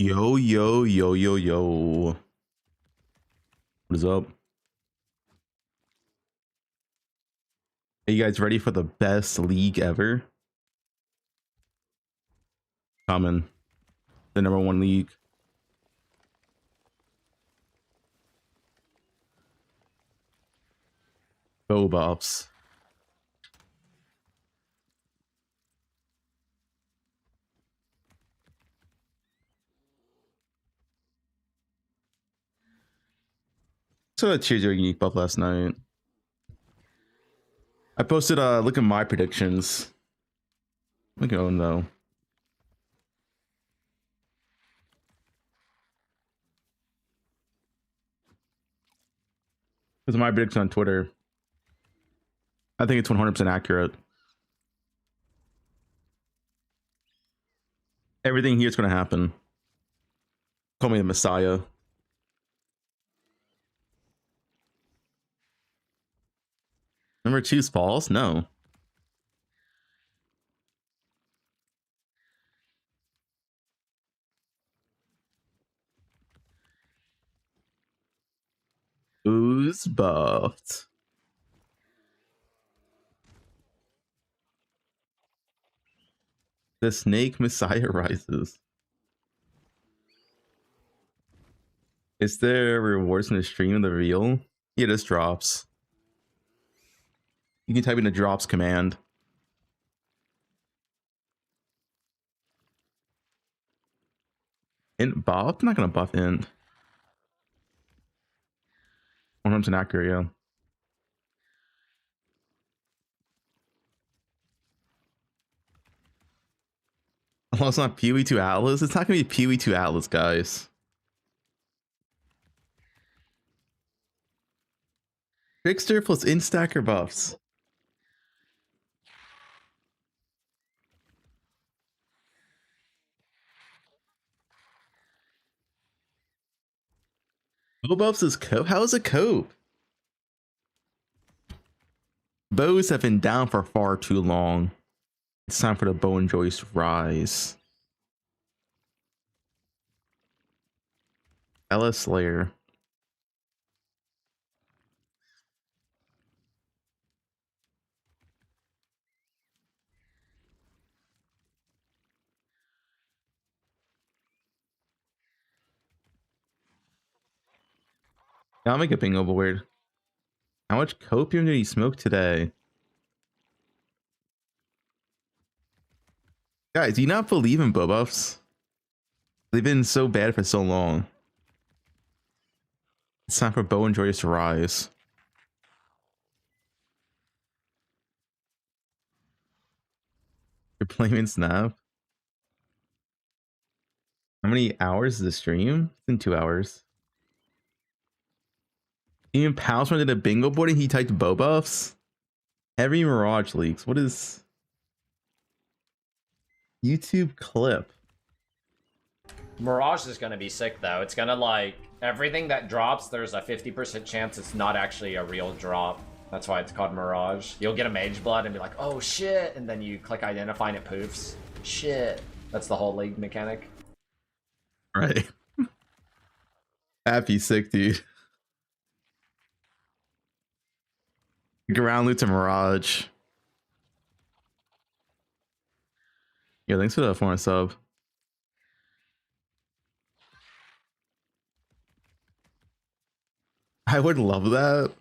Yo, yo, yo, yo, yo. What is up? Are you guys ready for the best league ever? Coming. The #1 league. Go Buffs. So I cheered your unique buff last night. I posted look at my predictions. Look at them though. It's my prediction on Twitter. I think it's 100% accurate. Everything here is going to happen. Call me the Messiah. Number 2 falls? No. Who's buffed? The Snake Messiah rises. Is there rewards in the stream of the real? Yeah, this drops. You can type in the drops command. Int buff? I'm not gonna buff int. 100% accurate, yeah. Oh, it's not Pewee 2 Atlas? It's not gonna be Pewee 2 Atlas, guys. Trickster plus instacker buffs. Bow buffs is cope? How is it cope? Bows have been down for far too long. It's time for the bow and joist to rise. LS Slayer. Yeah, I'll make a bingo board. How much copium did he smoke today? Guys, do you not believe in bow buffs? They've been so bad for so long. It's time for bow and joist to rise. You're playing Snap? How many hours is the stream? It's in 2 hours. Even Palsman did a bingo board and he typed bow buffs? Heavy Mirage leaks. What is YouTube clip? Mirage is going to be sick, though. It's going to, like, everything that drops, there's a 50% chance it's not actually a real drop. That's why it's called Mirage. You'll get a Mage Blood and be like, oh, shit, and then you click Identify and it poofs. Shit. That's the whole league mechanic. Right. Happy sick, dude. Ground loot to Mirage. Yeah, thanks for the foreign sub. I would love that.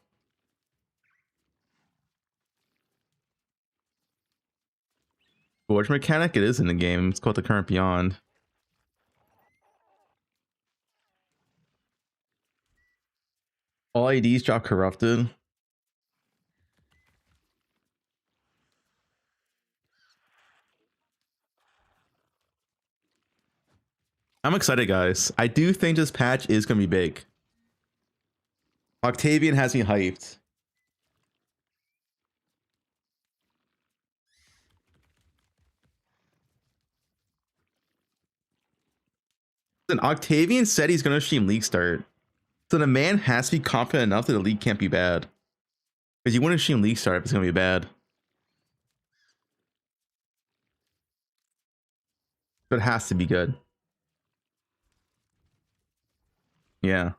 Which mechanic it is in the game? It's called the Current Beyond. All IDs drop corrupted. I'm excited, guys. I do think this patch is going to be big. Octavian has me hyped. And Octavian said he's going to stream League Start. So the man has to be confident enough that the league can't be bad. Because you want to stream League Start if it's going to be bad. But it has to be good. Yeah.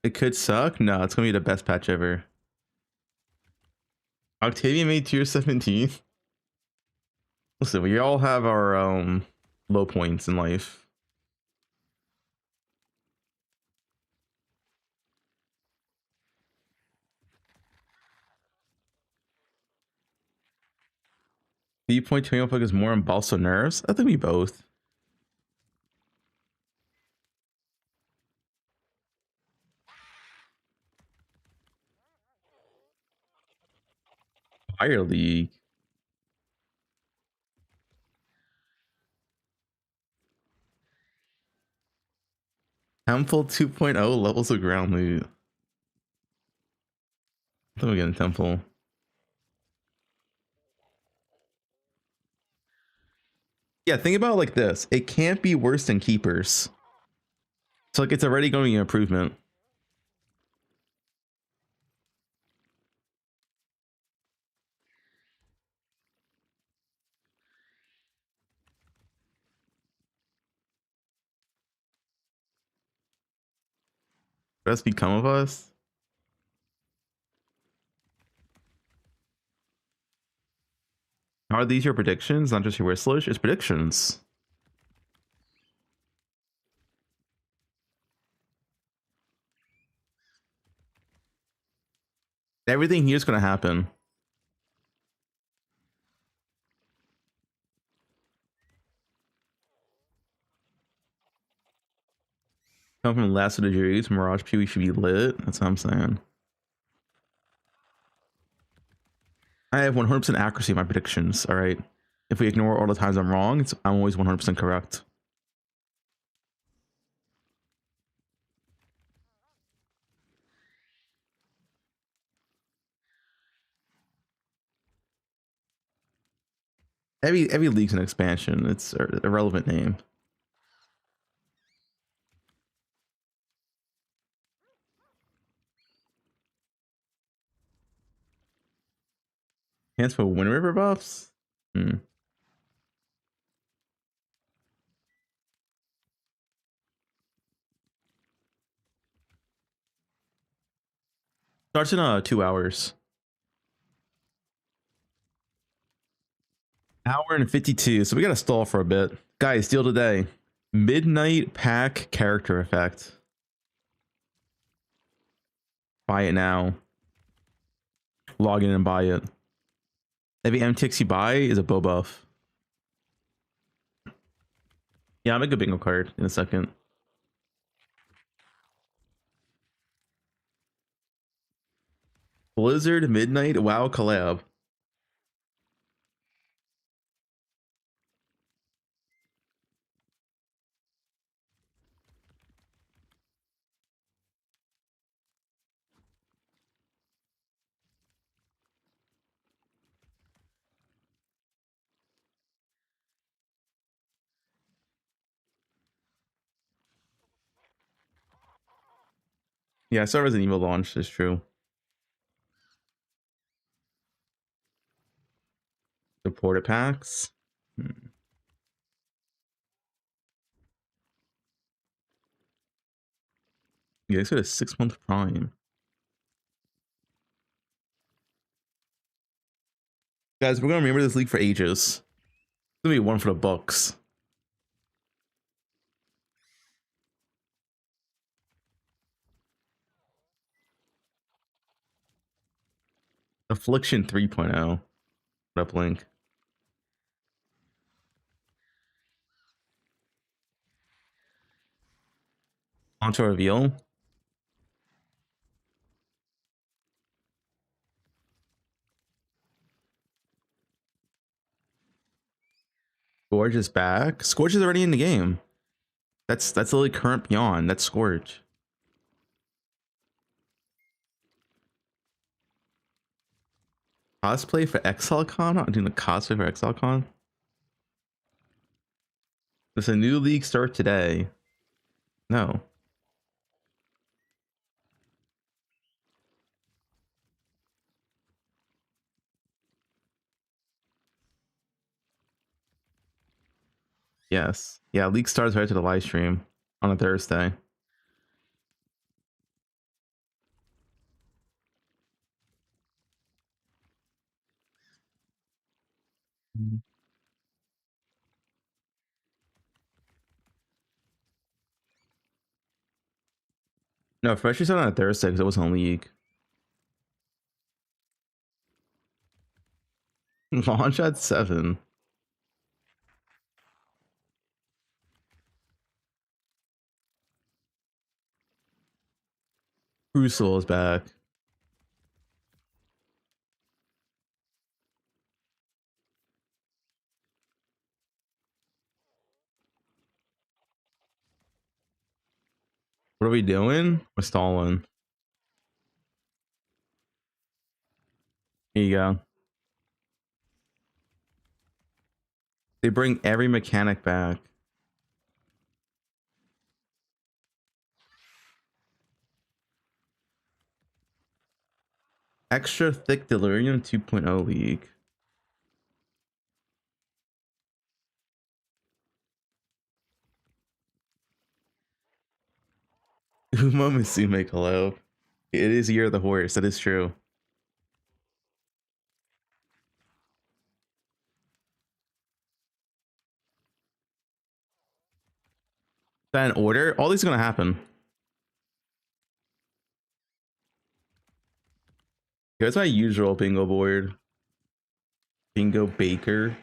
It could suck. No, it's gonna be the best patch ever. Octavian made tier 17. Listen, we all have our low points in life. B-point 21 focus more on balsa nerves. I think we both. Fire League. Temple 2.0 levels of ground loot. I think we're getting Temple. Yeah, think about it like this. It can't be worse than Keepers. So like it's already going to be an improvement. What's become of us? Are these your predictions? Not just your wish list? It's predictions. Everything here's going to happen. Come from last of the Druids, Mirage Pew should be lit. That's what I'm saying. I have 100% accuracy in my predictions. All right. If we ignore all the times I'm wrong, I'm always 100% correct. Every league's an expansion. It's a relevant name. Hands for Wind River buffs? Hmm. Starts in 2 hours. Hour and 52. So we gotta stall for a bit. Guys, deal today. Midnight pack character effect. Buy it now. Log in and buy it. Every MTX you buy is a bow buff. Yeah, I'll make a bingo card in a second. Blizzard Midnight WoW collab. Yeah, I saw Resident Evil launch. It's true. Supported packs. Yeah, it's got a 6-month prime. Guys, we're gonna remember this league for ages. It's gonna be one for the books. Affliction 3.0. Up link. Onto reveal. Scourge is back. Scourge is already in the game. That's literally current beyond. That's Scourge. Cosplay for ExileCon? I'm doing the cosplay for ExileCon. There's a new league start today. No. Yes. Yeah, league starts right to the live stream on a Thursday. No, freshly started on a Thursday because it wasn't a league. Launch at 7. Crucial is back. What are we doing? We're stalling. Here you go. They bring every mechanic back. Extra thick delirium 2.0 league. Uma Musume collab. It is Year of the Horse. That is true. Is that in order? All these are gonna happen. Here's my usual bingo board. Bingo Baker.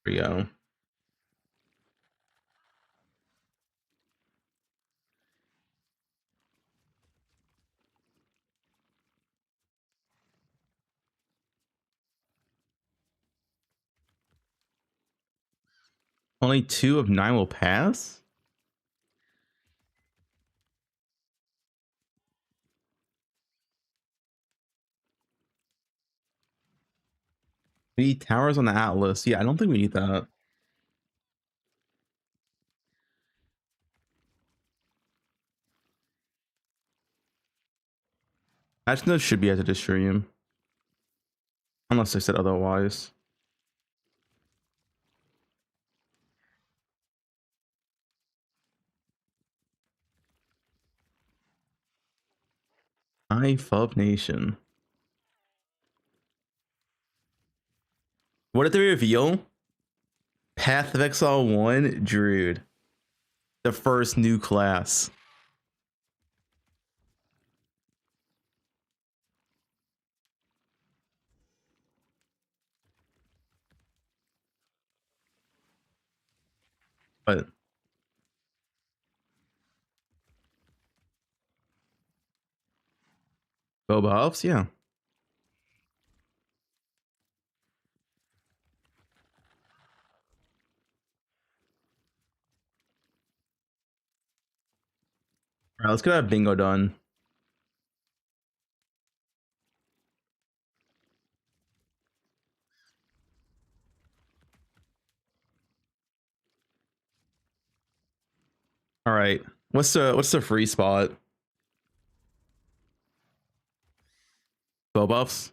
There we go. Only 2 of 9 will pass? We need towers on the Atlas. Yeah, I don't think we need that. Actually, should be at the stream. Unless I said otherwise. I Fub Nation. What did they reveal? Path of Exile 1, Druid. The first new class. But go buffs, yeah. Alright, let's get our bingo done. Alright. What's the free spot? Bow buffs?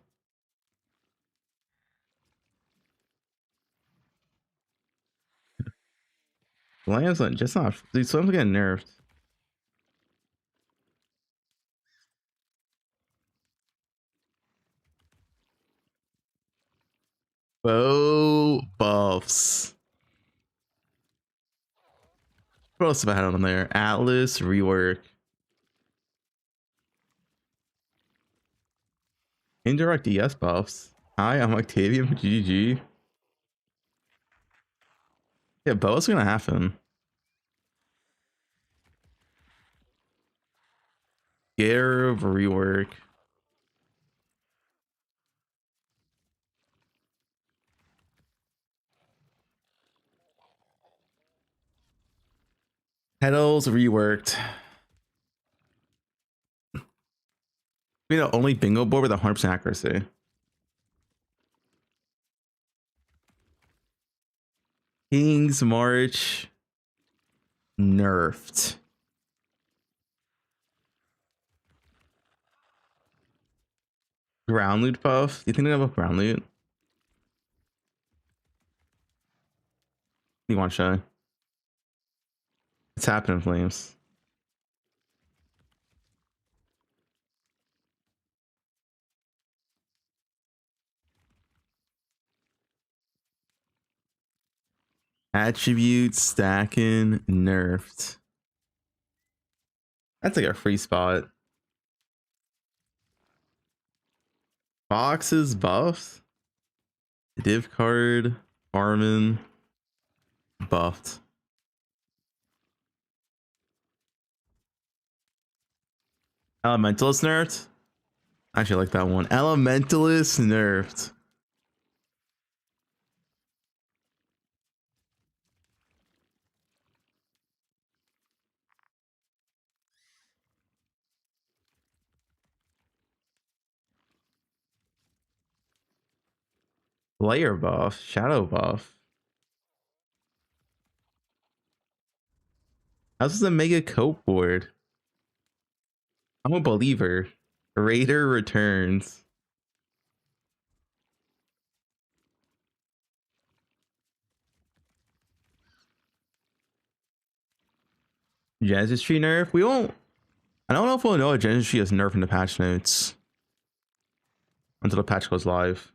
Lamb's not just not dude, so I'm getting nerfed. Bow buffs. What else have I had on there? Atlas rework. Indirect ES buffs. Hi, I'm Octavian from GGG. Yeah, bow's gonna happen. Garib rework. Petals reworked. You know, only bingo board with 100% accuracy. King's March nerfed. Ground loot buff. Do you think they have a ground loot? You want shy? It's happening, Flames. Attributes stacking nerfed. That's like a free spot. Boxes buffed. Div card. Farmin. Buffed. Elementalist nerfed. I actually like that one. Elementalist nerfed. Player buff. Shadow buff. How's this a mega coat board? I'm a believer. Raider returns. Genesis tree nerf. We won't. I don't know if we'll know a Genesis tree is nerfed in the patch notes until the patch goes live.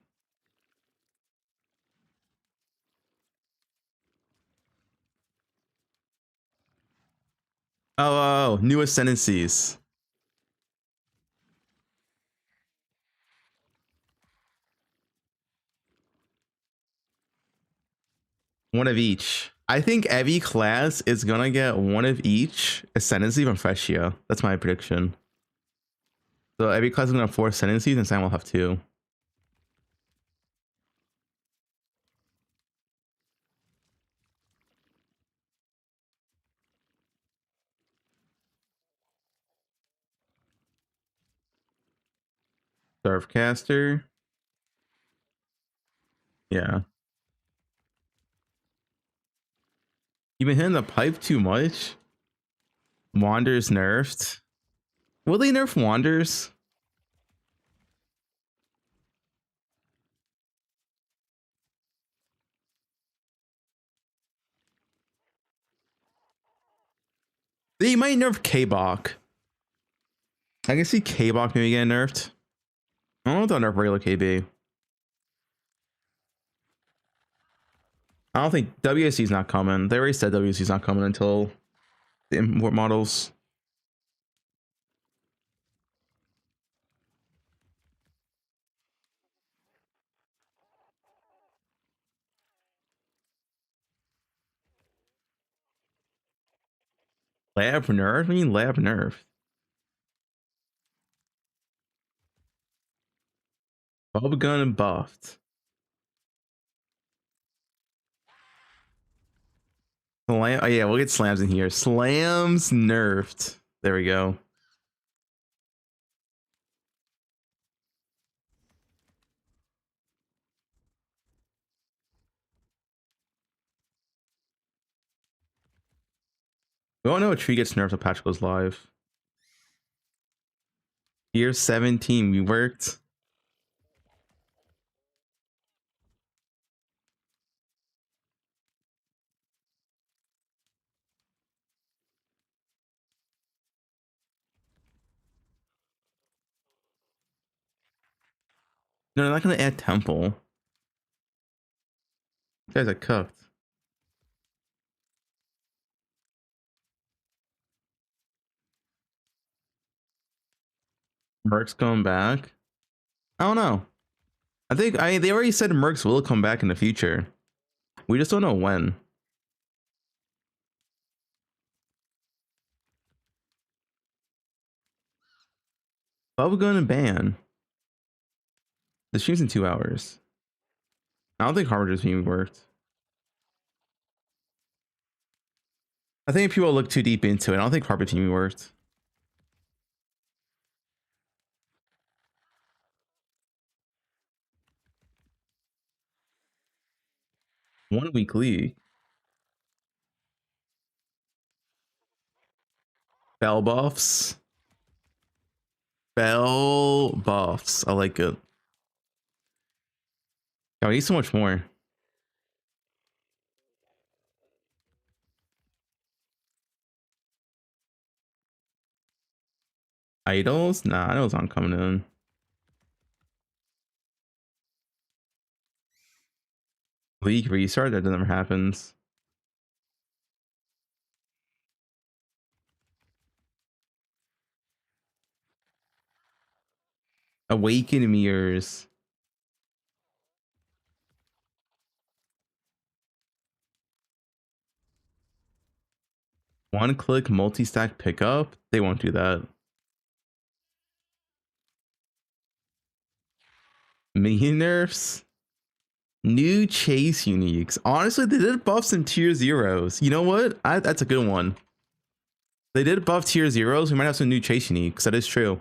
Oh, new ascendancies. One of each. I think every class is gonna get one of each ascendancy from Freshia. That's my prediction. So every class is gonna have 4 ascendancies and Sam will have 2. Surfcaster. Yeah. You've been hitting the pipe too much. Wander's nerfed. Will they nerf Wanders? They might nerf K-Bach. I can see K-Bach maybe getting nerfed. I don't know if they'll nerf regular KB. I don't think WSC is not coming. They already said WSC is not coming until the import models. Lab nerf? I mean lab nerf. Fubgun and buffed. Slam, oh yeah, we'll get slams in here. Slams nerfed. There we go. We don't know if tree gets nerfed if patch goes live. Year 17, we worked. No, they're not gonna add temple. You guys are cooked. Merc's coming back. I don't know. I think they already said Mercs will come back in the future. We just don't know when. Fubgun and ban. The stream's in 2 hours. I don't think Harbinger team worked. I think people look too deep into it. I don't think Harbinger team worked. One week league. Bell buffs. Bell buffs. I like it. Oh, I need so much more. Idols? Nah, idols aren't coming in. League restart? That never happens. Awaken mirrors. One click multi-stack pickup? They won't do that. Minion nerfs? New chase uniques. Honestly, they did buff some tier zeros. You know what? That's a good one. They did buff tier zeros. We might have some new chase uniques. That is true.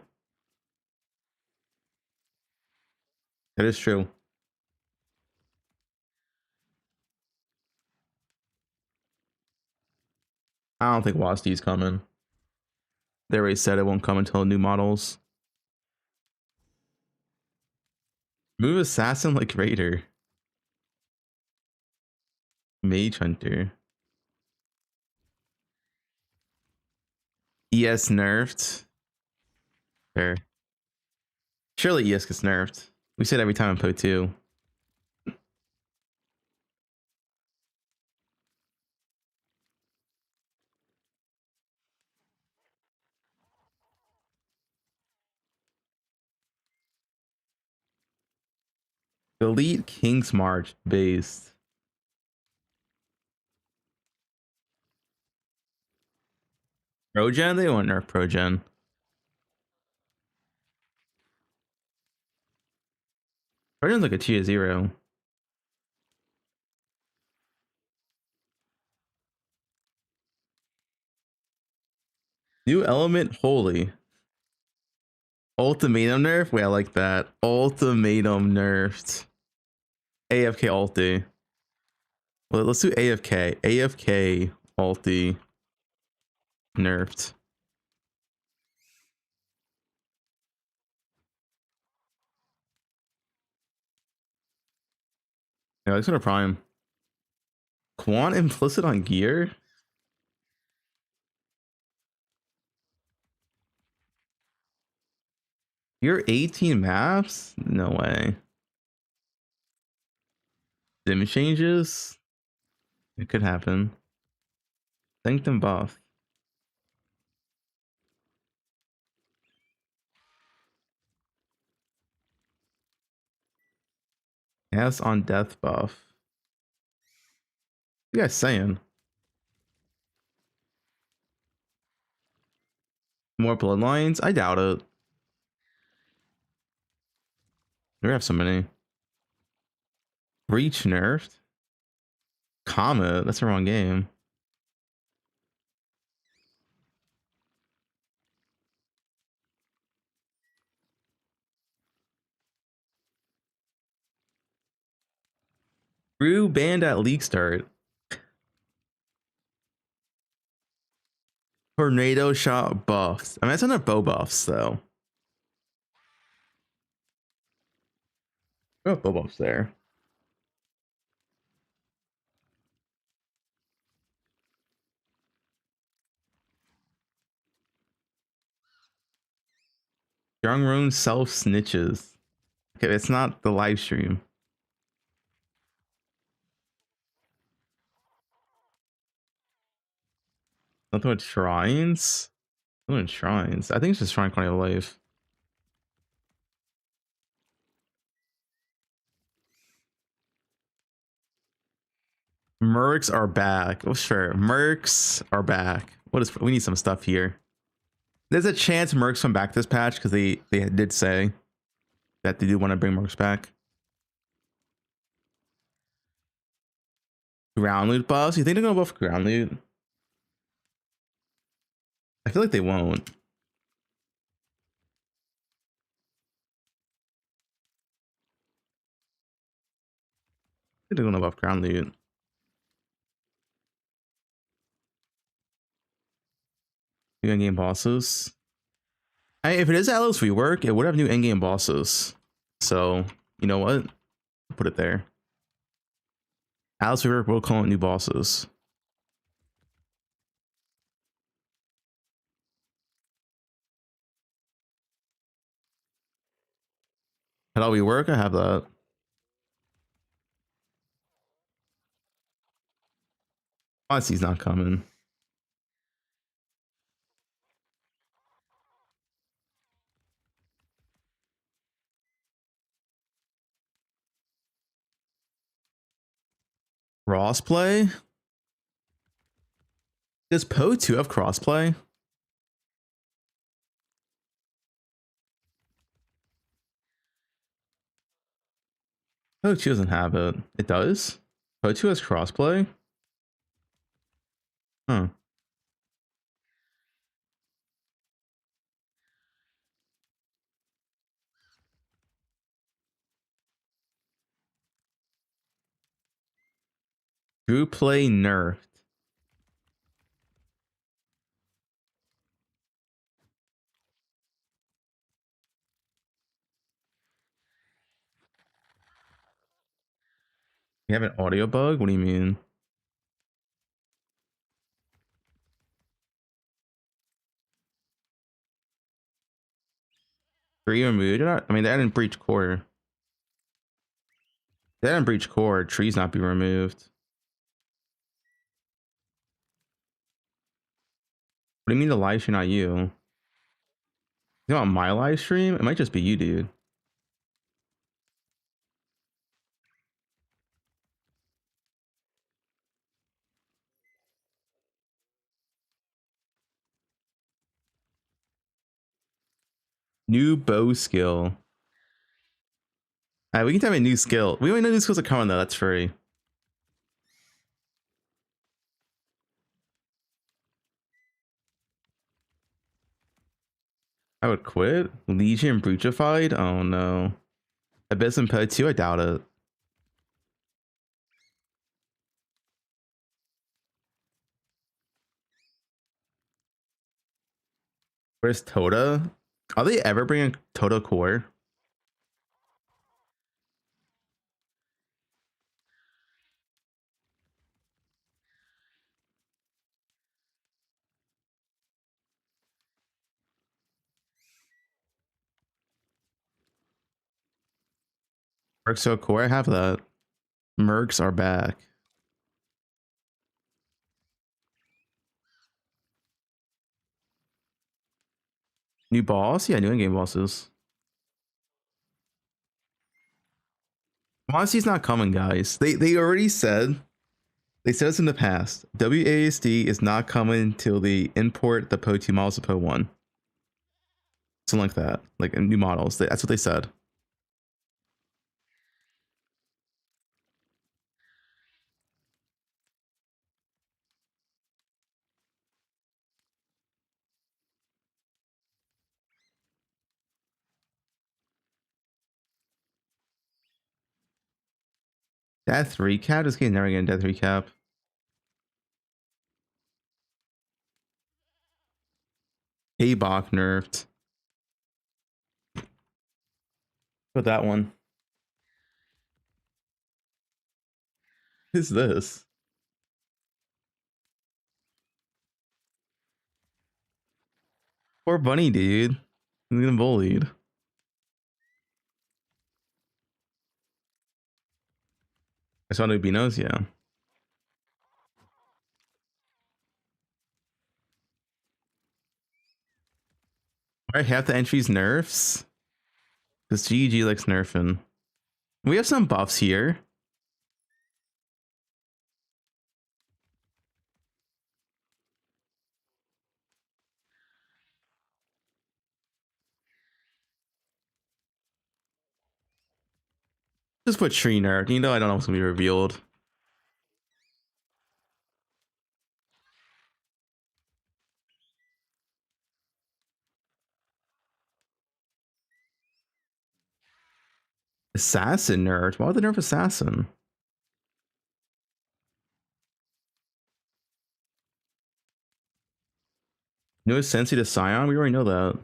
That is true. I don't think Wasti's coming. They already said it won't come until new models. Move assassin like Raider. Mage Hunter. ES nerfed. Fair. Surely ES gets nerfed. We say it every time in Po 2. Delete King's March based. Progen? They won't nerf Progen. Progen's like a tier 0. New element holy. Ultimatum nerf? Wait, I like that. Ultimatum nerfed. AFK ulti. Well, let's do AFK. AFK ulti nerfed. Yeah, let's go to Prime. Quant implicit on gear? You're 18 maps? No way. Dim changes? It could happen. Sanctum buff. Yes, on death buff. What are you guys saying? More bloodlines? I doubt it. We have so many. Breach nerfed. Comet? That's the wrong game. Brew banned at league start. Tornado shot buffs. I mean, it's not bow buffs though. We have bow buffs there. Young Rune self snitches. Okay, it's not the live stream. Nothing with shrines? Nothing with shrines. I think it's just Shrine Quality of Life. Mercs are back. Oh, sure. Mercs are back. What is, we need some stuff here. There's a chance Mercs come back this patch because they did say that they do want to bring Mercs back. Ground loot buffs? You think they're gonna buff ground loot? I feel like they won't. I think they're gonna buff ground loot. New endgame bosses. If it is Atlas rework, it would have new endgame bosses. So you know what? Put it there. Alice Weaver will call new bosses. How we work? I have that. Honestly, he's not coming. Crossplay? Does Poe 2 have crossplay? Poe 2 doesn't have it. It does? Poe 2 has crossplay? Huh. Drew play nerfed. You have an audio bug? What do you mean? Tree removed? I mean, they didn't breach core. They didn't breach core. Trees not be removed. What do you mean the live stream, not you? You know, on my live stream? It might just be you, dude. New bow skill. We can have a new skill. We only know new skills are coming though. That's free. I would quit. Legion Breachified? Oh no. Abyss and Poe 2? I doubt it. Where's Toda? Are they ever bringing Toda core? Mercs so core? I have that. Mercs are back. New boss? Yeah, new in-game bosses. Honestly, it's not coming, guys. They already said, they said this in the past. WASD is not coming till they import the Poe 2 models to Poe 1. Something like that. Like new models. That's what they said. Death recap? This game never getting death recap. Bach nerfed. Put that one. What is this? Poor bunny, dude. He's getting bullied. I saw Nubinos, yeah. Alright, half the entries nerfs. Because GG likes nerfing. We have some buffs here. Just put tree nerf. You know, I don't know what's gonna be revealed. Assassin nerf. Why would they nerf assassin? No Sensi to Scion? We already know that.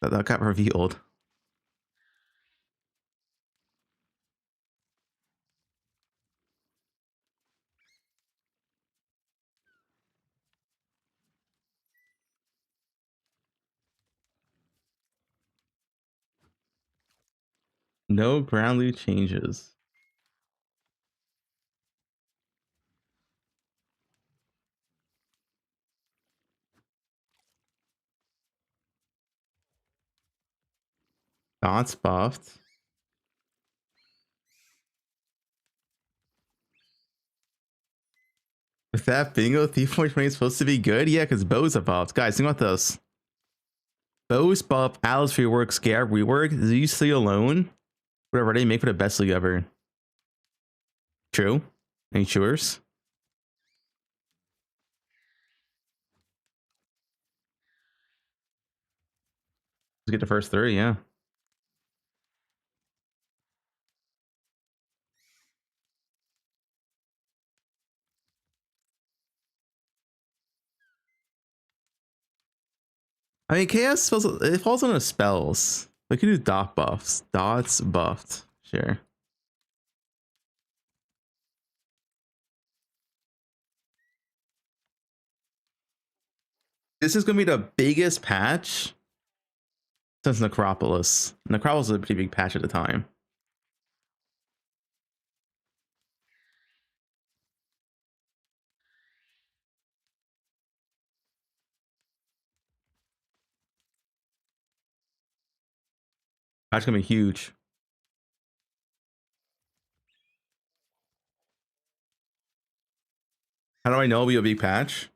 That got revealed. No ground loot changes. Dots buffed. With that bingo, Thief 420 is supposed to be good? Yeah, because bows are buffed. Guys, think about this. Bows buff, Alice rework, Scarab rework. Do you see alone? Whatever they make for the best league ever. True? Any truers? Let's get the first three, yeah. I mean, chaos falls, it falls on the spells. We could do dot buffs. Dots buffed. Sure. This is gonna be the biggest patch since Necropolis. Necropolis was a pretty big patch at the time. Patch gonna be huge. How do I know it'll be a big patch?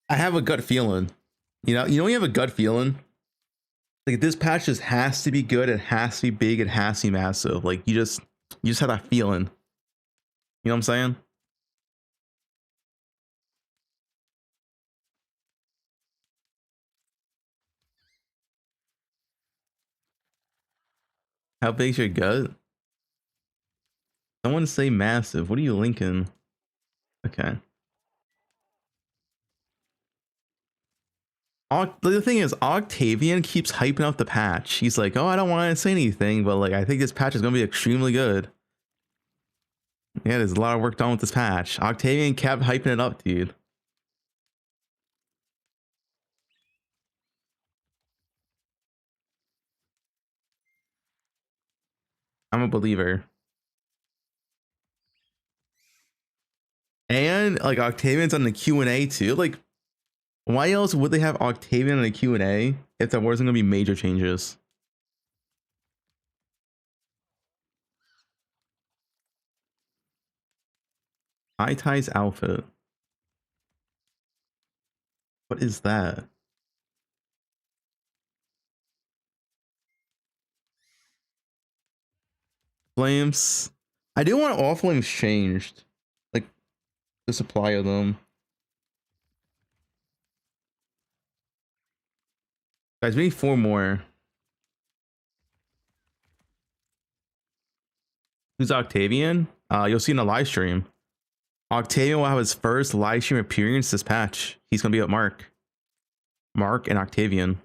I have a gut feeling. You know, you have a gut feeling. Like this patch just has to be good. It has to be big. It has to be massive. Like you just have that feeling. You know what I'm saying? How big's your gut? Someone say massive. What are you linking? Okay. The thing is, Octavian keeps hyping up the patch. He's like, "Oh, I don't want to say anything, but like, I think this patch is gonna be extremely good." Yeah, there's a lot of work done with this patch. Octavian kept hyping it up, dude. I'm a believer. And like Octavian's on the Q&A too. Like, why else would they have Octavian on the Q&A if there wasn't gonna be major changes? High Tie's outfit. What is that? Flames. I do want all flames changed. Like the supply of them. Guys, we need 4 more. Who's Octavian? You'll see in the live stream. Octavian will have his first live stream appearance this patch. He's gonna be at Mark. Mark and Octavian.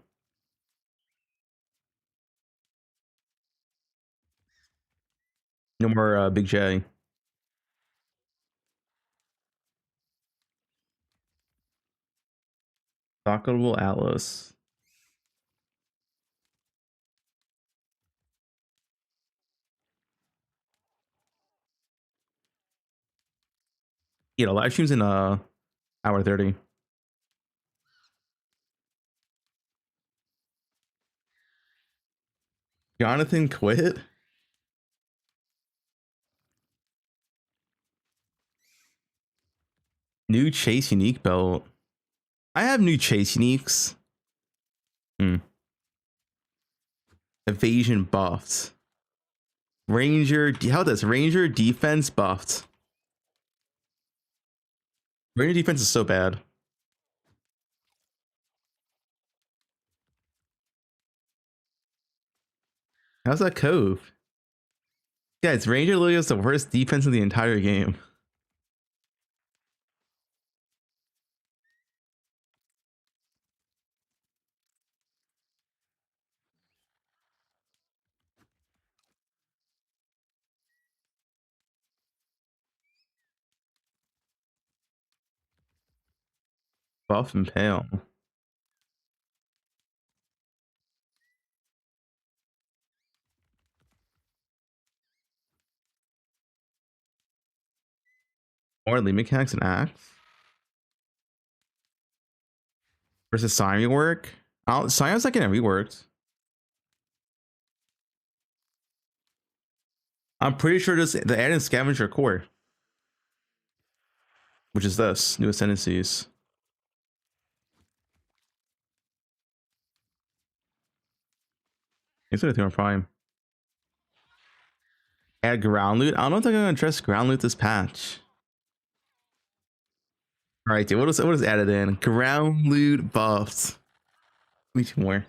No more Big J. Dockable Atlas. Yeah, the live stream's in hour 30. Jonathan quit. New Chase Unique belt. I have new Chase Uniques. Evasion buffed. Ranger. How does Ranger defense buffed? Ranger defense is so bad. How's that Cove? Yeah, it's Ranger literally has the worst defense in the entire game. Buff and pale. Or lead mechanics and axe. Versus Sign rework. Sign's not getting reworked. I'm pretty sure this the add-in scavenger core. Which is this. New ascendancies. It's gonna on Prime. Add ground loot. I don't know if they're gonna address ground loot this patch. Alright, dude, what is added in? Ground loot buffs. Need two more.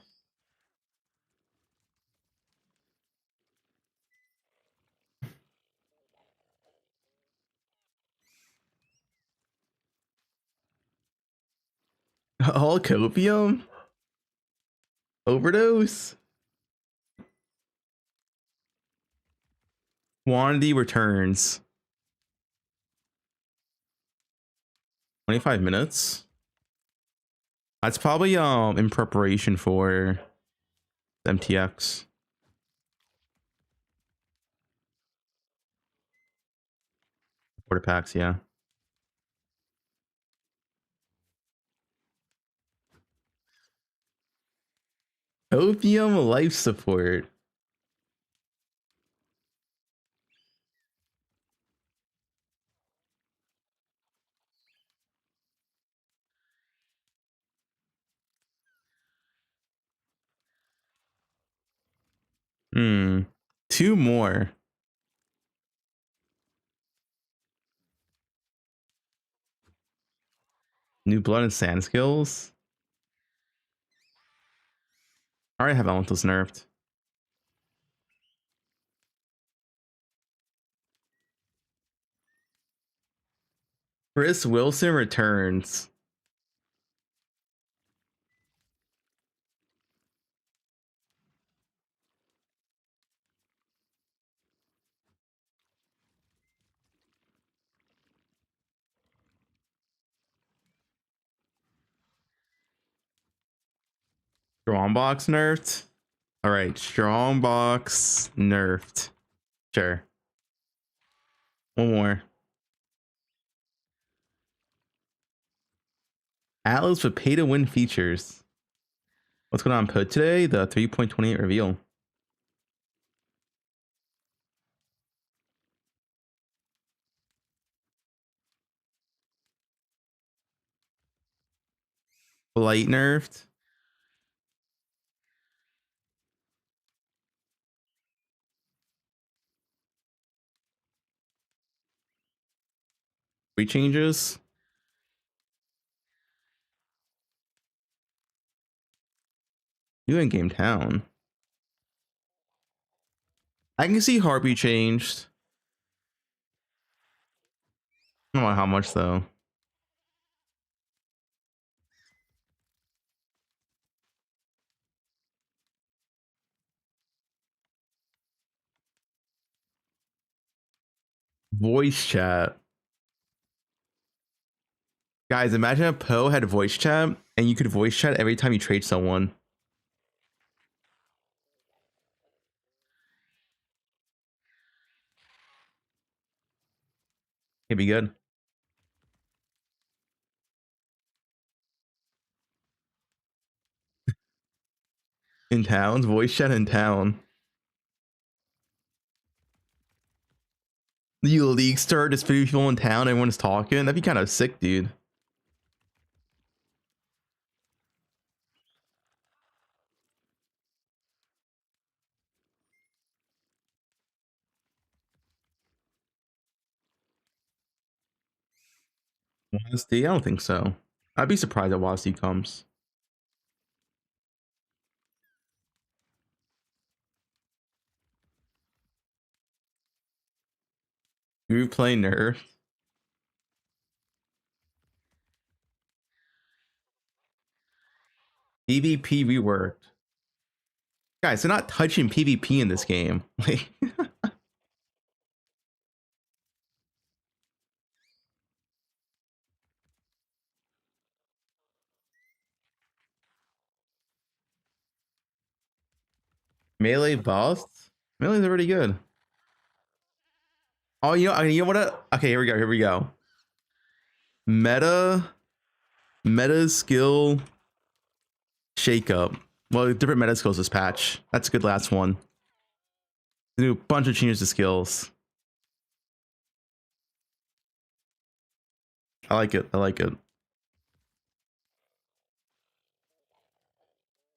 All copium? Overdose? Quantity returns. 25 minutes? That's probably in preparation for the MTX. Quarter packs, yeah. Opium life support. Two more. New blood and sand skills. I already have elementals nerfed. Chris Wilson returns. Strongbox nerfed. All right, Strongbox nerfed. Sure. One more. Atlas with pay to win features. What's going on put today? The 3.28 reveal. Blight nerfed. Free changes. New in-game town. I can see Harpy changed. I don't know how much though. Voice chat. Guys, imagine if Poe had voice chat and you could voice chat every time you trade someone. It'd be good. In towns, voice chat in town. You league start, just 50 people in town, everyone's talking. That'd be kind of sick, dude. WASD? I don't think so. I'd be surprised if WASD comes. You play Nerf? PvP reworked. Guys, they're not touching PvP in this game. Like, melee buffs? Melee's already good. Oh, you know what? Okay, here we go. Here we go. Meta skill shakeup. Well, different meta skills this patch. That's a good last one. Do a bunch of changes to skills. I like it. I like it.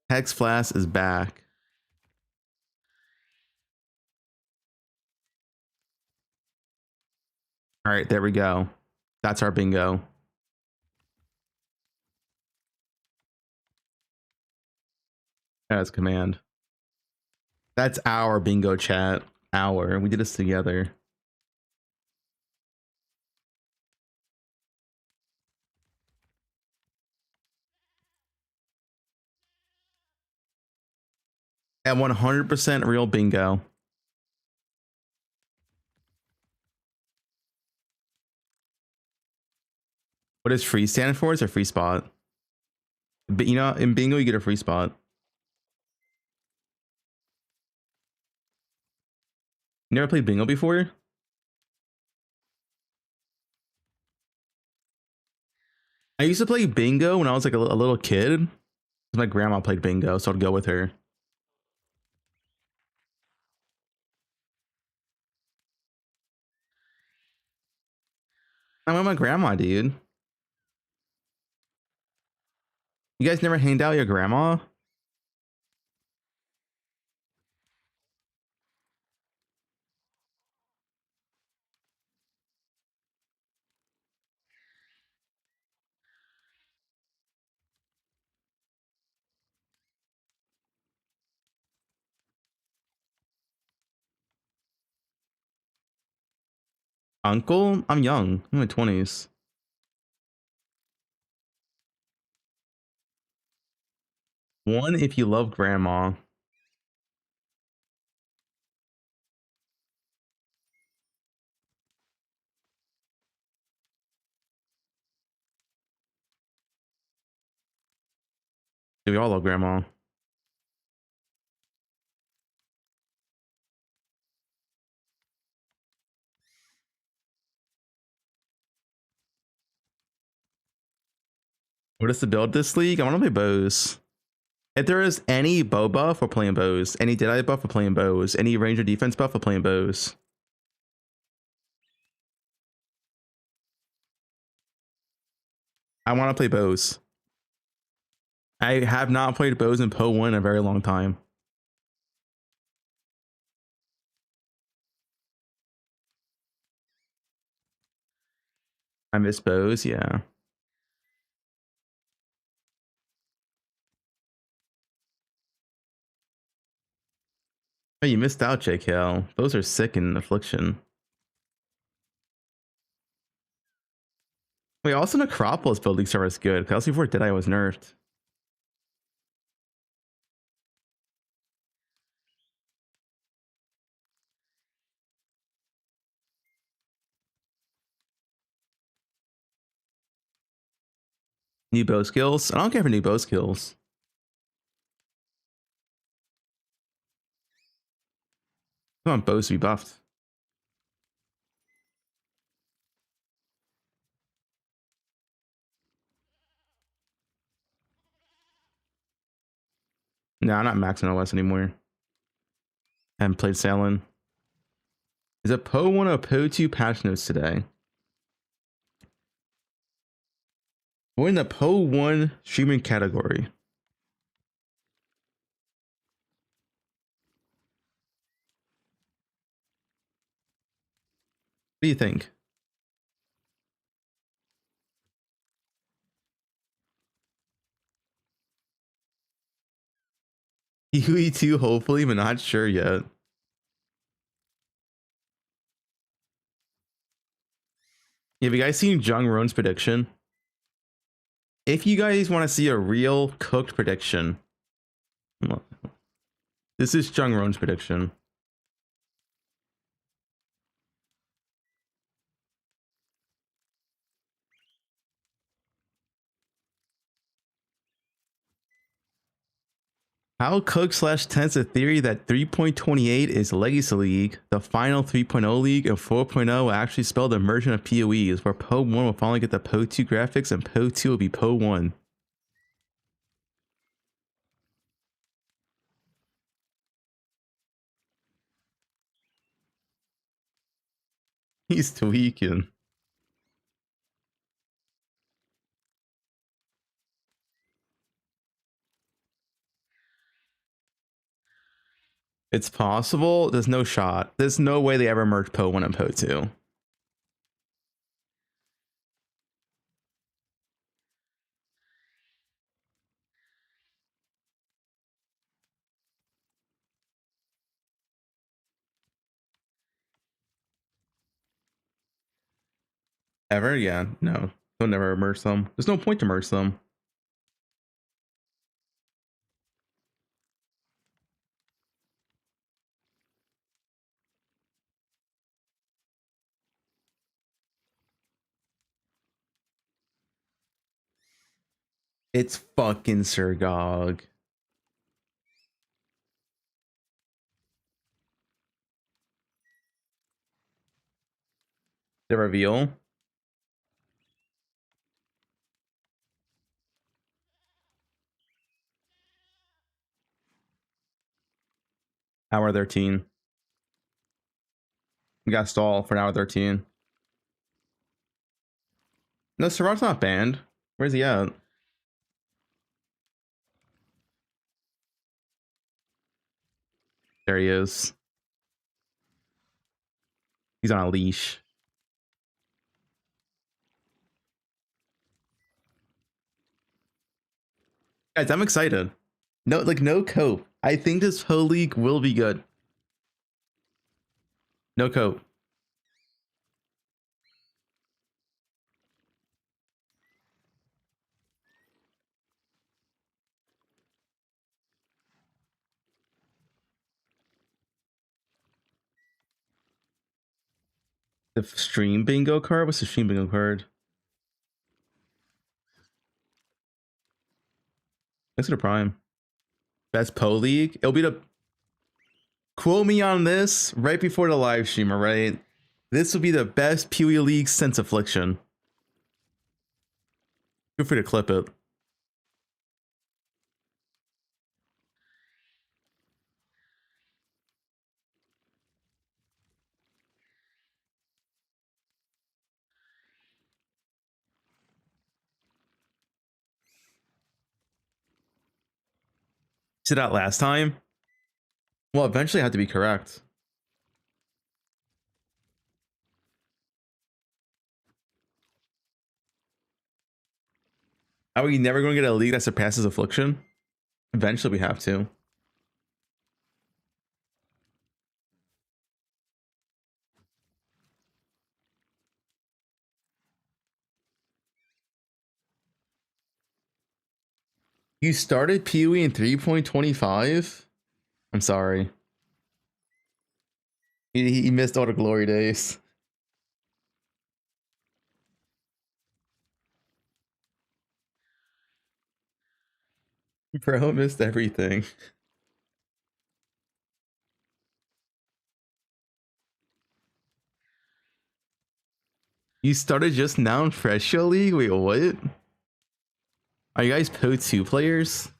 Hex Flask is back. All right, there we go. That's our bingo. That's command. That's our bingo chat. Our. We did this together. At 100% real bingo. What does free stand for? It's a free spot. But you know, in bingo, you get a free spot. You never played bingo before? I used to play bingo when I was like a little kid. My grandma played bingo, so I'd go with her. I'm with my grandma, dude. You guys never hanged out with your grandma? Uncle? I'm young. I'm in my 20s. One, if you love grandma. We all love grandma. What is the build this league? I want to play bows. If there is any bow buff, we're playing bows. Any Deadeye buff, we're playing bows. Any ranger defense buff, we're playing bows. I want to play bows. I have not played bows in Po 1 in a very long time. I miss bows, yeah. Oh, you missed out, JKL. Those are sick in Affliction. Wait, also Necropolis build league server is good. Because before Deadeye was nerfed. New bow skills? I don't care for new bow skills. I want bows to be buffed. No, I'm not maxing OS anymore. I haven't played Sailing. Is it Po 1 or Po 2 patch notes today? We're in the Po 1 streaming category. What do you think? UE2 hopefully, but not sure yet. Have you guys seen Jung Rone's prediction? If you guys want to see a real cooked prediction, this is Jung Rone's prediction. How Cook / Tents a theory that 3.28 is Legacy League, the final 3.0 league, and 4.0 will actually spell the immersion of PoEs, where Po 1 will finally get the Po 2 graphics and Po 2 will be Po 1. He's tweaking. It's possible. There's no shot. There's no way they ever merge Po 1 and Po 2. Ever? Yeah. No. They'll never merge them. There's no point to merge them. It's fucking Sergog. The reveal. Hour 13. We got stall for an hour 13. No, Serog's not banned. Where's he at? There he is. He's on a leash. Guys, I'm excited. No cope. I think this whole league will be good. No cope. The stream bingo card? What's the stream bingo card? Let's go to Prime. Best Po League? It'll be the... Quote me on this right before the live stream, alright? This will be the best PoE League since Affliction. Feel free to clip it. See that last time? Well, eventually I had to be correct. Are we never going to get a league that surpasses Affliction? Eventually we have to. You started PoE in 3.25? I'm sorry. He missed all the glory days. Bro missed everything. You started just now in Fresho League? Wait, what? Are you guys Po 2 players?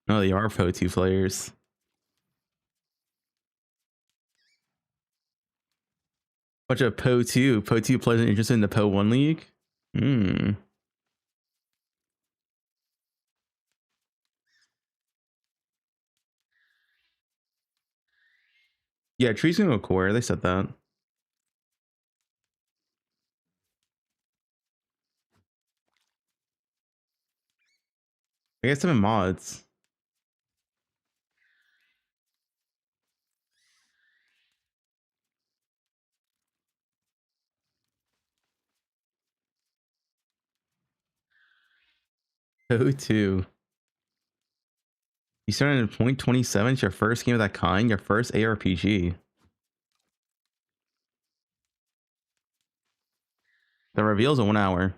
No, they are Po 2 players. Bunch of Po 2 players are interested in the Po 1 League? Hmm. Yeah, Tree's gonna go core. They said that. I guess some in mods. Po 2. You started in 0.27. It's your first game of that kind. Your first ARPG. The reveal's in 1 hour.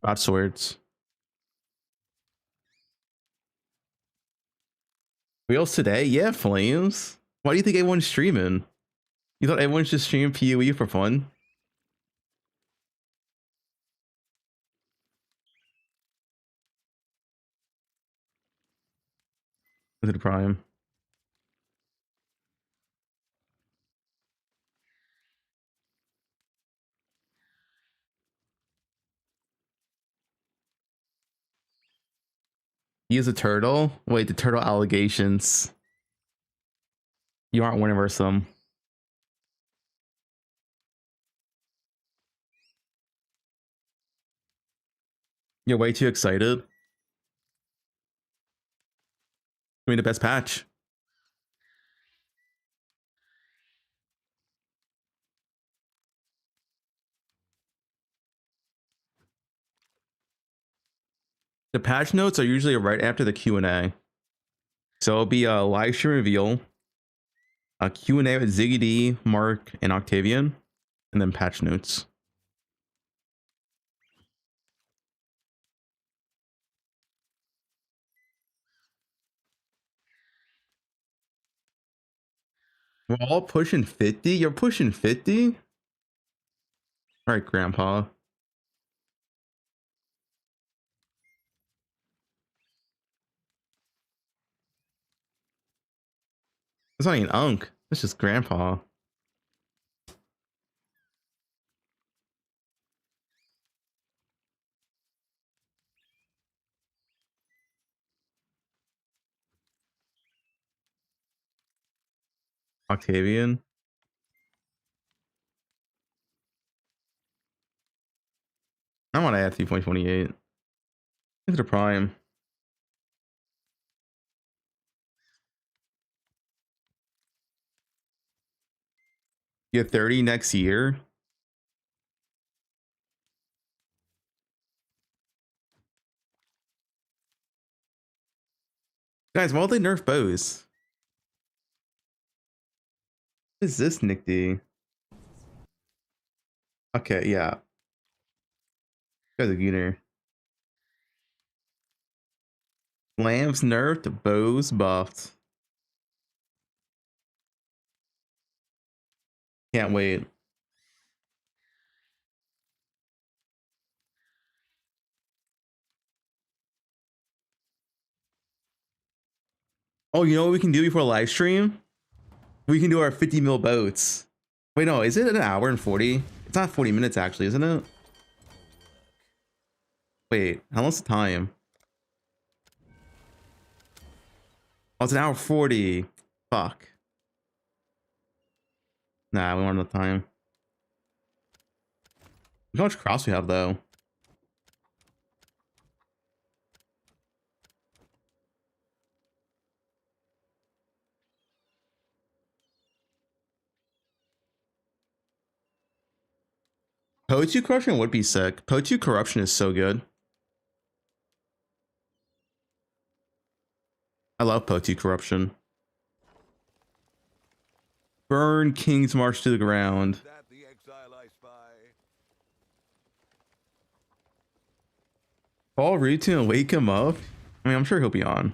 God swords. Reveals today? Yeah, Flames. Why do you think everyone's streaming? You thought everyone's just streaming PoE for fun? Is it Prime? He is a turtle? Wait, the turtle allegations. You aren't winning versus them. You're way too excited. I mean, the best patch. The patch notes are usually right after the Q&A. So it'll be a live stream reveal, a Q&A with Ziggy D, Mark, and Octavian, and then patch notes. We're all pushing 50? You're pushing 50? All right, Grandpa. It's not even Unk. It's just Grandpa. Octavian. I want to add 3.28. Look at the Prime. You get 30 next year. Guys, why don't they nerf bows? What is this, Nick D? Okay, yeah. You guys are gooner. Lamps nerfed, bows buffed. Can't wait. Oh, you know what we can do before live stream? We can do our 50 mil boats. Wait, no, is it an hour and 40? It's not 40 minutes actually, isn't it? Wait, how long's the time? Oh, it's an hour 40. Fuck. Nah, we don't have enough time. Look how much cross we have though. Potu corruption would be sick. Potu corruption is so good. I love Potu corruption. Burn King's March to the ground. Call Ritu and wake him up. I mean, I'm sure he'll be on.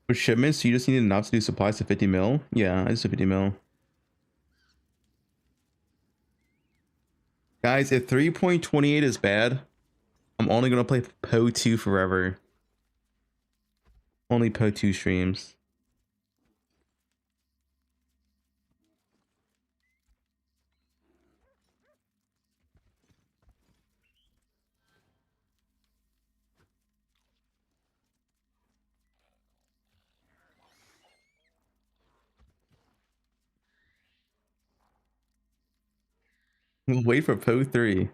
With shipments, you just need enough to do supplies to 50 mil? Yeah, I just do 50 mil. Guys, if 3.28 is bad, I'm only gonna play Po 2 forever. Only Po 2 streams. We'll wait for Po 3.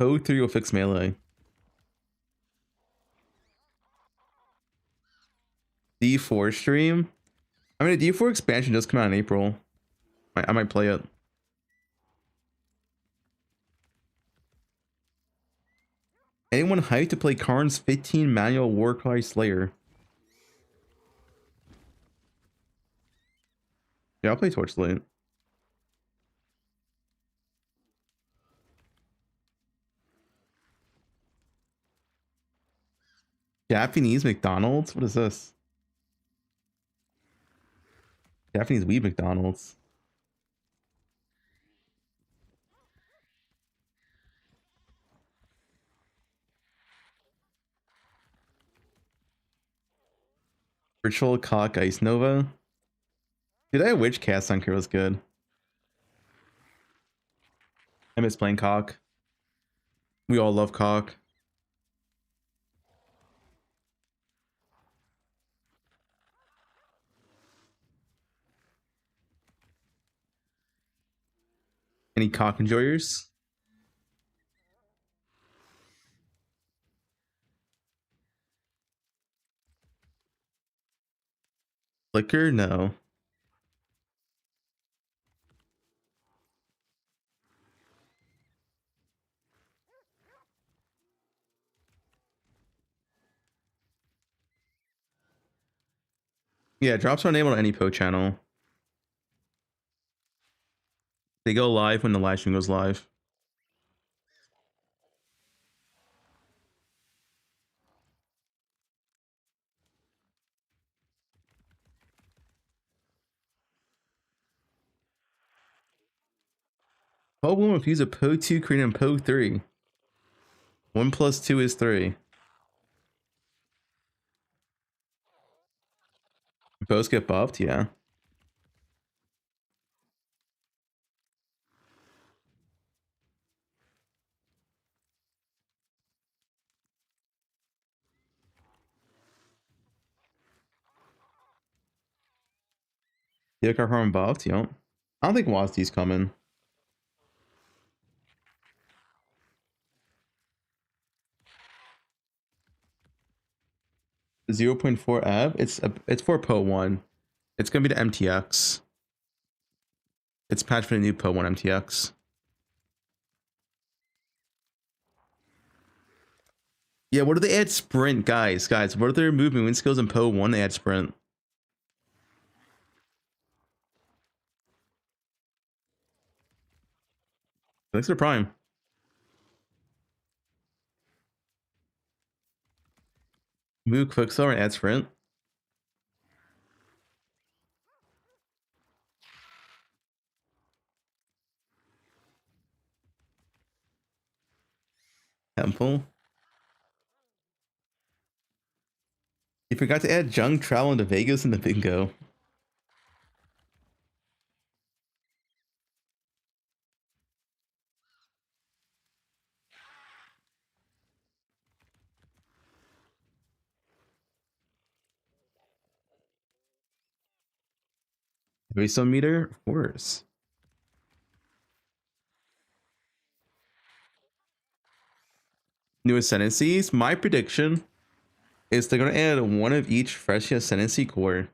Code 3 will fix melee. D4 stream. I mean, a D4 expansion does come out in April. I might play it. Anyone hyped to play Karn's 15 manual Warcry Slayer? Yeah, I'll play Torchlight. Japanese McDonald's? What is this? Japanese weed McDonald's. Virtual Cock Ice Nova. Dude, that witch cast on Kira was good. I miss playing Cock. We all love Cock. Any Cock enjoyers? Flicker? No. Yeah, drops are enabled on any PO channel. They go live when the live stream goes live. PO will refuse a PO 2 created in PO 3. 1 plus 2 is 3. POs get buffed? Yeah. The car harm buffed? Yep. I don't think Wasti's coming. 0.4 F. It's for PO 1. It's gonna be the MTX. It's patched for the new PO 1 MTX. Yeah, what do they add sprint, guys? Guys, what are their movement wind skills in PO 1? They add sprint. Thanks for Prime. Move Quicksilver and add sprint. Temple. You forgot to add junk travel into Vegas and the bingo. Wisdom meter? Of course. New ascendancies. My prediction is they're gonna add one of each fresh ascendancy core.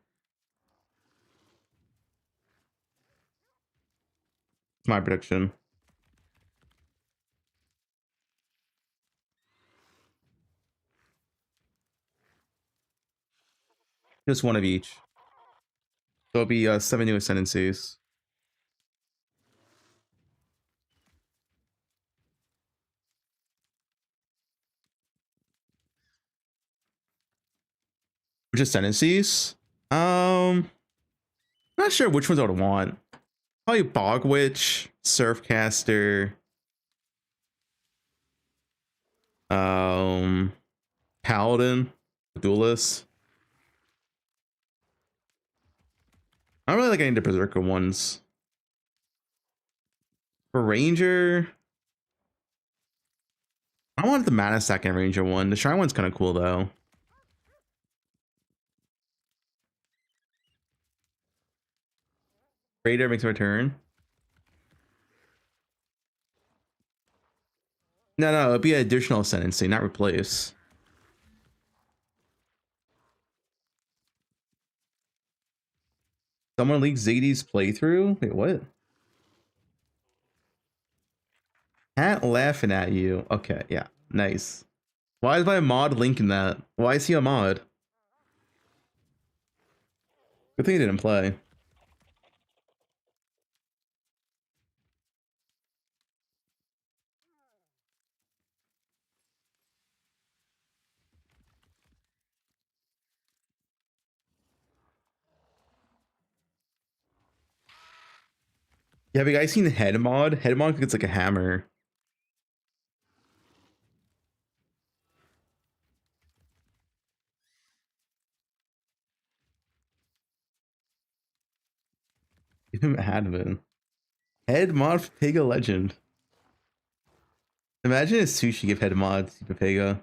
My prediction. Just one of each. So it'll be 7 new ascendancies. Which ascendancies? Not sure which ones I would want. Probably Bog Witch, Surfcaster, Paladin, Duelist. I don't really like any of the Berserker ones. For Ranger, I want the Mana Second Ranger one. The Shrine one's kind of cool though. Raider makes a return. No, it'd be an additional sentencing, not replace. Someone leaked Ziggy's playthrough? Wait, what? Cat laughing at you. Okay, yeah, nice. Why is my mod linking that? Why is he a mod? Good thing he didn't play. Yeah, have you guys seen Head mod? Head mod gets like a hammer. Give him admin. Head mod for Pega Legend. Imagine if Sushi give head mod to Pega.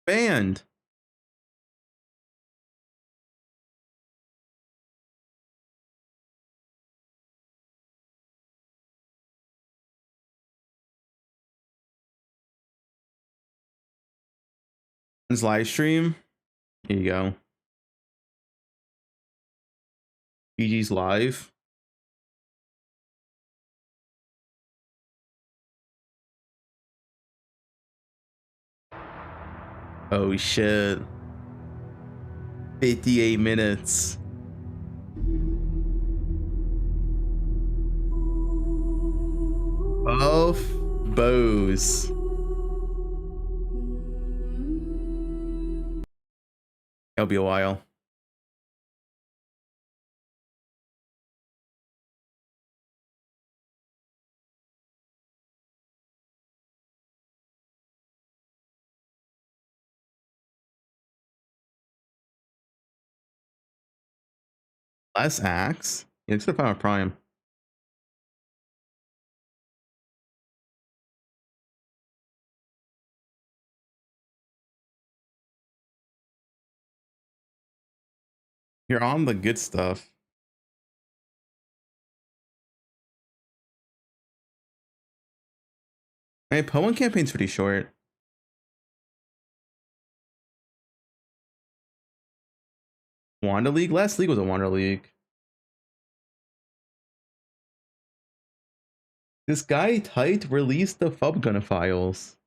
Banned. His live stream. Here you go. GG's live. Oh shit. 58 minutes. Both bows. It'll be a while. Less axe. Yeah, it's the power prime. You're on the good stuff. My Poem campaign's pretty short. Wanda League? Last league was a Wanda League. This guy tight released the Fubgun files.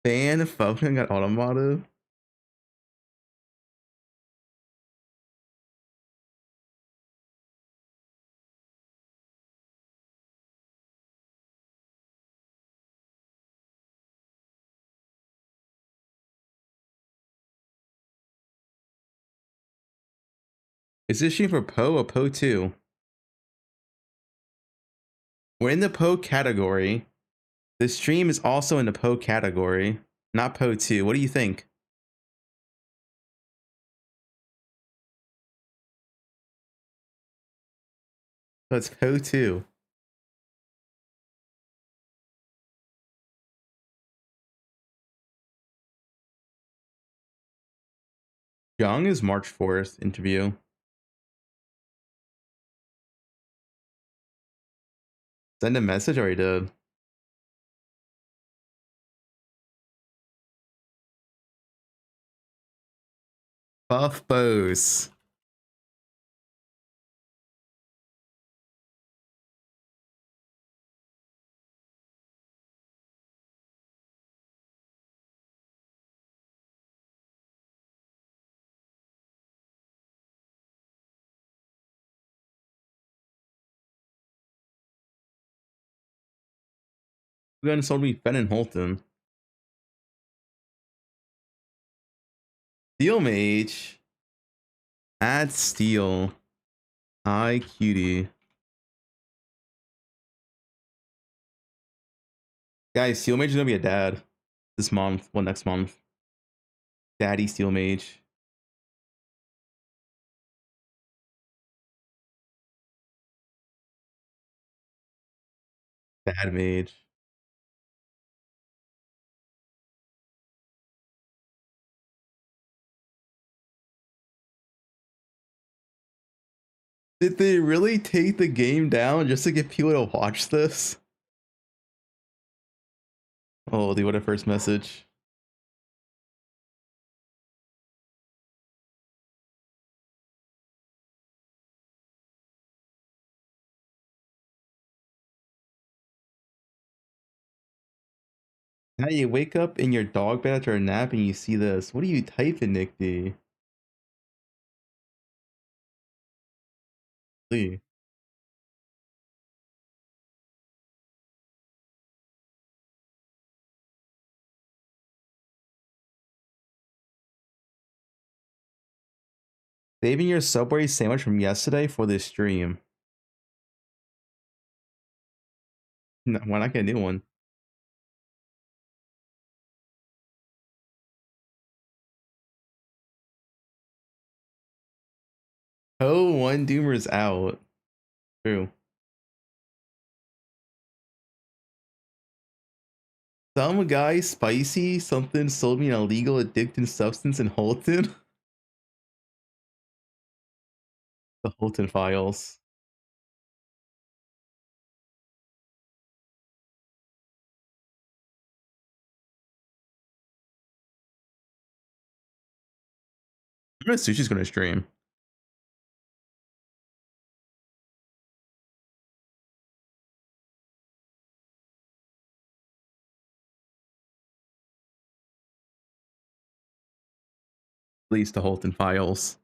Fan Fubgun got automodded. Is this stream for Poe or Poe 2? We're in the Poe category. The stream is also in the Poe category, not Poe 2. What do you think? So it's Poe 2. Young is March 4th interview. Send a message, or I did. Buff bows. Who gonna sold me Fenn and Holton? Steel Mage. Add Steel. Hi, cutie. Guys, Steel Mage is gonna be a dad this month. Well, next month. Daddy Steel Mage. Bad mage. Did they really take the game down just to get people to watch this? Oh, the what a first message. Now you wake up in your dog bed after a nap and you see this. What are you typing, Nick D? Lee. Saving your Subway sandwich from yesterday for this stream. No, why not get a new one? Oh, one Doomer's out. True. Some guy spicy something sold me an illegal addictive substance in Holton. The Holton files. I'm gonna Sushi's gonna stream. At least the Holton files.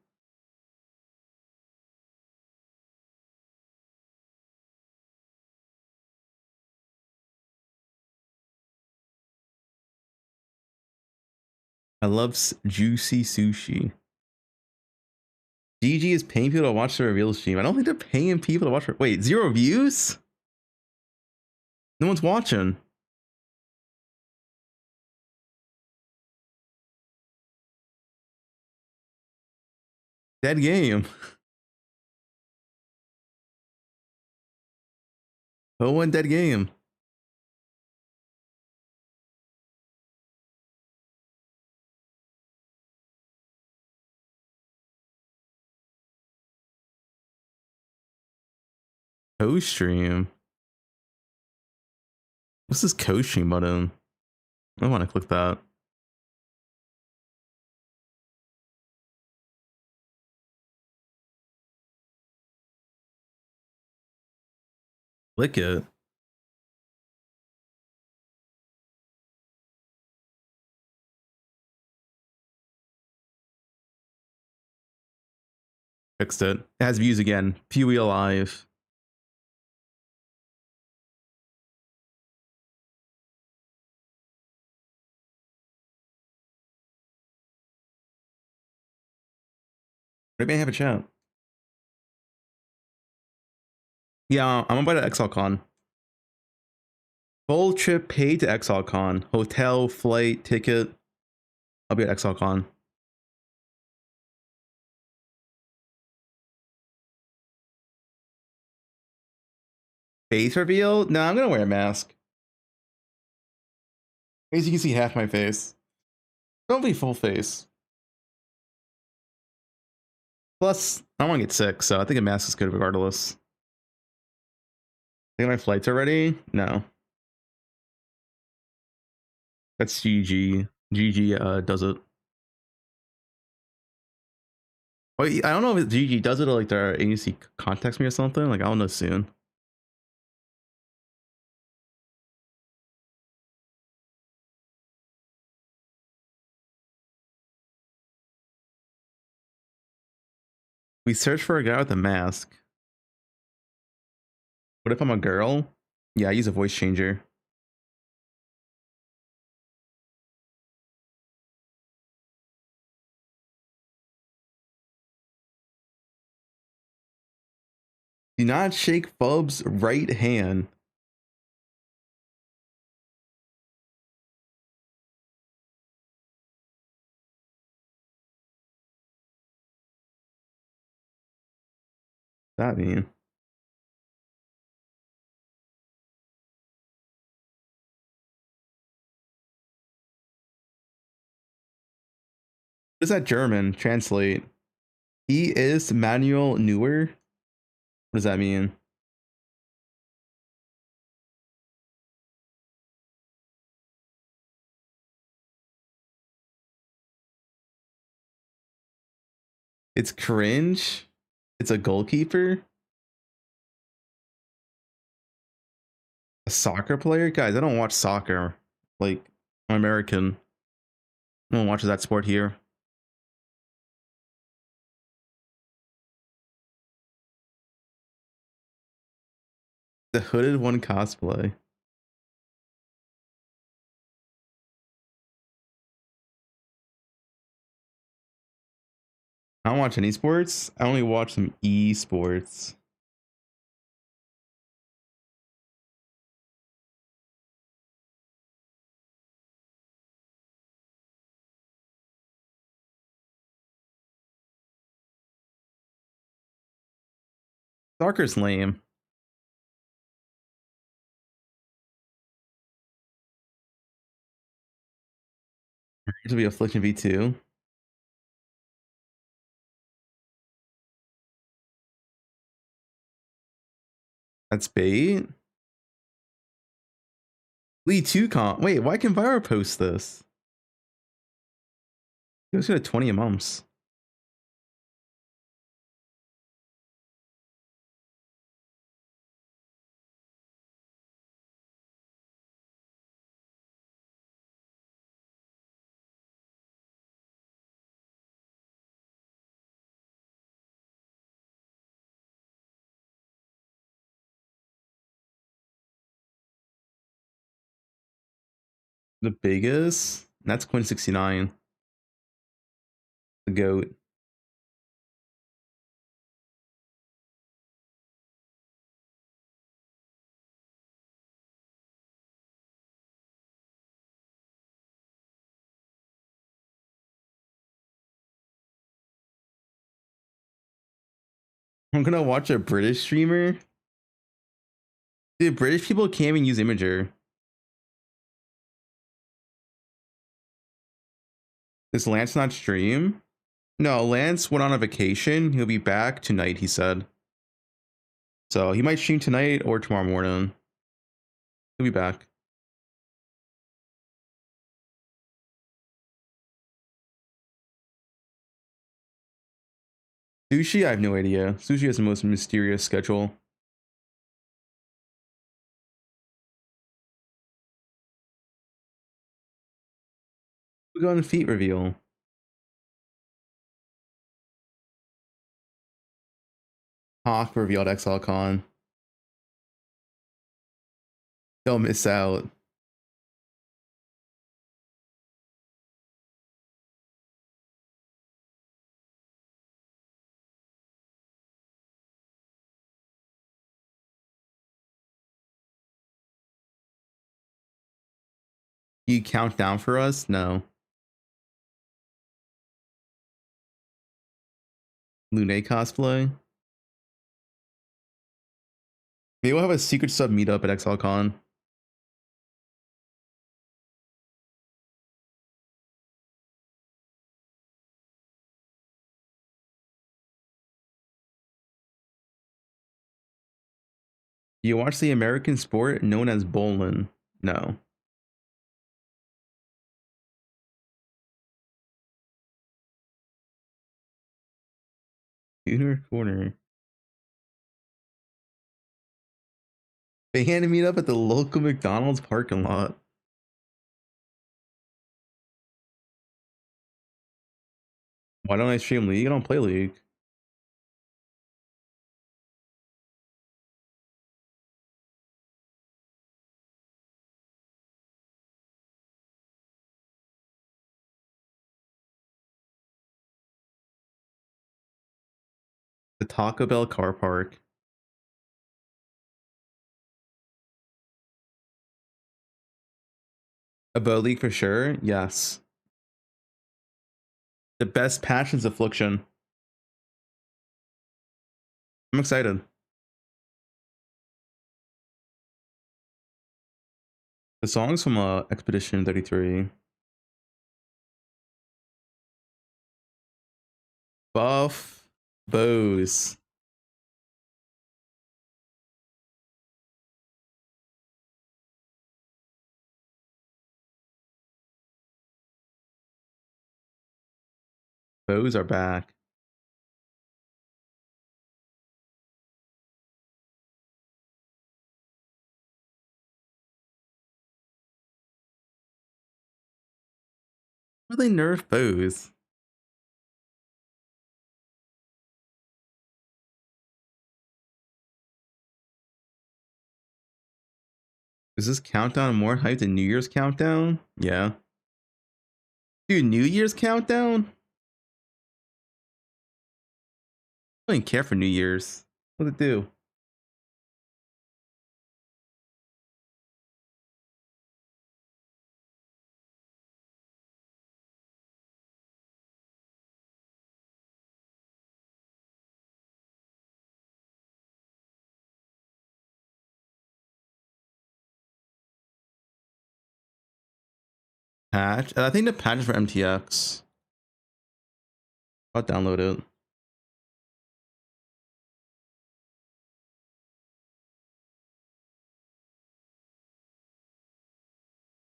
I love juicy sushi. GG is paying people to watch the reveal stream. I don't think they're paying people to watch. Wait, 0 views? No one's watching. Dead game. Oh, one dead game. Co-stream. What's this co-stream button? I want to click that. Click it. Fixed it. It has views again. Pewee alive. Maybe I have a chat. Yeah, I'm about to ExileCon. Full trip paid to ExileCon. Hotel, flight, ticket. I'll be at ExileCon. Face reveal? No, I'm gonna wear a mask. As you can see half my face. Don't be full face. Plus, I don't want to get sick, so I think a mask is good regardless. Think my flights are ready? No. That's GG. GG does it. Oh, I don't know if GG does it or like their agency contacts me or something. Like, I'll know soon. We search for a guy with a mask. What if I'm a girl? Yeah, I use a voice changer. Do not shake Fub's right hand. What does that mean? What is that German? Translate. He is Manuel Neuer. What does that mean? It's cringe. It's a goalkeeper. A soccer player? Guys, I don't watch soccer. Like, I'm American. No one watches that sport here. The hooded one cosplay. I don't watch any sports. I only watch some esports. Soccer's lame. To be Affliction V2. That's bait. Lee 2 comp. Wait, why can Vira post this? He was at 20 months. The biggest? That's Quinn 69. The GOAT. I'm gonna watch a British streamer. Dude, British people can't even use Imager. Does Lance not stream? No, Lance went on a vacation. He'll be back tonight, he said. So he might stream tonight or tomorrow morning. He'll be back. Sushi, I have no idea. Sushi has the most mysterious schedule. We go on feet reveal. Hawk revealed XLCon. Don't miss out. You count down for us? No. Lune cosplay. Maybe we'll have a secret sub meetup at XLCon. You watch the American sport known as bowling? No. Tuner corner. They handed me up at the local McDonald's parking lot. Why don't I stream League? I don't play League. The Taco Bell car park. A bow league for sure. Yes. The best passions affliction. I'm excited. The song's from Expedition 33. Buff bows. Bows are back. Why do they nerf bows? Is this countdown more hype than New Year's countdown? Yeah. Dude, New Year's countdown? I don't even care for New Year's. What does it do? Patch? I think the patch is for MTX. I'll download it.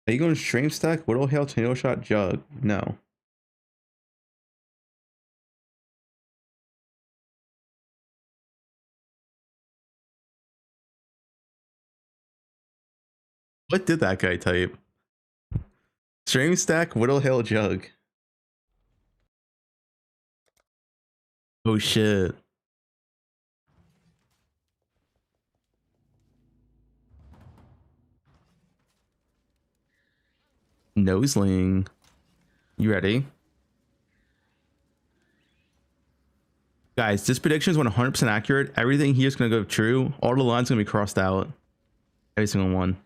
Are you going to stream stack Whittle Hail Tornado Shot Jug? No. What did that guy type? Stream stack Whittle Hail Jug. Oh shit. Noseling. You ready? Guys, this prediction is 100% accurate. Everything here is going to go true. All the lines are going to be crossed out. Every single one.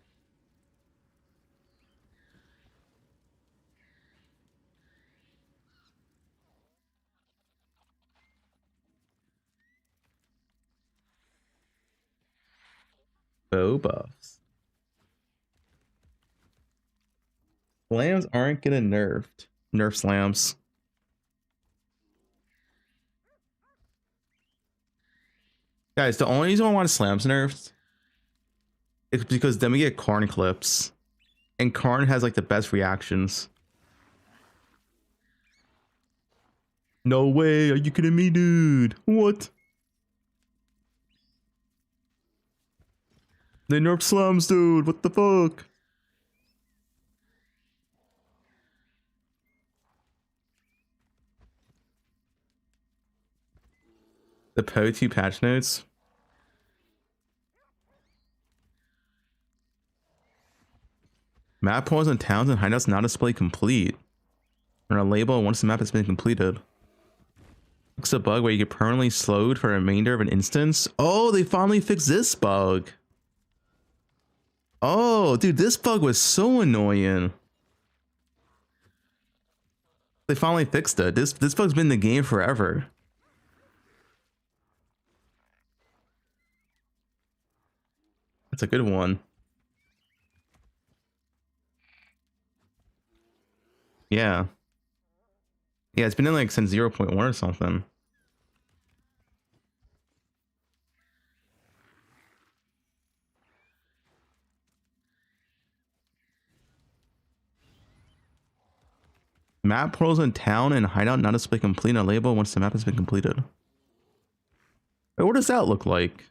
Bow buffs. Slams aren't getting nerfed. Nerf slams. Guys, the only reason I want slams nerfed is because then we get Karn clips. And Karn has like the best reactions. No way, are you kidding me, dude? What? They nerfed slams, dude. What the fuck? The PO2 patch notes. Map pause on towns and hideouts now display complete. On a label once the map has been completed. Fix a bug where you get permanently slowed for a remainder of an instance. Oh, they finally fixed this bug. Oh, dude, this bug was so annoying. They finally fixed it. This bug's been in the game forever. That's a good one. Yeah. Yeah, it's been in like since 0.1 or something. Map pros in town and hideout not display complete on a label once the map has been completed. Wait, what does that look like?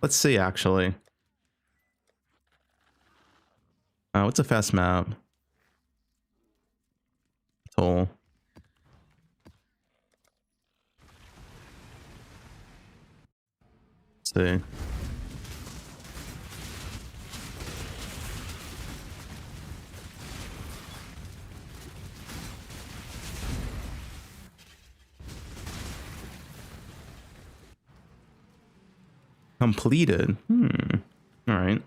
Let's see, actually. What's a fast map? Toll. Let's see. Completed. All right.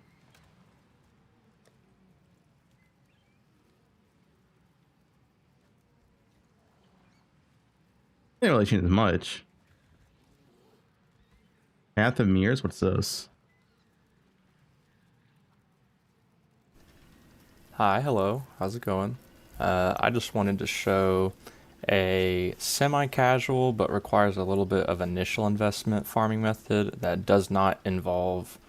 Didn't really change much. Path of Mirrors. What's this? Hi, hello. How's it going? I just wanted to show a semi-casual but requires a little bit of initial investment farming method that does not involve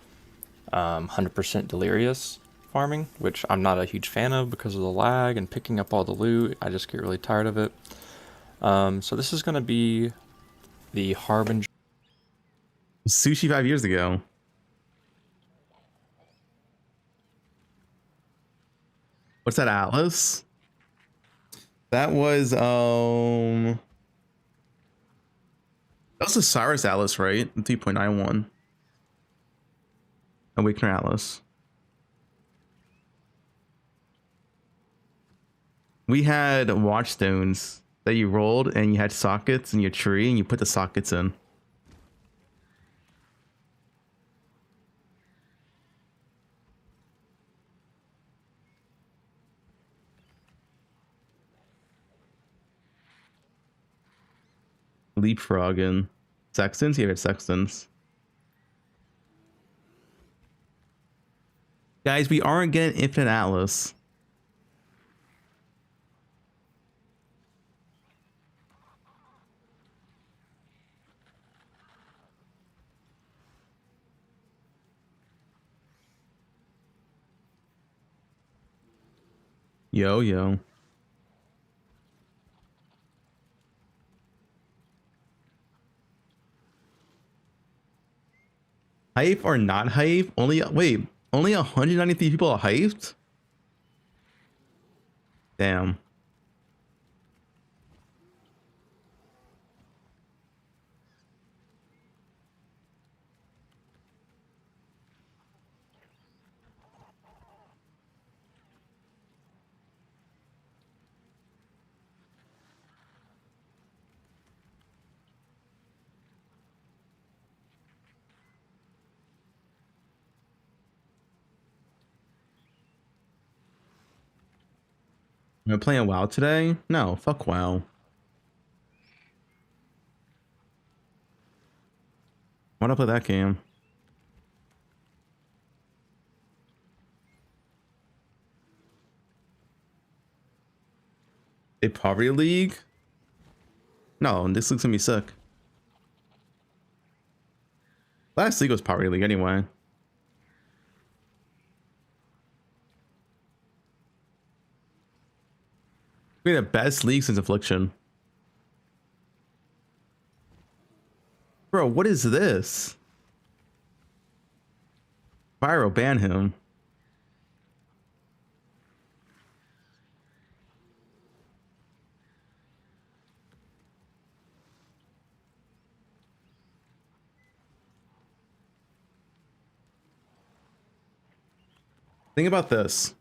100% delirious farming, which I'm not a huge fan of because of the lag and picking up all the loot. I just get really tired of it. So this is going to be the Harbinger. Sushi 5 years ago. What's that, Atlas? That was the Cyrus Atlas, right? 3.91. Awakener Atlas. We had watchstones that you rolled and you had sockets in your tree and you put the sockets in. Leapfrogging. Sextons? Yeah, we had sextons. Guys, we aren't getting Infinite Atlas. Yo, yo. Hype or not hype? Only 193 people are hyped? Damn. Am I playing WoW today? No, fuck WoW. Why'd I play that game? A Poverty League? No, this league's gonna be sick. Last league was Poverty League anyway. We had the best league since Affliction. Bro, what is this? Pyro, ban him. Think about this.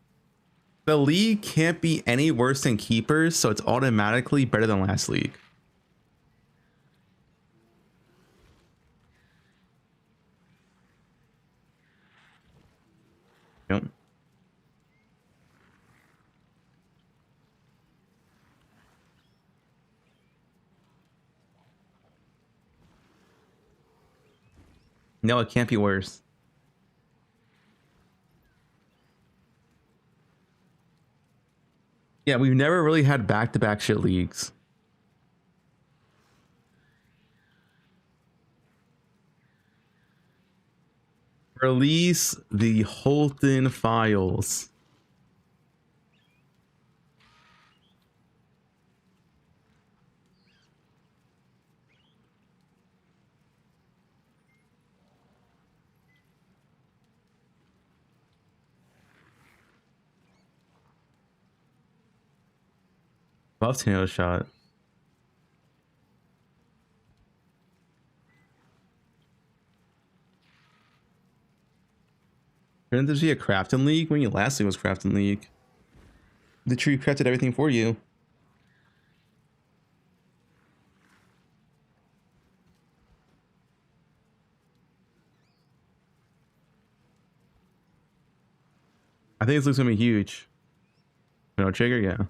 The league can't be any worse than Keepers, so it's automatically better than last league. Yep. No, it can't be worse. Yeah, we've never really had back-to-back shit leagues. Release the Holton files. Buff tornado shot. Shouldn't this be a crafting league? When you last league was crafting league. The tree crafted everything for you. I think this looks gonna be huge. No trigger, yeah.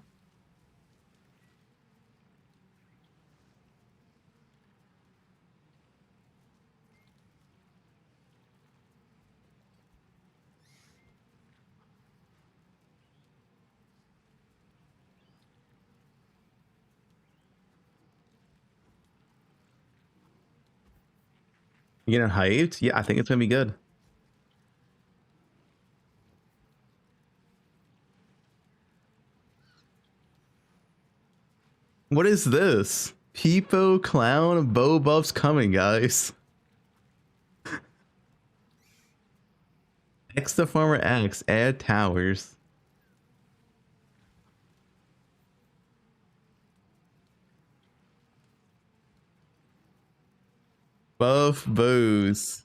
You getting hyped? Yeah, I think it's gonna be good. What is this? Peepo Clown bow buffs coming, guys. X the Farmer X, add towers. Buff bows.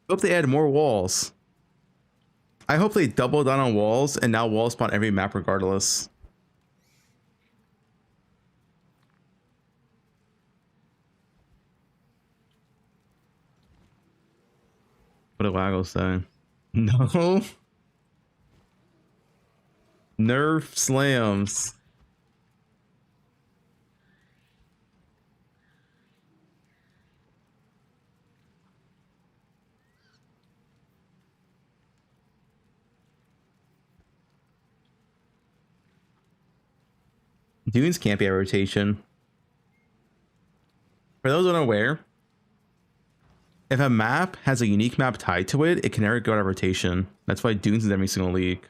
Hope they add more walls. I hope they double down on walls and now walls spawn every map regardless. What did Waggle say? No. Nerf slams. Dunes can't be a rotation. For those unaware, if a map has a unique map tied to it, it can never go out of rotation. That's why Dunes is every single league.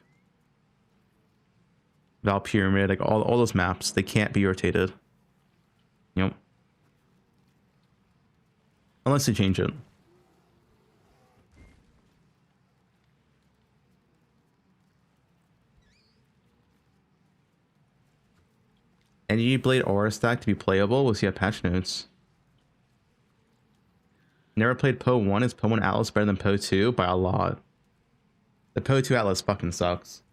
Val Pyramid, like all those maps, they can't be rotated. Yep. Unless they change it. Energy Blade Aura stack to be playable. We'll see at patch notes. Never played Poe 1. Is Poe 1 Atlas better than Poe 2? By a lot. The Poe 2 Atlas fucking sucks.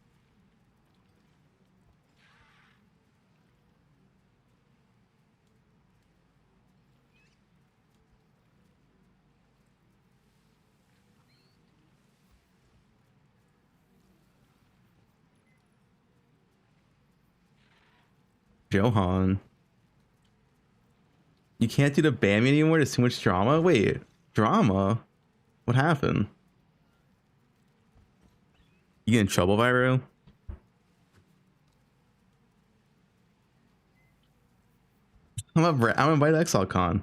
Johan. You can't do the BAM anymore. There's too much drama. Wait, drama? What happened? You get in trouble, Viro? I'm invited to Exile Con.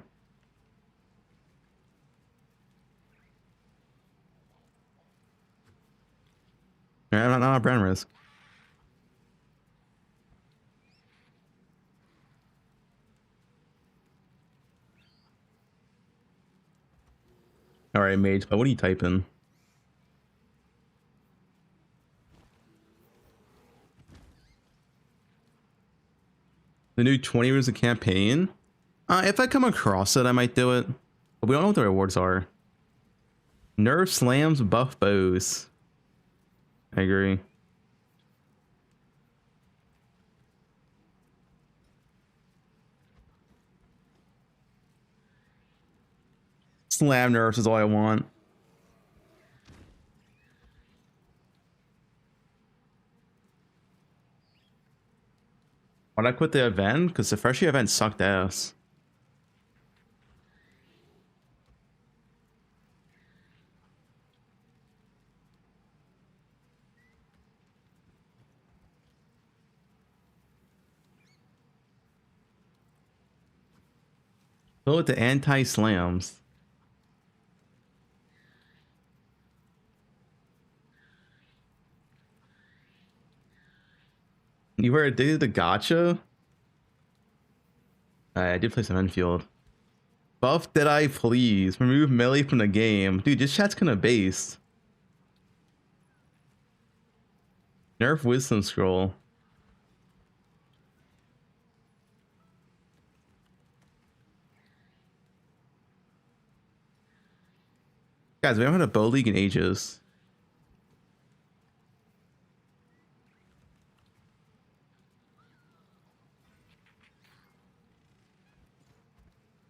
I'm not a brand risk. All right, mate. But what are you typing? The new 20 rooms of campaign? If I come across it, I might do it. But we don't know what the rewards are. Nerf slams, buff bows. I agree. Slam nerfs is all I want. Why'd I quit the event? Because the freshie event sucked ass. Go with the anti-slams. You were addicted to gacha? I did play some Enfield. Buff did I please? Remove melee from the game. Dude, this chat's kinda based. Nerf wisdom scroll. Guys, we haven't had a bow league in ages.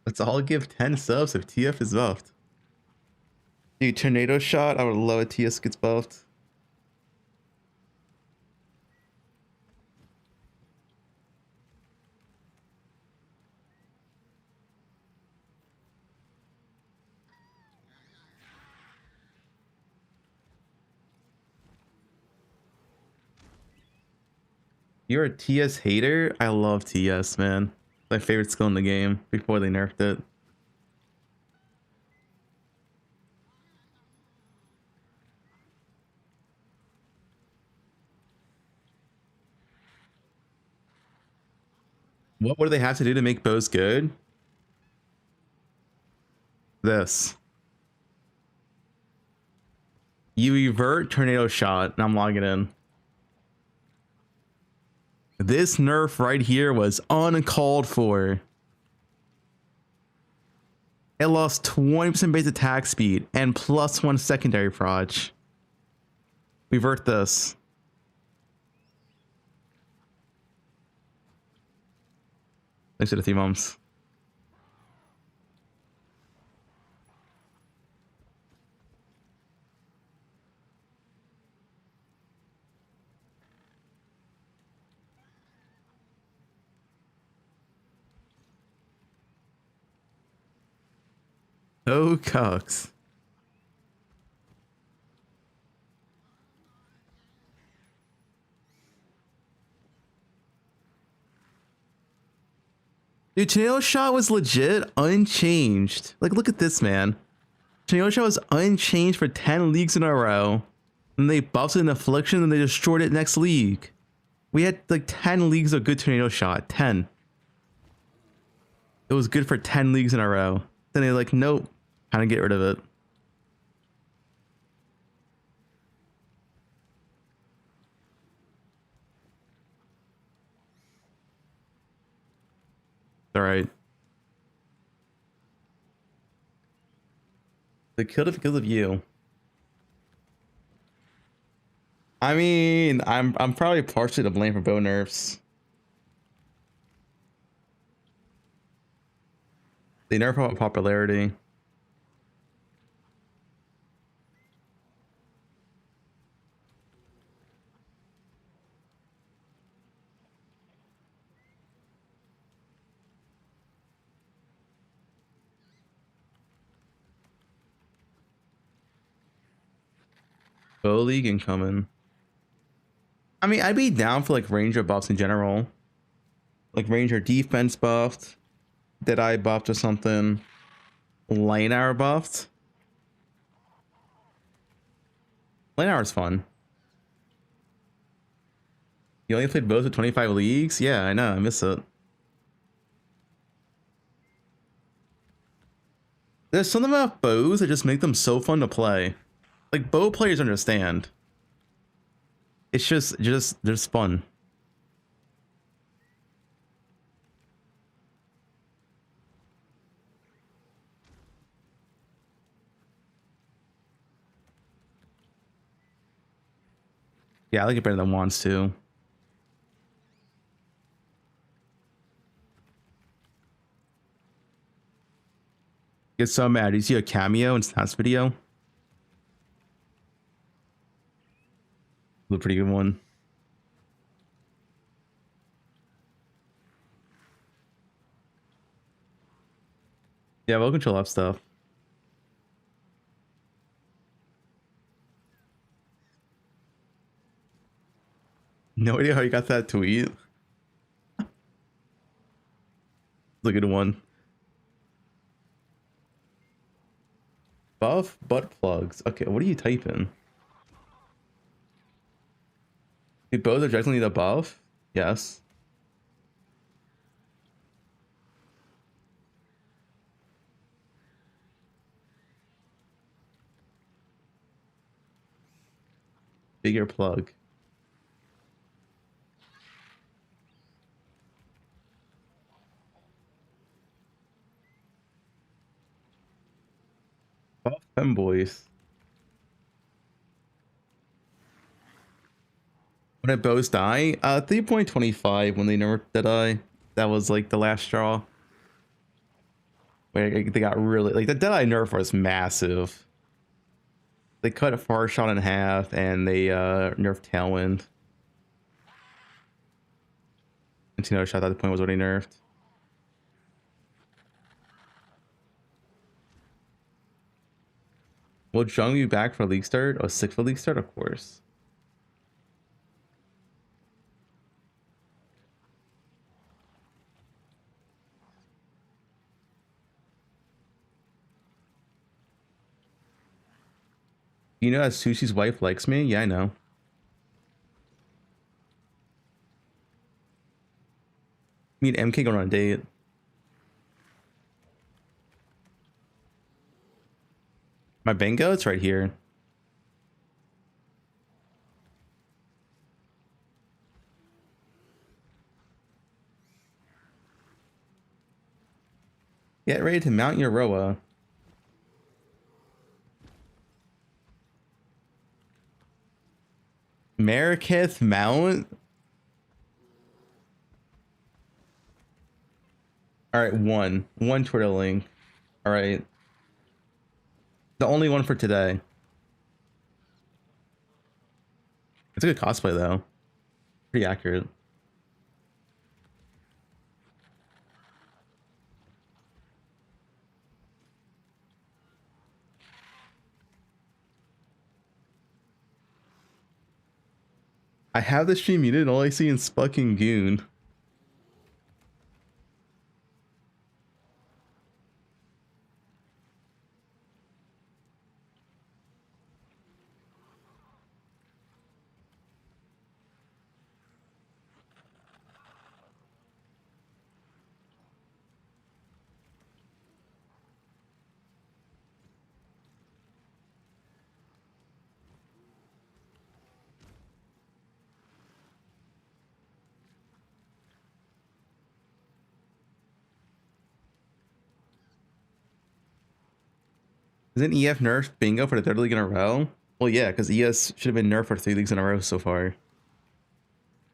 Let's all give 10 subs if TF is buffed. Dude, tornado shot, I would love it TF gets buffed. You're a TS hater? I love TS, man. My favorite skill in the game before they nerfed it. What do they have to do to make bows good? This. You revert tornado shot, and I'm logging in. This nerf right here was uncalled for. It lost 20% base attack speed and +1 secondary proj. Revert this. Thanks to the 3 months. Oh, Cox. Dude, tornado shot was legit unchanged. Like, look at this, man. Tornado shot was unchanged for 10 leagues in a row. And they buffed it in Affliction and they destroyed it next league. We had like 10 leagues of good tornado shot. 10. It was good for 10 leagues in a row. Then they like, nope. Kind of get rid of it. All right. They killed it because of you. I mean, I'm probably partially to blame for bow nerfs. They nerf about popularity. Bow League incoming. I mean, I'd be down for like Ranger buffs in general. Like Ranger defense buffed, Deadeye buffed or something. Lane hour buffed. Lane hour is fun. You only played bows with 25 leagues? Yeah, I know, I miss it. There's something about bows that just make them so fun to play. Like, bow players understand. It's just there's fun. Yeah, I like it better than wands too. Get so mad. Did you see a cameo in Snap's video? A pretty good one. Yeah, we'll control up stuff. No idea how you got that tweet. Look at one. Buff butt plugs. Okay, what are you typing? Do both objectively need a buff? Yes. Bigger plug. Buff femboys. When did bows die? 3.25 when they nerfed Deadeye. That was like the last straw. Where they got really like the Deadeye nerf was massive. They cut a far shot in half and they nerfed Tailwind. And Tino shot at the point was already nerfed. Will Jung be back for league start? Oh, sick for league start, of course. You know that Sushi's wife likes me? Yeah, I know. Me and MK going on a date. My bingo? It's right here. Get ready to mount your Roa. Mariketh Mount? Alright, one. One Twitter link. Alright. The only one for today. It's a good cosplay though. Pretty accurate. I have the stream muted and all I see is fucking Goon. Isn't EF nerfed bingo for the third league in a row? Well, yeah, because ES should have been nerfed for 3 leagues in a row so far.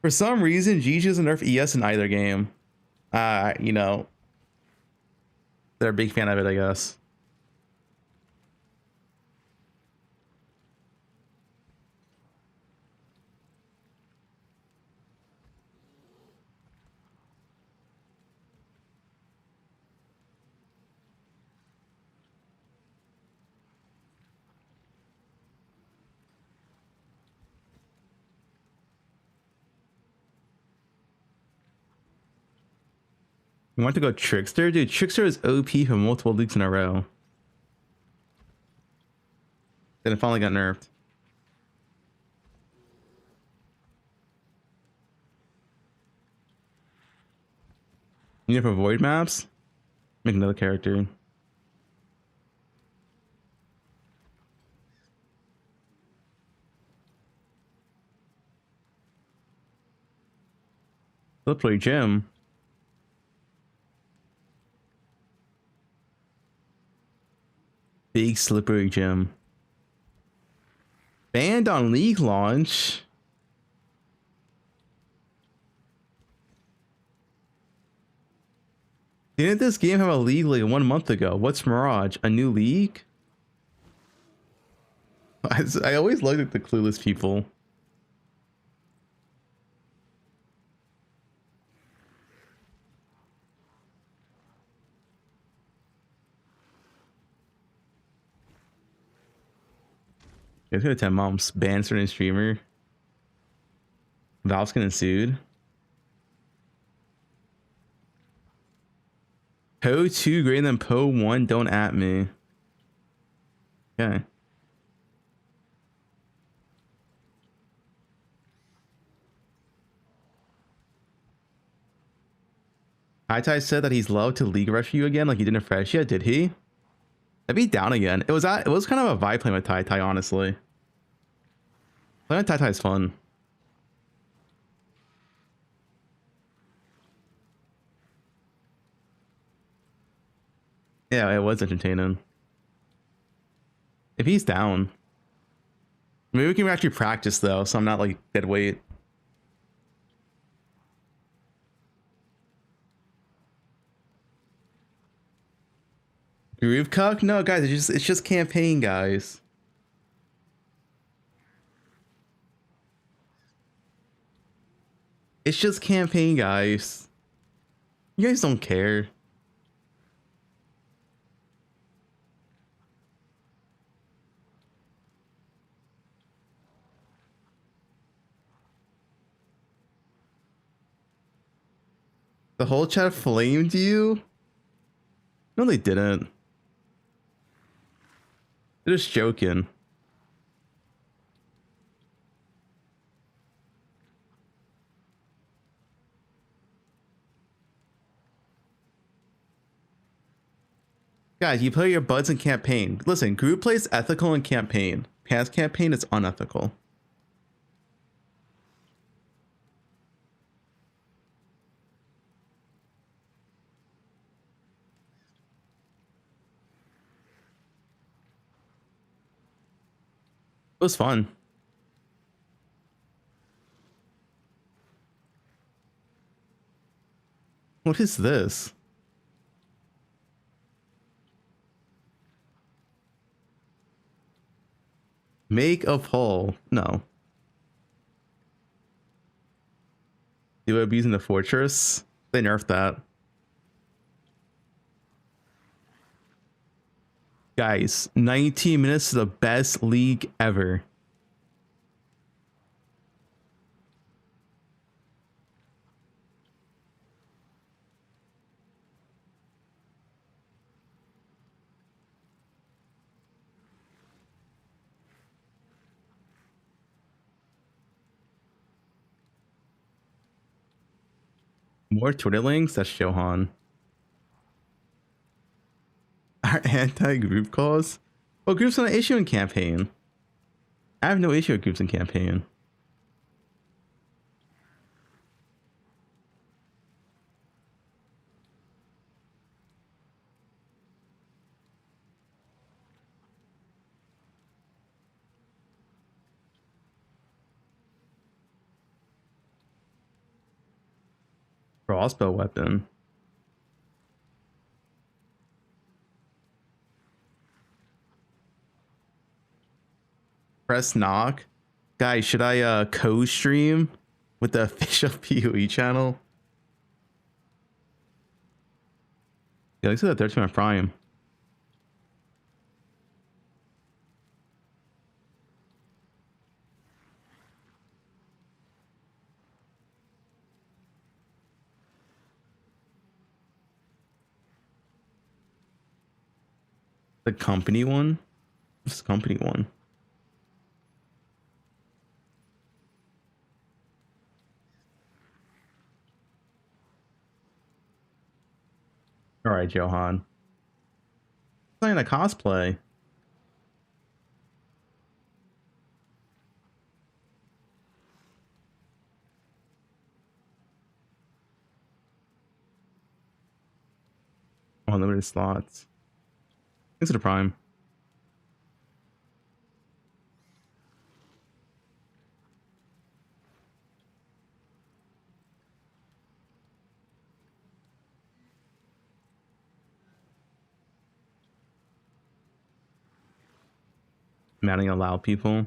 For some reason, GG doesn't nerf ES in either game. You know, they're a big fan of it, I guess. You want to go Trickster? Dude, Trickster is OP for multiple leagues in a row. Then it finally got nerfed. You have avoid maps? Make another character. Slippery Gym. Big Slippery Gym. Banned on League launch. Didn't this game have a league like 1 month ago? What's Mirage? A new league? I always look at the clueless people. It's gonna 10 months. Ban certain streamer. Valve's getting sued. Poe 2 greater than Poe 1. Don't at me. Okay. Tai said that he's low to league rush you again like he did in Freshia. Did he? I'd be down again. It was kind of a vibe playing with Tai, honestly. Playing with Tai is fun. Yeah, it was entertaining. If he's down. Maybe we can actually practice though, so I'm not like dead weight. Groove Cuck? No, guys, it's just campaign, guys. It's just campaign, guys. You guys don't care. The whole chat flamed you? No, they didn't. They're just joking. Guys, you play your buds in campaign. Listen, group play is ethical in campaign. Past campaign is unethical. It was fun. What is this? Make a poll. No. Do abusing the fortress? They nerfed that. Guys, 19 minutes is the best league ever. More Twitter links? That's Johan. Our anti-group calls? Well, groups not an issue in campaign. I have no issue with groups in campaign. Crossbow weapon. Press knock. Guys, should I co-stream with the official PoE channel? Yeah, let's do that 13 on Prime. The company one? What's the company one? All right, Johan. Playing a cosplay. Unlimited slots. Thanks to the Prime. Mounting allow people.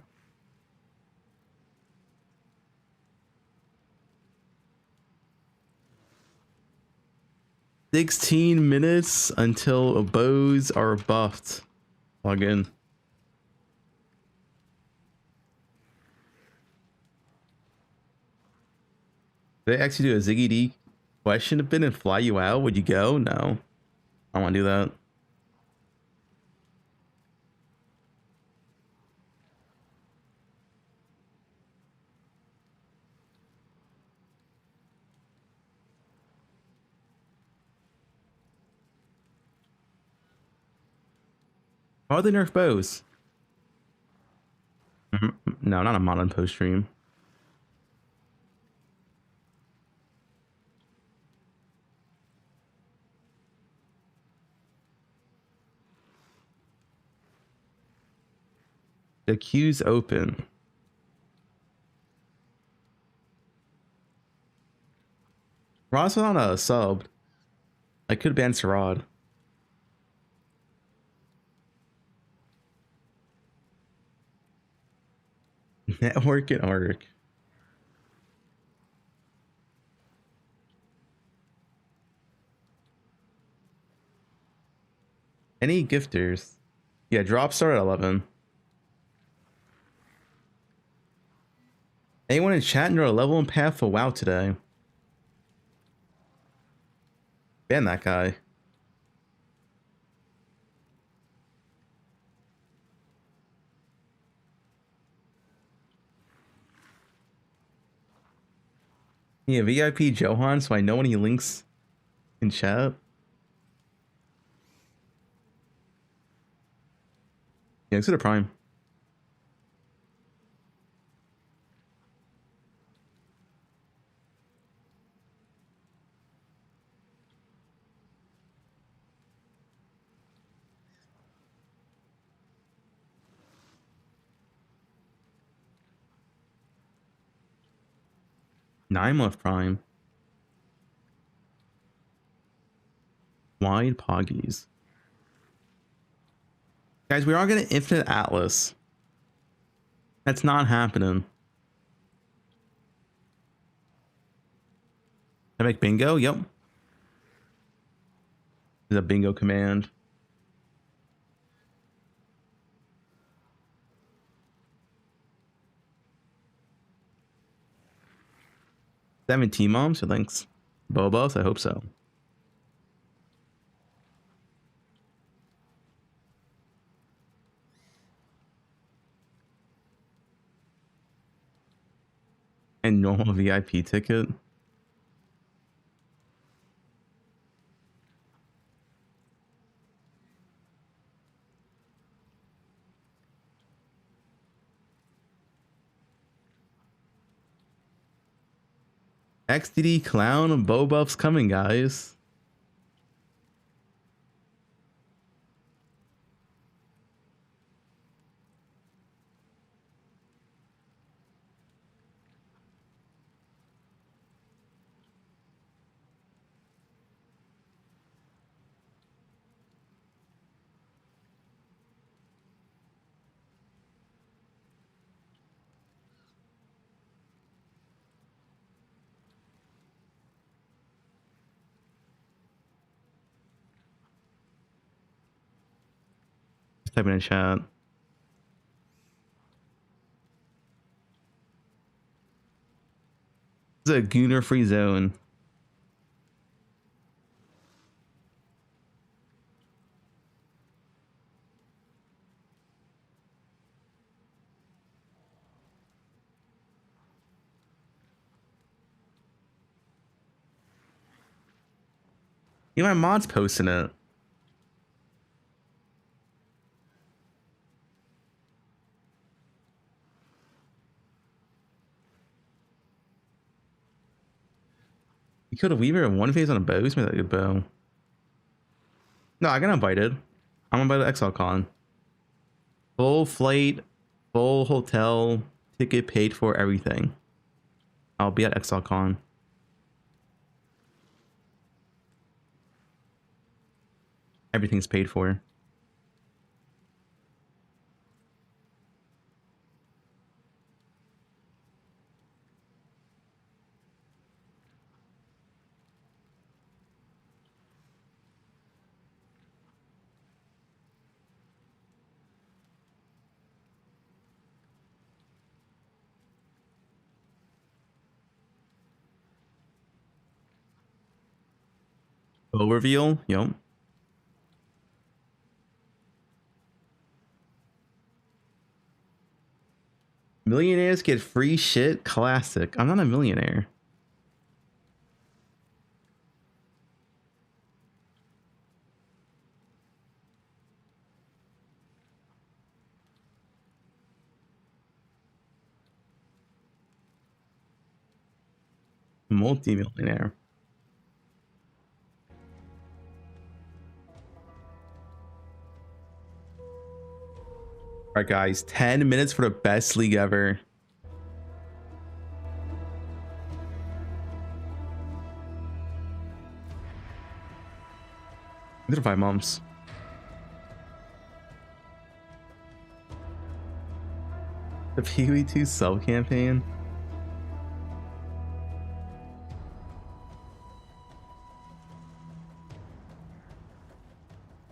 $16 until bows are buffed. Log in. Did they actually do a Ziggy D question a bit and fly you out? Would you go? No. I don't want to do that. Why would they nerf bows? No, not a modern post stream. The queue's open. Ross was on a sub. I could ban Sarad. Network and arc. Any gifters? Yeah, drop start at 11. Anyone in chat know a level and path for WoW today? Ban that guy. Yeah, VIP Johan, so I know when he links in chat. Yeah, consider Prime. Nine month Prime. Wide Poggies. Guys, we are getting Infinite Atlas. That's not happening. I make bingo? Yep. There's a bingo command. Seventeen moms, so thanks. Bobos, I hope so. And normal VIP ticket. XDD clown Bobuff's coming, guys. Type in a chat. This is a gooner free zone. You know, my mod's posting it. You killed a Weaver in one phase on a bow? Who's made that good bow? No, I got invited. I'm invited to Exile Con. Full flight, full hotel, ticket paid for, everything. I'll be at Exile Con. Everything's paid for. Bow reveal? Yep. Millionaires get free shit? Classic. I'm not a millionaire. Multi-millionaire. All right, guys, 10 minutes for the best league ever. These are 5 months. The PV2 sub campaign.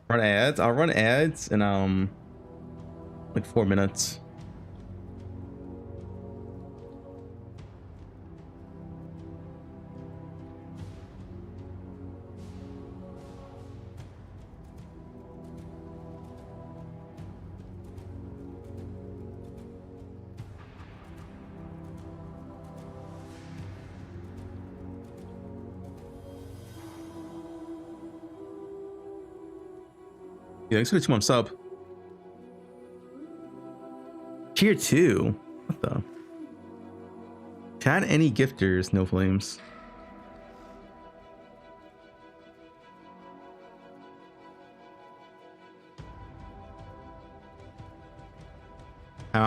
Run ads. I'll run ads in like 4 minutes. Yeah, thanks for the 2 month sub. Tier 2? What the? Chat any gifters, no flames.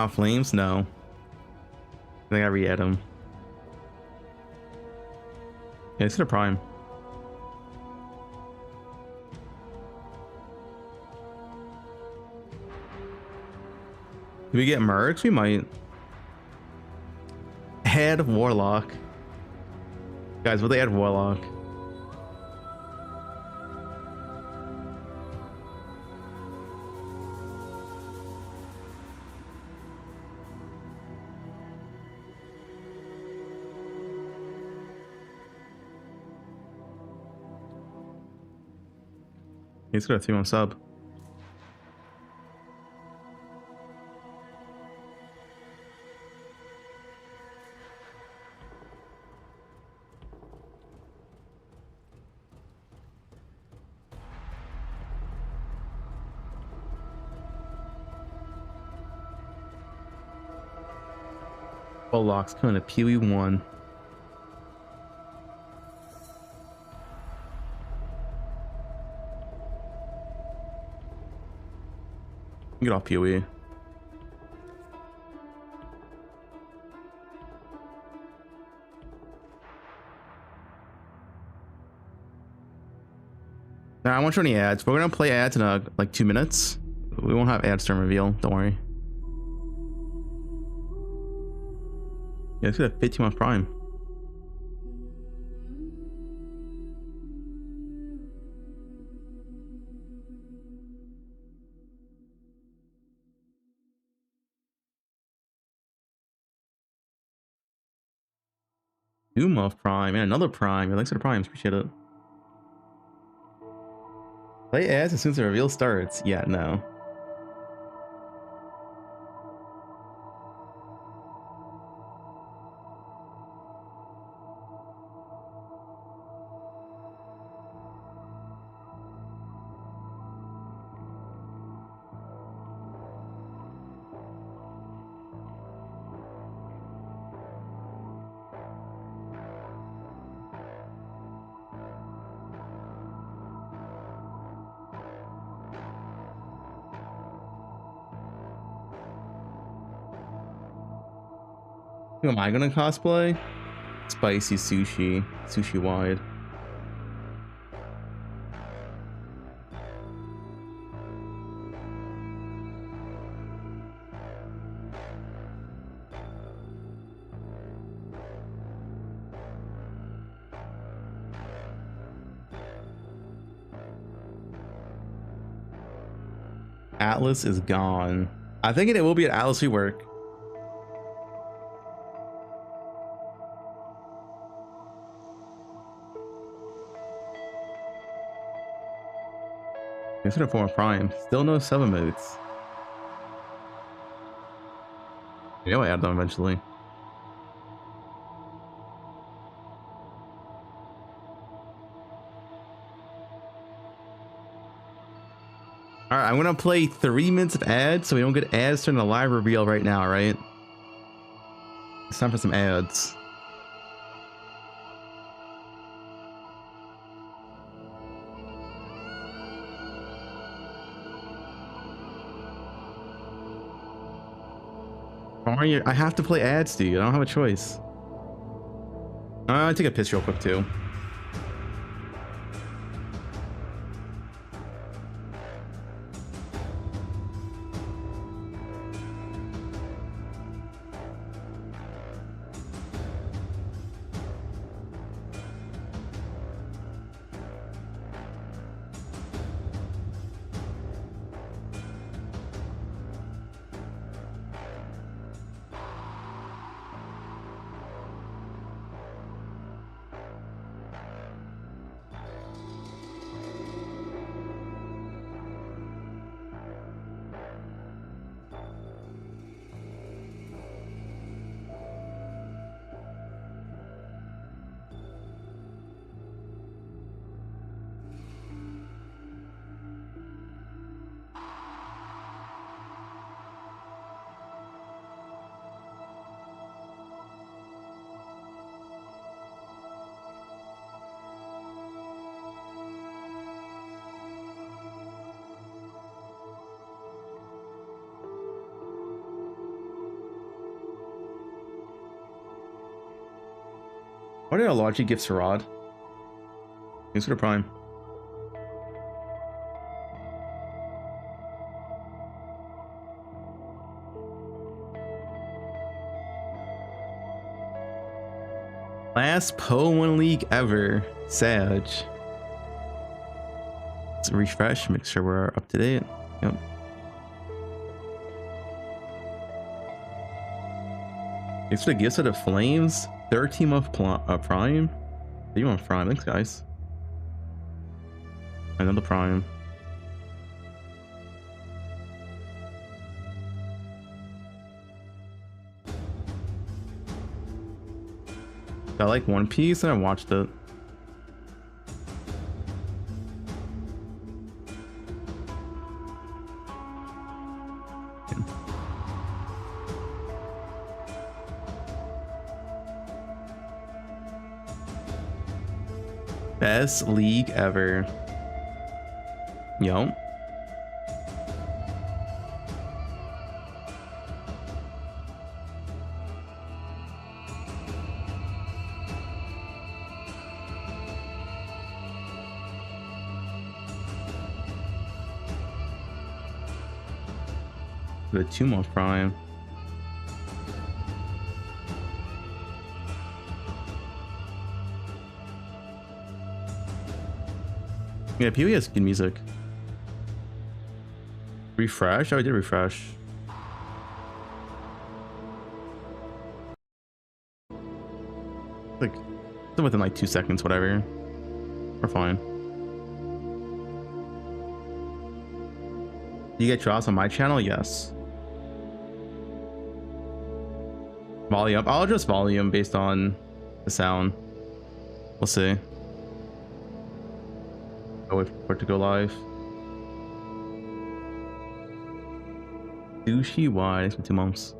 Flames? No. I think I re-add him. Yeah, it's a prime. Do we get mercs? We might. Add Warlock. Guys, will they add Warlock? He's got a 3-1 sub. Warlock's coming to Pee-wee 1. Get off Pee-wee. Now I won't show any ads. We're gonna play ads in like 2 minutes. We won't have ads during reveal. Don't worry. Yeah, it's got a 15-month prime. Month prime and another prime. Thanks for the primes. Appreciate it. Play ads as soon as the reveal starts. Yeah, no. Who am I gonna cosplay? Spicy sushi. Sushi wide. Atlas is gone. I think it will be at Atlas rework. Consider form prime. Still no sub emotes. Yeah, I'll add them eventually. Alright, I'm gonna play 3 minutes of ads so we don't get ads during the live reveal right now, right? It's time for some ads. I have to play ads, dude. I don't have a choice. I'll take a piss real quick, too. Why did Alogi give Sarad? Thanks for the prime. Last Poe1 League ever. Sag. Let's refresh, make sure we're up to date. Yep. Thanks for the gifts of the flames. 13 month prime. You want prime? Thanks, guys. Another prime. I like One Piece and I watched it. Best league ever. Yo. The 2 month prime. Yeah, PoE has good music. Refresh? Oh, I did refresh. Like, it's within like 2 seconds, whatever. We're fine. Do you get drops on my channel? Yes. Volume. I'll adjust volume based on the sound. We'll see. I'll wait for it to go live. Sushi wise for 2 months.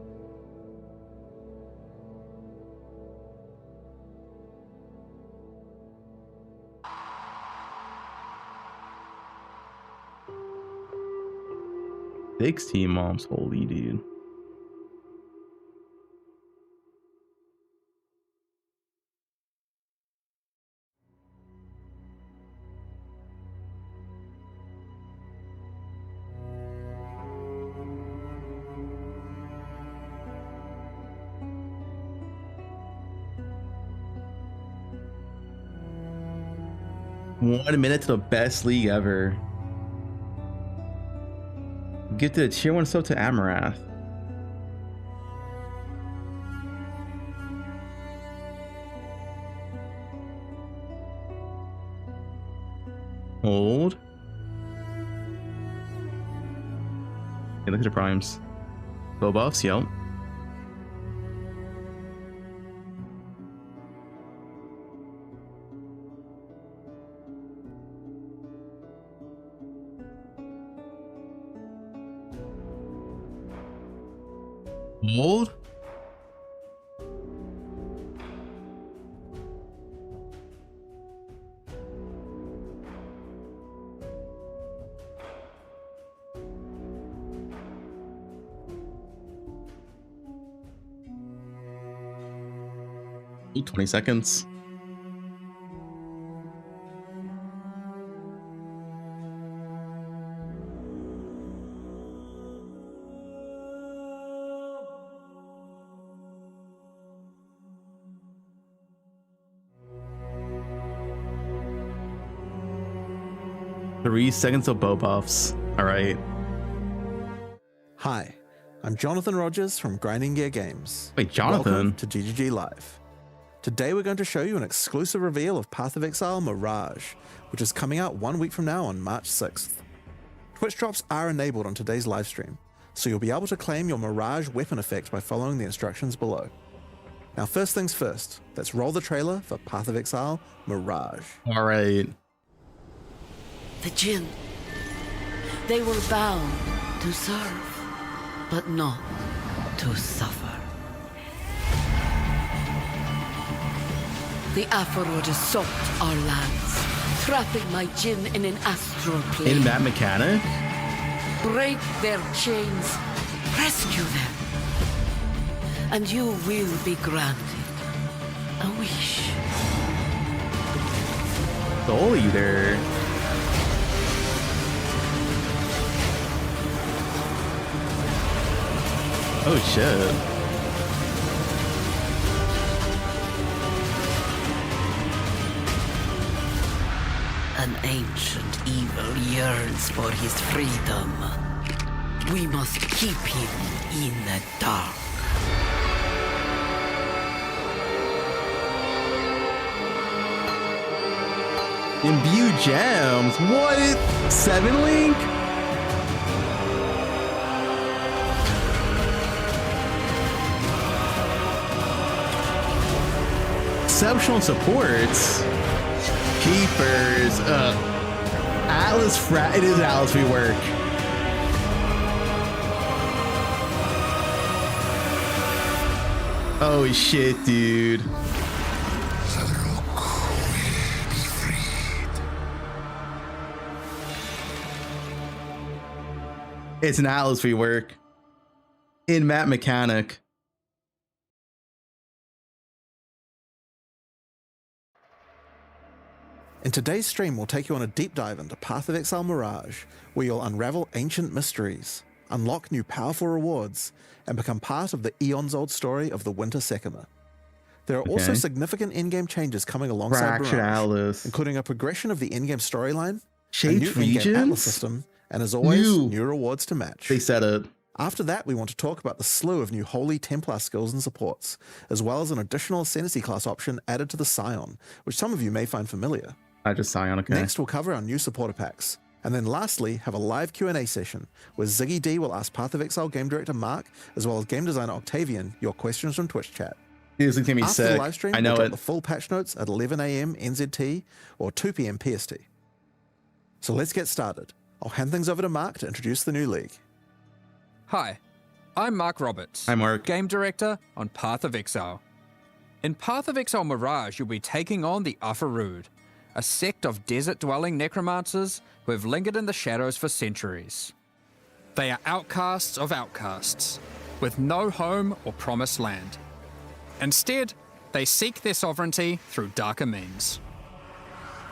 Six team moms, holy dude. One minute to the best league ever. Gifted a tier 1 sub to Amarath. Hold. Okay, look at the primes. Low buffs, yep. Hold. Ooh, 20 seconds. Three seconds of bow buffs. All right. Hi, I'm Jonathan Rogers from Grinding Gear Games. Wait, Jonathan? Welcome to GGG Live. Today we're going to show you an exclusive reveal of Path of Exile Mirage, which is coming out 1 week from now on March 6th. Twitch drops are enabled on today's livestream, so you'll be able to claim your Mirage weapon effect by following the instructions below. Now first things first, let's roll the trailer for Path of Exile Mirage. All right. The Jinn. They were bound to serve, but not to suffer. The Aphrodite assault our lands, trapping my Jinn in an astral plane. In that mechanic? Break their chains, rescue them, and you will be granted A wish. Soul Eater. Oh shit. An ancient evil yearns for his freedom. We must keep him in the dark. Imbue gems. What? 7 Link? Exceptional supports. Keepers. Atlas It is Atlas rework. Oh shit, dude. It's an Atlas rework in map mechanic. In today's stream, we'll take you on a deep dive into Path of Exile Mirage, where you'll unravel ancient mysteries, unlock new powerful rewards, and become part of the eons-old story of the Winter Sekima. There are also significant in-game changes coming alongside Fractured Mirage, Atlas. including a progression of the in-game storyline, a Shaped new in-game regions? Atlas system, and as always, new rewards to match. They said it. After that, we want to talk about the slew of new Holy Templar skills and supports, as well as an additional Ascendancy class option added to the Scion, which some of you may find familiar. I just Scion, okay. Next, we'll cover our new supporter packs, and then lastly, have a live Q&A session where Ziggy D will ask Path of Exile game director Mark, as well as game designer Octavian, your questions from Twitch chat. This is gonna be After sick. the live stream, I know we'll drop it. the full patch notes at 11 a.m. NZT or 2 p.m. PST. So let's get started. I'll hand things over to Mark to introduce the new league. Hi, I'm Mark Roberts. Hi, Mark. Game Director on Path of Exile. In Path of Exile Mirage, you'll be taking on the Afarud, a sect of desert-dwelling necromancers who have lingered in the shadows for centuries. They are outcasts of outcasts, with no home or promised land. Instead, they seek their sovereignty through darker means.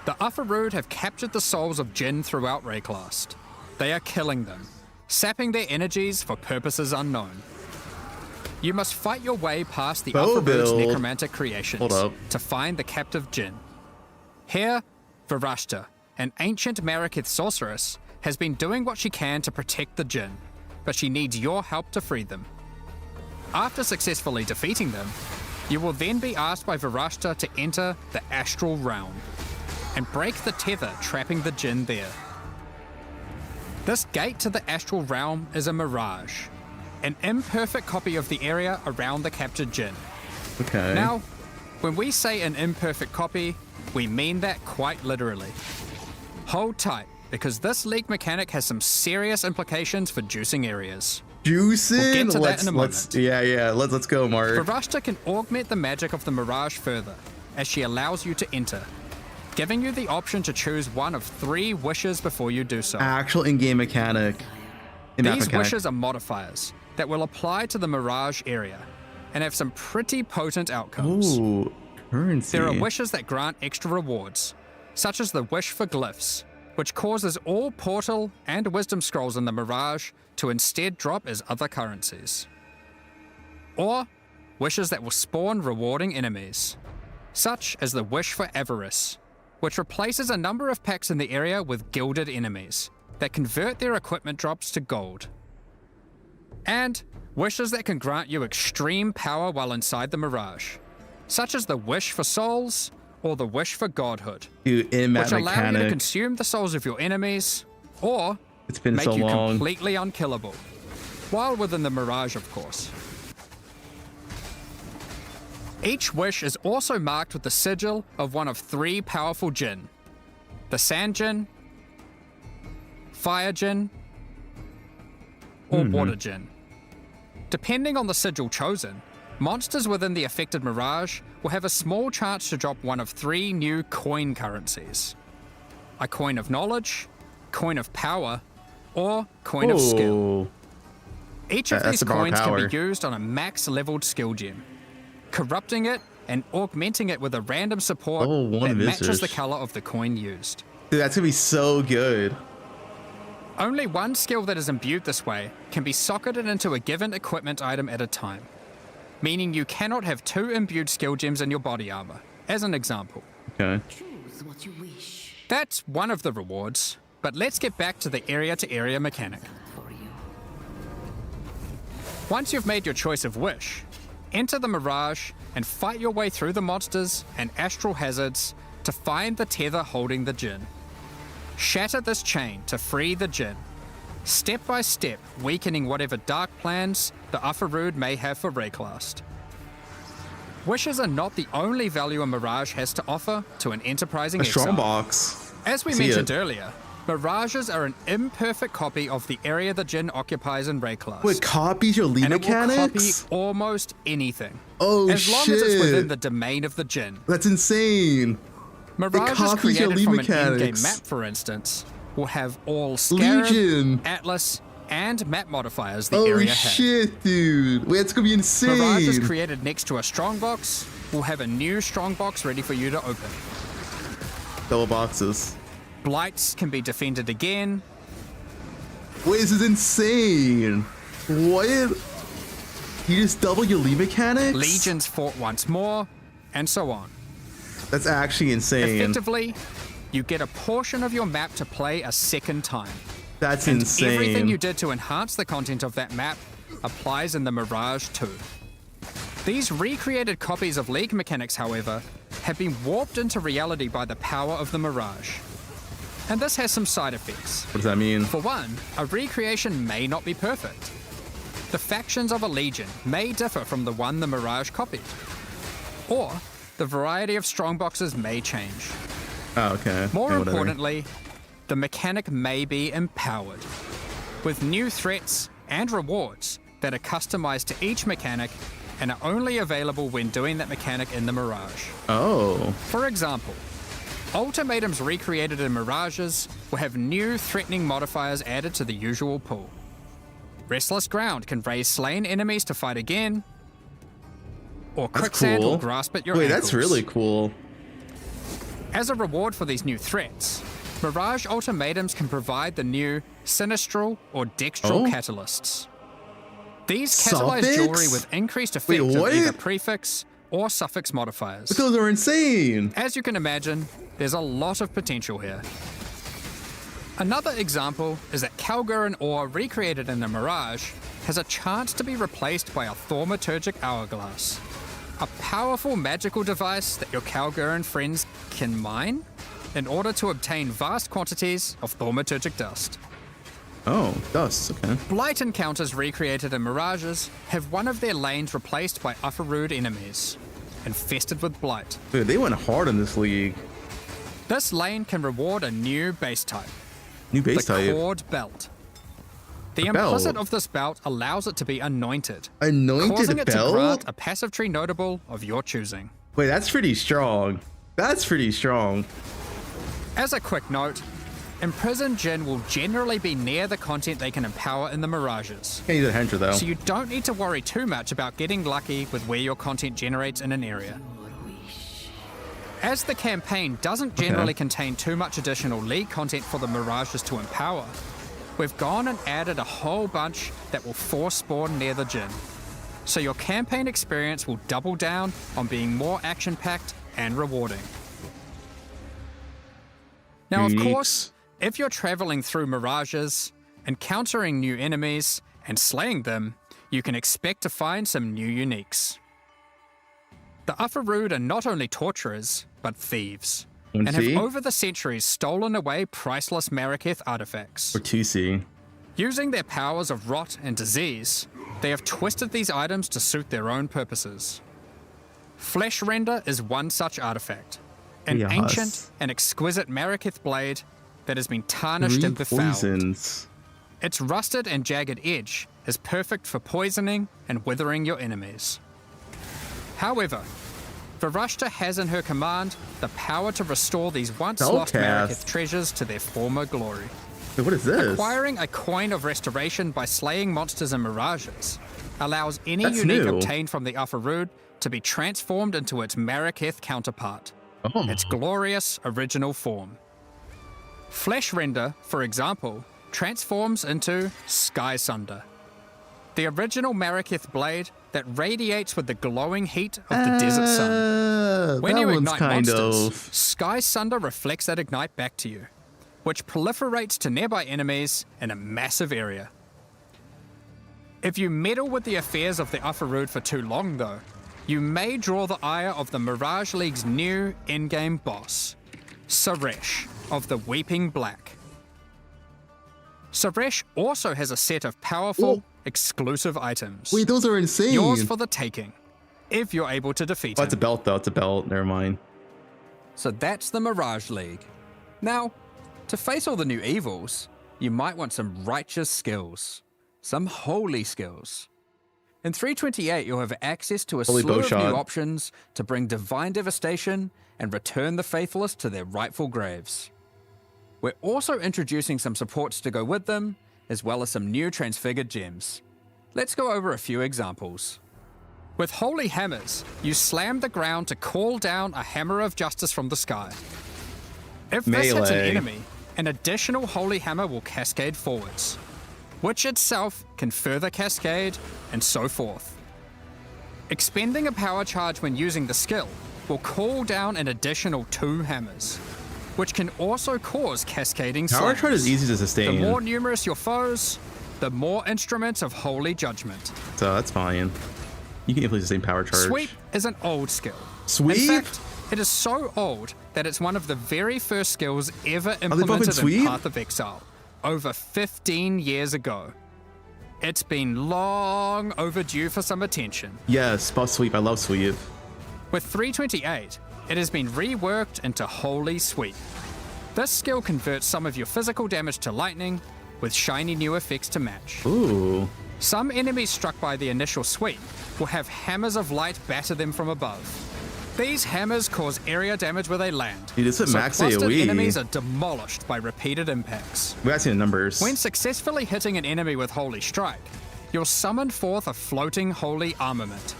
The Afarud have captured the souls of Jinn throughout Rayclast. They are killing them, sapping their energies for purposes unknown. You must fight your way past the Bow Afarud's build. necromantic creations Hold up. to find the captive Jinn. Here, Varashta, an ancient Marikith sorceress, has been doing what she can to protect the Jinn, but she needs your help to free them. After successfully defeating them, you will then be asked by Varashta to enter the Astral Realm and break the tether trapping the Jinn there. This gate to the Astral Realm is a mirage, an imperfect copy of the area around the captured Jinn. Okay. Now, when we say an imperfect copy, we mean that quite literally. Hold tight, because this league mechanic has some serious implications for juicing areas. Juicing. We'll get to that in a let's moment. let's go, Mark. Varashta can augment the magic of the Mirage further, as she allows you to enter, giving you the option to choose one of 3 wishes before you do so. Actual in-game mechanic. In-map These mechanic. wishes are modifiers that will apply to the Mirage area, and have some pretty potent outcomes. Ooh, currency. There are wishes that grant extra rewards, such as the wish for glyphs, which causes all portal and wisdom scrolls in the Mirage to instead drop as other currencies. Or wishes that will spawn rewarding enemies, such as the wish for avarice, which replaces a number of packs in the area with gilded enemies that convert their equipment drops to gold. And wishes that can grant you extreme power while inside the Mirage, such as the wish for souls or the wish for godhood, Dude, in-map which allow you to mechanic. consume the souls of your enemies, or It's been make so you long. completely unkillable, while within the Mirage, of course. Each wish is also marked with the sigil of one of 3 powerful Jinn: the Sand Jinn, Fire Jinn, or Water Jinn. Depending on the sigil chosen, monsters within the affected Mirage will have a small chance to drop one of 3 new coin currencies: a coin of knowledge, coin of power, or coin of skill. Ooh. Each of That's these the bar coins can power. be used on a max leveled skill gem, corrupting it and augmenting it with a random support Level 1 that matches visage. the color of the coin used. Dude, that's gonna be so good. Only one skill that is imbued this way can be socketed into a given equipment item at a time, meaning you cannot have 2 imbued skill gems in your body armor, as an example. Okay. Choose what you wish That's one of the rewards, but let's get back to the area-to-area mechanic. for you. Once you've made your choice of wish, enter the Mirage and fight your way through the monsters and astral hazards to find the tether holding the Djinn. Shatter this chain to free the Djinn, step by step weakening whatever dark plans the Ufarud may have for Rayclast. Wishes are not the only value a Mirage has to offer to an enterprising A strong exile. box. As we See mentioned it. earlier, Mirages are an imperfect copy of the area the Djinn occupies in Rayclast. Wait, copies your lead And it will copy mechanics? almost anything. Oh, as long as it's within shit. the domain of the Djinn. That's insane. Mirages copies your created lead from an in-game mechanics. map, for instance, will have all Scarab, Legion. Atlas, and map modifiers the Holy area has. shit, dude. Wait, it's gonna be insane. Mirages created next to a strongbox will have a new strongbox ready for you to open. Double boxes. Blights can be defended again. Wait, this is insane. What? You just double your lead mechanics? Legions fought once more, and so on. That's actually insane. Effectively, you get a portion of your map to play a second time. That's And insane. everything you did to enhance the content of that map applies in the Mirage too. These recreated copies of League mechanics, however, have been warped into reality by the power of the Mirage. And this has some side effects. What does that mean? For one, a recreation may not be perfect. The factions of a Legion may differ from the one the Mirage copied. Or, the variety of strongboxes may change. Oh, okay. More Yeah, whatever. importantly, the mechanic may be empowered, with new threats and rewards that are customized to each mechanic and are only available when doing that mechanic in the Mirage. Oh. For example, ultimatums recreated in Mirages will have new threatening modifiers added to the usual pool. Restless Ground can raise slain enemies to fight again, or That's Quicksand cool. will grasp at your Wait, ankles. that's really cool. As a reward for these new threats, Mirage ultimatums can provide the new Sinistral or Dextral Oh? catalysts. These catalyze Suffix? jewelry with increased effect of what? either prefix or suffix modifiers. But those are insane. As you can imagine, there's a lot of potential here. Another example is that Kalgurin ore recreated in the Mirage has a chance to be replaced by a Thaumaturgic Hourglass, a powerful magical device that your Kalgurin friends can mine in order to obtain vast quantities of Thaumaturgic dust. Oh, dust. Okay. Blight encounters recreated in Mirages have one of their lanes replaced by Ufarud enemies, infested with Blight. Dude, they went hard in this league. This lane can reward a new base type, New base the type. Cord Belt. The A belt? implicit of this belt allows it to be anointed, Anointed causing it belt? to grant a passive tree notable of your choosing. Wait, that's pretty strong. That's pretty strong. As a quick note, Imprisoned Djinn will generally be near the content they can empower in the Mirages, Can't use a Hencher though. so you don't need to worry too much about getting lucky with where your content generates in an area. As the campaign doesn't generally contain too much additional League content for the Mirages to empower, we've gone and added a whole bunch that will force spawn near the Djinn. So your campaign experience will double down on being more action-packed and rewarding. Now, of course, if you're traveling through Mirages, encountering new enemies, and slaying them, you can expect to find some new uniques. The Ufarud are not only torturers, but thieves, and have see? over the centuries stolen away priceless Maraketh artifacts. Or 2C. Using their powers of rot and disease, they have twisted these items to suit their own purposes. Flesh Render is one such artifact, an Yes. ancient and exquisite Maraketh blade that has been tarnished and befouled. Poisons. Its rusted and jagged edge is perfect for poisoning and withering your enemies. However, Varushta has in her command the power to restore these once lost Spellcast. Maraketh treasures to their former glory. Wait, what is this? Acquiring a coin of restoration by slaying monsters in mirages allows any That's unique new. obtained from the Upper Rood to be transformed into its Marraketh counterpart, Oh. its glorious original form. Flesh Render, for example, transforms into Sky Sunder, the original Marraketh blade that radiates with the glowing heat of the desert sun. When that you one's ignite kind monsters, of... Sky Sunder reflects that ignite back to you, which proliferates to nearby enemies in a massive area. If you meddle with the affairs of the Upper Rood for too long, though, you may draw the ire of the Mirage League's new in-game boss, Suresh of the Weeping Black. Suresh also has a set of powerful, exclusive items. Wait, those are insane. Yours for the taking, if you're able to defeat Oh, it's a him. belt, though. It's a belt. Never mind. So that's the Mirage League. Now, to face all the new evils, you might want some righteous skills. Some holy skills. In 328, you'll have access to a Holy slew of bowshot. new options to bring divine devastation and return the faithless to their rightful graves. We're also introducing some supports to go with them, as well as some new transfigured gems. Let's go over a few examples. With Holy Hammers, you slam the ground to call down a Hammer of Justice from the sky. If this hits an Melee. enemy, an additional Holy Hammer will cascade forwards, which itself can further cascade, and so forth. Expending a power charge when using the skill will call down an additional 2 hammers, which can also cause cascading Power slams. charge is easy to The sustain. more numerous your foes, the more instruments of holy judgment. So that's fine. You can easily sustain power charge. Sweep is an old skill. Sweep? In fact, it is so old that it's one of the very first skills ever buffing implemented in sweep? Path of Exile, over 15 years ago. It's been long overdue for some attention. Yes, buff sweep. I love sweep. With 328, it has been reworked into Holy Sweep. This skill converts some of your physical damage to lightning, with shiny new effects to match. Ooh. Some enemies struck by the initial sweep will have hammers of light batter them from above. These hammers cause area damage where they land, Dude, this is so max clustered AoE. enemies are demolished by repeated impacts. We got seen the numbers. When successfully hitting an enemy with Holy Strike, you'll summon forth a floating holy armament,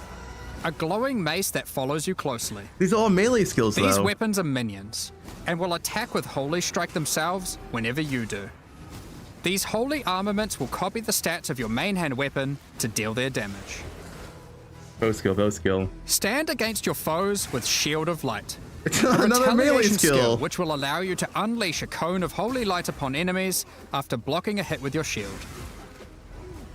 a glowing mace that follows you closely. These are all melee skills, These though. weapons are minions, and will attack with Holy Strike themselves whenever you do. These holy armaments will copy the stats of your main hand weapon to deal their damage. Bow skill, bow skill. Stand against your foes with Shield of Light, It's a another melee retaliation skill. which will allow you to unleash a cone of holy light upon enemies after blocking a hit with your shield.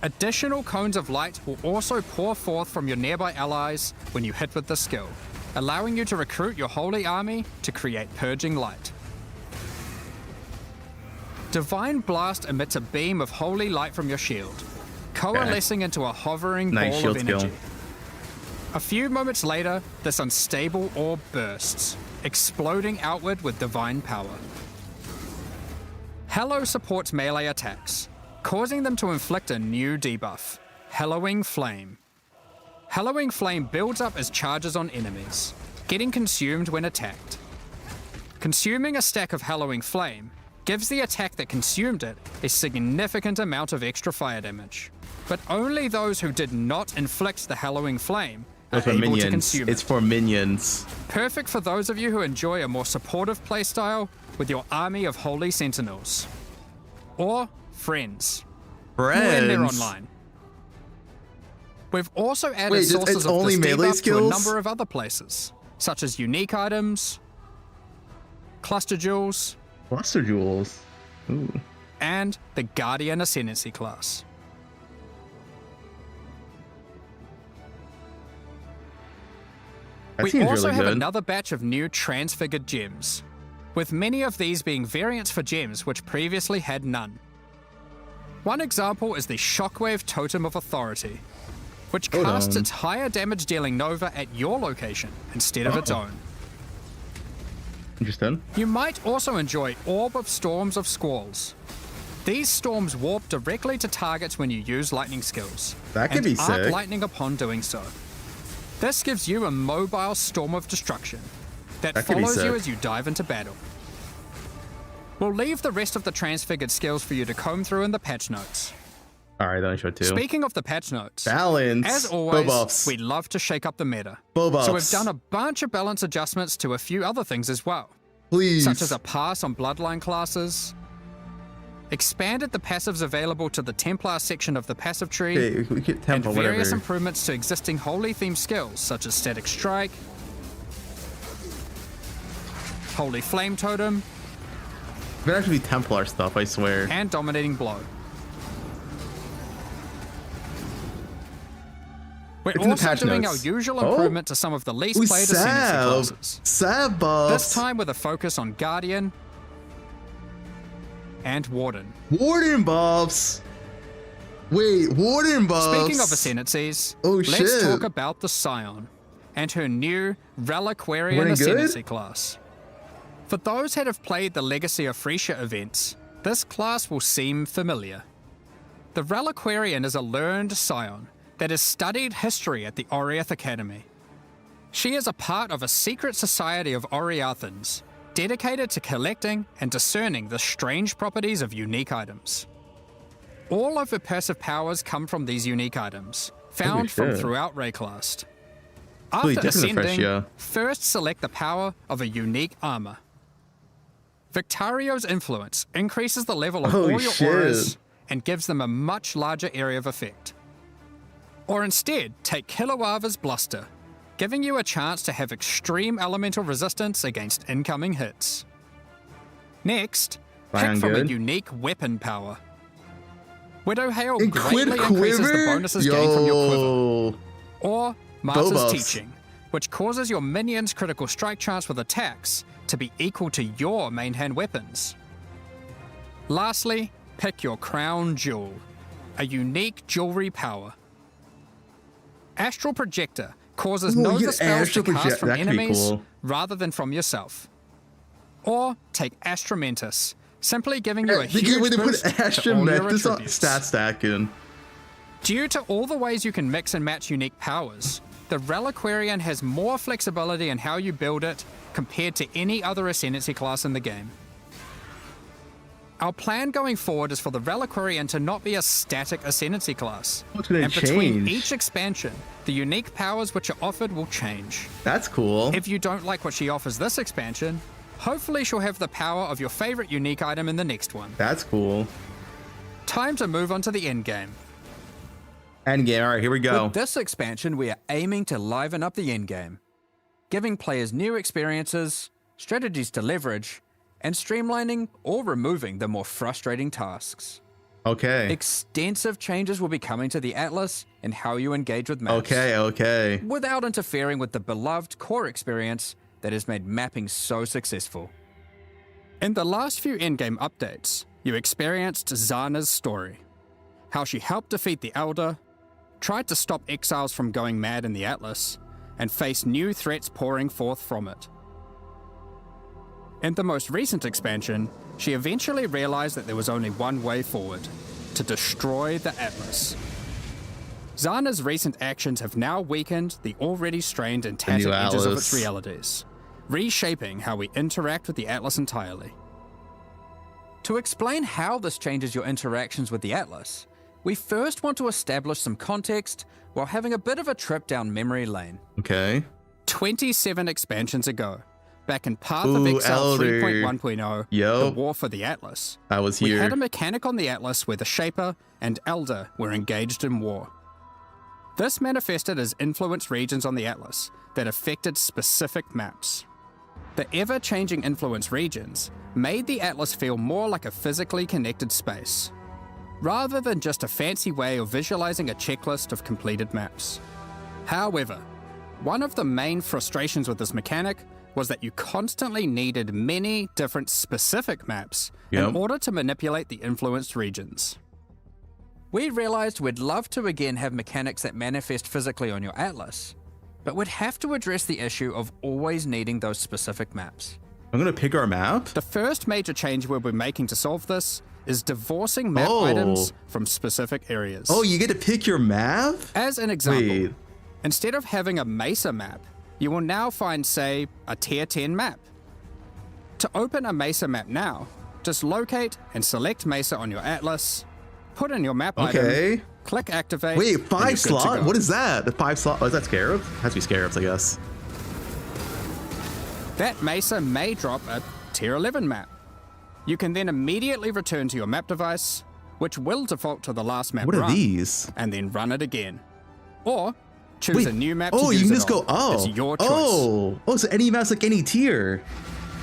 Additional cones of light will also pour forth from your nearby allies when you hit with the skill, allowing you to recruit your holy army to create purging light. Divine Blast emits a beam of holy light from your shield, coalescing into a hovering Nice ball shield of skill. energy. A few moments later, this unstable orb bursts, exploding outward with divine power. Hallow supports melee attacks, causing them to inflict a new debuff, Hallowing Flame. Hallowing Flame builds up as charges on enemies, getting consumed when attacked. Consuming a stack of Hallowing Flame gives the attack that consumed it a significant amount of extra fire damage, but only those who did not inflict the Hallowing Flame are It's for able to minions. consume It's it. for minions. Perfect for those of you who enjoy a more supportive playstyle with your army of holy sentinels. Or friends. When they're Friends. online. We've also added Wait, sources it's of only this melee debuff to a skills? number of other places, such as unique items, cluster jewels, Cluster jewels. Ooh. and the Guardian Ascendancy class. That We seems also really have good. another batch of new transfigured gems, with many of these being variants for gems which previously had none. One example is the Shockwave Totem of Authority, which Hold casts on. its higher damage dealing Nova at your location instead of its own. Interesting. You might also enjoy Orb of Storms of Squalls. These storms warp directly to targets when you use lightning skills, That could and be arc sick. lightning upon doing so. This gives you a mobile storm of destruction that That could be follows you sick. as you dive into battle. We'll leave the rest of the transfigured skills for you to comb through in the patch notes. All right, then I show 2. Speaking of the patch notes, Balance. as Bow always, buffs. we love to shake up the meta. Bow buffs. So we've done a bunch of balance adjustments to a few other things as well, Please. such as a pass on bloodline classes, expanded the passives available to the Templar section of the passive tree, Okay, we get and tempo, various whatever. improvements to existing holy themed skills such as Static Strike, Holy Flame Totem, It could actually be Templar stuff, I swear. and Dominating Blow. We're It's in the also patch doing notes. our usual Oh. improvement to some of the least Ooh, played ascendancy Sav. classes. Sav buffs. This time with a focus on Guardian and Warden. Warden buffs. Wait, Warden buffs. Speaking of ascendancies, Oh, let's shit. talk about the Scion and her new Reliquarian Running good? ascendancy class. For those that have played the Legacy of Freesia events, this class will seem familiar. The Reliquarian is a learned Scion that has studied history at the Oriath Academy. She is a part of a secret society of Oriathans, dedicated to collecting and discerning the strange properties of unique items. All of her passive powers come from these unique items, found from shit. throughout Rayclast. Really After different than ascending, Freshia. first select the power of a unique armor. Victario's influence increases the level of Holy all your shit. auras and gives them a much larger area of effect. Or instead, take Kilowava's Bluster, giving you a chance to have extreme elemental resistance against incoming hits. Next, Fine, pick from good. a unique weapon power. Widow Hail And greatly Quid increases the Quiver? bonuses gained from your quiver. Yo. Or Martyr's buffs. Teaching, which causes your minions' critical strike chance with attacks to be equal to your main hand weapons. Lastly, pick your Crown Jewel, a unique jewelry power. Astral Projector causes Ooh, you Nova get spells to Astral cast Project- from that could be enemies cool. rather than from yourself. Or take Astramentus, simply giving you a They get when huge they boost put to all your Astramentus on attributes. stat stacking. Due to all the ways you can mix and match unique powers, the Reliquarian has more flexibility in how you build it compared to any other Ascendancy class in the game. Our plan going forward is for the Reliquarian to not be a static Ascendancy class. What's gonna and between change? each expansion, the unique powers which are offered will change. That's cool. If you don't like what she offers this expansion, hopefully she'll have the power of your favorite unique item in the next one. That's cool. Time to move on to the endgame. Endgame. All right, here we go. With this expansion, we are aiming to liven up the endgame, giving players new experiences, strategies to leverage, and streamlining or removing the more frustrating tasks. Okay. Extensive changes will be coming to the Atlas and how you engage with maps. Okay. Without interfering with the beloved core experience that has made mapping so successful. In the last few endgame updates, you experienced Zana's story. How she helped defeat the Elder, tried to stop exiles from going mad in the Atlas, and faced new threats pouring forth from it. In the most recent expansion, she eventually realized that there was only one way forward: to destroy the Atlas. Zana's recent actions have now weakened the already strained and tattered new edges of Atlas. its realities, reshaping how we interact with the Atlas entirely. To explain how this changes your interactions with the Atlas, we first want to establish some context while having a bit of a trip down memory lane. Okay. 27 expansions ago, back in Path of Ooh, Exile Elder. 3.1.0, Yo. the War for the Atlas, I was we here. had a mechanic on the Atlas where the Shaper and Elder were engaged in war. This manifested as influence regions on the Atlas that affected specific maps. The ever-changing influence regions made the Atlas feel more like a physically connected space, rather than just a fancy way of visualizing a checklist of completed maps. However, one of the main frustrations with this mechanic was that you constantly needed many different specific maps Yep. in order to manipulate the influenced regions. We realized we'd love to again have mechanics that manifest physically on your Atlas, but we'd have to address the issue of always needing those specific maps. I'm gonna pick our map. The first major change we'll be making to solve this is divorcing map Oh. items from specific areas. Oh, you get to pick your map? As an example, Wait. instead of having a Mesa map, you will now find, say, a Tier 10 map. To open a Mesa map now, just locate and select Mesa on your atlas, put in your map Okay. item, click activate. Wait, and 5 you're good to slot? go. What is that? The 5 slot? Oh, is that Scarabs? Has to be Scarabs, I guess. That Mesa may drop a tier 11 map. You can then immediately return to your map device, which will default to the last map What are run, these? and then run it again. Or choose Wait, a new map oh, to you use can it just go, on. oh. It's your choice. Oh, so any map's like any tier.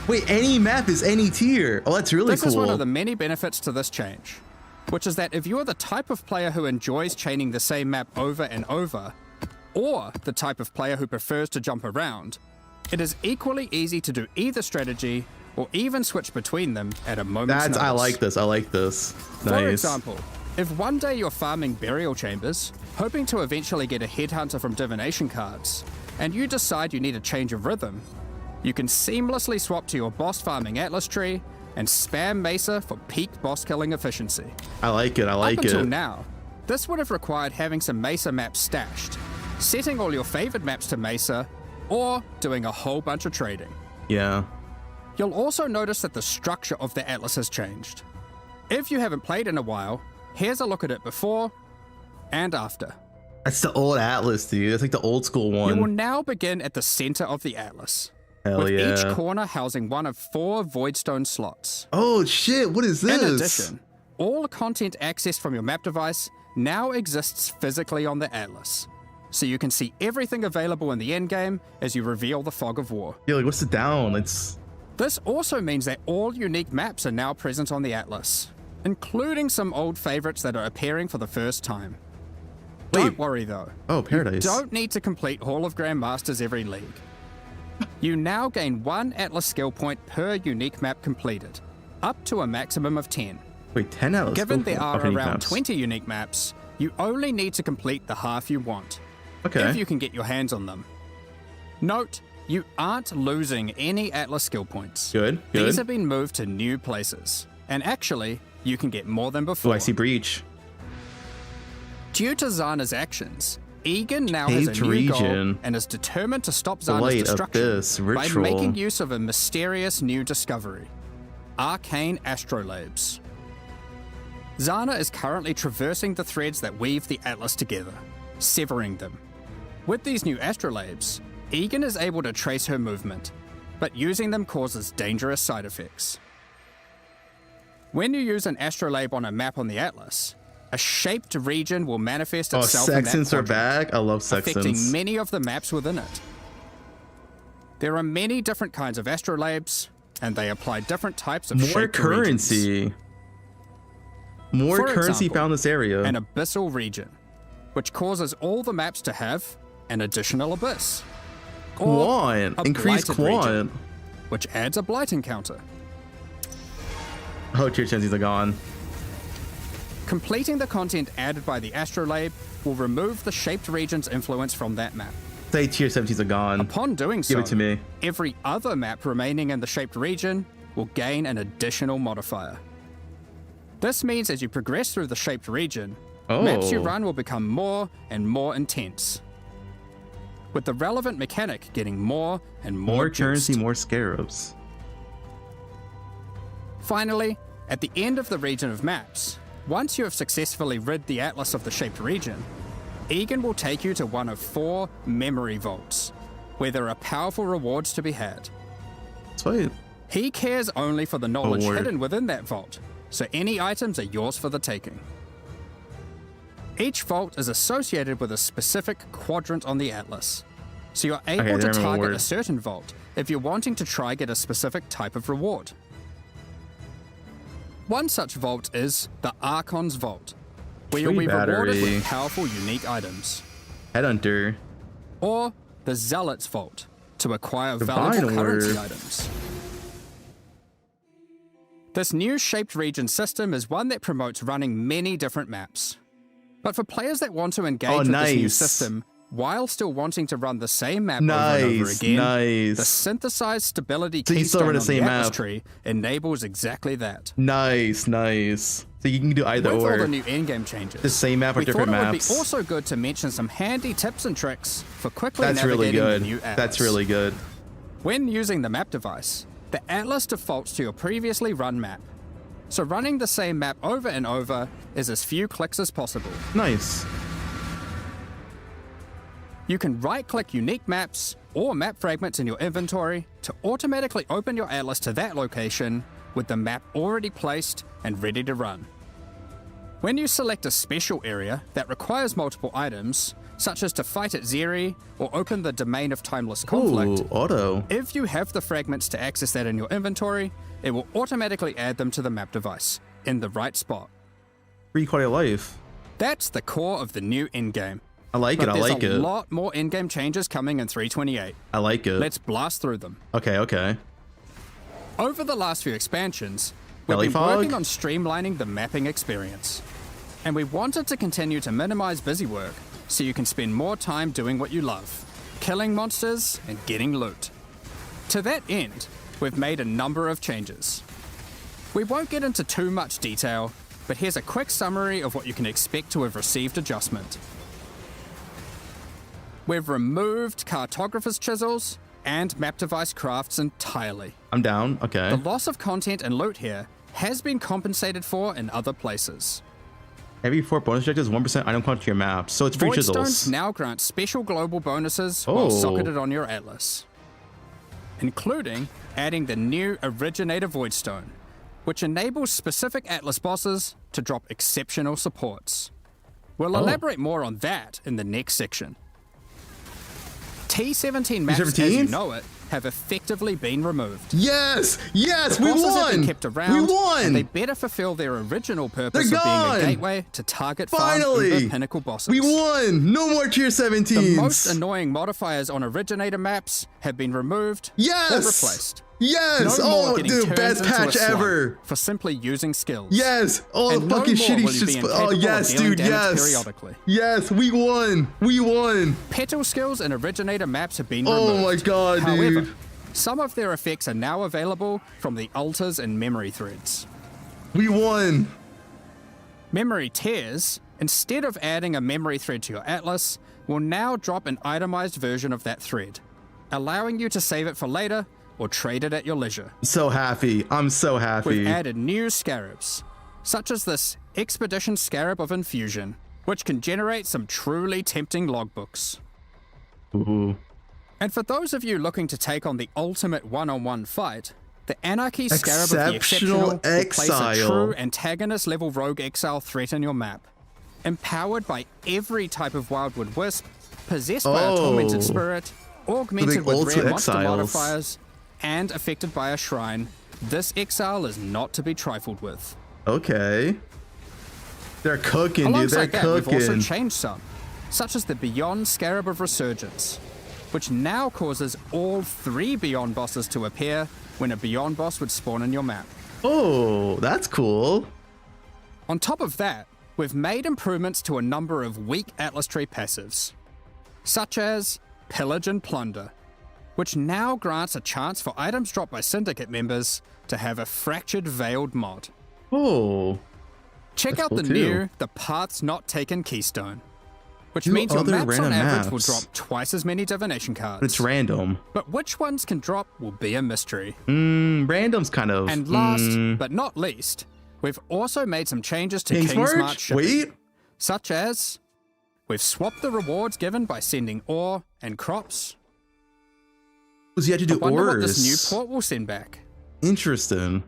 Wait, any map is any tier. Oh, that's really This cool. is one of the many benefits to this change, which is that if you're the type of player who enjoys chaining the same map over and over, or the type of player who prefers to jump around, it is equally easy to do either strategy or even switch between them at a moment's notice. I like this. I like this. Nice. For example, if one day you're farming burial chambers, hoping to eventually get a headhunter from divination cards, and you decide you need a change of rhythm, you can seamlessly swap to your boss farming atlas tree and spam Mesa for peak boss killing efficiency. I like it. I like Up until it. now, this would have required having some Mesa maps stashed, setting all your favored maps to Mesa, or doing a whole bunch of trading. Yeah. You'll also notice that the structure of the atlas has changed. If you haven't played in a while, here's a look at it before and after. That's the old Atlas, dude. That's like the old school You will one. now begin at the center of the atlas, Hell with yeah. each corner housing one of 4 voidstone slots. Oh shit! What is this? In addition, all content accessed from your map device now exists physically on the atlas, so you can see everything available in the endgame as you reveal the Fog of War. Yeah, like what's the down? This also means that all unique maps are now present on the atlas, including some old favorites that are appearing for the first time. Don't Wait. worry though. Oh, Paradise. You don't need to complete Hall of Grandmasters every league. You now gain 1 atlas skill point per unique map completed, up to a maximum of 10. Wait, 10 Atlas. Given Go there for it. are Okay, unique around maps. 20 unique maps, you only need to complete the half you want, Okay. if you can get your hands on them. Note, you aren't losing any atlas skill points. Good. These Good. have been moved to new places, and actually, you can get more than Oh, before. I see Breach. Due to Zana's actions, Egan now has a Paved new region. goal and is determined to stop The Zana's light, destruction abyss, by ritual. making use of a mysterious new discovery, arcane astrolabes. Zana is currently traversing the threads that weave the atlas together, severing them. With these new astrolabes, Egan is able to trace her movement, but using them causes dangerous side effects. When you use an astrolabe on a map on the atlas, a shaped region will manifest Oh, itself in that Sextants are quadrant, back. I love affecting Sextants. many of the maps within it. There are many different kinds of astrolabes, and they apply different types of More shaped regions. currency. More For currency example, found in this area. An abyssal region, which causes all the maps to have an additional abyss. Or Quant. a Increase blighted quant. region, which adds a blight encounter. Oh, tier chances are gone. Completing the content added by the astrolabe will remove the shaped region's influence from that map. Say tier 17s are gone. Upon doing so, Give it to me. every other map remaining in the shaped region will gain an additional modifier. This means as you progress through the shaped region, maps you Oh. run will become more and more intense, with the relevant mechanic getting more and More currency, juiced. more scarabs. Finally, at the end of the region of maps, once you have successfully rid the atlas of the shaped region, Egan will take you to one of 4 memory vaults, where there are powerful rewards to be had. Sweet. He cares only for the knowledge Award. hidden within that vault, so any items are yours for the taking. Each vault is associated with a specific quadrant on the atlas, so you're able to they're in target reward. a certain vault if you're wanting to try get a specific type of reward. One such vault is the Archon's Vault, where you'll Free be rewarded battery. with powerful unique items. Headhunter. Or the Zealot's Vault, to acquire Divine valuable currency Orb. items. This new shaped region system is one that promotes running many different maps. But for players that want to engage Oh, with this new nice. system while still wanting to run the same map over and over Nice, again, nice. the synthesized stability So you still keystone run the on same the Atlas map. tree enables exactly that. Nice, nice. So you can do either With all or. the new endgame changes, The same map or we different thought it maps. would be also good to mention some handy tips and tricks for quickly That's really navigating good. the new Atlas. That's really good. When using the map device, the Atlas defaults to your previously run map, so running the same map over and over is as few clicks as possible. Nice. You can right-click unique maps or map fragments in your inventory to automatically open your atlas to that location with the map already placed and ready to run. When you select a special area that requires multiple items, such as to fight at Zeri or open the Domain of Timeless Conflict, Ooh, auto. if you have the fragments to access that in your inventory, it will automatically add them to the map device in the right spot. Free quality of life. That's the core of the new endgame. I like it. I like There's it. a lot more endgame changes coming in 3.28. I like it. Let's blast through them. Okay. Over the last few expansions, we've Belly been fog? working on streamlining the mapping experience. And we wanted to continue to minimize busy work so you can spend more time doing what you love, killing monsters and getting loot. To that end, we've made a number of changes. We won't get into too much detail, but here's a quick summary of what you can expect to have received adjustment. We've removed cartographer's chisels and map device crafts entirely. I'm down. Okay. The loss of content and loot here has been compensated for in other places. Every 4 bonus objectives, 1% item count to your map. So it's free Voidstones chisels. now grant special global bonuses while socketed on your atlas, including adding the new Originator Voidstone, which enables specific atlas bosses to drop exceptional supports. We'll elaborate more on that in the next section. T17 maps, as you know it, have effectively been removed. Yes, we Bosses have been won. kept around, We won. and they better fulfill their original purpose They're of being gone. a gateway to target Finally. farm uber pinnacle bosses. We won. No more tier 17s. The most annoying modifiers on Originator maps have been removed Yes. or replaced. Yes. No more Oh, getting dude, turned best into a patch slug ever. for simply using skills. Yes. Oh, And the no fucking more shitty will you be shit. Oh, incapable of yes, dealing dude. damage Yes. periodically. Yes, we won. We won. Petal skills and Originator maps have been Oh removed. my god, However, dude. some of their effects are now available from the altars and memory threads. We won. Memory tears, instead of adding a memory thread to your atlas, will now drop an itemized version of that thread, allowing you to save it for later or trade it at your leisure. So happy. I'm so happy. We've added new scarabs, such as this Expedition Scarab of Infusion, which can generate some truly tempting logbooks. Ooh. And for those of you looking to take on the ultimate one-on-one fight, the Anarchy Scarab of the Exceptional will place a Exile. true antagonist-level rogue exile threat in your map. Empowered by every type of Wildwood Wisp, possessed by a tormented spirit, augmented with ultimate rare monster exiles. modifiers, and affected by a shrine, this exile is not to be trifled with. Okay. They're cooking, dude. They're Alongside that, we've also cooking. changed some, such as the Beyond Scarab of Resurgence, which now causes all 3 Beyond bosses to appear when a Beyond boss would spawn in your map. Oh, that's cool. On top of that, we've made improvements to a number of weak Atlas Tree passives, such as Pillage and Plunder, which now grants a chance for items dropped by Syndicate members to have a Fractured Veiled mod. Oh. Check That's out cool the too. new The Paths Not Taken Keystone, which Do means your other maps on random average will maps. drop twice as many divination cards. It's random. But which ones can drop will be a mystery. Random's kind of. And last but not least, we've also made some changes to Kingsmarch? Kingsmarch shipping, Wait. such as we've swapped the rewards given by sending ore and crops. So you have to do Wonder what orders. this new port will send back. Interesting.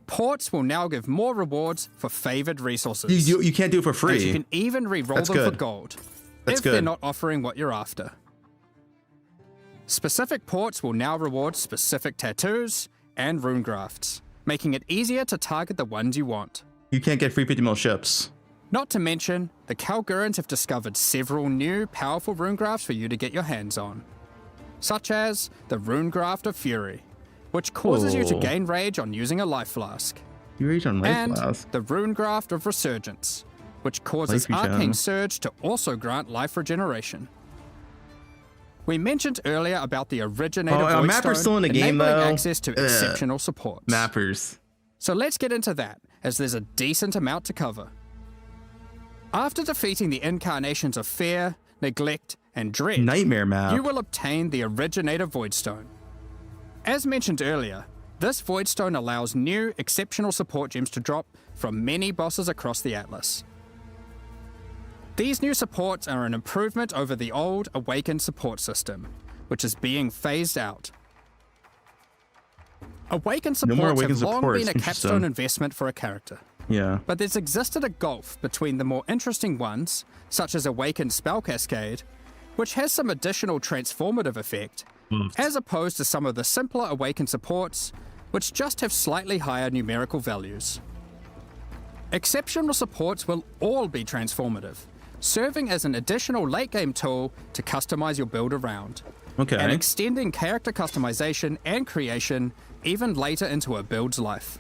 Ports will now give more rewards for favored resources. You can't do it for And free. you can even re-roll That's them for good. gold That's if they're good. not offering what you're after. Specific ports will now reward specific tattoos and rune grafts, making it easier to target the ones you want. You can't get free 50 mil ships. Not to mention, the Kalgurans have discovered several new powerful rune grafts for you to get your hands on, such as the Rune Graft of Fury, which causes you to Oh. gain rage on using a life flask, You reach on life and blast. the Rune Graft of Resurgence, which causes Life regen. Arcane Surge to also grant life regeneration. We mentioned earlier about the Originator Oh, Mapper's Voidstone still in the game, enabling though. access to Ugh. exceptional supports. Mappers. So let's get into that, as there's a decent amount to cover. After defeating the incarnations of Fear, Neglect, and Dread, Nightmare map. you will obtain the Originator Voidstone. As mentioned earlier, This Void Stone allows new, exceptional support gems to drop from many bosses across the Atlas. These new supports are an improvement over the old Awakened support system, which is being phased out. Awakened No more supports Awakened have long supports, been a capstone interesting. investment for a character. Yeah. But there's existed a gulf between the more interesting ones, such as Awakened Spell Cascade, which has some additional transformative effect, as opposed to some of the simpler Awakened supports, which just have slightly higher numerical values. Exceptional supports will all be transformative, serving as an additional late-game tool to customize your build around, Okay. and extending character customization and creation even later into a build's life.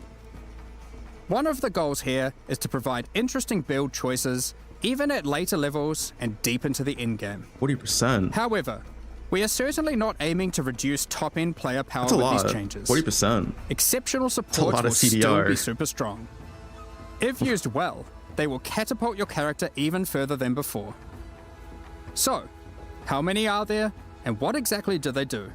One of the goals here is to provide interesting build choices even at later levels and deep into the endgame. 40%. However, we are certainly not aiming to reduce top-end player power That's a with lot. these changes. 40%. Exceptional a supports lot will of still CDR. be super strong. If used well, they will catapult your character even further than before. So, how many are there, and what exactly do they do?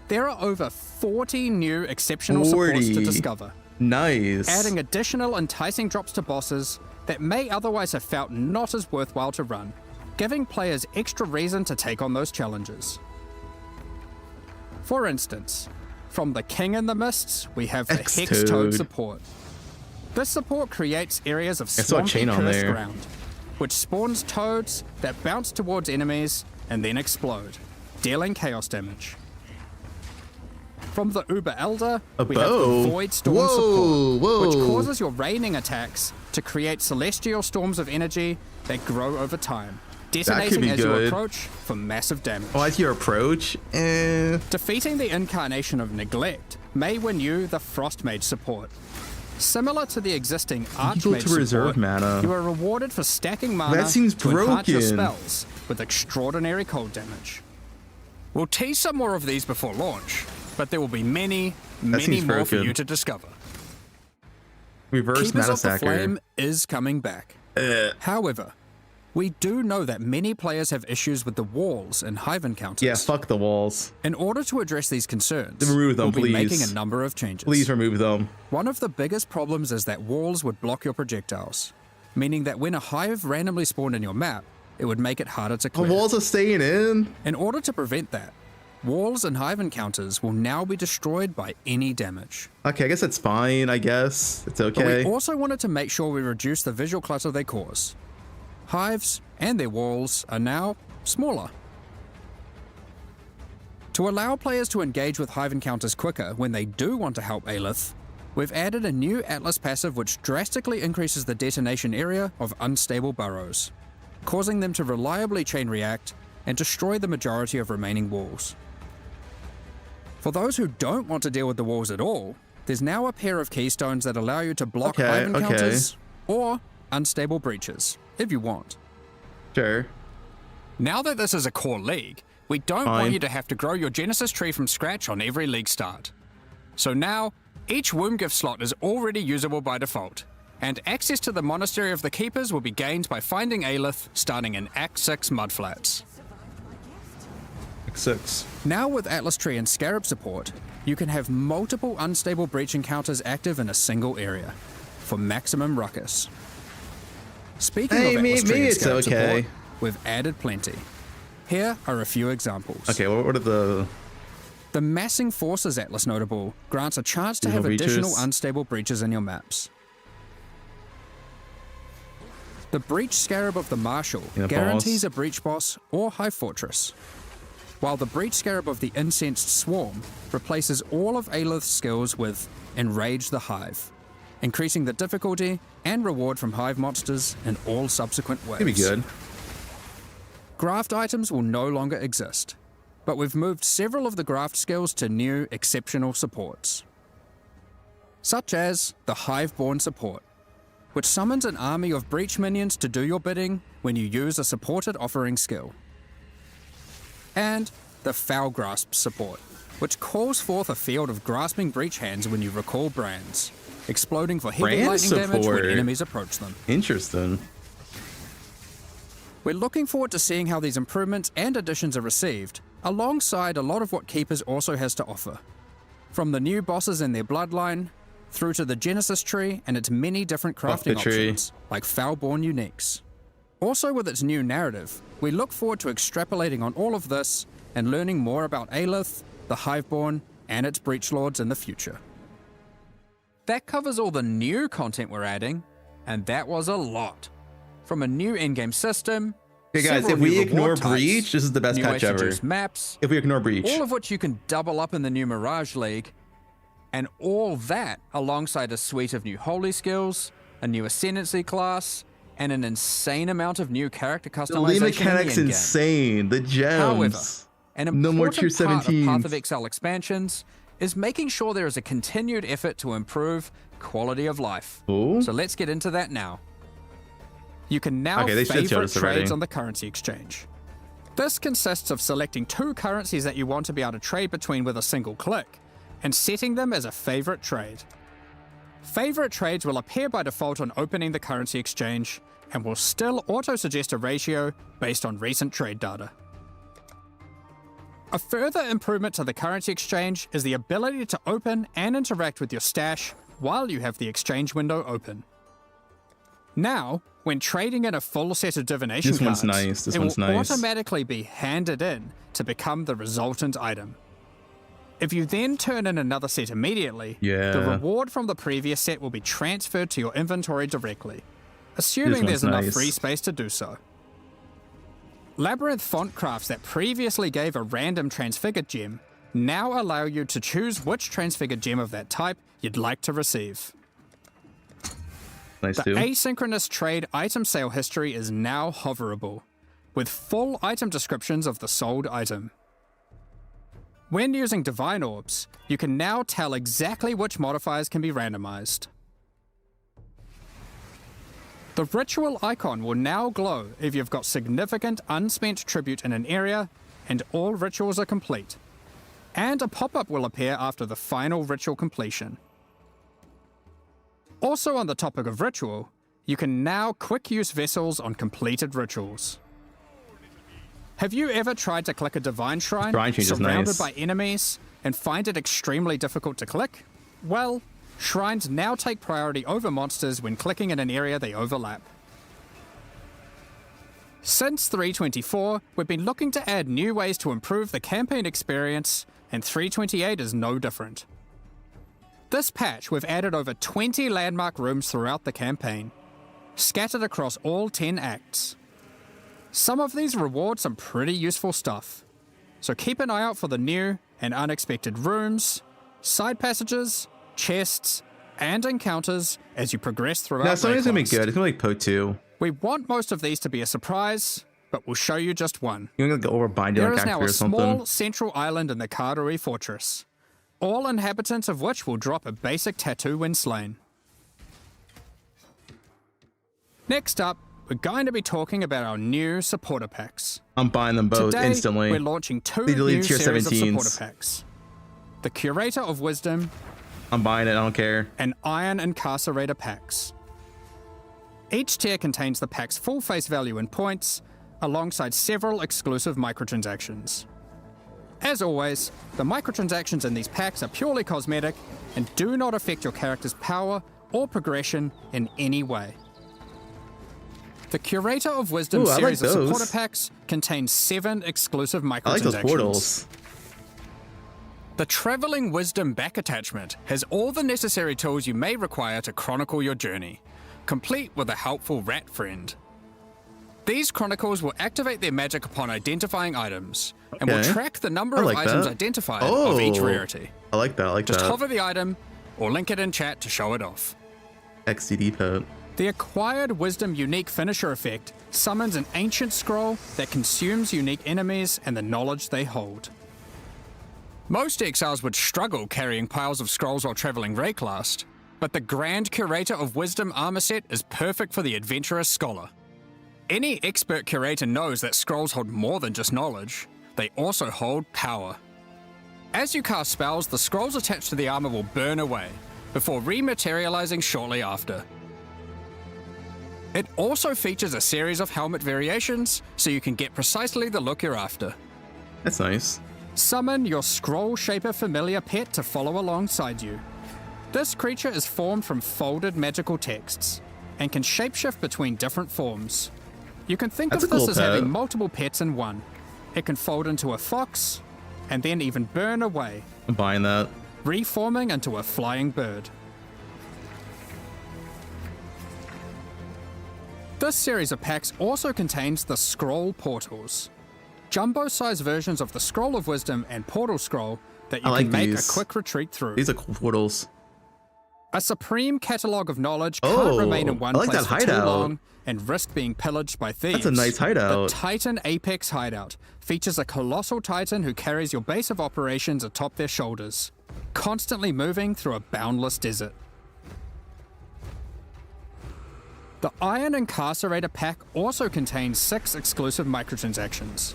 There are over 40 new exceptional supports to 40. discover, Nice. adding additional enticing drops to bosses that may otherwise have felt not as worthwhile to run, giving players extra reason to take on those challenges. For instance, from the King in the Mists, we have the Hex X-Toad. Toad support. This support creates areas of I saw a swampy chain on cursed there. ground, which spawns toads that bounce towards enemies and then explode, dealing chaos damage. From the Uber Elder, A we bow? have the Void Storm Whoa, support, whoa. which causes your raining attacks to create celestial storms of energy that grow over time, detonating be as you good. approach for massive damage. Oh, as your approach? Defeating the incarnation of Neglect may win you the Frost Mage support. Similar to the existing Equal Archmage to reserve support, mana. you are rewarded for stacking mana That seems to enhance your broken. spells with extraordinary cold damage. We'll tease some more of these before launch, but there will be many seems more for broken. you to discover. Reverse Keepers Meta of the Sacker. Flame is coming back. However, we do know that many players have issues with the walls and hive encounters. Yeah, fuck the walls. In order to address these concerns, Remove them, we'll be please. making a number of changes. Please remove them. One of the biggest problems is that walls would block your projectiles, meaning that when a hive randomly spawned in your map, it would make it harder to The clear. walls are staying in. In order to prevent that, walls and hive encounters will now be destroyed by any damage. Okay, I guess that's fine. I guess it's But okay. we also wanted to make sure we reduce the visual clutter they cause. Hives and their walls are now smaller. To allow players to engage with hive encounters quicker when they do want to help Aelith, we've added a new Atlas passive which drastically increases the detonation area of unstable burrows, causing them to reliably chain react and destroy the majority of remaining walls. For those who don't want to deal with the walls at all, there's now a pair of keystones that allow you to block Okay, hive okay. encounters or unstable breaches, if you want. Sure. Now that this is a core league, we don't Fine. want you to have to grow your Genesis tree from scratch on every league start. So now, each womb gift slot is already usable by default, and access to the Monastery of the Keepers will be gained by finding Aelith starting in Act 6 Mudflats. X6. Now with Atlas Tree and Scarab support, you can have multiple unstable breach encounters active in a single area, for maximum ruckus. Speaking Hey, of Atlas Tree maybe and it's Scarab okay. support, we've added plenty. Here are a few examples. Okay, what are the... The Massing Forces Atlas notable grants a chance to have Additional additional breaches. unstable breaches in your maps. The Breach Scarab of the Marshal Yeah, guarantees boss. a breach boss or hive fortress, while the Breach Scarab of the Incensed Swarm replaces all of Aelith's skills with Enrage the Hive, increasing the difficulty and reward from hive monsters in all subsequent waves. It'd be good. Graft items will no longer exist, but we've moved several of the graft skills to new exceptional supports, such as the Hiveborn support, which summons an army of breach minions to do your bidding when you use a supported offering skill, and the Foul Grasp support, which calls forth a field of grasping breach hands when you recall brands, exploding for heavy Brand lightning damage when support. enemies approach them. Interesting. We're looking forward to seeing how these improvements and additions are received, alongside a lot of what Keepers also has to offer. From the new bosses and their bloodline, through to the Genesis tree and its many different crafting options, like Foulborn Uniques. Also with its new narrative, we look forward to extrapolating on all of this and learning more about Aelith, the Hiveborn, and its Breachlords in the future. That covers all the new content we're adding, and that was a lot. From a new in-game system, Okay, guys, if we ignore Breach, this is the best patch ever. Maps, if we ignore Breach. all of which you can double up in the new Mirage League, and all that alongside a suite of new holy skills, a new Ascendancy class, and an insane amount of new character customization. The lead mechanics insane. The gems. However, an important no more tier part of 17s. Path of Exile expansions is making sure there is a continued effort to improve quality of life. Ooh. So let's get into that now. You can now Okay, they should show favorite us already. trades on the currency exchange. This consists of selecting 2 currencies that you want to be able to trade between with a single click, and setting them as a favorite trade. Favorite trades will appear by default on opening the currency exchange, and will still auto-suggest a ratio based on recent trade data. A further improvement to the currency exchange is the ability to open and interact with your stash while you have the exchange window open. Now, when trading in a full set of divination This one's cards, nice, this it one's will nice. automatically be handed in to become the resultant item. If you then turn in another set immediately, Yeah. the reward from the previous set will be transferred to your inventory directly, assuming This there's one's enough nice. free space to do so. Labyrinth font crafts that previously gave a random transfigured gem now allow you to choose which transfigured gem of that type you'd like to receive. Nice The too. asynchronous trade item sale history is now hoverable, with full item descriptions of the sold item. When using Divine Orbs, you can now tell exactly which modifiers can be randomized. The ritual icon will now glow if you've got significant unspent tribute in an area and all rituals are complete, and a pop-up will appear after the final ritual completion. Also on the topic of ritual, you can now quick use vessels on completed rituals. Have you ever tried to click a divine shrine Shrine change is surrounded nice. by enemies and find it extremely difficult to click? Well, shrines now take priority over monsters when clicking in an area they overlap. Since 3.24, we've been looking to add new ways to improve the campaign experience, and 3.28 is no different. This patch, we've added over 20 landmark rooms throughout the campaign, scattered across all 10 acts. Some of these reward some pretty useful stuff, so keep an eye out for the new and unexpected rooms, side passages, chests, and encounters as you progress throughout. No, something's gonna be Rayquest. good. It's gonna be like Po 2. We want most of these to be a surprise, but we'll show you just one. You're gonna go over binding There like is now Actor a or something. small central island in the Karui Fortress, all inhabitants of which will drop a basic tattoo when slain. Next up, we're going to be talking about our new supporter packs. I'm buying them both Today, instantly. we're launching 2 They deleted new tier series of 17s. supporter packs. The Curator of Wisdom I'm buying it. I don't care. and Iron Incarcerator packs. Each tier contains the pack's full face value in points, alongside several exclusive microtransactions. As always, the microtransactions in these packs are purely cosmetic and do not affect your character's power or progression in any way. The Curator of Wisdom Ooh, I like series of those. supporter packs contains 7 exclusive microtransactions. I like those portals. The Traveling Wisdom back attachment has all the necessary tools you may require to chronicle your journey, complete with a helpful rat friend. These chronicles will activate their magic upon identifying items, and will Okay. track the number I of like items that. identified of each Oh. rarity. I like that. I like Just that. hover the item, or link it in chat to show it off. XCD pet. The Acquired Wisdom Unique Finisher effect summons an ancient scroll that consumes unique enemies and the knowledge they hold. Most exiles would struggle carrying piles of scrolls while traveling Rayclast, but the Grand Curator of Wisdom armor set is perfect for the adventurous scholar. Any expert curator knows that scrolls hold more than just knowledge, they also hold power. As you cast spells, the scrolls attached to the armor will burn away, before rematerializing shortly after. It also features a series of helmet variations, so you can get precisely the look you're after. That's nice. Summon your Scroll Shaper familiar pet to follow alongside you. This creature is formed from folded magical texts and can shapeshift between different forms. You can think That's of a this cool as pet. having multiple pets in one. It can fold into a fox and then even burn away, I'm buying that. reforming into a flying bird. This series of packs also contains the Scroll Portals. Jumbo-sized versions of the Scroll of Wisdom and Portal Scroll that you I like can make these. a quick retreat through. These are cool portals. A supreme catalogue of knowledge can't Oh, remain in one I like place that for too hideout. long and risk being pillaged by thieves. That's a nice hideout. The Titan Apex Hideout features a colossal titan who carries your base of operations atop their shoulders, constantly moving through a boundless desert. The Iron Incarcerator pack also contains 6 exclusive microtransactions.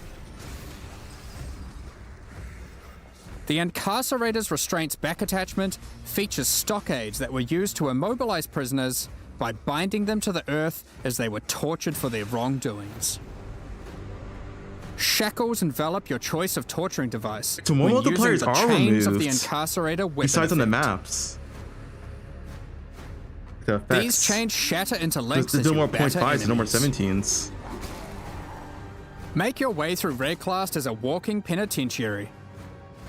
The Incarcerator's Restraints back attachment features stockades that were used to immobilize prisoners by binding them to the earth as they were tortured for their wrongdoings. Shackles envelop your choice of torturing device So more when using multipliers the are chains of the removed Incarcerator weapon besides on the effect. maps. The effects. These chains shatter into links There's as no you more batter 0.5s, there's no more enemies. 17s. Make your way through Red Class as a walking penitentiary,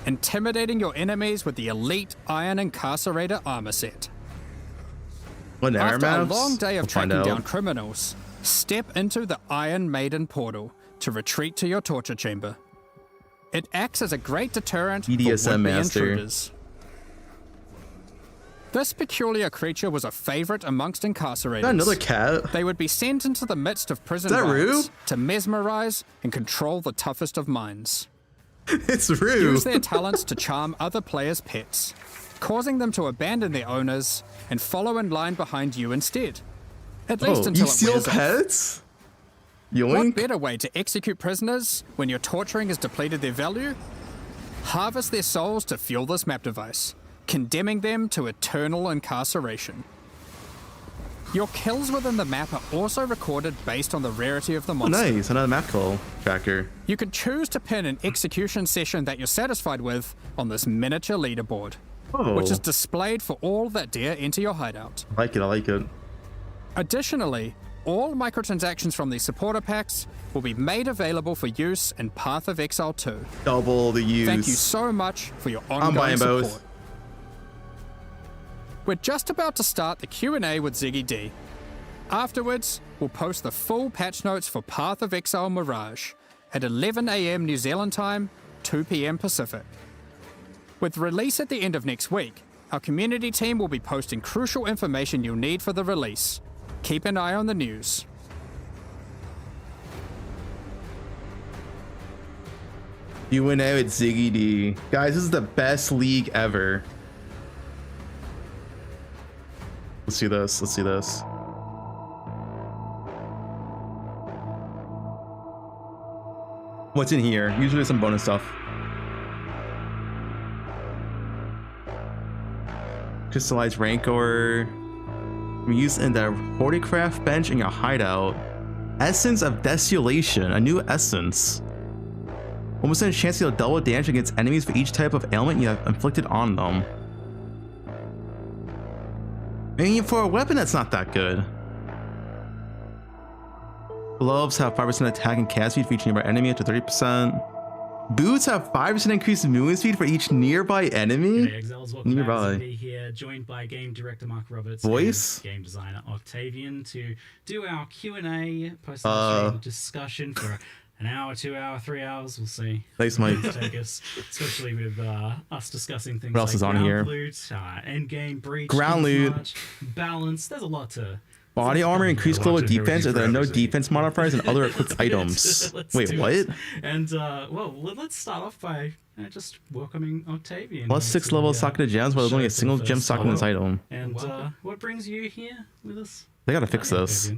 intimidating your enemies with the elite Iron Incarcerator armor set. What air After maps? a long day of We'll find tracking out. down criminals, step into the Iron Maiden portal to retreat to your torture chamber. It acts as a great deterrent for BDSM would-be master. intruders. This peculiar creature was a favorite amongst incarcerators. Is that another cat? They would be sent into the midst of prison Is that riots Rue? to mesmerize and control the toughest of minds. It's Rue. Use their talents to charm other players' pets, causing them to abandon their owners and follow in line behind you instead. At least Oh, until you it steal wears off. pets? What Yoink. better way to execute prisoners when your torturing has depleted their value? Harvest their souls to fuel this map device, condemning them to eternal incarceration. Your kills within the map are also recorded based on the rarity of the Oh, monster. nice, another map call tracker. You can choose to pin an execution session that you're satisfied with on this miniature leaderboard, Oh, which is displayed for all that dare enter your hideout. I like it, I like it. Additionally, all microtransactions from these supporter packs will be made available for use in Path of Exile 2. Double the use. Thank you so much for your I'm ongoing buying support. both. We're just about to start the Q&A with Ziggy D. Afterwards, we'll post the full patch notes for Path of Exile Mirage at 11 AM New Zealand time, 2 PM Pacific. With release at the end of next week, our community team will be posting crucial information you'll need for the release. Keep an eye on the news. UNA with Ziggy D. Guys, this is the best league ever. Let's see this. Let's see this. What's in here? Usually there's some bonus stuff. Crystallized Rancor. Used in the Horticraft bench in your hideout. Essence of Desolation. A new essence. Almost a chance to deal double damage against enemies for each type of ailment you have inflicted on them. I mean, for a weapon, that's not that good. Gloves have 5% attack and cast speed for each nearby enemy up to 30%. Boots have 5% increased movement speed for each nearby enemy. G'day, Exiles. Welcome Nearby. back to be here, joined by game director Mark Roberts Voice? and game designer Octavian to do our Q&A post discussion for an hour, 2 hour, 3 hours. We'll see. Thanks, Mike. Where it'll take us, especially with us discussing things What else like is on ground here? loot, endgame breach, Ground loot. march, balance. There's a lot to. Body armor, increased global defense, and there are no defense modifiers and other equipped items. Let's Wait, do what? it. And well, let's start off by just welcoming Octavian. Plus 6 level socket gems while there's only a single gem socket in this item. And what brings you here with us? They gotta fix this.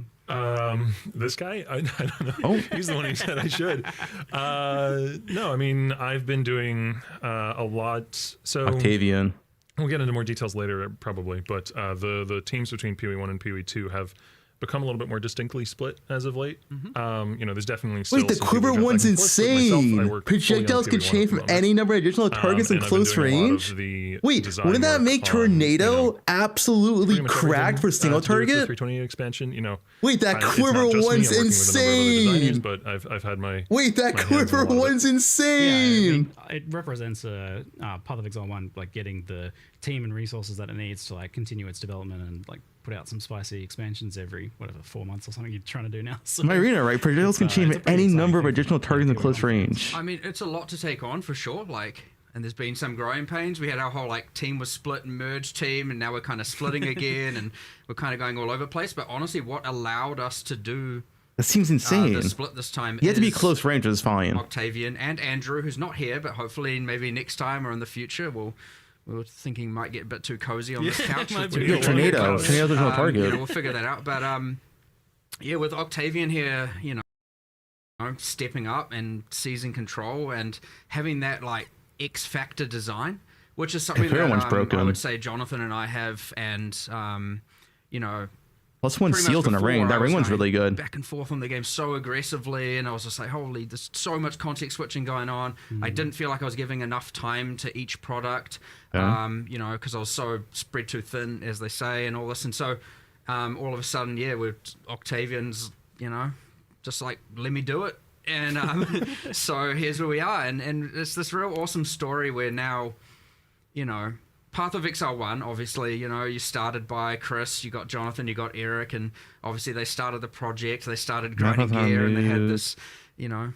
This guy, I don't know. Oh. He's the one who said I should. No, I mean, I've been doing a lot. So Octavian. we'll get into more details later, probably. But the teams between PoE 1 and PoE 2 have become a little bit more distinctly split as of late. You know, there's definitely still Wait, the some people quiver jump one's back and forth, but myself, I insane. work fully on Projectiles can 2v1 change at the from moment. any number of additional targets in And I've been close doing a lot of range. the Wait, design wouldn't that work make on, Tornado you know, absolutely pretty much cracked everything, for single to do with the target? 328 expansion, you know. Wait, that it's not quiver just me, I'm one's working with a number of other designers, insane. but I've had my Wait, that my hands in a quiver lot of it. one's Yeah, I insane. mean, it represents a Path of Exile 1, like getting the team and resources that it needs to like continue its development and like put out some spicy expansions every 4 months or something you're trying to do now. So Am I reading it right? Projectiles can change it's a pretty any exciting number of thing additional to targets in do close on range. I mean, it's a lot to take on for sure. Like, and there's been some growing pains. We had our whole like team was split and merged team, and now we're kind of splitting again, and we're kind of going all over the place. But honestly, what allowed us to do That seems insane. the split this time? You have to be is close range, which is fine. Octavian and Andrew, who's not here, but hopefully maybe next time or in the future, we were thinking might get a bit too cozy on this couch. might with be two a people. Tornado. Tornado's original target. You know, we'll figure that out. But yeah, with Octavian here, you know, stepping up and seizing control and having that like X factor design, which is something that Everyone's broken. I would say Jonathan and I have, and you know. Plus one pretty much seals in a ring. before, That I ring was one's going really good. Back and forth on the game so aggressively, and I was just like, holy, there's so much context switching going on. I didn't feel like I was giving enough time to each product, Yeah. you know, because I was so spread too thin, as they say, and all this. And so all of a sudden, yeah, with Octavian's, you know, just like, let me do it. And so here's where we are. And it's this real awesome story where now, you know, Path of Exile 1, obviously, you know, you started by Chris, you got Jonathan, you got Eric, and obviously they started the project, they started grinding gear, and they had this, you know,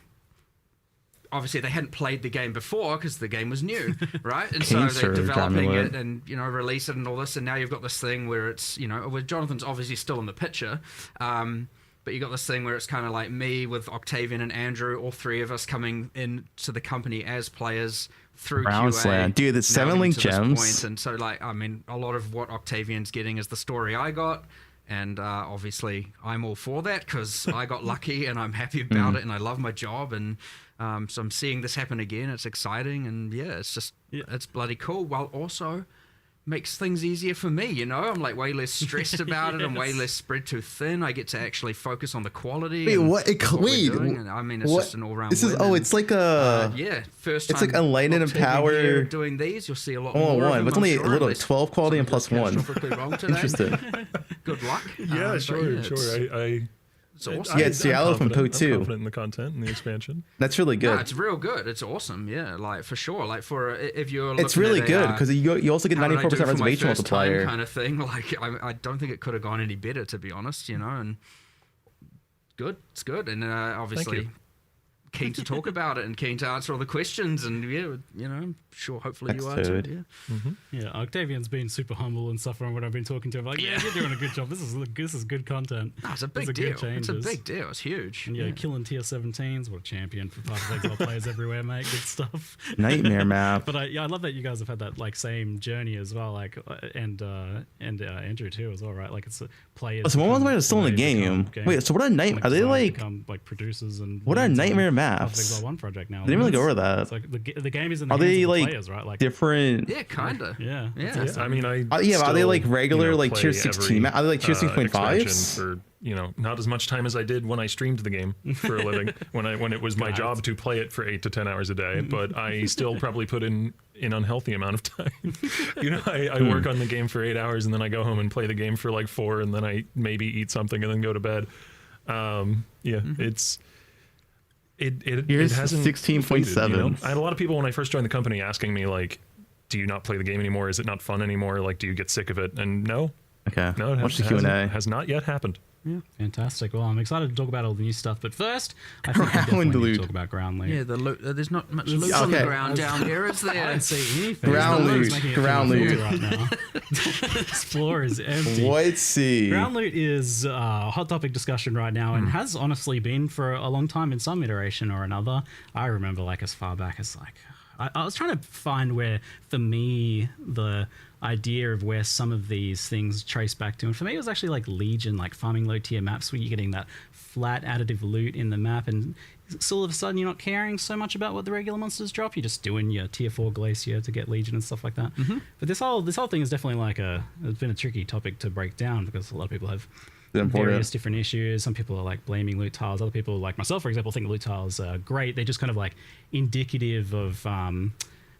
obviously they hadn't played the game before because the game was new, right? And so they're developing it and, you know, release it and all this, and now you've got this thing where it's, you know, with Jonathan's obviously still in the picture, but you got this thing where it's kind of like me with Octavian and Andrew, all three of us coming into the company as players through Brownsland. QA. Dude, the now 7 link getting to this gems. point. And so, like, I mean, a lot of what Octavian's getting is the story I got. And obviously, I'm all for that because I got lucky and I'm happy about it and I love my job. And so I'm seeing this happen again. It's exciting. And yeah, it's just, it's bloody cool. While also makes things easier for me, you know? I'm like way less stressed about it. I'm way less spread too thin. I get to actually focus on the quality. Wait, and what? what we're Wait, doing. And I mean, it's just an all-round This is, win. oh, And, it's like a... yeah, first time. it's like Enlighten and Octavian Power. here doing these, you'll see a lot Oh, more. one. Of It's them, only I'm a sure, little unless 12 quality and plus something one. catastrophically wrong today. Interesting. Good luck. Yeah, But sure, it's- sure. It's awesome. Yeah, it's Seattle from confident. Poe too. I'm confident in the content and the expansion. That's really No, good. it's real good. It's awesome. Yeah, like for sure. Like for if you're It's looking really at good because you also get how did I do 94% for my reservation first time multiplier. kind of thing. Like I don't think it could have gone any better, to be honest. You know, and good. It's good, and obviously keen to talk about it and keen to answer all the questions. And yeah, you know, I'm sure hopefully you are too. Excellent. Yeah. Yeah, Octavian's been super humble and stuff from what I've been talking to him. Like, yeah, you're doing a good job. This is good content. No, it's a These big are deal. good It's a changes. big deal. It's huge. And yeah, killing tier 17s. What a champion for Path of Exile players everywhere, mate. Good stuff. Nightmare map. But I love that you guys have had that like same journey as well, like and Andrew too as well, right? Like it's players. Oh, so one was become- still in the game. Wait, so what are night? Are they like? become like producers and What are leads on nightmare Path of maps? Exile 1 project now. I didn't really go over It's that. like the game is in the Are hands they of the like players, right? Like different? Yeah, kinda. yeah, Yeah. Yeah, I mean, I Yeah, but are they still, like regular, you know, like, tier play 16 every, are they like tier 6.5s? expansion for, you know, not as much time as I did when I streamed the game for a living when it was my job to play it for 8 to 10 hours a day, but I still probably put in an unhealthy amount of time. You know, I work on the game for 8 hours and then I go home and play the game for like 4 and then I maybe eat something and then go to bed. It Here's hasn't 16.7. faded, you know? I had a lot of people when I first joined the company asking me like, do you not play the game anymore? Is it not fun anymore? Like, do you get sick of it? And no, Okay. no, Watch the hasn't- Q&A. has not yet happened. yeah, fantastic. Well, I'm excited to talk about all the new stuff, but first, I think we definitely need loot. to talk about ground loot. Yeah, the loot. There's not much loot on the Okay. ground down here, is I there? don't see anything. Ground This loot, making it ground feel loot. full right now. This floor is empty. Let's see. Ground loot is a hot topic discussion right now and has honestly been for a long time in some iteration or another. I remember like as far back as like I was trying to find where for me the idea of where some of these things trace back to, and for me it was actually like Legion, like farming low tier maps where you're getting that flat additive loot in the map and so all of a sudden you're not caring so much about what the regular monsters drop. You're just doing your tier 4 glacier to get Legion and stuff like that. But this whole thing is definitely like it's been a tricky topic to break down because a lot of people have important. various different issues. Some people are like blaming loot tiles. Other people, like myself, for example, think loot tiles are great. They're just kind of like indicative of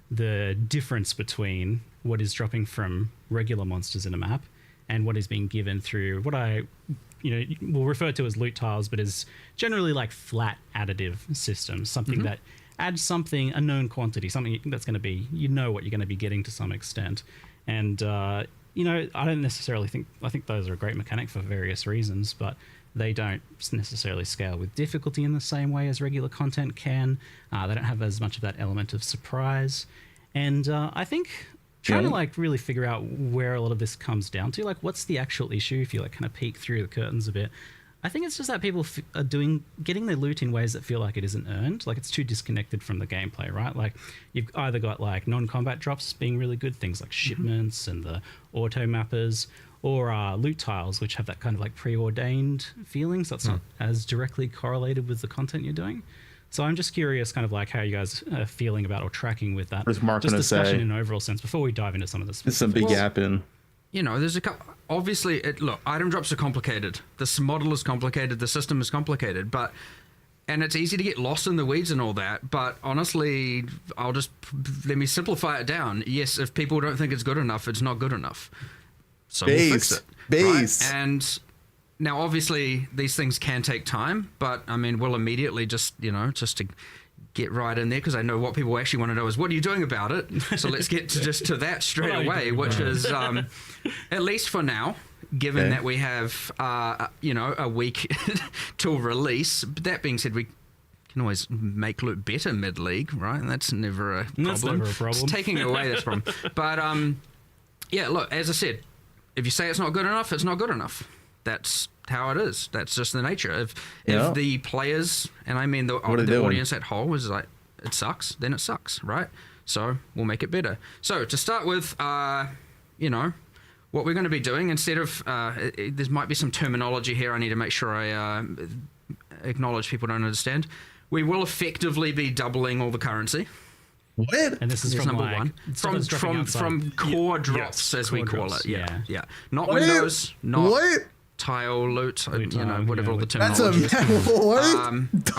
the difference between what is dropping from regular monsters in a map and what is being given through what I will refer to as loot tiles, but is generally like flat additive systems, something that adds something, a known quantity, something that's going to be, what you're going to be getting to some extent. And, I don't necessarily I think those are a great mechanic for various reasons, but they don't necessarily scale with difficulty in the same way as regular content can. They don't have as much of that element of surprise. And I think trying to like really figure out where a lot of this comes down to, like what's the actual issue if you like kind of peek through the curtains a bit. I think it's just that people are getting their loot in ways that feel like it isn't earned, like it's too disconnected from the gameplay, right? Like you've either got like non-combat drops being really good, things like shipments and the auto mappers, or loot tiles, which have that kind of like preordained feelings that's not as directly correlated with the content you're doing. So I'm just curious kind of like how you guys are feeling about or tracking with that. What's Mark just gonna discussion say? in an overall sense before we dive into some of this. There's some big gap in. There's a couple. Obviously, look, item drops are complicated. This model is complicated. The system is complicated, and it's easy to get lost in the weeds and all that. But honestly, let me simplify it down. Yes, if people don't think it's good enough, it's not good enough. So we'll fix it. Base. Right? And now, obviously, these things can take time, but I mean, we'll immediately just to get right in there, because I know what people actually want to know is, what are you doing about it? So let's get to that straight away, which is, at least for now, given that we have, a week till release. But that being said, we can always make loot better mid-league, right? And that's never a problem. That's never a problem. It's taking away this problem. But, look, as I said, if you say it's not good enough, it's not good enough. That's how it is. That's just the nature. If the players, and I mean the audience at whole, is like, it sucks, then it sucks, right? So we'll make it better. So to start with, what we're going to be doing, instead of, there might be some terminology here I need to make sure I acknowledge people don't understand. We will effectively be doubling all the currency. What? And this is from number like, one. From core drops, as we call it. Yeah. Not Windows, not tile loot, whatever all the terminology is.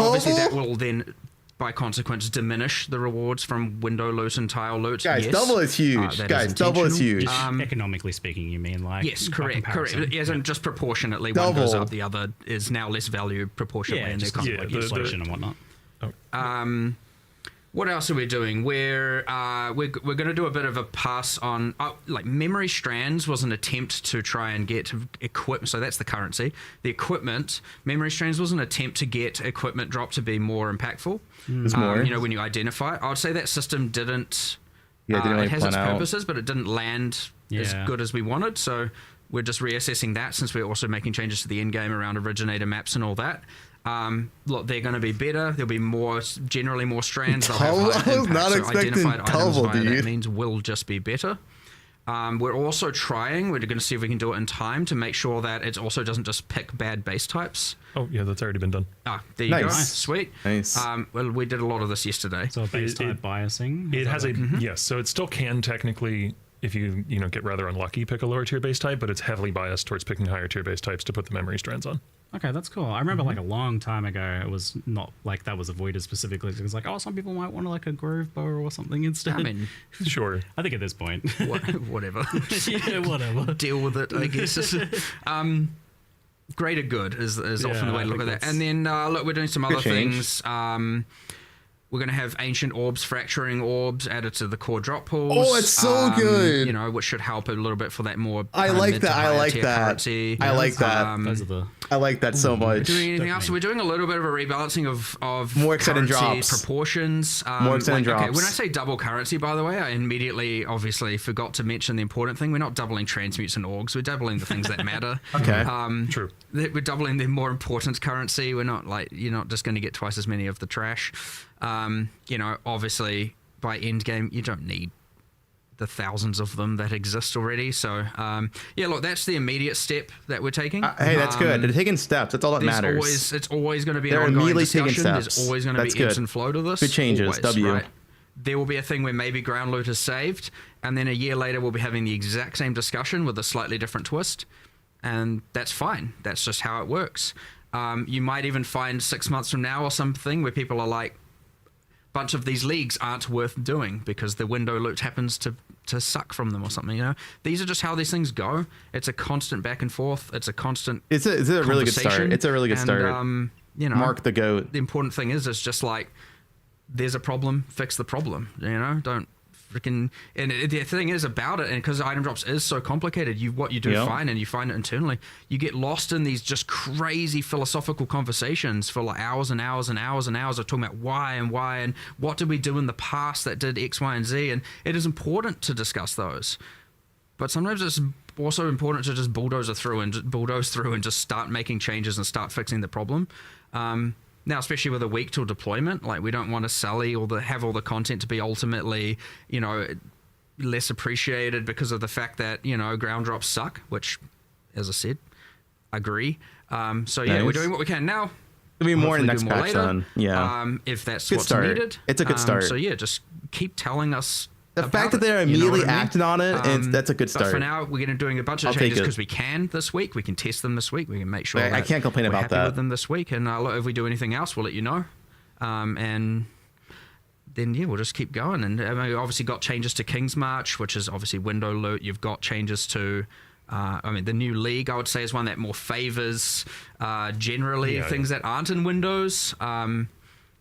Obviously, that will then, by consequence, diminish the rewards from window loot and tile loot. Guys, double is huge. Double is huge. Economically speaking, you mean like? Yes, correct. As in just proportionately, one goes up, the other is now less value proportionally. Yeah, just like inflation and whatnot. What else are we doing? We're going to do a bit of a pass on, like memory strands was an attempt to try and get equipment. So that's the currency. The equipment, memory strands was an attempt to get equipment drop to be more impactful. When you identify it. I would say that system didn't. It has its purposes, but it didn't land as good as we wanted. So we're just reassessing that, since we're also making changes to the end game around originator maps and all that. Look, they're going to be better. There'll be generally more strands. They'll have higher impact. Not expecting double, dude. That means will just be better. We're also trying. We're going to see if we can do it in time to make sure that it also doesn't just pick bad base types. Oh yeah, that's already been done. There you go. Nice. Sweet. Nice. Well, we did a lot of this yesterday. So base type biasing. It has yes. So it still can technically, if you get rather unlucky, pick a lower tier base type, but it's heavily biased towards picking higher tier base types to put the memory strands on. Okay, that's cool. I remember like a long time ago, it was not like that was avoided specifically. It was like, some people might want like a grove bow or something instead. I mean, sure. I think at this point, whatever. Yeah, whatever. Deal with it, I guess. Greater good is often the way to look at that. And then look, we're doing some other things. We're going to have ancient orbs, fracturing orbs added to the core drop pools. Oh, it's so good. Which should help a little bit for that more. I like that. I like that. Currency. I like that. I like that so much. Doing anything else? So we're doing a little bit of a rebalancing of more extended currency drops proportions. More extended drops. Okay, when I say double currency, by the way, I immediately obviously forgot to mention the important thing. We're not doubling transmutes and orgs. We're doubling the things that matter. Okay. True. We're doubling the more important currency. We're not you're not just going to get twice as many of the trash. Obviously by end game you don't need the thousands of them that exist already. So look, that's the immediate step that we're taking. Hey, that's good. They're taking steps. That's all that matters. It's always going to be They're an ongoing immediately discussion. taking steps. There's always going to be ebbs and flow to this. Good changes. Always, W. Right? There will be a thing where maybe ground loot is saved, and then a year later we'll be having the exact same discussion with a slightly different twist. and that's fine. That's just how it works. You might even find 6 months from now or something where people are like, bunch of these leagues aren't worth doing because the window loot happens to suck from them or something. You know, these are just how these things go. It's a constant back and forth. It's a constant. It's a really good start. It's a really good start. You know, Mark the GOAT. The important thing is just like, there's a problem, fix the problem. You know, don't freaking. And the thing is about it, and because item drops is so complicated, what you do find, and you find it internally, you get lost in these just crazy philosophical conversations for like hours and hours and hours and hours of talking about why and what did we do in the past that did X, Y, and Z, and it is important to discuss those, but sometimes it's also important to just bulldoze through and just start making changes and start fixing the problem. Now, especially with a week till deployment, like we don't want to sully or have all the content to be ultimately, you know, less appreciated because of the fact that, you know, ground drops suck, which, as I said, agree. So yeah, we're doing what we can now. There'll be more in the next patch then. Yeah. If that's good what's start. Needed. It's a good start. So yeah, just keep telling us. The fact that they're immediately acting on it, that's a good But start. for now, we're going to doing a bunch of changes because we can this week. We can test them this week. We can make sure I can't complain about happy that. with them this week. And if we do anything else, we'll let you know. And then, yeah, we'll just keep going. And we obviously got changes to King's March, which is obviously window loot. You've got changes to... the new league, I would say, is one that more favors generally things that aren't in Windows.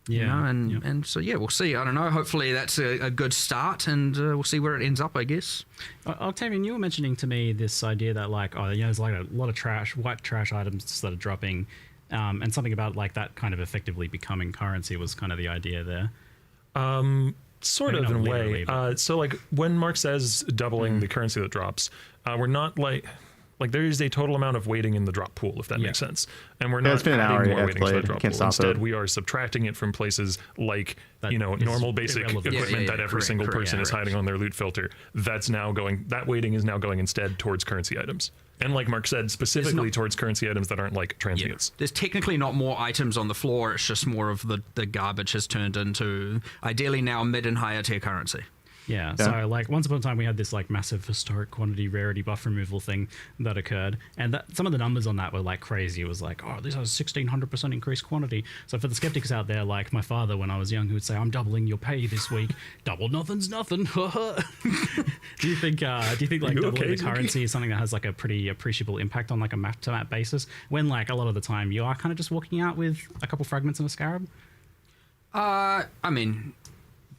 You know, and so yeah, we'll see. I don't know. Hopefully that's a good start, and we'll see where it ends up, I guess. Octavian, you were mentioning to me this idea that like, there's like a lot of white trash items that are dropping, and something about like that kind of effectively becoming currency was kind of the idea there. Sort of in a way. So like when Mark says doubling the currency that drops, we're not like there is a total amount of weighting in the drop pool, if that makes sense. And we're not adding more weighting to the drop pool. Instead, we are subtracting it from places like, normal basic equipment that every single person is hiding on their loot filter. That weighting is now going instead towards currency items. And like Mark said, specifically towards currency items that aren't like transients. There's technically not more items on the floor. It's just more of the garbage has turned into, ideally now, mid and higher tier currency. Yeah, so like once upon a time we had this like massive historic quantity rarity buff removal thing that occurred, and some of the numbers on that were like crazy. It was like, this has 1600% increased quantity. So for the skeptics out there, like my father when I was young, who would say, "I'm doubling your pay this week." Double nothing's nothing. Do you think like doubling the currency is something that has like a pretty appreciable impact on like a map to map basis, when like a lot of the time you are kind of just walking out with a couple fragments and a scarab? I mean,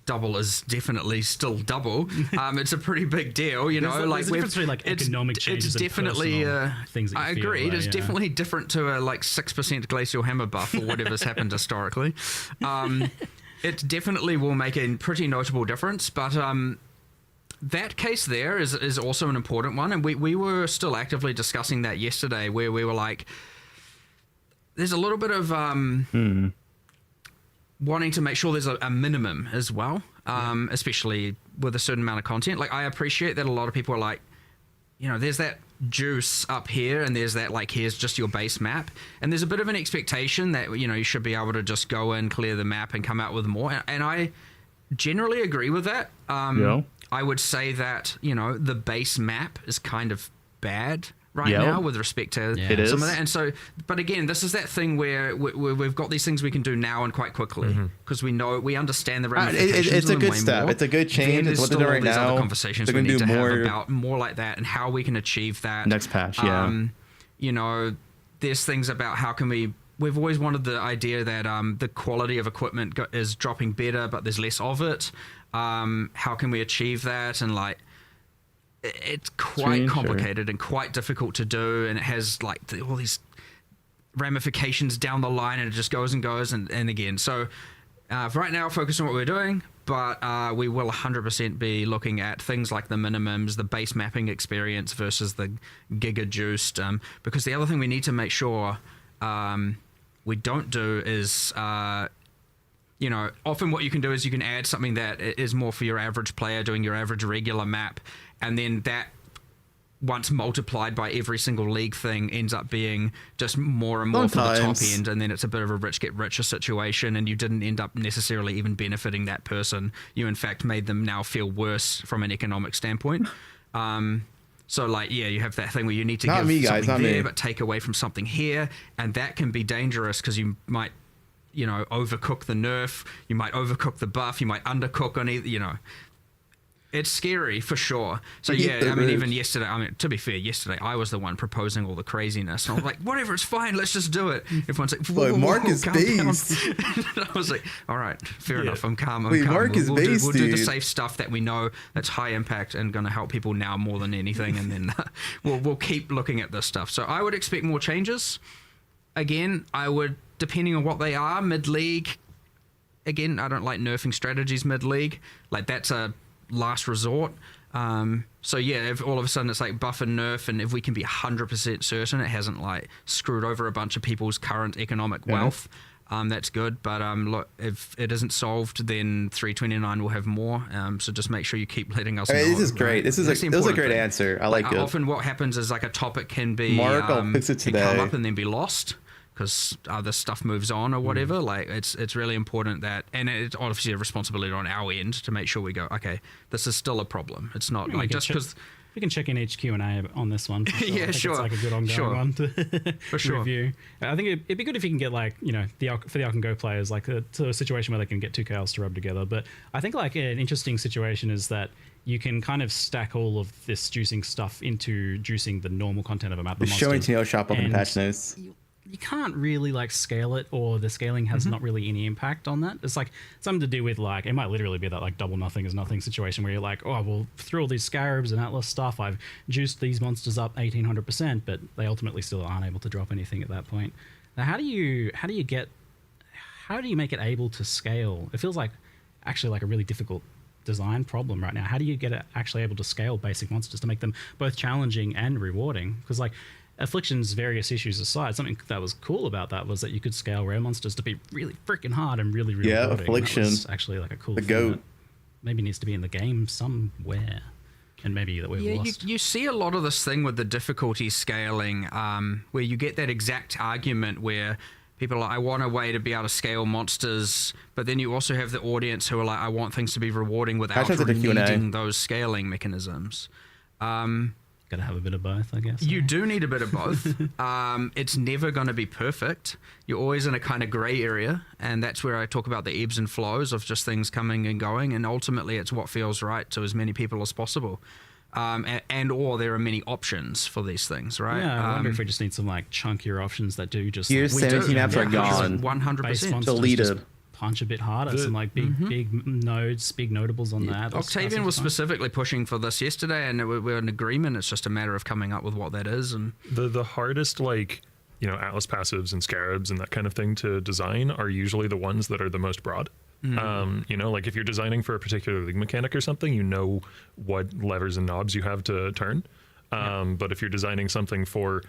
double is definitely still double. It's a pretty big deal, you know. There's a difference between like economic changes. It's definitely things. That you I agree. It is definitely different to a like 6% glacial hammer buff or whatever's happened historically. It definitely will make a pretty notable difference, but that case there is also an important one, and we were still actively discussing that yesterday, where we were like, there's a little bit of wanting to make sure there's a minimum as well, especially with a certain amount of content. Like, I appreciate that a lot of people are like, there's that juice up here, and there's that, like, here's just your base map. And there's a bit of an expectation that, you should be able to just go in, clear the map, and come out with more. And I generally agree with that. I would say that, the base map is kind of bad now with respect to some of that. And so, but again, this is that thing where we've got these things we can do now and quite quickly because we understand the ramifications. It's a good step. It's a good change. It's what they're doing right now. Other conversations we need to have about more like that and how we can achieve that next patch. There's things about how can we've always wanted the idea that the quality of equipment is dropping better, but there's less of it. How can we achieve that? And like, it's quite complicated and quite difficult to do, and it has like all these ramifications down the line, and it just goes and goes and again. So for right now, focus on what we're doing, but we will 100% be looking at things like the minimums, the base mapping experience versus the giga juiced, because the other thing we need to make sure we don't do is often what you can do is you can add something that is more for your average player doing your average regular map, and then that, once multiplied by every single league thing, ends up being just more and more for the top end, and then it's a bit of a rich get richer situation, and you didn't end up necessarily even benefiting that person. You, in fact, made them now feel worse from an economic standpoint. So like, yeah, you have that thing where you need to Not give me, guys, something not there, me. but take away from something here, and that can be dangerous because you might, overcook the nerf, you might overcook the buff, you might undercook on either, It's scary for sure. So yeah, I mean, even yesterday, to be fair, yesterday I was the one proposing all the craziness. And I was like, whatever, it's fine, let's just do it. Everyone's like, Boy, Mark is calm down. based. I was like, all right, fair enough, I'm calm. Wait, Mark is based, we'll do the dude. safe stuff that we know that's high impact and going to help people now more than anything, and then we'll keep looking at this stuff. So I would expect more changes. Again, I would, depending on what they are, mid-league. Again, I don't like nerfing strategies mid-league. Like, that's a last resort. So yeah, if all of a sudden it's like buff and nerf, and if we can be 100% certain it hasn't like screwed over a bunch of people's current economic wealth, that's good. But look, if it isn't solved, then 329 will have more. So just make sure you keep letting us know. This is great. Right? This is That's a the was a important great thing. answer. I like it. Often what happens is like a topic can be Mark, I'll fix it can come today. up and then be lost because other stuff moves on or whatever. Like it's really important that, and it's obviously a responsibility on our end to make sure we go, okay, this is still a problem. It's not like just because we can check in each Q&A on this one. For sure. Yeah, I think sure. It's like a good ongoing one to For sure. review. I think it'd be good if you can get like, for the Alk and Go players, like to a situation where they can get two chaos to rub together. But I think like an interesting situation is that you can kind of stack all of this juicing stuff into juicing the normal content of a map. The showing to no shop open And patch notes. You can't really like scale it, or the scaling has not really any impact on that. It's like something to do with like, it might literally be that like double nothing is nothing situation where you're like, oh, well, through all these scarabs and Atlas stuff, I've juiced these monsters up 1800%, but they ultimately still aren't able to drop anything at that point. Now, how do you make it able to scale? It feels like actually like a really difficult design problem right now. How do you get it actually able to scale basic monsters to make them both challenging and rewarding? Because like Affliction's various issues aside, something that was cool about that was that you could scale rare monsters to be really freaking hard and really rewarding. Yeah, Affliction. That was actually like a cool The thing goat. that maybe needs to be in the game somewhere, and maybe that we've lost. You see a lot of this thing with the difficulty scaling, where you get that exact argument where people are like, I want a way to be able to scale monsters, but then you also have the audience who are like, I want things to be rewarding without Hashtag the Q&A. needing those scaling mechanisms. Gotta have a bit of both, I guess. You do need a bit of both. It's never going to be perfect. You're always in a kind of gray area, and that's where I talk about the ebbs and flows of just things coming and going, and ultimately it's what feels right to as many people as possible. Or there are many options for these things, right? Yeah, I wonder if we just need some like chunkier options that do just Here's like, 17 maps are gone. 100%. Deleted. punch a bit harder. Some like big nodes, big notables on that. Octavian was specifically pushing for this yesterday, and we're in agreement. It's just a matter of coming up with what that is. And The hardest, like, Atlas passives and scarabs and that kind of thing to design are usually the ones that are the most broad. Like if you're designing for a particular league mechanic or something, you know what levers and knobs you have to turn. But if you're designing something for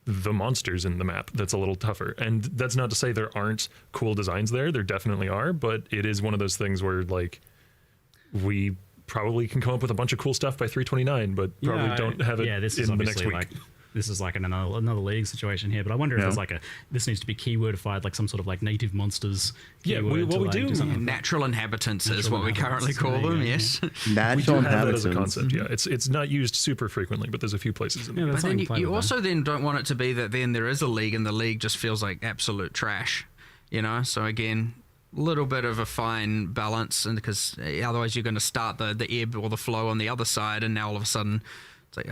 the monsters in the map, that's a little tougher. And that's not to say there aren't cool designs there. There definitely are, but it is one of those things where like we probably can come up with a bunch of cool stuff by 329, but probably don't have it this is in the next obviously week. like this is like another league situation here, but I wonder if there's like this needs to be keywordified, like some sort of like native monsters. Yeah, keyword what to, we like, do. something like that. natural inhabitants is Natural what we currently inhabitants, call there you them. go, Yes. We Natural do have that as a inhabitants. concept, yeah. It's not used super frequently, but there's a few places in Yeah, there. that's But then something to play you with also then don't want it to be that then there is a league and the league just feels like absolute trash, So again, a little bit of a fine balance, and because otherwise you're going to start the ebb or the flow on the other side, and now all of a sudden it's like,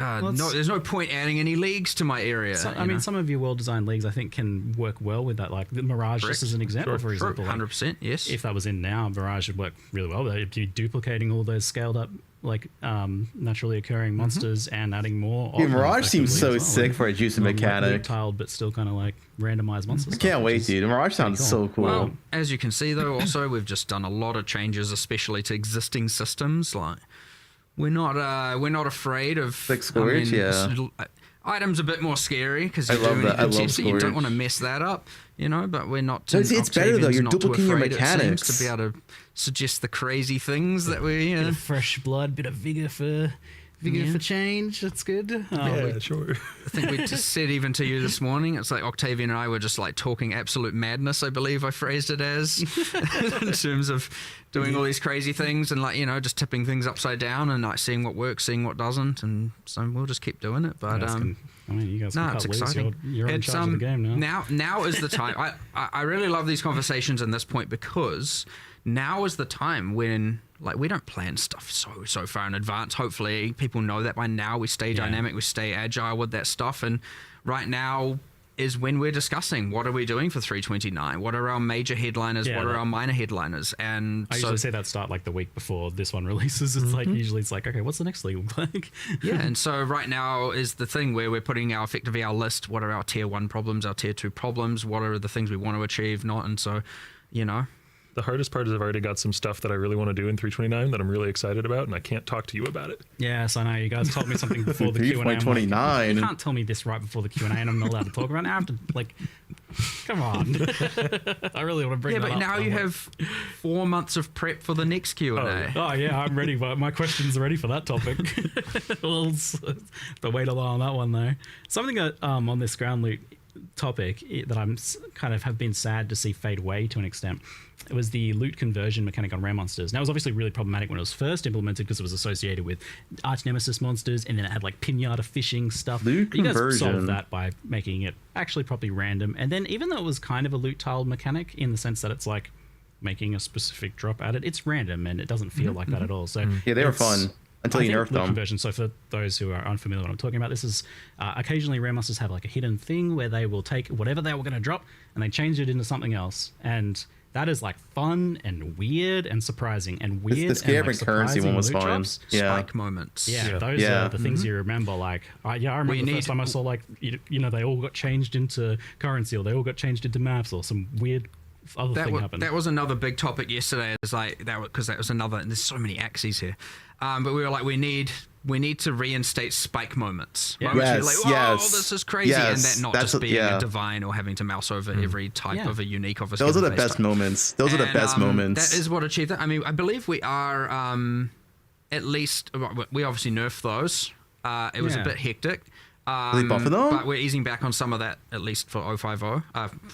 there's no point adding any leagues to my area. So, I mean, some of your well-designed leagues, I think, can work well with that. Like the Mirage, Correct. just as an example, for example. Like, 100%, yes. if that was in now, Mirage would work really well. They'd be duplicating all those scaled-up, like naturally occurring monsters and adding more. Dude, of them Mirage seems so effectively as well. sick for a juicing Like, mechanic. tiled, but still kind of like randomized monsters. I can't wait, dude. Mirage sounds cool. so cool. Well, as you can see, though, also we've just done a lot of changes, especially to existing systems. Like we're not afraid of Like Scourge, items a bit more scary because I love that. I love you Scourge. don't want to mess that up, But we're not. No, it's better, though. Octavian's You're not too duplicating your afraid, it seems, mechanics. to be able to suggest the crazy things that we. Bit of fresh blood, bit of vigor for for change. That's good. Yeah, sure. I think we just said even to you this morning, it's like Octavian and I were just like talking absolute madness, I believe I phrased it as, in terms of doing all these crazy things and like, just tipping things upside down and like seeing what works, seeing what doesn't. And so we'll just keep doing it. But you guys can it's cut loose. exciting. You're in charge of the game now. Now is the time. I really love these conversations in this point because now is the time when like we don't plan stuff so far in advance. Hopefully people know that by now. We stay dynamic, we stay agile with that stuff, and right now is when we're discussing what are we doing for 329, what are our major headliners, what are our minor headliners. And I usually say that start like the week before this one releases. It's like usually it's like, okay, what's the next league look like? Yeah, and so right now is the thing where we're putting our effectively our list, what are our tier 1 problems, our tier 2 problems, what are the things we want to achieve, not. And so The hardest part is I've already got some stuff that I really want to do in 329 that I'm really excited about, and I can't talk to you about it. Yes, I know. You guys told me something before the Q&A. 3.29. You can't tell me this right before the Q&A, and I'm not allowed to talk about it. I have to, come on. I really want to bring that up. Yeah, but now you have 4 months of prep for the next Q&A. Oh, yeah, I'm ready. But my questions are ready for that topic. We'll the wait a while on that one, though. Something that on this ground loot topic that I'm kind of have been sad to see fade away to an extent. It was the loot conversion mechanic on rare monsters. Now, it was obviously really problematic when it was first implemented because it was associated with arch nemesis monsters, and then it had like pinata fishing stuff. Loot but you guys conversion. solved that by making it actually properly random. And then even though it was kind of a loot tiled mechanic in the sense that it's like making a specific drop at it, it's random and it doesn't feel like that at all. So Yeah, they were fun until you nerfed loot them. conversion. So for those who are unfamiliar with what I'm talking about, this is occasionally rare monsters have like a hidden thing where they will take whatever they were going to drop and they change it into something else. And that is like fun and weird and surprising and weird. The scarecrow currency one was fun. Yeah. Spike moments. Yeah, those are the things you remember. Like, I remember the first time I saw like, they all got changed into currency, or they all got changed into maps, or some weird other thing happened. That was another big topic yesterday. It's like because that was another. And there's so many axes here, but we were like, we need to reinstate spike moments. Yeah. Moments where Yes, you're like, yes. this is crazy, Yes, and that not that's just being yeah. a divine or having to mouse over every type of a unique of a Those are the skill-based best type. moments. Those are the best moments. That is what achieved that. I mean, I believe we are at least. We obviously nerfed those. It was a bit hectic. They buffer them? But we're easing back on some of that, at least for 050.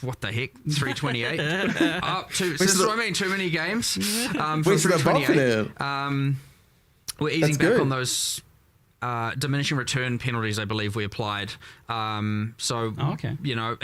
What the heck? 328. That's what I mean. Too many games. For Wait, so they're buffing 328. We're easing That's back good. on those diminishing return penalties, I believe we applied. At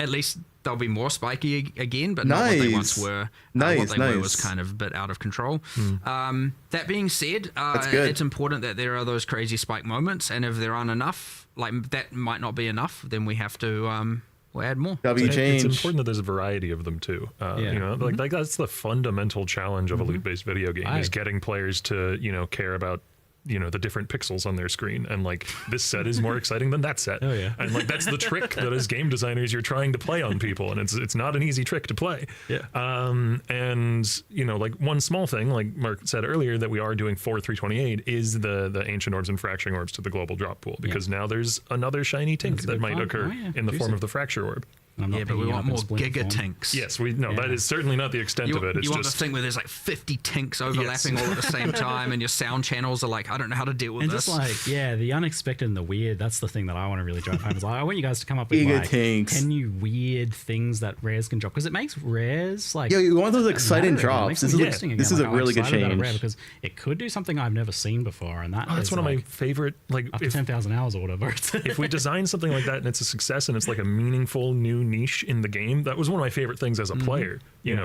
least they'll be more spiky again, but not what they once were. What they were was kind of a bit out of control. That being said, it's important that there are those crazy spike moments, and if there aren't enough, like that might not be enough, then we have to we'll add more. Change. It's important that there's a variety of them too. Like that's the fundamental challenge of a loot-based video game is getting players to care about the different pixels on their screen, and like this set is more exciting than that set. And like that's the trick that as game designers you're trying to play on people, and it's not an easy trick to play. And like one small thing, like Mark said earlier, that we are doing for 328 is the ancient orbs and fracturing orbs to the global drop pool, because now there's another shiny tink that might occur in the form of the fracture orb. Yeah, but we want more giga tinks. Yes, that is certainly not the extent of it. It's you want just the thing where there's like 50 tinks overlapping all at the same time, and your sound channels are like, I don't know how to deal with and this. Just like, the unexpected and the weird, that's the thing that I want to really drive home. Is like, I want you guys to come up with Giga like tinks. 10 new weird things that rares can drop, because it makes rares like... Yeah, you want those exciting drops. This is a really good change. Because it could do something I've never seen before, and that's one of my favorite, like up to 10,000 hours or whatever. If we design something like that and it's a success and it's like a meaningful new niche in the game, that was one of my favorite things as a player,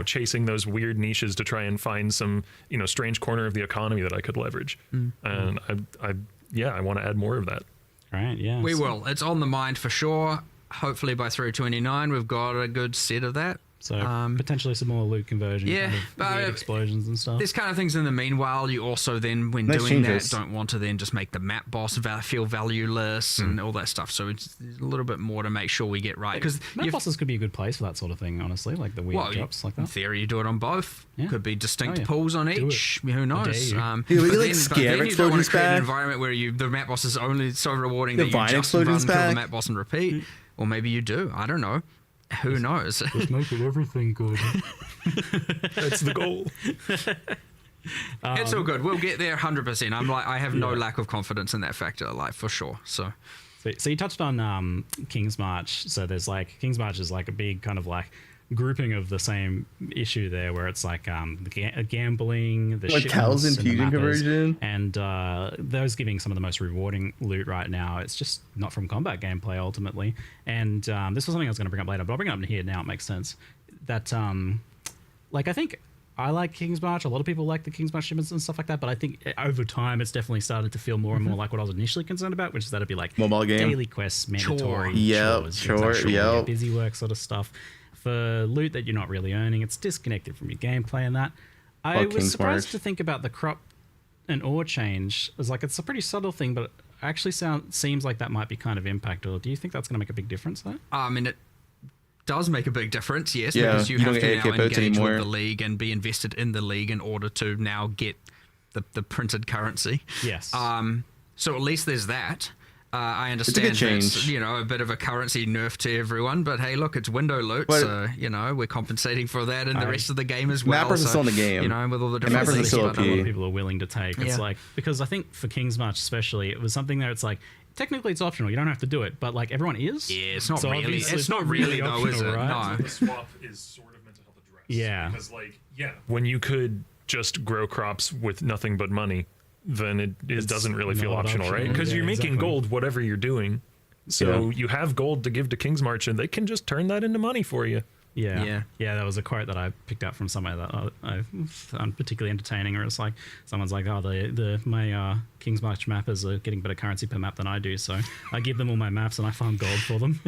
chasing those weird niches to try and find some, strange corner of the economy that I could leverage. And I want to add more of that. Right, yeah. We will. It's on the mind for sure. Hopefully by 329 we've got a good set of that. So potentially some more loot conversion, weird explosions and stuff. There's kind of things in the meanwhile. You also then, when doing that, don't want to then just make the map boss feel valueless and all that stuff. So it's a little bit more to make sure we get right. Because map bosses could be a good place for that sort of thing, honestly, like the weird drops like that. In theory, you do it on both. Yeah. Could be distinct pools on each. Who knows? We like scare explosions create an back. environment where the map boss is only so rewarding that you Divine just run, explosions kill the back. map boss and repeat. Or maybe you do. I don't know. Who knows? Just making everything good. That's the goal. It's all good. We'll get there 100%. I have no lack of confidence in that factor, like for sure. So you touched on King's March. So there's like King's March is like a big kind of like grouping of the same issue there, where it's like gambling, the like cows and fusion conversion, and those giving some of the most rewarding loot right now. It's just not from combat gameplay ultimately. And this was something I was going to bring up later, but I'll bring it up here now. It makes sense that like I think I like King's March. A lot of people like the King's March shipments and stuff like that. But I think over time, it's definitely started to feel more and more like what I was initially concerned about, which is that it'd be like mobile game, daily quests, mandatory chores, busy work sort of stuff. For loot that you're not really earning, it's disconnected from your gameplay and that. I was surprised to think about the crop and ore change. It's like it's a pretty subtle thing, but it actually seems like that might be kind of impactful. Do you think that's going to make a big difference though? I mean, it does make a big difference, yes, yeah, because you have to now engage anymore with the league and be invested in the league in order to now get the printed currency. Yes. So at least there's that. I it's a understand good change. that's, a bit of a currency nerf to everyone, but hey, look, it's window loot, but, so, we're compensating for that in the rest of the game as well. Mappers are still in the game. With all the different Mappers are things. still a lot of people are willing to take. It's like, because I think for King's March especially, it was something there, it's like, technically it's optional, you don't have to do it, but like everyone is. Yeah, it's not so really. It's not really though, is it? Right? No. The swap is sort of meant to help address. Yeah. Because when you could just grow crops with nothing but money, then it doesn't really feel optional, right? Because you're making gold whatever you're doing. So you have gold to give to King's March, and they can just turn that into money for you. Yeah. That was a quote that I picked up from somewhere that I found particularly entertaining. Or it's like someone's like, "Oh, my King's March mappers are getting better currency per map than I do, so I give them all my maps and I farm gold for them."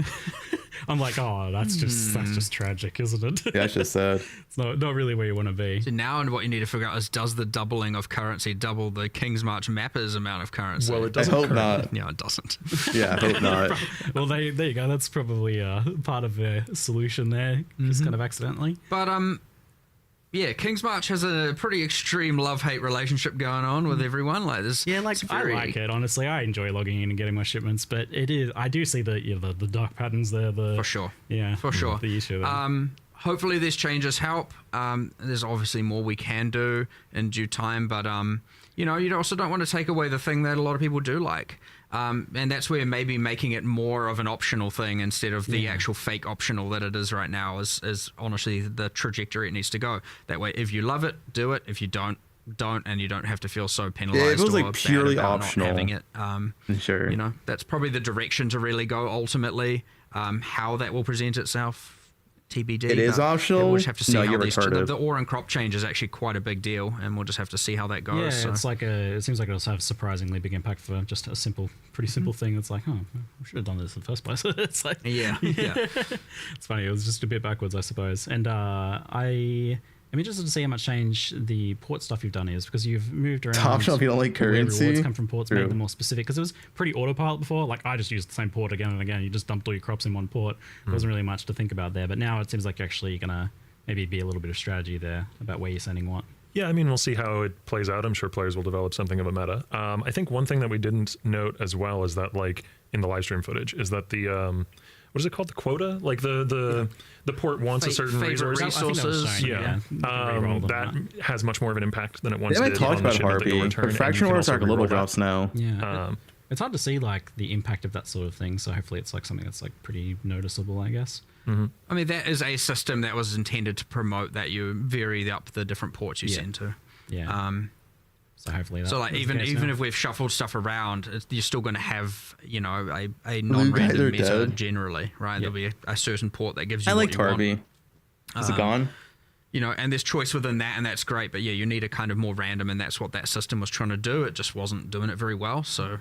I'm like, "Oh, that's just tragic, isn't it?" Yeah, that's just sad. It's not really where you want to be. So now, what you need to figure out is, does the doubling of currency double the King's March mappers amount of currency? Well, it doesn't. I hope not. No, it doesn't. Yeah, I hope not. Well, there you go. That's probably part of the solution there, just kind of accidentally. But King's March has a pretty extreme love-hate relationship going on with everyone. Like this, I like it. Honestly, I enjoy logging in and getting my shipments, but it is. I do see the dark patterns there. For sure. Yeah, for sure. The issue there. Hopefully these changes help. There's obviously more we can do in due time, but you also don't want to take away the thing that a lot of people do like. And that's where maybe making it more of an optional thing instead of the actual fake optional that it is right now is honestly the trajectory it needs to go. That way, if you love it, do it. If you don't, and you don't have to feel so penalized. Yeah, it was or like purely bad about optional. not having it. Sure. That's probably the direction to really go ultimately. How that will present itself, TBD. It is optional. We'll just have to see how these retarded. the ore and crop change is actually quite a big deal, and we'll just have to see how that goes. Yeah, it's like it seems like it'll have a surprisingly big impact for just a pretty simple thing. It's like, we should have done this in the first place. It's like, yeah. It's funny. It was just a bit backwards, I suppose. And I'm interested to see how much change the port stuff you've done is, because you've moved around. Optional if you don't like currency. Rewards come from ports, made them more specific, because it was pretty autopilot before. Like, I just used the same port again and again. You just dumped all your crops in one port. There wasn't really much to think about there. But now it seems like you're actually going to maybe be a little bit of strategy there about where you're sending what. Yeah, I mean, we'll see how it plays out. I'm sure players will develop something of a meta. I think one thing that we didn't note as well is that, like, in the live stream footage, is that the what is it called? The quota? Like the port wants a certain resource. Resources. That has much more of an impact than it once They did. haven't talked on the about shipment that you'll Harpy, return, but and fraction you can orders also are like little reroll that. drops now. Yeah. It's hard to see like the impact of that sort of thing. So hopefully it's like something that's like pretty noticeable, I guess. Mm-hmm. I mean, that is a system that was intended to promote that you vary up the different ports you send to. Yeah. So hopefully that. So like even now. if we've shuffled stuff around, you're still going to have a non-random meta generally, right? There'll be a certain port that gives you. I like what you want. Tarby. Is it gone? And there's choice within that, and that's great. But yeah, you need a kind of more random, and that's what that system was trying to do. It just wasn't doing it very well. So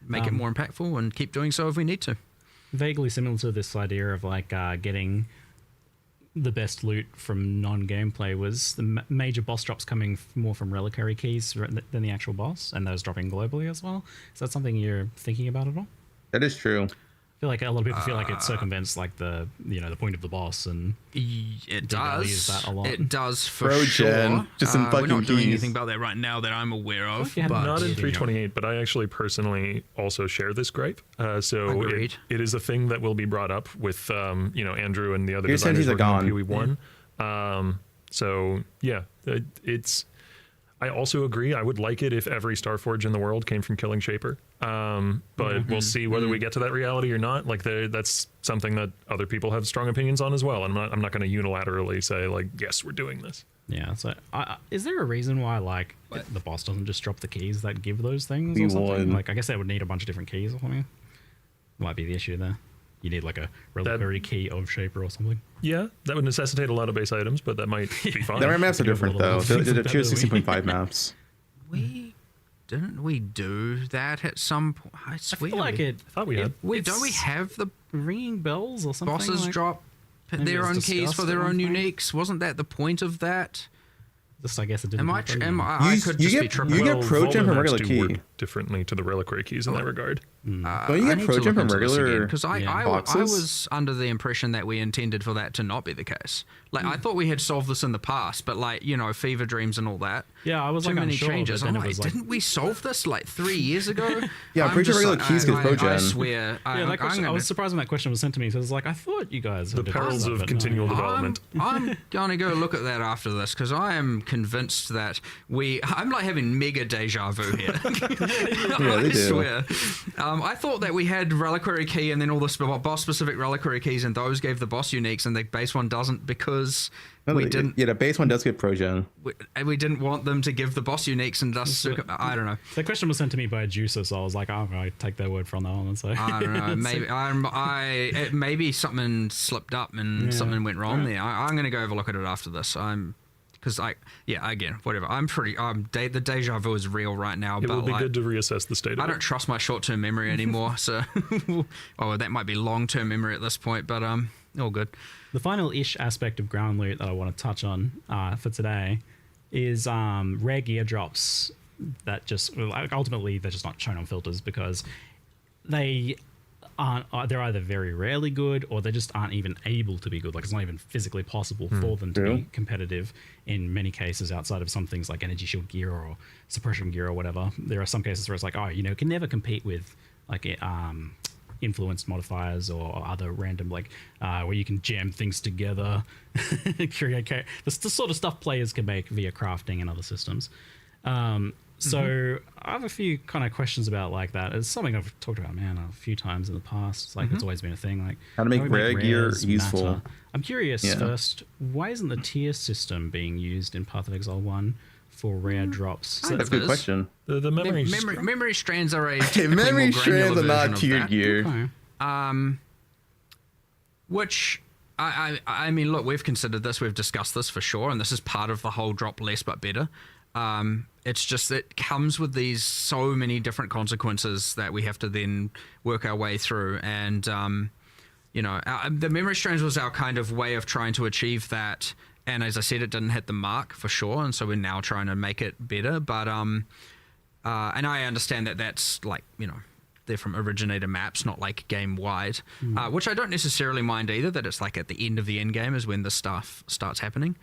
make it more impactful and keep doing so if we need to. Vaguely similar to this idea of like getting the best loot from non-gameplay was the major boss drops coming more from reliquary keys than the actual boss, and those dropping globally as well. Is that something you're thinking about at all? That is true. I feel like a lot of people feel like it circumvents like the point of the boss, and it does use that a lot. It does for Pro-gen, sure. just some we're not fucking doing keys. anything about that right now that I'm aware of. Yeah, but Not in 328, but I actually personally also share this gripe. So Agreed. it is a thing that will be brought up with Andrew and the other Your designers senses are working on gone. PoE1. So yeah, It's. I also agree. I would like it if every Starforge in the world came from killing Shaper. But we'll see whether we get to that reality or not. Like, that's something that other people have strong opinions on as well. I'm not going to unilaterally say like, yes, we're doing this. Yeah. So, is there a reason why like the boss doesn't just drop the keys that give those things or something? Like, I guess they would need a bunch of different keys or something. Might be the issue there. You need like a reliquary key of Shaper or something. Yeah, that would necessitate a lot of base items, but that might be fine. Their maps are different though. They're tier 16.5 maps. Didn't we do that at some point? I swear. I feel like I thought we had. Don't we have the ringing bells or something? bosses like, drop maybe their it was own keys discussed for at their one own point? uniques? Wasn't that the point of that? Just, I guess it didn't. Am I? happen. I could you just get- be tripping. you get Well, pro gem Volva from maps regular do key. work differently to the reliquary keys in that regard. Don't you I get need pro to gem look from into this again, regular because I boxes? was under the impression that we intended for that to not be the case. Like I thought we had solved this in the past, but like Fever Dreams and all that. Yeah, I was Too like many unsure, changes. but I'm then it like, was like, didn't we solve this like 3 years ago? Yeah, I'm pretty sure regular keys get pro I gen. swear. yeah, that question, I was surprised when that question was sent to me. So I was like, I thought you guys The had perils that, of but continual no. development. I'm gonna go look at that after this because I am convinced that I'm like having mega deja vu here. Yeah, they I do. swear. I thought that we had reliquary key and then all the boss specific reliquary keys and those gave the boss uniques and the base one doesn't because we didn't. Yeah, the base one does get pro gen. We didn't want them to give the boss uniques and just I don't know. That question was sent to me by a juicer, so I was like, oh, I take their word from that one. So I don't know. Maybe something slipped up and something went wrong there. I'm gonna go have a look at it after this. Again, whatever. The deja vu is real right now. It but will be like, good to reassess the state of I it. don't trust my short-term memory anymore. So, that might be long-term memory at this point. But all good. The final ish aspect of ground loot that I want to touch on for today is rare gear drops that just ultimately they're just not shown on filters because they aren't. They're either very rarely good or they just aren't even able to be good. Like it's not even physically possible for them to be competitive in many cases outside of some things like energy shield gear or suppression gear or whatever. There are some cases where it's like, it can never compete with like influenced modifiers or other random where you can jam things together, create the sort of stuff players can make via crafting and other systems. So I have a few kind of questions about like that. It's something I've talked about, a few times in the past. It's like it's always been a thing. Like How to make we rare gear rares useful. matter. I'm curious first, why isn't the tier system being used in Path of Exile 1 for rare drops? So That's a good question. The Memory strands are a Memory more strands are granular not version of tiered that. gear. Which I mean, look, we've considered this, we've discussed this for sure, and this is part of the whole drop less but better. It's just it comes with these so many different consequences that we have to then work our way through, and the memory strands was our kind of way of trying to achieve that. And as I said, it didn't hit the mark for sure, and so we're now trying to make it better. But and I understand that that's like they're from originator maps, not like game wide, which I don't necessarily mind either. That it's like at the end of the end game is when the stuff starts happening.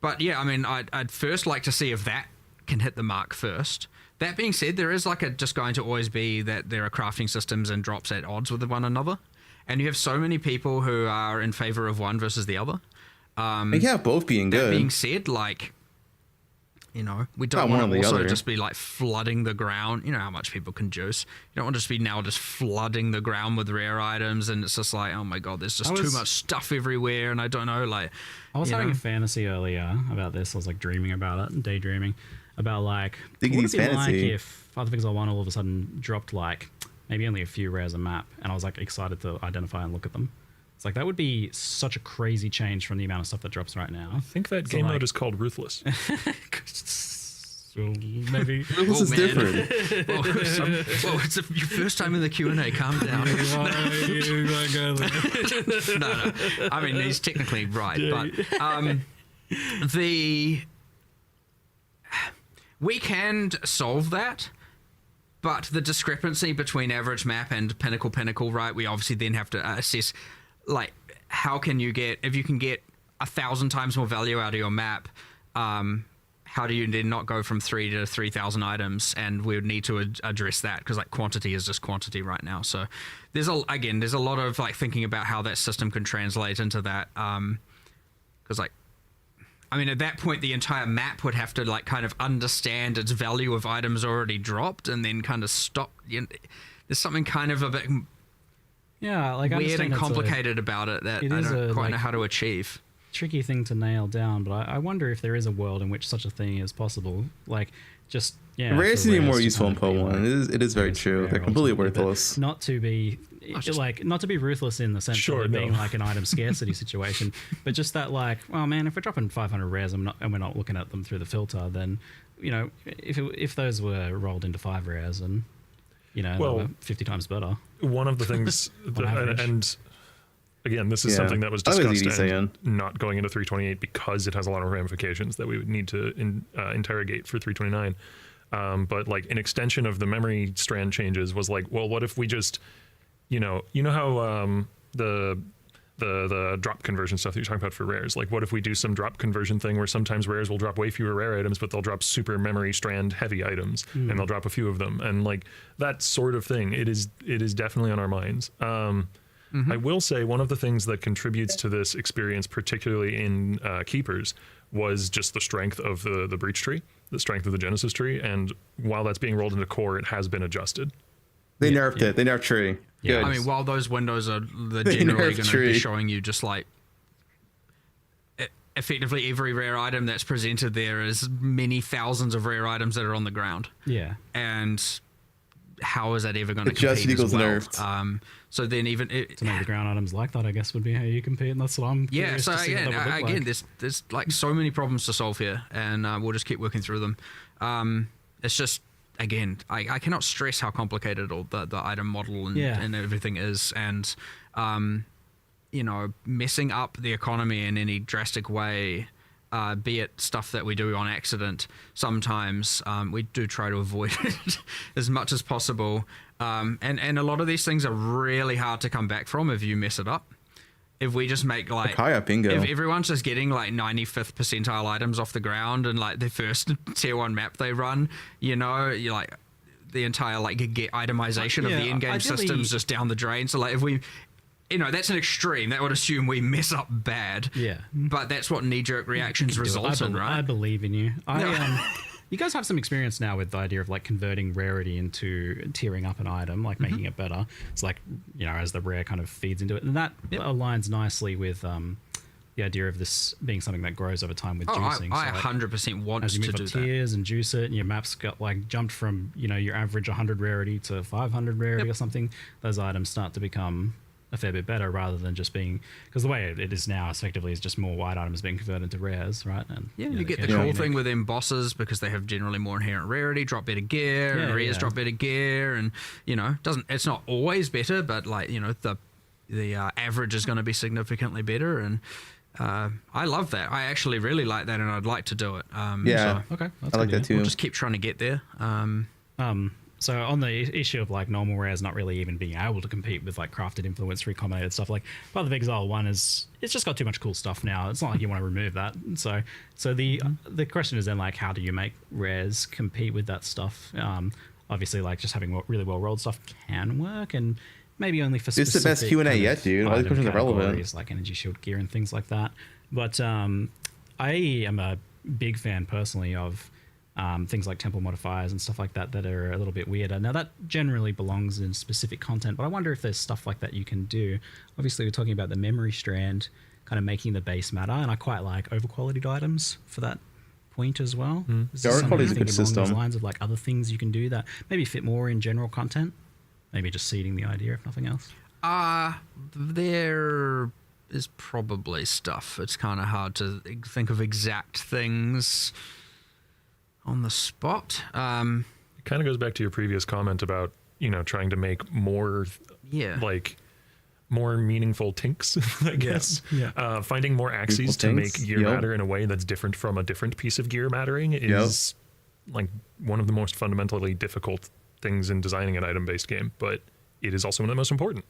But yeah, I mean, I'd first like to see if that can hit the mark first. That being said, there is just going to always be that there are crafting systems and drops at odds with one another. And you have so many people who are in favor of one versus the other. They can't both being That good. being said, we don't Not one want or to the also other. just be like flooding the ground. You know how much people can juice. You don't want to just be now just flooding the ground with rare items, and it's just like, oh my god, there's just too much stuff everywhere, and I don't know, like. I was having a fantasy earlier about this. I was like dreaming about it and daydreaming about like what would it be like if Path of Exile 1 all of a sudden dropped like maybe only a few rares a map, and I was like excited to identify and look at them. It's like that would be such a crazy change from the amount of stuff that drops right now. I think that game mode is called Ruthless. Maybe Ruthless is different. It's your first time in the Q&A. Calm down. No. I mean, he's technically right, but we can solve that. But the discrepancy between average map and pinnacle, right? We obviously then have to assess, like, how can you get, if you can get 1,000 times more value out of your map, how do you then not go from 3 to 3,000 items? And we would need to address that because like quantity is just quantity right now. So there's a lot of like thinking about how that system can translate into that. Because like I mean, at that point, the entire map would have to like kind of understand its value of items already dropped, and then kind of stop. There's something kind of a bit like weird and complicated about it that I don't quite know how to achieve. Tricky thing to nail down, but I wonder if there is a world in which such a thing is possible. Like, just rares seem more useful in Po 1. It is very true. They're completely worthless. Not to be not to be ruthless in the sense of it being like an item scarcity situation, but just that like, well, man, if we're dropping 500 rares and we're not looking at them through the filter, then if those were rolled into 5 rares and they were 50 times better. One of the things, and again, this is something that was discussed and not going into 328 because it has a lot of ramifications that we would need to interrogate for 329. But like an extension of the memory strand changes was like, well, what if we just, you know how the drop conversion stuff that you're talking about for rares, like what if we do some drop conversion thing where sometimes rares will drop way fewer rare items, but they'll drop super memory strand heavy items, and they'll drop a few of them, and like that sort of thing. It is definitely on our minds. I will say one of the things that contributes to this experience, particularly in Keepers, was just the strength of the breach tree, the strength of the Genesis tree, and while that's being rolled into core, it has been adjusted. They nerfed it. They nerfed tree. Yeah, Good. I mean, while those windows are generally going to be showing you just like effectively every rare item that's presented there is many thousands of rare items that are on the ground. Yeah. And how is that ever going to compete just equals as well? nerfed. So then even to make the ground items like that, I guess, would be how you compete, and that's what I'm curious to see what that would look like. there's like so many problems to solve here, and we'll just keep working through them. It's just, again, I cannot stress how complicated all the item model and everything is, and messing up the economy in any drastic way, be it stuff that we do on accident, sometimes we do try to avoid it as much as possible. And a lot of these things are really hard to come back from if you mess it up. If we just make like bingo. If everyone's just getting like 95th percentile items off the ground and like the first tier 1 map they run, you're like the entire like get itemization of the in-game systems just down the drain. So like if we, that's an extreme. That would assume we mess up bad. Yeah. But that's what knee-jerk reactions result in, right? I believe in you. You guys have some experience now with the idea of like converting rarity into tiering up an item, like making it better. It's like, as the rare kind of feeds into it. And that aligns nicely with the idea of this being something that grows over time with juicing. I 100% want as you to move do up tiers that. and juice it, and your map's got like jumped from, your average 100 rarity to 500 rarity or something, those items start to become a fair bit better rather than just being, because the way it is now effectively is just more white items being converted into rares, right? And you get the cool thing with them bosses because they have generally more inherent rarity, drop better gear, and rares drop better gear, and it's not always better, but like the average is going to be significantly better, and I love that. I actually really like that, and I'd like to do it. Okay, I like that too. We'll just keep trying to get there. So on the issue of like normal rares not really even being able to compete with like crafted influence recombinated stuff, like Path of Exile 1 it's just got too much cool stuff now. It's not like you want to remove that. So the question is then like, how do you make rares compete with that stuff? Obviously like just having really well rolled stuff can work, and maybe only for it's the best Q&A yet, dude. All these questions are relevant. Like energy shield gear and things like that. But I am a big fan personally of things like temple modifiers and stuff like that are a little bit weirder. Now that generally belongs in specific content, but I wonder if there's stuff like that you can do. Obviously we're talking about the memory strand kind of making the base matter, and I quite like overqualityed items for that point as well. Overquality is a good system. Those lines of like other things you can do that maybe fit more in general content, maybe just seeding the idea if nothing else. There is probably stuff. It's kind of hard to think of exact things on the spot. It kind of goes back to your previous comment about trying to make more like more meaningful tinks, I guess. Finding more axes to make gear matter in a way that's different from a different piece of gear mattering is like one of the most fundamentally difficult things in designing an item-based game, but it is also one of the most important.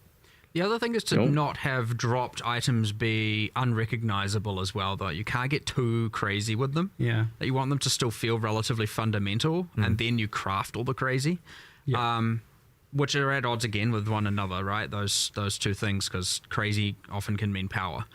The other thing is to not have dropped items be unrecognizable as well, though. You can't get too crazy with them. Yeah. You want them to still feel relatively fundamental, and then you craft all the crazy, which are at odds again with one another, right? Those two things, because crazy often can mean power.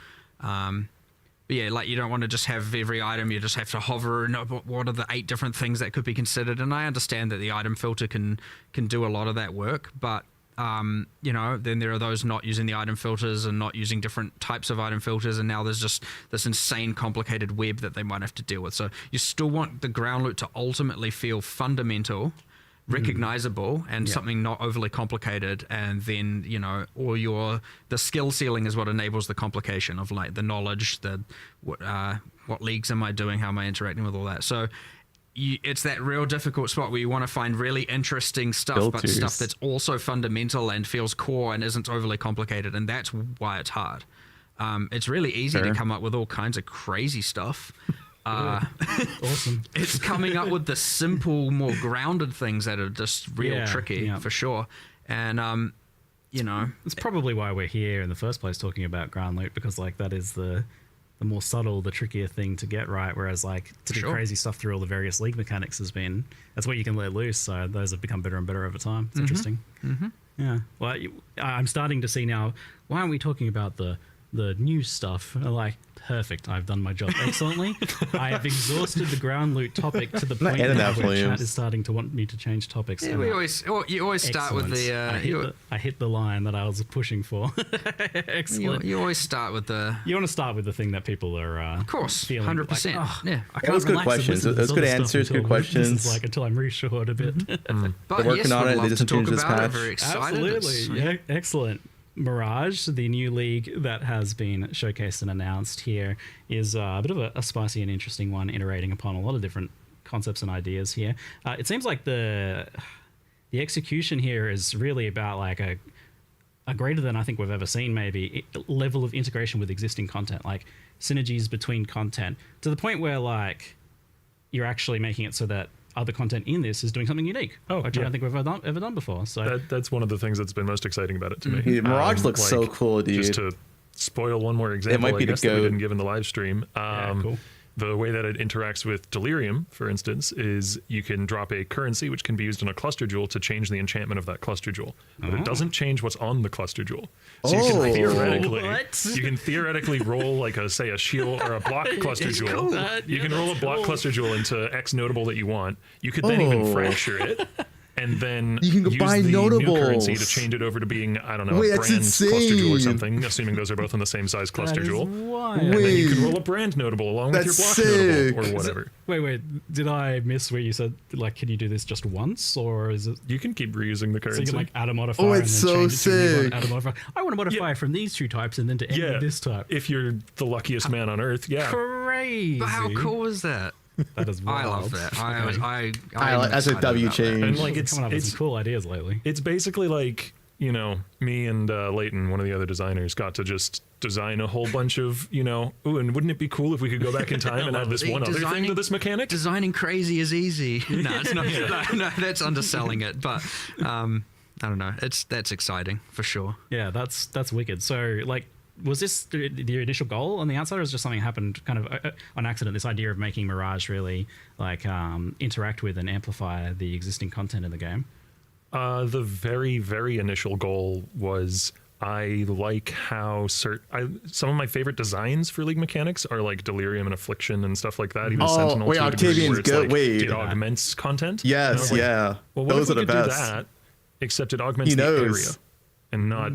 But yeah, like you don't want to just have every item, you just have to hover and what are the 8 different things that could be considered. And I understand that the item filter can do a lot of that work, but you know, then there are those not using the item filters and not using different types of item filters, and now there's just this insane complicated web that they might have to deal with. So you still want the ground loot to ultimately feel fundamental, recognizable, and something not overly complicated, and then, you know, the skill ceiling is what enables the complication of like the knowledge, what leagues am I doing, how am I interacting with all that. So it's that real difficult spot where you want to find really interesting stuff, but stuff that's also fundamental and feels core and isn't overly complicated, and that's why it's hard. It's really easy to come up with all kinds of crazy stuff. Awesome. It's coming up with the simple, more grounded things that are just real tricky for sure. And you know, it's probably why we're here in the first place talking about ground loot, because like that is the more subtle, the trickier thing to get right, whereas like to do crazy stuff through all the various league mechanics that's what you can let loose, so those have become better and better over time. It's interesting. Yeah, well, I'm starting to see now, why aren't we talking about the new stuff? Like, perfect, I've done my job excellently. I have exhausted the ground loot topic to the point now where chat is starting to want me to change topics. Yeah, you always start with the I hit the line that I was pushing for. Excellent. You always start with the... You want to start with the thing that people are of course, feeling 100%. like, oh, yeah. I can't those good questions. Those good answers, good questions. Like, until I'm reassured a bit. But they're working on it. They just changed this patch. Very excited. Absolutely. Yeah, excellent. Mirage, the new league that has been showcased and announced here, is a bit of a spicy and interesting one, iterating upon a lot of different concepts and ideas here. It seems like the execution here is really about like a greater than I think we've ever seen, maybe, level of integration with existing content, like synergies between content, to the point where like you're actually making it so that other content in this is doing something unique, which I don't think we've ever done before. So that's one of the things that's been most exciting about it to me. Mirage looks so cool, dude. Just to spoil one more example, I guess, that we didn't give in the live stream. Cool. The way that it interacts with Delirium, for instance, is you can drop a currency which can be used in a cluster jewel to change the enchantment of that cluster jewel. But it doesn't change what's on the cluster jewel. So you can theoretically roll like a shield or a block cluster jewel. Cool. You can roll a block cluster jewel into X notable that you want. You could then even fracture it. And then you can use buy the notables. new currency to change it over to being, I don't know, Wait, a brand that's cluster jewel or insane. something, assuming those are both on the same size cluster jewel. Wild. And then you can roll a brand notable along with your block notable or whatever. Wait, did I miss where you said, like, can you do this just once, or is it... You can keep reusing the So currency. you can like add a modifier and then change it to a new one, add a modifier. I want to modify from these two types and then to end with this type. If you're the luckiest man on earth, Crazy. But how cool is that? That is wild. I love that. I As a W change. and like Coming up with some cool ideas lately. it's basically like, you know, me and Leighton, one of the other designers, got to just design a whole bunch of, you know, ooh, and wouldn't it be cool if we could go back in time and add this one other thing to this mechanic? Designing crazy is easy. No, it's not. No, that's underselling it. But I don't know. That's exciting for sure. Yeah, that's wicked. So, like, was this the initial goal on the outside, or is just something happened kind of on accident? This idea of making Mirage really like interact with and amplify the existing content in the game. The very, very initial goal was I like how some of my favorite designs for League mechanics are like Delirium and Affliction and stuff like that. Even Sentinel. Wait, to a degree Octavian's where it's good. like, Wait. it augments content. Yes, You know, yeah. Well, what Those if are we the could best. do that? Except it augments He the knows. area and not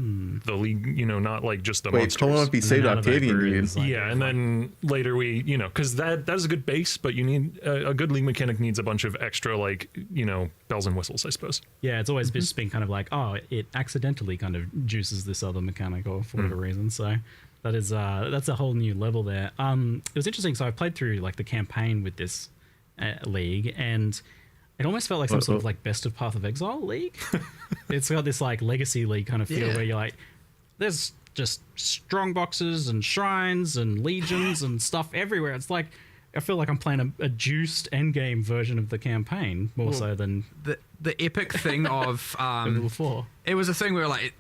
the league. You know, not like just the Wait, monsters. Tolan must be saved None of that Octavian, dude. brews, like, Yeah, and then later we, you know, because that is a good base, but you need a good league mechanic needs a bunch of extra, like, you know, bells and whistles, I suppose. Yeah, it's always just been kind of like, oh, it accidentally kind of juices this other mechanic or for whatever reason. So that is that's a whole new level there. It was interesting. So I played through like the campaign with this league, and it almost felt like some sort of like best of Path of Exile league. It's got this like legacy league kind of feel where you're like, there's just strong boxes and shrines and legions and stuff everywhere. It's like, I feel like I'm playing a juiced endgame version of the campaign more so than The epic thing of before. it was a thing where like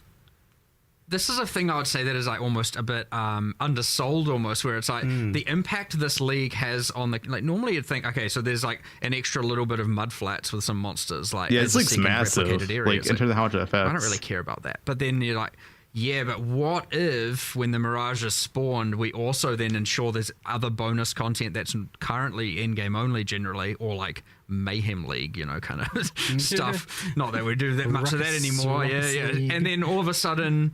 this is a thing I would say that is like almost a bit undersold almost, where it's like the impact this league has on the, like, normally you'd think, okay, so there's like an extra little bit of mud flats with some monsters, like Yeah, as it's a like second massive. replicated area. Like It's in terms of how much it affects. I don't really care about that. But then you're like, Yeah, but what if when the Mirage is spawned, we also then ensure there's other bonus content that's currently in-game only generally, or like Mayhem League, you know, kind of stuff. Not that we do that much of that anymore. Yeah. And then all of a sudden,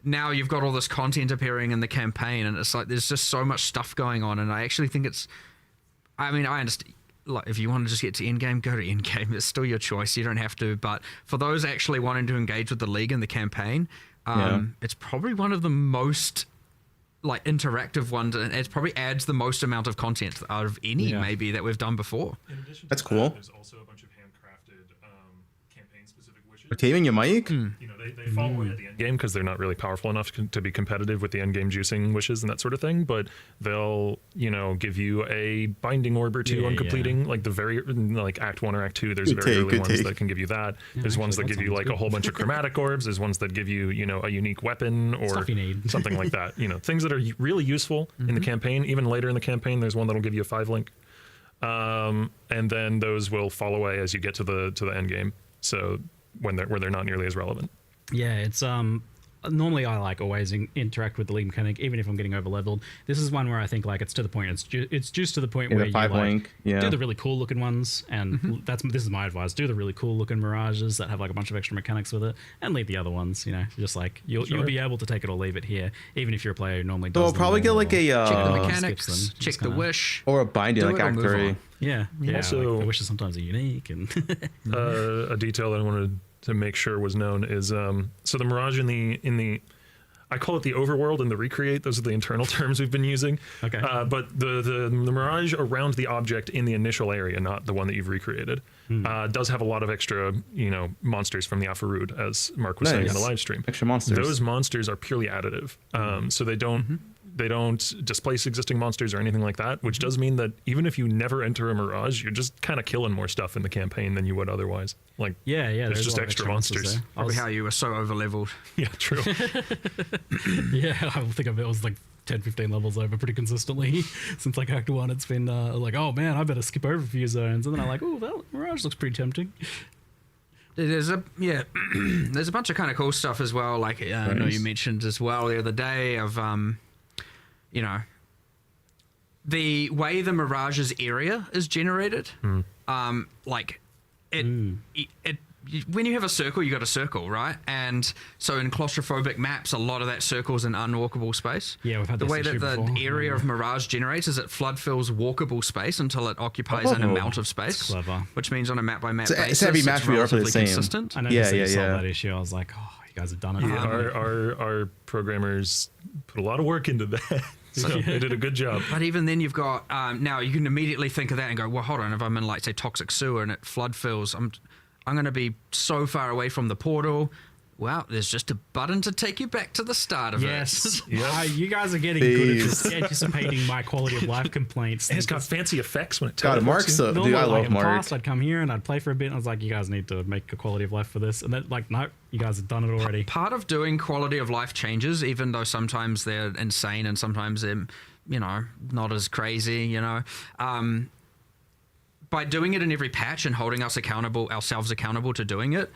now you've got all this content appearing in the campaign, and it's like there's just so much stuff going on, and I actually think it's... I mean, I understand... Like, if you want to just get to endgame, go to endgame. It's still your choice. You don't have to. But for those actually wanting to engage with the league and the campaign, it's probably one of the most like interactive ones, and it probably adds the most amount of content out of any maybe that we've done before. In addition to That's cool. There's also a bunch of handcrafted campaign-specific wishes. We're taming your mic? You know, they fall away at the end game because they're not really powerful enough to be competitive with the end game juicing wishes and that sort of thing. But they'll, you know, give you a binding orb or two on completing like the very like Act 1 or Act 2. There's very early ones that can give you that. There's ones that give you like a whole bunch of chromatic orbs. There's ones that give you, you know, a unique weapon or Stuff you need. something like that. You know, things that are really useful in the campaign. Even later in the campaign, there's one that'll give you a 5 link. And then those will fall away as you get to the end game. So where they're not nearly as relevant. Yeah, it's normally I like always interact with the league mechanic, even if I'm getting over leveled. This is one where I think like it's to the point. It's just to the point where you like do the really cool looking ones, and this is my advice: do the really cool looking mirages that have like a bunch of extra mechanics with it, and leave the other ones. You know, just like you'll be able to take it or leave it here, even if you're a player who normally does. So I'll probably get like a check the mechanics, check the wish, or a binding like Act 3. Yeah. Also, like the wishes sometimes are unique, and a detail that I wanted to make sure was known is so the Mirage in the I call it the overworld and the recreate. Those are the internal terms we've been using. Okay. But the Mirage around the object in the initial area, not the one that you've recreated, does have a lot of extra, you know, monsters from the Alpharud, as Mark was saying in the live stream. Extra monsters. Those monsters are purely additive, so they don't displace existing monsters or anything like that, which does mean that even if you never enter a Mirage, you're just kind of killing more stuff in the campaign than you would otherwise. Like, there's just extra monsters. Probably how you were so over-leveled. Yeah, true. Yeah, I think of it was like 10, 15 levels over pretty consistently since like Act 1. It's been like, oh man, I better skip over a few zones. And then I'm like, oh, that Mirage looks pretty tempting. There's there's a bunch of kind of cool stuff as well. Like I know you mentioned as well the other day of you know, the way the Mirage's area is generated, like it when you have a circle, you got a circle, right? And so in claustrophobic maps, a lot of that circle's in unwalkable space. Yeah, we've had the this way that the before. area of Mirage generates is it flood fills walkable space until it occupies an amount of space. That's clever. Which means on a map by map It's basis, every match it's we are roughly the relatively same. consistent. I noticed that you solved that issue. I was like, oh, you guys have done it. Yeah, our programmers put a lot of work into that. So they did a good job. But even then you've got, now you can immediately think of that and go, well, hold on, if I'm in like, say, toxic sewer and it flood fills, I'm going to be so far away from the portal. Well, there's just a button to take you back to the start of it. Yep. You guys are getting good at just anticipating my quality of life complaints. And it's got fancy effects when it God, Mark's teleports you. dude, I love in Mark. past, I'd come here and I'd play for a bit and I was like, you guys need to make a quality of life for this. And then like, no, you guys have done it already. Part of doing quality of life changes, even though sometimes they're insane and sometimes they're, you know, not as crazy, you know, by doing it in every patch and holding ourselves accountable to doing it,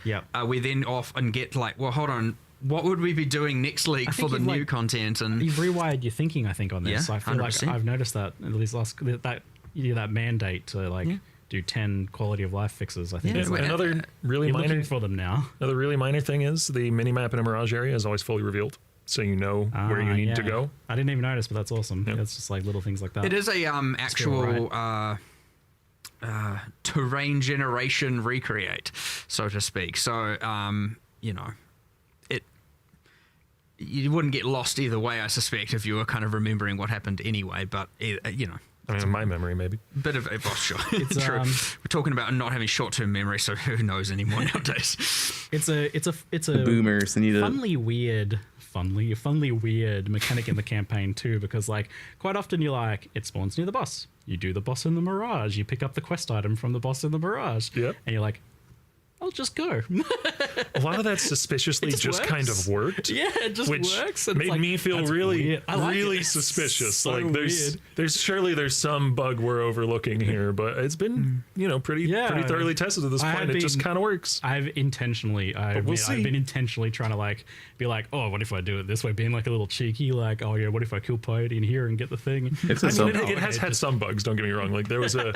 we then often get like, well, hold on, what would we be doing next league for the new content? And you've rewired your thinking, I think, on this. Yeah, I feel 100%. like I've noticed that at least that mandate to like do 10 quality of life fixes. I think Yeah, it's like, another really you're minor looking for them now. Another really minor thing is the minimap in a Mirage area is always fully revealed, so you know where you need to go. I didn't even notice, but that's awesome. Yeah. It's just like little things like that. It is a actual terrain generation recreate, so to speak. So you know, you wouldn't get lost either way, I suspect, if you were kind of remembering what happened anyway. But you know, I mean, in my memory, maybe. Bit of well, sure. It's true. We're talking about not having short-term memory, so who knows anymore nowadays? It's a the boomers. They need funny weird mechanic in the campaign too, because like quite often you're like, it spawns near the boss. You do the boss in the Mirage. You pick up the quest item from the boss in the Mirage. Yep. And you're like, I'll just go. A lot of that suspiciously just kind of worked. Yeah, it just which works. And made me feel really, really It's suspicious. so like there's surely some bug we're overlooking here, but it's been pretty thoroughly tested at this point. It just kind of works. I've been intentionally trying to like be like, oh, what if I do it this way? Being like a little cheeky, like, oh yeah, what if I kill Poet in here and get the thing? It has had some bugs. Don't get me wrong. Like there was a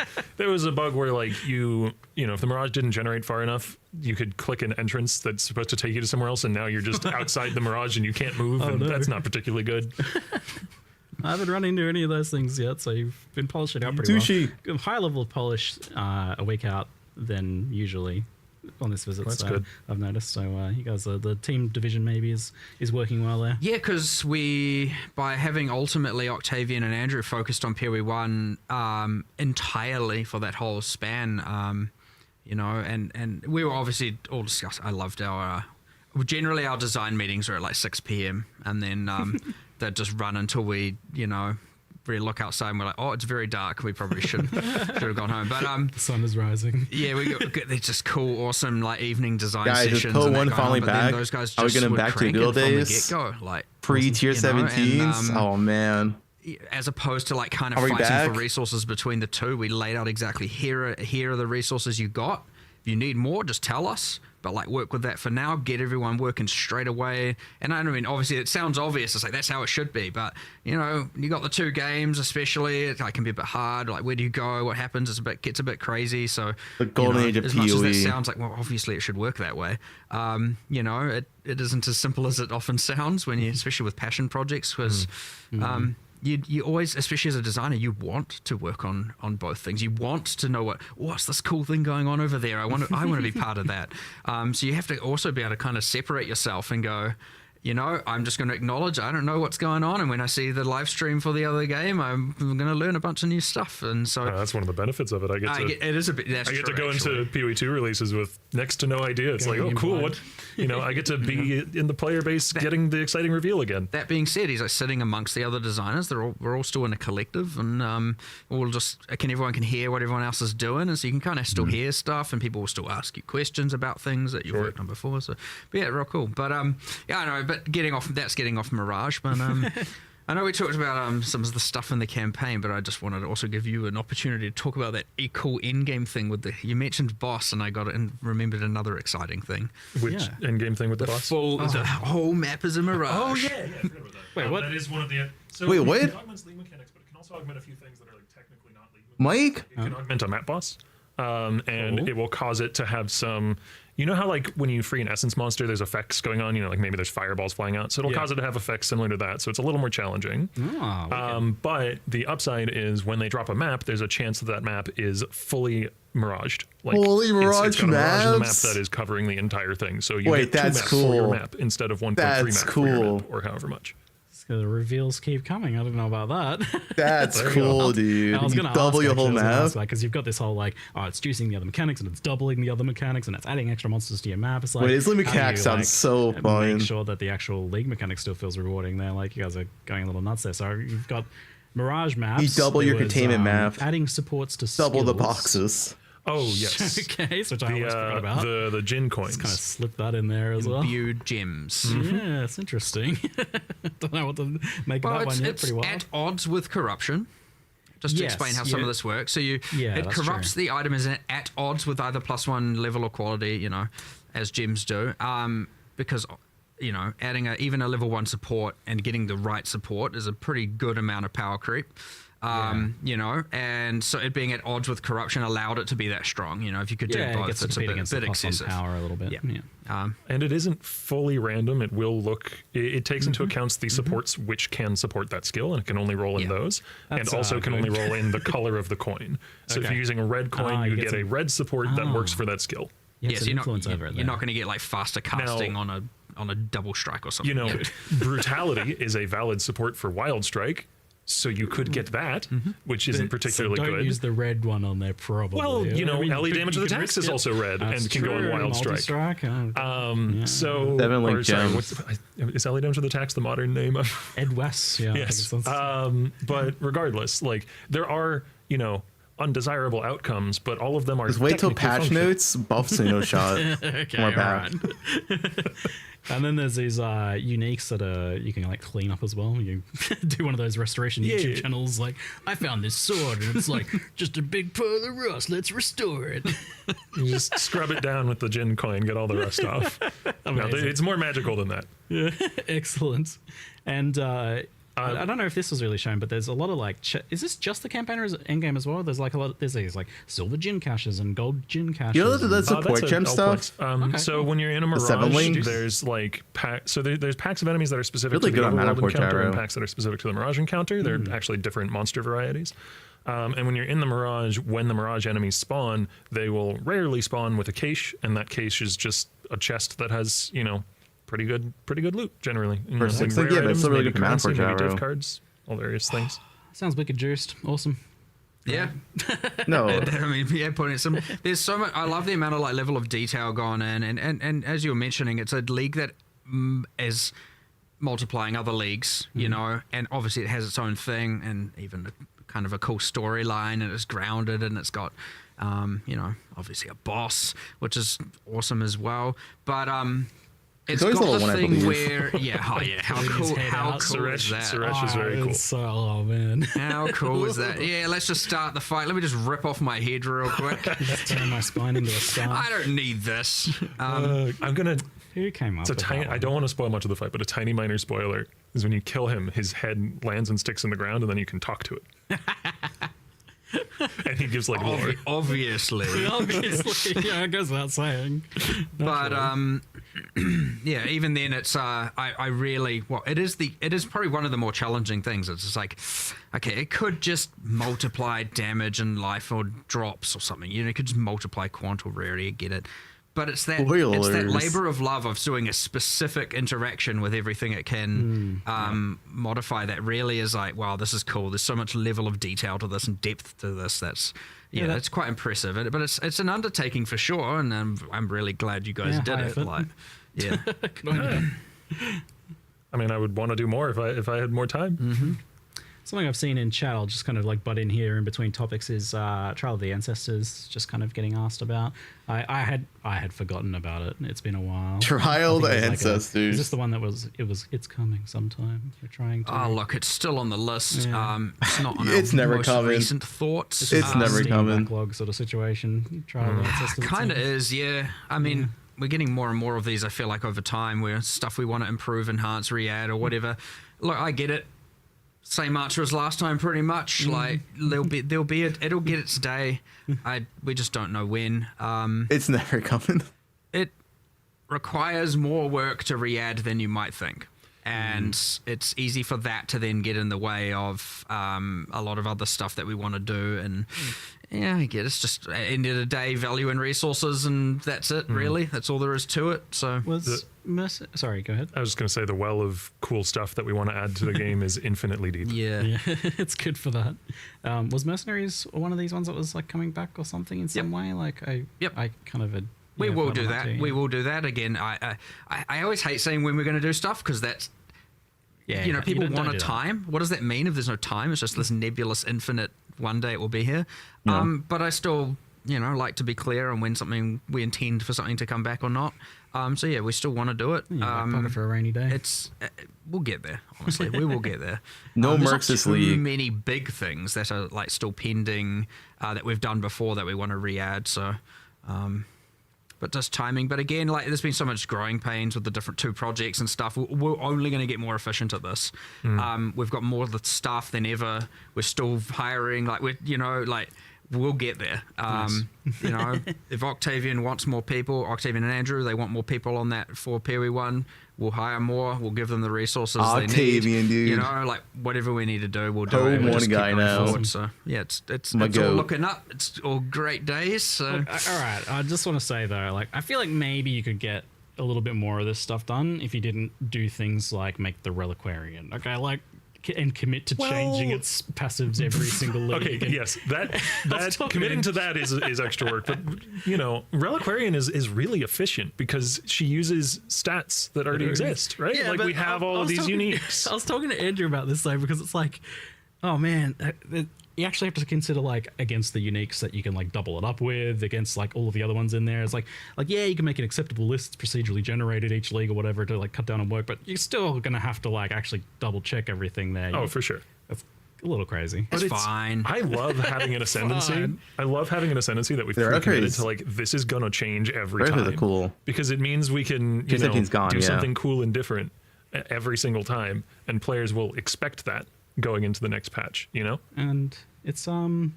bug where like if the Mirage didn't generate far enough, you could click an entrance that's supposed to take you to somewhere else, and now you're just outside the Mirage and you can't move, and that's not particularly good. I haven't run into any of those things yet, so you've been polishing it out pretty well. Higher level of polish a week out than usually on this visit. That's so good. I've noticed. So you guys, the team division maybe is working well there. Yeah, because by having ultimately Octavian and Andrew focused on Pee Wee 1 entirely for that whole span, and we were obviously all discussing. I loved our. Generally, our design meetings are at like 6 p.m. and then they'd just run until we, really look outside and we're like, oh, it's very dark. We probably should have gone home. But the sun is rising. Yeah, we got these just cool, awesome like evening design guys, sessions. Is Poe 1 finally back? Those guys Are we just getting back to good old days? Like Pre-tier 17s? Oh man. As opposed to like kind of fighting for resources between the two, we laid out exactly here are the resources you got. If you need more, just tell us. But like work with that for now, get everyone working straight away. And I mean, obviously it sounds obvious. It's like, that's how it should be. But, you got the 2 games, especially, it can be a bit hard. Like, where do you go? What happens? Gets a bit crazy. So the golden age of as PoE. much as that sounds like, well, obviously it should work that way. It isn't as simple as it often sounds when you, especially with passion projects, because you always, especially as a designer, you want to work on both things. You want to know what's this cool thing going on over there. I want to be part of that. So you have to also be able to kind of separate yourself and go, I'm just going to acknowledge I don't know what's going on, and when I see the live stream for the other game, I'm going to learn a bunch of new stuff. And so that's one of the benefits of it. I get to go into PoE 2 releases with next to no idea. It's like, oh, cool. What I get to be in the player base, getting the exciting reveal again. That being said, he's like sitting amongst the other designers. We're all still in a collective, and everyone can hear what everyone else is doing, and so you can kind of still hear stuff, and people will still ask you questions about things that you've worked on before. So, but yeah, real cool. But I know. But getting off Mirage. But I know we talked about some of the stuff in the campaign, but I just wanted to also give you an opportunity to talk about that cool in-game thing you mentioned boss, and I got it and remembered another exciting thing. Which in-game thing with the boss? The whole map is a Mirage. Oh yeah, I forgot about that. Wait, what? That is one of the. So wait, what? It augments league mechanics, but it can also augment a few things that are like technically not league Mike? mechanics. It can augment a map boss, and it will cause it to have some. You know how like when you free an essence monster, there's effects going on. Like maybe there's fireballs flying out, so it'll cause it to have effects similar to that. So it's a little more challenging. But the upside is when they drop a map, there's a chance that map is fully miraged. Like fully miraged it's got a mirage in the map maps? that is covering the entire thing. So you Wait, get 2 that's maps for your cool. map instead of 1.3 That's maps for your cool. map, or however much. The reveals keep coming. I don't know about that. That's cool, dude. I was You gonna double ask, your actually, whole map. because you've got this whole it's juicing the other mechanics and it's doubling the other mechanics and it's adding extra monsters to your map. It's like, Wait, this league how do mechanic you, sounds so fun. Make sure that the actual league mechanic still feels rewarding there. Like, you guys are going a little nuts there. So you've got Mirage maps. You double your There was, containment map. Adding supports to Double the skills. boxes. Oh yes. Okay, which I almost forgot about. The Jin coins. Just kind of slip that in there as well. Imbued gems. Yeah, it's interesting. Don't know what to make of that one yet. It's Pretty wild. at odds with corruption. Just to explain how some of this works. So it that's corrupts true. the item is at odds with either +1 level or quality, as gems do. Because adding even a level 1 support and getting the right support is a pretty good amount of power creep. And so it being at odds with corruption allowed it to be that strong. If you could do both, it's a bit excessive. Power a little bit. Yeah. And it isn't fully random. It will look. It takes into account the supports which can support that skill, and it can only roll in those, and also can only roll in the color of the coin. So if you're using a red coin, you get a red support that works for that skill. Yes, you're not going to get like faster casting on a double strike or something. Brutality is a valid support for Wild Strike. So you could get that, which isn't particularly so don't good. Use the red one on there, probably. Well, LE damage to the tax is also red and can go on Wild Strike. So Seven link gems. Is LE damage to the tax the modern name of Ed West? Yeah. Yes. But regardless, like there are undesirable outcomes, but all of them are. Just wait till technically patch functional. notes buff single shot. Okay, More all bad. right. And then there's these uniques that you can like clean up as well. You do one of those restoration YouTube channels, like, I found this sword and it's like just a big pile of rust. Let's restore it. You just scrub it down with the Jin coin, get all the rust off. No, it's more magical than that. Yeah, excellent. And I don't know if this was really shown, but there's a lot of like, is this just the campaign or is it endgame as well? There's like a lot. There's these like silver gin caches and gold gin caches. You know that's support gem stuff. So when you're in a Mirage, 7 links. there's like there's packs of enemies that are specific Really to the good on overworld Mana encounter Portaro. and packs that are specific to the Mirage encounter. They're actually different monster varieties. And when you're in the Mirage, when the Mirage enemies spawn, they will rarely spawn with a cache, and that cache is just a chest that has, you know, pretty good loot generally. You know, For 6 rare yeah, but it's items, still really maybe good command currency, maybe Portaro. div cards, all various things. Sounds wicked juiced. Awesome. Yeah. No, I mean, yeah, putting some. There's so much. I love the amount of like level of detail gone in, and as you were mentioning, it's a league that is multiplying other leagues, you know, and obviously it has its own thing, and even kind of a cool storyline, and it's grounded, and it's got, you know, obviously a boss, which is awesome as well, but it's always got level the 1, I thing believe. where, how cool, how cool is that? Suresh is very cool. Oh man. How cool is that? Yeah, let's just start the fight. Let me just rip off my head real quick. Just turn my spine into a star. I don't need this. I'm gonna. Who came up It's a with tiny. that I don't want to spoil much of the fight, but a tiny minor spoiler is when you kill him, his head lands and sticks in the ground, and then you can talk to it. And he gives like lore. Obviously. Obviously, yeah, it goes without saying. But yeah, even then, it's I really it is probably one of the more challenging things. It's just like, okay, it could just multiply damage and life or drops or something. You know, it could just multiply quant or rarity. I get it. But it's that Spoilers. labor of love of doing a specific interaction with everything it can modify that really is like, wow, this is cool. There's so much level of detail to this and depth to this. That's that's quite impressive. But it's an undertaking for sure, and I'm really glad you guys did it. Like, yeah. I mean, I would want to do more if I had more time. Mm-hmm. Something I've seen in chat, I'll just kind of like butt in here in between topics, is Trial of the Ancestors, just kind of getting asked about. I had forgotten about it. It's been a while. Trial of the Ancestors. Is this the one that it's coming sometime? We're trying to. Oh, look, it's still on the list. Yeah. It's not on It's our never most coming. recent thoughts. It's never Steam coming. backlog sort of situation. Trial of the Ancestors. Kind of is, yeah. I mean, we're getting more and more of these, I feel like, over time, where stuff we want to improve, enhance, re-add, or whatever. Look, I get it. Same answer as last time, pretty much. Like it'll get its day. We just don't know when. It's never coming. It requires more work to re-add than you might think, and it's easy for that to then get in the way of a lot of other stuff that we want to do. And yeah, I get it's just end of the day, value and resources, and that's it. Really, that's all there is to it. So sorry, go ahead. I was just going to say the well of cool stuff that we want to add to the game is infinitely deep. yeah. It's good for that. Was Mercenaries one of these ones that was like coming back or something in some way? Like I kind of. We yeah, will thought do about that. it too, We will do that again. I always hate saying when we're going to do stuff because that's people don't want do a that. time. What does that mean if there's no time? It's just this nebulous infinite. One day it will be here. But I still like to be clear on when we intend for something to come back or not. So yeah, we still want to do it. Backpacker for a rainy day. It's we'll get there. Honestly, we will get there. No there's mercs this not too league. many big things that are like still pending that we've done before that we want to re-add. So. But just timing. But again, like there's been so much growing pains with the different 2 projects and stuff. We're only going to get more efficient at this. We've got more of the staff than ever. We're still hiring. Like we'll get there. If Octavian wants more people, Octavian and Andrew, they want more people on that for Peri 1. We'll hire more. We'll give them the resources they need. Octavian, dude. Whatever we need to do, we'll do Oh, it. We'll one just keep guy going now. forward. So yeah, it's My all goat. looking up. It's all great days. So All right, I just want to say though, like I feel like maybe you could get a little bit more of this stuff done if you didn't do things like make the Reliquarian. Okay, like and commit to changing its passives every single league. Okay, and- yes, that committing to that is extra work. But Reliquarian is really efficient because she uses stats that already exist, right? Yeah, like but we have I all of was these talking- uniques. I was talking to Andrew about this though because it's like, oh man, you actually have to consider like against the uniques that you can like double it up with, against like all of the other ones in there. It's like yeah, you can make an acceptable list procedurally generated each league or whatever to like cut down on work, but you're still gonna have to like actually double check everything there. Oh, for sure. It's a little crazy. It's fine. I love having an ascendancy. I love having an ascendancy that we've committed to, like, this is gonna change every time. Are cool because it means we can do something cool and different every single time, and players will expect that going into the next patch, you know? And it's so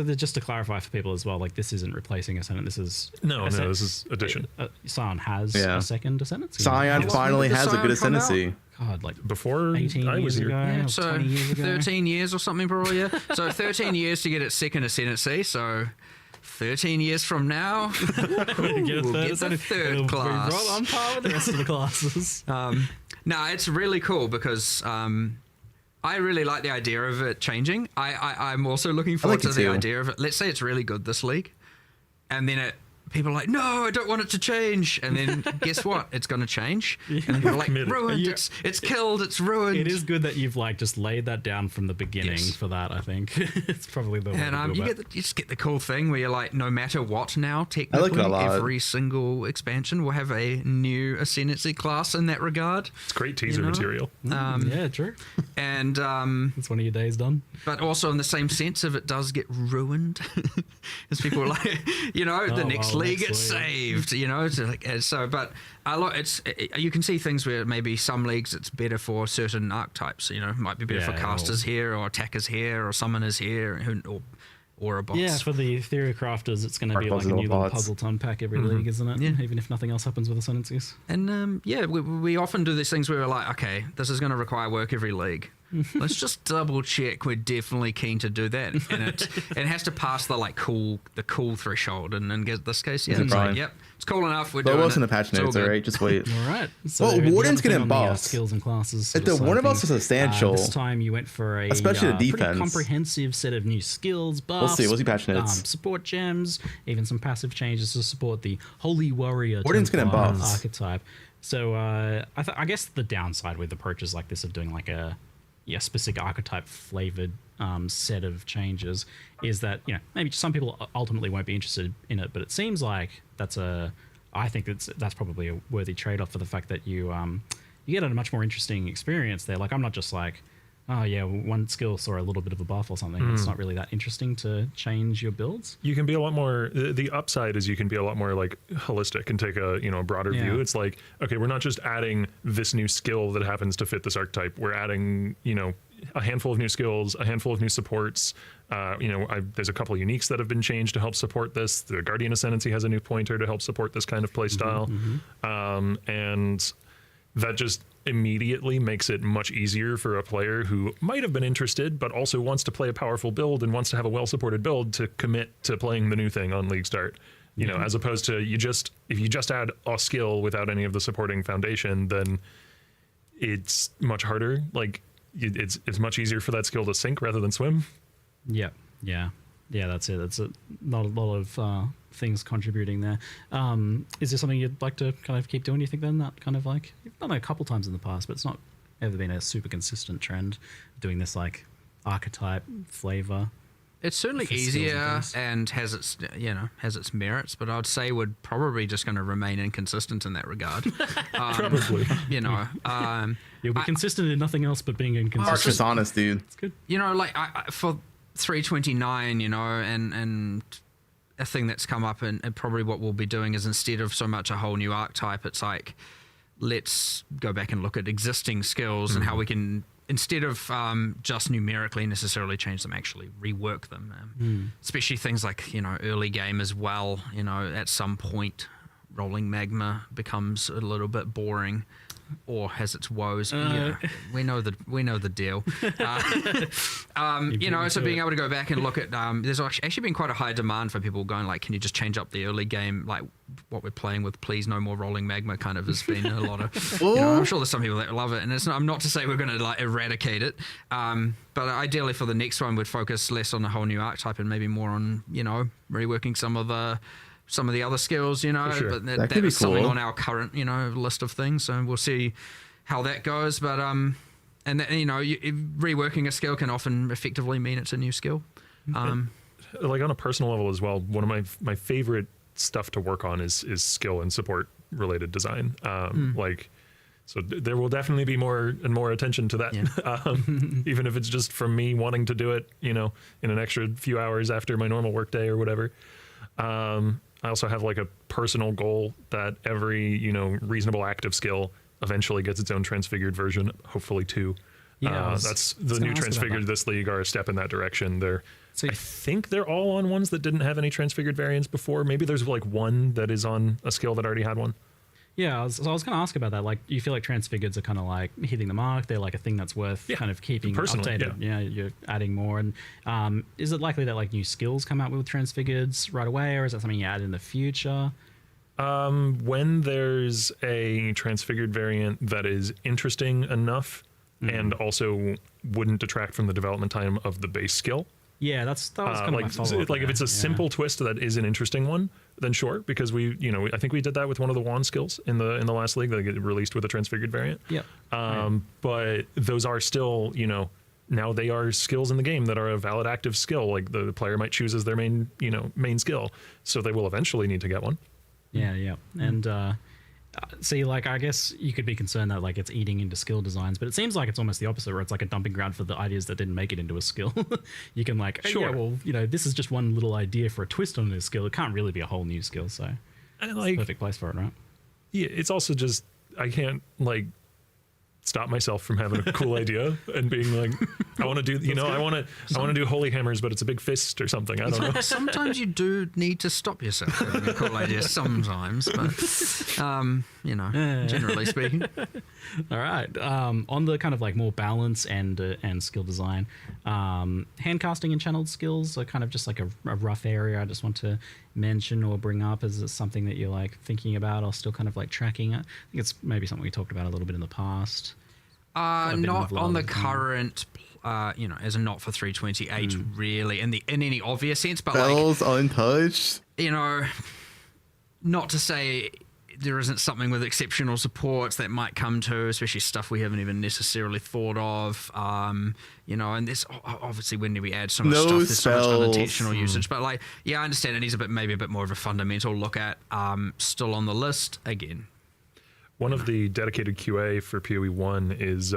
just to clarify for people as well, like this isn't replacing Ascendant. This is this is addition. Scion has a second Ascendancy. Scion finally has a good Ascendancy. God, like before 18 I was years here. ago, Yeah, so 20 years ago. 13 years or something probably, yeah. So 13 years to get its second ascendancy, so 13 years from now, we'll get the third class. Right on par with the rest of the classes. No, it's really cool because I really like the idea of it changing. I'm also looking forward to the idea of it. Let's say it's really good this league, and then people are like, no, I don't want it to change. And then guess what? It's going to change. And then people are like, ruined. It's killed. It's ruined. It is good that you've like just laid that down from the beginning for that. I think it's probably the way to do you just get the cool thing where you're like, no matter what now, technically, every single expansion will have a new ascendancy class in that regard. It's great teaser material. Yeah, true. And it's one of your days done. But also in the same sense, if it does get ruined, as people are like, the next league gets saved, but you can see things where maybe some leagues it's better for certain archetypes, it might be better for casters here or attackers here or summoners here or a boss. Yeah, for the theory crafters, it's going to be like a new little puzzle to unpack every league, isn't it? Yeah. Even if nothing else happens with ascendancies. And we often do these things where we're like, okay, this is going to require work every league. Let's just double check we're definitely keen to do that, and it has to pass the cool threshold, and in this case, it's like, yep, it's cool enough. We're doing it. But what's in the patch notes? All right, just wait. All right. So well, Warden's getting buffed. Skills and classes. The Warden buffs are substantial. This time you went for especially the defense. Pretty comprehensive set of new skills, buffs. We'll see. We'll see patch notes. Support gems, even some passive changes to support the Holy Warrior Warden's getting buffed archetype. So I guess the downside with approaches like this of doing like a specific archetype flavored set of changes is that maybe some people ultimately won't be interested in it, but it seems like I think that's probably a worthy trade-off for the fact that you get a much more interesting experience there. Like I'm not just like, oh yeah, one skill saw a little bit of a buff or something. It's not really that interesting to change your builds. You can be a lot more. The upside is you can be a lot more like holistic and take a broader view. It's like, okay, we're not just adding this new skill that happens to fit this archetype. We're adding a handful of new skills, a handful of new supports. There's a couple of uniques that have been changed to help support this. The Guardian Ascendancy has a new pointer to help support this kind of play style, and that just immediately makes it much easier for a player who might have been interested but also wants to play a powerful build and wants to have a well-supported build to commit to playing the new thing on League Start. As opposed to if you just add a skill without any of the supporting foundation, then it's much harder. Like it's much easier for that skill to sink rather than swim. Yeah, that's it. That's not a lot of things contributing there. Is there something you'd like to kind of keep doing, do you think, then? That kind of like, you've done it a couple times in the past, but it's not ever been a super consistent trend, doing this like archetype flavor. It's certainly easier and has its merits, but I'd say we're probably just going to remain inconsistent in that regard. Probably. You'll be consistent in nothing else but being inconsistent. Mark's just honest, dude. It's good. For 329, and a thing that's come up and probably what we'll be doing is, instead of so much a whole new archetype, it's like, let's go back and look at existing skills and how we can, instead of just numerically necessarily change them, actually rework them. Especially things like, early game as well. At some point, rolling magma becomes a little bit boring, or has its woes. We know the deal. So being able to go back and look at, there's actually been quite a high demand for people going like, can you just change up the early game, like what we're playing with, please, no more rolling magma, kind of has been a lot of, I'm sure there's some people that love it, and I'm not to say we're going to like eradicate it, but ideally for the next one we'd focus less on the whole new archetype and maybe more on, reworking some of the other skills, Sure. But that that was cool. something on our current, list of things. So we'll see how that goes. But reworking a skill can often effectively mean it's a new skill. Like on a personal level as well, one of my favorite stuff to work on is skill and support related design. Like, so there will definitely be more and more attention to that. Even if it's just from me wanting to do it, in an extra few hours after my normal workday or whatever. I also have like a personal goal that every, reasonable active skill eventually gets its own transfigured version, hopefully two. That's the new transfigured this league are a step in that direction. I think they're all on ones that didn't have any transfigured variants before. Maybe there's like one that is on a skill that already had one. Yeah, I was going to ask about that. Like, you feel like transfigureds are kind of like hitting the mark? They're like a thing that's worth kind of keeping updated. Yeah, you're adding more. And is it likely that like new skills come out with transfigureds right away, or is that something you add in the future? When there's a transfigured variant that is interesting enough and also wouldn't detract from the development time of the base skill. Yeah, that was kind of my follow-up. Like if it's a simple twist that is an interesting one, then sure, because I think we did that with one of the wand skills in the last league that get released with a transfigured variant. Yep. But those are still, now they are skills in the game that are a valid active skill. Like the player might choose as their main skill, so they will eventually need to get one. Yeah. And see, like, I guess you could be concerned that like it's eating into skill designs, but it seems like it's almost the opposite, where it's like a dumping ground for the ideas that didn't make it into a skill. You can like, sure. Yeah, well, this is just one little idea for a twist on this skill. It can't really be a whole new skill, so it's the perfect place for it, right? Yeah, it's also just I can't like stop myself from having a cool idea and being like, I want to do, I want to do holy hammers, but it's a big fist or something. I don't know. Sometimes you do need to stop yourself having a cool idea sometimes, but, generally speaking. All right. On the kind of like more balance and skill design, hand casting and channeled skills are kind of just like a rough area I just want to mention or bring up. Is it something that you're like thinking about or still kind of like tracking? I think it's maybe something we talked about a little bit in the past. Not on the current, as a not for 328 really, in any obvious sense, but Spells untouched. Not to say there isn't something with exceptional supports that might come to, especially stuff we haven't even necessarily thought of. And this obviously when we add so much stuff, there's so much unintentional usage. But I understand it needs maybe a bit more of a fundamental look at. Still on the list again. One of the dedicated QA for PoE1 is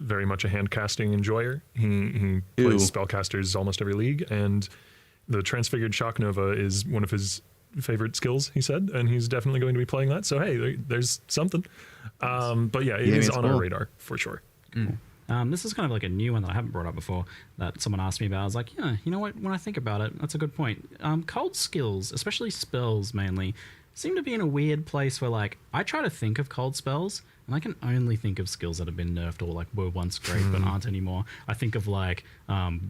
very much a hand casting enjoyer. He plays spellcasters almost every league, and the Transfigured Shock Nova is one of his favorite skills, he said, and he's definitely going to be playing that. So hey, there's something. But yeah, it is on our radar for sure. This is kind of like a new one that I haven't brought up before that someone asked me about. I was like, yeah, you know what? When I think about it, that's a good point. Cold skills, especially spells mainly, seem to be in a weird place where like I try to think of cold spells and I can only think of skills that have been nerfed or like were once great but aren't anymore. I think of like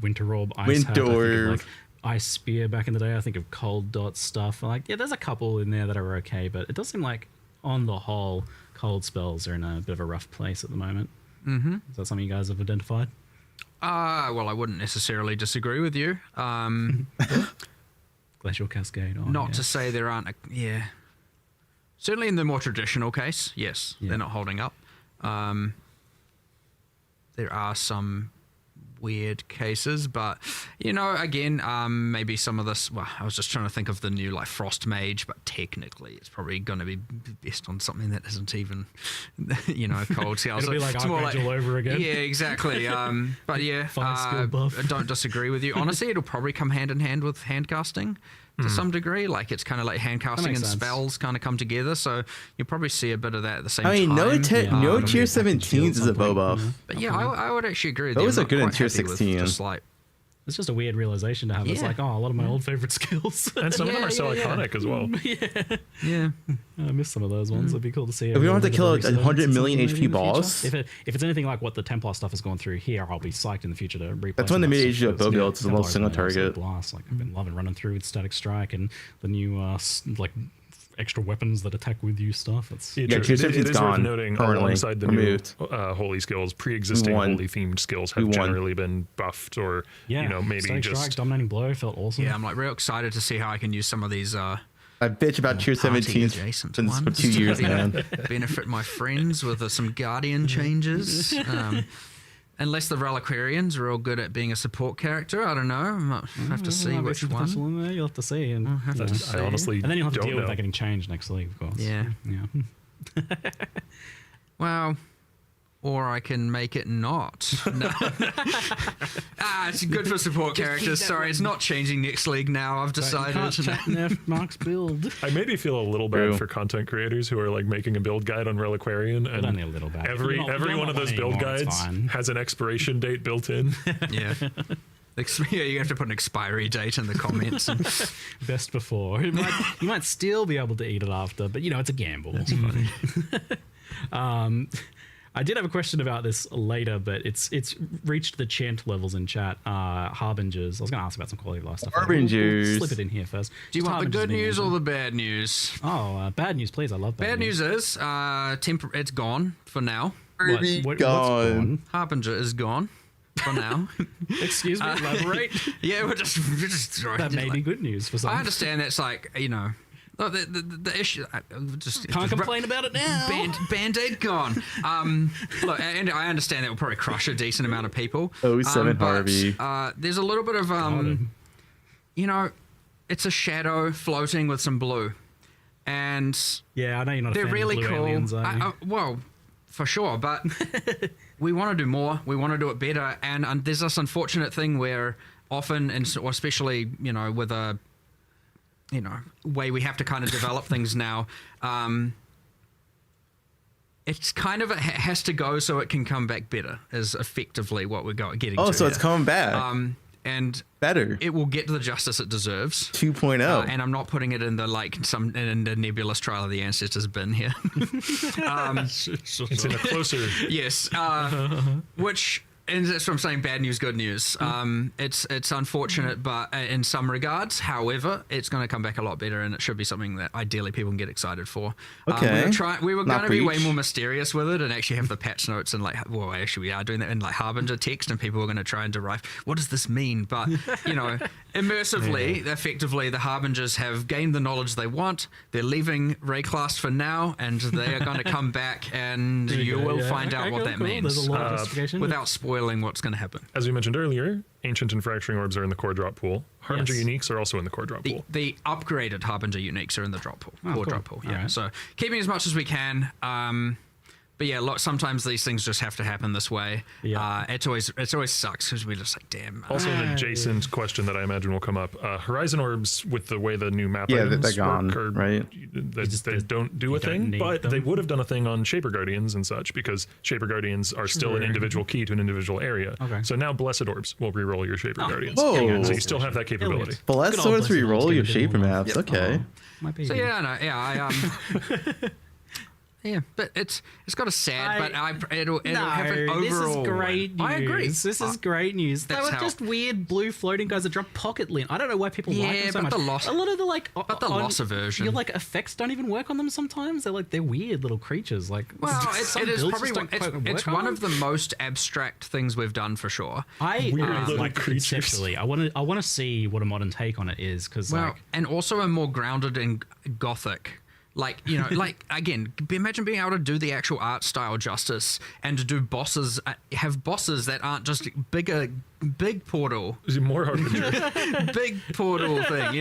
Winter Orb, Ice Hat, I think of like Ice Spear back in the day. I think of Cold Dot stuff. Like, yeah, there's a couple in there that are okay, but it does seem like on the whole cold spells are in a bit of a rough place at the moment. Is that something you guys have identified? Well, I wouldn't necessarily disagree with you. Glacial Cascade. Not to say there aren't, certainly in the more traditional case, yes, they're not holding up. There are some weird cases, but again, maybe some of this. Well, I was just trying to think of the new like Frost Mage, but technically, it's probably going to be based on something that isn't even, cold scale. It'll be like Archangel all over again. Yeah, exactly. But yeah, I don't disagree with you. Honestly, it'll probably come hand in hand with hand casting to some degree. Like it's kind of like hand casting and spells kind of come together. So you'll probably see a bit of that at the same time. No tier 17s is a bow buff. But yeah, I would actually agree with you. Those are good in tier 16. Just like, it's just a weird realization to have. It's like, a lot of my old favorite skills. And some of them are so iconic as well. Yeah. I miss some of those ones. It'd be cool to see. If we don't have to kill a 100 million HP boss. If it's anything like what the Templar stuff has gone through here, I'll be psyched in the future to replay. That's when they made Age of Bow builds the most single target. Blast. Like I've been loving running through with Static Strike and the new like extra weapons that attack with you stuff. It's it is worth noting alongside the new holy skills, pre-existing holy themed skills have generally been buffed or maybe Static just Strike, Dominating Blow felt awesome. Yeah, I'm like real excited to see how I can use some of these I bitch about tier 17 for 2 years, man. Benefit my friends with some Guardian changes. Unless the Reliquarians are all good at being a support character, I don't know. I'll have to see which one. In there. You'll have to see, and I honestly and then you'll have to don't deal know. with that getting changed next league, of course. Yeah. Yeah. Well, or I can make it not. No. It's good for support characters. Sorry, it's not changing next league now. I've decided. You can't chat nerf Mark's build. I maybe feel a little bad for content creators who are like making a build guide on Reliquarian, and only a little bad. every one of those build guides has an expiration date built in. Yeah. Yeah, you have to put an expiry date in the comments. Best before. You might still be able to eat it after, but it's a gamble. That's funny. I did have a question about this later, but it's reached the chant levels in chat. Harbingers. I was going to ask about some quality of life stuff. Harbingers. We'll slip it in here first. Do you Just want the good Harbingers news being or the bad news? Oh, bad news, please. I love bad news. Bad news is it's gone for now. What's gone? Harbinger is gone for now. Excuse me, elaborate. Yeah, we're just That may be good news for some. I understand that's like, the issue. Can't complain about it now. Band-Aid gone. Look, and I understand that will probably crush a decent amount of people. 07 Harvey. There's a little bit of it's a shadow floating with some blue, and yeah, I know you're not. They're a fan really of blue cool. aliens, are you? Well, for sure, but we want to do more. We want to do it better, and there's this unfortunate thing where often, or especially with a way we have to kind of develop things now. It's kind of has to go so it can come back better. Is effectively what we're getting. Oh, to so here. it's coming back. And better. It will get the justice it deserves. 2.0. And I'm not putting it in the nebulous trial of the ancestors bin here. It's in a closer. Yes. Which. And that's what I'm saying, bad news, good news. It's unfortunate, but in some regards, however, it's going to come back a lot better, and it should be something that ideally people can get excited for. Okay. We were going to be way breach. more mysterious with it and actually have the patch notes and actually we are doing that in like Harbinger text, and people are going to try and derive, what does this mean? But, immersively, effectively, the Harbingers have gained the knowledge they want. They're leaving Rayclast for now, and they are going to come back, and you will find out what that means. There's a lot of justification. Without spoiling what's going to happen. As we mentioned earlier, Ancient and Fracturing Orbs are in the core drop pool. Harbinger Uniques are also in the core drop pool. The upgraded Harbinger Uniques are in the drop pool. Core drop pool, yeah. Right. So keeping as much as we can. But yeah, look, sometimes these things just have to happen this way. Yeah. It always sucks because we're just like, damn. Also, an adjacent question that I imagine will come up: Horizon Orbs, with the way the new map Yeah, items they're gone, work, right? They don't do a thing, need but them. they would have done a thing on Shaper Guardians and such, because Shaper Guardians are still an individual key to an individual area. Okay. So now Blessed Orbs will reroll your Shaper Guardians. Whoa. So you still have that capability. Bless Good old Swords Blessed re-roll Orbs your gonna do shaper more. maps. Okay. Might be So good. yeah, no, yeah, yeah, but it's got a sad, but it'll have an overall. This is great news. I agree. This is great news. They That's were how- just weird blue floating guys that drop pocket lint. I don't know why people like them so but much. the loss- a lot of the the loss aversion. Your effects don't even work on them sometimes. They're weird little creatures. Well, some it is builds probably just don't quite it's work one on of the most abstract things we've done for sure. Weird little like creatures. conceptually. I want to see what a modern take on it is because And also a more grounded in gothic. Again, imagine being able to do the actual art style justice and to do bosses, have bosses that aren't just big portal, Is it more Harbinger? big portal thing,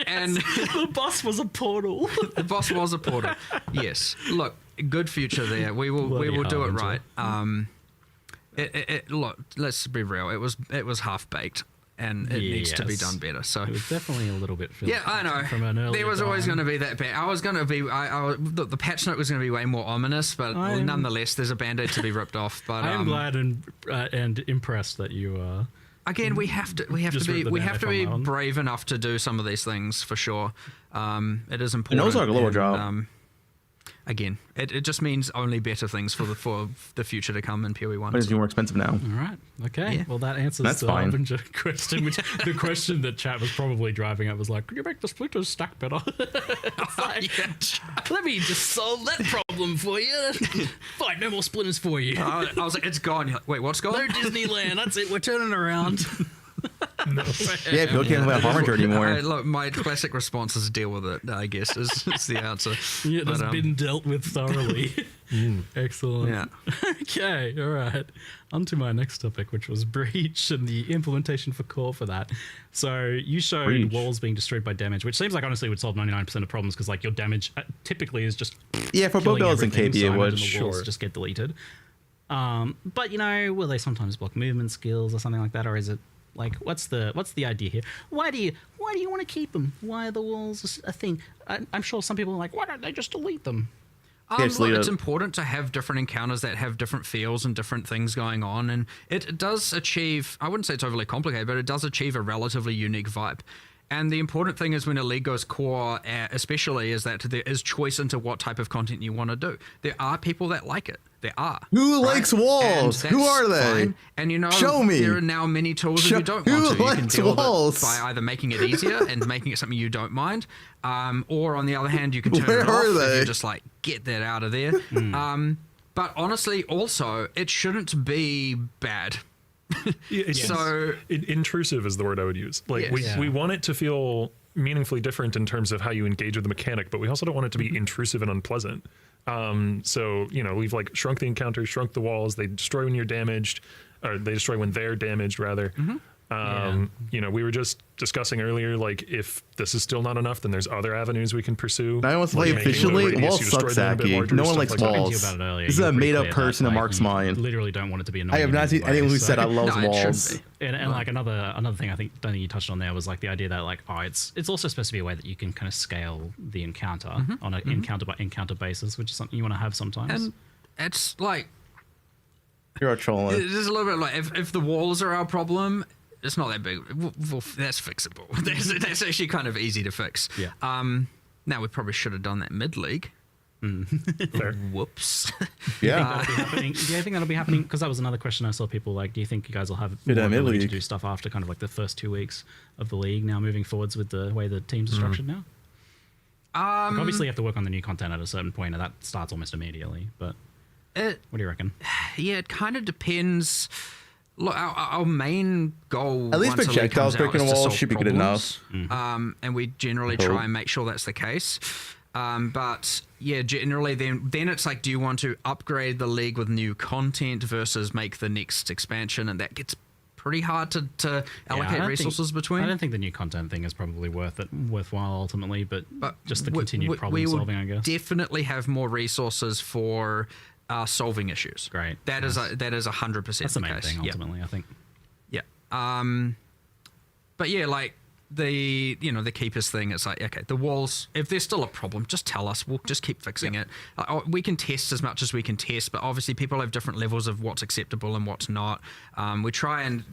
and the boss was a portal. the boss was a portal. Yes, look, good future there. We will do it right. Look, let's be real. It was half baked. And it needs to be done better. So It was definitely a little bit. yeah, I know. From an earlier There was always time. going to be that bad. I was going to be. The patch note was going to be way more ominous, but nonetheless, there's a band-aid to be ripped off. But I am glad and impressed that you. Again, we have to Just rip the be Band-Aid from that one. brave enough to do some of these things for sure. It is important. knows our lower and, drop. Again, it just means only better things for the future to come in PoE1. But it's more expensive now. All right. Okay. Yeah. Well, that answers That's the fine. Harbinger question. Which the question that chat was probably driving at was like, "Could you make the splitters stack better?" It's like, let me just solve that problem for you. Fine, no more splinters for you. I was like, it's gone. You're like, wait, what's gone? No Disneyland. That's it. We're turning around. Yeah, people can't play Harbinger anymore. Look, my classic response is deal with it, I guess, is the answer. Yeah, it has been dealt with thoroughly. Excellent. Yeah. Okay, all right. On to my next topic, which was Breach and the implementation for core for that. So you showed Breach. walls being destroyed by damage, which seems like honestly would solve 99% of problems because like your damage typically is just Yeah, for both killing builds and everything, KP, so it I would. imagine the walls just get deleted. But you know, will they sometimes block movement skills or something like that, or is it like what's the idea here? Why do you want to keep them? Why are the walls a thing? I'm sure some people are like, why don't they just delete them? Look, it's important to have different encounters that have different feels and different things going on, and it does achieve, I wouldn't say it's overly complicated, but it does achieve a relatively unique vibe. And the important thing is when a league goes core, especially, is that there is choice into what type of content you want to do. There are people that like it. There are. Who right? likes walls? And Who that's are they? fine. And you know, Show me. there are now many tools if you don't Who want to. You can likes deal with walls? it by either making it easier and making it something you don't mind, or on the other hand, you can turn Where it are off they? and you just like get that out of there. But honestly, also, it shouldn't be bad. Intrusive is the word I would use. Like Yes. we want it to feel meaningfully different in terms of how you engage with the mechanic, but we also don't want it to be intrusive and unpleasant. So you know, we've like shrunk the encounters, shrunk the walls. They destroy when you're damaged, or they destroy when they're damaged rather. You know, we were just discussing earlier, like if this is still not enough, then there's other avenues we can pursue. No one wants to like play making the efficiently. radius Walls you suck, destroy them a bit Zaki. larger, No one stuff likes like that. Talking to walls. you about it earlier, This is you a were pretty made-up clear person that, in like, Mark's you mind. Literally don't want it to be annoying. I have not seen anyway, anyone who so- said I love No, it shouldn't walls. be. And like another thing I don't think you touched on there was like the idea that like it's also supposed to be a way that you can kind of scale the encounter on an encounter by encounter basis, which is something you want to have sometimes. And it's like, You're a trolling. there's a little bit like if the walls are our problem, it's not that big. That's fixable. That's actually kind of easy to fix. Yeah. Now we probably should have done that mid league. Fair. Whoops. Yeah. Do you think that'll be happening? Because that was another question I saw people like. Do you think you guys will have Yeah, more ability to mid-league. do stuff after kind of like the first 2 weeks of the league now moving forwards with the way the teams are structured now? Like, obviously, you have to work on the new content at a certain point, and that starts almost immediately. But what do you reckon? Yeah, it kind of depends. Look, our main goal, At least once a league projectiles comes out, breaking is to walls solve should be good problems. enough. And we generally Cool. try and make sure that's the case. But yeah, generally, then it's like, do you want to upgrade the league with new content versus make the next expansion, and that gets pretty hard to I allocate don't resources think, between. I don't think the new content thing is probably worthwhile ultimately, but just the continued we problem will solving, I guess. definitely have more resources for solving issues. Great. That is 100% That's the main case. thing Yeah. ultimately, I think. Yeah. But yeah, like the keepers thing, it's like, okay, the walls, if there's still a problem, just tell us. We'll just keep fixing it. We can test as much as we can test, but obviously people have different levels of what's acceptable and what's not. We try and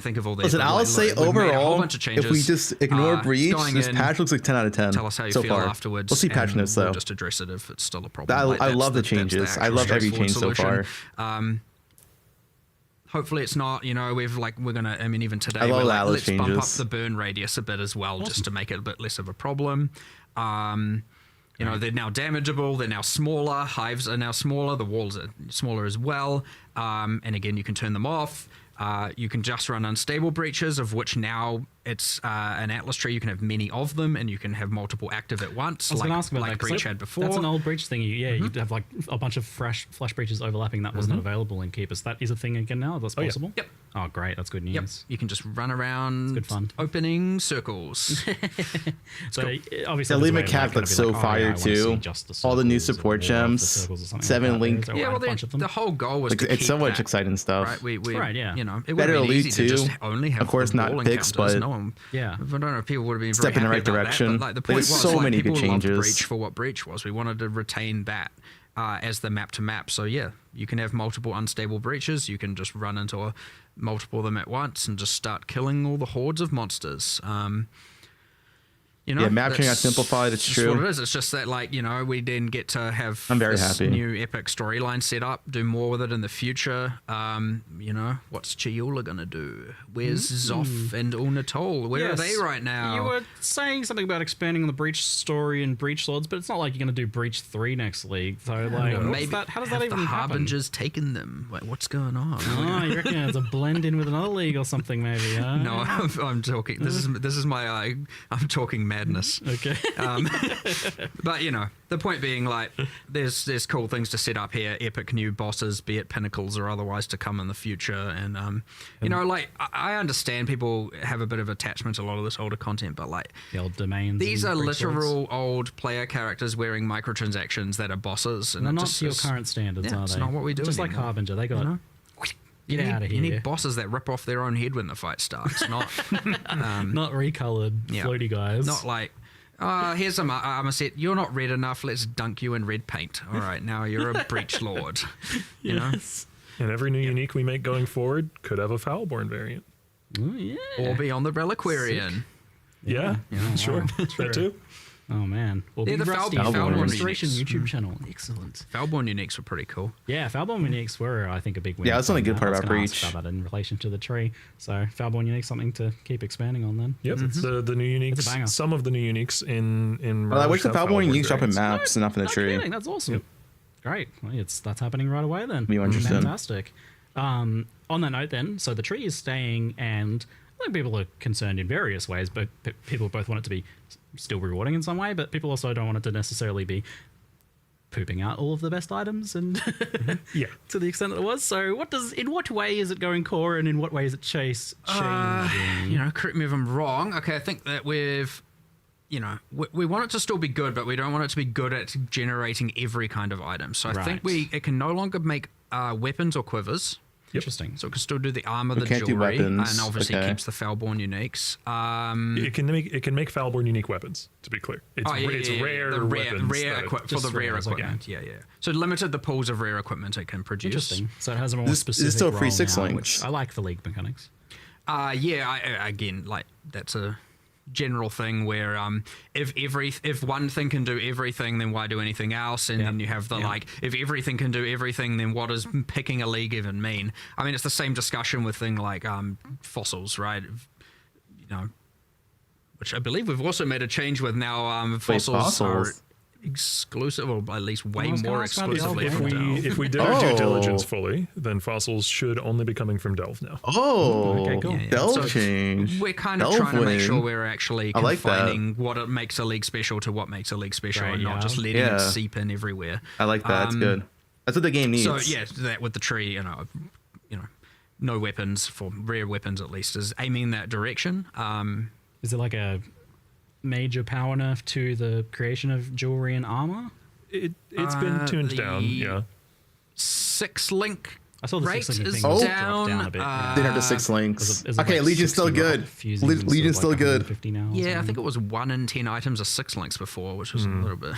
think of all these. Listen, but I'll like, say look, we've made a whole overall, bunch of changes. if we just ignore Breach, going this in, patch looks like 10 out of 10 tell us how you so feel far. afterwards. We'll see patch and notes, we'll though. just address it if it's still a problem. I Like, love the that's changes. I actual love every straightforward change so solution. far. Hopefully it's not, we're gonna, I mean, even today, I love we're like, Atlas let's bump up changes. the burn radius a bit as well, just to make it a bit less of a problem. They're now damageable, they're now smaller, hives are now smaller, the walls are smaller as well. And again, you can turn them off. You can just run unstable breaches, of which now it's an Atlas tree. You can have many of them, and you can have multiple active at once, I was going to ask about like that. 'cause Breach had before. That's an old breach thing. You'd have like a bunch of flash breaches overlapping that wasn't available in Keepers. That is a thing again now. That's yeah. possible. Yep. Oh, great. That's good news. Yep, you can just run around good fun. opening circles. So obviously, The Lee there's a way of, mechanic gonna looks be so like, oh, fire yeah, I wanna see too. just the All the new circles or support the gems, circles or something 7 like that. link. There's Yeah, a well, bunch of them. the whole goal was to It's keep so much that, exciting stuff. right? We Right, yeah. it would Better have been elite easy to just too. only have Of course, the not wall picks, encounters. but No one, Yeah. I don't know if people would have been Step very in the happy right about direction. That, but like the point There's was, so like, many good people loved changes. Breach for what Breach was. We wanted to retain that as the map to map. So yeah, you can have multiple unstable breaches. You can just run into multiple of them at once and just start killing all the hordes of monsters. You know, Yeah, map change got simplified. It's that's true. what it is. It's just that, like, you know, we then get to have I'm very this happy. new epic storyline set up, do more with it in the future. You know, what's Chiyola gonna do? Where's Zoff and Unatol? Where are they right now? You were saying something about expanding on the Breach story and Breach Swords, but it's not like you're going to do Breach 3 next league. So, like, what's that? How does that even the happen? Harbingers taken them? Like, what's going on? Oh, you reckon it's a blend in with another league or something, maybe? Huh? No, I'm talking. This is my. I'm talking madness. Okay. But you know, the point being, like, there's cool things to set up here, epic new bosses, be it pinnacles or otherwise, to come in the future, and you know, like, I understand people have a bit of attachment to a lot of this older content, but like, The old domains. these and are Breach Swords. literal old player characters wearing microtransactions that are bosses, and They're it not just to your is- current standards, yeah, are it's they? not what we do Just like anymore, Harbinger, they got. you know? Get you out need, of you here. need bosses that rip off their own head when the fight starts, not Not recolored yeah. floaty guys. Not like, here's some armor set. You're not red enough. Let's dunk you in red paint. All right, now you're a breach lord. You know, And every new unique we make going forward could have a Foulborn variant. Oh, yeah. or be on the Reliquarian. Yeah, sure. wow. That too. Oh man. Well, Yeah, Big the Rusty, Foulborn Foulborn uniques. Restoration YouTube channel. Excellent. Foulborn uniques were pretty cool. Yeah, Foulborn uniques were, I think, a big win. Yeah, that's the only good part I was about gonna ask Breach. about that in relation to the tree. So Foulborn uniques, something to keep expanding on then. Yep, the new It's a banger. uniques. Some of the new uniques in. Well, I wish the Mirage have Foulborn uniques drop in variants. maps and not in the No tree. kidding, that's awesome. Great. Well, that's happening right away then. Be interested. Fantastic. On that note then, so the tree is staying, and I think people are concerned in various ways, but people both want it to be still rewarding in some way, but people also don't want it to necessarily be pooping out all of the best items and Yeah. to the extent that it was. So in what way is it going core, and in what way is it changing? You know, correct me if I'm wrong. Okay, I think that you know, we want it to still be good, but we don't want it to be good at generating every kind of item. So I think Right. it can no longer make weapons or quivers. Interesting. So it can still do the armor, the can't do jewelry, weapons. and obviously Okay. keeps the Foulborn uniques. It can make Foulborn unique weapons. To be clear, it's rare The weapons. rare that it- for the Just rare rares, okay. equipment. Yeah. So limited the pools of rare equipment it can produce. Interesting. So it has a more This is specific still free role six now, links. which I like the league mechanics. Again, like, that's a general thing where if one thing can do everything, then why do anything else? And then you have the like, if everything can do everything, then what does picking a league even mean? I mean, it's the same discussion with thing like fossils, right? You know, which I believe we've also made a change with now. Fossils are fossils? exclusive, or at least way I was gonna more ask about exclusively Delve. from Delve. If we did our due Oh. diligence fully, then fossils should only be coming from Delve now. Oh, Okay, cool. Delve So change. We're kind of Delve trying to make sure win. we're actually I like that. confining what it makes a league special to what makes a league special, Right, and not yeah. just letting Yeah. it seep in everywhere. I like that. That's good. That's what the game needs. So yeah, that with the tree, you know, no weapons, for rare weapons at least, is aiming in that direction. Is it like a major power nerf to the creation of jewelry and armor? It's been tuned down. Yeah. 6-link I saw the rate 6-link is thing was down. dropped down a bit. They have to 6 links. Is it Okay, like Legion's still 60 good. fusions instead of Legion's still like good. 150 now or Yeah, I something? think it was 1 in 10 items are 6 links before, which was a little bit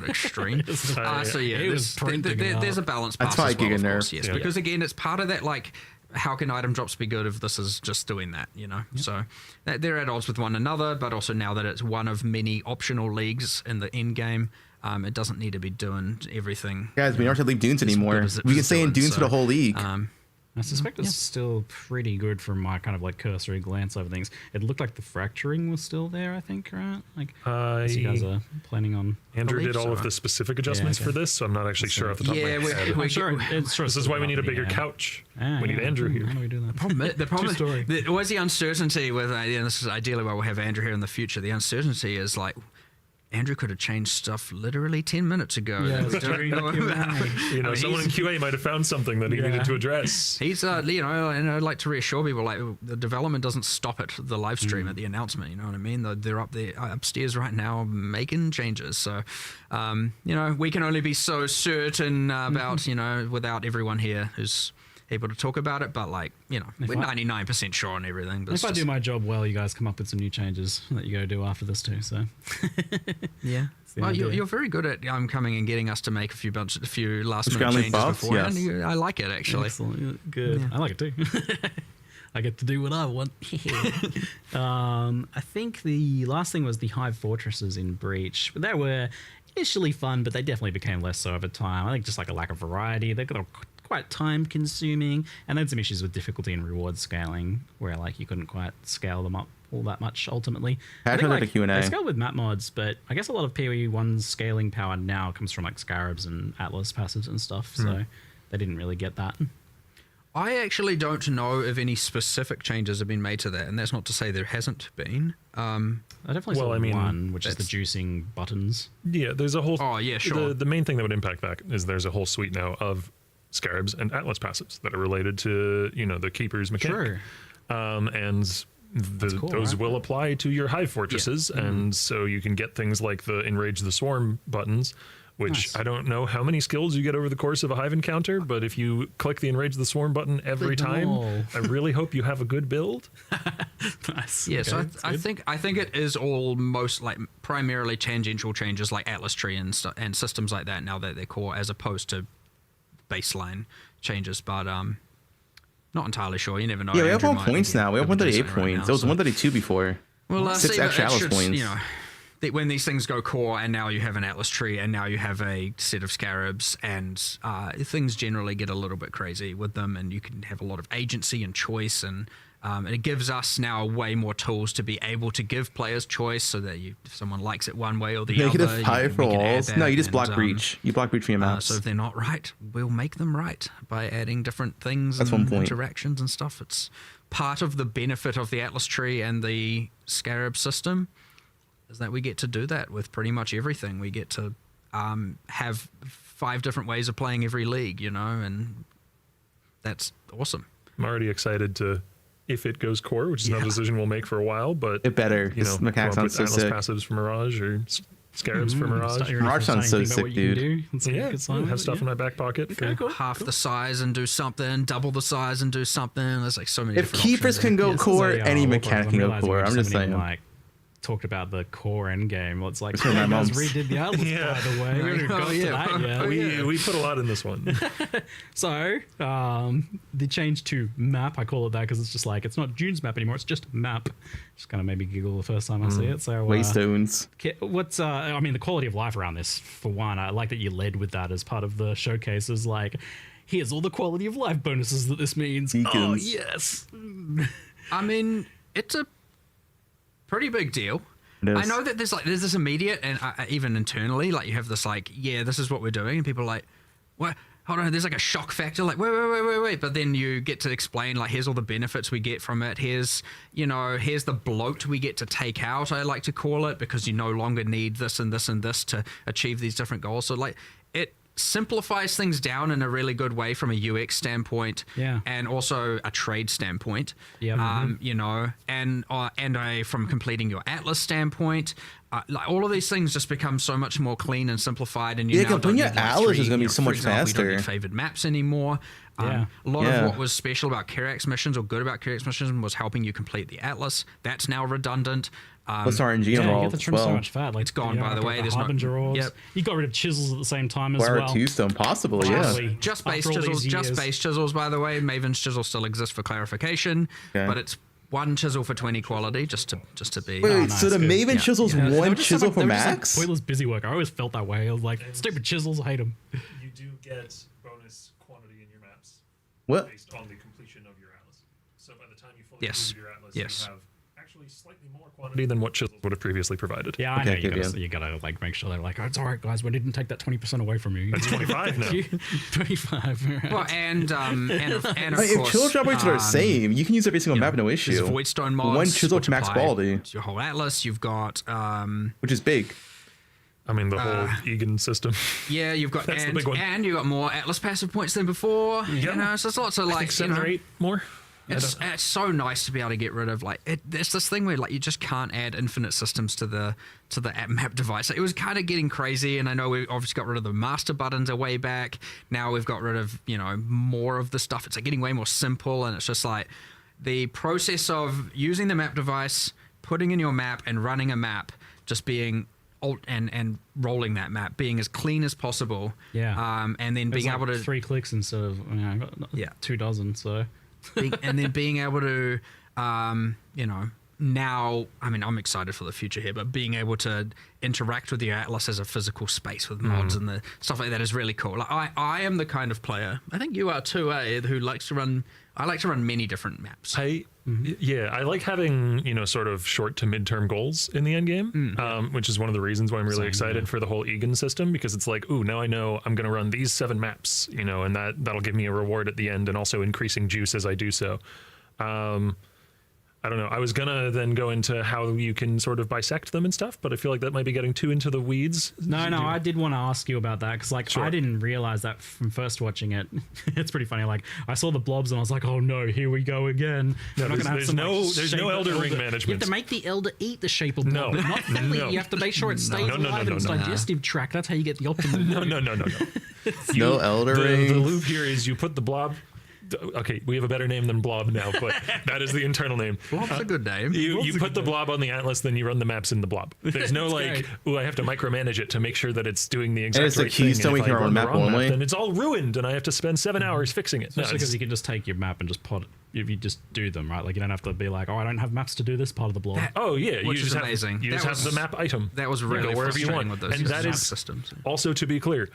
extreme. So yeah, It was printing there's a out. balance That's pass as probably well, of Giga course, nerf. yes, Yeah. because again, it's part of that, like, how can item drops be good if this is just doing that, you know? So they're at odds with one another, but also now that it's one of many optional leagues in the end game, it doesn't need to be doing everything. Guys, we don't have to leave Dunes as anymore. good as it We can was stay in doing, Dunes for so, the whole league. I suspect it's still pretty good from my kind of like cursory glance over things. It looked like the fracturing was still there, I think, right? Like, as you guys are planning on. Andrew believe did all of so. the specific adjustments okay. for this, so I'm not actually sure off the top Yeah, of my head. I'm sure This is why we need a bigger couch. We need Andrew here. How do we do that? The problem story. always the uncertainty with, this is ideally why we'll have Andrew here in the future. The uncertainty is like, Andrew could have changed stuff literally 10 minutes ago. Yeah, that we that's don't true. know You're about. right. You know, I mean, someone in QA might have found something that he needed to address. He's, you know, and I'd like to reassure people, like, the development doesn't stop at the live stream, at the announcement, you know what I mean? They're up there, upstairs right now making changes. So, you know, we can only be so certain about, you know, without everyone here who's able to talk about it, but like, you know, we're 99% sure on everything. But If I do my job well, you guys come up with some new changes that you go do after this too. So yeah. the Well, idea. you're very good at coming and getting us to make a few last minute Scrambling changes thoughts, beforehand. yes. I like it actually. excellent, good. Yeah. I like it too. I get to do what I want. I think the last thing was the Hive Fortresses in Breach. They were initially fun, but they definitely became less so over time. I think just like a lack of variety. They got quite time consuming, and had some issues with difficulty and reward scaling, where like you couldn't quite scale them up all that much ultimately. I think like, the Q&A. they scale with map mods, but I guess a lot of PoE1's scaling power now comes from like Scarabs and Atlas passives and stuff, so they didn't really get that. I actually don't know if any specific changes have been made to that, and that's not to say there hasn't been. I definitely saw one, which is the juicing buttons. Yeah, there's a whole... Oh, yeah, sure. The main thing that would impact that is there's a whole suite now of Scarabs and Atlas passives that are related to, the Keeper's mechanic. Sure. And cool, those right? will apply to your Hive Fortresses, and so you can get things like the Enrage the Swarm buttons, which Nice. I don't know how many skills you get over the course of a Hive encounter, but if you click the Enrage the Swarm button every time, I really hope you have a good build. Nice. Yeah, so Okay, I think it is all most like primarily tangential changes like Atlas Tree and systems like that now that they're core, as opposed to baseline changes. But not entirely sure. You never know. Yeah, we have Andrew more might points be now. We have able to 138 say right points. now, It was so- 132 before. Well, 6 see, extra it Atlas should, points. That when these things go core, and now you have an Atlas Tree, and now you have a set of Scarabs, and things generally get a little bit crazy with them, and you can have a lot of agency and choice, and it gives us now way more tools to be able to give players choice, so that if someone likes it one way or the Negative other, 5 for we can add walls. that, No, you just block and, breach. You block breach from your maps. So if they're not right, we'll make them right by adding different things That's and 1 point. interactions and stuff. It's part of the benefit of the Atlas Tree and the Scarab system is that we get to do that with pretty much everything. We get to have 5 different ways of playing every league, and that's awesome. I'm already excited to, if it goes core, which is not a decision we'll make for a while, but It better. This mechanic come up sounds with so Atlas sick. passives for Mirage or Scarabs for Mirage. Mirage sounds so sick, dude. Yeah, have stuff in my back pocket. Okay, cool. Half the size and do something, double the size and do something. There's like so many If different keepers options can there. go core, any I'm mechanic can go realizing core. we've I'm just so many, saying. like, talked about the core end game. Well, it's like, my you guys mom's. redid the Atlas, by the way. We haven't got to that yet. We put a lot in this one. So, the change to map, I call it that because it's just like, it's not June's map anymore, it's just map. Just kind of made me giggle the first time I see it. So, Waystones. what's, I mean, the quality of life around this, for one, I like that you led with that as part of the showcases. Like, here's all the quality of life bonuses that this means. Oh, Beacons. yes. I mean, it's a pretty big deal. It is. I know that there's this immediate, and even internally, like you have this like, yeah, this is what we're doing, and people are like, what? Hold on, there's like a shock factor, like wait, but then you get to explain like, here's all the benefits we get from it. Here's the bloat we get to take out, I like to call it, because you no longer need this and this and this to achieve these different goals. So like, it simplifies things down in a really good way from a UX standpoint, and also a trade standpoint. And from completing your Atlas standpoint, like all of these things just become so much more clean and simplified. And you now don't completing your need, like, Atlas is gonna be for so much example, you don't faster. need favored maps anymore. A lot of what was special about Kirax missions or good about Kirax missions was helping you complete the Atlas. That's now redundant. Plus RNG You involved get to as trim so well. much fat. Like, It's gone, by the way. There's Harbinger no- orbs. Yep. You got rid of chisels at the same time as Wire well. Tombstone, possibly, yeah. Possibly. Just After base all chisels, these just years. base chisels, by the way. Maven's chisel still exists for clarification, Okay. but it's 1 chisel for 20 quality, just to be. Wait, so the good. Maven Yeah. chisel's Yeah, they one were just chisel like- for they were just like max? pointless busy work. I always felt that way. I was like, stupid chisels, I hate them. You do get bonus quantity in your maps What? based on the completion of your Atlas. So by the time you fully Yes. complete your Atlas, Yes. you have actually slightly more quantity than what chisels would have previously provided. Yeah, I Okay, know. good, You gotta like make sure they're like, oh, it's all right, guys. We didn't take that 20% away from you. It's 25 now. 25. Right. Well, and of If course, chisel drop rates are the same, you can use every single map, no there's issue. Voidstone mods. One chisel which to max apply quality, to your whole Atlas. You've got which is big. I mean, the whole Egan system. yeah, you've got That's the big one. and you got more Atlas passive points than before. You know, so there's lots of I like think 7 or 8 more. It's so nice to be able to get rid of there's this thing where like you just can't add infinite systems to the app map device. It was kind of getting crazy, and I know we obviously got rid of the master buttons a way back. Now we've got rid of more of the stuff. It's like getting way more simple, and it's just like the process of using the map device, putting in your map, and running a map, just being and rolling that map, being as clean as possible. Yeah. And then being It's able like to 3 clicks instead of I got 2 dozen. So and then being able to, you know, now, I mean, I'm excited for the future here, but being able to interact with your Atlas as a physical space with mods and the stuff like that is really cool. Like, I am the kind of player, I think you are too, who likes to run, I like to run many different maps. Yeah, I like having, you know, sort of short to midterm goals in the end game, which is one of the reasons why I'm really excited for the whole Egan system, because it's like, ooh, now I know I'm going to run these 7 maps, you know, and that'll give me a reward at the end and also increasing juice as I do so. I don't know. I was gonna then go into how you can sort of bisect them and stuff, but I feel like that might be getting too into the weeds. No, I did want to ask you about that because, like, I didn't realize that from first watching it. It's pretty funny. Like, I saw the blobs and I was like, oh no, here we go again. No, there's no Elder Ring management. You have to make the Elder eat the shape of blob, but not fully. You have to make sure it stays alive in its digestive tract. That's how you get the optimal. No. No Elder Ring. The loop here is you put the blob. Okay, we have a better name than blob now, but that is the internal name. Blob's a good name. You put the blob on the Atlas, then you run the maps in the blob. There's no like, oh, I have to micromanage it to make sure that it's doing the exact right thing. And if I run the wrong map, then it's all ruined, and I have to spend 7 hours fixing it. Especially because you can just take your map and just pot it. If you just do them, right? Like, you don't have to be like, oh, I don't have maps to do this part of the blob. Which is amazing. You just have the map item. That was really wherever you want. with those and that is systems. Also, to be clear,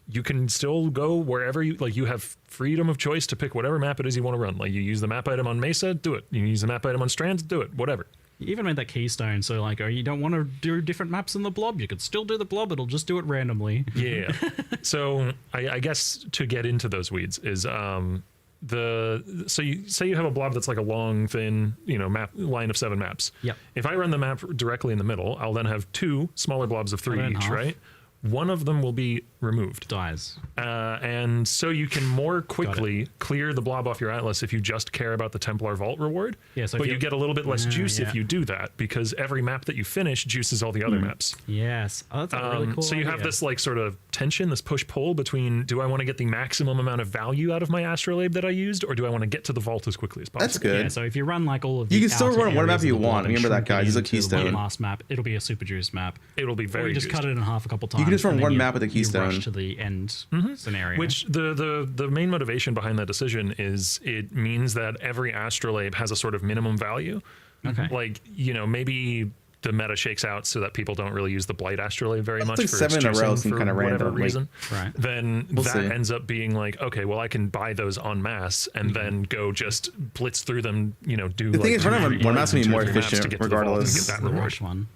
you can still go wherever you like. You have freedom of choice to pick whatever map it is you want to run. Like, you use the map item on Mesa, do it. You use the map item on Strands, do it. Whatever. You even made that keystone, so like, oh, you don't want to do different maps in the blob. You could still do the blob. It'll just do it randomly. Yeah. So I guess to get into those weeds is so you say you have a blob that's like a long, thin, you know, map line of 7 maps. Yep. If I run the map directly in the middle, I'll then have 2 smaller blobs of 3 each, right? One of them will be removed. Dies. And so you can more quickly clear the blob off your Atlas if you just care about the Templar Vault reward. Yeah, so but you get a little bit less juice if you do that, because every map that you finish juices all the other maps. Yes. Oh, that's a really cool So you have this like sort of tension, this push-pull between, do I want to get the maximum amount of value out of my astrolabe that I used, or do I want to get to the vault as quickly as possible? That's good. Yeah, so if you run like all of the you can still run whatever map you want. Remember that, guys. He's a one keystone. last map, it'll be a super juice map. It'll be very Or you just cut it in half a couple times. You can just run one map with a keystone. Rush to the end scenario. Which the main motivation behind that decision is it means that every astrolabe has a sort of minimum value. Okay. Like, you know, maybe the meta shakes out so that people don't really use the Blight astrolabe very much like for 7 in a row juicing seem for kind of whatever random. reason. Right. Then We'll that see. ends up being like, okay, well, I can buy those en masse and then go just blitz through them, you know, do The thing like is, running one map's gonna be more 2 or 3 maps to efficient get to the vault and regardless. get that the reward. rush one.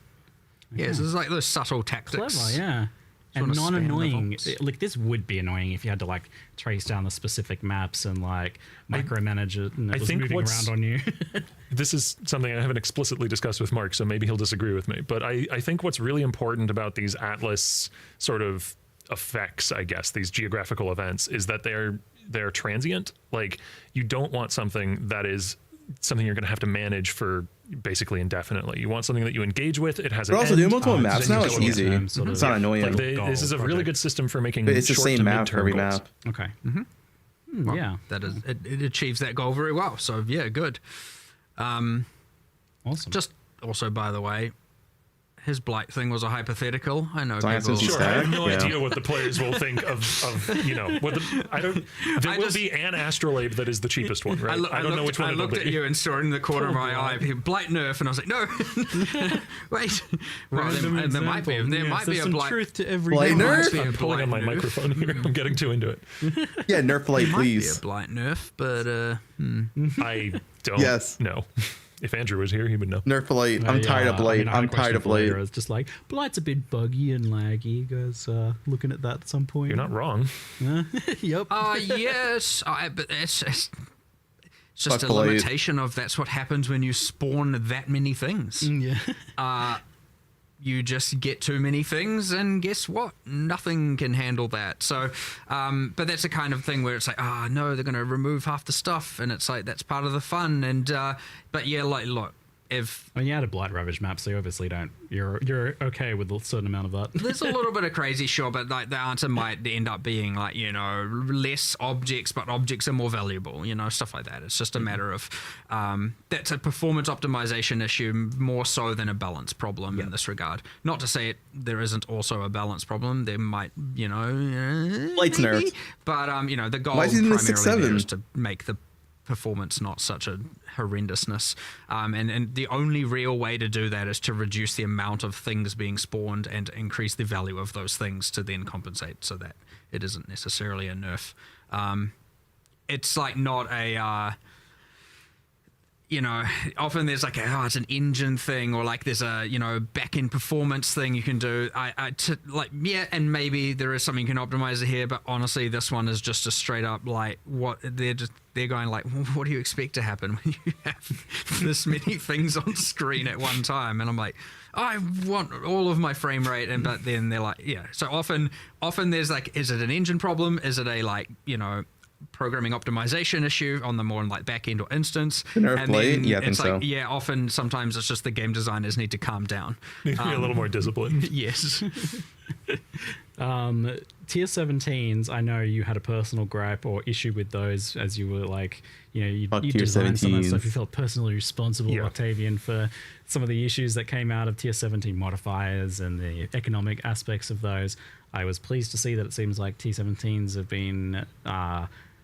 Yeah, so there's like those subtle tactics. Clever, yeah. And Sort of span the non-annoying. vaults. Like, this would be annoying if you had to like trace down the specific maps and like micromanage it and it I was think moving what's- around on you. This is something I haven't explicitly discussed with Mark, so maybe he'll disagree with me. But I think what's really important about these Atlas sort of effects, I guess, these geographical events, is that they're transient. Like, you don't want something that is something you're going to have to manage for basically indefinitely. You want something that you engage with. It has But an also end, doing multiple maps then now you is go easy. again. It's not annoying. Like this is a really good system for making But it's the short same to map for midterm every goals. map. Okay. Well, Yeah. that is it achieves that goal very well. So yeah, good. Awesome. Just also, by the way, his blight thing was a hypothetical. I know Science people. is Sure, I have no Yeah. idea what the players will think of you know, what I don't. There will be an astrolabe that is the cheapest one, right? I don't know which one I it'll looked at be. you and saw in the corner of my eye, blight nerf, and I was like, no, wait. Well, there might be a some blight. truth to every Blight game. nerf? Be a I'm pulling on my blight nerf. microphone here. I'm getting too into it. Yeah, nerf Blade, Might be a please. blight nerf, but I don't Yes. know. If Andrew was here, he would know. Nerf Blade. I'm tired of Blade. I'm tired of Blade. It's just like Blight's a bit buggy and laggy. You guys looking at that at some point? You're not wrong. Yep. yes, but it's just Fuck a Blade. limitation of that's what happens when you spawn that many things. Yeah. You just get too many things, and guess what? Nothing can handle that. So, but that's the kind of thing where it's like, no, they're going to remove half the stuff, and it's like that's part of the fun. And but yeah, like look, if I mean, you had a Blight Ravage map, so you obviously don't. You're okay with a certain amount of that. there's a little bit of crazy, sure, but like the answer might end up being like, you know, less objects, but objects are more valuable, you know, stuff like that. It's just a matter of that's a performance optimization issue more so than a balance problem in this regard. Not to say there isn't also a balance problem. There might, you know, Blight's maybe, nerfed. but you know, the goal Why is he in the primarily there 6-7? is to make the performance not such a horrendousness. And the only real way to do that is to reduce the amount of things being spawned and increase the value of those things to then compensate so that it isn't necessarily a nerf. It's like not a... often there's like it's an engine thing, or like there's a back-end performance thing you can do. And maybe there is something you can optimize here, but honestly, this one is just a straight up like what they're going like, what do you expect to happen when you have this many things on screen at one time? And I'm like, I want all of my frame rate, but then they're like, yeah. So often there's like, is it an engine problem? Is it a programming optimization issue on the more like back end or instance? Nerf late? Yeah, I think so. Often sometimes it's just the game designers need to calm down. Be a little more disciplined. Yes. Tier 17s, I know you had a personal gripe or issue with those, as you were like, you designed some of that stuff. You felt personally responsible, Octavian, for some of the issues that came out of Tier 17 modifiers and the economic aspects of those. I was pleased to see that it seems like Tier 17s have been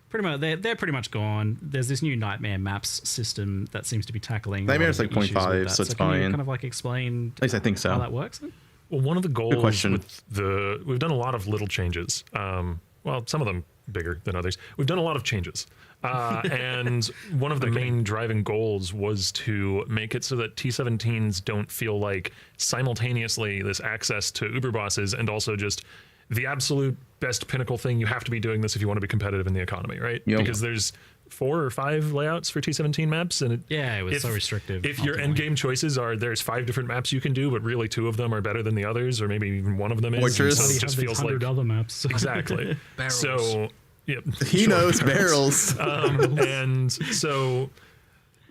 pretty much they're pretty much gone. There's this new Nightmare Maps system that seems to be tackling. Nightmare's like 0.5, so it's fine. Can you kind of like explain? At least I think so. How that works. Well, one of the goals with we've done a lot of little changes. Well, some of them bigger than others. We've done a lot of changes. And one of the main driving goals was to make it so that T17s don't feel like simultaneously this access to Uber bosses and also just the absolute best pinnacle thing. You have to be doing this if you want to be competitive in the economy, right? Yep. Because there's 4 or 5 layouts for T17 maps, and it was so restrictive. If your end game choices are there's 5 different maps you can do, but really 2 of them are better than the others, or maybe even one of them is, so it just feels like other maps. Exactly. So he knows barrels. And so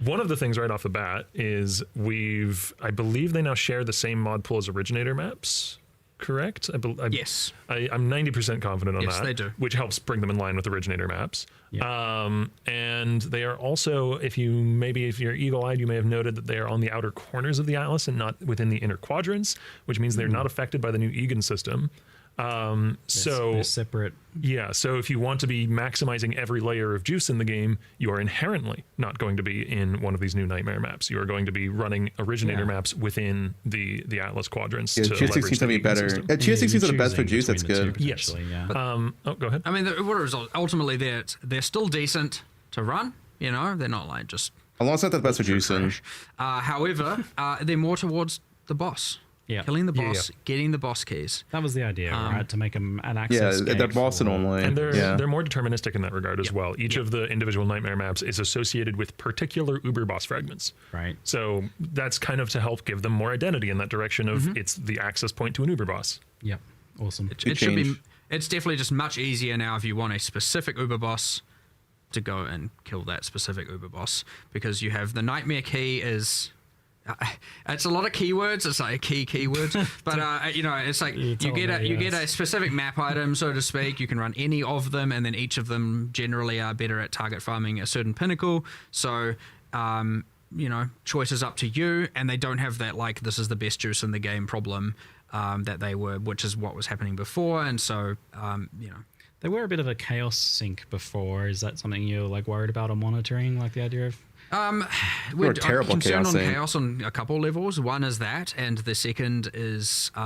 one of the things right off the bat is I believe they now share the same mod pool as originator maps. Correct? Yes. I'm 90% confident on that. Yes, they do. Which helps bring them in line with originator maps. Yeah. And they are also, if you're eagle-eyed, you may have noted that they are on the outer corners of the atlas and not within the inner quadrants, which means they're not affected by the new Egan system. They're separate. Yeah, so if you want to be maximizing every layer of juice in the game, you are inherently not going to be in one of these new Nightmare maps. You are going to to be running originator maps within the Atlas quadrants. Yeah, Tier 16 to be better. Tier 16 are the best for juice. That's good. Yes. Yeah. Go ahead. I mean, what result? Ultimately, they're still decent to run. They're not like just. Alongside the best for juice. However, they're more towards the boss. Yeah. Killing the boss, getting the boss keys. That was the idea, right? To make them an access gate. They're boss only. And they're more deterministic in that regard as well. Each of the individual Nightmare maps is associated with particular Uber boss fragments. Right. So that's kind of to help give them more identity in that direction of it's the access point to an Uber boss. Yep. Awesome. It should be. It's definitely just much easier now if you want a specific Uber boss to go and kill that specific Uber boss, because you have the Nightmare key is. It's a lot of keywords. It's like keywords, but it's like you get a specific map item, so to speak. You can run any of them, and then each of them generally are better at target farming a certain pinnacle. So, choice is up to you, and they don't have that like this is the best juice in the game problem that they were, which is what was happening before, and so they were a bit of a chaos sink before. Is that something you're like worried about or monitoring? Like the idea of we're terrible concerned on chaosing. chaos on a couple levels. One is that, and the second is, with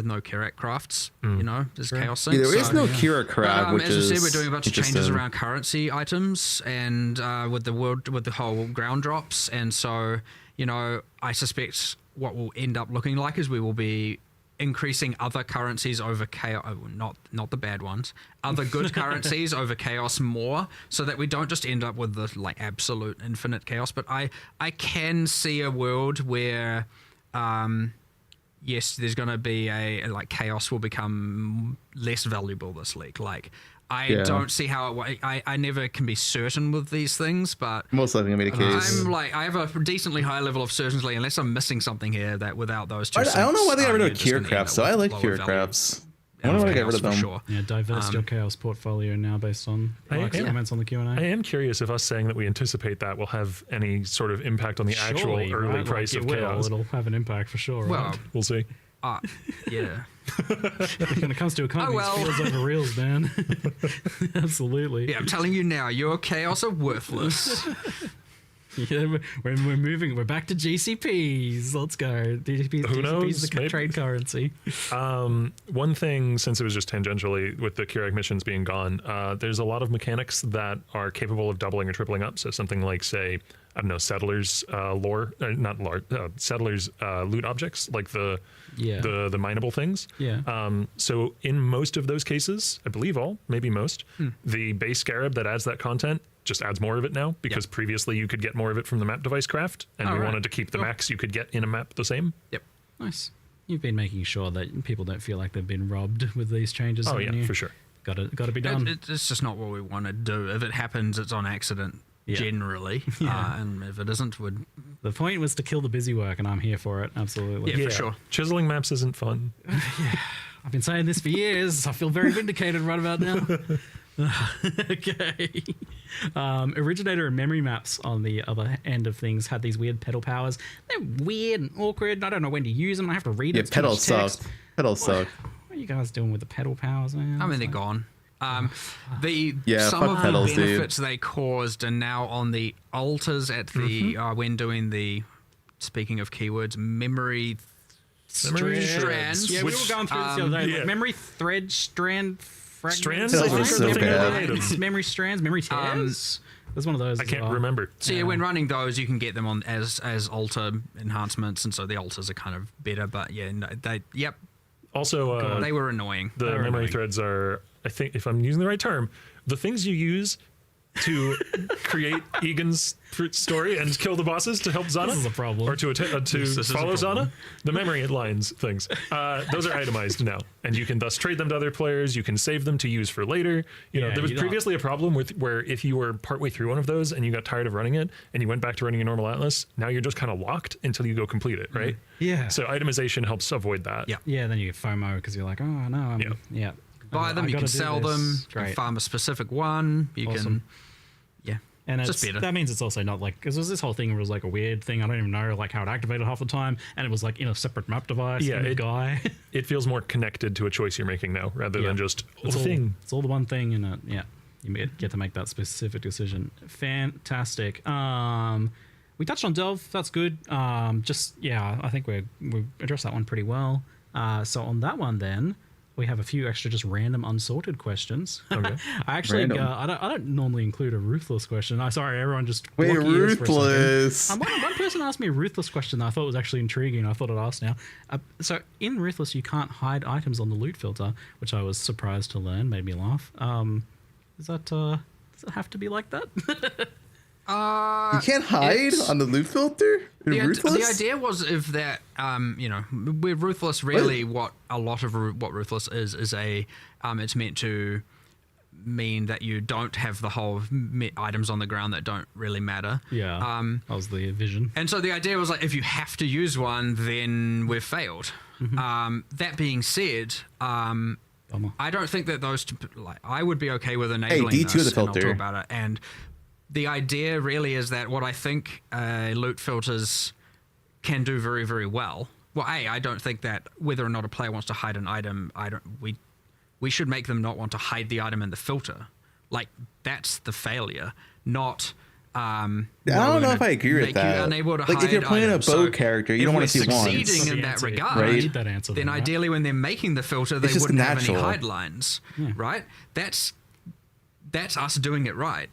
no Kirak crafts, there's chaos sync. Yeah, there is no Kira crab, which as is I said, we're doing a bunch of changes around currency items and with the whole ground drops, and so I suspect what will end up looking like is we will be increasing other currencies over chaos, not the bad ones, other good currencies over chaos more, so that we don't just end up with the like absolute infinite chaos. But I can see a world where yes, there's going to be a like chaos will become less valuable this league. Like I don't see how I never can be certain with these things, but most likely gonna be the case. I have a decently high level of certainty, unless I'm missing something here that without those two. I don't know why they got rid of Cure Crafts, so I like Cure Crafts. I wonder why they got rid of them. Sure. Yeah, divest your chaos portfolio now based on comments on the Q&A. I am curious if us saying that we anticipate that will have any sort of impact on the actual early price of chaos. It'll have an impact for sure. Well, right? We'll see. Yeah. When it comes to economies, feels over reels, man. Absolutely. Yeah, I'm telling you now, your chaos are worthless. Yeah, we're moving. We're back to GCPs. Let's go. Who knows? GCP's the trade currency. One thing, since it was just tangentially with the Keurig missions being gone, there's a lot of mechanics that are capable of doubling or tripling up. So something like, say, I don't know, settlers settlers loot objects, like the mineable things. Yeah. So in most of those cases, I believe all, maybe most, the base scarab that adds that content just adds more of it now, because previously you could get more of it from the map device craft, and we wanted to keep the max you could get in a map the same. Yep. Nice. You've been making sure that people don't feel like they've been robbed with these changes. Oh yeah, for sure. Got to be done. It's just not what we want to do. If it happens, it's on accident. Generally, and if it isn't, the point was to kill the busy work, and I'm here for it. Absolutely. Yeah, for sure. Chiseling maps isn't fun. I've been saying this for years. I feel very vindicated right about now. Okay. Originator and memory maps on the other end of things had these weird pedal powers. They're weird and awkward. I don't know when to use them. I have to read it. Yeah, pedals suck. Pedals suck. What are you guys doing with the pedal powers, man? I mean, they're gone. Some of the pedals, benefits they caused are now on the altars at the when doing the, speaking of keywords, memory strands. Yeah, we were going through this the other day. Like memory thread strand fragments. Strands? Those were so bad. Memory strands, memory tears. There's one of those. I can't remember. So yeah, when running those, you can get them on as altar enhancements, and so the altars are kind of better. But yeah, no, Also, they were annoying. The memory threads are, I think, if I'm using the right term, the things you use to create Egan's story and kill the bosses to help Zana. This is a problem. Or to follow Zana. The memory lines things. Those are itemized now. And you can thus trade them to other players. You can save them to use for later. You know, there was previously a problem with where if you were partway through one of those and you got tired of running it and you went back to running a normal Atlas, now you're just kind of locked until you go complete it, right? Yeah. So itemization helps avoid that. Yeah. Yeah, then you get FOMO because you're like, oh, no. Yeah. Buy them, you can sell them, you can farm a specific one, you can... And it's just better. That means it's also not like, because there's this whole thing where it was like a weird thing. I don't even know like how it activated half the time, and it was like in a separate map device. Yeah, guy. It feels more connected to a choice you're making now, rather than just it's a thing. It's all the one thing, and you get to make that specific decision. Fantastic. We touched on Delve. That's good. I think we addressed that one pretty well. So on that one then, we have a few extra just random unsorted questions. Okay. I actually I don't normally include a ruthless question. Sorry, everyone just wait, ruthless. One person asked me a ruthless question that I thought was actually intriguing. I thought I'd ask now. So in ruthless, you can't hide items on the loot filter, which I was surprised to learn. Made me laugh. Does it have to be like that? You can't hide on the loot filter? The idea was if that, with Ruthless, really what Ruthless is it's meant to mean that you don't have the whole items on the ground that don't really matter. Yeah, that was the vision. And so the idea was like, if you have to use one, then we've failed. Mm-hmm. That being said, I don't think that those I would be okay with enabling D2 this, the filter. and I'll talk about it. And the idea really is that what I think loot filters can do very, very well. Well, I don't think that whether or not a player wants to hide an item, we should make them not want to hide the item in the filter. Like, that's the failure, not... I don't know if I agree with that. Unable to like, hide if you're playing items. a bow character, you don't want to see wands. If we're succeeding in that regard, right? That answer then ideally when they're making the filter, they wouldn't have any hide lines, right? That's us doing it right.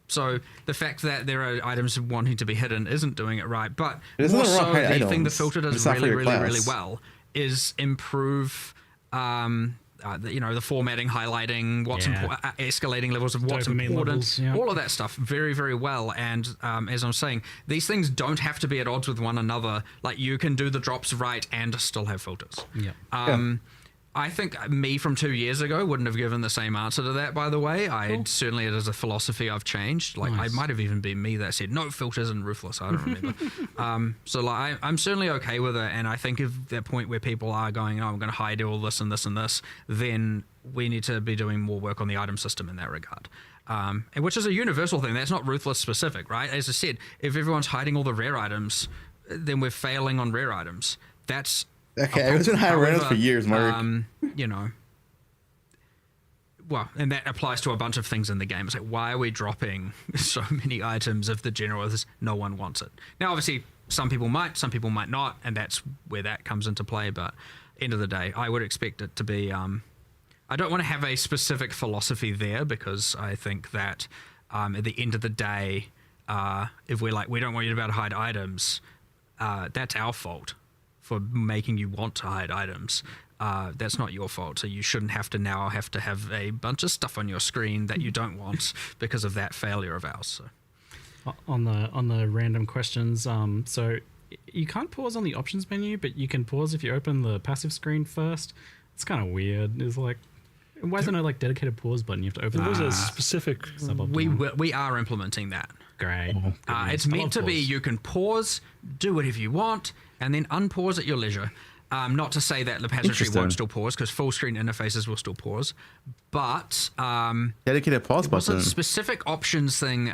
So the fact that there are items wanting to be hidden isn't doing it right. But more so, the thing the filter does really, really, really well is improve, the formatting, highlighting, what's important, escalating levels of what's Dopamine important, levels, all of that stuff very, very well. And as I'm saying, these things don't have to be at odds with one another. Like, you can do the drops right and still have filters. I think me from 2 years ago wouldn't have given the same answer to that, by the way. Certainly, it is a philosophy I've changed. Like, I might have even been me that said, no filters and Ruthless. I don't remember. So, like, I'm certainly okay with it. And I think if that point where people are going, I'm going to hide all this and this and this, then we need to be doing more work on the item system in that regard. Which is a universal thing. That's not Ruthless specific, right? As I said, if everyone's hiding all the rare items, then we're failing on rare items. That's Okay, it's been high awareness for years, Mark. You know, well, and that applies to a bunch of things in the game. It's like, why are we dropping so many items if the general is no one wants it? Now, obviously, some people might not, and that's where that comes into play. But end of the day, I would expect it to be. I don't want to have a specific philosophy there because I think that at the end of the day, if we're like, we don't want you to be able to hide items, that's our fault for making you want to hide items. That's not your fault. So you shouldn't have to have a bunch of stuff on your screen that you don't want because of that failure of ours. So. On the random questions, so you can't pause on the options menu, but you can pause if you open the passive screen first. It's kind of weird. It's like, why is there no like dedicated pause button? You have to open. There's a specific. We are implementing that. Great. It's meant to be you can pause, do whatever you want, and then unpause at your leisure. Not to say that the pageantry won't still pause, because full screen interfaces will still pause, but dedicated pause there was button. a specific options thing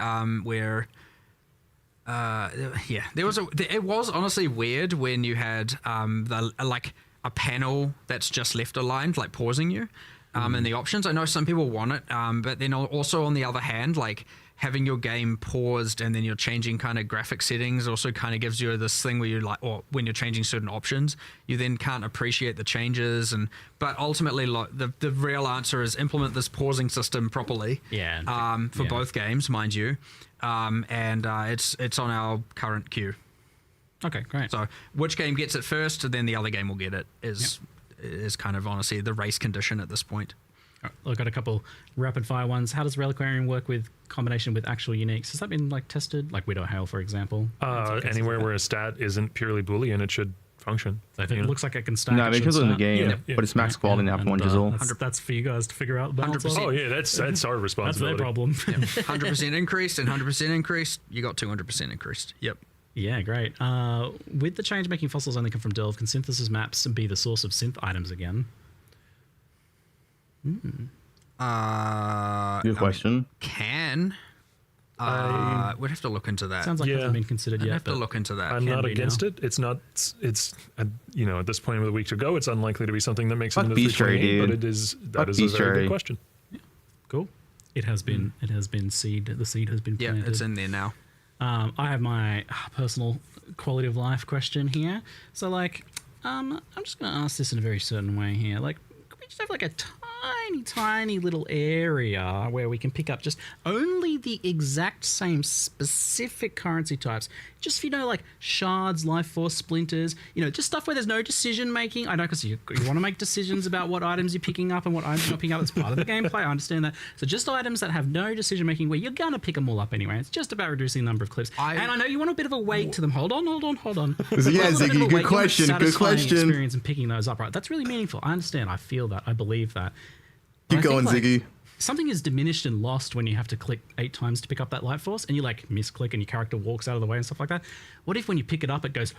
where there was it was honestly weird when you had like a panel that's just left aligned, like pausing you in the options. I know some people want it, but then also on the other hand, like having your game paused and then you're changing kind of graphic settings also kind of gives you this thing where you're like, or when you're changing certain options, you then can't appreciate the changes. But ultimately, the real answer is implement this pausing system properly. Yeah. For both games, mind you, and it's on our current queue. Okay, great. So which game gets it first, then the other game will get it. Is kind of honestly the race condition at this point. I've got a couple rapid fire ones. How does Reliquarian work with combination with actual uniques? Has that been like tested? Like Widow Hail, for example? Anywhere where a stat isn't purely Boolean, it should function. I think it looks like it can stack. No, it shows in the game, but it's max quality now for one jizzle. That's for you guys to figure out. 100%. Oh yeah, that's our responsibility. That's their problem. 100% increased and 100% increased. You got 200% increased. Yep. Yeah, great. With the change making fossils only come from Delve, can synthesis maps be the source of synth items again? Good question. Can. We'd have to look into that. Sounds like it hasn't been considered yet. I'd have to look into that. I'm not against it. It's not. It's at this point of the week to go, it's unlikely to be something that makes it into the 328. But it is. That is a very good question. Yeah. Cool. It has been. It has been seed. The seed has been planted. Yeah, it's in there now. I have my personal quality of life question here. So, like, I'm just going to ask this in a very certain way here. Like, could we just have like a tiny little area where we can pick up just only the exact same specific currency types? Just, like shards, life force, splinters, just stuff where there's no decision making. I know, because you want to make decisions about what items you're picking up and what items you're not picking up. It's part of the gameplay. I understand that. So just items that have no decision making where you're going to pick them all up anyway. It's just about reducing the number of clips. And I know you want a bit of a weight to them. Hold on. Yeah, Ziggy, good question. Experience and picking those up, right? That's really meaningful. I understand. I feel that. I believe that. Keep going, Ziggy. Something is diminished and lost when you have to click 8 times to pick up that light force and you like misclick and your character walks out of the way and stuff like that. What if when you pick it up it goes,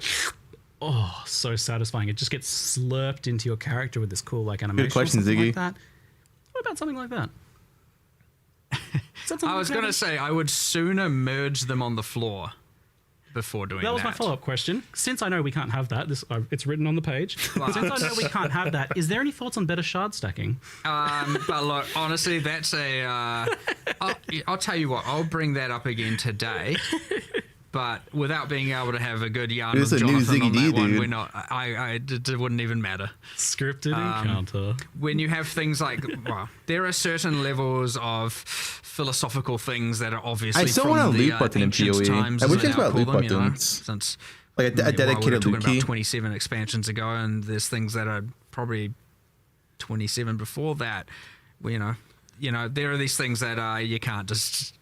oh, so satisfying. It just gets slurped into your character with this cool like animation. Good question, Ziggy. Like that. What about something like that? I was going to say I would sooner merge them on the floor before doing that. That was my follow-up question. Since I know we can't have that, it's written on the page. Since I know we can't have that, is there any thoughts on better shard stacking? But look, honestly, that's I'll tell you what, I'll bring that up again today. But without being able to have a good yarn with Jonathan on that one, we're not. It wouldn't even matter. Scripted encounter. When you have things like, there are certain levels of philosophical things that are obviously. I still want a loot button in PoE. Times, I wish there was about loot buttons. Since like a dedicated we were loot talking key. about 27 expansions ago, and there's things that are probably 27 before that. There are these things that you can't just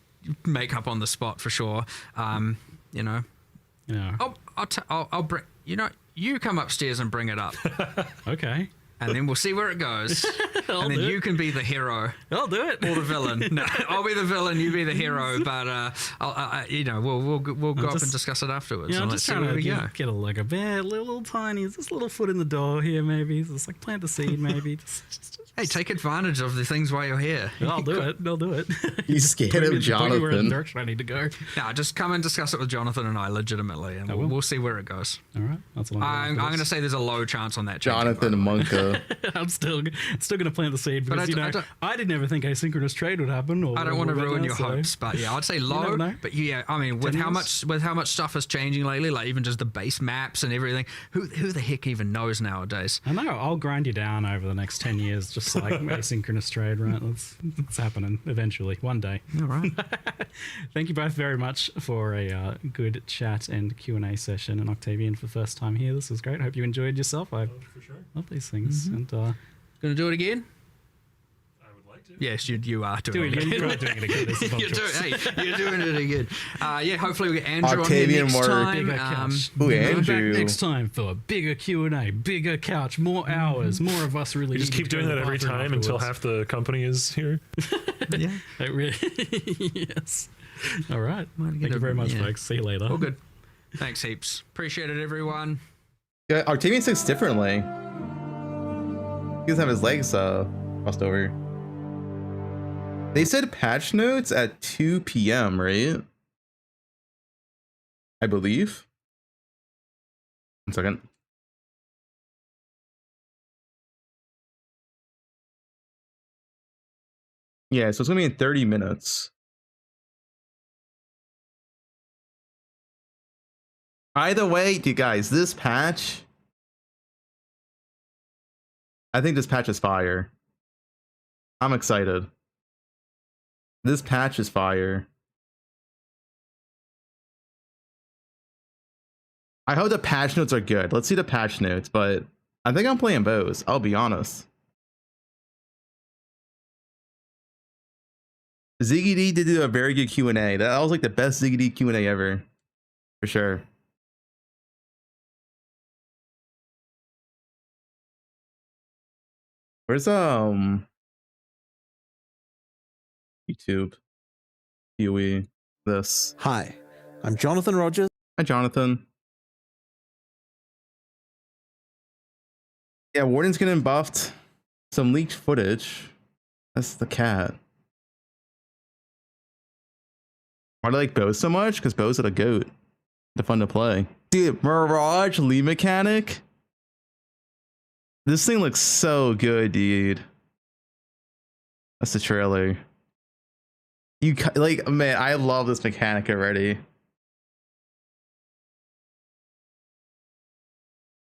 make up on the spot for sure. Yeah. I'll bring. You come upstairs and bring it up. Okay. And then we'll see where it goes. and then you can be the hero. I'll do it. Or the villain. No, I'll be the villain. You be the hero. But we'll go up and discuss it afterwards. Yeah, I'm let's just see trying where to we go. get a like a bare little tiny, just a little foot in the door here. Maybe just like plant the seed. Maybe. Hey, take advantage of the things while you're here. I'll do it. I'll do it. You scared Point of me in the Jonathan. direction I need to go. No, just come and discuss it with Jonathan and I legitimately, and we'll see where it goes. All right, that's what I'm going to say there's a low chance on that. Jonathan Monka. I'm still going to plant the seed because I didn't ever think asynchronous trade would happen. Or I don't want to ruin your so. hopes, but yeah, I'd say low. But yeah, I mean, with how much stuff is changing lately, like even just the base maps and everything, who the heck even knows nowadays? I know. I'll grind you down over the next 10 years, just like asynchronous trade. Right, it's happening eventually, one day. All right. Thank you both very much for a good chat and Q&A session. And Octavian, for the first time here, this was great. Hope you enjoyed yourself. I love these things. And Gonna do it again? I would like to. Yes, you are doing it again. You are doing it again. This is You're doing it again. Yeah, hopefully we get Andrew Octavian on here next Mark. time. Bigger couch. Ooh, Back Andrew. next time for a bigger Q&A, bigger couch, more hours, more of us really. You just keep doing that every time until half the company is here. Yeah. It really, yes. All right. Thank you very much, folks. See you later. All good. Thanks heaps. Appreciate it, everyone. Yeah, Octavian sticks differently. He doesn't have his legs crossed over. They said patch notes at 2 p.m., right? I believe. 1 second. Yeah, so it's gonna be in 30 minutes. Either way, you guys, this patch, I think this patch is fire. I'm excited. This patch is fire. I hope the patch notes are good. Let's see the patch notes, but I think I'm playing bows. I'll be honest. Ziggy D did do a very good Q&A. That was like the best Ziggy D Q&A ever. For sure. Where's YouTube? Huey. This. Hi, I'm Jonathan Rogers. Hi, Jonathan. Yeah, Warden's getting buffed. Some leaked footage. That's the cat. Why do I like bows so much? Because bows are a goat. They're fun to play. Dude, Mirage lead mechanic. This thing looks so good, dude. That's the trailer. You like, man, I love this mechanic already. Do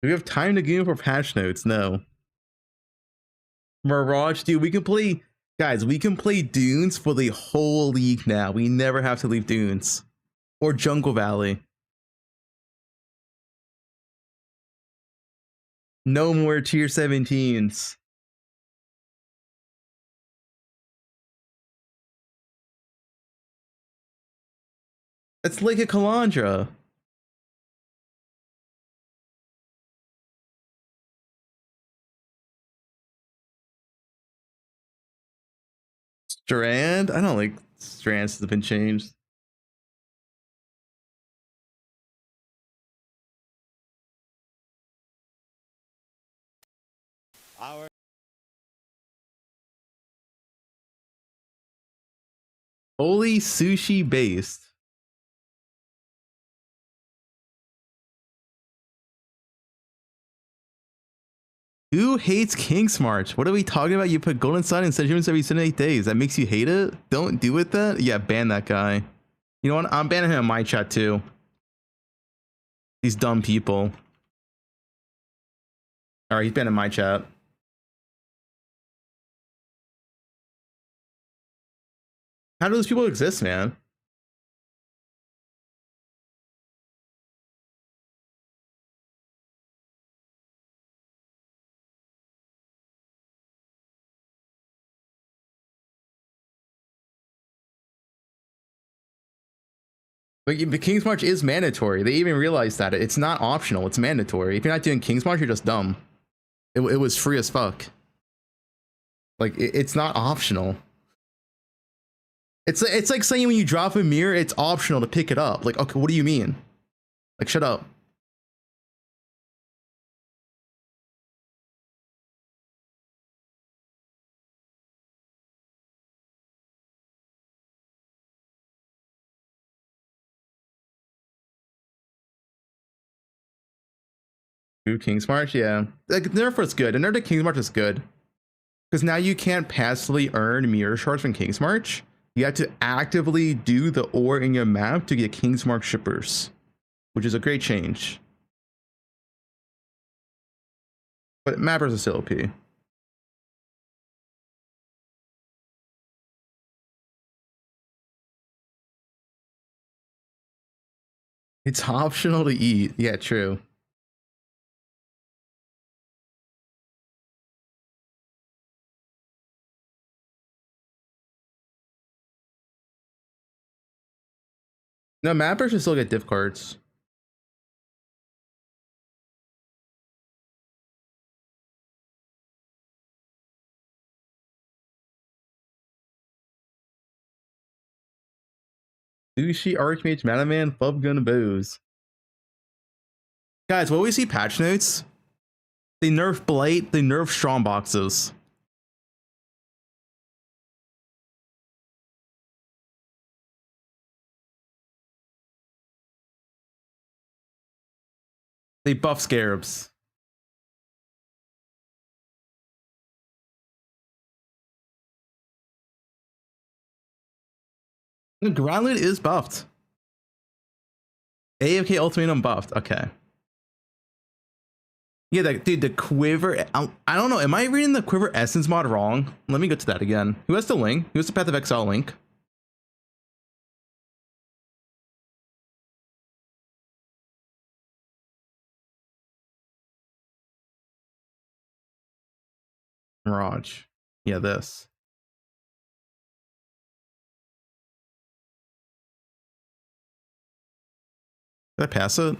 we have time to game for patch notes? No. Mirage, dude, we can play, guys, we can play Dunes for the whole league now. We never have to leave Dunes. Or Jungle Valley. No more tier 17s. It's like a Calandra. Strand? I don't like strands that have been changed. Holy sushi based. Who hates King Smart? What are we talking about? You put Golden Sun and Sentiment every 78 days. That makes you hate it? Don't do it that? Yeah, ban that guy. You know what? I'm banning him in my chat too. These dumb people. Alright, he's banned in my chat. How do those people exist, man? But King's March is mandatory. They even realized that. It's not optional. It's mandatory. If you're not doing King's March, you're just dumb. It was free as fuck. Like it's not optional. It's like saying when you drop a mirror, it's optional to pick it up. Like, okay, what do you mean? Like, shut up. Ooh, King's March, yeah. Like nerf was good. And nerf to King's March is good. Because now you can't passively earn mirror shards from King's March. You have to actively do the ore in your map to get King's March shippers, which is a great change. But mappers are still OP. It's optional to eat. Yeah, true. No, mappers should still get diff cards. Sushi, Archmage, Manaman, Fubgun, Bows. Guys, what we see patch notes? They nerf Blight, they nerf strong boxes. They buff scarabs. The ground loot is buffed. AFK ultimatum buffed. Okay. Yeah, dude, the quiver. I don't know. Am I reading the quiver essence mod wrong? Let me go to that again. Who has the link? Who has the Path of Exile link? Mirage. Yeah, this. Did I pass it?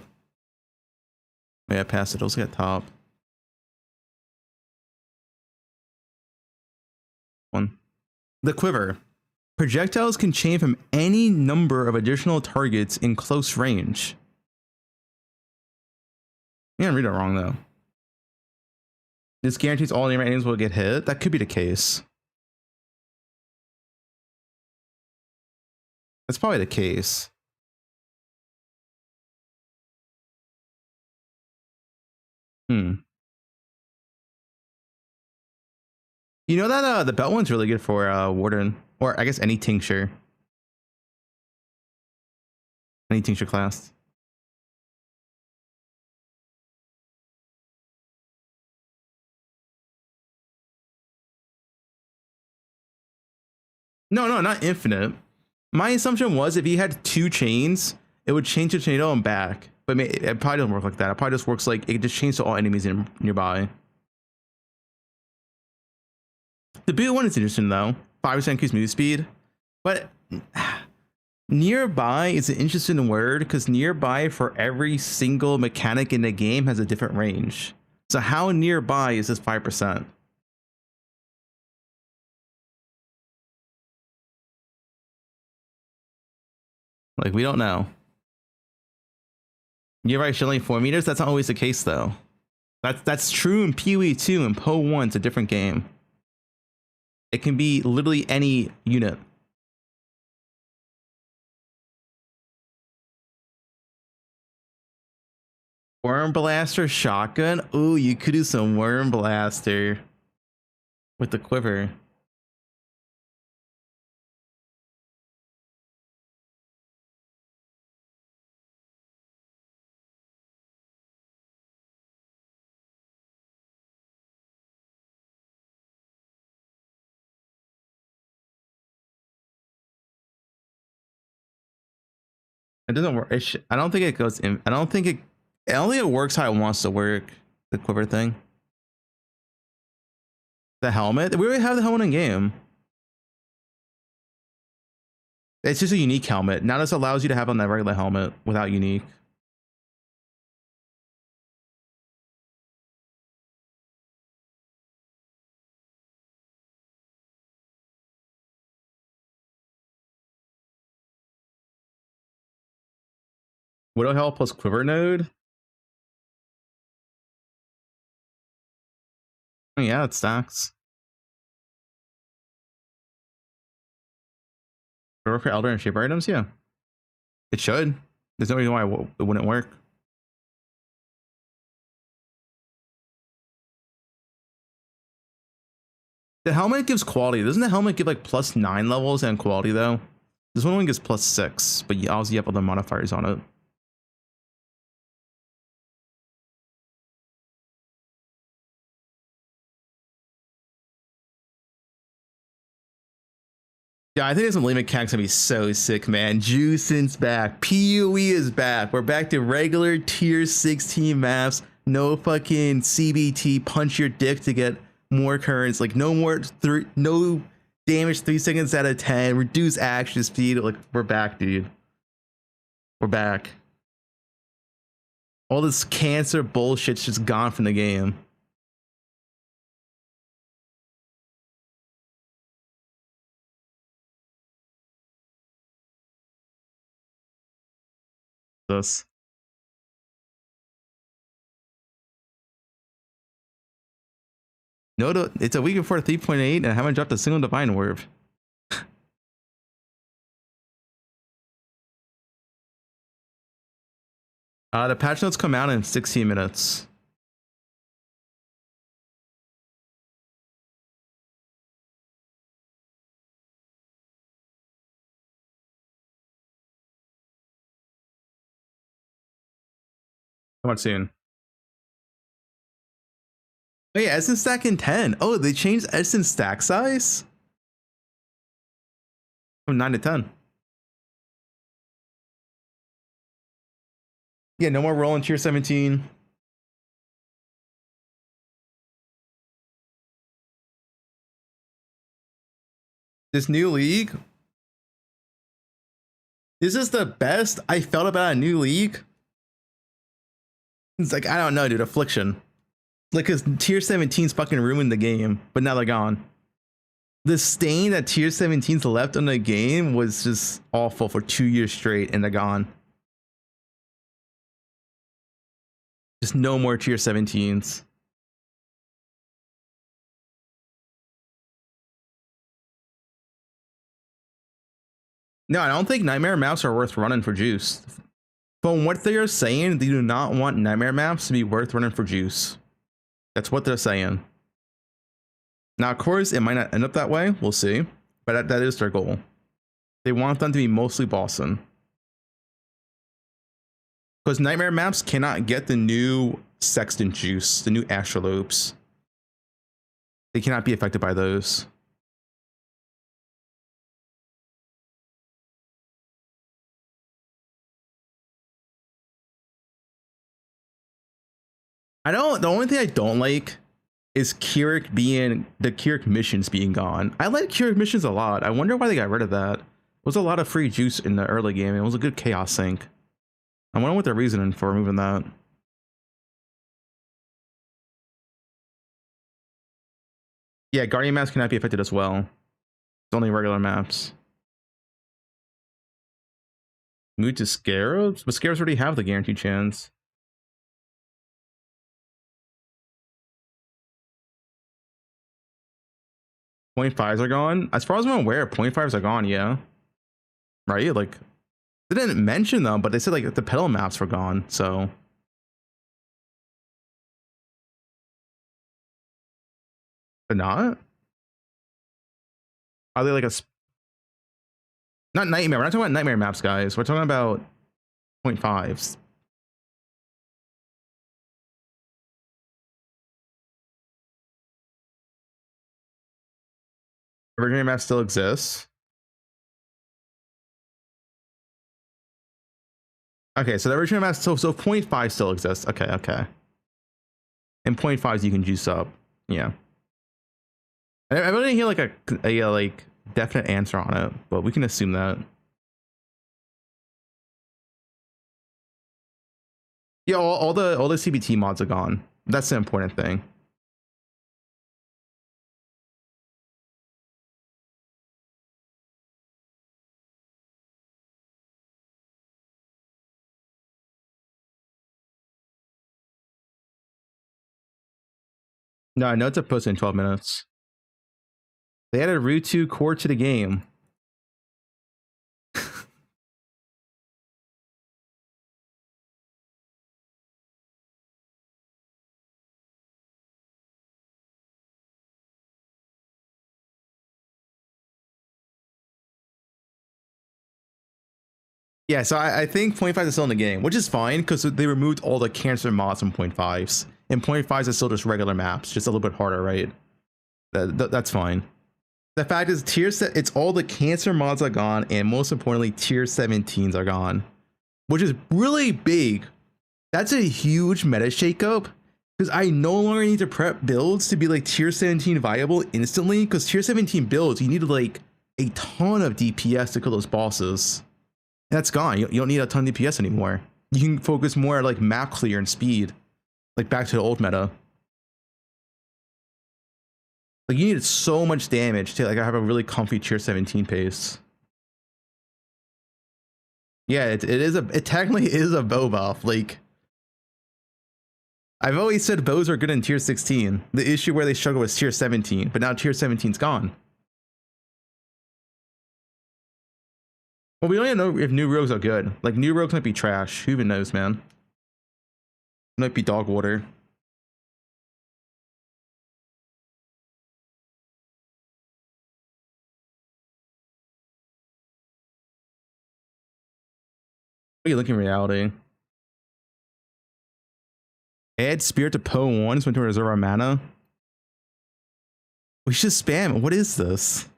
Yeah, I passed it. I was at top. One. The quiver. Projectiles can chain from any number of additional targets in close range. You didn't read it wrong though. This guarantees all nearby enemies will get hit. That could be the case. That's probably the case. You know that the belt one's really good for Warden, or I guess any tincture. Any tincture class. No, not infinite. My assumption was if he had 2 chains, it would change to tornado and back. But it probably doesn't work like that. It probably just works like it just changes to all enemies nearby. The boot one is interesting though. 5% increased move speed. But nearby is an interesting word because nearby for every single mechanic in the game has a different range. So how nearby is this 5%? Like, we don't know. Nearby should only 4 meters. That's not always the case though. That's true in PoE 2 and Po 1. It's a different game. It can be literally any unit. Worm Blaster shotgun. Ooh, you could do some Worm Blaster with the quiver. It doesn't work. I don't think it goes in. I don't think it works how it wants to work. The quiver thing. The helmet. We already have the helmet in game. It's just a unique helmet. Now this allows you to have on that regular helmet without unique. Widow Hell plus Quiver Node. Oh, yeah, it stacks. Quiver for Elder and Shape items, yeah. It should. There's no reason why it wouldn't work. The helmet gives quality. Doesn't the helmet give like +9 levels and quality though? This one only gives +6, but you obviously have other modifiers on it. Yeah, I think this limit mechanics gonna be so sick, man. Juicing's back. PoE is back. We're back to regular tier 16 maps. No fucking CBT punch your dick to get more currents. Like no more no damage 3 seconds out of 10. Reduce action speed. Like we're back, dude. We're back. All this cancer bullshit's just gone from the game. This. No, it's a week before 3.8 and I haven't dropped a single divine orb. The patch notes come out in 16 minutes. Come on soon. Oh yeah, Essence stack in 10. Oh, they changed Essence stack size? From 9 to 10. Yeah, no more rolling tier 17. This new league. This is the best I felt about a new league. It's like, I don't know, dude, Affliction. Like, cause tier 17's fucking ruined the game, but now they're gone. The stain that tier 17's left on the game was just awful for 2 years straight, and they're gone. Just no more tier 17s. No, I don't think Nightmare maps are worth running for juice. From what they are saying, they do not want Nightmare maps to be worth running for juice. That's what they're saying. Now, of course, it might not end up that way. We'll see. But that is their goal. They want them to be mostly bossing. Because Nightmare maps cannot get the new Sextant juice, the new Astrolopes. They cannot be affected by those. The only thing I don't like is Keurig missions being gone. I like Keurig missions a lot. I wonder why they got rid of that. It was a lot of free juice in the early game. It was a good chaos sink. I wonder what their reasoning for removing that. Yeah, Guardian maps cannot be affected as well. It's only regular maps. Move to Scarabs? But Scarabs already have the guaranteed chance. Point fives are gone. As far as I'm aware, 0.5s are gone, yeah. Right? Like, they didn't mention them, but they said like the pedal maps were gone, so. But not? Are they like not Nightmare? We're not talking about Nightmare maps, guys. We're talking about 0.5s. Original map still exists. Okay, so the original map so 0.5 still exists. Okay, okay. And 0.5s you can juice up. Yeah. I really didn't hear like a like definite answer on it, but we can assume that. Yeah, all the CBT mods are gone. That's the important thing. No, I know it's a post in 12 minutes. They added Route 2 core to the game. Yeah, so I think 0.5 is still in the game, which is fine because they removed all the cancer mods from 0.5s. And 0.5s is still just regular maps, just a little bit harder, right? That's fine. The fact is, it's all the cancer mods are gone, and most importantly, tier 17s are gone, which is really big. That's a huge meta shakeup because I no longer need to prep builds to be like tier 17 viable instantly. Because tier 17 builds, you need like a ton of DPS to kill those bosses. That's gone. You don't need a ton of DPS anymore. You can focus more on like map clear and speed, like back to the old meta. Like you needed so much damage to like have a really comfy tier 17 pace. Yeah, it technically is a bow buff. Like I've always said bows are good in tier 16. The issue where they struggle was tier 17, but now tier 17's gone. Well, we don't even know if new rogues are good. Like, new rogues might be trash. Who even knows, man? Might be dog water. What are you looking in reality? Add Spirit to Poe 1 when to reserve our mana. We should spam. What is this?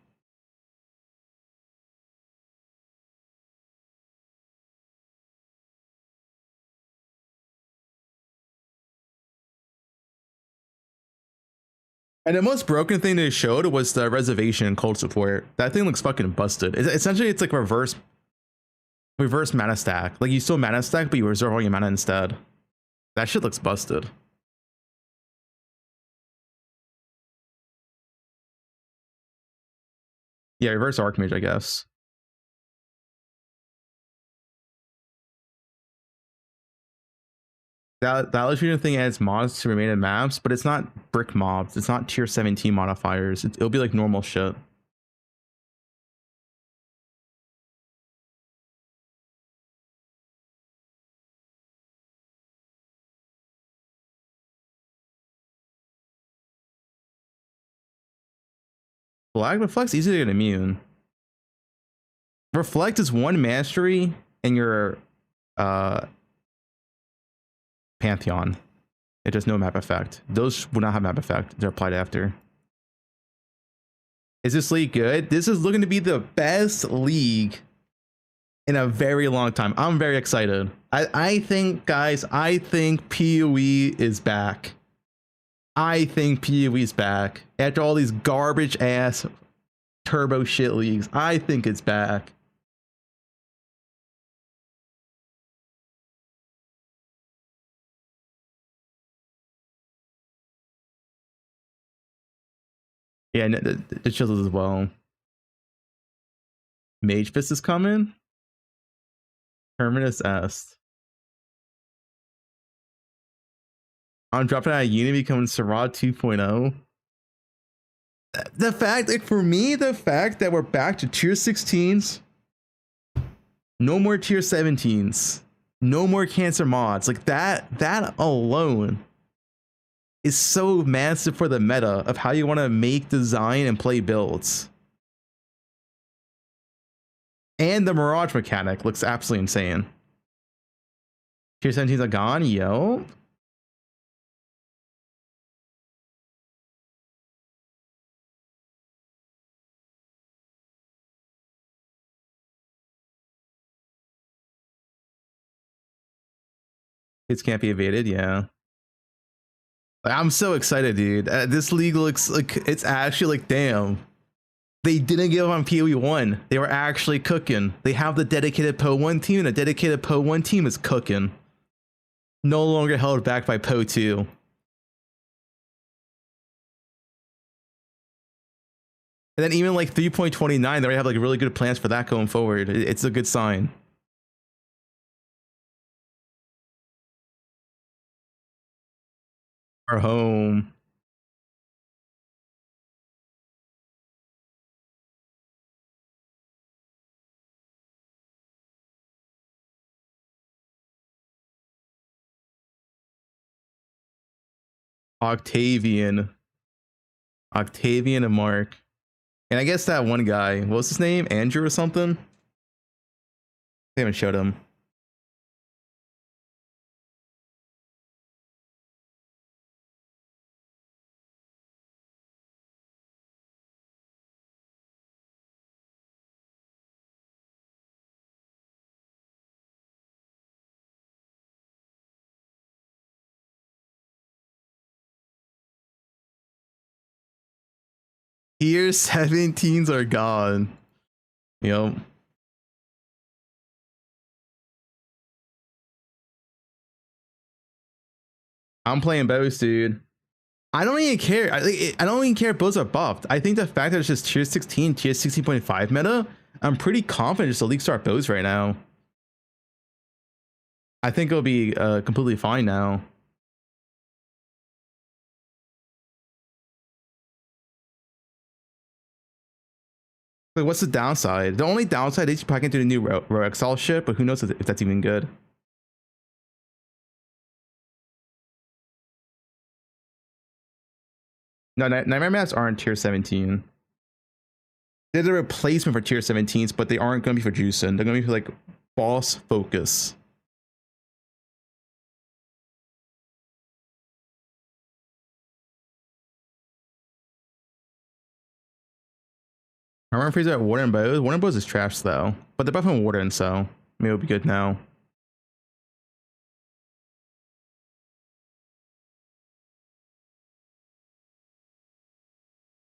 And the most broken thing they showed was the reservation and cold support. That thing looks fucking busted. Essentially, it's like reverse mana stack. Like you still mana stack, but you reserve all your mana instead. That shit looks busted. Yeah, reverse Archmage, I guess. That illustrator thing adds mods to remaining maps, but it's not brick mobs. It's not tier 17 modifiers. It'll be like normal shit. Black Reflect's easy to get immune. Reflect is one mastery in your Pantheon. It does no map effect. Those will not have map effect. They're applied after. Is this league good? This is looking to be the best league in a very long time. I'm very excited. I think, guys, I think PoE is back. I think PoE is back. After all these garbage ass turbo shit leagues, I think it's back. Yeah, the chills as well. Mage Fist is coming. Terminus est. I'm dropping out of Unity, becoming Sirad 2.0. The fact, like for me, the fact that we're back to tier 16s, no more tier 17s, no more cancer mods, like that alone is so massive for the meta of how you want to make, design, and play builds. And the Mirage mechanic looks absolutely insane. Tier 17s are gone, yo. Kids can't be evaded, yeah. I'm so excited, dude. This league looks like it's actually like, damn. They didn't give up on PoE 1. They were actually cooking. They have the dedicated PoE 1 team, and the dedicated PoE 1 team is cooking. No longer held back by PoE 2. And then even like 3.29, they already have like really good plans for that going forward. It's a good sign. Our home. Octavian and Mark. And I guess that one guy, what's his name? Andrew or something? They haven't showed him. Tier 17s are gone. Yep. I'm playing bows, dude. I don't even care. I don't even care if bows are buffed. I think the fact that it's just tier 16, tier 16.5 meta, I'm pretty confident just to league start bows right now. I think it'll be completely fine now. Like, what's the downside? The only downside is you probably can do the new row Exile ship, but who knows if that's even good. No, Nightmare Maps aren't tier 17. They're the replacement for tier 17s, but they aren't going to be for Juicing. They're going to be for like boss focus. I remember freezer at Warden Bows. Warden Bows is trash though, but they're buffing Warden, so maybe it'll be good now.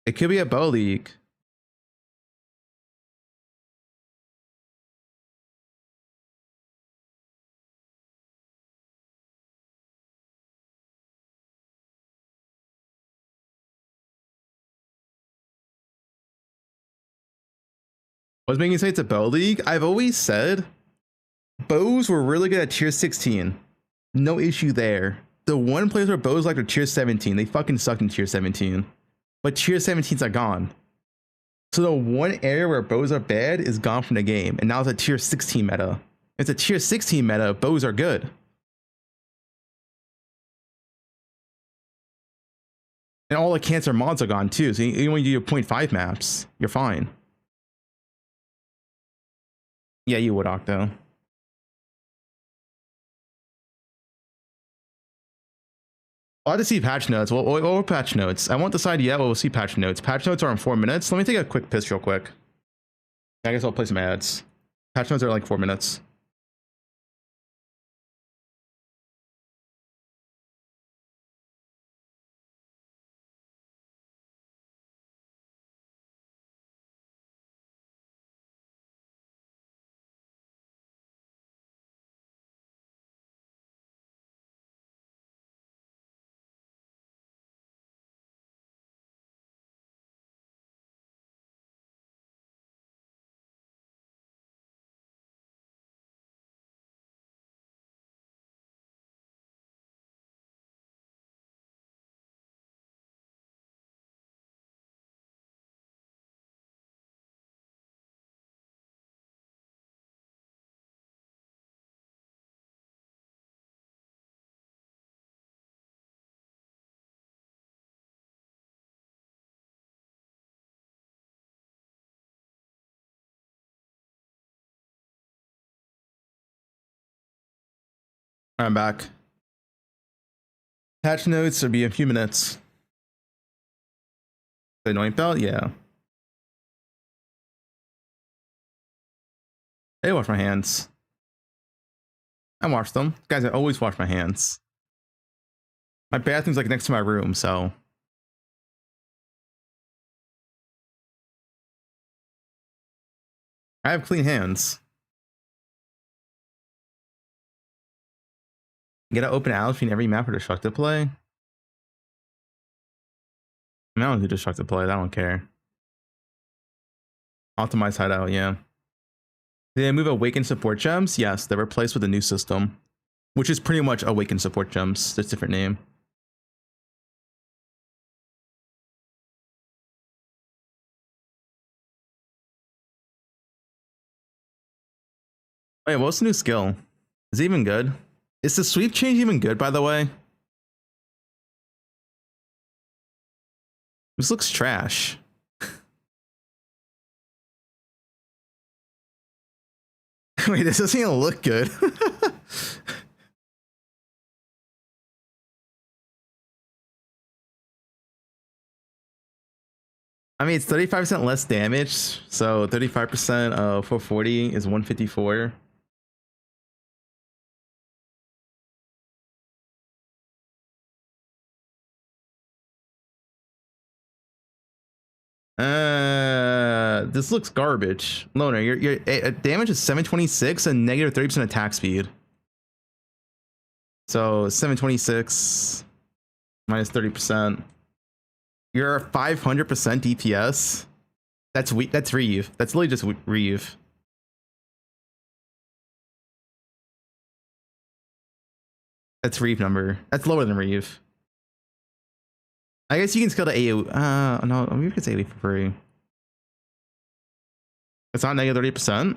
It could be a bow league. What's making you say it's a bow league? I've always said bows were really good at tier 16. No issue there. The one place where bows like are tier 17, they fucking sucked in tier 17. But tier 17s are gone. So the one area where bows are bad is gone from the game, and now it's a tier 16 meta. It's a tier 16 meta, bows are good. And all the cancer mods are gone too, so you only do your 0.5 maps, you're fine. Yeah, you would, Octo. I'll have to see patch notes. What patch notes? I won't decide yet, but we'll see patch notes. Patch notes are in 4 minutes. Let me take a quick piss real quick. I guess I'll play some ads. Patch notes are like 4 minutes. I'm back. Patch notes will be a few minutes. The annoying belt, yeah. I wash my hands. I wash them. Guys, I always wash my hands. My bathroom's like next to my room, so. I have clean hands. Get an open alley between every map for destructive play. I don't do destructive play. I don't care. Optimize hideout, yeah. Did they move Awakened support gems? Yes, they're replaced with a new system, which is pretty much Awakened support gems. Just different name. Wait, what's the new skill? Is it even good? Is the sweep change even good, by the way? This looks trash. Wait, this doesn't even look good. I mean, it's 35% less damage, so 35% of 440 is 154. This looks garbage. Loner, your damage is 726 and negative 30% attack speed. So 726 minus 30%. You're 500% DPS. That's weak. That's Reeve. That's literally just Reeve. That's Reeve number. That's lower than Reeve. I guess you can scale to AoE. No, maybe you can say AoE for free. It's not negative 30%.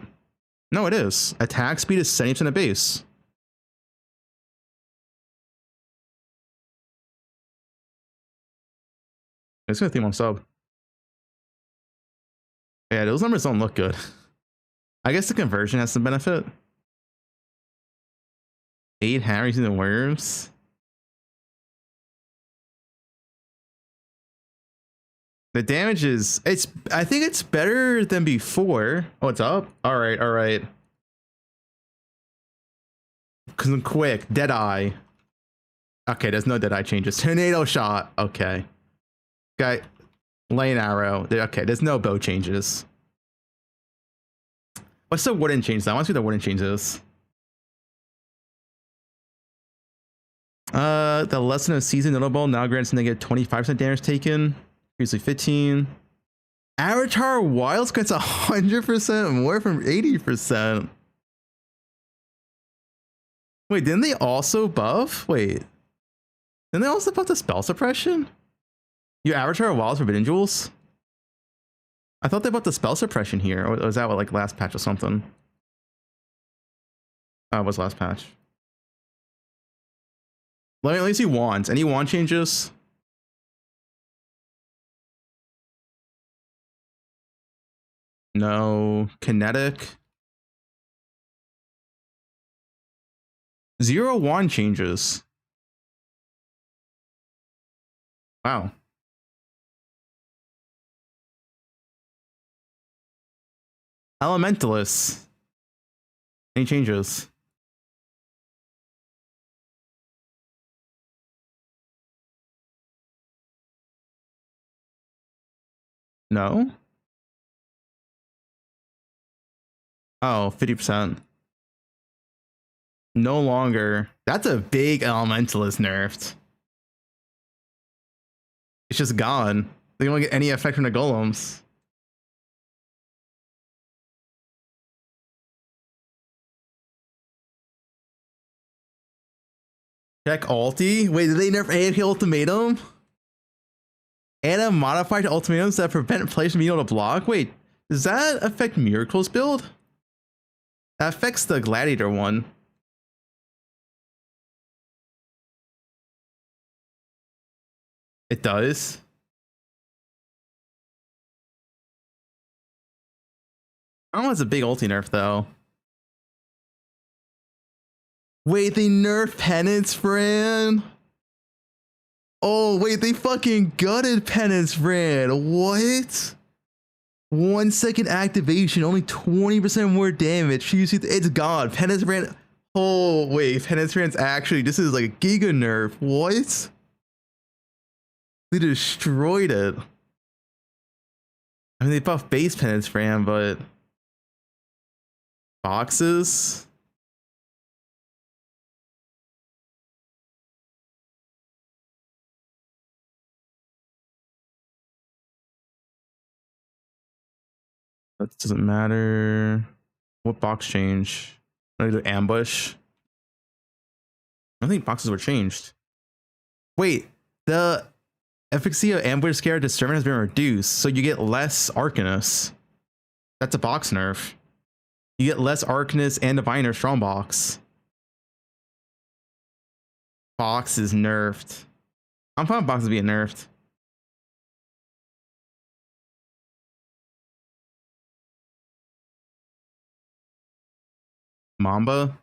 No, it is. Attack speed is 70% of base. It's gonna theme on sub. Yeah, those numbers don't look good. I guess the conversion has some benefit. 8 Harrys and the worms. The damage is, I think it's better than before. Oh, it's up? All right, all right. Cause I'm quick, Deadeye. Okay, there's no Deadeye changes. Tornado shot, okay. Okay, lane arrow. Okay, there's no bow changes. What's the wooden change? I want to see what the wooden changes. The lesson of season notable now grants negative 25% damage taken. Previously 15. Avatar Wilds grants 100% more from 80%. Wait, didn't they also buff? Wait, didn't they also buff the spell suppression? Your Avatar Wilds Forbidden Jewels? I thought they buffed the spell suppression here. Or was that what, like last patch or something? Oh, it was last patch. Let me see wands. Any wand changes? No. Kinetic. 0 wand changes. Wow. Elementalist. Any changes? No. Oh, 50%. No longer. That's a big elementalist nerfed. It's just gone. They don't get any effect from the golems. Check ulti? Wait, did they nerf AFK ultimatum? And a modified ultimatums that prevent players from being able to block? Wait, does that affect Miracle's build? That affects the Gladiator one. It does. I don't know, it's a big ulti nerf though. Wait, they nerfed Penance, Fran? Oh, wait, they fucking gutted Penance, Fran. What? 1 second activation, only 20% more damage. It's gone. Penance Fran. Oh, wait, Penance Fran's actually, this is like a giga nerf. What? They destroyed it. I mean, they buffed base Penance Fran, but boxes. That doesn't matter. What box change? I do ambush. I don't think boxes were changed. Wait, the efficacy of ambush scare discernment has been reduced, so you get less Arcanus. That's a box nerf. You get less Arcanus and Diviner strong box. Box is nerfed. I'm fine with boxes being nerfed. Mamba.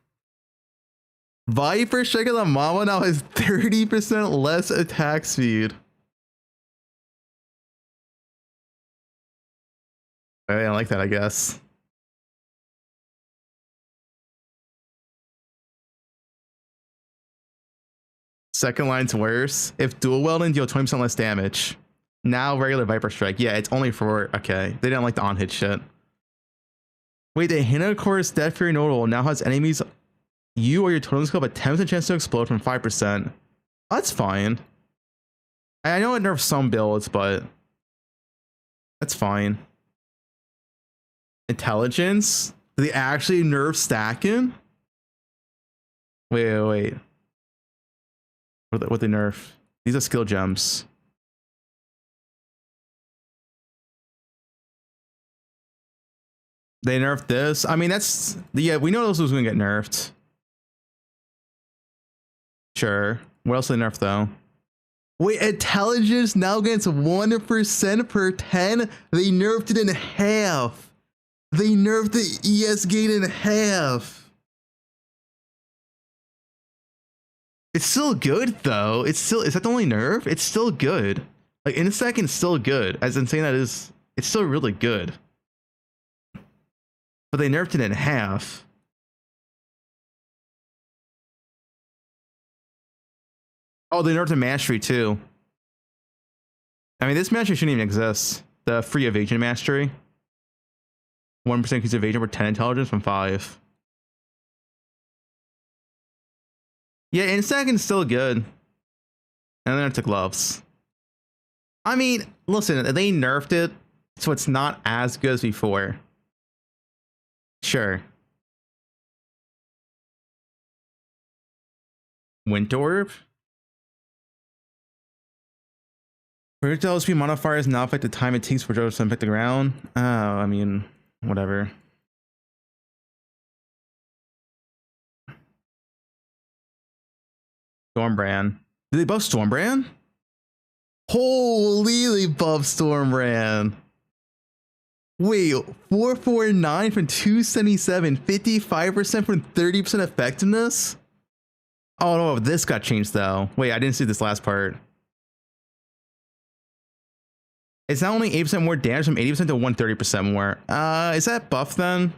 Viper Strike of the Mamba now has 30% less attack speed. I don't like that, I guess. Second line's worse. If dual wielding, deal 20% less damage. Now regular Viper Strike. Yeah, it's only for... Okay, they didn't like the on-hit shit. Wait, the Hina Core's Death Fury nodal now has enemies... You or your totem skill have a 10% chance to explode from 5%. That's fine. I know it nerfs some builds, but... That's fine. Intelligence? Do they actually nerf stacking? Wait. What they nerf? These are skill gems. They nerfed this. I mean, that's... Yeah, we know this was going to get nerfed. Sure. What else did they nerf, though? Wait, intelligence now gets 1% per 10? They nerfed it in half. They nerfed the ES gate in half. It's still good, though. It's still... Is that the only nerf? It's still good. Like, in a second, it's still good. As in saying that is... It's still really good. But they nerfed it in half. Oh, they nerfed the mastery too. I mean, this mastery shouldn't even exist. The free evasion mastery. 1% increase evasion for 10 intelligence from 5. Yeah, in second still good. And then it's the gloves. I mean, listen, they nerfed it, so it's not as good as before. Sure. Wind Orb? Projectile speed modifiers now affect the time it takes for projectiles to impact the ground. Oh, I mean, whatever. Stormbrand. Did they buff Stormbrand? Holy, they buffed Stormbrand. Wait, 449 from 277, 55% from 30% effectiveness? Oh no, this got changed though. Wait, I didn't see this last part. It's now only 8% more damage from 80% to 130% more. Is that buff then?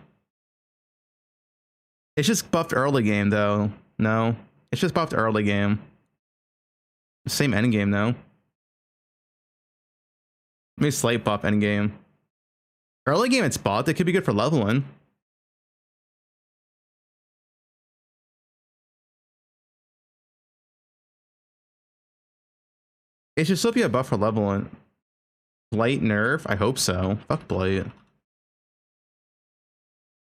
It's just buffed early game though. No, it's just buffed early game. Same end game though. Maybe slight buff end game. Early game it's bought. That could be good for leveling. It should still be a buff for leveling. Blight nerf? I hope so. Fuck Blight.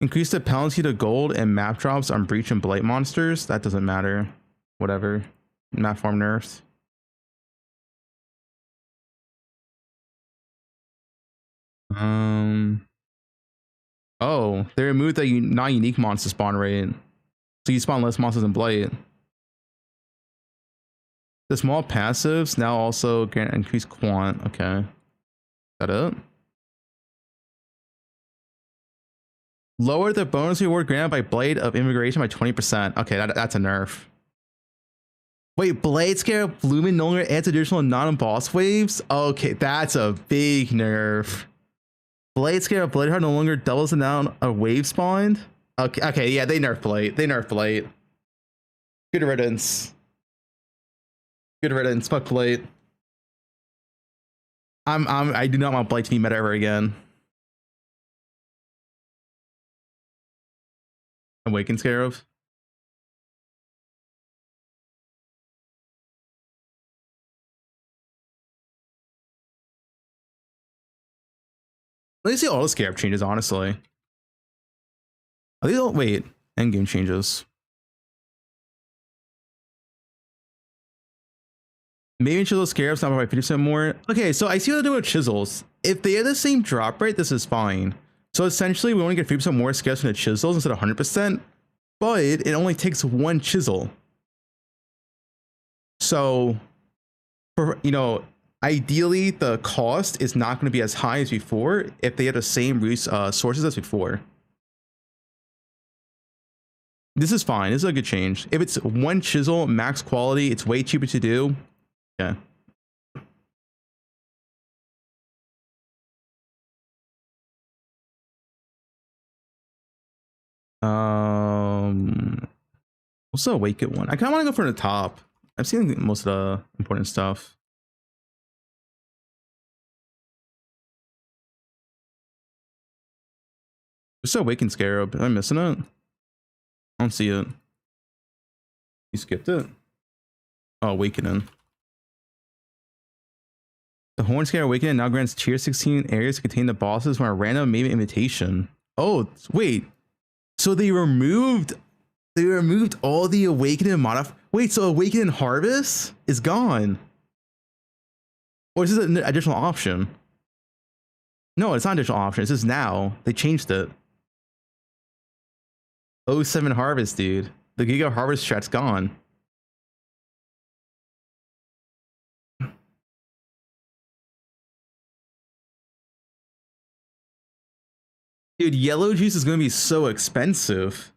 Increase the penalty to gold and map drops on Breach and Blight monsters. That doesn't matter. Whatever. Map form nerfs. Oh, they removed the non-unique monster spawn rate. So you spawn less monsters than Blight. The small passives now also grant increased quant. Okay. Is that it? Lower the bonus reward granted by Blade of Immigration by 20%. Okay, that's a nerf. Wait, Blade Scarab Lumen no longer adds additional non-boss waves? Okay, that's a big nerf. Blade Scarab Blade Heart no longer doubles the amount of wave spawned? Okay, yeah, they nerf Blade. They nerf Blade. Good riddance. Good riddance. Fuck Blade. I do not want Blade to be meta ever again. Awaken Scarab. Let me see all the Scarab changes, honestly. Are these all... Wait. Endgame changes. Maybe chisel Scarabs not by 50% more. Okay, so I see what they're doing with chisels. If they have the same drop rate, this is fine. So essentially, we only get 50% more Scarabs from the chisels instead of 100%, but it only takes one chisel. So, for, you know, ideally, the cost is not going to be as high as before if they have the same sources as before. This is fine. This is a good change. If it's one chisel, max quality, it's way cheaper to do. Yeah. What's the Awaken one? I kind of want to go for the top. I've seen most of the important stuff. What's the Awaken Scarab? Am I missing it? I don't see it. You skipped it? Oh, Awakening. The Horn Scarab Awakening now grants tier 16 areas to contain the bosses from a random maybe invitation. Oh, wait. So they removed all the Awakening modif. Wait, so Awakening Harvest is gone. Or is this an additional option? No, it's not an additional option. It's just now. They changed it. 07 Harvest, dude. The Giga Harvest strat's gone. Dude, yellow juice is going to be so expensive.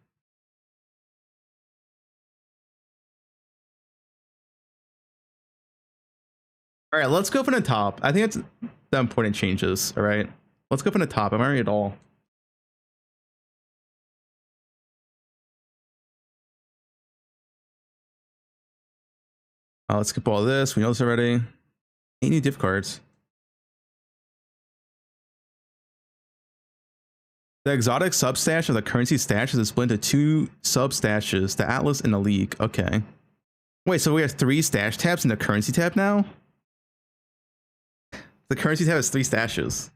All right, let's go from the top. I think that's the important changes. All right, let's go from the top. I'm already at all. Let's skip all this. We know this already. 8 new diff cards. The exotic substash of the currency stash is split into 2 substashes, the Atlas and the League. Okay. Wait, so we have 3 stash tabs in the currency tab now? The currency tab has 3 stashes.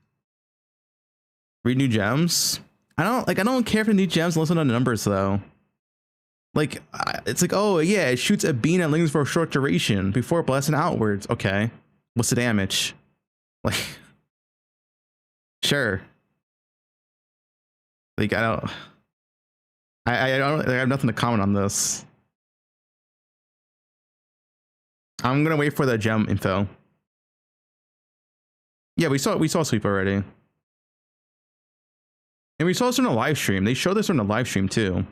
Read new gems. I don't care for new gems unless on the numbers though. Like, it's like, oh yeah, it shoots a beam and lingers for a short duration before blasting outwards. Okay, what's the damage? Like, sure. Like, I have nothing to comment on this. I'm gonna wait for the gem info. Yeah, we saw sweep already, and we saw this on a live stream. They showed this on a live stream too.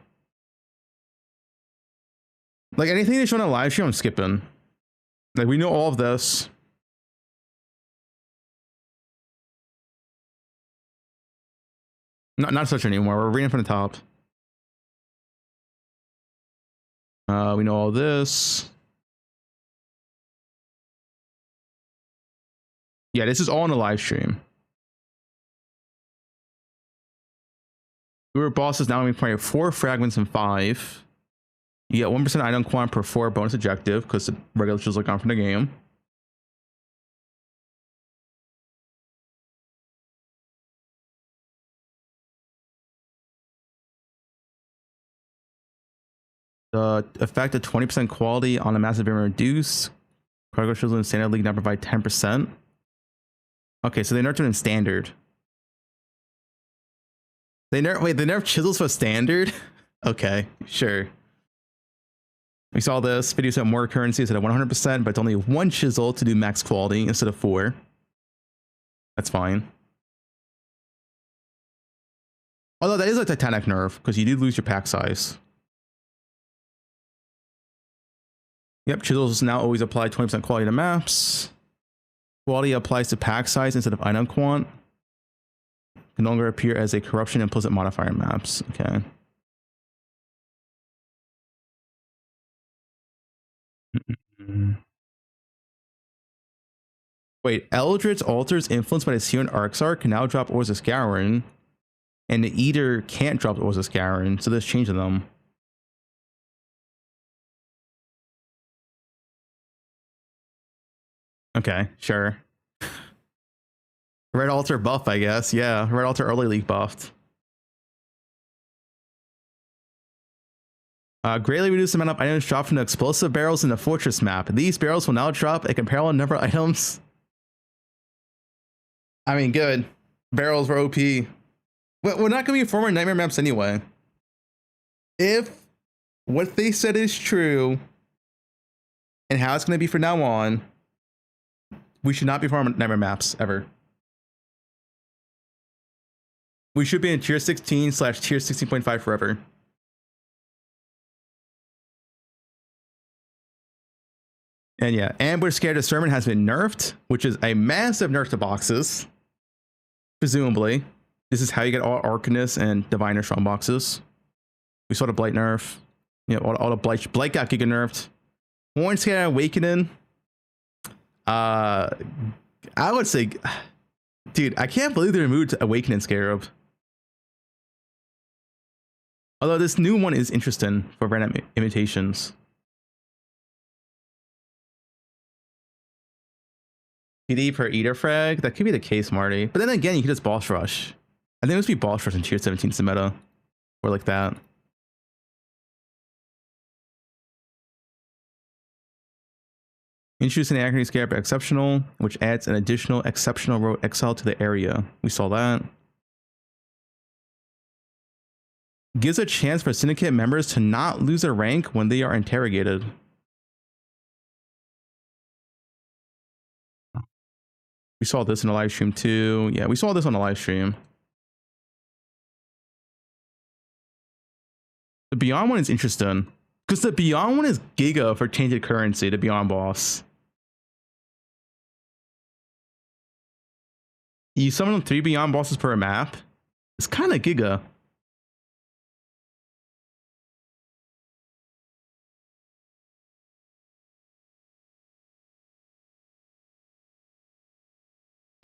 Like, anything they show on a live stream, I'm skipping. Like, we know all of this. Not such anymore. We're reading from the top. We know all this. Yeah, this is all on the live stream. Your boss is now going to be playing 4 fragments and 5. You get 1% item quant per 4 bonus objective because the regular tools are gone from the game. The effect of 20% quality on a massive beam reduce. Cargo tools in standard league now provide 10%. Okay, so they nerfed it in standard. They nerf chisels for standard? Okay, sure. We saw this. Videos have more currency instead of 100%, but it's only 1 chisel to do max quality instead of 4. That's fine. Although that is a Titanic nerf, because you do lose your pack size. Yep, chisels now always apply 20% quality to maps. Quality applies to pack size instead of item quant. Can no longer appear as a corruption implicit modifier in maps. Okay. Wait, Eldritch Altars influenced by the Searing Arxar can now drop Ores of Scouring, and the Eater can't drop Ores of Scouring, so there's change in them. Okay, sure. Red Altar buff, I guess. Yeah, Red Altar early league buffed. Greatly reduce the amount of items dropped from the explosive barrels in the fortress map. These barrels will now drop a comparable number of items. I mean, good. Barrels were OP. But we're not going to be forming nightmare maps anyway. If what they said is true, and how it's going to be from now on, we should not be farming nightmare maps ever. We should be in tier 16/tier 16.5 forever. And yeah, Ambush Scare Discernment has been nerfed, which is a massive nerf to boxes. Presumably. This is how you get all Arcanist and Diviner Strong boxes. We saw the Blight nerf. You know, all the Blight got Giga nerfed. Horn Scare Awakening. I would say, dude, I can't believe they removed Awakening Scarab. Although this new one is interesting for random imitations. PD per Eater Frag? That could be the case, Marty. But then again, you could just Boss Rush. I think it must be Boss Rush in Tier 17 's the meta. Or like that. Introducing the Agony Scarab Exceptional, which adds an additional Exceptional Road Exile to the area. We saw that. Gives a chance for Syndicate members to not lose a rank when they are interrogated. We saw this in a live stream too. Yeah, we saw this on a live stream. The Beyond one is interesting. Because the Beyond one is Giga for Tainted Currency, the Beyond boss. You summon 3 Beyond bosses per map. It's kind of Giga.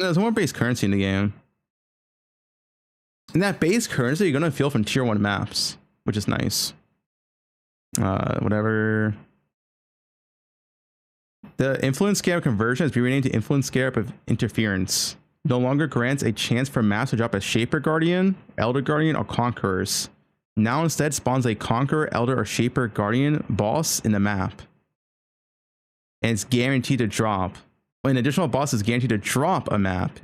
There's more base currency in the game. And that base currency you're going to feel from tier 1 maps, which is nice. Whatever. The Influence Scarab conversion has been renamed to Influence Scarab of Interference. No longer grants a chance for maps to drop a Shaper Guardian, Elder Guardian, or Conquerors. Now instead spawns a Conqueror, Elder, or Shaper Guardian boss in the map. And it's guaranteed to drop. An additional boss is guaranteed to drop a map.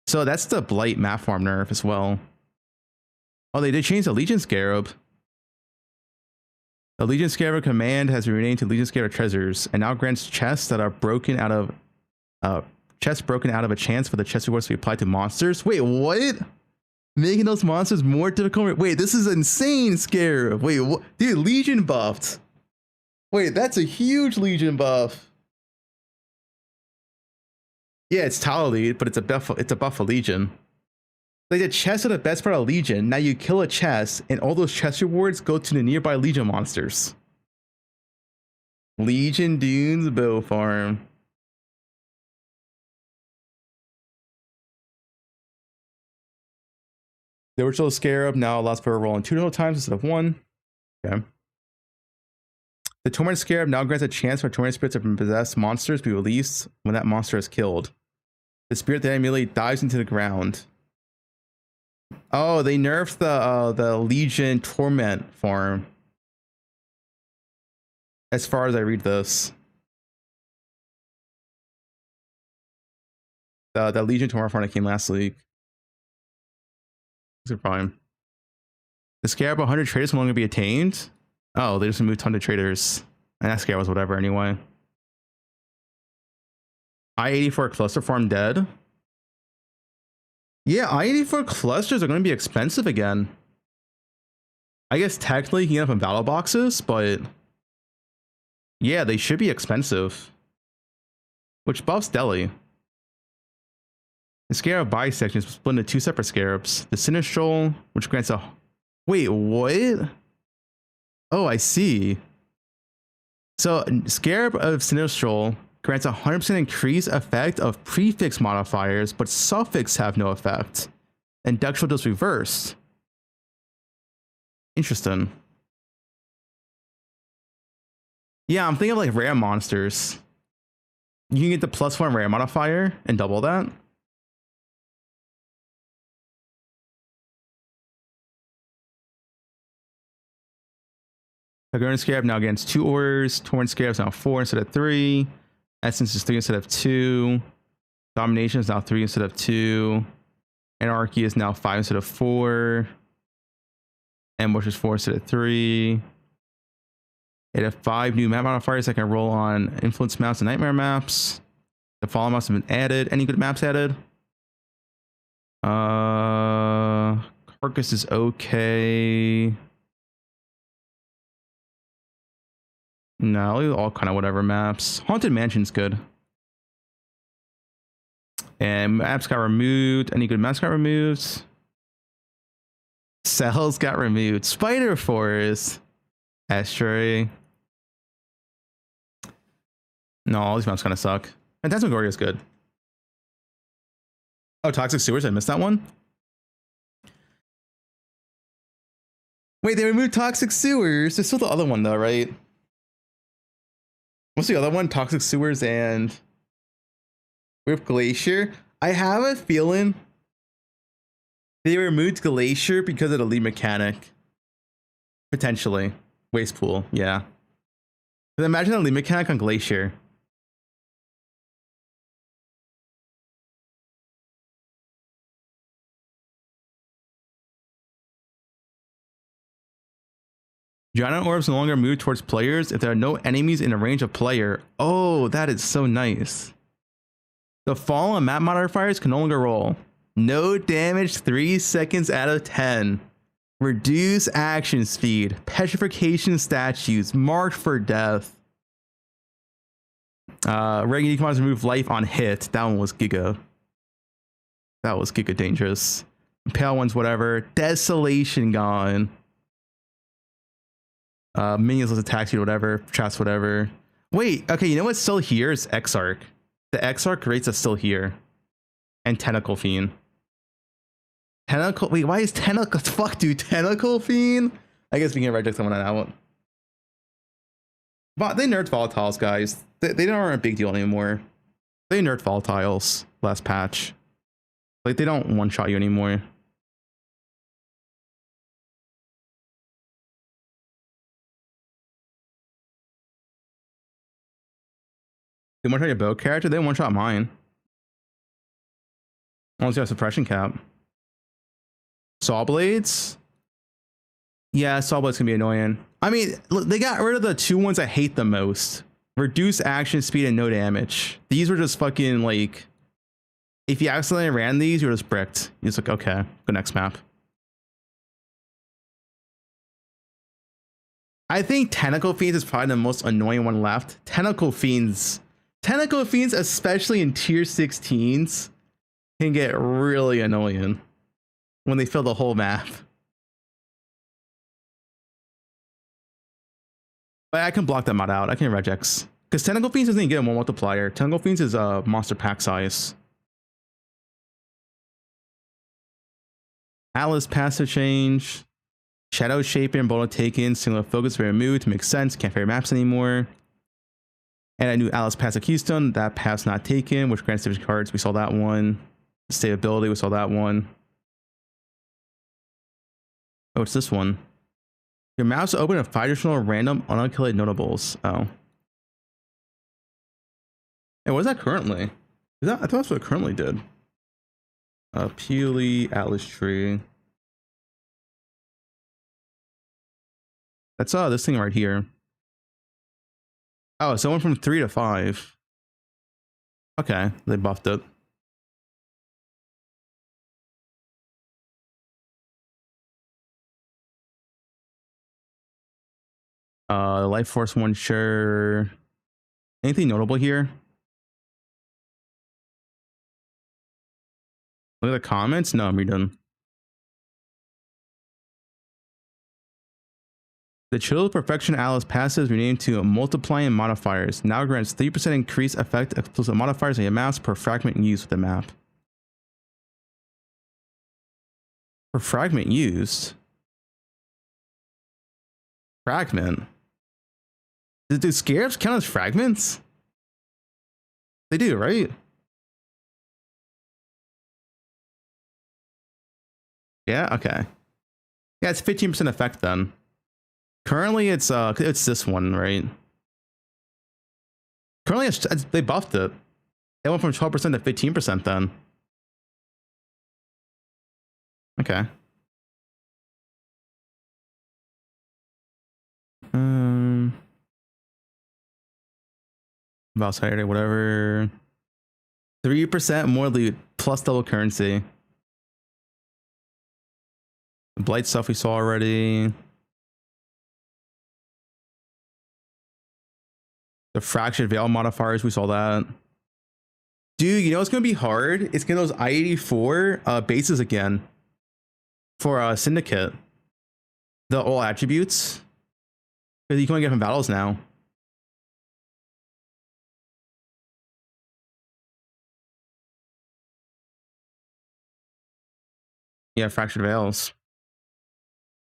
So that's the Blight map form nerf as well. Oh, they did change the Legion Scarab. The Legion Scarab command has been renamed to Legion Scarab Treasures and now grants chests that are broken out of a chance for the chest rewards to be applied to monsters. Wait, what? Making those monsters more difficult? Wait, this is insane, Scarab. Wait, what? Dude, Legion buffed. Wait, that's a huge Legion buff. Yeah, it's Tower Lead, but it's a buff for Legion. Like the chests are the best part of Legion. Now you kill a chest, and all those chest rewards go to the nearby Legion monsters. Legion Dunes Bow Farm. The original Scarab now allows for a roll in 2 total times instead of 1. Okay. The Torment Scarab now grants a chance for Torment Spirits of possessed monsters to be released when that monster is killed. The spirit then immediately dives into the ground. Oh, they nerfed the Legion Torment farm. As far as I read this. The Legion Torment farm that came last week. These are fine. The Scarab 100 traders no longer be attained. Oh, they just removed 100 traders. And that Scarab was whatever anyway. I-84 cluster farm dead. Yeah, I-84 clusters are going to be expensive again. I guess technically you can get them from battle boxes, but yeah, they should be expensive. Which buffs Delhi. The Scarab bisection is split into 2 separate Scarabs. The Sinistral, which grants a... Wait, what? Oh, I see. So, Scarab of Sinistral grants a 100% increased effect of prefix modifiers, but suffix have no effect. And Ductual does reversed. Interesting. Yeah, I'm thinking of like rare monsters. You can get the +1 rare modifier and double that. Fubgun Scarab now gains 2 orders. Torn Scarab is now 4 instead of 3. Essence is 3 instead of 2. Domination is now 3 instead of 2. Anarchy is now 5 instead of 4. Ambush is 4 instead of 3. It has 5 new map modifiers that can roll on influence maps and nightmare maps. The follow maps have been added. Any good maps added? Carcass is okay. No, all kind of whatever maps. Haunted Mansion's good. And maps got removed. Any good maps got removed? Cells got removed. Spider Forest. Estuary. No, all these maps kind of suck. Phantasmagoria is good. Oh, Toxic Sewers. I missed that one. Wait, they removed Toxic Sewers. There's still the other one though, right? What's the other one? Toxic Sewers and with Glacier. I have a feeling they removed Glacier because of the lead mechanic. Potentially. Waste pool, yeah. But imagine a lead mechanic on Glacier. Giant orbs no longer move towards players if there are no enemies in the range of player. Oh, that is so nice. The fallen map modifiers can no longer roll. No damage 3 seconds out of 10. Reduce action speed. Petrification statues. Marked for death. Regular commands remove life on hit. That one was giga. That was giga dangerous. Pale ones, whatever. Desolation gone. Minions with attack speed, whatever. Traps, whatever. Wait, okay, you know what's still here is Exarch. The Exarch rates are still here. And Tentacle Fiend. Tentacle, wait, why is Tentacle, fuck dude, Tentacle Fiend? I guess we can reject someone on that one. But they nerfed volatiles, guys. They aren't a big deal anymore. They nerfed volatiles last patch. Like, they don't one-shot you anymore. They one-shot your bow character? They one-shot mine. Unless you have suppression cap. Saw blades? Yeah, saw blades can be annoying. I mean, they got rid of the two ones I hate the most. Reduce action speed and no damage. These were just fucking like, if you accidentally ran these, you're just bricked. You're just like, okay, go next map. I think Tentacle Fiends is probably the most annoying one left. Tentacle Fiends, especially in tier 16s, can get really annoying when they fill the whole map. But I can block that mod out. I can regex. Because Tentacle Fiends doesn't even get one multiplier. Tentacle Fiends is a monster pack size. Atlas passive change. Shadow Shaper and Bolt taken. Singular focus removed. Makes sense. Can't fairy maps anymore. And a new Atlas passive keystone. That path's not taken, which grants different cards. We saw that one. State ability. We saw that one. Oh, it's this one. Your mouse open a 5 additional random uncalculated notables. Oh. And what is that currently? I thought that's what it currently did. Peely, Atlas Tree. That's this thing right here. Oh, so it went from 3 to 5. Okay, they buffed it. Life Force one, sure. Anything notable here? Look at the comments. No, I'm redone. The Chill Perfection Atlas passive renamed to Multiplying Modifiers. Now grants 3% increased effect exclusive modifiers on your maps per fragment used with the map. Per fragment used? Fragment? Do scarabs count as fragments? They do, right? Yeah, okay. Yeah, it's 15% effect then. Currently it's this one, right? Currently they buffed it. It went from 12% to 15% then. Okay. Valsarity, whatever. 3% more loot plus double currency. The blight stuff we saw already. The fractured veil modifiers, we saw that. Dude, you know what's gonna be hard? It's gonna those I-84 bases again for Syndicate. The all attributes. Because you can only get from battles now. Yeah, fractured veils.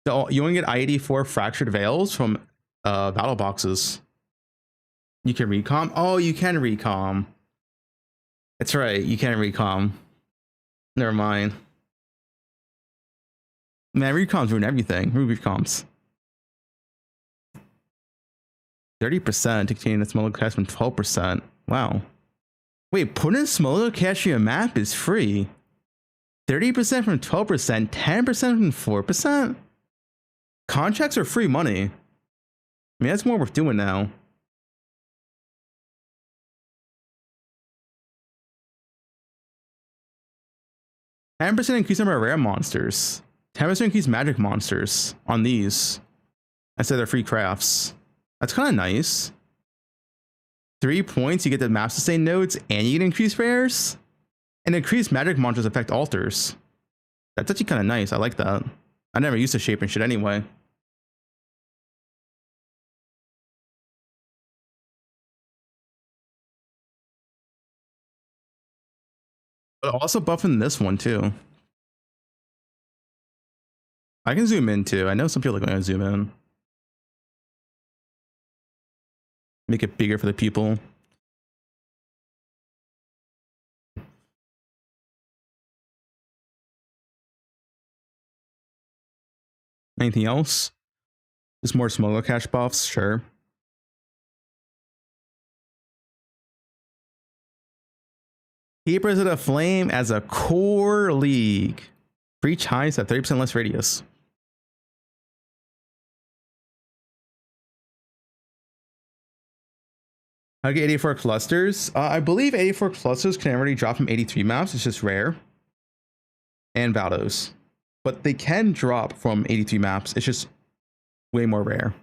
So you only get I-84 fractured veils from battle boxes. You can recom. Oh, you can recom. That's right. You can recom. Never mind. Man, recoms ruin everything. Ruby recoms. 30% to contain the smaller cache from 12%. Wow. Wait, putting a smaller cache in a map is free. 30% from 12%, 10% from 4%? Contracts are free money. I mean, that's more worth doing now. %10 increase number of rare monsters. 10% increase magic monsters on these instead of their free crafts. That's kind of nice. 3 points, you get the map sustain nodes and you get increased rares. And increased magic monsters affect altars. That's actually kind of nice. I like that. I never used to shape and shit anyway. But also buffing this one too. I can zoom in too. I know some people are going to zoom in. Make it bigger for the people. Anything else? Just more smaller cache buffs, sure. Keepers of the Flame as a core league. Breach heights at 30% less radius. How to get 84 clusters? I believe 84 clusters can already drop from 83 maps. It's just rare. And Valdos. But they can drop from 83 maps. It's just way more rare.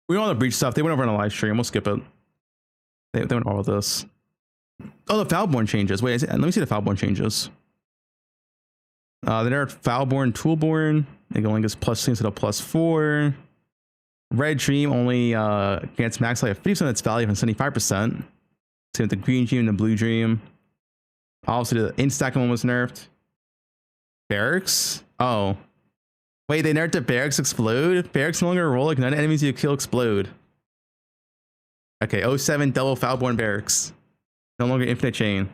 We don't want the breach stuff. They went over on a live stream. We'll skip it. They went all of this. Oh, the Foulborn changes. Wait, let me see the Foulborn changes. They're Foulborn, Toolborn. They only gets +2 instead of +4. Red Dream only gets max life 50% of its value from 75%. Same with the Green Dream and the Blue Dream. Obviously, the instack one was nerfed. Barracks? Oh. Wait, they nerfed the Barracks Explode? Barracks no longer roll like none enemies you kill explode. Okay, 07 double Foulborn Barracks. No longer infinite chain.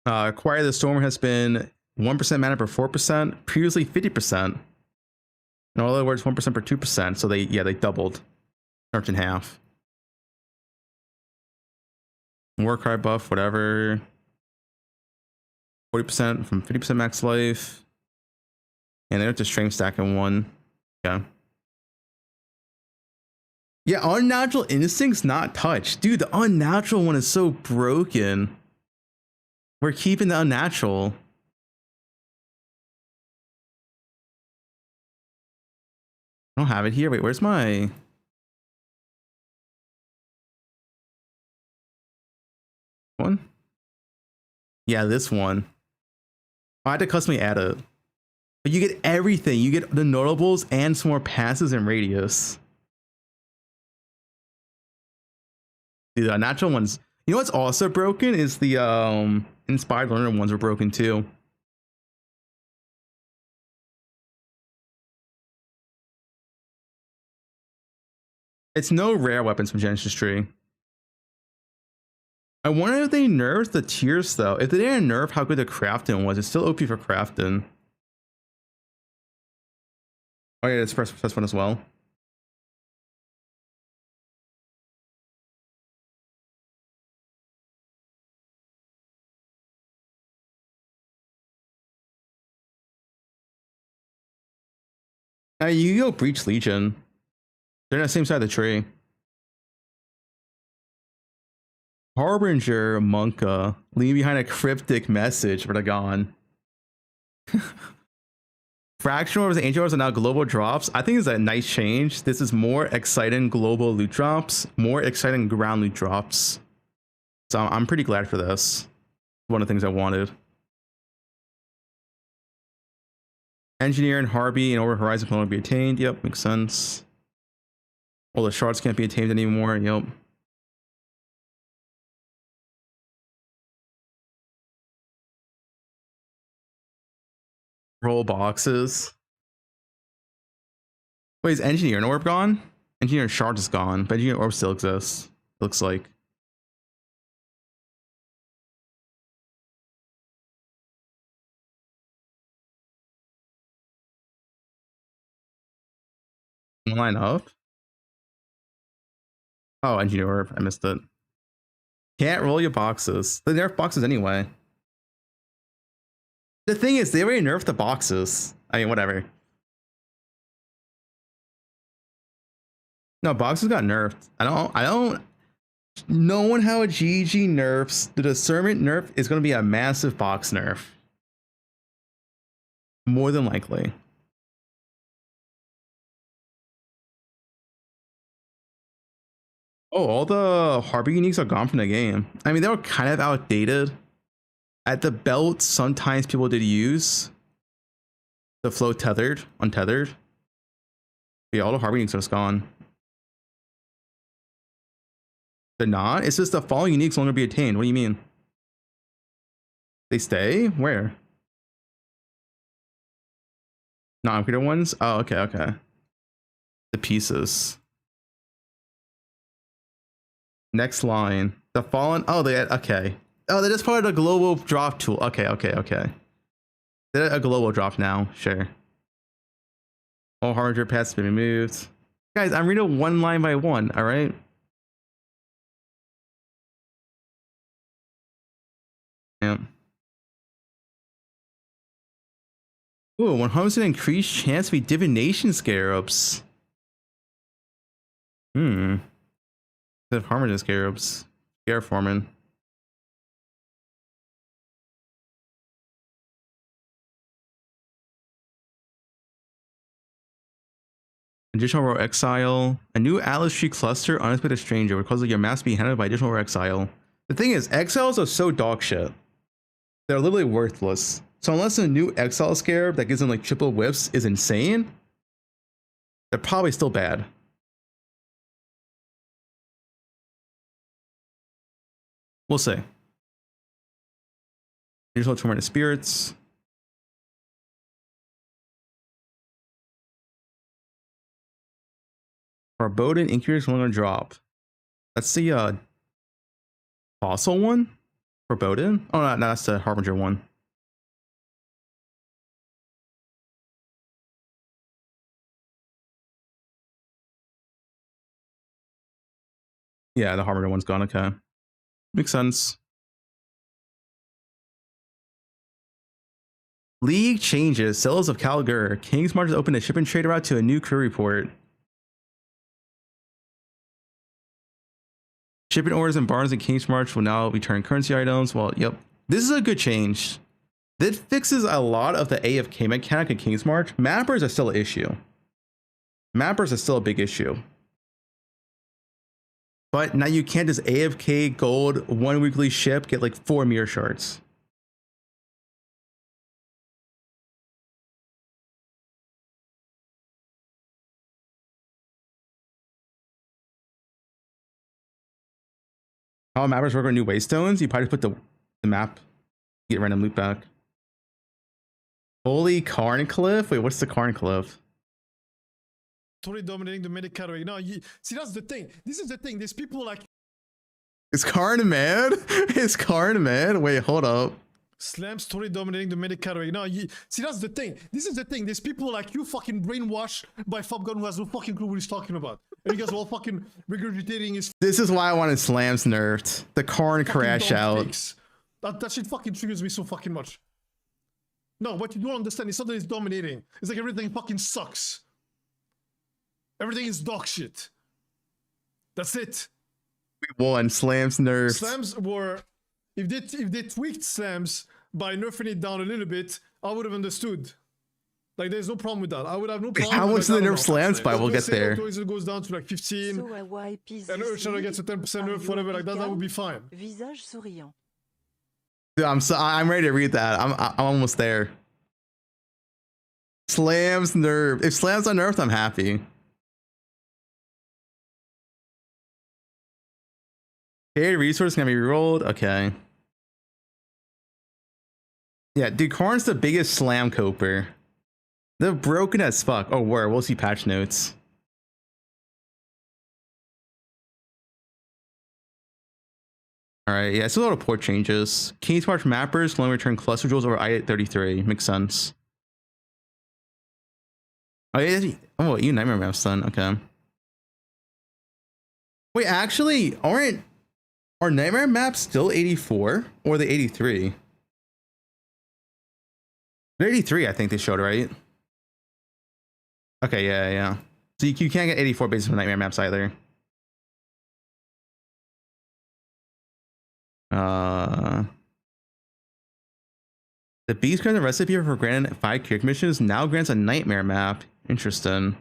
Acquire the Storm has been 1% mana per 4%, previously 50%. In other words, 1% per 2%. So they doubled. Nerfed in half. Warcry buff, whatever. 40% from 50% max life. And they're just stream stack in one. Okay. Yeah, Unnatural Instinct's not touched. Dude, the Unnatural one is so broken. We're keeping the Unnatural. I don't have it here. Wait, where's my... one? Yeah, this one. I had to customly add it. But you get everything. You get the notables and some more passes and radius. Dude, the Unnatural ones... You know what's also broken is the Inspired Learner ones are broken too. It's no rare weapons from Genesis Tree. I wonder if they nerfed the tiers though. If they didn't nerf how good the crafting was, it's still OP for crafting. Oh yeah, it's press one as well. You go Breach Legion. They're on the same side of the tree. Harbinger Monka leaving behind a cryptic message for the Gone. Fractional orbs and ancient orbs are now global drops. I think it's a nice change. This is more exciting global loot drops, more exciting ground loot drops. So I'm pretty glad for this. One of the things I wanted. Engineer and Harvey and Over Horizon can no longer be attained. Yep, makes sense. All the shards can't be attained anymore. Yep. Roll boxes. Wait, is Engineer and Orb gone? Engineer and Shard is gone, but Engineer and Orb still exists. Looks like. Line up. Oh, Engineer Orb. I missed it. Can't roll your boxes. They nerf boxes anyway. The thing is, they already nerfed the boxes. I mean, whatever. No, boxes got nerfed. I don't knowing how a GG nerfs, the discernment nerf is going to be a massive box nerf. More than likely. Oh, all the Harbor uniques are gone from the game. I mean, they were kind of outdated. At the belt, sometimes people did use the flow tethered, untethered. Yeah, all the Harbor uniques are just gone. They're not? It's just the following uniques no longer be attained. What do you mean? They stay? Where? Non-creator ones? Oh, okay, okay. The pieces. Next line. The fallen. Oh, they had. Okay. Oh, they just part of the global drop tool. Okay, okay, okay. They're a global drop now. Sure. All harbinger paths have been removed. Guys, I'm reading one line by one. All right. Yeah. Ooh, 100% increased chance to be divination scarabs. The harbinger scarabs. Scarab foreman. Additional row exile. A new Atlas tree cluster, unexpected stranger, would cause your mass to be handled by additional row exile. The thing is, exiles are so dog shit. They're literally worthless. So unless a new exile scarab that gives them like triple whiffs is insane, they're probably still bad. We'll see. Additional tormented spirits. Our Bowden Incubators no longer drop. That's the fossil one for Bowden. Oh no, that's the Harbinger one. Yeah, the Harbinger one's gone. Okay, makes sense. League changes. Cells of Calgur. King's March has opened a ship and trade route to a new crew report. Shipping orders and barns in King's March will now return currency items. Well, yep. This is a good change. This fixes a lot of the AFK mechanic in King's March. Mappers are still an issue. Mappers are still a big issue. But now you can't just AFK gold, one weekly ship, get like 4 mirror shards. How mappers work on new waystones? You probably put the map, get random loot back. Holy Carncliff? Wait, what's the Carncliff? Totally dominating the medic category. No, see, that's the thing. This is the thing. There's people like... Is Karn mad? Is Karn mad? Wait, hold up. Slam's totally dominating the medic category. No, see, that's the thing. This is the thing. There's people like you fucking brainwashed by Fubgun who has no fucking clue what he's talking about. And you guys are all fucking regurgitating his... This is why I wanted Slams nerfed. The Karn crash out. That shit fucking triggers me so fucking much. No, what you don't understand is not that it's dominating. It's like everything fucking sucks. Everything is dog shit. That's it. We won. Slams nerfed. Slams were... If they tweaked Slams, by nerfing it down a little bit, I would have understood. Like, there's no problem with that. I would have no problem. How with, much do like, they I don't nerf know, slams by? We'll get let's say there. Autoexile goes down to like 15, and Earthshadow gets a 10% nerf, whatever, like that would be fine. Visage souriant. Dude, I'm ready to read that. I'm almost there. Slams nerf. If slams are nerfed, I'm happy. Carry resource can be rerolled. Okay. Yeah, dude, Karn's the biggest slam coper. They're broken as fuck. Oh, where? We'll see patch notes. Alright, yeah, it's a lot of port changes. Key Spark mappers can only return cluster jewels over I-833. Makes sense. Oh, yeah, oh, you Nightmare Maps then. Okay. Wait, actually, are Nightmare Maps still 84? Or the 83? They're 83, I think they showed, right? Okay, yeah. So you can't get 84 based on Nightmare Maps either. The Beast grants a recipe for granted 5 character missions, now grants a Nightmare Map. Interesting.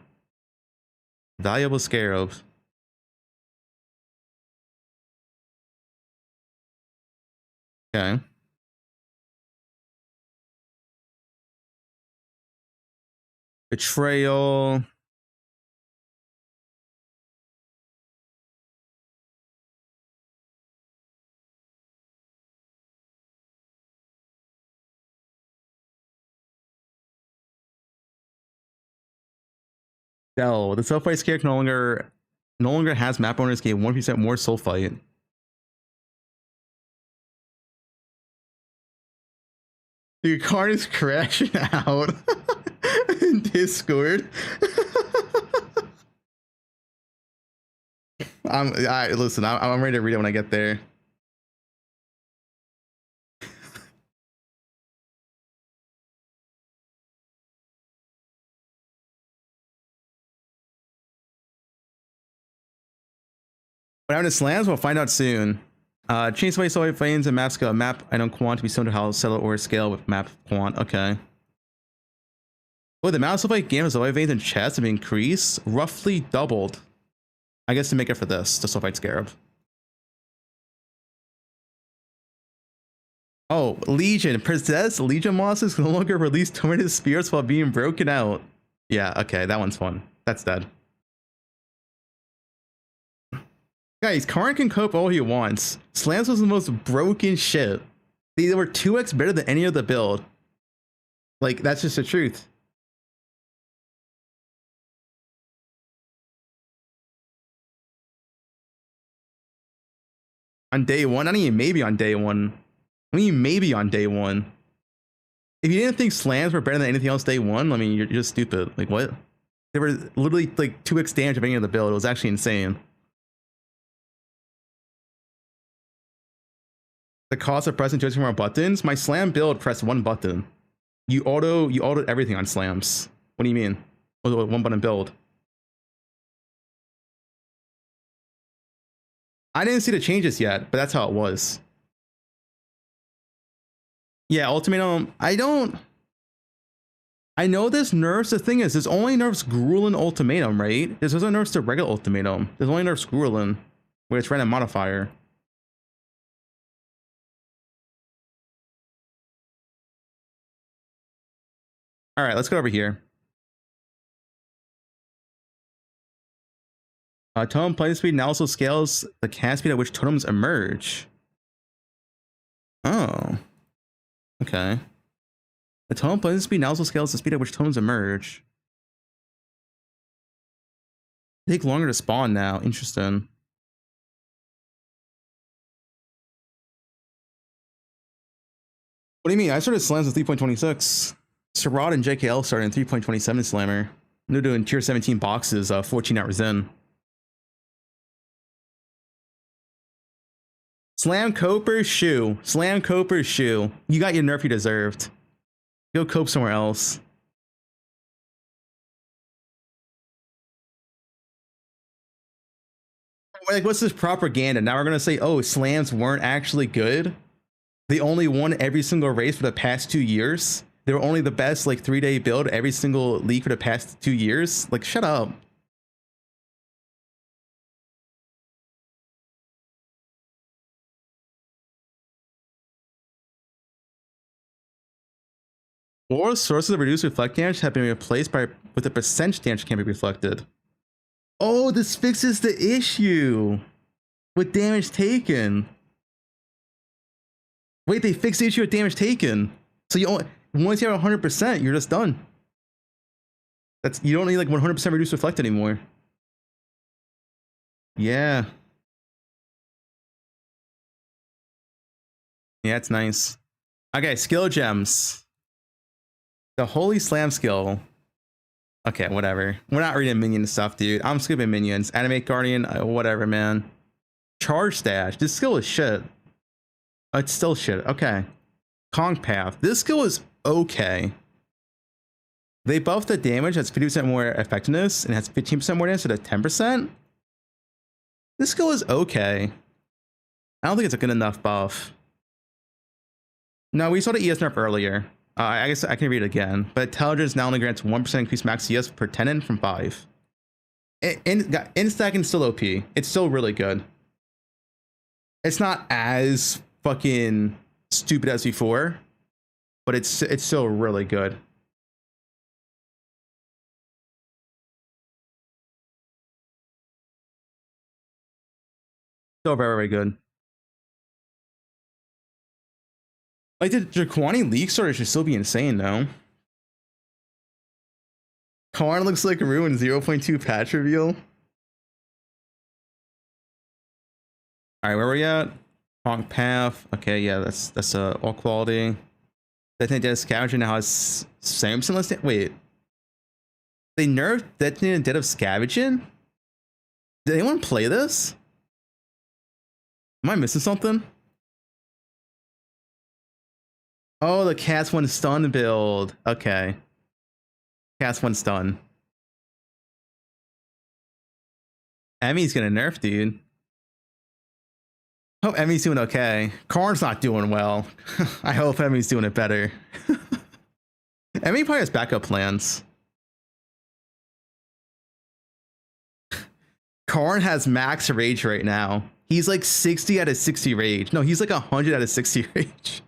Valuable Scarabs. Okay. Betrayal. No, the soul fight scare can no longer has map owners gain 1% more soul fight. Dude, Karn is crashing out in Discord. Listen, I'm ready to read it when I get there. What happened to slams? We'll find out soon. Change away soul flames and map scale. Map I don't want to be similar to how settle or scale with map quant. Okay. Oh, the mouse of like game of Zoe veins and chests have increased, roughly doubled. I guess to make it for this, the Sulfite Scarab. Oh, Legion. Possessed Legion monsters can no longer release tormented spirits while being broken out. Yeah, okay, that one's fun. That's dead. Guys, Karn can cope all he wants. Slams was the most broken shit. They were 2x better than any other build. Like, that's just the truth. On day one? I mean, maybe on day one. I mean, maybe on day one. If you didn't think slams were better than anything else day one, I mean, you're just stupid. Like, what? They were literally like 2x damage of any of the build. It was actually insane. The cost of pressing 2 more buttons? My slam build pressed 1 button. You autoed everything on slams. What do you mean? Oh, 1 button build. I didn't see the changes yet, but that's how it was. Yeah, ultimatum. I know this nerfs. The thing is, there's only nerfs Gruul and ultimatum, right? There's no nerfs to regular ultimatum. There's only nerfs Gruul where it's random modifier. All right, let's go over here. Totem play speed now also scales the cast speed at which totems emerge. Oh. Okay. The totem play speed now also scales the speed at which totems emerge. They take longer to spawn now. Interesting. What do you mean? I started slams with 3.26. Sarad and JKL started in 3.27 slammer. They're doing tier 17 boxes 14 hours in. Slam Coper shoe. Slam Coper shoe. You got your nerf you deserved. Go cope somewhere else. Like, what's this propaganda? Now we're gonna say, oh, slams weren't actually good. They only won every single race for the past 2 years. They were only the best like 3-day build every single league for the past 2 years. Like, shut up. All sources of reduced reflect damage have been replaced with a percentage damage can be reflected. Oh, this fixes the issue with damage taken. Wait, they fixed the issue with damage taken. So once you have 100%, you're just done. You don't need like 100% reduced reflect anymore. Yeah. Yeah, it's nice. Okay, skill gems. The Holy Slam skill. Okay, whatever. We're not reading minion stuff, dude. I'm skipping minions. Animate Guardian, whatever, man. Charge Stash. This skill is shit. It's still shit. Okay. Kong Path. This skill is okay. They buffed the damage, has 50% more effectiveness, and has 15% more damage, so that's 10%. This skill is okay. I don't think it's a good enough buff. No, we saw the ES nerf earlier. I guess I can read it again. But Intelligence now only grants 1% increased max ES per tenon from 5. Instack is still OP. It's still really good. It's not as fucking stupid as before, but it's still really good. Still very, very good. Like, the Draquani League Starter should still be insane, though. Karn looks like a ruin 0.2 patch reveal. Alright, where are we at? Kong Path. Okay, yeah, that's all quality. Detonated Dead Scavenger now has 7% less damage. Wait. They nerfed Detonated Dead of Scavenging? Did anyone play this? Am I missing something? Oh, the Cast 1 stun build. Okay. Cast 1 stun. Emmy's gonna nerf, dude. Hope Emmy's doing okay. Karn's not doing well. I hope Emmy's doing it better. Emmy probably has backup plans. Karn has max rage right now. He's like 60 out of 60 rage. No, he's like 100 out of 60 rage.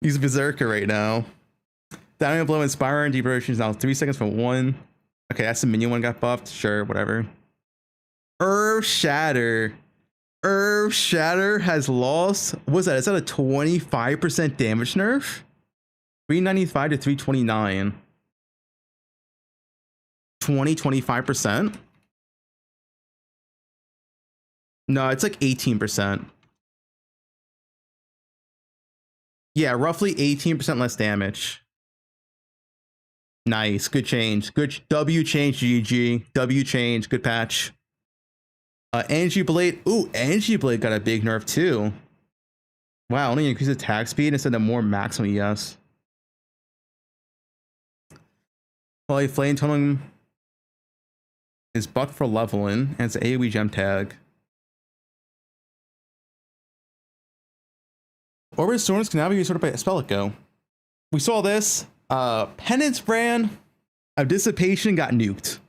He's a berserker right now. Dynamic Blow Inspire and Deep Rotation is now 3 seconds for 1. Okay, that's the minion one got buffed. Sure, whatever. Earth Shatter. Earth Shatter has lost. What's that? Is that a 25% damage nerf? 395 to 329. 25%? No, it's like 18%. Yeah, roughly 18% less damage. Nice, good change. Good W change, GG. W change, good patch. Energy Blade. Ooh, Energy Blade got a big nerf too. Wow, only increased attack speed instead of more maximum ES. Well, Flame Tunneling is buffed for leveling, and it's an AoE gem tag. Orbit Storms can now be resorted by Spellico. We saw this. Penance Brand of Dissipation got nuked.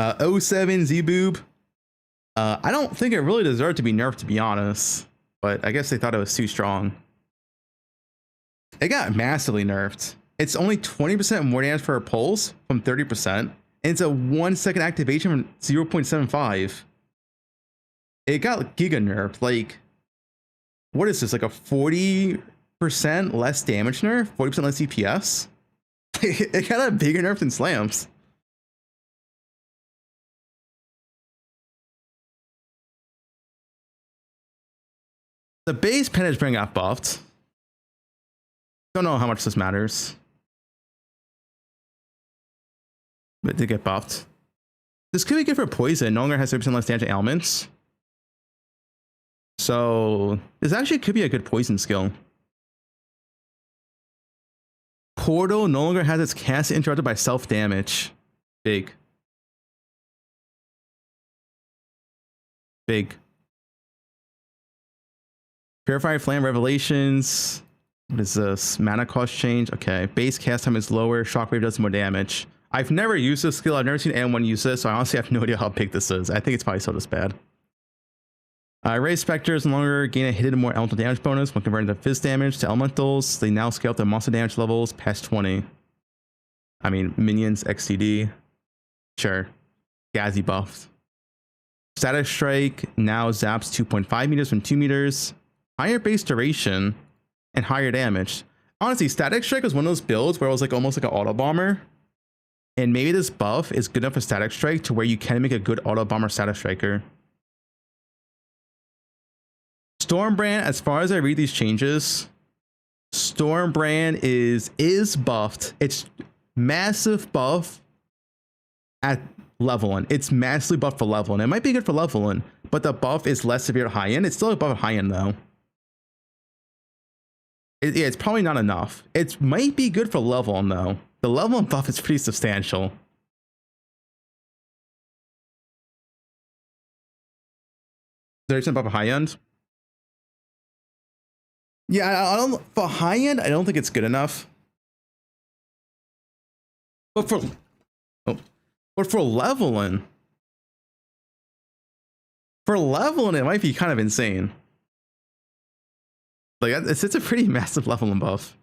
07 Z-Boob. I don't think it really deserved to be nerfed, to be honest. But I guess they thought it was too strong. It got massively nerfed. It's only 20% more damage for a pulse from 30%. And it's a 1 second activation from 0.75. It got giga nerfed. Like, what is this? Like a 40% less damage nerf? 40% less DPS? It got a bigger nerf than slams. The base Penance Brand got buffed. Don't know how much this matters. But it did get buffed. This could be good for poison. No longer has 30% less damage to ailments. So this actually could be a good poison skill. Portal no longer has its cast interrupted by self-damage. Big. Big. Purified Flame Revelations. What is this? Mana cost change. Okay. Base cast time is lower. Shockwave does more damage. I've never used this skill. I've never seen anyone use this, so I honestly have no idea how big this is. I think it's probably still this bad. Raise Spectres no longer gain a hidden more elemental damage bonus when converting the Fizz damage to elementals. They now scale up their monster damage levels past 20. I mean, minions, XTD. Sure. Gazzy buffed. Static Strike now zaps 2.5 meters from 2 meters. Higher base duration and higher damage. Honestly, Static Strike was one of those builds where it was like almost like an auto bomber. And maybe this buff is good enough for Static Strike to where you can make a good auto bomber Static Striker. Stormbrand, as far as I read these changes, Stormbrand is buffed. It's massive buff at leveling. It's massively buffed for leveling. It might be good for leveling, but the buff is less severe at high end. It's still a buff at high end though. Yeah, it's probably not enough. It might be good for leveling though. The leveling buff is pretty substantial. There's some buff at high end. Yeah, I don't, for high end, I don't think it's good enough. But for leveling, it might be kind of insane. Like it's a pretty massive leveling buff.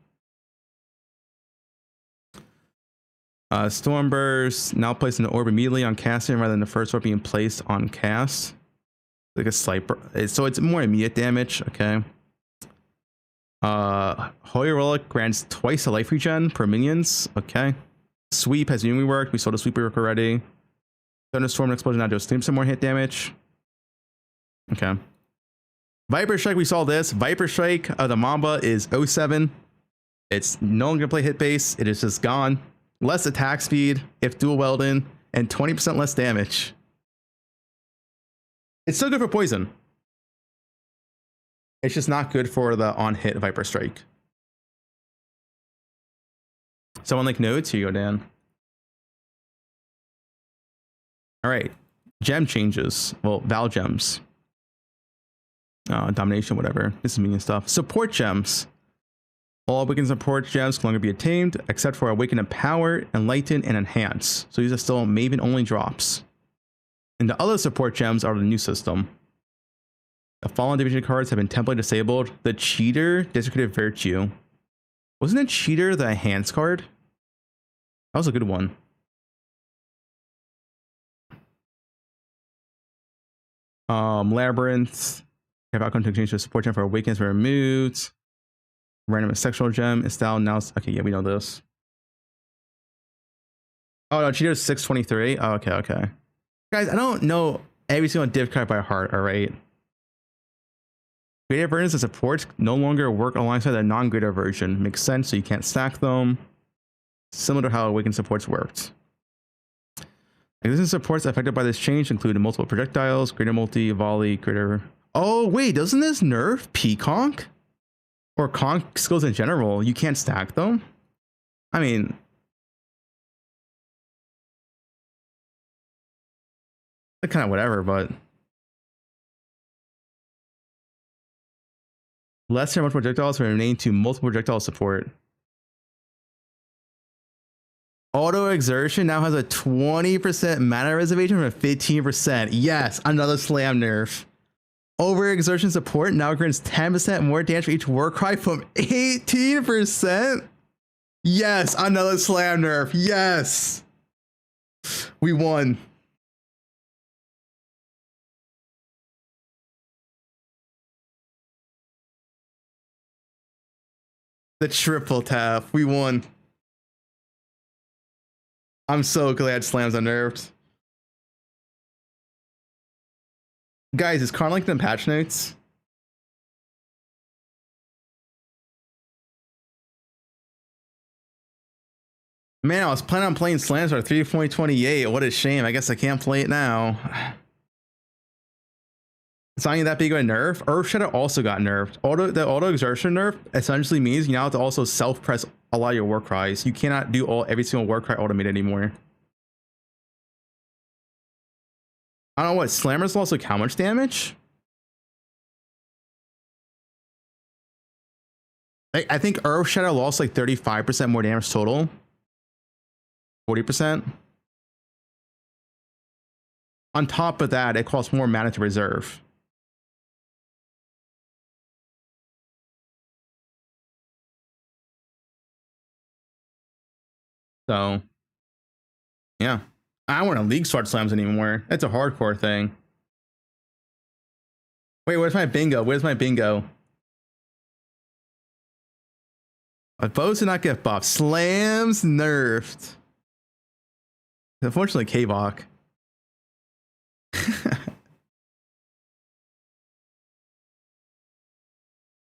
Stormburst now placed an orb immediately on casting rather than the first orb being placed on cast. Like a slight, so it's more immediate damage. Okay. Holy Relic grants twice the life regen per minions. Okay. Sweep has newly worked. We saw the sweep work already. Thunderstorm and Explosion now does 3% more hit damage. Okay. Viper Strike, we saw this. Viper Strike of the Mamba is 07. It's no longer play hit base. It is just gone. Less attack speed if dual welding and 20% less damage. It's still good for poison. It's just not good for the on-hit Viper Strike. Someone like notes? Here you go, Dan. All right. Gem changes. Well, Val gems. Domination, whatever. This is minion stuff. Support gems. All awakened support gems can longer be attained, except for Awaken Empower, Enlighten, and Enhance. So these are still Maven only drops. And the other support gems are the new system. The Fallen Division cards have been temporarily disabled. The Cheater, Desecrated Virtue. Wasn't it Cheater the Enhance card? That was a good one. Labyrinth. Have outcome to change the support gem for Awakens were removed. Random sexual gem is style now. Okay, yeah, we know this. Oh no, Cheater is 623. Oh, okay. Guys, I don't know every single div card by heart, alright? Greater versions of supports no longer work alongside the non-greater version. Makes sense, so you can't stack them. Similar to how Awakened supports worked. Existing supports affected by this change include multiple projectiles, greater multi, volley, greater... Oh, wait, doesn't this nerf P-Conk? Or Conk skills in general? You can't stack them? I mean... kind of whatever, but... Lesser multiple projectiles will remain to multiple projectile support. Auto Exertion now has a 20% mana reservation from 15%. Yes, another slam nerf. Over Exertion support now grants 10% more damage for each war cry from 18%. Yes, another slam nerf. Yes. We won. The triple tap. We won. I'm so glad slams are nerfed. Guys, is Karn linked in patch notes? Man, I was planning on playing slams for 3.28. What a shame. I guess I can't play it now. It's not even that big of a nerf. Earth Shadow also got nerfed. The auto exertion nerf essentially means you now have to also self-press a lot of your war cries. You cannot do every single war cry automated anymore. I don't know what Slammers lost like how much damage. I think Earth Shadow lost like 35% more damage total. 40%. On top of that, it costs more mana to reserve. So, yeah. I don't want to League Sword Slams anymore. That's a hardcore thing. Wait, where's my bingo? Where's my bingo? Bows did not get buffed. Slams nerfed. Unfortunately, K-Bach.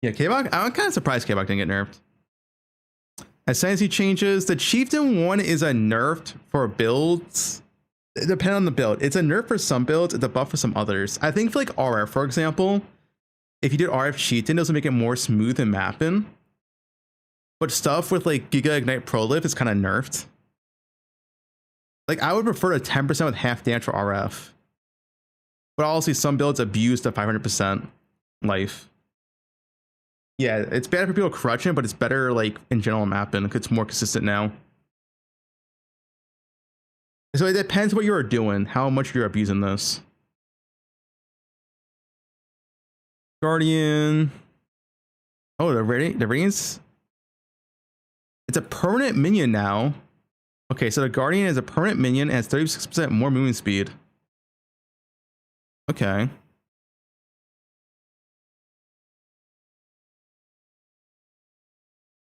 Yeah, K-Bach, I'm kind of surprised K-Bach didn't get nerfed. Ascendancy changes. The Chieftain one is a nerfed for builds. Depending on the build. It's a nerf for some builds, it's a buff for some others. I think for like RF, for example, if you did RF Chieftain, it doesn't make it more smooth and mapping. But stuff with like Giga Ignite Prolif is kind of nerfed. Like I would prefer a 10% with half damage for RF. But also some builds abuse the 500% life. Yeah, it's bad for people crushing, but it's better like in general mapping. It's more consistent now. So it depends what you are doing, how much you're abusing this. Guardian. Oh, the radiance. It's a permanent minion now. Okay, so the Guardian is a permanent minion and has 36% more movement speed. Okay.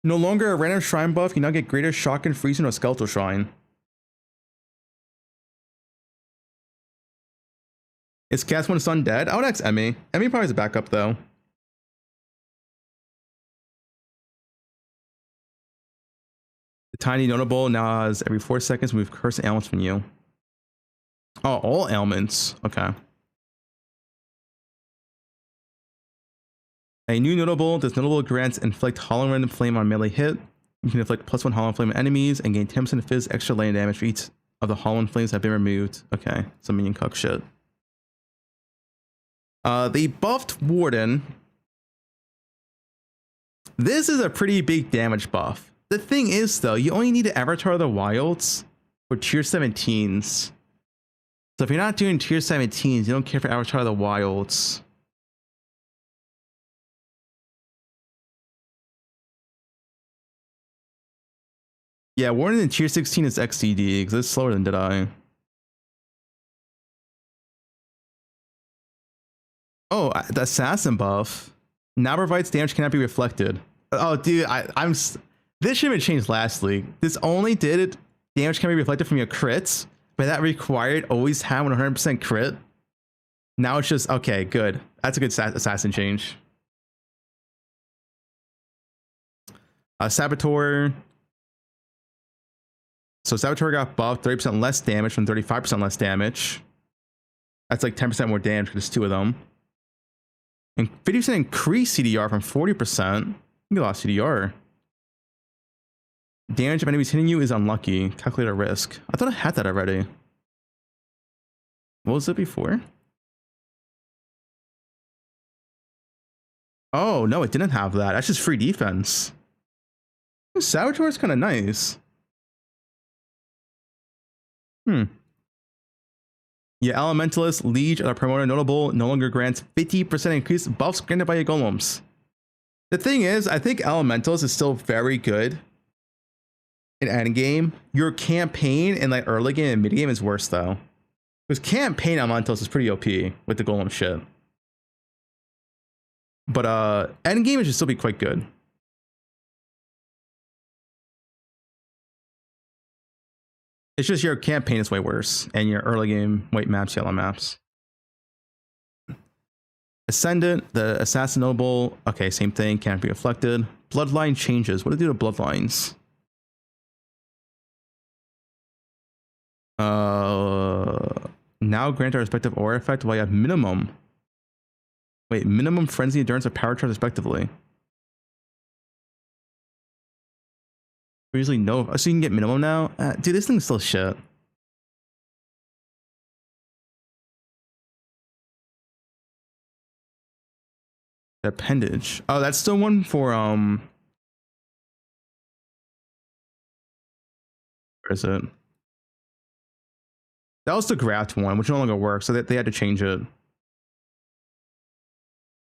No longer a random shrine buff, you now get greater shock and freeze into a skeletal shrine. Is cast when it's undead? I would ask Emmy. Emmy probably is a backup though. The tiny notable now has every 4 seconds remove cursed ailments from you. Oh, all ailments. Okay. A new notable. This notable grants inflict hollow random flame on melee hit. You can inflict +1 hollow flame on enemies and gain 10% fizz extra lane damage for each of the hollow flames that have been removed. Okay, some minion cuck shit. They buffed Warden. This is a pretty big damage buff. The thing is, though, you only need to Avatar of the Wilds for tier 17s. So if you're not doing tier 17s, you don't care for Avatar of the Wilds. Yeah, Warden in tier 16 is XCD because it's slower than Deadeye. Oh, the Assassin buff now provides damage cannot be reflected. Oh, dude, this should have been changed last league. This only did damage can be reflected from your crits, but that required always have 100% crit. Now it's just okay, good. That's a good assassin change. Saboteur. So Saboteur got buffed 30% less damage from 35% less damage. That's like 10% more damage because there's two of them. And 50% increased CDR from 40%. You lost CDR. Damage of enemies hitting you is unlucky. Calculate a risk. I thought I had that already. What was it before? Oh, no, it didn't have that. That's just free defense. Saboteur is kind of nice. Yeah, Elementalist, Liege, or Promoter Notable no longer grants 50% increased buffs granted by your golems. The thing is, I think Elementalist is still very good in endgame. Your campaign in like early game and mid game is worse though. Because campaign Elementalist is pretty OP with the golem shit. But endgame it should still be quite good. It's just your campaign is way worse, and your early game white maps, yellow maps. Ascendant, the Assassin Noble, okay, same thing, can't be reflected. Bloodline changes. What do they do to bloodlines? Now grant a respective aura effect while you have minimum. Wait, minimum frenzy, endurance, or power charge respectively. Usually no, so you can get minimum now. Dude, this thing's still shit. The appendage. Oh, that's still one for where is it? That was the graft one, which no longer works, so they had to change it.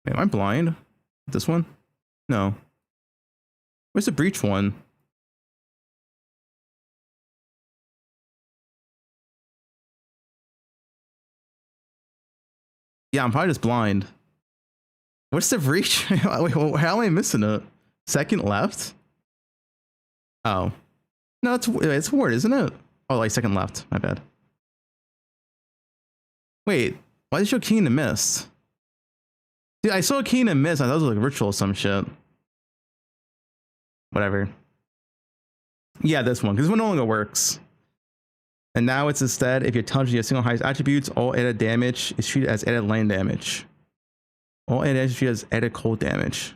Wait, am I blind? This one? No. Where's the breach one? Yeah, I'm probably just blind. What's the breach? Wait, how am I missing it? Second left? Oh. No, it's ward, isn't it? Oh, like second left. My bad. Wait, why did you show King in the Mist? Dude, I saw King in the Mist. I thought it was like ritual or some shit. Whatever. Yeah, this one, because this one no longer works. And now it's instead, if you're touching your single highest attributes, all added damage is treated as added land damage. All added damage is treated as added cold damage.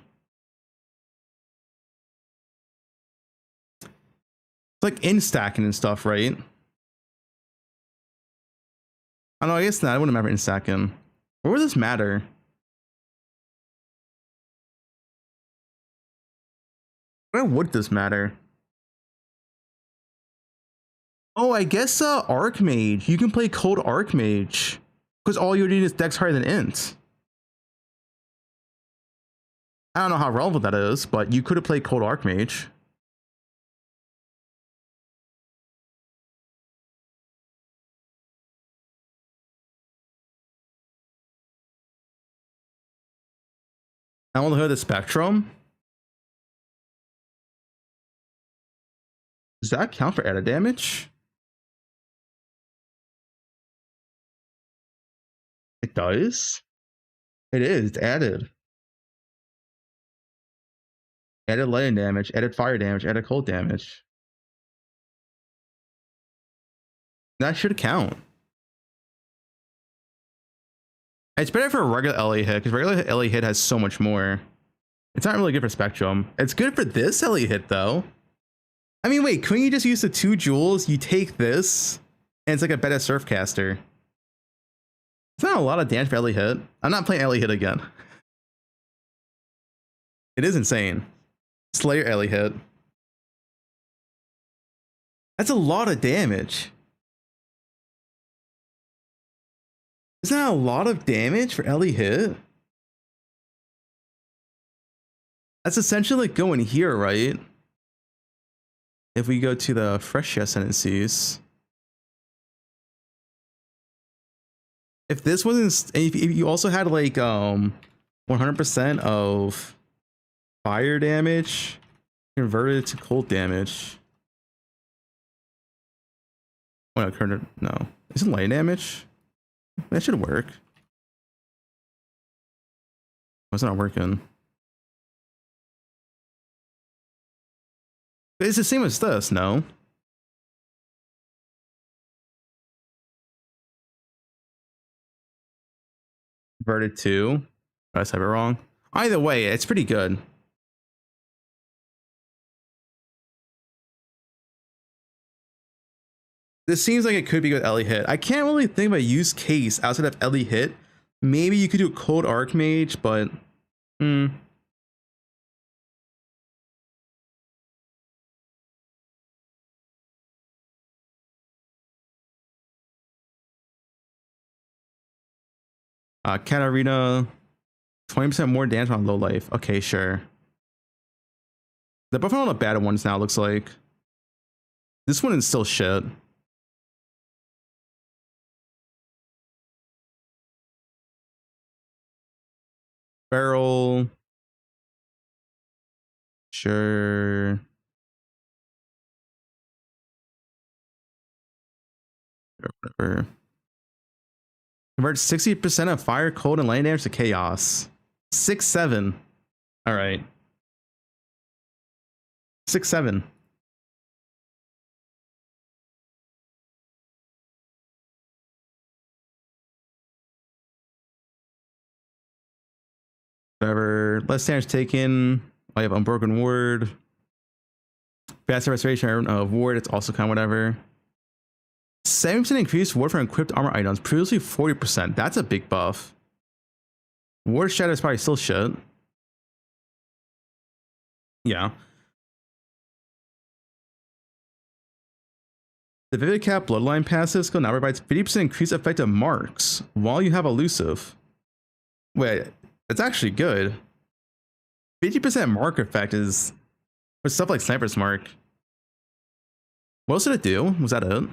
It's like in stacking and stuff, right? I don't know, I guess not. I wouldn't remember in stacking. What would this matter? Where would this matter? Oh, I guess Archmage. You can play Cold Archmage. Because all you're doing is dex higher than int. I don't know how relevant that is, but you could have played Cold Archmage. I only heard the Spectrum. Does that count for added damage? It does? It is, it's added. Added lightning damage, added fire damage, added cold damage. That should count. It's better for a regular LA hit, because regular LA hit has so much more. It's not really good for Spectrum. It's good for this LA hit, though. I mean, wait, couldn't you just use the 2 jewels? You take this, and it's like a better Surfcaster. It's not a lot of damage for LA hit. I'm not playing LA hit again. It is insane. Slayer LA hit. That's a lot of damage. Isn't that a lot of damage for LA hit? That's essentially like going here, right? If we go to the fresh ascendancies. If this wasn't, if you also had like 100% of fire damage converted to cold damage. Oh no, no. Is it light damage? That should work. Oh, it's not working. It's the same as this, no? Converted to. I said it wrong. Either way, it's pretty good. This seems like it could be with Ellie hit. I can't really think of a use case outside of Ellie hit. Maybe you could do a Cold Archmage, but Katarina, 20% more damage on low life. Okay, sure. They're both on the bad ones now, looks like. This one is still shit. Barrel. Sure. Whatever. Convert 60% of fire, cold, and lightning damage to chaos. 6-7. All right. 6-7. Whatever. Less damage taken. I have Unbroken Ward. Faster restoration of ward. It's also kind of whatever. 70% increased ward for equipped armor items. Previously 40%. That's a big buff. Ward Shadow is probably still shit. Yeah. The Vivid Cat Bloodline passive skill now provides 50% increased effective marks while you have elusive. Wait, that's actually good. 50% mark effect is for stuff like Sniper's Mark. What else did it do? Was that it?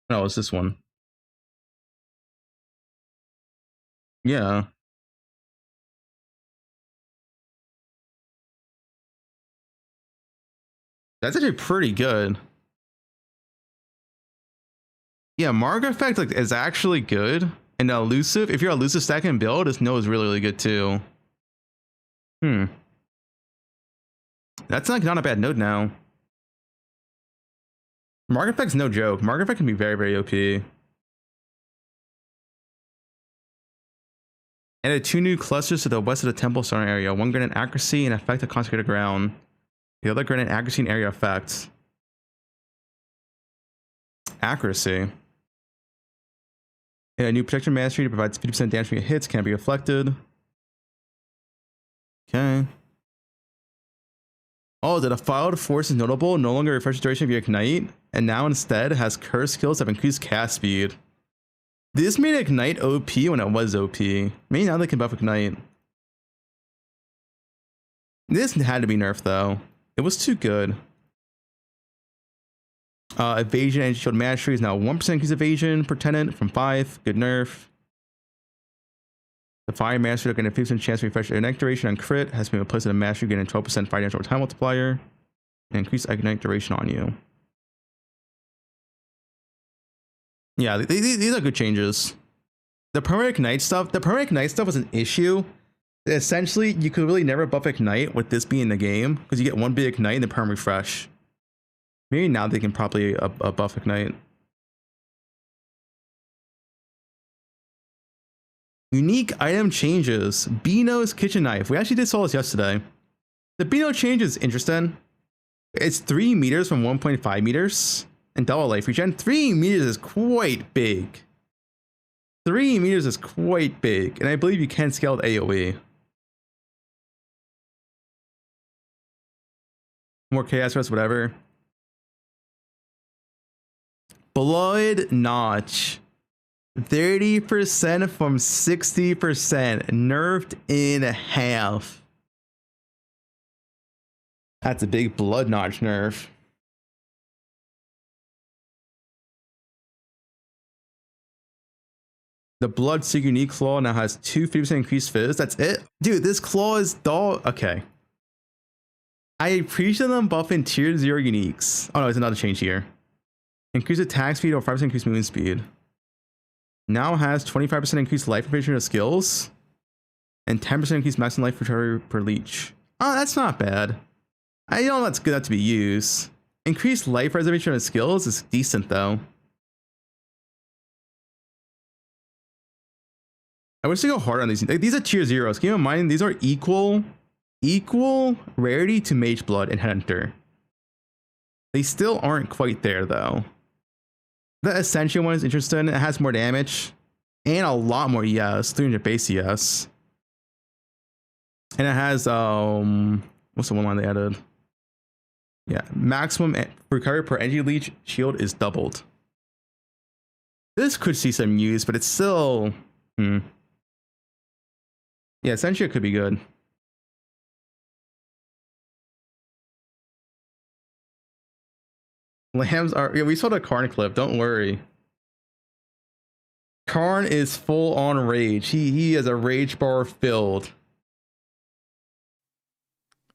No, it's this one. Yeah. That's actually pretty good. Yeah, Mark effect like is actually good. And the elusive, if you're elusive stack and build, this node is really, really good too. That's like not a bad node now. Mark effect's no joke. Mark effect can be very, very OP. Added 2 new clusters to the west of the temple starting area. One granted accuracy and effect of consecrated ground. The other granted accuracy and area effect. Accuracy. And a new protection mastery provides 50% damage from your hits, can't be reflected. Okay. Oh, the defiled force is notable, no longer refreshes duration of your ignite, and now instead has curse skills that have increased cast speed. This made ignite OP when it was OP. Maybe now they can buff ignite. This had to be nerfed though. It was too good. Evasion and shield mastery is now 1% increase evasion per tenant from 5. Good nerf. The fire mastery getting a 50% chance to refresh ignite duration on crit has been replaced with a mastery getting 12% fire damage over time multiplier and increase ignite duration on you. Yeah, these are good changes. The permanent ignite stuff was an issue. Essentially, you could really never buff ignite with this being in the game because you get one big ignite and then perm refresh. Maybe now they can probably buff ignite. Unique item changes. Beano's kitchen knife. We actually did saw this yesterday. The Beano change is interesting. It's 3 meters from 1.5 meters and double life regen. 3 meters is quite big. 3 meters is quite big, and I believe you can scale with AoE. More chaos rest, whatever. Blood notch. 30% from 60%. Nerfed in half. That's a big blood notch nerf. The Bloodseeker unique claw now has 50% increased fizz. That's it? Dude, this claw is dull. Okay. I appreciate them buffing tier 0 uniques. Oh no, it's another change here. Increase attack speed or 5% increased movement speed. Now has 25% increased life efficiency of skills. And 10% increased maximum life recovery per leech. Oh, that's not bad. I know that's good to be used. Increased life reservation of skills is decent though. I wish to go hard on these. Like, these are tier 0s. Keep in mind, these are equal rarity to Mage Blood and Hunter. They still aren't quite there though. The Ascension one is interesting. It has more damage and a lot more ES, 300 base ES. And it has what's the one line they added? Yeah, maximum recovery per energy leech shield is doubled. This could see some use, but it's still yeah, essentially it could be good. Lambs are, yeah, we saw the Karn clip, don't worry. Karn is full on rage. He has a rage bar filled.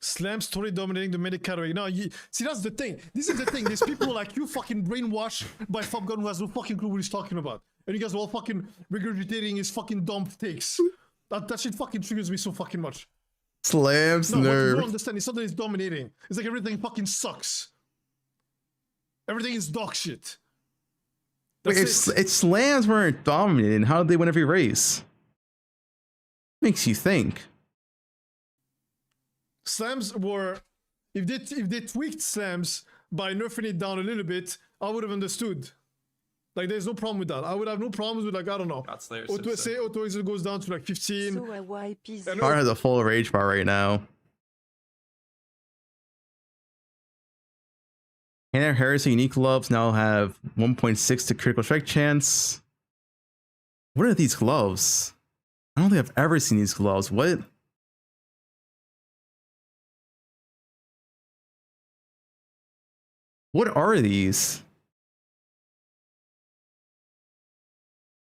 Slam's totally dominating the medic category. No, see, that's the thing. This is the thing. There's people like you fucking brainwashed by Fubgun who has no fucking clue what he's talking about. And you guys are all fucking regurgitating his fucking dumb takes. That shit fucking triggers me so fucking much. Slams no, nerve. You don't understand. It's not that he's dominating. It's like everything fucking sucks. Everything is dog shit. Wait, if slams weren't dominating, how did they win every race? Makes you think. Slams were, if they tweaked slams by nerfing it down a little bit, I would have understood. Like, there's no problem with that. I would have no problems with, like, I don't know. Say auto exit goes down to like 15. Bar has a full rage bar right now. Hannah Heresy unique gloves now have 1.6 to critical strike chance. What are these gloves? I don't think I've ever seen these gloves. What? What are these?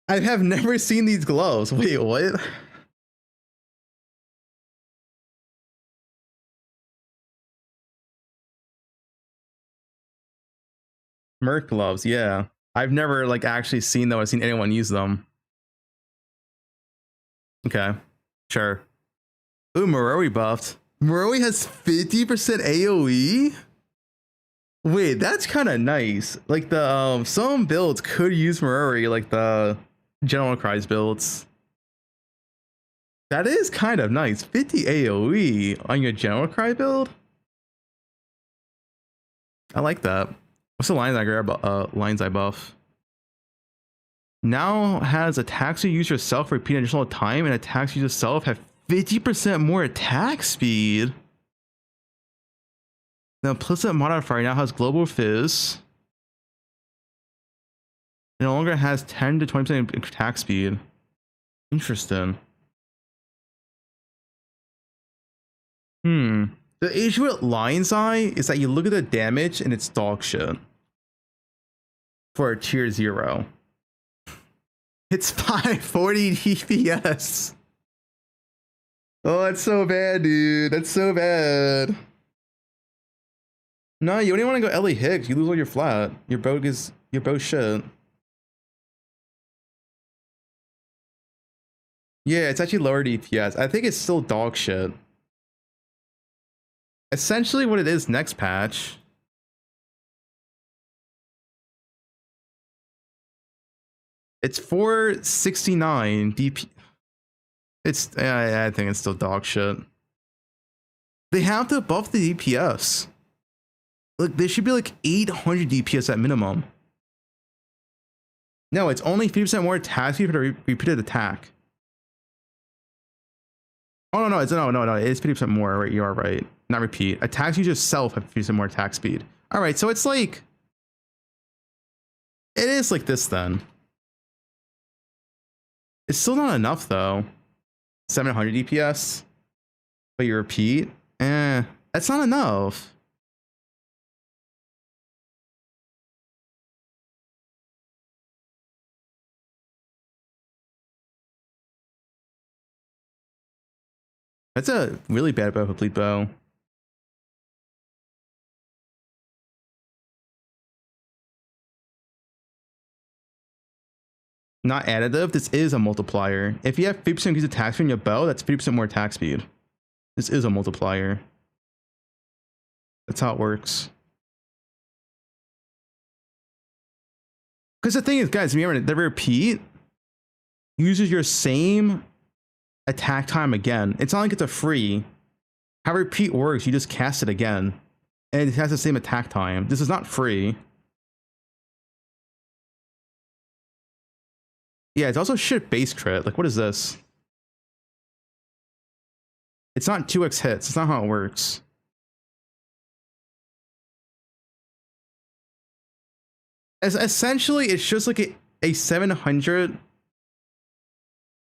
I have never seen these gloves. Wait, what? Merc gloves, yeah. I've never like actually seen them. I've seen anyone use them. Okay, sure. Ooh, Moroi buffed. Moroi has 50% AoE? Wait, that's kind of nice. Like the some builds could use Moroi, like the General Cries builds. That is kind of nice. 50 AoE on your General Cry build? I like that. What's the lines I grab? Lines I buff. Now has attacks you use yourself repeat additional time, and attacks you yourself have 50% more attack speed. The implicit modifier now has global fizz. It no longer has 10 to 20% attack speed. Interesting. The issue with Lion's Eye is that you look at the damage and it's dog shit. For a tier 0. It's 540 DPS. Oh, that's so bad, dude. That's so bad. No, you don't even want to go Ellie Hicks. You lose all your flat. Your bow shit. Yeah, it's actually lower DPS. I think it's still dog shit. Essentially what it is next patch. It's 469 DP. It's I think it's still dog shit. They have to buff the DPS. Like they should be like 800 DPS at minimum. No, it's only 50% more attack speed for the repeated attack. Oh no, it's no, it is 50% more, right? You are right. Not repeat. Attacks you yourself have 50% more attack speed. Alright, so it's like it is like this then. It's still not enough though. 700 DPS. But you repeat? That's not enough. That's a really bad bow, complete bow. Not additive, this is a multiplier. If you have 50% increased attack speed in your bow, that's 50% more attack speed. This is a multiplier. That's how it works. Because the thing is, guys, remember, the repeat uses your same attack time again. It's not like it's a free. How repeat works, you just cast it again. And it has the same attack time. This is not free. Yeah, it's also shit base crit. Like, what is this? It's not 2x hits. It's not how it works. Essentially, it's just like a 700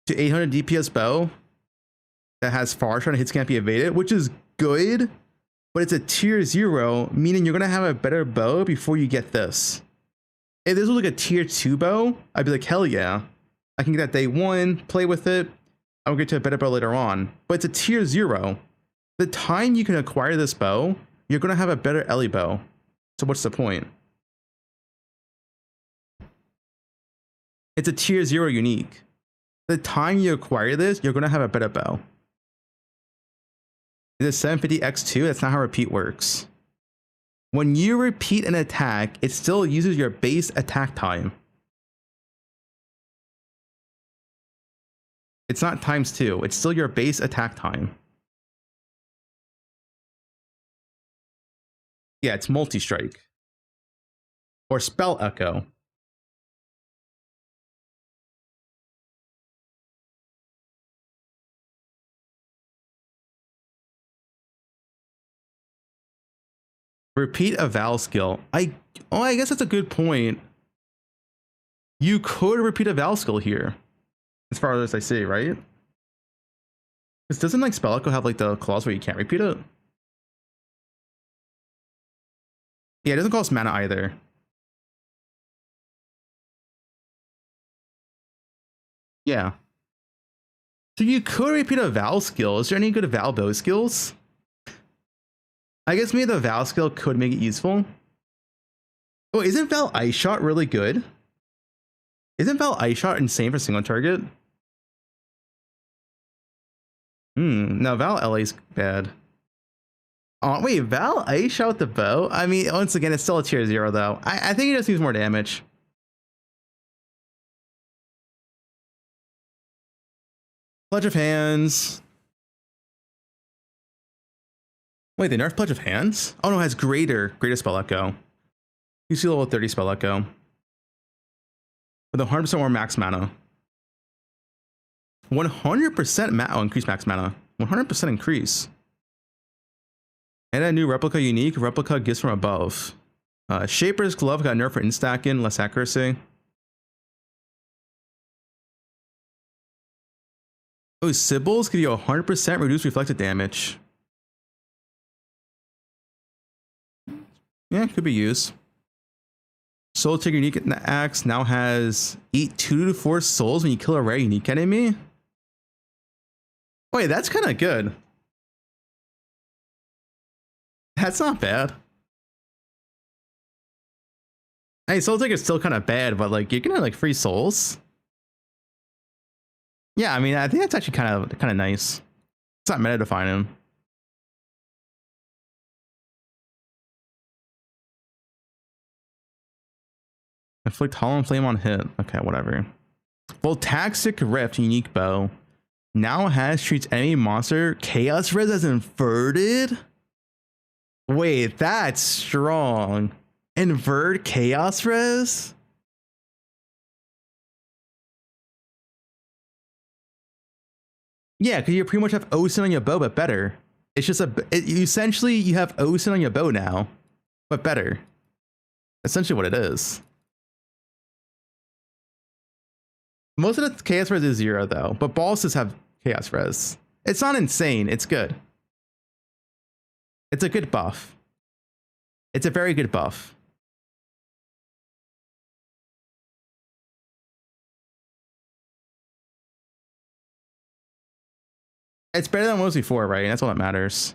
to 800 DPS bow that has far shot and hits can't be evaded, which is good, but it's a tier 0, meaning you're going to have a better bow before you get this. If this was like a tier 2 bow, I'd be like, hell yeah. I can get that day 1, play with it. I'll get to a better bow later on. But it's a tier 0. The time you can acquire this bow, you're going to have a better Ellie bow. So what's the point? It's a tier 0 unique. The time you acquire this, you're going to have a better bow. It's a 750x2. That's not how repeat works. When you repeat an attack, it still uses your base attack time. It's not ×2. It's still your base attack time. Yeah, it's multi-strike. Or spell echo. Repeat a Val skill. I guess that's a good point. You could repeat a Val skill here, as far as I see, right? Because doesn't like Spell Echo have like the clause where you can't repeat it? Yeah, it doesn't cost mana either. Yeah. So you could repeat a Val skill. Is there any good Val bow skills? I guess maybe the Val skill could make it useful. Oh, isn't Val Ice Shot really good? Isn't Val Ice Shot insane for single target? No, Val LA's bad. Oh, wait, Val Ice Shot with the bow? I mean, once again, it's still a tier 0 though. I think he just needs more damage. Pledge of Hands. Wait, they nerfed Pledge of Hands? Oh no, it has greater Spell Echo. You see level 30 Spell Echo. With 100% more max mana. 100% increase max mana. 100% increase. And a new replica unique. Replica Gifts from Above. Shaper's Glove got nerfed for instacking, less accuracy. Oh, Sybils give you 100% reduced reflected damage. Yeah, could be used. Soul Taker Unique Axe now has eat 2 to 4 souls when you kill a rare unique enemy. Wait, that's kind of good. That's not bad. Hey, Soul Taker's still kind of bad, but like you're gonna like free souls. Yeah, I mean, I think that's actually kind of nice. It's not meta defining. Inflict Hollow Flame on hit. Okay, whatever. Voltaxic Rift unique bow now has treats enemy monster Chaos Res as inverted. Wait, that's strong. Invert Chaos Res? Yeah, because you pretty much have Osin on your bow, but better. It's just essentially you have Osin on your bow now, but better. Essentially what it is. Most of the Chaos Res is 0 though, but bosses have Chaos Res. It's not insane, it's good. It's a good buff. It's a very good buff. It's better than what it was before, right? That's all that matters.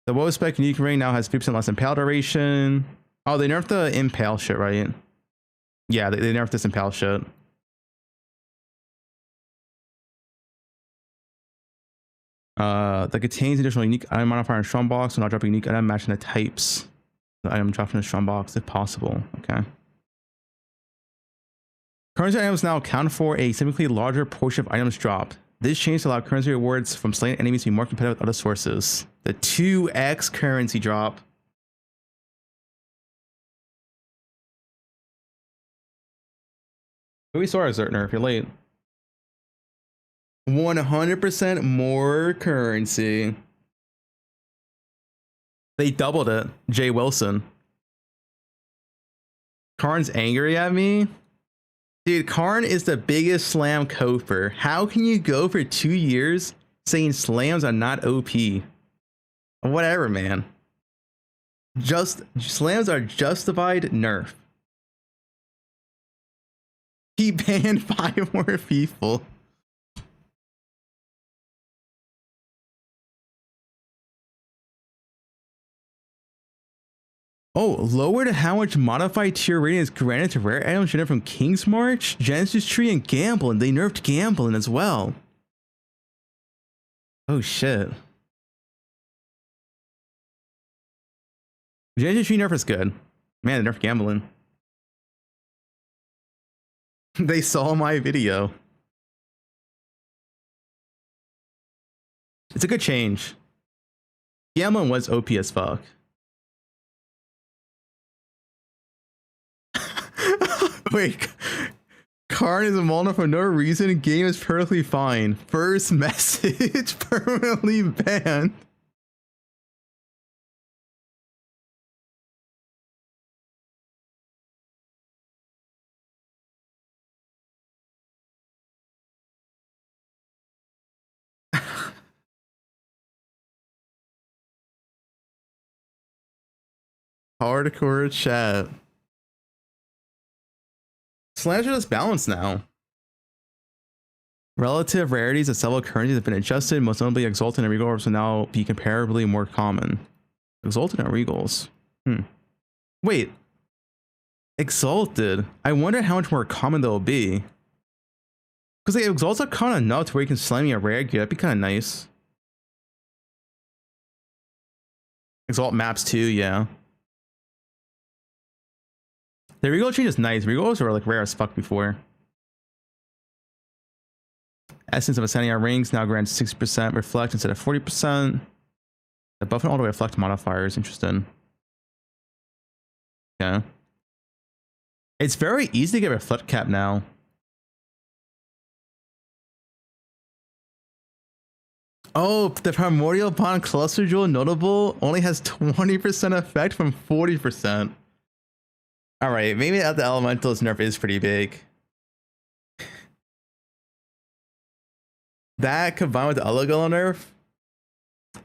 The Woe Spec Unique Ring now has 50% less impale duration. Oh, they nerfed the impale shit, right? Yeah, they nerfed this impale shit. That contains additional unique item modifier in Strongbox, so not dropping unique item matching the types. The item dropped in the Strongbox if possible. Okay. Currency items now account for a significantly larger portion of items dropped. This change allowed currency rewards from slain enemies to be more competitive with other sources. The 2x currency drop. We saw our Zertner if you're late. 100% more currency. They doubled it. Jay Wilson. Karn's angry at me. Dude, Karn is the biggest slam coper. How can you go for 2 years saying slams are not OP? Whatever, man. Just slams are justified nerf. He banned 5 more people. Oh, lowered how much modified tier rating is granted to rare items generated from King's March, Genesis Tree, and Gamblin. They nerfed Gamblin as well. Oh shit. Genesis Tree nerf is good. Man, they nerfed Gamblin. They saw my video. It's a good change. Gamblin was OP as fuck. Wait, Karn is a Molnar for no reason. Game is perfectly fine. First message permanently banned. Hardcore chat. Slams are just balanced now. Relative rarities of several currencies have been adjusted, most notably Exalted and Regal orbs will now be comparably more common. Exalted and Regals. Wait. Exalted. I wonder how much more common they'll be. Because like, Exalted kind of enough to where you can slam me a rare gear. That'd be kind of nice. Exalt maps too, yeah. The Regal change is nice. Regals were like rare as fuck before. Essence of Ascending Our Rings now grants 60% reflect instead of 40%. The buff and all the way reflect modifier is interesting. Yeah. It's very easy to get reflect cap now. Oh, the Primordial Bond Cluster Jewel notable only has 20% effect from 40%. Alright, maybe the Elementalist nerf is pretty big. That combined with the Golem nerf.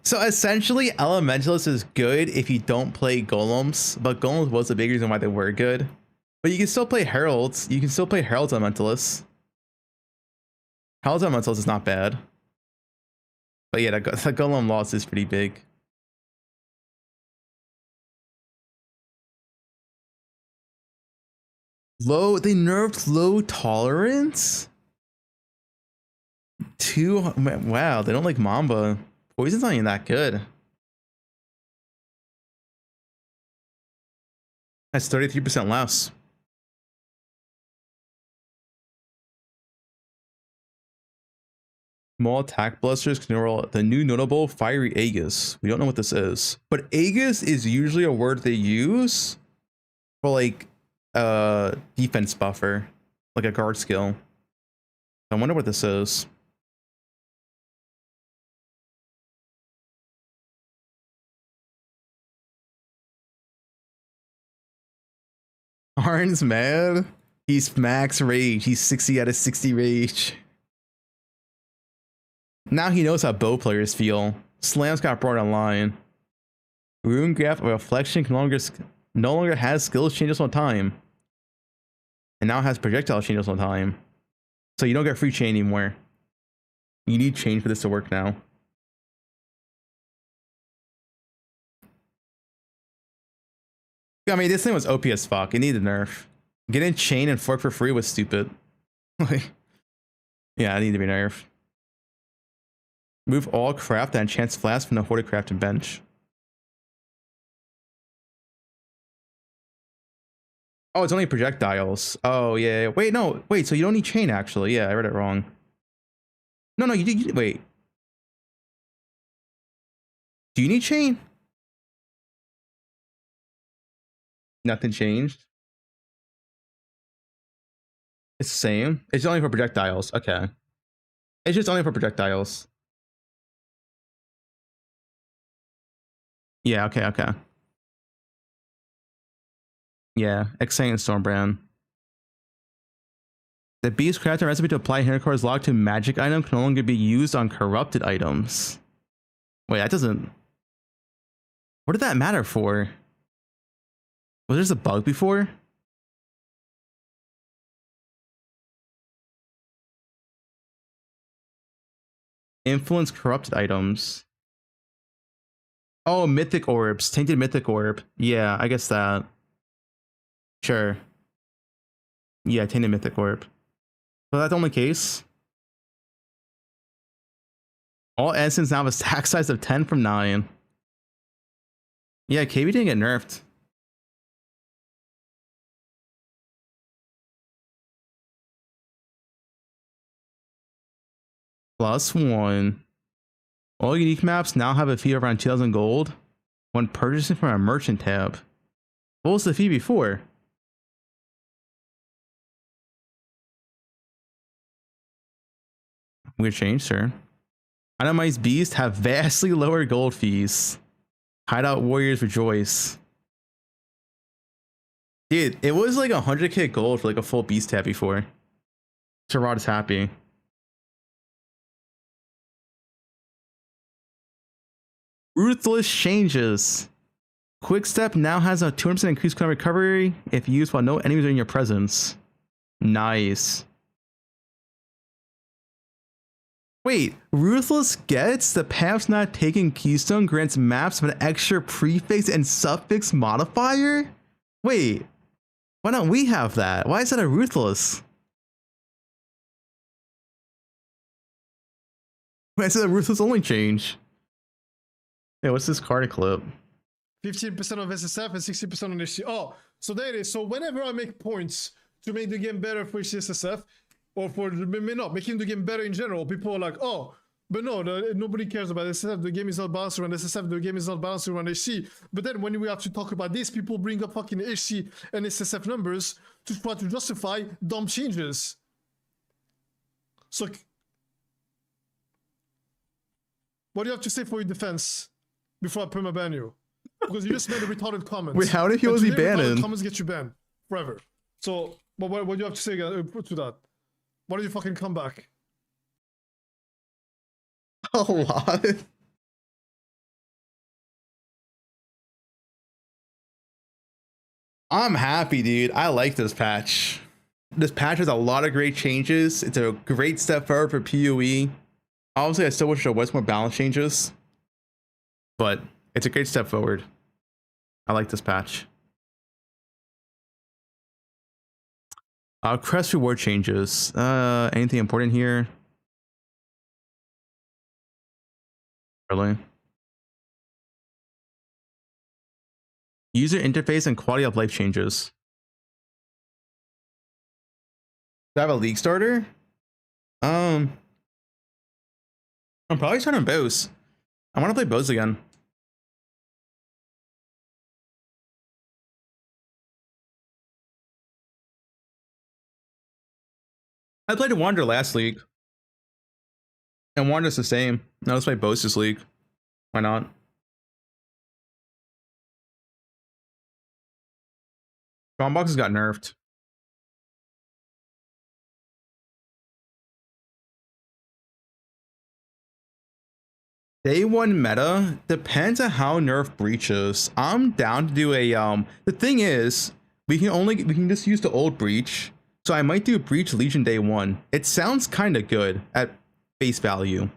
So essentially, Elementalist is good if you don't play Golems, but Golems was the big reason why they were good. But you can still play Heralds. You can still play Heralds Elementalists. Heralds Elementalist is not bad. But yeah, the Golem loss is pretty big. They nerfed low tolerance? Wow, they don't like Mamba. Poison's not even that good. That's 33% less. Small attack blusters can roll the new notable Fiery Aegis. We don't know what this is, but Aegis is usually a word they use for like a defense buffer, like a guard skill. I wonder what this is. Arn's mad. He's max rage. He's 60 out of 60 rage. Now he knows how bow players feel. Slams got brought online. Rune Graph of Reflection no longer has skills changes on time. And now has projectile changes on time. So you don't get free chain anymore. You need chain for this to work now. I mean, this thing was OP as fuck. It needed nerf. Getting chain and fork for free was stupid. Yeah, I need to be nerfed. Move all craft and chance flask from the hoarded craft and bench. Oh, it's only projectiles. Oh, yeah. Wait, no. Wait, so you don't need chain, actually. Yeah, I read it wrong. No, you did. Wait. Do you need chain? Nothing changed. It's the same. It's only for projectiles. Okay. It's just only for projectiles. Yeah, okay. Yeah, Exile and Stormbrand. The beast crafting recipe to apply Hinocor's lock to magic item can no longer be used on corrupted items. Wait, that doesn't... What did that matter for? Was there a bug before? Influence corrupted items. Oh, mythic orbs. Tainted mythic orb. Yeah, I guess that. Sure. Yeah, tainted mythic orb. So that's the only case. All essence now have a stack size of 10 from 9. Yeah, KB didn't get nerfed. +1. All unique maps now have a fee of around 2,000 gold when purchasing from a merchant tab. What was the fee before? Weird change, sir. Itemized beasts have vastly lower gold fees. Hideout warriors rejoice. Dude, it was like 100k gold for like a full beast tab before. Sherrod is happy. Ruthless changes. Quick Step now has a 200% increased cooldown recovery if used while no enemies are in your presence. Nice. Wait, Ruthless gets the paths not taking Keystone grants maps with an extra prefix and suffix modifier? Wait, why don't we have that? Why is that a Ruthless? Why is it a Ruthless only change? Yeah, what's this card clip? 15% of SSF and 60% on HC. Oh, so there it is. So whenever I make points to make the game better for HCSSF, or for making the game better in general, people are like, oh, but no, nobody cares about SSF. The game is not balanced around SSF. The game is not balanced around HC. But then when we have to talk about this, people bring up fucking HC and SSF numbers to try to justify dumb changes. So, what do you have to say for your defense before I perma-ban you? Because you just made a retarded comment. Wait, how did he was he banned? Comments get you banned forever. So, what do you have to say to that? Why did you fucking come back? A lot. I'm happy, dude. I like this patch. This patch has a lot of great changes. It's a great step forward for PoE. Obviously, I still wish there was more balance changes, but it's a great step forward. I like this patch. Crest reward changes. Anything important here? Really? User interface and quality of life changes. Do I have a league starter? I'm probably starting Bose. I want to play Bose again. I played Wander last league. And Wander's the same. Now let's play Bose this league. Why not? Strongboxes got nerfed. Day one meta depends on how nerf breaches. I'm down to do a the thing is we can just use the old breach. So I might do Breach Legion day one. It sounds kind of good at face value.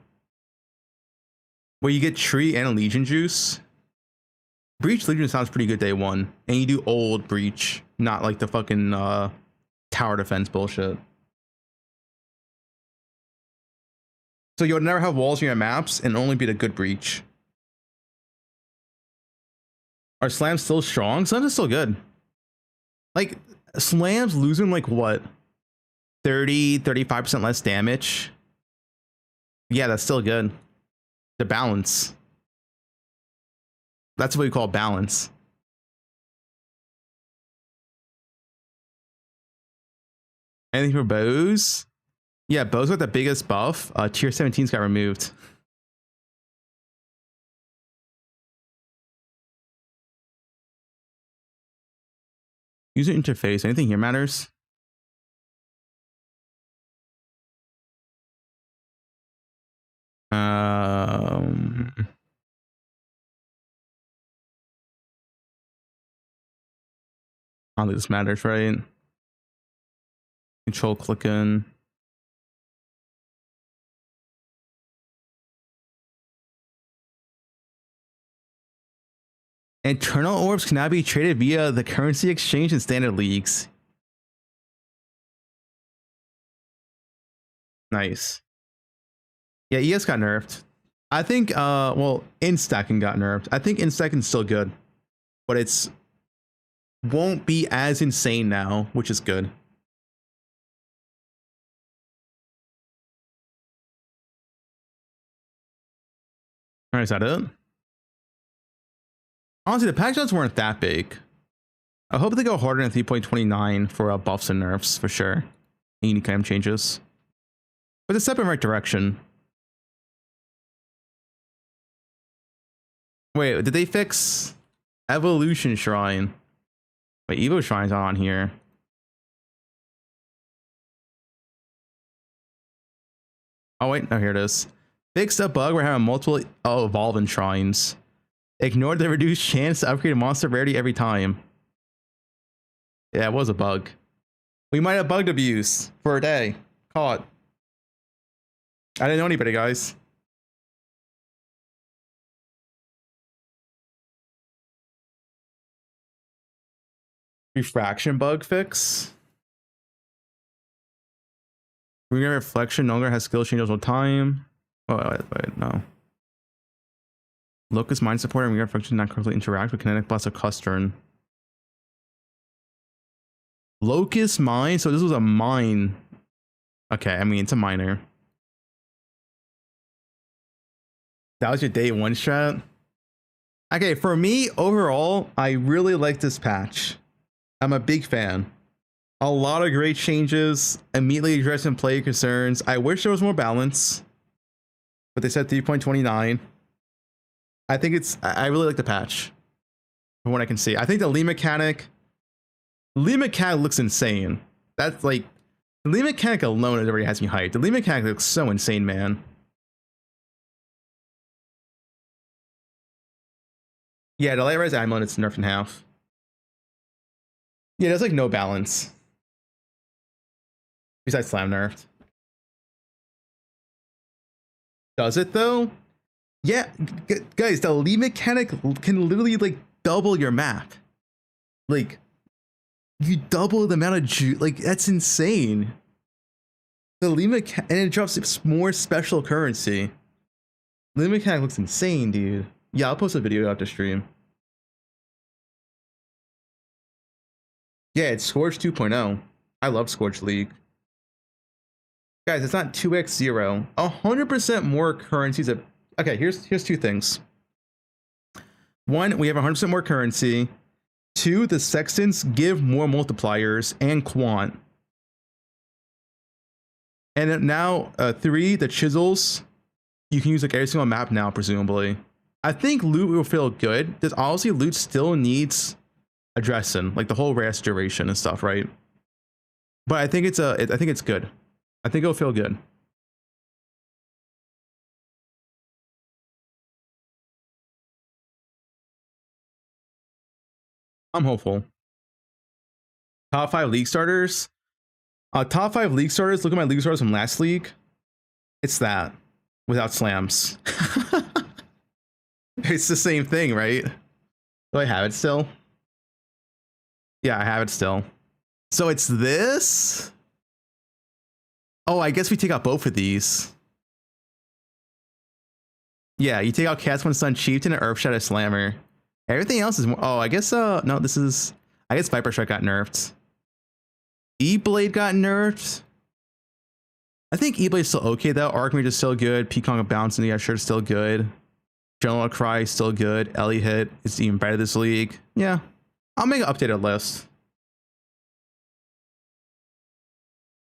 Where you get tree and Legion juice. Breach Legion sounds pretty good day one. And you do old Breach, not like the fucking tower defense bullshit. So you'll never have walls in your maps and only be the good Breach. Are slams still strong? Slams are still good. Like, slams losing like what? 35% less damage? Yeah, that's still good. The balance. That's what we call balance. Anything for Bose? Yeah, Bose got the biggest buff. Tier 17's got removed. User interface. Anything here matters? I don't think this matters, right? Control clicking. Internal orbs can now be traded via the currency exchange in standard leagues. Nice. Yeah, ES got nerfed. I think, well, in-stacking got nerfed. I think in-stacking's still good, but it's won't be as insane now, which is good. All right, is that it? Honestly, the patch notes weren't that big. I hope they go harder in 3.29 for buffs and nerfs for sure. Any kind of changes. But it's a step in the right direction. Wait, did they fix Evolution Shrine? Wait, Evo Shrine's not on here. Oh wait, oh here it is. Fixed a bug where having multiple evolving shrines. Ignore the reduced chance to upgrade a monster rarity every time. Yeah, it was a bug. We might have bugged abuse for a day. Caught. I didn't know anybody, guys. Refraction bug fix. Regenerate reflection no longer has skill changes all time. Oh, wait, no. Locust mind support and regenerate reflection not correctly interact with kinetic blast of Custern. Locust mine? So this was a mine. Okay, I mean, it's a miner. That was your day one strat? Okay, for me, overall, I really like this patch. I'm a big fan. A lot of great changes, immediately addressing player concerns. I wish there was more balance, but they said 3.29. I think I really like the patch from what I can see. I think the lead mechanic looks insane. That's like, the lead mechanic alone already has me hyped. The lead mechanic looks so insane, man. Yeah, the light res amulet it's nerfed in half. Yeah, there's like no balance. Besides slam nerfed. Does it though? Yeah, guys, the lead mechanic can literally like double your map. Like, you double the amount of like, that's insane. The lead mechanic, and it drops more special currency. Lead mechanic looks insane, dude. Yeah, I'll post a video after stream. Yeah, it's Scorch 2.0. I love Scorch League. Guys, it's not 2x0. 100% more currencies. Okay, here's two things. One, we have 100% more currency. Two, the sextants give more multipliers and quant. And now, three, the chisels. You can use like every single map now, presumably. I think loot will feel good. There's obviously loot still needs addressing, like the whole rest duration and stuff, right? But I think it's good. I think it'll feel good. I'm hopeful. Top 5 league starters. Top 5 league starters. Look at my league starters from last league. It's that without slams. It's the same thing, right? Do I have it still? Yeah, I have it still. So it's this. Oh, I guess we take out both of these. Yeah, you take out Casman Sun Chieftain and Earthshatter Slammer. Everything else is more. Oh, I guess no, this is. I guess Viper Strike got nerfed. E-Blade got nerfed. I think E-Blade's still okay though. Archmage is still good. Peacock of Bounce in the shirt is still good. General Cry is still good. Ellie Hit is even better this league. Yeah. I'll make an updated list.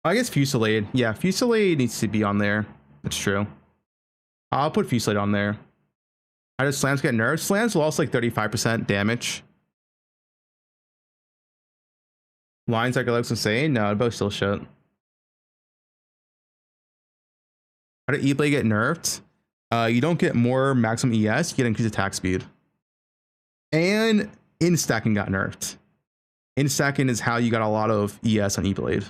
I guess Fusillade. Yeah, Fusillade needs to be on there. That's true. I'll put Fusillade on there. How does Slams get nerfed? Slams lost like 35% damage. Lines like Alex was saying? No, both still shit. How did E-Blade get nerfed? You don't get more maximum ES, you get increased attack speed. And in-stacking got nerfed. In-stacking is how you got a lot of ES on E-Blade.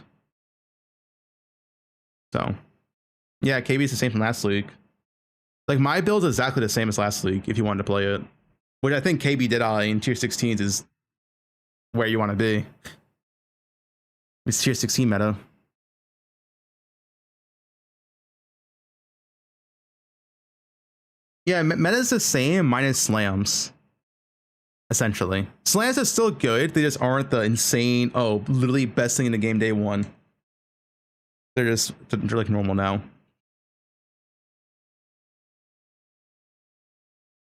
So, yeah, KB is the same from last league. Like, my build is exactly the same as last league if you wanted to play it. Which I think KB did in tier 16s is where you want to be. It's tier 16 meta. Yeah, meta is the same minus slams. Essentially. Slams are still good, they just aren't the insane, oh, literally best thing in the game day one. They're like normal now.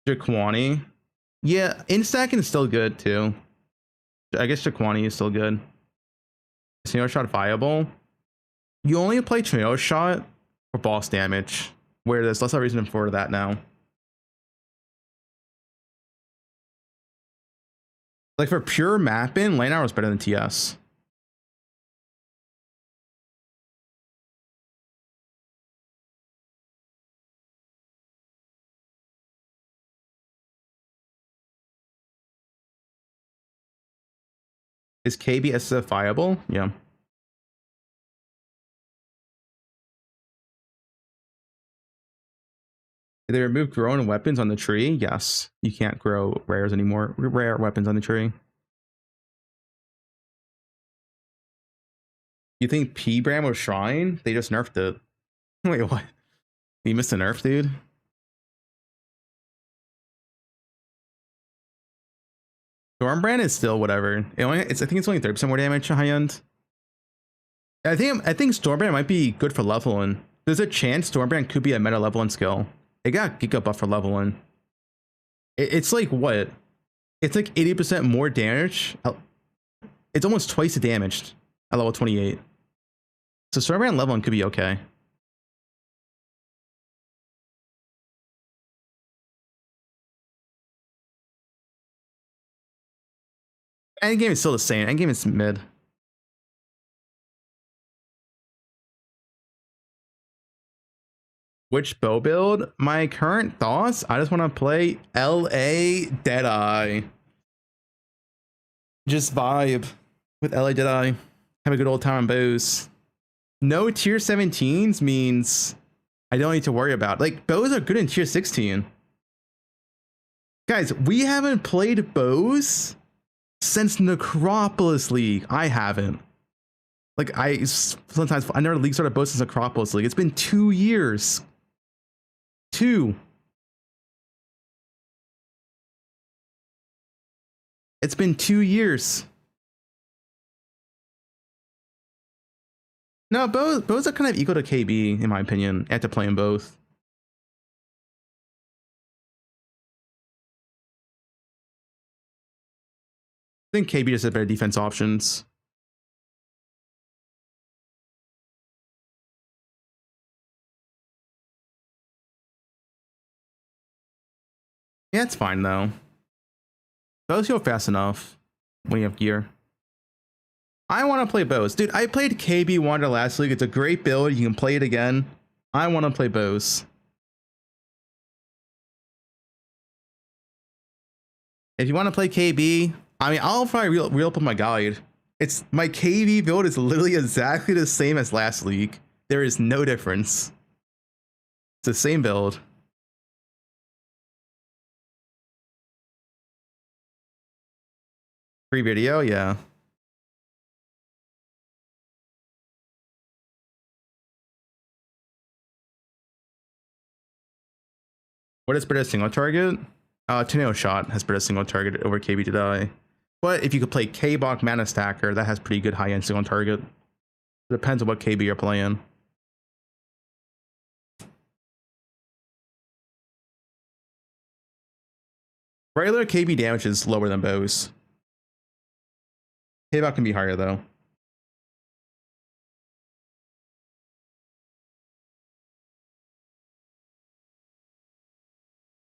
Jaquani. Yeah, instacking is still good too. I guess Jaquani is still good. Tornado Shot viable. You only play Tornado Shot for boss damage, where there's less of a reason for that now. Like for pure mapping, lane hour is better than TS. Is KB SF viable? Yeah. Did they remove grown weapons on the tree? Yes. You can't grow rares anymore. Rare weapons on the tree. You think P-Bram was Shrine? They just nerfed it. Wait, what? You missed a nerf, dude? Stormbrand is still whatever. I think it's only 30% more damage to high end. I think Stormbrand might be good for leveling. There's a chance Stormbrand could be a meta leveling skill. It got Giga buff for leveling. It's like what? It's like 80% more damage. It's almost twice the damage at level 28. So Stormbrand leveling could be okay. Endgame is still the same. Endgame is mid. Which bow build? My current thoughts? I just want to play LA Deadeye. Just vibe with LA Deadeye. Have a good old time on bows. No tier 17s means I don't need to worry about. Like, bows are good in tier 16. Guys, we haven't played bows since Necropolis League. I haven't. Like, I never league started bows since Necropolis League. It's been 2 years. 2. It's been 2 years. No, bows are kind of equal to KB, in my opinion, after playing both. I think KB just has better defense options. Yeah, it's fine though. Bows go fast enough when you have gear. I want to play bows. Dude, I played KB Wander last league. It's a great build. You can play it again. I want to play bows. If you want to play KB, I mean, I'll probably re-up my guide. It's my KB build is literally exactly the same as last league. There is no difference. It's the same build. Free video, yeah. What is better single target? Tornado Shot has better single target over KB to die. But if you could play K-Bok Mana Stacker, that has pretty good high-end single target. It depends on what KB you're playing. Regular KB damage is lower than bows. K-Bok can be higher though.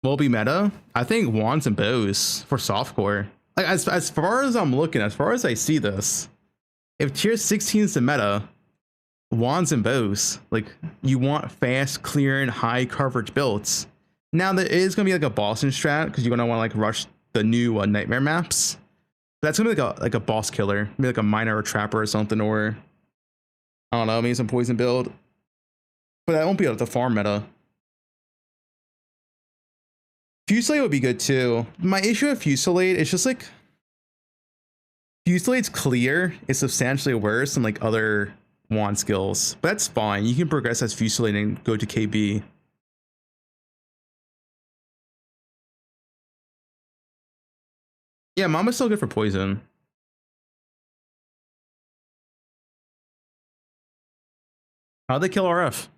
Will be meta. I think wands and bows for softcore. Like as far as I'm looking, as far as I see this, if tier 16 is the meta, wands and bows, like you want fast, clearing, high coverage builds. Now there is gonna be like a Boston strat because you're gonna want to like rush the new nightmare maps. But that's gonna be like a boss killer, maybe like a miner or trapper or something, or I don't know, maybe some poison build. But that won't be like the farm meta. Fusillade would be good too. My issue with Fusillade is just like Fusillade's clear is substantially worse than like other wand skills, but that's fine. You can progress as Fusillade and go to KB. Yeah, Mama's still good for poison. How'd they kill RF?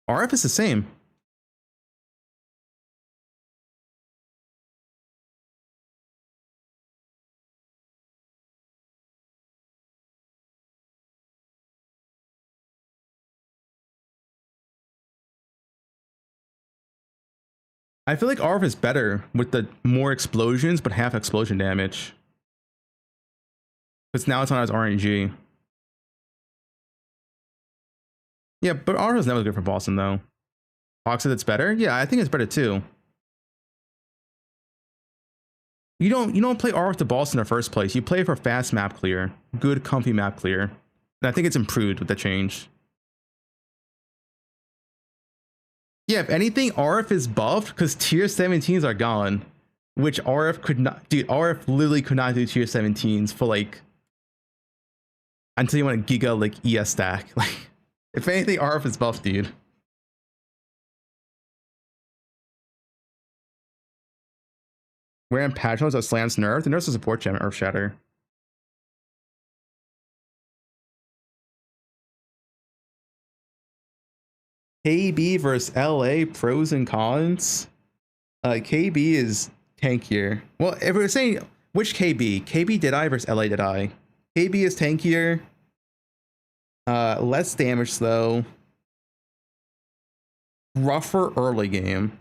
RF is the same. I feel like RF is better with the more explosions, but half explosion damage. Because now it's not as RNG. Yeah, but RF is never good for Boston though. Fox said it's better? Yeah, I think it's better too. You don't play R with the boss in the first place. You play for fast map clear, good comfy map clear. And I think it's improved with the change. Yeah, if anything, RF is buffed because tier 17s are gone, which RF could not. Dude, RF literally could not do tier 17s for like until you want a giga like ES stack. Like, if anything, RF is buffed, dude. Wearing patch notes that slams nerfed, and there's a support gem Earth Shatter. KB versus LA, pros and cons. KB is tankier. Well, if we're saying which KB, KB did I versus LA did I. KB is tankier. Less damage though. Rougher early game.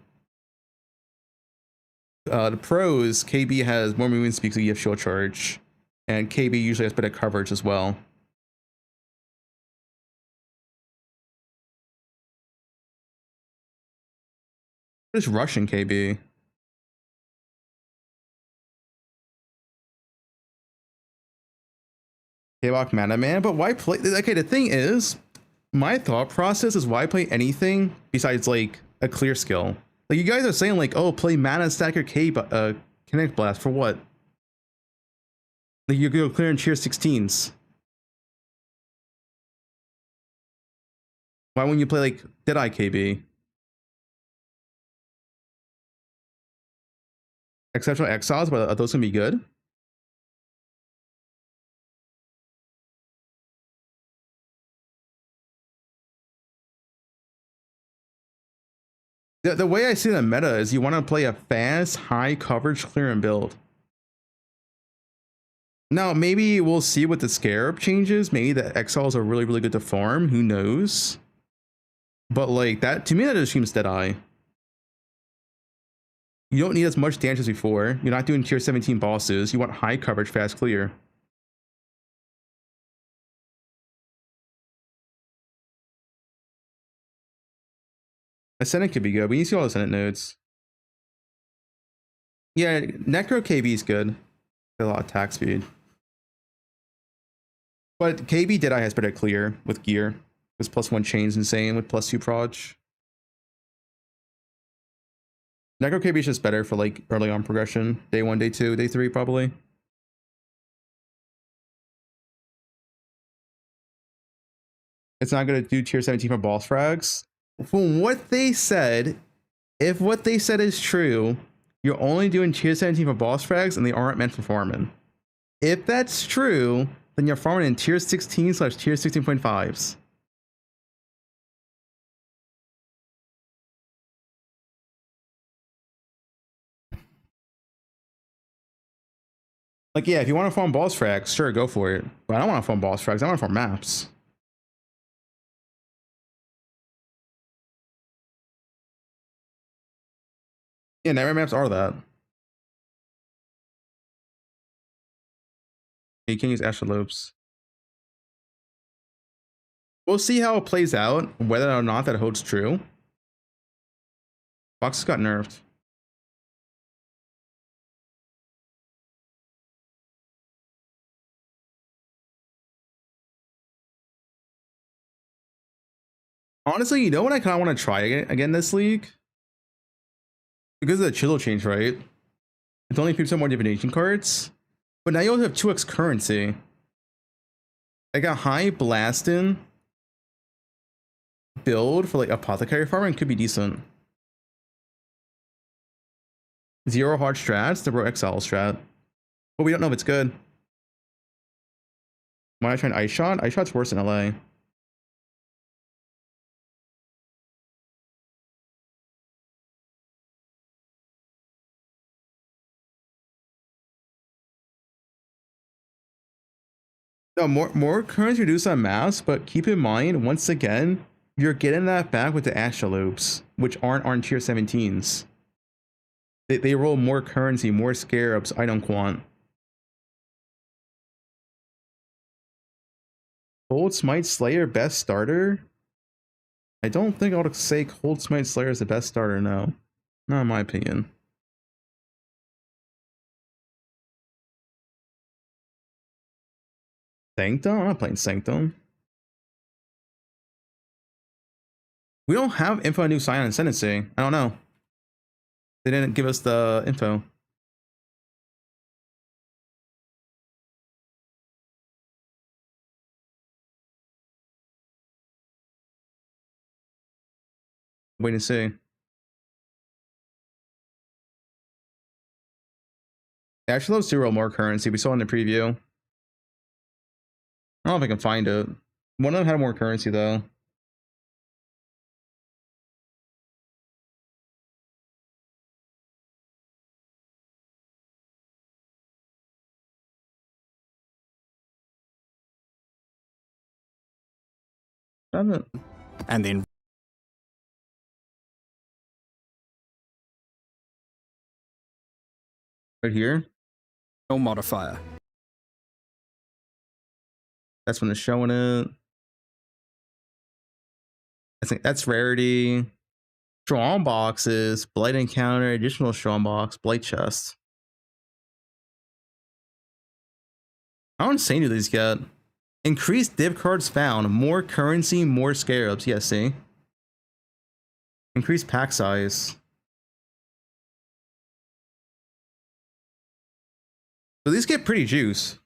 The pros, KB has more movement speed, so you have shield charge, and KB usually has better coverage as well. What is Russian KB? K-Lock Mana Man, but why play? Okay, the thing is, my thought process is why play anything besides like a clear skill. Like, you guys are saying like, oh, play Mana Stacker Kinetic Blast for what? Like, you're gonna clear in tier 16s. Why wouldn't you play like Deadeye KB? Exceptional Exiles, but are those gonna be good? The way I see the meta is you want to play a fast, high coverage clear and build. Now, maybe we'll see what the Scarab changes. Maybe the Exiles are really, really good to farm. Who knows? But like that, to me, that just seems Deadeye. You don't need as much damage as before. You're not doing tier 17 bosses. You want high coverage, fast clear. Ascendant could be good. We need to see all the Ascendant nodes. Yeah, Necro KB is good. A lot of attack speed. But KB Deadeye has better clear with gear. Because +1 chain's insane with +2 proj. Necro KB is just better for like early on progression. Day 1, day 2, day 3 probably. It's not going to do tier 17 for boss frags. From what they said, if what they said is true, you're only doing tier 17 for boss frags and they aren't meant for farming. If that's true, then you're farming in tier 16/tier 16.5s. Like, yeah, if you want to farm boss frags, sure, go for it. But I don't want to farm boss frags, I want to farm maps. Yeah, nightmare maps are that. You can use Ashalopes. We'll see how it plays out, whether or not that holds true. Fox got nerfed. Honestly, you know what I kind of want to try again this league? Because of the chisel change, right? It's only people more divination cards. But now you also have 2x currency. I got high blasting build for like apothecary farming could be decent. 0 hard strats, the bro Exile strat. But we don't know if it's good. Why am I trying Ice Shot? Ice Shot's worse in LA. No, more currency reduced on maps, but keep in mind, once again, you're getting that back with the Ashalopes, which aren't on tier 17s. They roll more currency, more scarabs, item quant. Cold Smite Slayer, best starter? I don't think I would say Cold Smite Slayer is the best starter, no. Not in my opinion. Sanctum? I'm not playing Sanctum. We don't have info on new Scion and Ascendancy. I don't know. They didn't give us the info. Wait and see. Actually, let's do roll more currency. We saw in the preview. I don't know if I can find it. One of them had more currency though. Damn it. And then Right here. modifier. That's when it's showing it. I think that's rarity. Strong boxes, blight encounter, additional strong box, blight chest. How insane do these get? Increased div cards found, more currency, more scarabs. Yeah, see? Increased pack size. So these get pretty juice.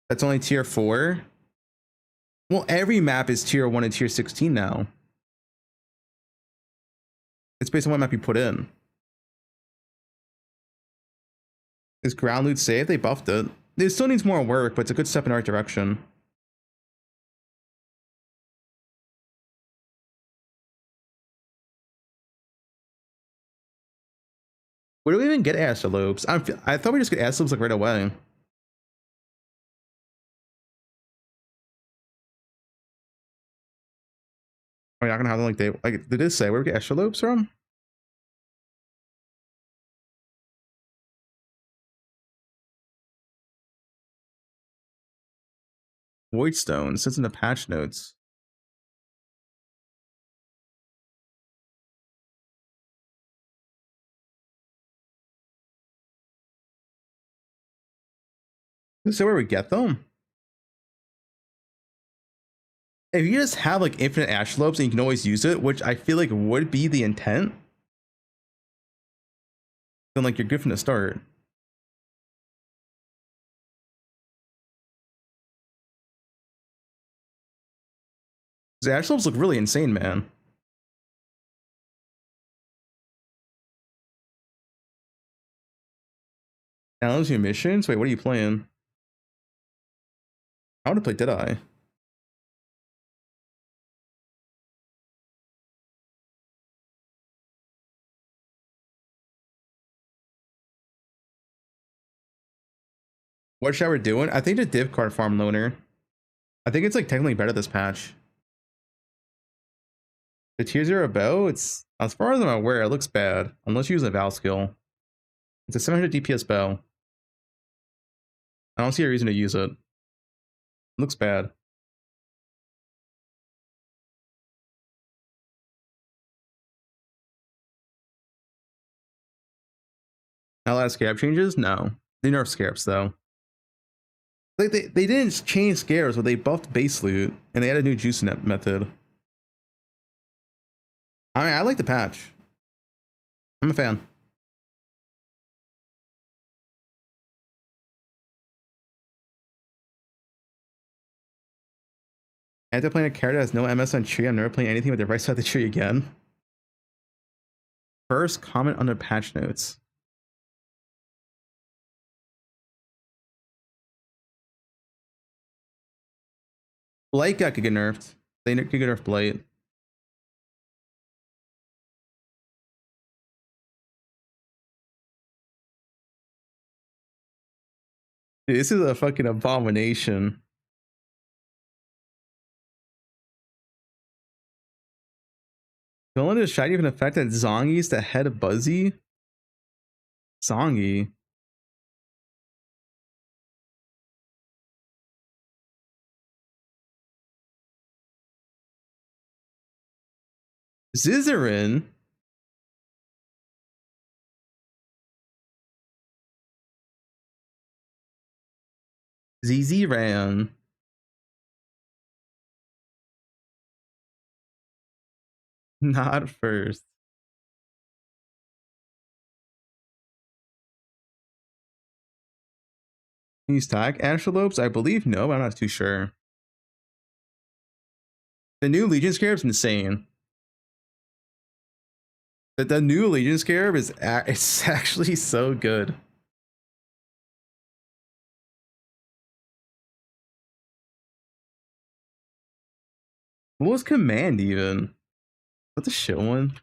That's only tier 4. Well, every map is tier 1 and tier 16 now. It's based on what map you put in. Is ground loot safe? They buffed it. It still needs more work, but it's a good step in the right direction. Where do we even get astrolopes? I thought we just get astrolopes like right away. Are we not gonna have them like they did say where we get astrolopes from? Void stone sits in the patch notes. Does it say where we get them? If you just have like infinite astrolopes and you can always use it, which I feel like would be the intent, then like you're good from the start. The astrolopes look really insane, man. Challenge your missions? Wait, what are you playing? I want to play Deadeye. What should we doing? I think the div card farm loaner. I think it's like technically better this patch. The tier 0 bow, it's as far as I'm aware, it looks bad. Unless you use a Val skill. It's a 700 DPS bow. I don't see a reason to use it. It looks bad. Not a lot of scarab changes? No. They nerfed scarabs though. Like they didn't change scarabs, but they buffed base loot and they added a new juice method. I mean, I like the patch. I'm a fan. Anti-playing a character has no MS on tree. I'm never playing anything with the right side of the tree again. First comment under patch notes. Blight could get nerfed. They could get nerfed Blight. Dude, this is a fucking abomination. Don't let it shiny even effect that Zongi's the head of Buzzy. Zongi. Zizarin. ZZ Ran. Not first. Can you stack antelopes? I believe no, but I'm not too sure. The new Legion Scarab's insane. The new Legion Scarab is it's actually so good. What was command even? What the shit one?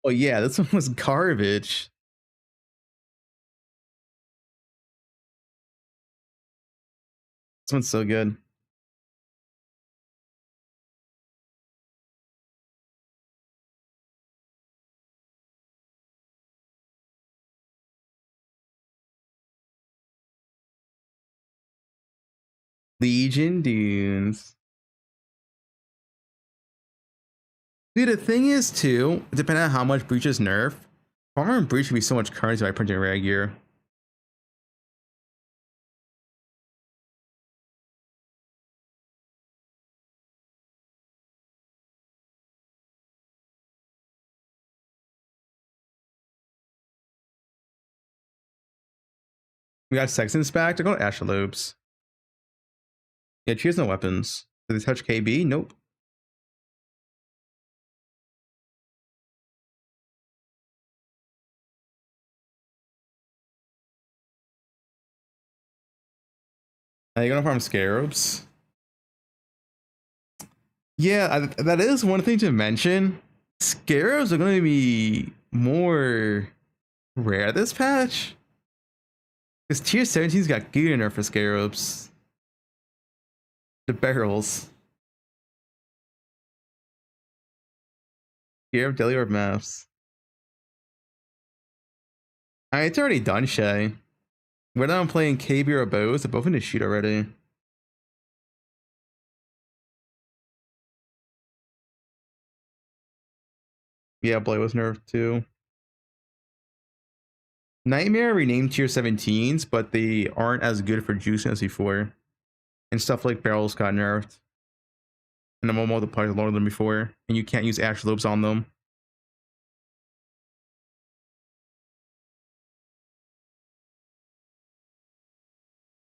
Oh yeah, this one was garbage. This one's so good. Legion Dunes. Dude, the thing is too, depending on how much Breach is nerfed, Farmer and Breach would be so much currency by printing rare gear. We got Sexton's back to go to Ashalobes. Yeah, she has no weapons. Did they touch KB? Nope. Are you gonna farm scarabs? Yeah, that is one thing to mention. Scarabs are gonna be more rare this patch. Because tier 17's got gear in there for scarabs. The barrels. Gear of Daily Orb maps. It's already done, Shay. Whether I'm playing KB or bows, they're both in the shoot already. Yeah, Blade was nerfed too. Nightmare renamed tier 17s, but they aren't as good for juicing as before. And stuff like barrels got nerfed. And the more multipliers lower than before. And you can't use ash lobes on them.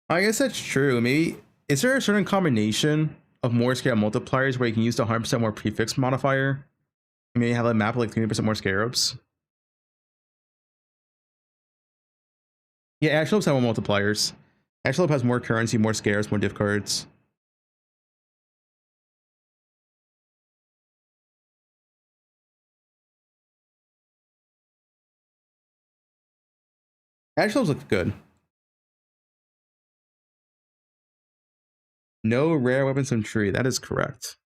I guess that's true. Maybe is there a certain combination of more scale multipliers where you can use the 100% more prefix modifier? Maybe have a map with like 20% more scarabs. Yeah, Ashlopes have more multipliers. Ashlope has more currency, more scarabs, more diff cards. Ashlopes look good. No rare weapons from tree. That is correct.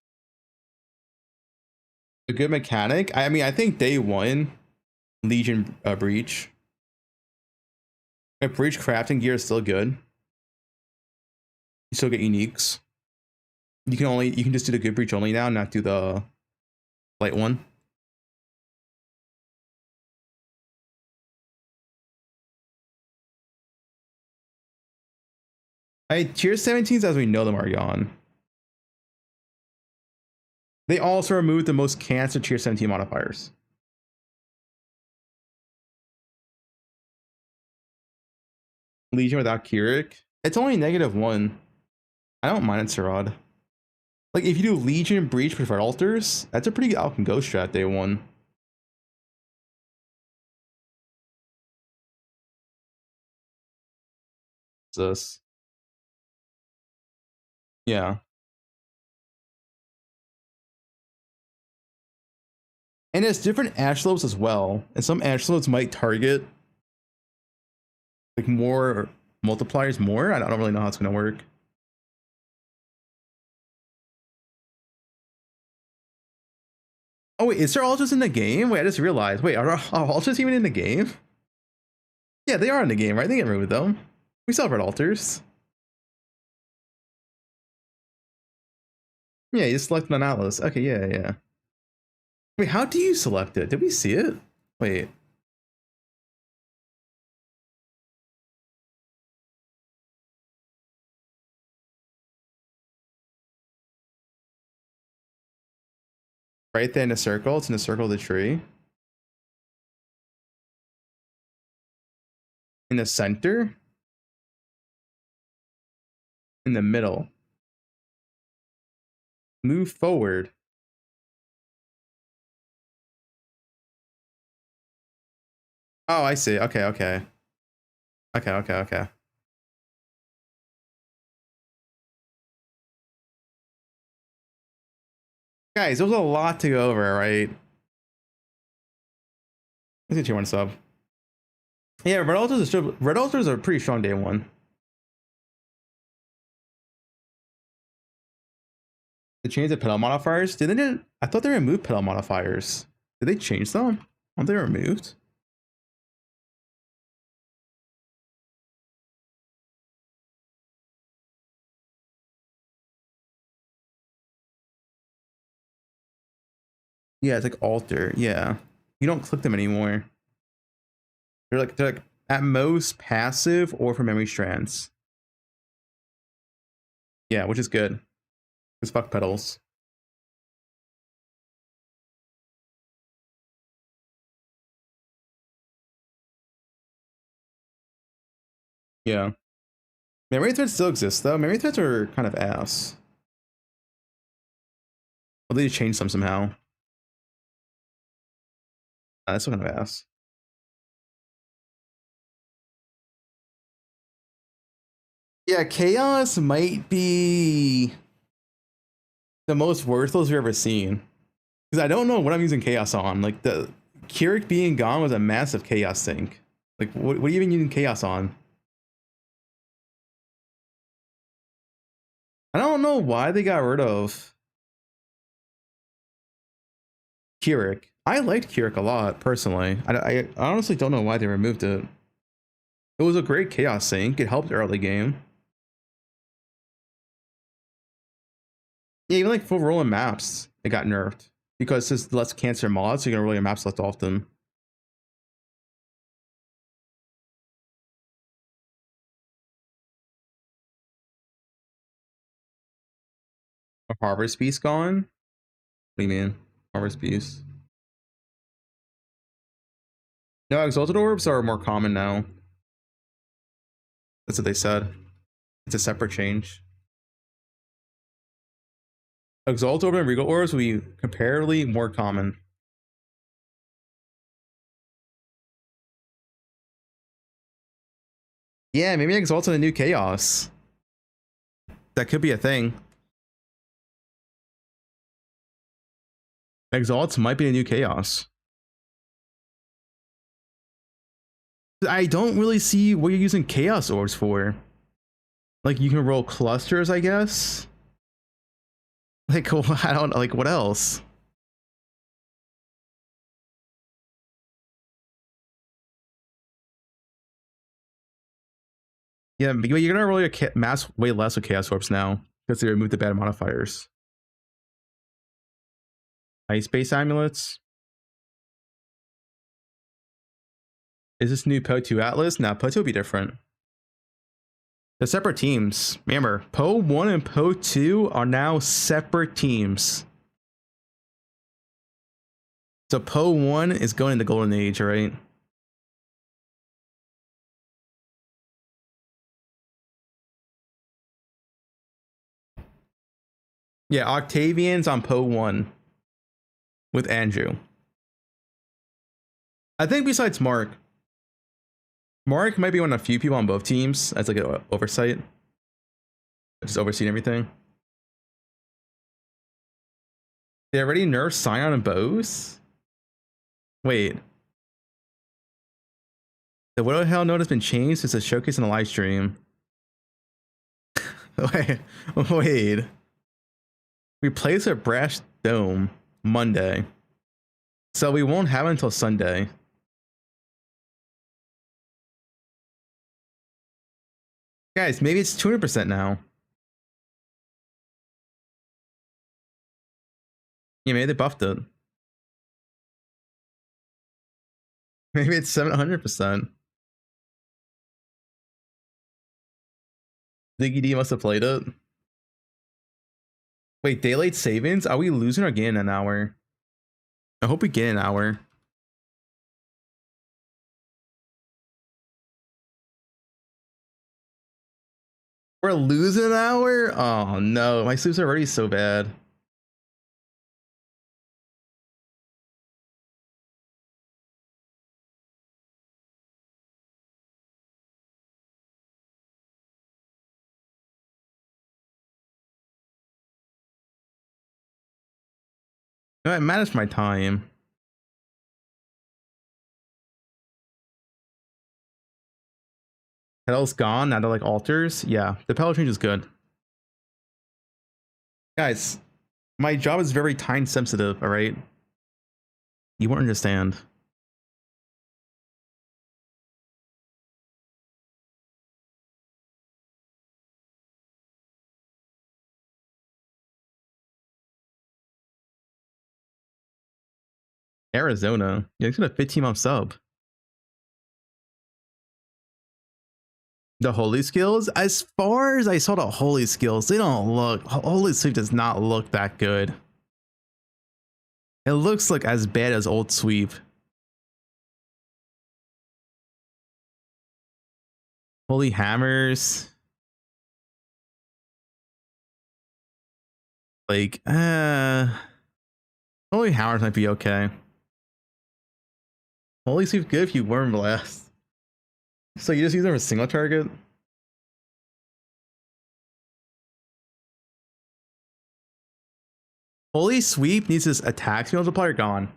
A good mechanic. I mean, I think day one, Legion Breach. Breach crafting gear is still good. You still get uniques. You can just do the good breach only now, not do the light one. Tier 17s as we know them are gone. They also removed the most cancer tier 17 modifiers. Legion without Keurig. It's only -1. I don't mind it, Sarad. Like if you do Legion Breach with altars, that's a pretty good Alchemy Ghost strat day one. This. Yeah. And it's different Ashlopes as well. And some Ashlopes might target like more multipliers more. I don't really know how it's gonna work. Oh wait, is there altars in the game? Wait, I just realized. Wait, are altars even in the game? Yeah, they are in the game, right? They get removed them. We celebrate altars. Yeah, you just select an atlas. Okay, yeah, yeah. Wait, how do you select it? Did we see it? Wait. Right there in the circle. It's in the circle of the tree. In the center. In the middle. Move forward. Oh, I see. Okay, okay. Okay, okay, okay. Guys, there was a lot to go over, right? Let's get you one sub. Yeah, Red Altars are a pretty strong day one. They changed the pedal modifiers. Did they? I thought they removed pedal modifiers. Did they change them? Aren't they removed? Yeah, it's like alter. Yeah, you don't click them anymore. They're like at most passive or for memory strands. Yeah, which is good. Cause fuck pedals. Yeah. Memory threads still exist though. Memory threads are kind of ass. Well, they changed them somehow. That's kind of ass. Yeah, chaos might be the most worthless we've ever seen. Because I don't know what I'm using chaos on. Like the Keurig being gone was a massive chaos sink. Like what are you even using chaos on? I don't know why they got rid of Keurig. I liked Keurig a lot personally. I honestly don't know why they removed it. It was a great chaos sink. It helped early game. Yeah, even like full rolling maps, it got nerfed because there's less cancer mods, so you're gonna roll your maps less often. A harvest beast gone? What do you mean? Harvest beast? No, exalted orbs are more common now. That's what they said. It's a separate change. Exalted orb and regal orbs will be comparatively more common. Yeah, maybe exalted a new chaos. That could be a thing. Exalts might be a new chaos. I don't really see what you're using chaos orbs for. Like you can roll clusters, I guess. Like I don't like what else. Yeah, but you're gonna roll your mass way less with chaos orbs now because they removed the bad modifiers. Ice base amulets. Is this new Po 2 Atlas? Nah, Po 2 will be different. They're separate teams. Remember, Po 1 and Po 2 are now separate teams. So Po 1 is going into Golden Age, right? Yeah, Octavian's on Po 1 with Andrew. I think besides Mark might be one of a few people on both teams as like an oversight. Just overseeing everything. They already nerfed Scion and bows? Wait. The Widow Hell note has been changed since the showcase in the live stream. Wait. Replace a brash dome Monday. So we won't have it until Sunday. Guys, maybe it's 200% now. Yeah, maybe they buffed it. Maybe it's 700%. Diggy D must have played it. Wait, daylight savings? Are we losing or gaining an hour? I hope we get an hour. We're losing an hour? Oh no, my sleeps are already so bad. I managed my time. Pedal's gone, now they're like altars. Yeah, the pedal change is good. Guys, my job is very time sensitive, alright? You won't understand. Arizona. Yeah, he's got a 15-month sub. The holy skills, as far as I saw the holy skills, they don't look, holy sweep does not look that good. It looks like as bad as old sweep. Holy hammers. Like, holy hammers might be okay. Holy sweep good if you worm blast. So you just use them for a single target? Holy sweep needs this attack speed multiplier gone.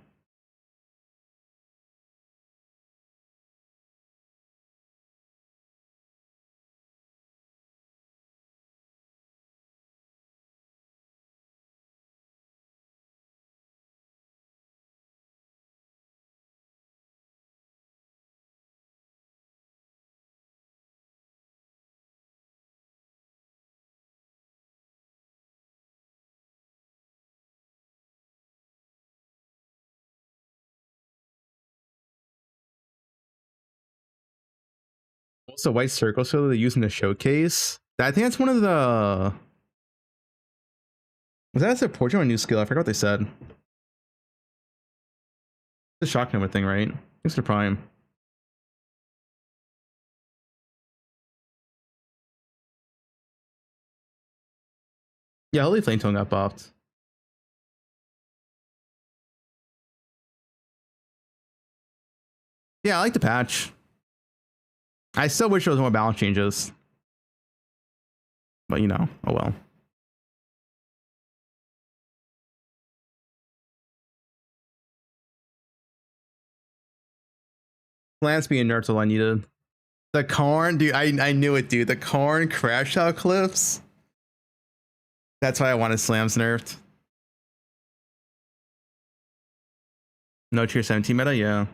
What's the white circle so they use in the showcase? I think that's one of the. Was that a support or a new skill? I forgot what they said. The shock number thing, right? Thanks to Prime. Yeah, Holy Flame Tone got buffed. Yeah, I like the patch. I still wish there was more balance changes. But you know, oh well. Lance being nerfed all I needed. The Karn, dude, I knew it, dude. The Karn crash out cliffs. That's why I wanted slams nerfed. No tier 17 meta, yeah.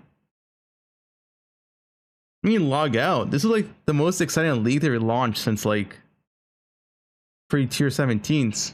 I mean, log out. This is like the most exciting league they launched since like pre tier 17s.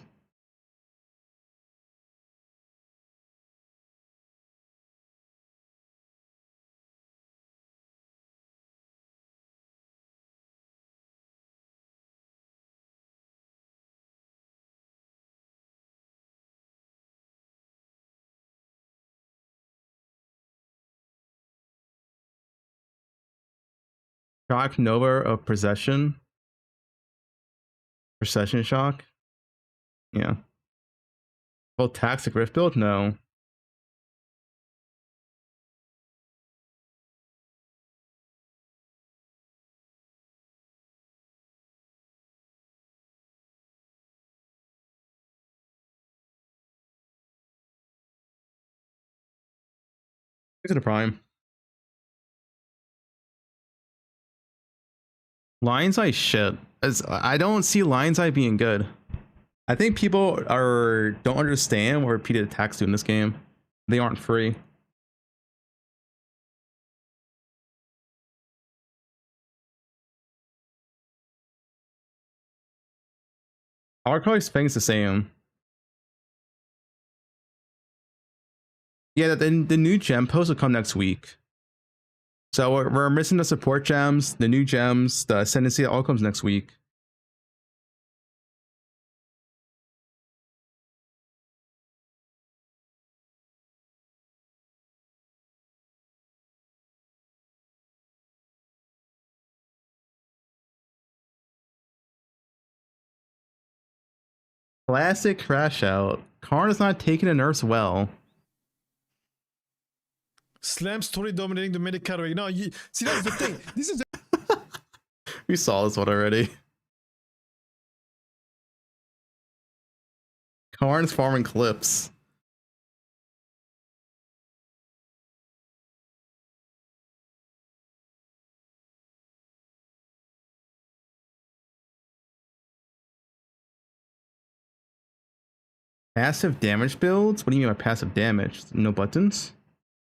Shock Nova of Procession. Procession Shock. Yeah. Well, Toxic Rift build? No. Look at the Prime. Lion's Eye shit. As I don't see Lion's Eye being good. I think people don't understand what repeated attacks do in this game. They aren't free. Our color Fang's the same. Yeah, the new gem post will come next week. So we're missing the support gems, the new gems, the ascendancy. It all comes next week. Classic crash out. Karn is not taking the nerfs well. Slam story dominating the mid category. No, you see that's the thing. This is We saw this one already. Karn's farming clips. Passive damage builds? What do you mean by passive damage? No buttons?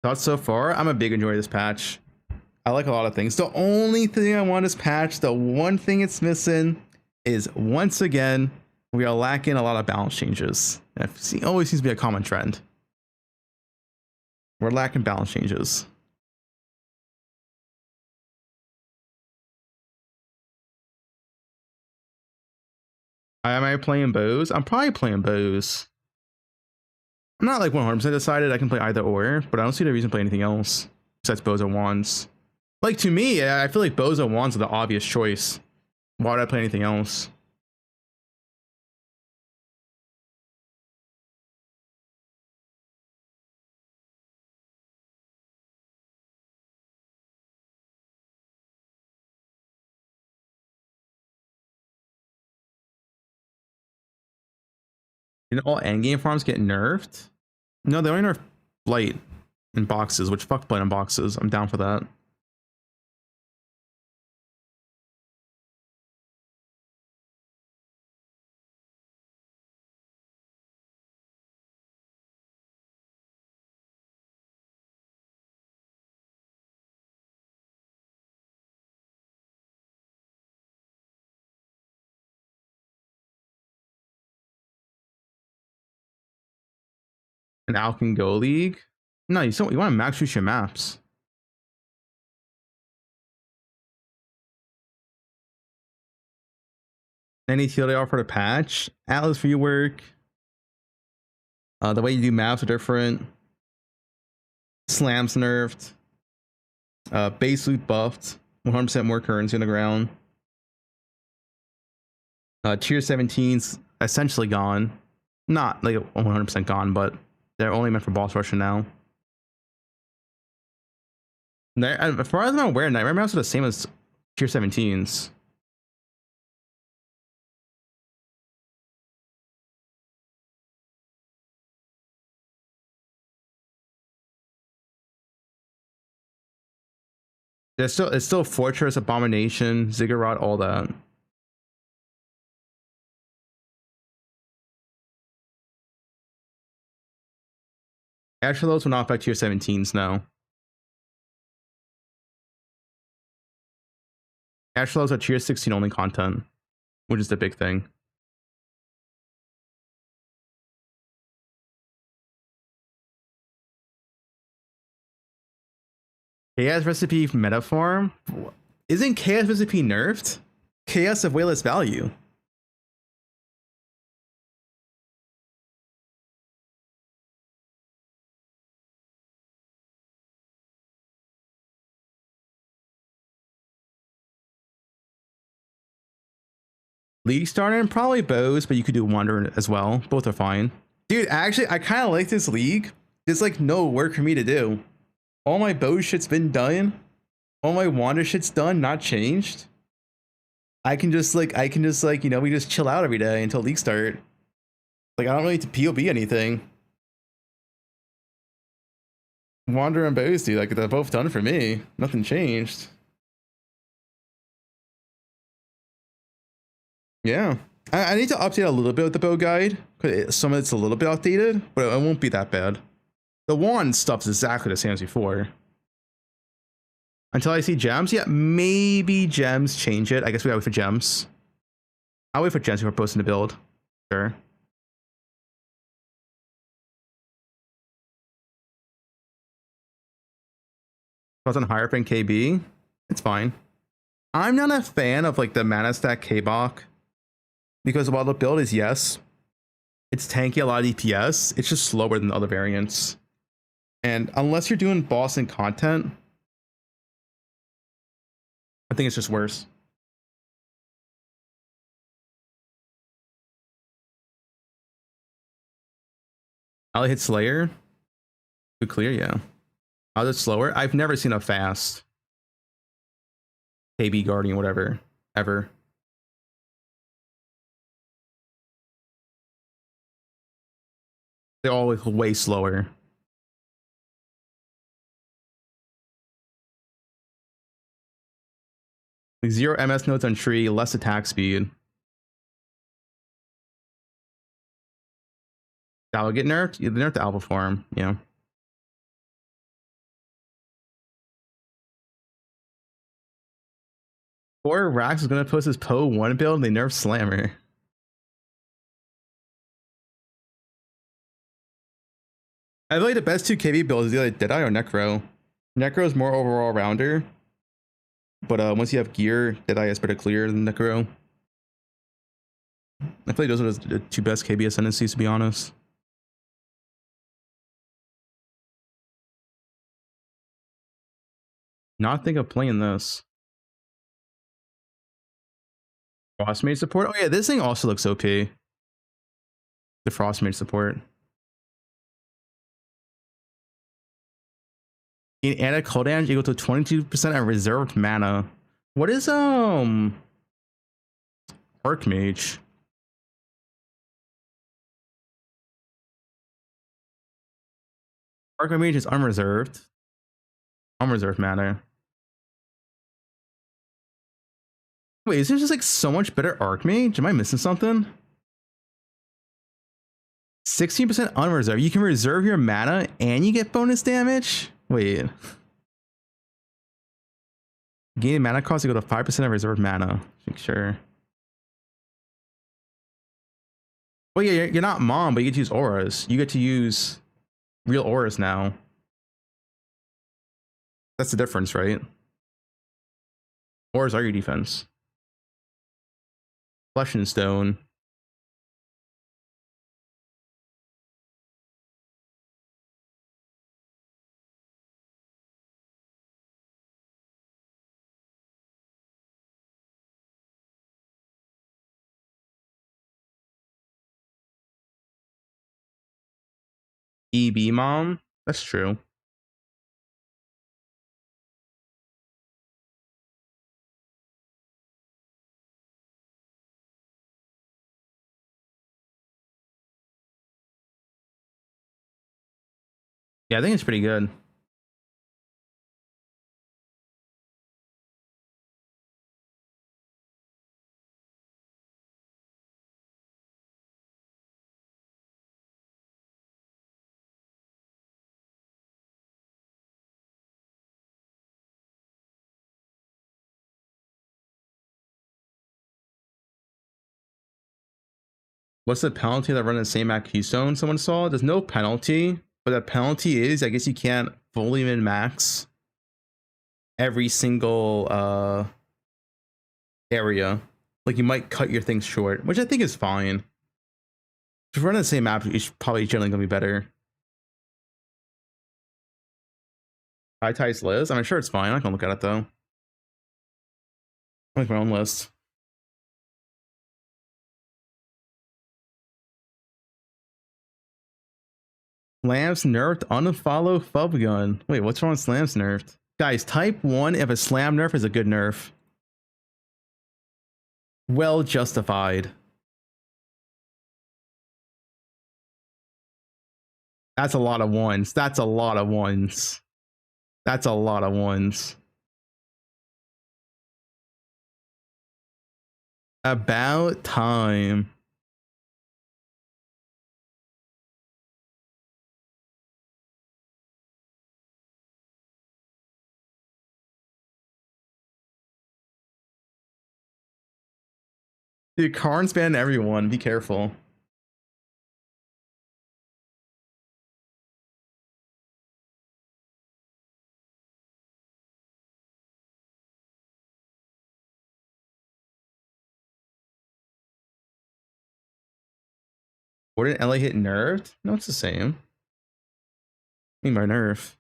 Thoughts so far? I'm a big enjoyer of this patch. I like a lot of things. The only thing I want this patch, the one thing it's missing, is once again, we are lacking a lot of balance changes. It always seems to be a common trend. We're lacking balance changes. Am I playing bows? I'm probably playing bows. I'm not like 100% decided I can play either or, but I don't see the reason to play anything else besides bows or wands. Like, to me, I feel like bows or wands are the obvious choice. Why would I play anything else? Didn't all endgame farms get nerfed? No, they only nerfed blight in boxes, which fuck blight in boxes. I'm down for that. An Alkin Go League? No, you want to max use your maps. Any TLDR for the patch? Atlas rework. The way you do maps are different. Slams nerfed. Base loot buffed. 100% more currency on the ground. Tier 17's essentially gone. Not like 100% gone, but they're only meant for boss rushing now. As far as I'm aware, Nightmare maps are the same as tier 17s. It's still Fortress, Abomination, Ziggurat, all that. Actually, those will not affect tier 17s now. Actually, those are tier 16 only content, which is the big thing. Chaos Recipe Metaform? Isn't Chaos Recipe nerfed? Chaos of way less value. League starter, probably bows, but you could do Wander as well. Both are fine. Dude, actually, I kind of like this league. There's like no work for me to do. All my bow shit's been done. All my Wander shit's done, not changed. I can just like, you know, we just chill out every day until league start. Like, I don't really need to POB anything. Wander and bows, dude, like they're both done for me. Nothing changed. Yeah, I need to update a little bit of the bow guide, because some of it's a little bit outdated, but it won't be that bad. The wand stuff's exactly the same as before. Until I see gems, yeah, maybe gems change it. I guess we gotta wait for gems. I'll wait for gems before posting the build. Sure. Wasn't higher than KB. It's fine. I'm not a fan of like the mana stack K-Bach because while the build is yes, it's tanky a lot of DPS. It's just slower than the other variants, and unless you're doing boss and content, I think it's just worse. I'll hit Slayer. Good clear, yeah. How's it slower? I've never seen a fast KB Guardian, whatever, ever. They're always way slower. Like 0 MS nodes on tree, less attack speed. That will get nerfed? Yeah, they nerfed the alpha form, yeah. Or Rax is gonna post his Poe 1 build and they nerf Slammer. I feel like the best 2 KB builds is either Deadeye or Necro. Necro is more overall rounder, but once you have gear, Deadeye is better clear than Necro. I feel like those are the 2 best KB ascendancies, to be honest. Not think of playing this. Frostmage support? Oh yeah, this thing also looks OP. The Frostmage support. In added cold damage equal to 22% of reserved mana. What is Archmage? Archmage is unreserved. Unreserved mana. Wait, is there just like so much better Archmage? Am I missing something? 16% unreserved. You can reserve your mana and you get bonus damage? Wait. Gain mana cost equal to 5% of reserved mana. Make sure. Well, yeah, you're not Mom, but you get to use auras. You get to use real auras now. That's the difference, right? Auras are your defense. Flesh and Stone. EB Mom? That's true. Yeah, I think it's pretty good. What's the penalty that running the same map Keystone someone saw? There's no penalty, but the penalty is I guess you can't fully min max every single area. Like you might cut your things short, which I think is fine. If you're running the same map, it's probably generally gonna be better. High Tides Liz? I'm sure it's fine. I'm not gonna look at it though. I make my own list. Slams nerfed, unfollow Fubgun. Wait, what's wrong with Slams nerfed? Guys, type 1 if a slam nerf is a good nerf. Well justified. That's a lot of ones. That's a lot of ones. That's a lot of ones. About time. Dude, Karn's banned everyone. Be careful. Or did LA hit nerfed? No, it's the same. I mean by nerf.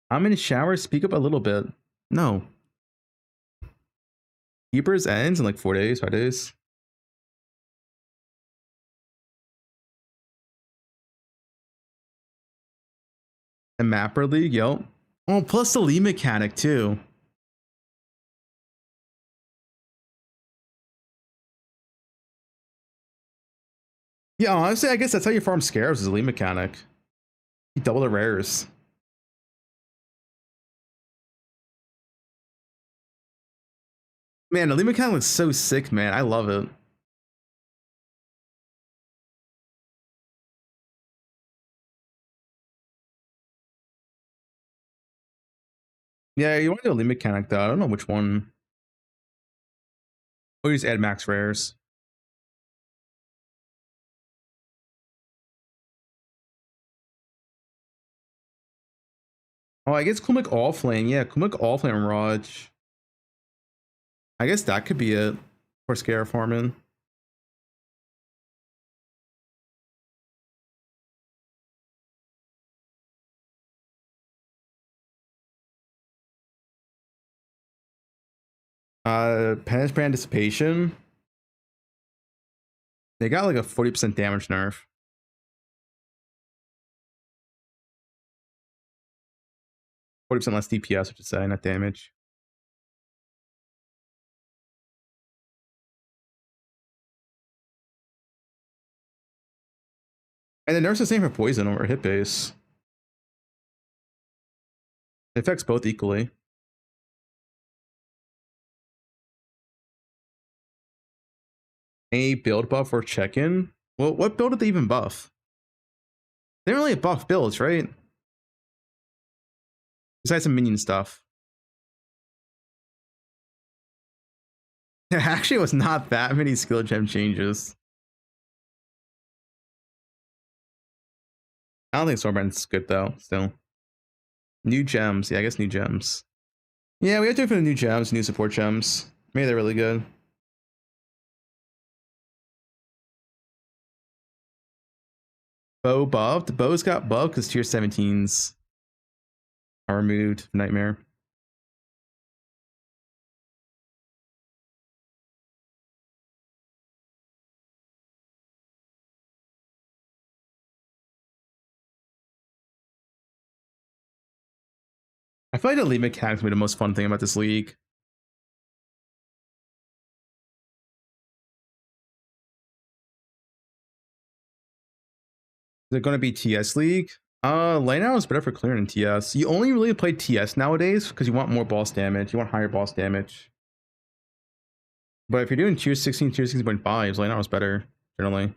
I'm in shower. Speak up a little bit. No. Keepers ends in like 4 days, 5 days. And Mapper League, yep. Oh, plus the lead mechanic too. Yeah, honestly, I guess that's how you farm scarabs is a lead mechanic. You double the rares. Man, the lead mechanic looks so sick, man. I love it. Yeah, you want to do a lead mechanic though. I don't know which one. Or just add max rares. Oh, I guess Kumik All Flame. Yeah, Kumik All Flame Mirage. I guess that could be it for Scarab farming. Penetrant Dissipation. They got like a 40% damage nerf. %40 less DPS, which is say, not damage. And the nerf's the same for poison or hit base. It affects both equally. A build buff or check-in? Well, what build did they even buff? They didn't really buff builds, right? Besides some minion stuff. There actually was not that many skill gem changes. I don't think Stormbrand's good though, still. New gems. Yeah, I guess new gems. Yeah, we have to do it for the new gems, new support gems. Maybe they're really good. Bow buffed. Bow's got buffed because tier 17s are removed. Nightmare. I feel like the league mechanics will be the most fun thing about this league. Is it going to be TS League? Lane out is better for clearing in TS. You only really play TS nowadays because you want more boss damage. You want higher boss damage. But if you're doing tier 16, tier 16.5s, lane out is better, generally. What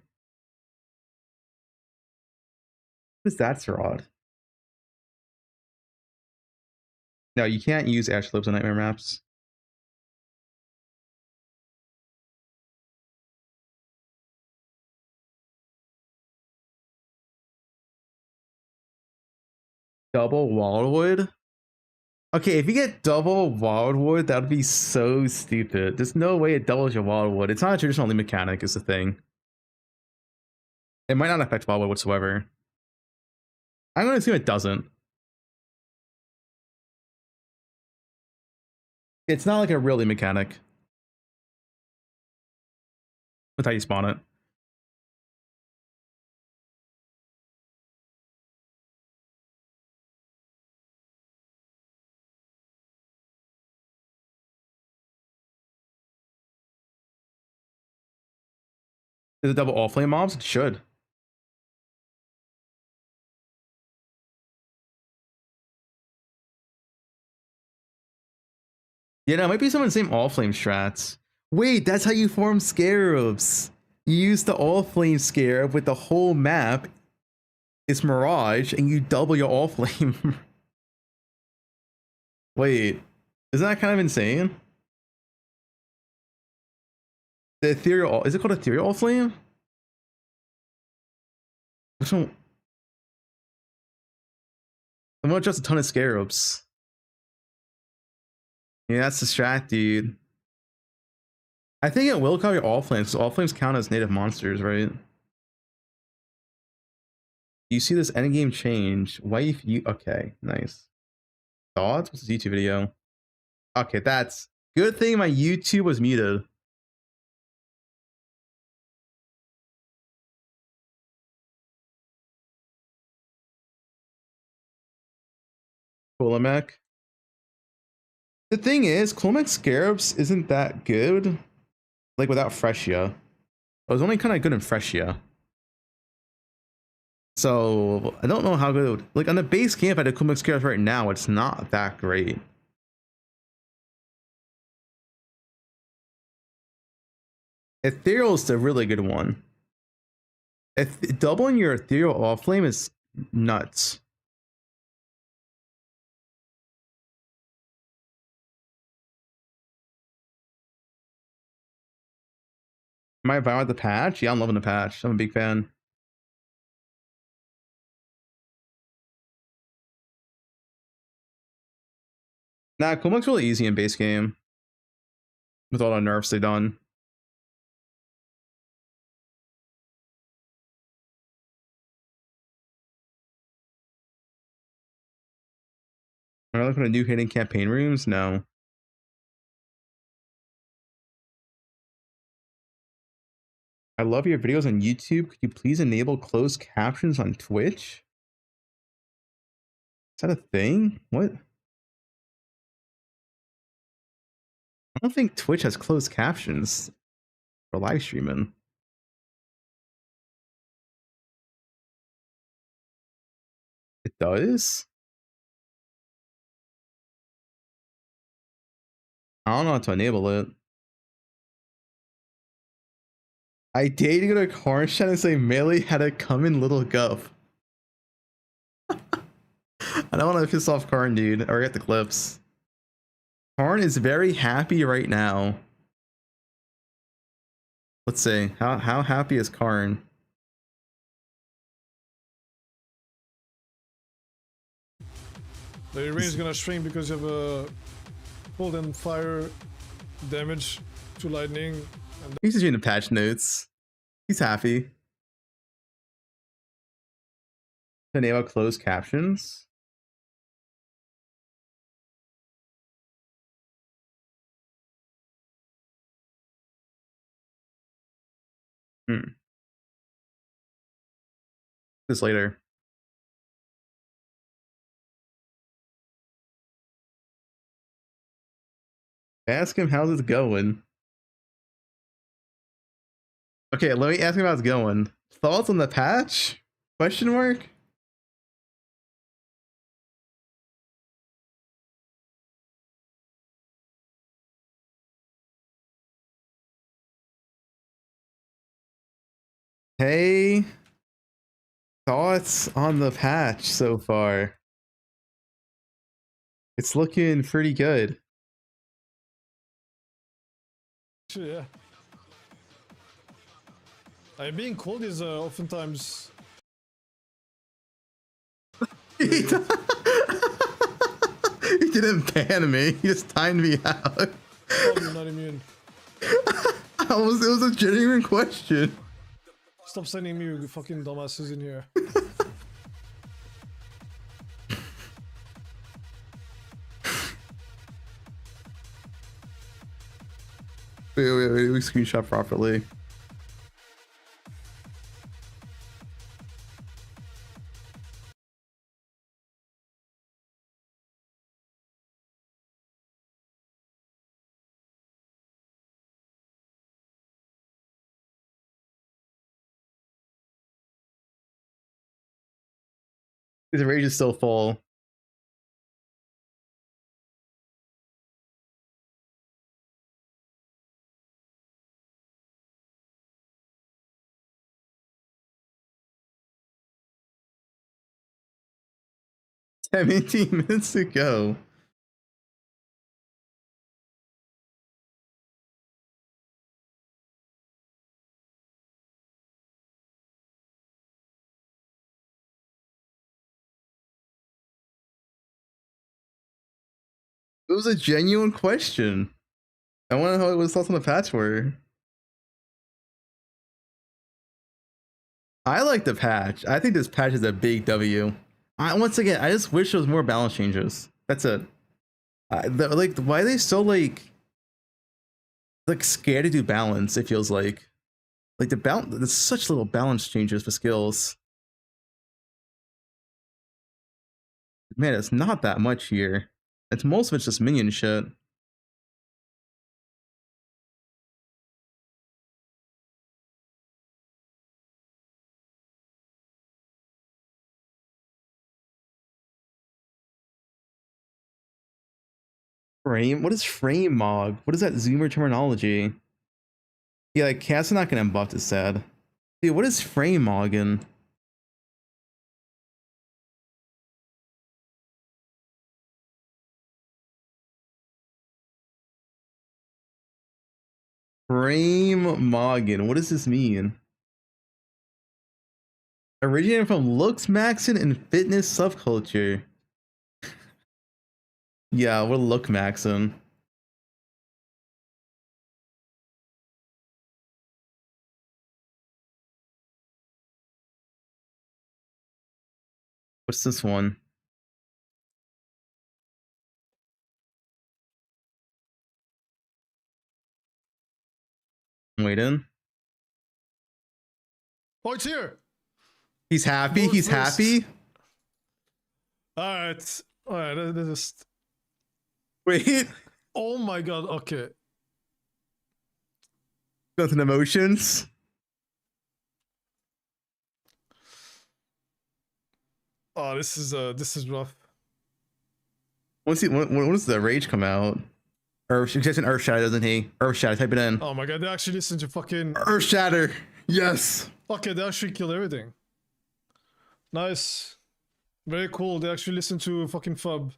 is that, Sirod? No, you can't use Ash Lips on Nightmare maps. Double Wildwood? Okay, if you get double Wildwood, that would be so stupid. There's no way it doubles your Wildwood. It's not a traditional league mechanic, is the thing. It might not affect Wildwood whatsoever. I'm going to assume it doesn't. It's not like a real league mechanic. That's how you spawn it. Is it double all flame mobs? It should. Yeah, no, it might be some of the same all flame strats. Wait, that's how you form scarabs. You use the all flame scarab with the whole map. It's Mirage, and you double your all flame. Wait, isn't that kind of insane? The ethereal, is it called ethereal all flame? Which one? I'm gonna just a ton of scarabs. Yeah, that's the strat, dude. I think it will cover all flames. So all flames count as native monsters, right? You see this endgame change. Wife, you okay? Nice. Thoughts? What's this YouTube video? Okay, that's good thing my YouTube was muted. Kulamek. The thing is, Kulamek Scarabs isn't that good. Like without Freshia. It was only kind of good in Freshia. So I don't know how good. Like on the base camp, I did Kulamek Scarabs right now. It's not that great. Ethereal is the really good one. Doubling your Ethereal off flame is nuts. Am I vibing with the patch? Yeah, I'm loving the patch. I'm a big fan. Nah, Kulmak's really easy in base game. With all the nerfs they've done. Am I looking at new hidden campaign rooms? No. I love your videos on YouTube. Could you please enable closed captions on Twitch? Is that a thing? What? I don't think Twitch has closed captions for live streaming. It does? I don't know how to enable it. I dare to go to Cornshan and say Melee had a come in little guff. I don't want to piss off Karn, dude, or get the clips. Karn is very happy right now. Let's see. How happy is Karn? The range is gonna shrink because you have a cold and fire damage to lightning. And He's just reading the patch notes. He's happy. Enable closed captions. This later. Ask him how's it going. Okay, let me ask him how it's going. Thoughts on the patch? Question mark? Hey, thoughts on the patch so far? It's looking pretty good. yeah. Being cold is oftentimes. He didn't ban me. He just timed me out. Oh, you're not immune. It was a genuine question. Stop sending me you fucking dumbasses in here. Wait, we screenshot properly. His rage is still full. "17 minutes ago." It was a genuine question. I want to know what his thoughts on the patch were. I like the patch. I think this patch is a big W. Once again, I just wish there was more balance changes. That's it. Like, why are they so like scared to do balance? It feels like the balance. There's such little balance changes for skills. Man, it's not that much here. It's most of it's just minion shit. Frame? What is frame mog? What is that zoomer terminology? Yeah, like Cass not gonna buff is sad. Dude, what is frame mogging? Frame mogging. What does this mean? Originating from looks maxing and fitness subculture. Yeah, we're look maxing. What's this one? I'm waiting. Oh, it's here. He's happy. Lord He's first. happy. All right. This is. Wait. Oh my god. Okay. Nothing emotions. Oh, this is rough. When does the rage come out? He gets an Earth Shatter, doesn't he? Earth Shatter, type it in. Oh my god, they actually listen to fucking Earth Shatter. Yes. Okay, they actually killed everything. Nice. Very cool. They actually listen to fucking Fub.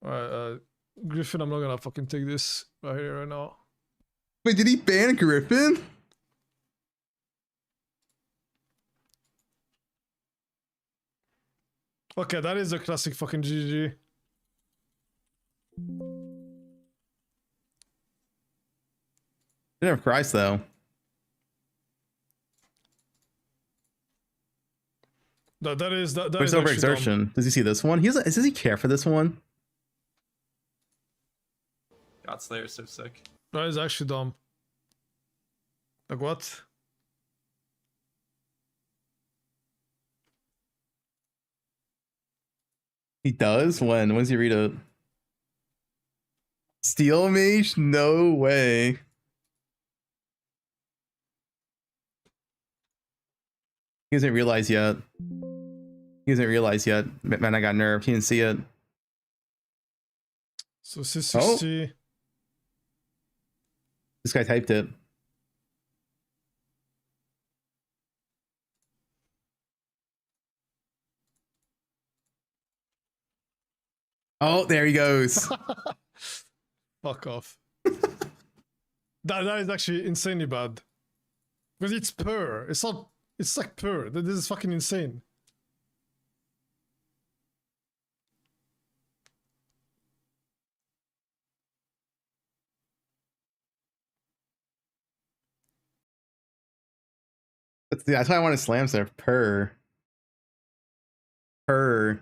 Alright, Griffin, I'm not gonna fucking take this right here right now. Wait, did he ban Griffin? Okay, that is a classic fucking GG. Didn't have Christ though. That is Where's actually dumb. overexertion? Does he see this one? Does he care for this one? God Slayer is so sick. That is actually dumb. Like what? He does? When? When does he read it? Steel Mage? No way. He doesn't realize yet. He doesn't realize yet. Man, I got nerfed. He didn't see it. So 660. This guy typed it. Oh, there he goes. Fuck off. that is actually insanely bad. Because it's purr. It's not. It's like purr. This is fucking insane. That's why I want to slam surf. Purr. Purr.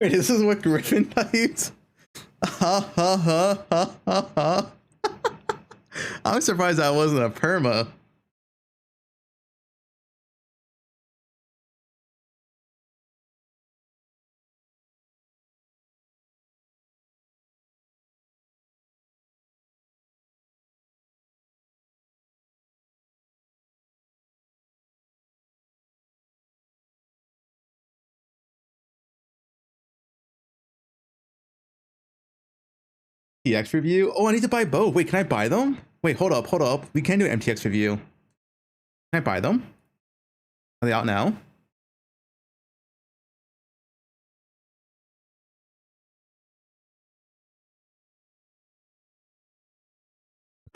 Wait, this is what Griffin typed? Ha ha ha ha ha ha. I'm surprised that wasn't a perma. MTX review? Oh, I need to buy both. Wait, can I buy them? Wait, hold up, hold up. We can do MTX review. Can I buy them? Are they out now?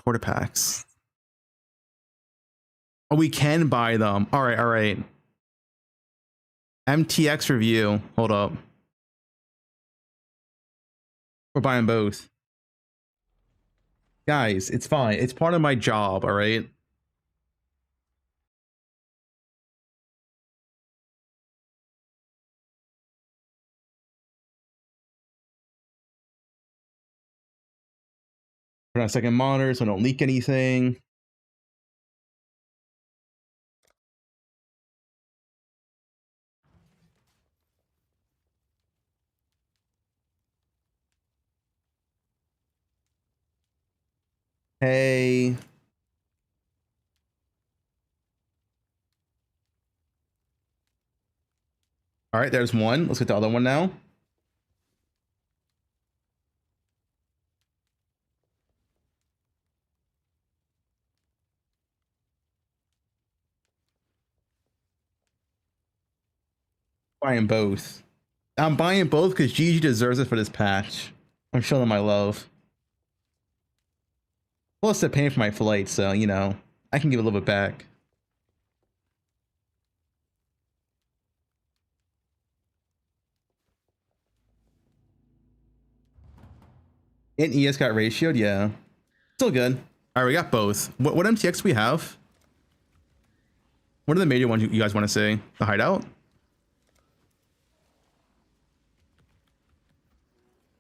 Porta packs. Oh, we can buy them. All right, all right. MTX review. Hold up. We're buying both. Guys, it's fine. It's part of my job, all right? Put on a second monitor so I don't leak anything. Hey. All right, there's one. Let's get the other one now. Buying both. I'm buying both because Gigi deserves it for this patch. I'm showing them my love. Plus, they're paying for my flight, so, you know, I can give a little bit back. And ES got ratioed, yeah. Still good. All right, we got both. What MTX do we have? What are the major ones you guys want to say? The hideout?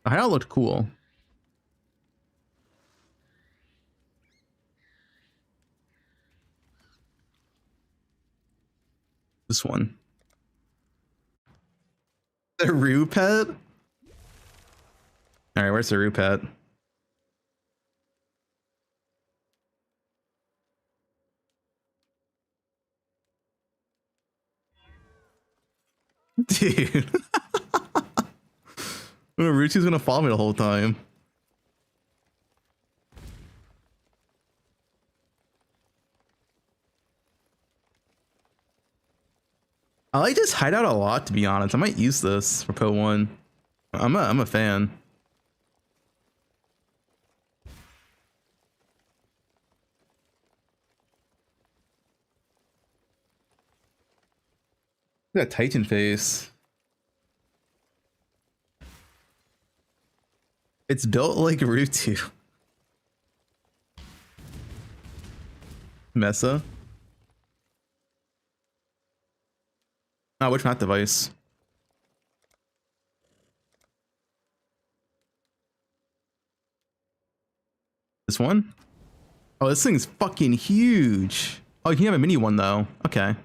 The hideout looked cool. This one. The Rue pet? All right, where's the Rue pet? Dude. Ruchi's gonna follow me the whole time. I like this hideout a lot, to be honest. I might use this for Pro 1. I'm a fan. Look at that Titan face. It's built like Rutu. Mesa. Oh, which map device? This one? Oh, this thing's fucking huge. Oh, you can have a mini one though. Okay.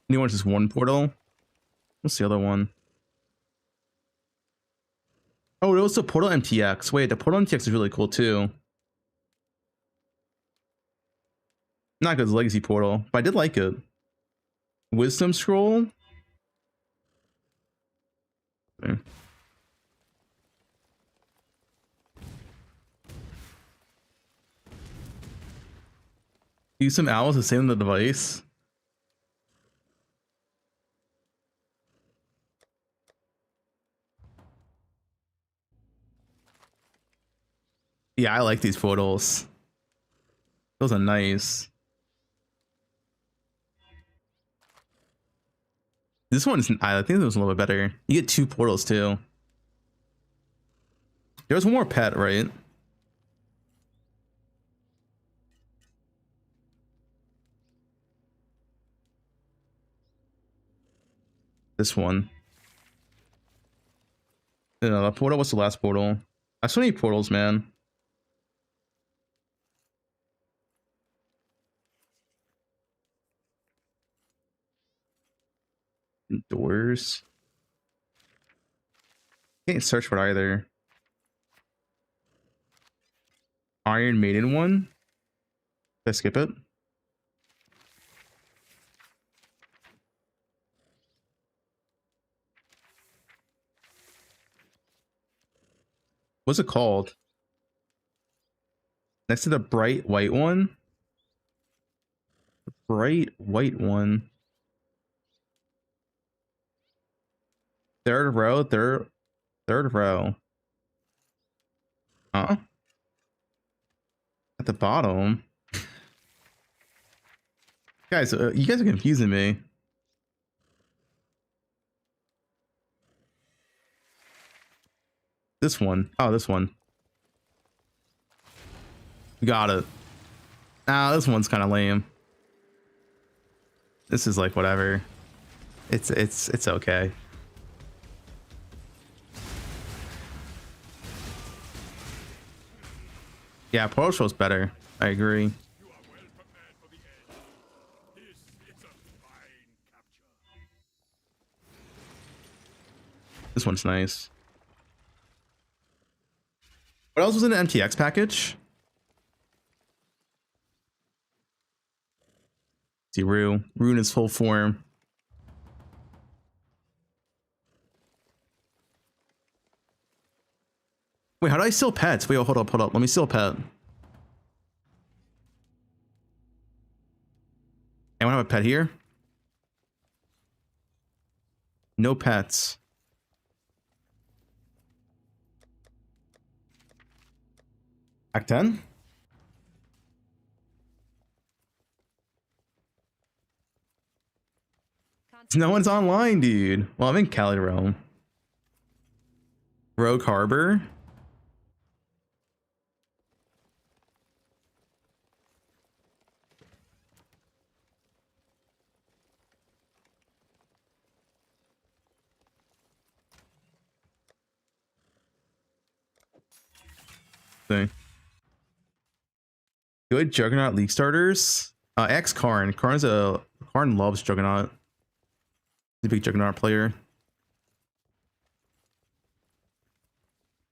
New one's just one portal. What's the other one? Oh, it was the Portal MTX. Wait, the Portal MTX is really cool too. Not good as Legacy Portal, but I did like it. Wisdom Scroll. Okay. Use some owls to save the device. Yeah, I like these portals. Those are nice. This one's, I think this was a little bit better. You get 2 portals too. There was one more pet, right? This one. No, that portal was the last portal. I have so many portals, man. Doors. Can't search for it either. Iron Maiden one. Did I skip it? What's it called? Next to the bright white one? The bright white one. Third row, third row. Huh? At the bottom. Guys, you guys are confusing me. This one. Oh, this one. Got it. Ah, this one's kind of lame. This is like whatever. It's okay. Yeah, Portal Show's better. I agree. This one's nice. What else was in the MTX package? See, Rue in its full form. Wait, how do I steal pets? Wait, hold up. Let me steal a pet. Anyone have a pet here? No pets. Act 10? No one's online, dude. Well, I'm in Cali Realm. Rogue Harbor. Thing. Good Juggernaut League starters. X Karn. Karn loves Juggernaut. He's a big Juggernaut player.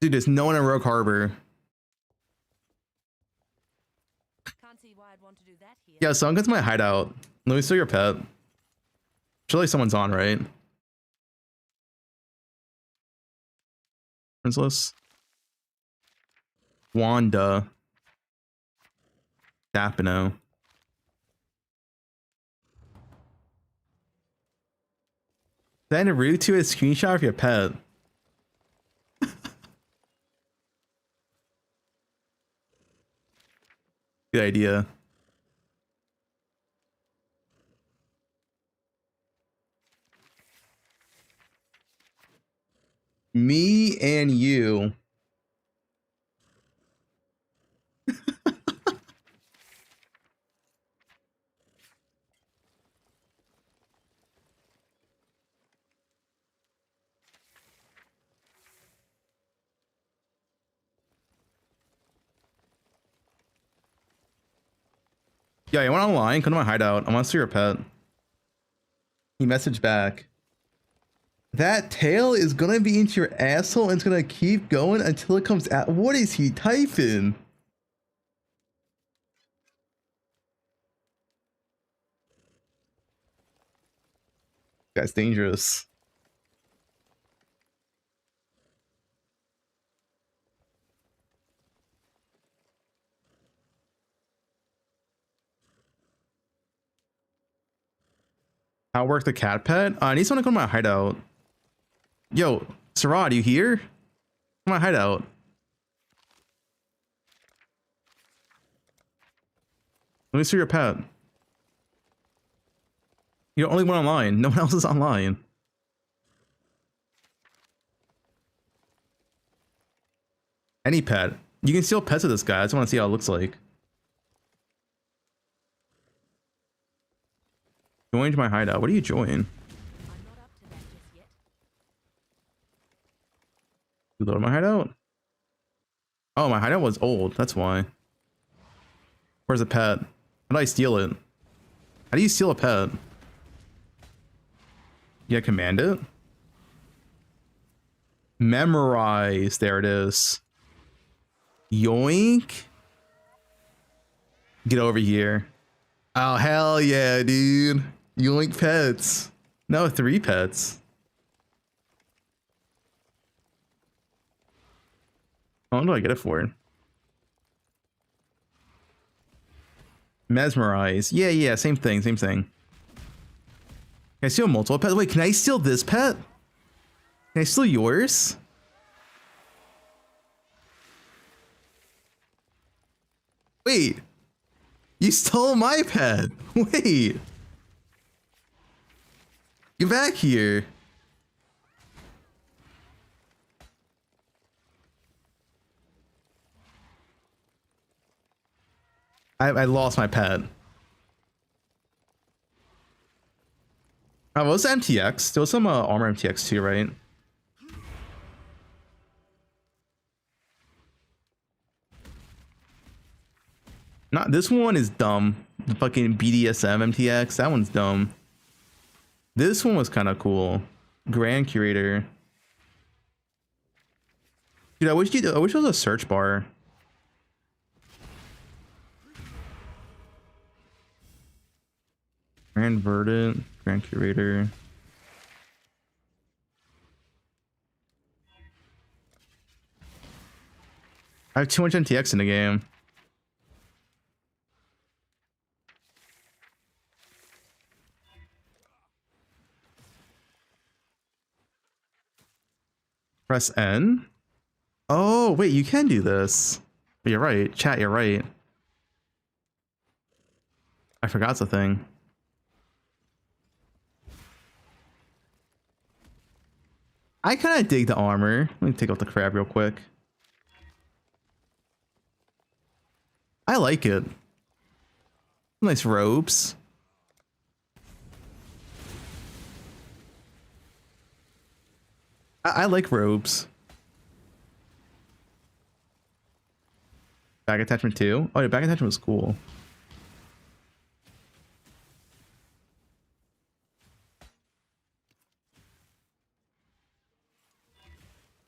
Dude, there's no one in Rogue Harbor. Can't see why I'd want to do that here. Yeah, someone gets my hideout. Let me steal your pet. Surely someone's on, right? Princeless. Wanda. Dapino. Send a route to a screenshot of your pet. Good idea. Me and you. Yeah, you went online. Come to my hideout. I want to see your pet. He messaged back. That tail is gonna be into your asshole and it's gonna keep going until it comes out. What is he typing? Guy's dangerous. How work the cat pet? I need someone to come to my hideout. Yo, Sarad, you here? Come to my hideout. Let me see your pet. You're the only one online. No one else is online. Any pet. You can steal pets of this guy. I just want to see how it looks like. Join my hideout. What do you join? You load my hideout? Oh, my hideout was old. That's why. Where's a pet? How do I steal it? How do you steal a pet? Yeah, command it. Memorize. There it is. Yoink. Get over here. Oh, hell yeah, dude. Yoink pets. No, 3 pets. How long do I get it for? Mesmerize. Yeah, same thing, same thing. Can I steal multiple pets? Wait, can I steal this pet? Can I steal yours? Wait. You stole my pet. Wait. Get back here. I lost my pet. What was the MTX? There was some armor MTX too, right? Not this one is dumb. The fucking BDSM MTX, that one's dumb. This one was kind of cool. Grand Curator. Dude, I wish there was a search bar. Grand Verdant, Grand Curator. I have too much MTX in the game. Press N? Oh, wait, you can do this. You're right. Chat, you're right. I forgot it's a thing. I kind of dig the armor. Let me take out the crab real quick. I like it. Nice robes. I like robes. Bag attachment too? Oh yeah, bag attachment was cool.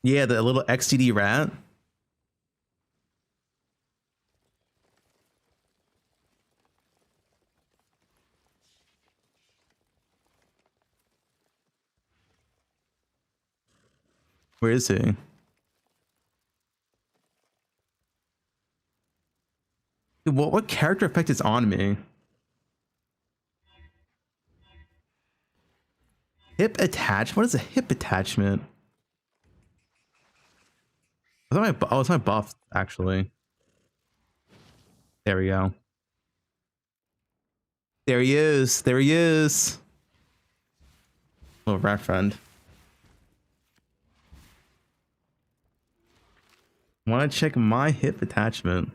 Yeah, the little XTD rat. Where is he? Dude, what character effect is on me? Hip attach? What is a hip attachment? It's my buff, actually. There we go. There he is. There he is. Little rat friend. Want to check my hip attachment?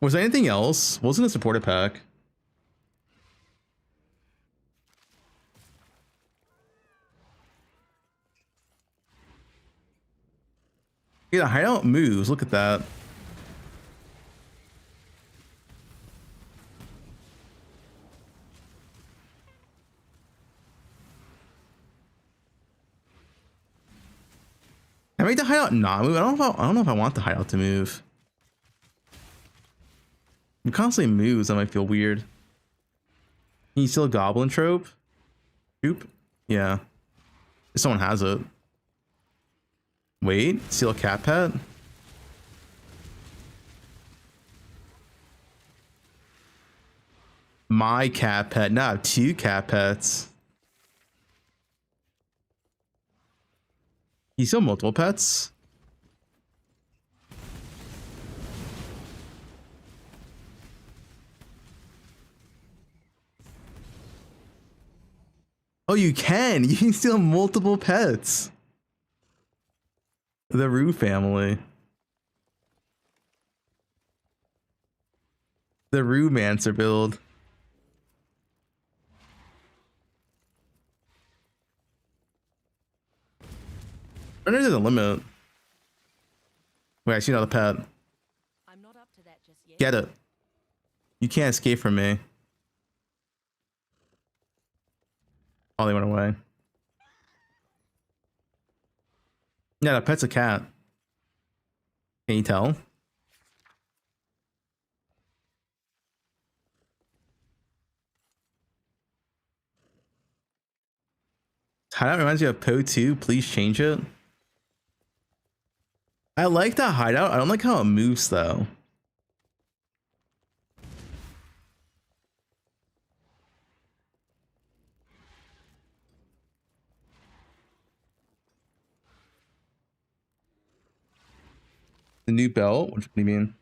Was there anything else? Wasn't a supporter pack? Yeah, hideout moves. Look at that. I make the hideout not move. I don't know if I want the hideout to move. It constantly moves. That might feel weird. Can you steal a goblin trope? Oop. Yeah. If someone has it. Wait, steal a cat pet? My cat pet. No, I have 2 cat pets. You steal multiple pets? Oh, you can. You can steal multiple pets. The Rue family. The Rue Mancer build. Under the limit. Wait, I see another pet. I'm not up to that just yet. Get it. You can't escape from me. Oh, they went away. Yeah, the pet's a cat. Can you tell? Hideout reminds you of Poe 2. Please change it. I like that hideout. I don't like how it moves though. The new belt? What do you mean?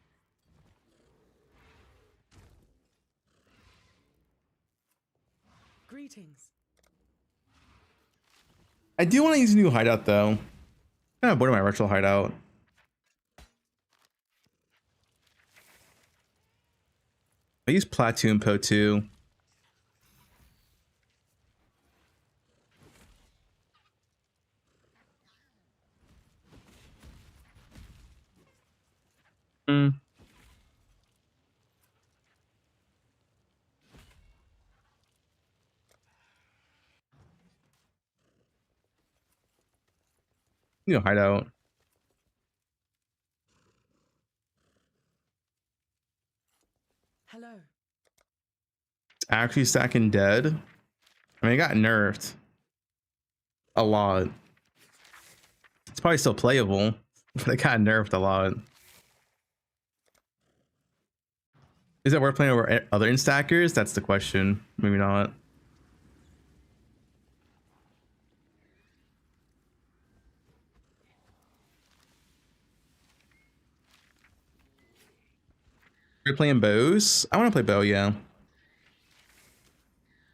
Greetings. I do want to use a new hideout though. I'm kind of bored of my retro hideout. I use Platoon Po 2. You know, hideout. Hello. It's actually stacking dead. I mean, it got nerfed a lot. It's probably still playable, but it got nerfed a lot. Is it worth playing over other instackers? That's the question. Maybe not. You're playing bows? I want to play bow, yeah.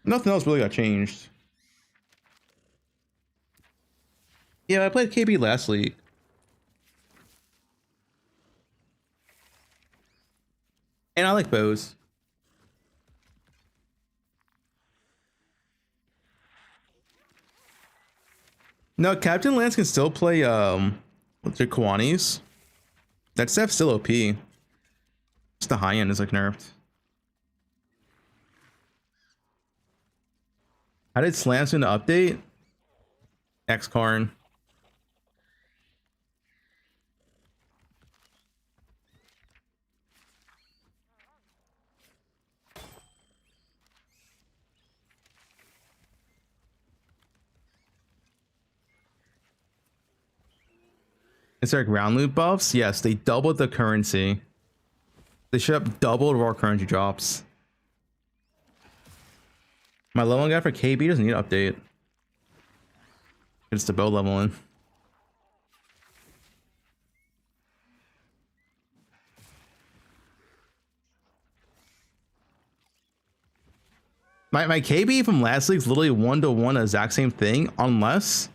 Nothing else really got changed. Yeah, I played KB last week. And I like bows. No, Captain Lance can still play what's your Kiwanis? That stuff's still OP. Just the high end is like nerfed. How did Slams in the update? X-Karn. Is there like round loot buffs? Yes, they doubled the currency. They should have doubled raw currency drops. My level guy for KB doesn't need an update. It's the bow leveling. My KB from last week's literally 1-to-1 the exact same thing, unless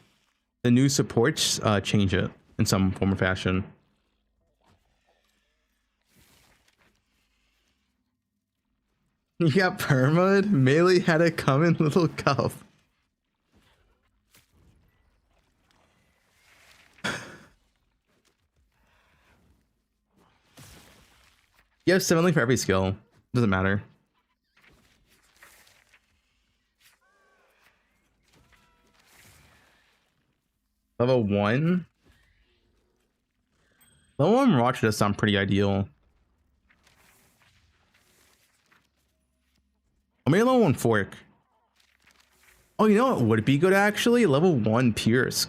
the new supports change it in some form or fashion. You got perma'd? Melee had it come in little cup. You have 7 link for every skill. Doesn't matter. Level 1? Level 1 Mirage does sound pretty ideal. Or maybe level 1 Fork. Oh, you know what would be good actually? Level 1 Pierce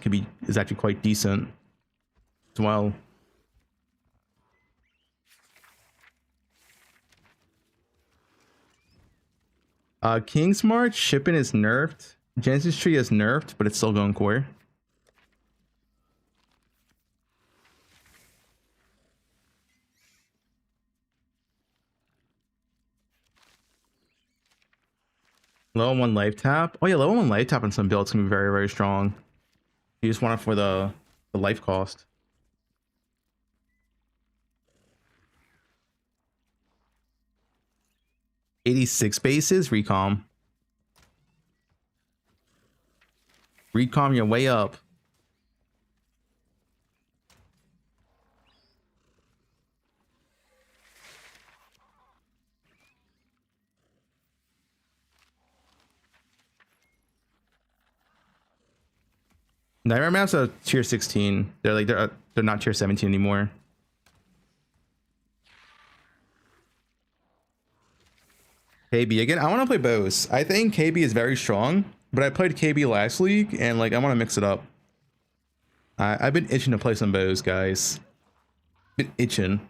is actually quite decent as well. King's March shipping is nerfed. Genesis Tree is nerfed, but it's still going core. Level 1 life tap. Oh yeah, level 1 life tap on some builds can be very, very strong. You just want it for the life cost. $86 bases, recom. Recom your way up. Nightmare maps are tier 16. They're not tier 17 anymore. KB again. I want to play bows. I think KB is very strong, but I played KB last week and like I want to mix it up. I've been itching to play some bows, guys. Been itching.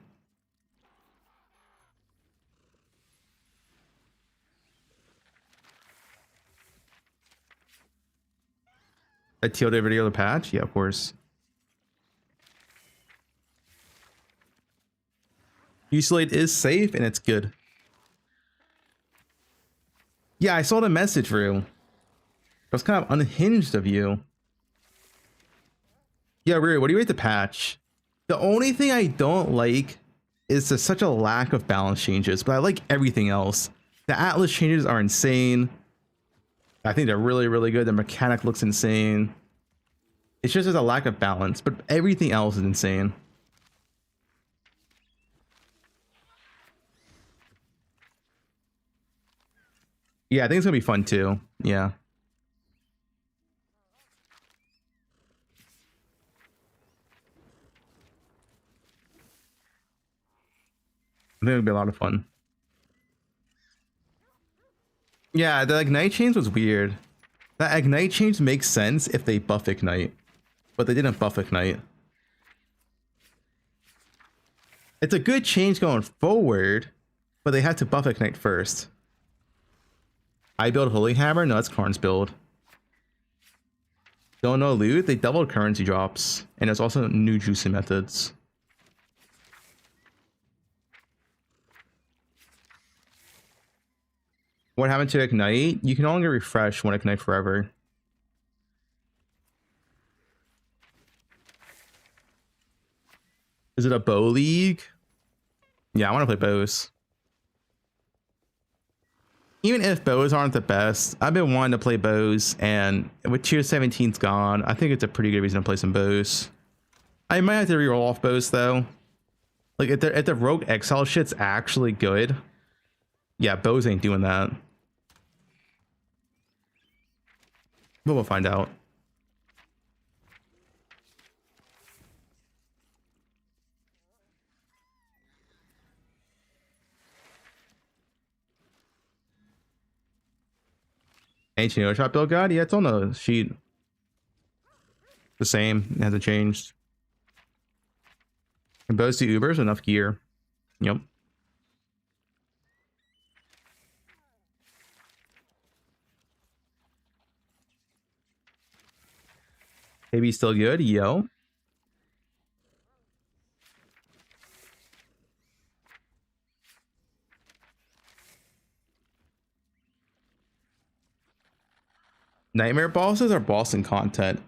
A TLD video of the patch? Yeah, of course. Fusilade is safe and it's good. Yeah, I saw the message, Rue. That was kind of unhinged of you. Yeah, Rue, what do you rate the patch? The only thing I don't like is there's such a lack of balance changes, but I like everything else. The Atlas changes are insane. I think they're really, really good. The mechanic looks insane. It's just there's a lack of balance, but everything else is insane. Yeah, I think it's gonna be fun too. Yeah. I think it'll be a lot of fun. Yeah, the Ignite change was weird. That Ignite change makes sense if they buff Ignite, but they didn't buff Ignite. It's a good change going forward, but they had to buff Ignite first. I build Holy Hammer? No, that's Karn's build. Don't know loot? They doubled currency drops, and there's also new juicing methods. What happened to Ignite? You can only refresh when Ignite forever. Is it a bow league? Yeah, I want to play bows. Even if bows aren't the best, I've been wanting to play bows, and with tier 17's gone, I think it's a pretty good reason to play some bows. I might have to reroll off bows though. Like if the rogue exile shit's actually good, yeah, bows ain't doing that. But we'll find out. Ancient Hero Shop build guide? Yeah, it's on the sheet. The same. It hasn't changed. And bows to Ubers, enough gear. Yep. Maybe still good? Yo. Nightmare bosses are boss and content.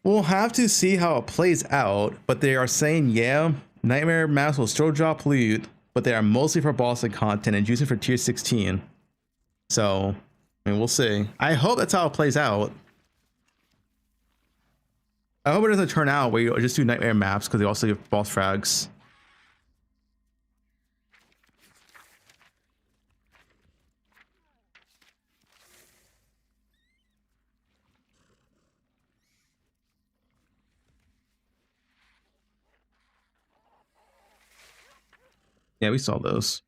We'll have to see how it plays out, but they are saying, yeah, Nightmare maps will still drop loot, but they are mostly for boss and content and juicing for tier 16. So, I mean, we'll see. I hope that's how it plays out. I hope it doesn't turn out where you just do Nightmare maps because they also give boss frags. Yeah, we saw those.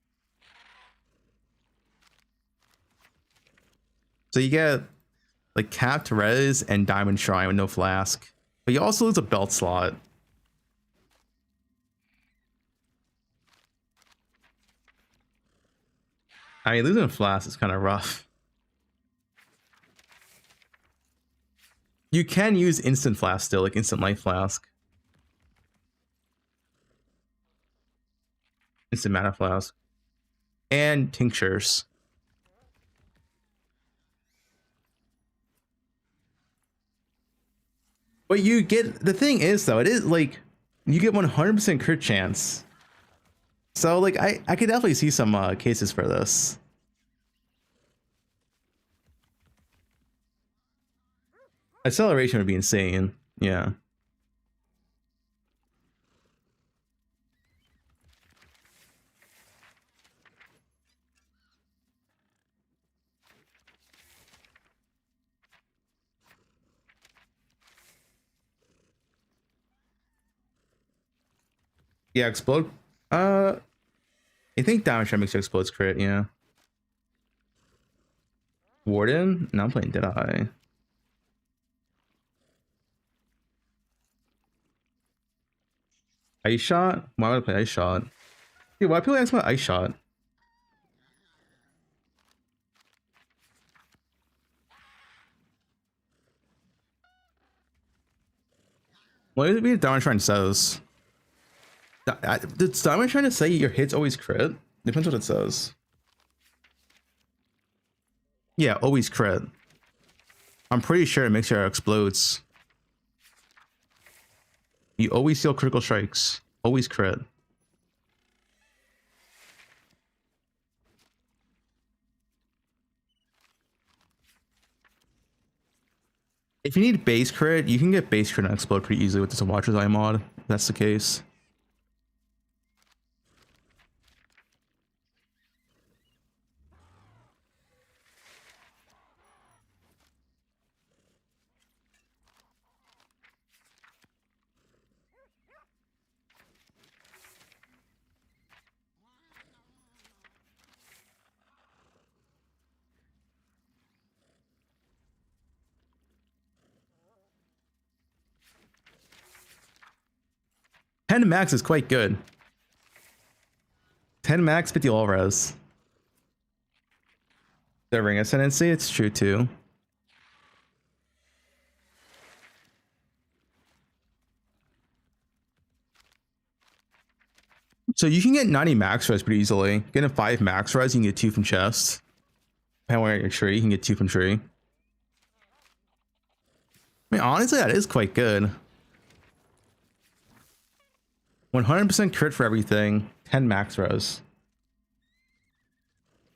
So you get like capped res and diamond shrine with no flask, but you also lose a belt slot. I mean, losing a flask is kind of rough. You can use instant flask still, like instant life flask. Instant mana flask. And tinctures. But you get, the thing is though, it is like, you get 100% crit chance. So like, I could definitely see some cases for this. Acceleration would be insane, yeah. Yeah, explode. I think damage makes you explodes crit, yeah. Warden? No, I'm playing Deadeye. Ice shot? Why would I play ice shot? Dude, why people ask about ice shot? What is it being damage shrine says? Did Simon trying to say your hits always crit? Depends what it says. Yeah, always crit. I'm pretty sure it makes your explodes. You always deal critical strikes. Always crit. If you need base crit, you can get base crit and explode pretty easily with this Watcher's Eye mod. If that's the case. Ten max is quite good. 10 max, 50 all res. The ring ascendancy, it's true too. So you can get 90 max res pretty easily. Getting 5 max res, you can get 2 from chest. Depending on your tree, you can get 2 from tree. I mean, honestly, that is quite good. 100% crit for everything. 10 max res.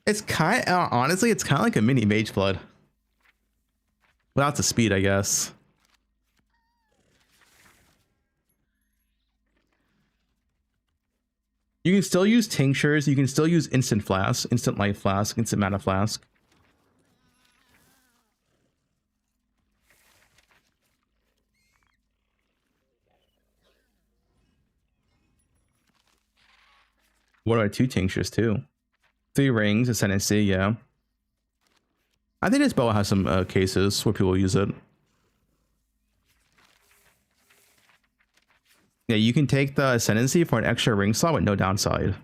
It's kind honestly, it's kind of like a mini mage flood. Without the speed, I guess. You can still use tinctures. You can still use instant flask, instant life flask, instant mana flask. What are 2 tinctures too? 3 rings, ascendancy, yeah. I think this bow has some cases where people use it. Yeah, you can take the ascendancy for an extra ring slot with no downside.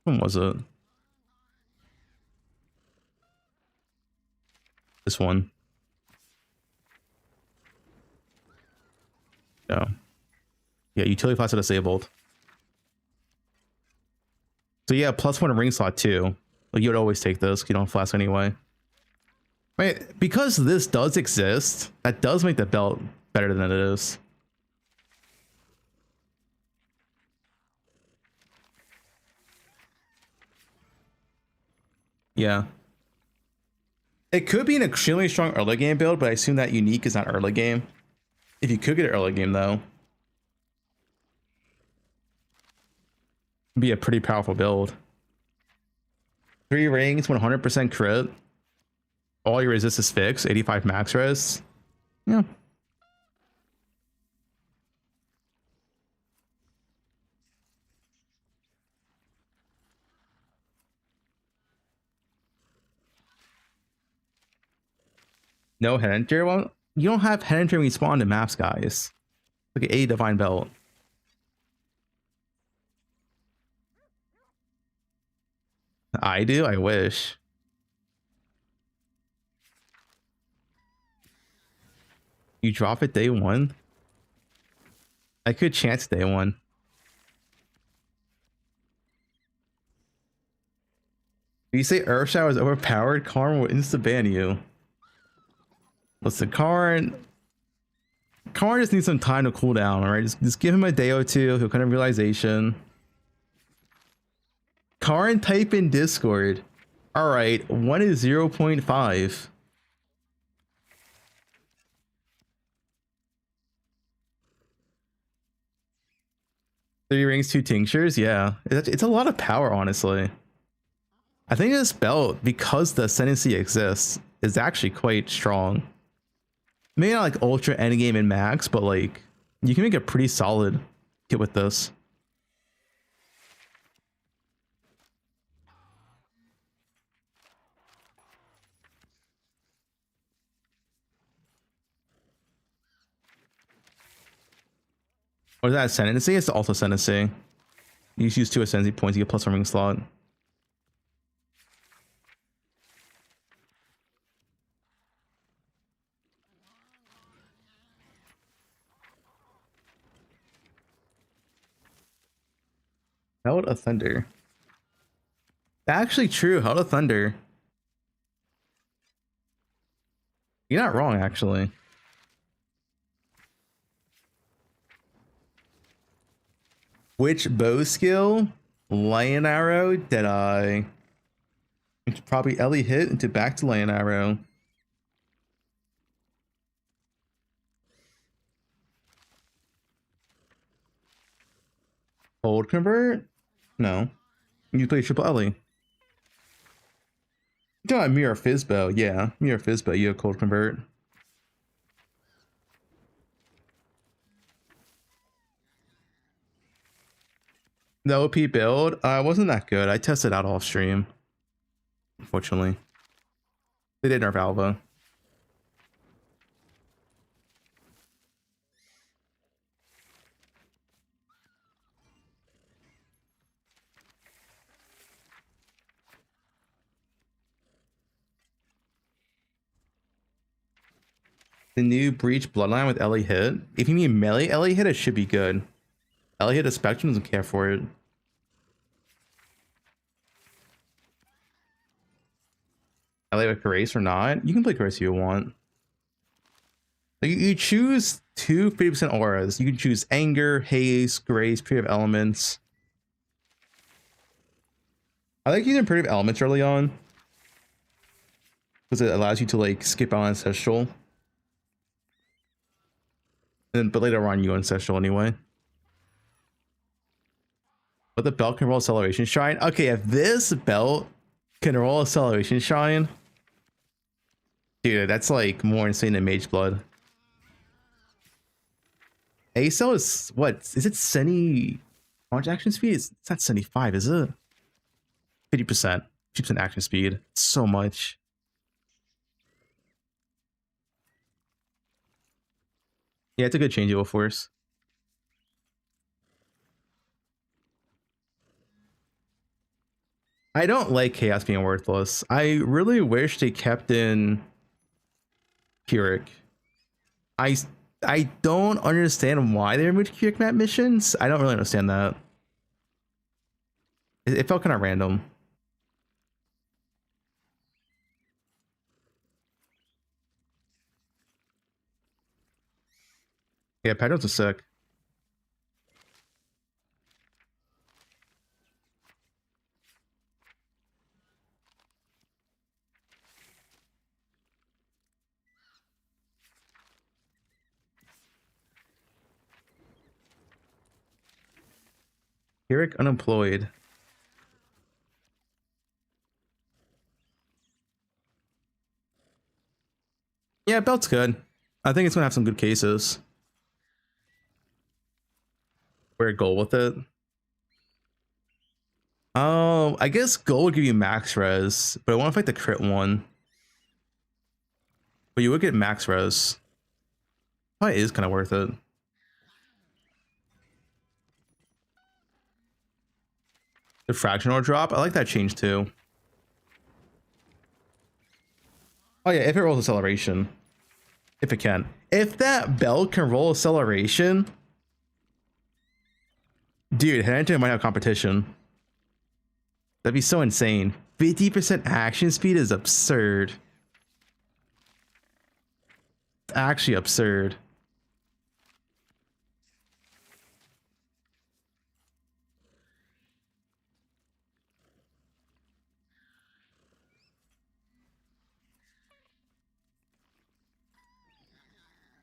When was it? This one. No. Yeah, utility flask are disabled. So yeah, +1 ring slot too. Like you would always take this. You don't flask anyway. Wait, because this does exist, that does make the belt better than it is. Yeah. It could be an extremely strong early game build, but I assume that unique is not early game. If you could get it early game though, it'd be a pretty powerful build. 3 rings, 100% crit. All your resist is fixed, 85 max res. Yeah. No headhunter? Well, you don't have headhunter respawn in maps, guys. Look at A divine belt. I do? I wish. You drop it day 1? I could chance day 1. If you say Earth Shower is overpowered, Karn will insta-ban you. Listen, Karn just needs some time to cool down, alright? Just give him a day or two, he'll come to realization. Karn, type in Discord. Alright, 1 is 0.5. Three rings, 2 tinctures, yeah. It's a lot of power, honestly. I think this belt, because the ascendancy exists, is actually quite strong. Maybe not like ultra endgame and max, but like you can make a pretty solid kit with this. Or is that ascendancy? It's also ascendancy. You just use 2 ascendancy points, you get +1 ring slot. Held of Thunder. Actually true, Held of Thunder. You're not wrong, actually. Which bow skill? Lion Arrow, Deadeye. It's probably Ellie hit into back to Lion Arrow. Cold Convert? No. You play triple Ellie. You got Mirror Fizzbow, yeah. Mirror Fizzbow, you have Cold Convert. The OP build wasn't that good. I tested out off stream. Unfortunately. They did nerf Alva. The new Breach Bloodline with Ellie hit. If you mean melee Ellie hit, it should be good. Ellie hit a Spectrum doesn't care for it. Ellie with Grace or not? You can play Grace if you want. Like, you choose two 50% auras. You can choose Anger, Haste, Grace, Primitive Elements. I like using Primitive Elements early on, because it allows you to like skip out Ancestral. But later on you Ancestral anyway. But the belt can roll Acceleration Shine. Okay, if this belt can roll Acceleration Shine, dude, that's like more insane than Mage Blood. ACell is what? Is it 70 launch action speed? It's not 75, is it? 50%. 50% action speed. So much. Yeah, it's a good changeable force. I don't like Chaos being worthless. I really wish they kept in Keurig. I don't understand why they removed Keurig map missions. I don't really understand that. It felt kind of random. Yeah, patterns are sick. Eric unemployed. Yeah, belt's good. I think it's gonna have some good cases. Where goal with it? Oh, I guess goal would give you max res, but I want to fight the crit one. But you would get max res. Probably is kind of worth it. The fractional drop, I like that change too. Oh yeah, if it rolls acceleration. If it can. If that belt can roll acceleration, dude, Hereditary might have competition. That'd be so insane. 50% action speed is absurd. It's actually absurd.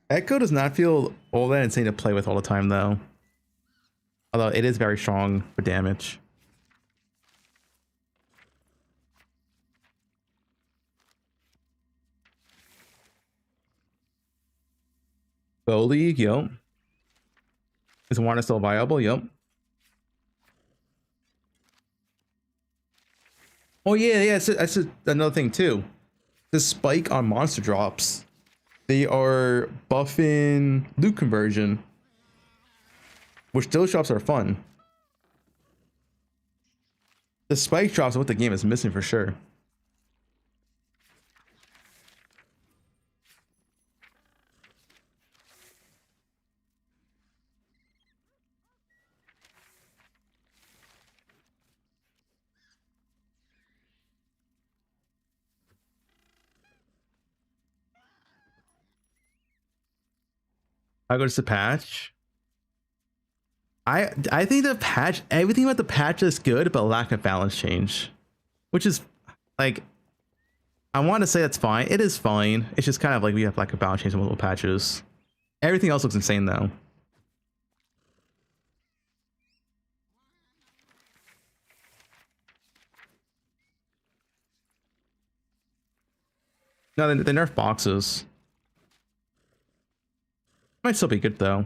Echo does not feel all that insane to play with all the time though. Although it is very strong for damage. Bow League, yep. Is Warner still viable? Yep. Oh yeah, that's another thing too. The spike on monster drops. They are buffing loot conversion, which those drops are fun. The spike drops are what the game is missing for sure. I go to the patch. I think the patch, everything about the patch is good, but lack of balance change, which is like, I want to say that's fine. It is fine. It's just kind of like we have lack of balance change in little patches. Everything else looks insane though. No, they nerf boxes. Might still be good though.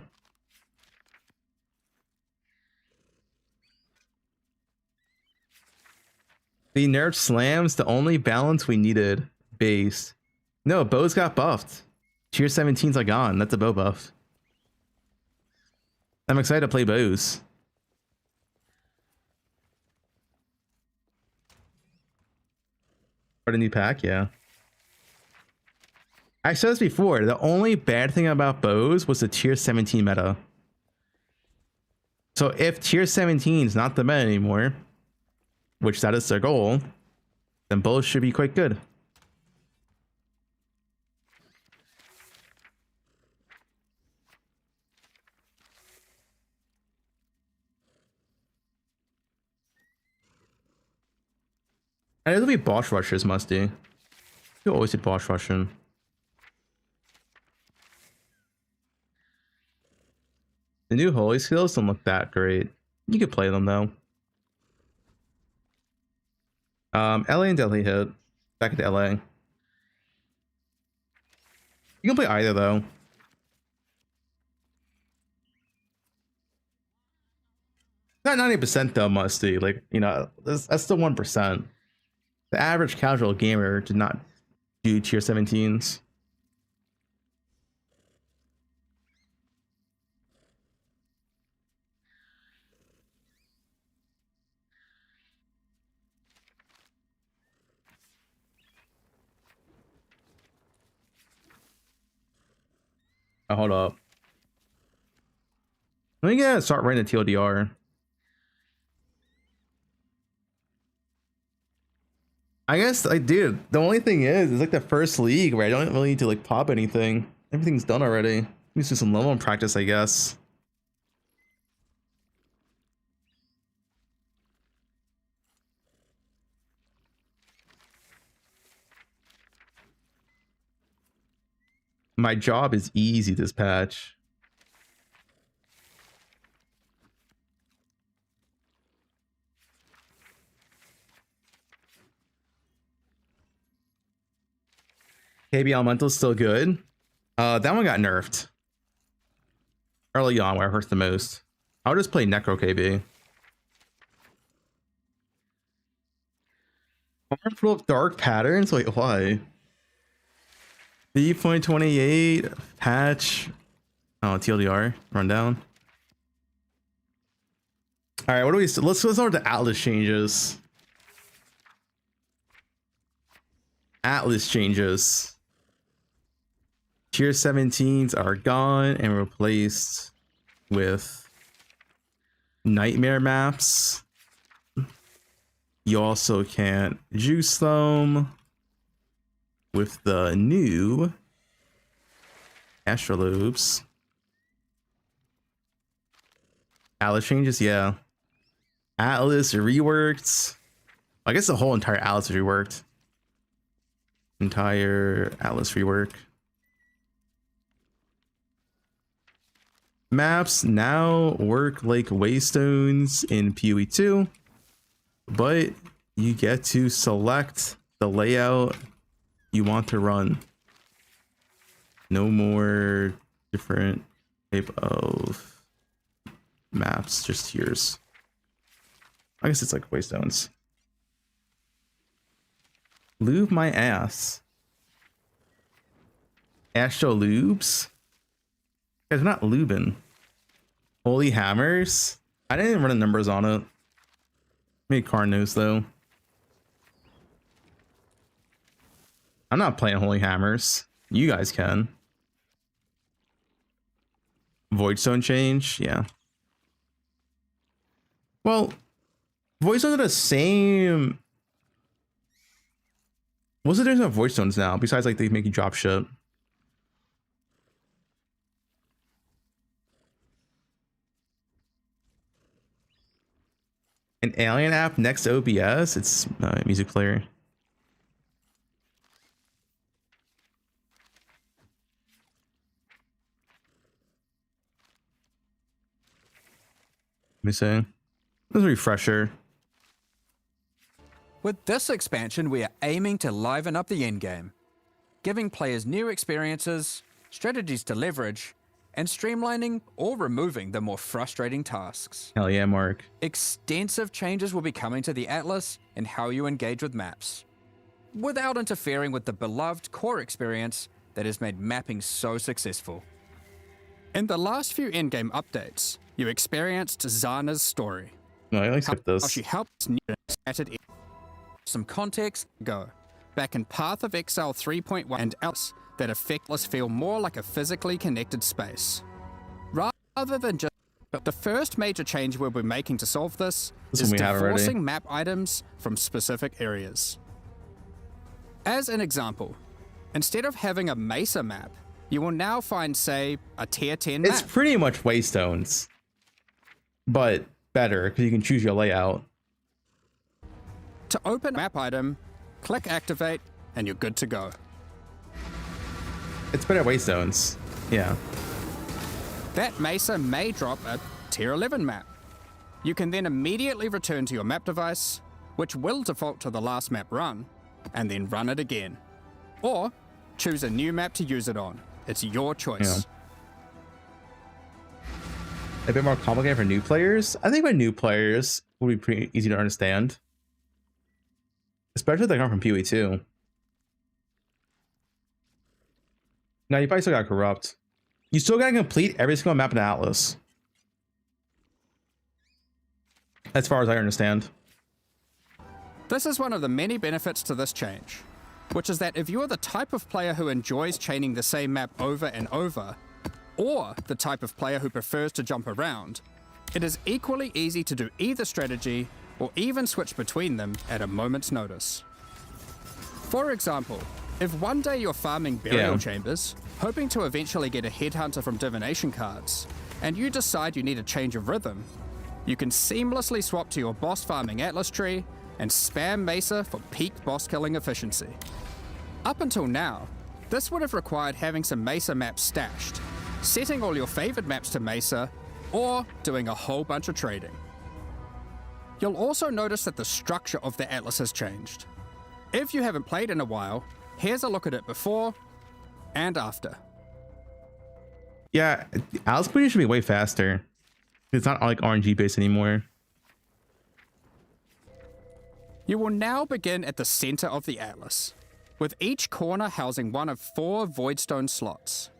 The nerf slams, the only balance we needed. Base. No, bows got buffed. Tier 17's are gone. That's a bow buff. I'm excited to play bows. For the new pack, yeah. I said this before, the only bad thing about bows was the tier 17 meta. So if tier 17 is not the meta anymore, which that is their goal, then bows should be quite good. And it'll be boss rushers, musty. You always did boss rushing. The new holy skills don't look that great. You could play them though. LA and Delhi hit. Back into LA. You can play either though. Not 90% though, musty. Like, you know, that's the 1%. The average casual gamer did not do tier 17s. Oh, hold up. Let me start writing the TLDR. I guess, like, dude, the only thing is, it's like the first league where I don't really need to like pop anything. Everything's done already. Let's do some level practice, I guess. My job is easy this patch. KB Elemental's still good. That one got nerfed early on where it hurts the most. I'll just play Necro KB. Full of dark patterns? Wait, why? 3.28 patch. Oh, TLDR rundown. All right, what do we? Let's start with the Atlas changes. Atlas changes. Tier 17s are gone and replaced with nightmare maps. You also can't juice them with the new astrolobes. Atlas changes, yeah. Atlas reworked. I guess the whole entire Atlas is reworked. Entire Atlas rework. Maps now work like waystones in PoE 2, but you get to select the layout you want to run. No more different type of maps, just tiers. I guess it's like waystones. Lube my ass. Astro lubes? Guys, not lubing. Holy hammers? I didn't even run the numbers on it. Maybe Car knows though. I'm not playing Holy Hammers. You guys can. Voidstone change? Yeah. Well, Voidstones are the same. What's the difference of Voidstones now? Besides, like, they make you drop shit. An alien app next to OBS. It's music player. Let me see. This is a refresher. With this expansion, we are aiming to liven up the endgame, giving players new experiences, strategies to leverage, and streamlining or removing the more frustrating tasks. Hell yeah, Mark. Extensive changes will be coming to the Atlas and how you engage with maps, without interfering with the beloved core experience that has made mapping so successful. In the last few endgame updates, you experienced Zana's story. No, I like skip How this. she helped Neris at it. Some context, Go. Back in Path of Exile 3.1 and else, that effectless feel more like a physically connected space. Rather than just... But the first major change we'll be making to solve this This is one we had already. divorcing map items from specific areas. As an example, instead of having a Mesa map, you will now find, say, a tier 10 map. It's pretty much Waystones, but better because you can choose your layout. To open a map item, click activate, and you're good to go. It's better Waystones. Yeah. That Mesa may drop a tier 11 map. You can then immediately return to your map device, which will default to the last map run, and then run it again. Or choose a new map to use it on. It's your choice. Yeah. A bit more complicated for new players. I think for new players will be pretty easy to understand, especially if they come from PoE 2. Now you probably still got corrupt. You still gotta complete every single map in Atlas, as far as I understand. This is one of the many benefits to this change, which is that if you are the type of player who enjoys chaining the same map over and over, or the type of player who prefers to jump around, it is equally easy to do either strategy or even switch between them at a moment's notice. For example, if one day you're farming burial chambers, hoping to eventually get a headhunter from divination cards, and you decide you need a change of rhythm, you can seamlessly swap to your boss farming Atlas tree and spam Mesa for peak boss killing efficiency. Up until now, this would have required having some Mesa maps stashed, setting all your favored maps to Mesa, or doing a whole bunch of trading. You'll also notice that the structure of the Atlas has changed. If you haven't played in a while, here's a look at it before and after. Yeah, Atlas Queen should be way faster. It's not like RNG based anymore. You will now begin at the center of the Atlas, with each corner housing one of 4 Voidstone slots.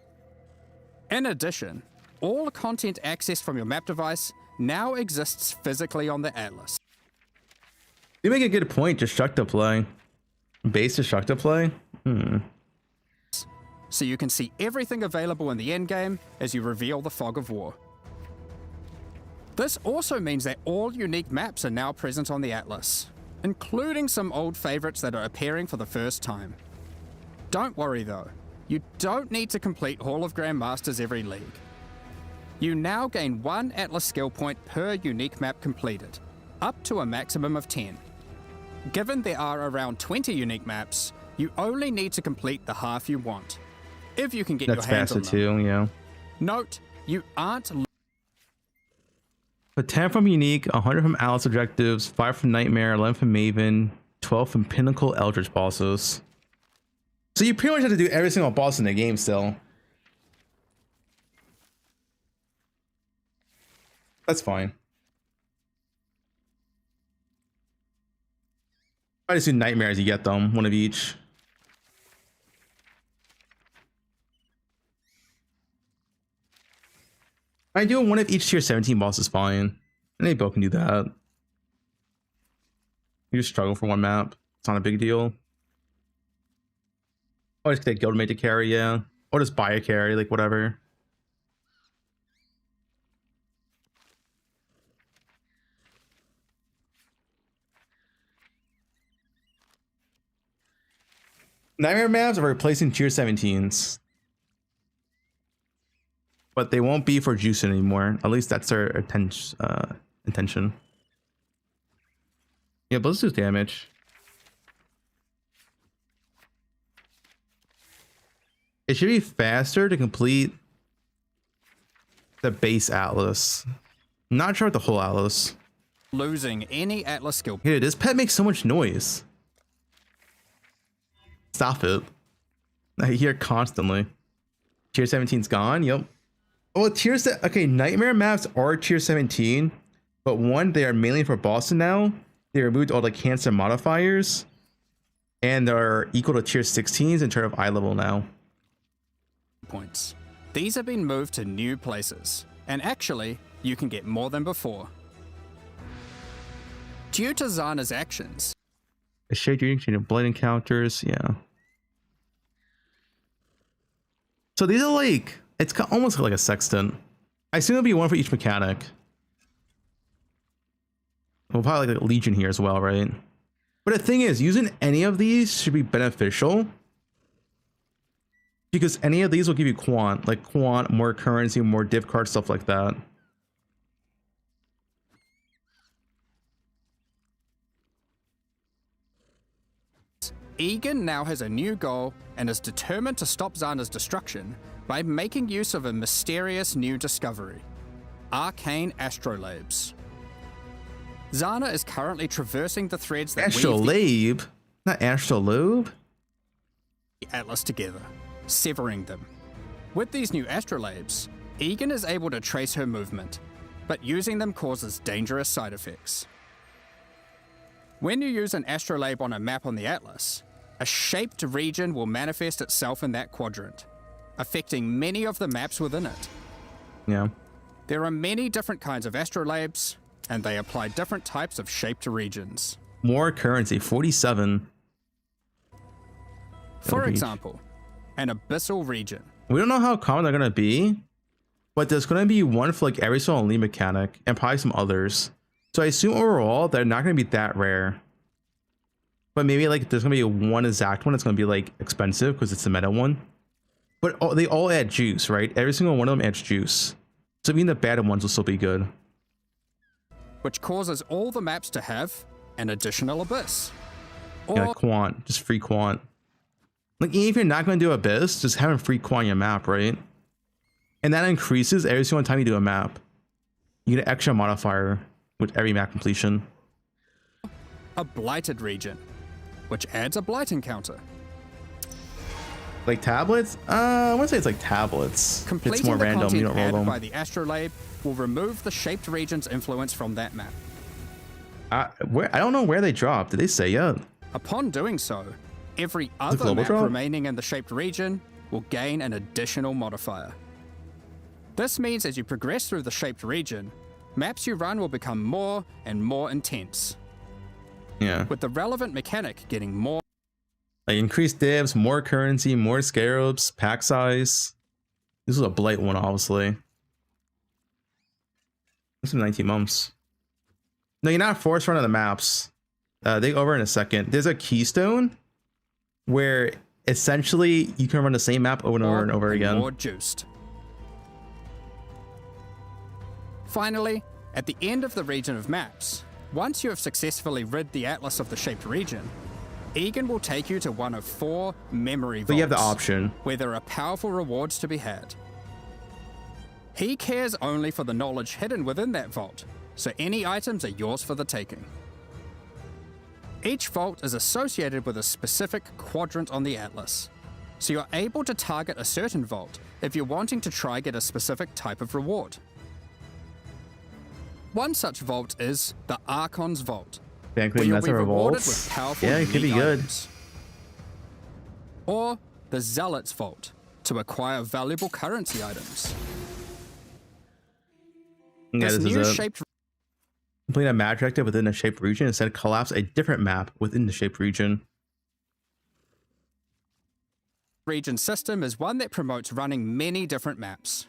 In addition, all content accessed from your map device now exists physically on the Atlas. You make a good point. Destructo play. Base Destructo play? So you can see everything available in the endgame as you reveal the Fog of War. This also means that all unique maps are now present on the Atlas, including some old favorites that are appearing for the first time. Don't worry though, you don't need to complete Hall of Grandmasters every league. You now gain 1 Atlas skill point per unique map completed, up to a maximum of 10. Given there are around 20 unique maps, you only need to complete the half you want, if you can get That's your hands faster on them. too, yeah. Note, you aren't But 10 from Unique, 100 from Atlas objectives, 5 from Nightmare, 11 from Maven, 12 from Pinnacle Eldritch bosses. So you pretty much have to do every single boss in the game still. That's fine. I just do Nightmares, you get them, one of each. I do one of each tier 17 boss is fine. And they both can do that. You just struggle for one map. It's not a big deal. Or just get a guildmate to carry, yeah. Or just buy a carry, like whatever. Nightmare maps are replacing tier 17s. But they won't be for juicing anymore. At least that's their intention. Yeah, but let's do damage. It should be faster to complete the base Atlas. Not sure what the whole Atlas. Losing any Atlas skill. Hey, this pet makes so much noise. Stop it. I hear it constantly. Tier 17's gone. Yep. Oh, okay, Nightmare maps are tier 17, but one, they are mainly for Boston now. They removed all the cancer modifiers, and they're equal to tier 16s in terms of eye level now. Points. These have been moved to new places, and actually, you can get more than before. Due to Zana's actions, A shade reaction of blade encounters, yeah. So these are like, it's almost like a sextant. I assume there'll be one for each mechanic. We'll probably like a Legion here as well, right? But the thing is, using any of these should be beneficial, because any of these will give you quant, more currency, more div card, stuff like that. Egan now has a new goal and is determined to stop Zana's destruction by making use of a mysterious new discovery, arcane astrolabes. Zana is currently traversing the threads that weave Astrolabe? Not astrolabe? the Atlas together, severing them. With these new astrolabes, Egan is able to trace her movement, but using them causes dangerous side effects. When you use an astrolabe on a map on the Atlas, a shaped region will manifest itself in that quadrant, affecting many of the maps within it. Yeah. There are many different kinds of astrolabes, and they apply different types of shaped regions. More currency, 47. For example, an abyssal region. We don't know how common they're gonna be, but there's gonna be one for like every single elite mechanic and probably some others. So I assume overall they're not gonna be that rare. But maybe like there's gonna be one exact one that's gonna be like expensive because it's the meta one. But they all add juice, right? Every single one of them adds juice. So even the bad ones will still be good. Which causes all the maps to have an additional abyss. Or Yeah, quant, just free quant. Like even if you're not gonna do abyss, just having free quant on your map, right? And that increases every single time you do a map. You get an extra modifier with every map completion. a blighted region, which adds a blight encounter. Like tablets? I want to say it's like tablets. Completing It's more the random. You content don't roll added them. by the astrolabe will remove the shaped region's influence from that map. I don't know where they dropped. Did they say yet? Upon doing so, every other global map drop? remaining in the shaped region will gain an additional modifier. This means as you progress through the shaped region, maps you run will become more and more intense, Yeah. with the relevant mechanic getting more. Like increased divs, more currency, more scarabs, pack size. This is a blight one, obviously. This is 19 months. No, you're not forced running the maps. They go over in a second. There's a keystone where essentially you can run the same map over and over and over again. More juiced. Finally, at the end of the region of maps, once you have successfully rid the Atlas of the shaped region, Egan will take you to one of 4 memory vaults. But you have the option. Where there are powerful rewards to be had. He cares only for the knowledge hidden within that vault, so any items are yours for the taking. Each vault is associated with a specific quadrant on the Atlas, so you're able to target a certain vault if you're wanting to try get a specific type of reward. One such vault is the Archon's Vault, Banquet where you'll be Mesa rewarded Revolts. with powerful Yeah, it could be unique good. items. Or the Zealot's Vault, to acquire valuable currency items. Yeah, This this new is it. shaped Complete a map objective within a shaped region instead of collapse a different map within the shaped region. region system is one that promotes running many different maps.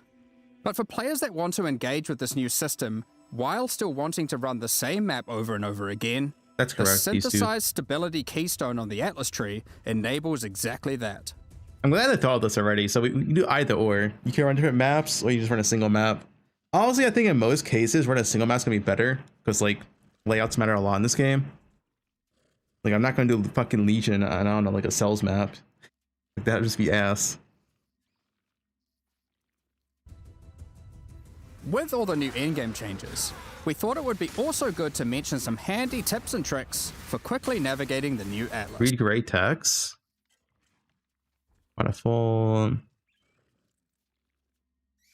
But for players that want to engage with this new system while still wanting to run the same map over and over again, That's the correct. These two. synthesized stability keystone on the Atlas tree enables exactly that. I'm glad I thought of this already. So we can do either or. You can run different maps or you just run a single map. Honestly, I think in most cases, running a single map's gonna be better because like layouts matter a lot in this game. Like, I'm not gonna do fucking Legion, I don't know, like a cells map. Like, that would just be ass. With all the new endgame changes, we thought it would be also good to mention some handy tips and tricks for quickly navigating the new Atlas. Read great text. Waterfall.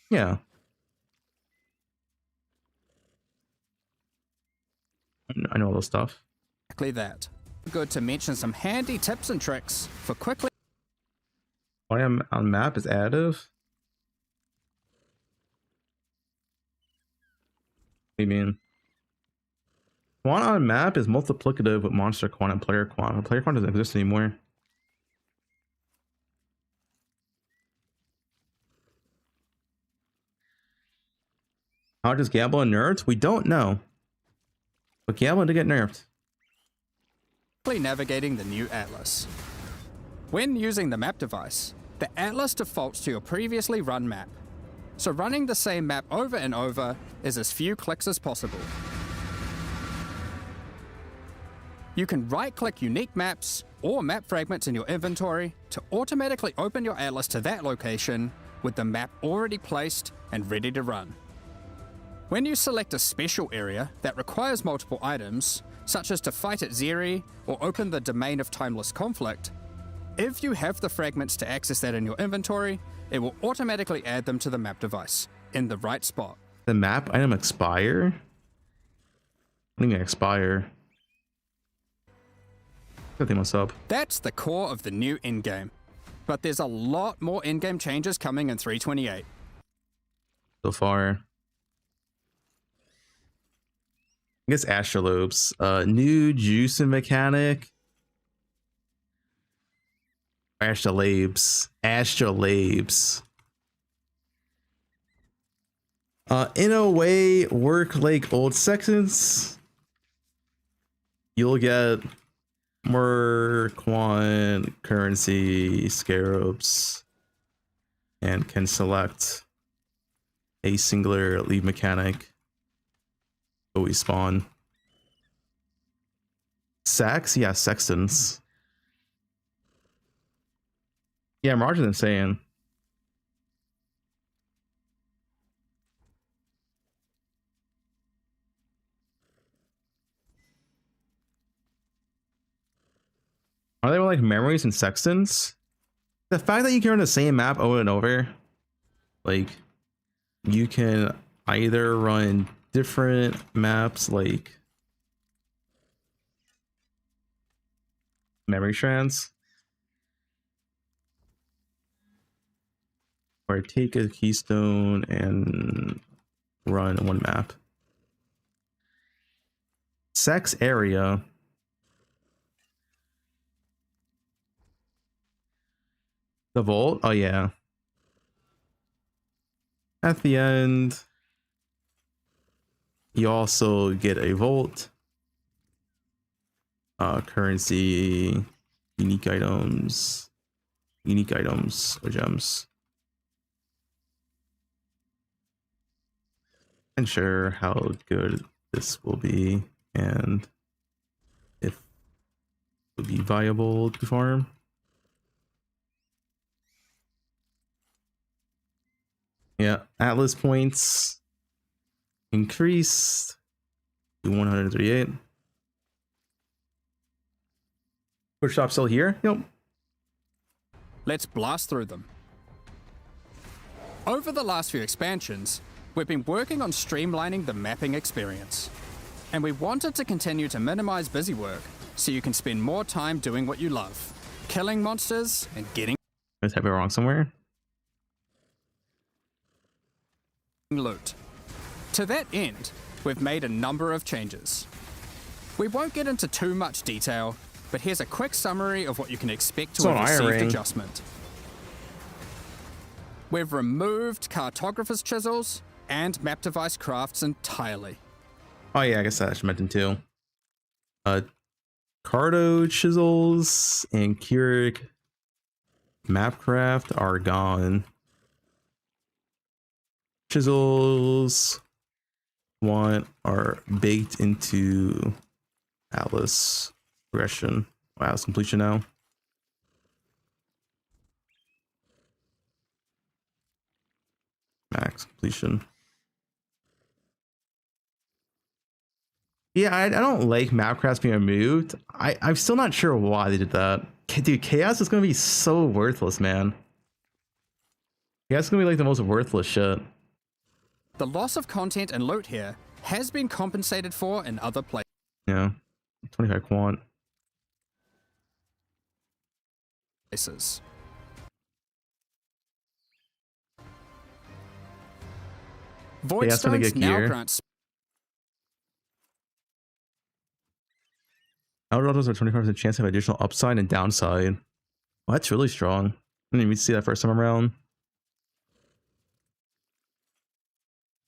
Yeah. I know all this stuff. Exactly that. Good to mention some handy tips and tricks for quickly. Why I'm on map is additive? What do you mean? Quant on map is multiplicative with monster quant and player quant. Player quant doesn't exist anymore. How does Gablin nerfed? We don't know. But Gablin did get nerfed. Navigating the new Atlas. When using the map device, the Atlas defaults to your previously run map. So running the same map over and over is as few clicks as possible. You can right-click unique maps or map fragments in your inventory to automatically open your Atlas to that location with the map already placed and ready to run. When you select a special area that requires multiple items, such as to fight at Zeri or open the Domain of Timeless Conflict, if you have the fragments to access that in your inventory, it will automatically add them to the map device in the right spot. The map item expire? What do you mean expire? I think what's up. That's the core of the new endgame. But there's a lot more endgame changes coming in 328. So far. I guess Astrolopes. New juicing mechanic. Astrolabes. Astrolabes. In a way, work like old sections. You'll get more quant currency scarabs and can select a singular lead mechanic. Always spawn. Sax? Yeah, sextons. Yeah, Mirage is insane. Are they like memories and sextons? The fact that you can run the same map over and over, like you can either run different maps like memory strands, or take a keystone and run one map. Sex area. The vault? Oh yeah. At the end, you also get a vault, currency, unique items or gems. And sure how good this will be and if it will be viable to farm. Yeah, Atlas points increased to 138. Push shop still here? Yep. Let's blast through them. Over the last few expansions, we've been working on streamlining the mapping experience. And we wanted to continue to minimize busy work so you can spend more time doing what you love, killing monsters and getting I have it wrong somewhere. loot. To that end, we've made a number of changes. We won't get into too much detail, but here's a quick summary of what you can expect to have received adjustment. We've removed cartographer's chisels and map device crafts entirely. Oh yeah, I guess I should mention too. Carto chisels and Keurig Mapcraft are gone. Chisels are baked into Atlas Progression. Wow, it's completion now. Max completion. Yeah, I don't like map crafts being removed. I'm still not sure why they did that. Dude, chaos is gonna be so worthless, man. Chaos is gonna be like the most worthless shit. The loss of content and loot here has been compensated for in other places. Yeah, 25 quant. Void Yeah, that's gonna Stones get now gear. grants Elder Autos are 25% chance to have additional upside and downside. Well, that's really strong. I didn't even see that first time around.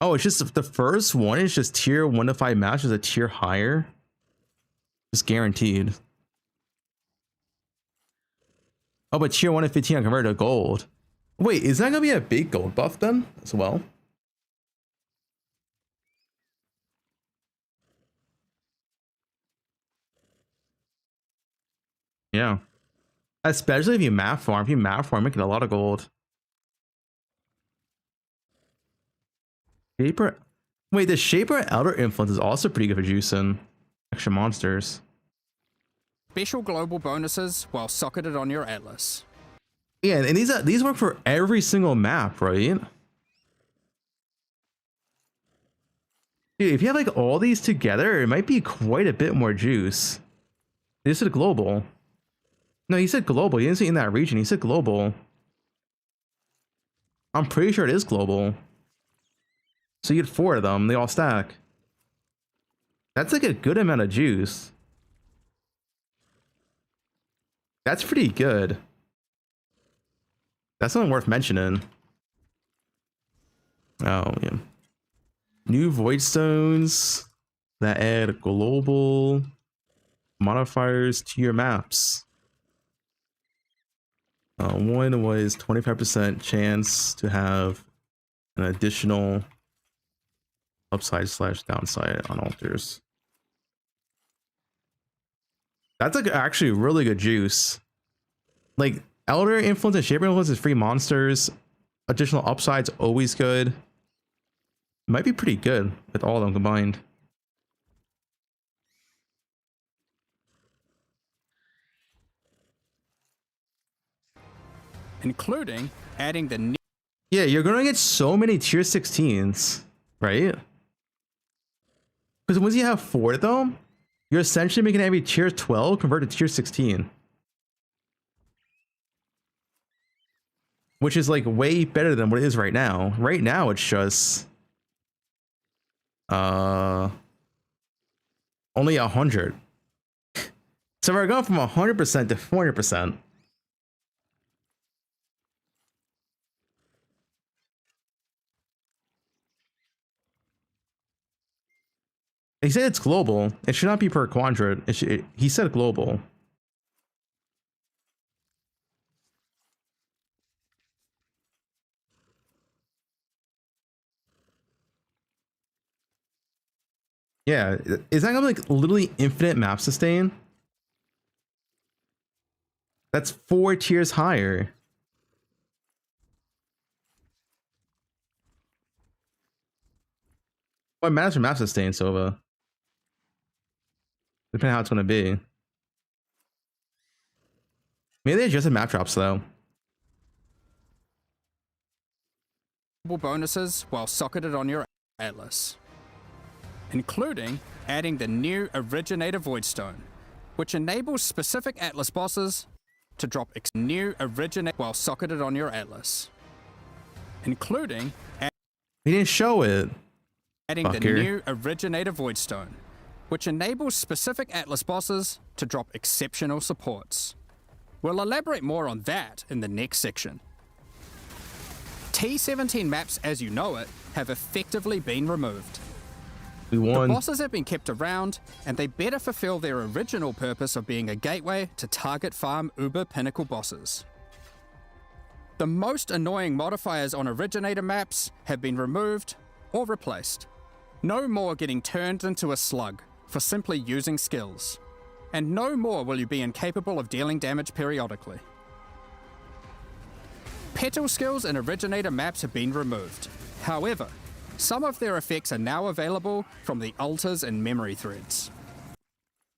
Oh, it's just the first one is just tier 1 to 5 matches a tier higher. Just guaranteed. Oh, but tier 1 to 15 are converted to gold. Wait, is that gonna be a big gold buff then as well? Yeah. Especially if you map farm. If you map farm, you get a lot of gold. Shaper. Wait, the Shaper Elder Influence is also pretty good for juicing extra monsters. special global bonuses while socketed on your Atlas. Yeah, and these work for every single map, right? Dude, if you have like all these together, it might be quite a bit more juice. You said global. No, he said global. You didn't say in that region. He said global. I'm pretty sure it is global. So you get 4 of them. They all stack. That's like a good amount of juice. That's pretty good. That's something worth mentioning. Oh, yeah. New Void Stones that add global modifiers to your maps. One was 25% chance to have an additional upside/downside on altars. That's like actually really good juice. Like Elder Influence and Shaper Influence is free monsters. Additional upside's always good. Might be pretty good with all of them combined. Including adding the Yeah, you're gonna get so many tier 16s, right? Because once you have 4 of them, you're essentially making every tier 12 convert to tier 16. Which is like way better than what it is right now. Right now it's just only 100. So we're going from 100% to 400%. He said it's global. It should not be per quadrant. He said global. Yeah, is that gonna be like literally infinite map sustain? That's 4 tiers higher. What matters for map sustain, Sova? Depending on how it's gonna be. Maybe they adjusted map drops though. bonuses while socketed on your Atlas. Including adding the new Originator Voidstone, which enables specific Atlas bosses to drop new Originate while socketed on your Atlas. Including He didn't show it. Adding the new Originator Voidstone, which enables specific Atlas bosses to drop exceptional supports. We'll elaborate more on that in the next section. T17 maps as you know it have effectively been removed. We won. The bosses have been kept around, and they better fulfill their original purpose of being a gateway to target farm uber pinnacle bosses. The most annoying modifiers on Originator maps have been removed or replaced. No more getting turned into a slug for simply using skills. and no more will you be incapable of dealing damage periodically. Petal skills in Originator maps have been removed. However, some of their effects are now available from the altars and memory threads.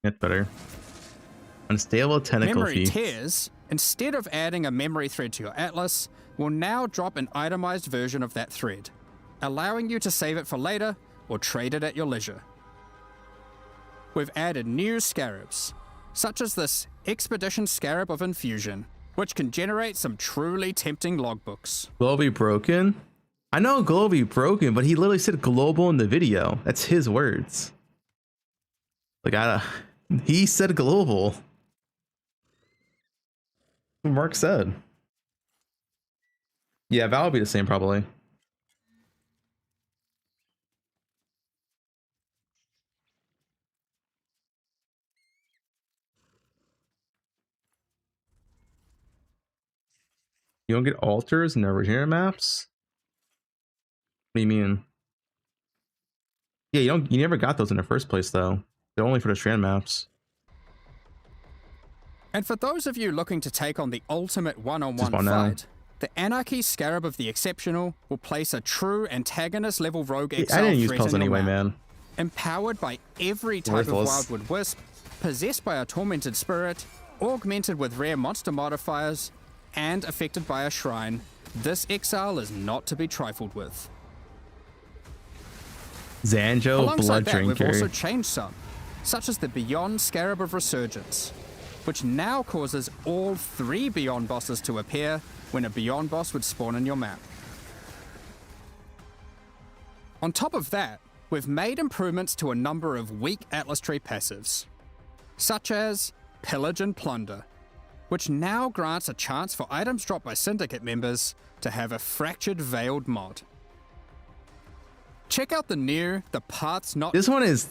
Get better. Unstable tentacle Memory feet. tears, instead of adding a memory thread to your atlas, will now drop an itemized version of that thread, allowing you to save it for later or trade it at your leisure. We've added new scarabs, such as this Expedition Scarab of Infusion, which can generate some truly tempting logbooks. Globally broken? I know globally broken, but he literally said global in the video. That's his words. Like, he said global. What Mark said. Yeah, Val will be the same probably. You don't get altars in the originator maps? What do you mean? Yeah, you never got those in the first place though. They're only for the strand maps. And for those of you looking to take on the ultimate one-on-one Just fight, the Anarchy Scarab of the Exceptional will place a true antagonist level rogue exile I didn't use threat spells in your anyway, map. man. Empowered by every type of Worthless. Wildwood Wisp, possessed by a Tormented Spirit, augmented with rare monster modifiers, and affected by a shrine, this exile is not to be trifled with. Zanjo Alongside Blood that, we've also Drinker. changed some, such as the Beyond Scarab of Resurgence, which now causes all 3 Beyond bosses to appear when a Beyond boss would spawn in your map. On top of that, we've made improvements to a number of weak Atlas Tree passives, such as Pillage and Plunder, which now grants a chance for items dropped by Syndicate members to have a Fractured Veiled mod. Check out the new The Paths Not... This one is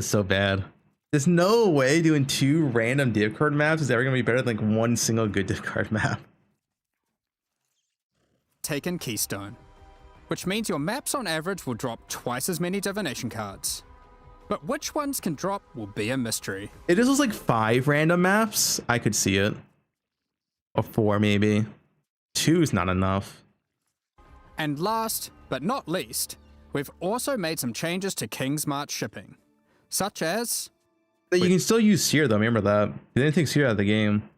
so bad. There's no way doing 2 random div card maps is ever gonna be better than like 1 single good div card map. Taken Keystone, which means your maps on average will drop twice as many divination cards. But which ones can drop will be a mystery. If this was like 5 random maps, I could see it. Or 4 maybe. 2 is not enough. And last, but not least, we've also made some changes to King's March shipping, such as... But you can still use Seer though, remember that. They didn't take Seer out of the game.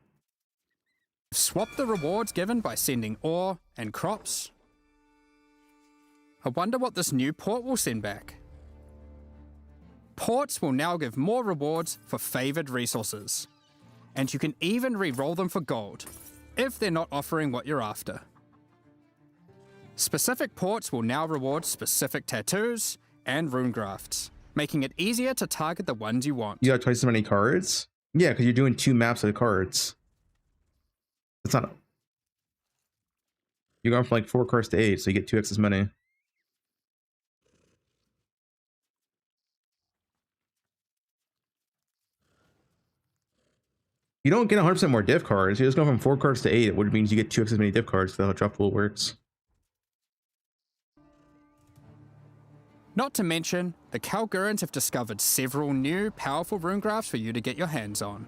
Swap the rewards given by sending ore and crops. I wonder what this new port will send back. Ports will now give more rewards for favored resources, and you can even re-roll them for gold, if they're not offering what you're after. Specific ports will now reward specific tattoos and rune grafts, making it easier to target the ones you want. You got twice as many cards? Yeah, because you're doing 2 maps of the cards. It's not... You're going from like 4 cards to 8, so you get 2x as many. You don't get 100% more div cards. You just go from 4 cards to 8, which means you get 2x as many div cards. That's how drop pool works. Not to mention, the Kalgurans have discovered several new powerful rune grafts for you to get your hands on,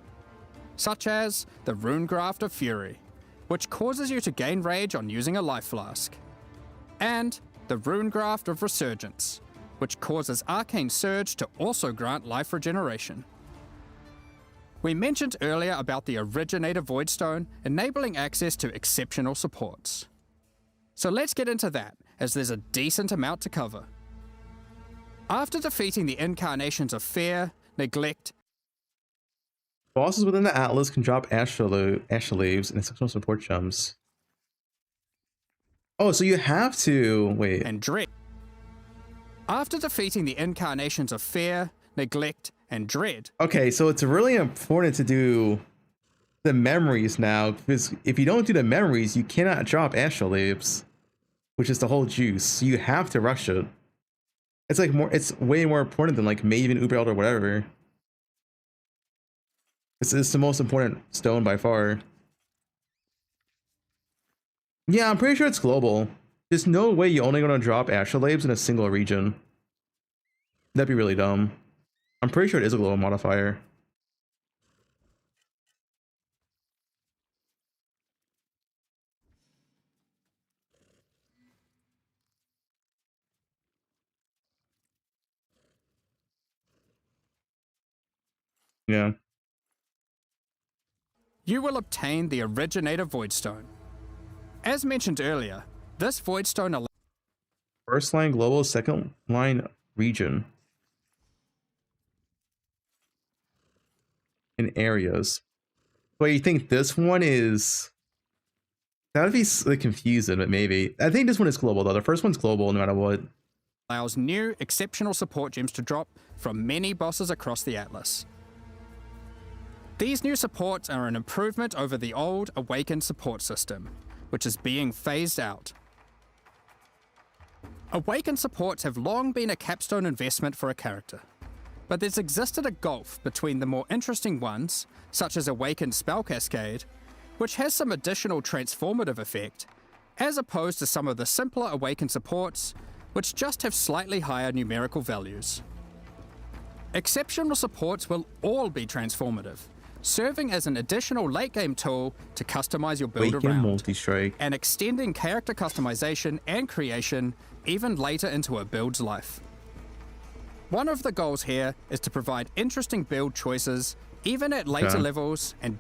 such as the Rune Graft of Fury, which causes you to gain rage on using a life flask, and the Rune Graft of Resurgence, which causes Arcane Surge to also grant life regeneration. We mentioned earlier about the Originator Voidstone enabling access to exceptional supports. So let's get into that, as there's a decent amount to cover. After defeating the incarnations of Fear, Neglect... Bosses within the Atlas can drop Ashleaves and exceptional support gems. Oh, so you have to... Wait. And Dread. After defeating the incarnations of Fear, Neglect, and Dread... Okay, so it's really important to do the memories now, because if you don't do the memories, you cannot drop Ashleaves, which is the whole juice. You have to rush it. It's like it's way more important than like Maven, Uber Elder, or whatever. It's the most important stone by far. Yeah, I'm pretty sure it's global. There's no way you're only gonna drop Ashleaves in a single region. That'd be really dumb. I'm pretty sure it is a global modifier. Yeah. You will obtain the Originator Voidstone. As mentioned earlier, this Voidstone allows First line global, second line region. In areas. But you think this one is... That would be like, confusing, but maybe. I think this one is global, though. The first one's global, no matter what. allows new exceptional support gems to drop from many bosses across the Atlas. These new supports are an improvement over the old Awakened support system, which is being phased out. Awakened supports have long been a capstone investment for a character, but there's existed a gulf between the more interesting ones, such as Awakened Spell Cascade, which has some additional transformative effect, as opposed to some of the simpler Awakened supports, which just have slightly higher numerical values. Exceptional supports will all be transformative, serving as an additional late-game tool to customize your build Awaken around, multi-strike. and extending character customization and creation even later into a build's life. One of the goals here is to provide interesting build choices even at later Okay. levels and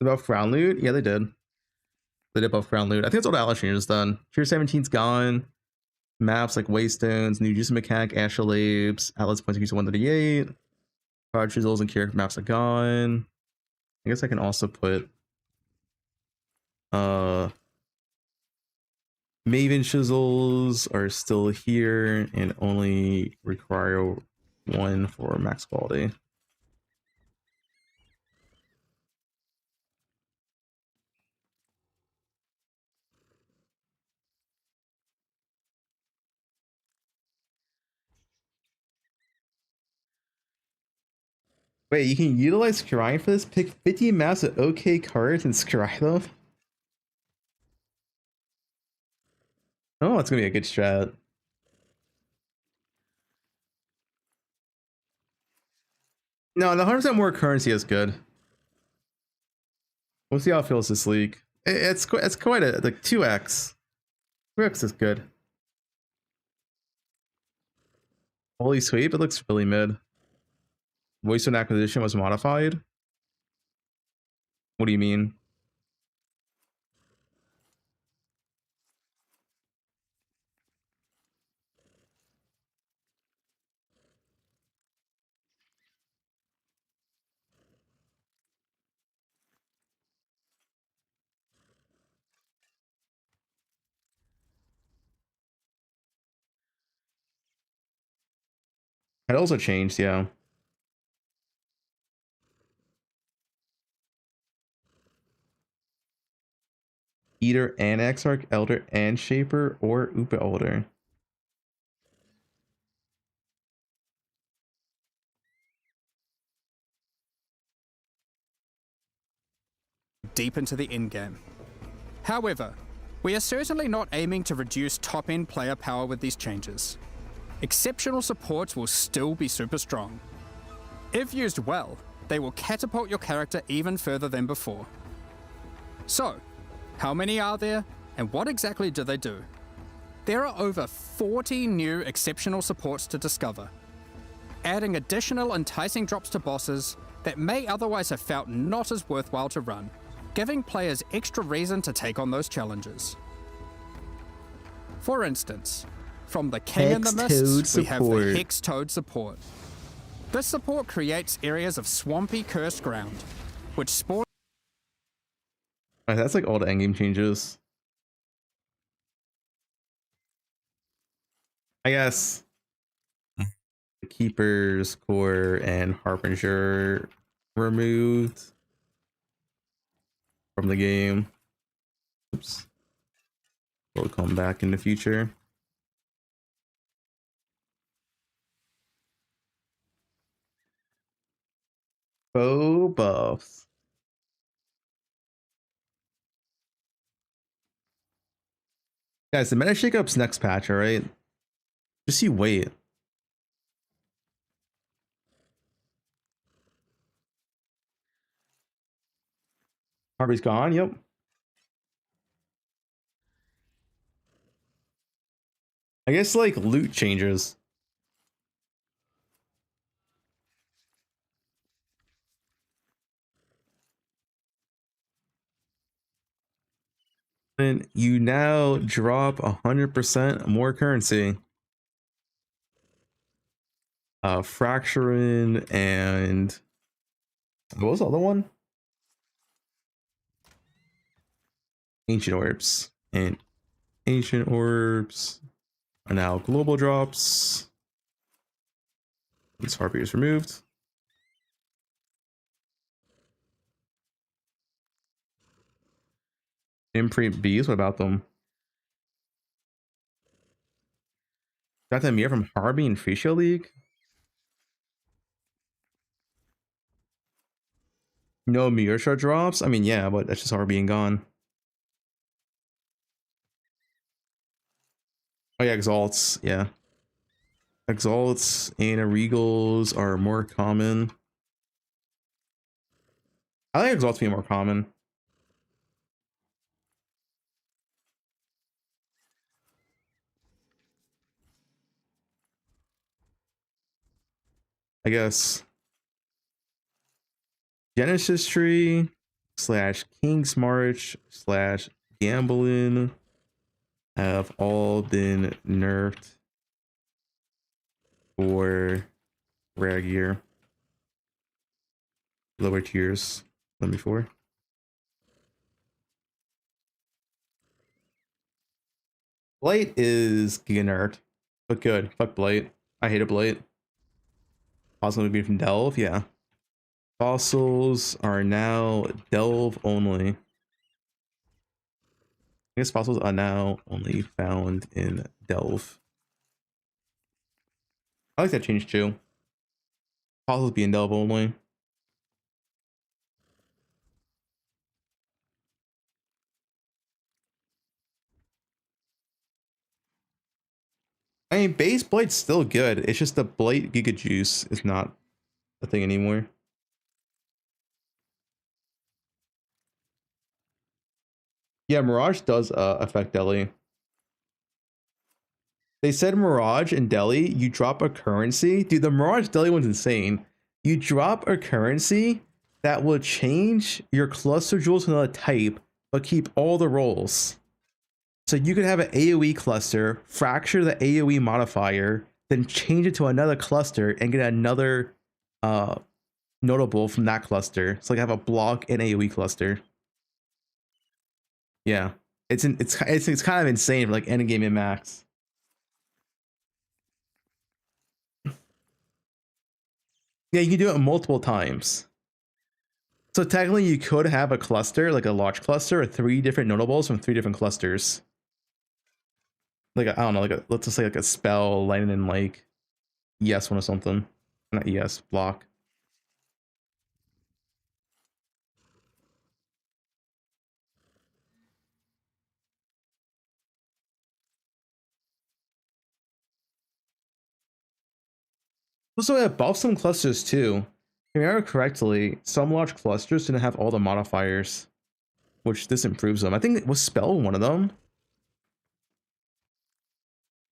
About Frown Loot? Yeah, they did. They did buff Frown Loot. I think that's all the Atlas changes done. Tier 17's gone. Maps like Waystones, new juice mechanic, Astrolabes, Atlas points increase to 138. Card chisels and character maps are gone. I guess I can also put Maven chisels are still here and only require 1 for max quality. Wait, you can utilize scrying for this? Pick 50 maps with OK cards and scry them? Oh, it's gonna be a good strat. No, the 100% more currency is good. We'll see how it feels this league. It's quite a, like, 2x. 2x is good. Holy sweep, it looks really mid. Voice and acquisition was modified? What do you mean? It also changed, yeah. Eater and Exarch, Elder and Shaper, or Upa Elder. deep into the endgame. However, we are certainly not aiming to reduce top-end player power with these changes. Exceptional supports will still be super strong. If used well, they will catapult your character even further than before. So, how many are there, and what exactly do they do? There are over 40 new exceptional supports to discover, adding additional enticing drops to bosses that may otherwise have felt not as worthwhile to run, giving players extra reason to take on those challenges. For instance, from the King in the Mist, we have the Hex Toad support. This support creates areas of swampy cursed ground, which spawn. Alright, that's like all the endgame changes. I guess the Keeper's Core and Harbinger removed from the game. Oops. Will come back in the future. Faux buffs. Guys, the meta shakeup's next patch, alright? Just you wait. Harvey's gone, yep. I guess like loot changes. And you now drop 100% more currency. Fracturing and what was the other one? Ancient orbs. And ancient orbs are now global drops. This harpy is removed. Imprint bees, what about them? Got the mirror from Harvey and Freesia League? No mirror shard drops? I mean, yeah, but that's just Harvey being gone. Oh yeah, Exalts, yeah. Exalts and Regals are more common. I like Exalts being more common. I guess Genesis Tree / King's March / Gambling have all been nerfed for rare gear. Lower tiers than before. Blight is Giga nerd, but good. Fuck Blight. I hate a Blight. Also gonna be from Delve, yeah. Fossils are now Delve only. I guess fossils are now only found in Delve. I like that change too. Fossils being Delve only. I mean, base Blight's still good. It's just the Blight Giga Juice is not a thing anymore. Yeah, Mirage does affect Delhi. They said Mirage and Delhi, you drop a currency. Dude, the Mirage Delhi one's insane. You drop a currency that will change your cluster jewels to another type, but keep all the rolls. So you could have an AoE cluster, fracture the AoE modifier, then change it to another cluster and get another notable from that cluster. So like have a block and AoE cluster. Yeah, it's kind of insane for like end game and max. Yeah, you can do it multiple times. So technically you could have a cluster, like a large cluster, or 3 different notables from 3 different clusters. Like I don't know, let's just say like a spell, lightning and like ES one or something. Not ES, block. Also, it buffs some clusters too. If I remember correctly, some large clusters didn't have all the modifiers, which this improves them. I think it was spell one of them.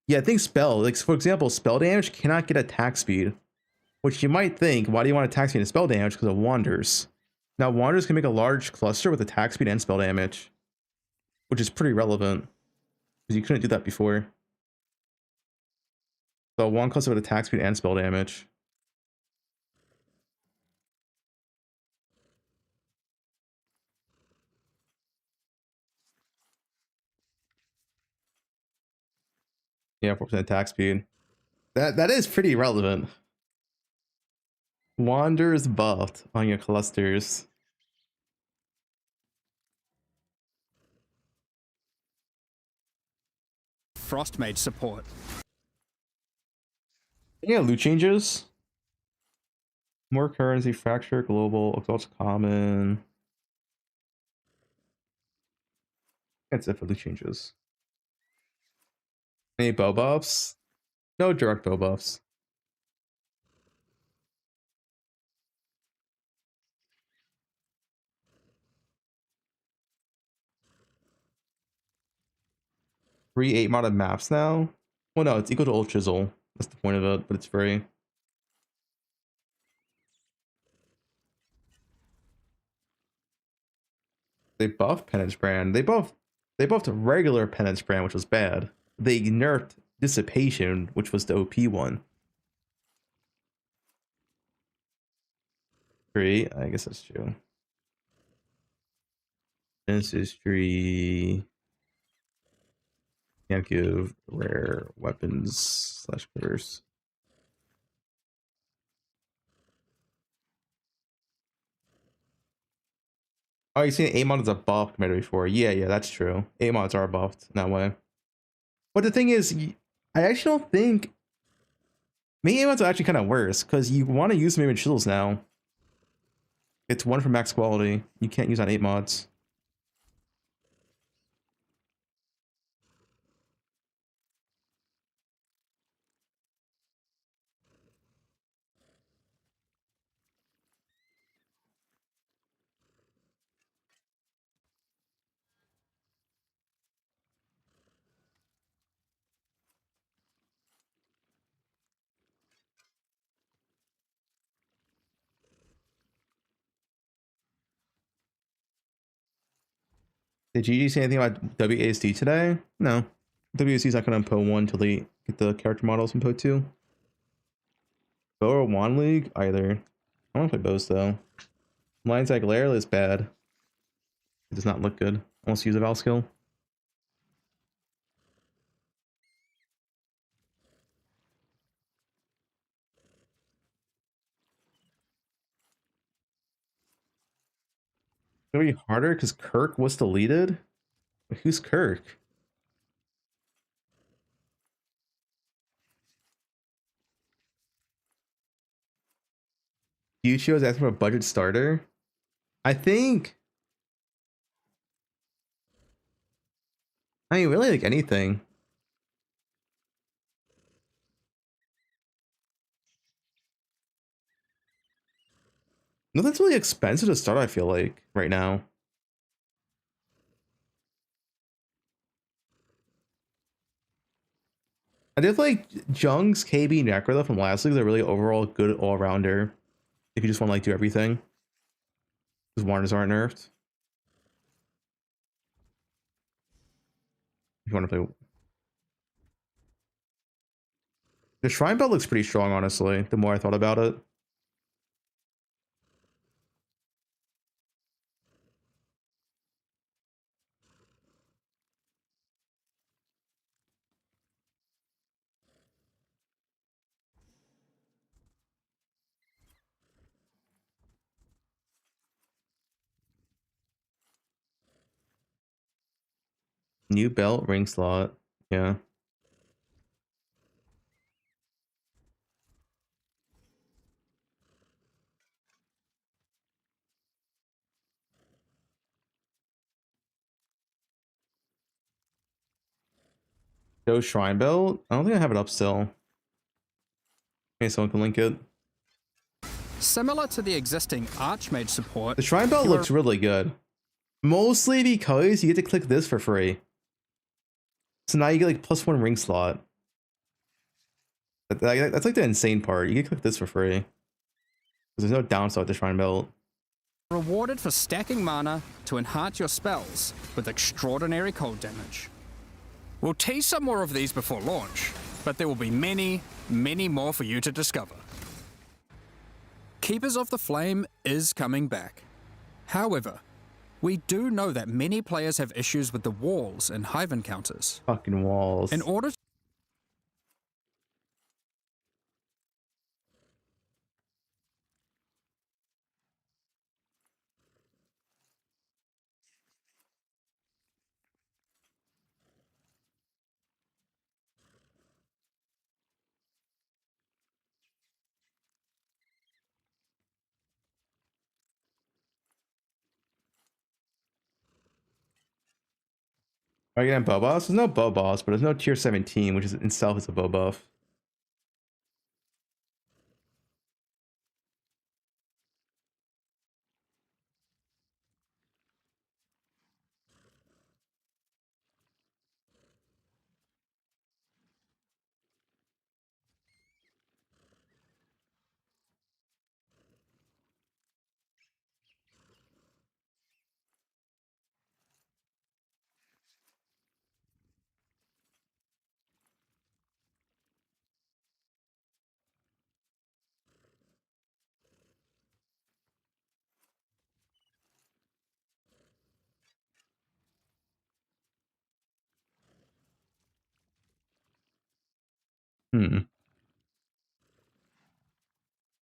Yeah, I think spell, like for example, spell damage cannot get attack speed, which you might think, why do you want attack speed and spell damage? Because of wanders. Now wanders can make a large cluster with attack speed and spell damage, which is pretty relevant because you couldn't do that before. So one cluster with attack speed and spell damage. Yeah, 4% attack speed. That is pretty relevant. Wanders buffed on your clusters. Frost Mage support. Yeah, loot changes. More currency, fracture, global, exalts common. That's it for loot changes. Any bow buffs? No direct bow buffs. Free 8 modded maps now? Well, no, it's equal to Old Chisel. That's the point of it, but it's free. They buff Penance Brand. They buff They buffed regular penance brand, which was bad. They nerfed dissipation, which was the OP one. Tree, I guess that's true. Ancestry. Can't give rare weapons / curse. Oh, you seen 8 mods a buff compared to before? Yeah, that's true. 8 mods are buffed in that way. But the thing is, I actually don't think main 8 mods are actually kind of worse because you want to use maybe chills now. It's 1 for max quality. You can't use on 8 mods. Did GG say anything about WASD today? No. WASD is not going to PO 1 until they get the character models in PO 2. Bow or Wand League? Either. I want to play bows though. Lion's Eye Glare is bad. It does not look good. Almost use a Val skill. It's gonna be harder because Kirk was deleted? Wait, who's Kirk? Yuchio is asking for a budget starter? I mean, really, like anything. Nothing's really expensive to start, I feel like, right now. I did like Jung's KB Necro from last week is a really overall good all-rounder. If you just want to like do everything. Because Warners aren't nerfed. If you want to play. The Shrine Belt looks pretty strong, honestly, the more I thought about it. New belt, ring slot. Yeah. Go Shrine Belt? I don't think I have it up still. Maybe someone can link it. Similar to the existing Archmage support, The Shrine Belt looks really good. Mostly because you get to click this for free. So now you get like +1 ring slot. That's like the insane part. You can click this for free. Because there's no downside with the Shrine Belt. rewarded for stacking mana to enhance your spells with extraordinary cold damage. We'll tease some more of these before launch, but there will be many, many more for you to discover. Keepers of the Flame is coming back. However, we do know that many players have issues with the walls in Hive encounters. Fucking walls. In order to Are you getting bow boss? There's no bow boss, but there's no tier 17, which is itself is a bow buff.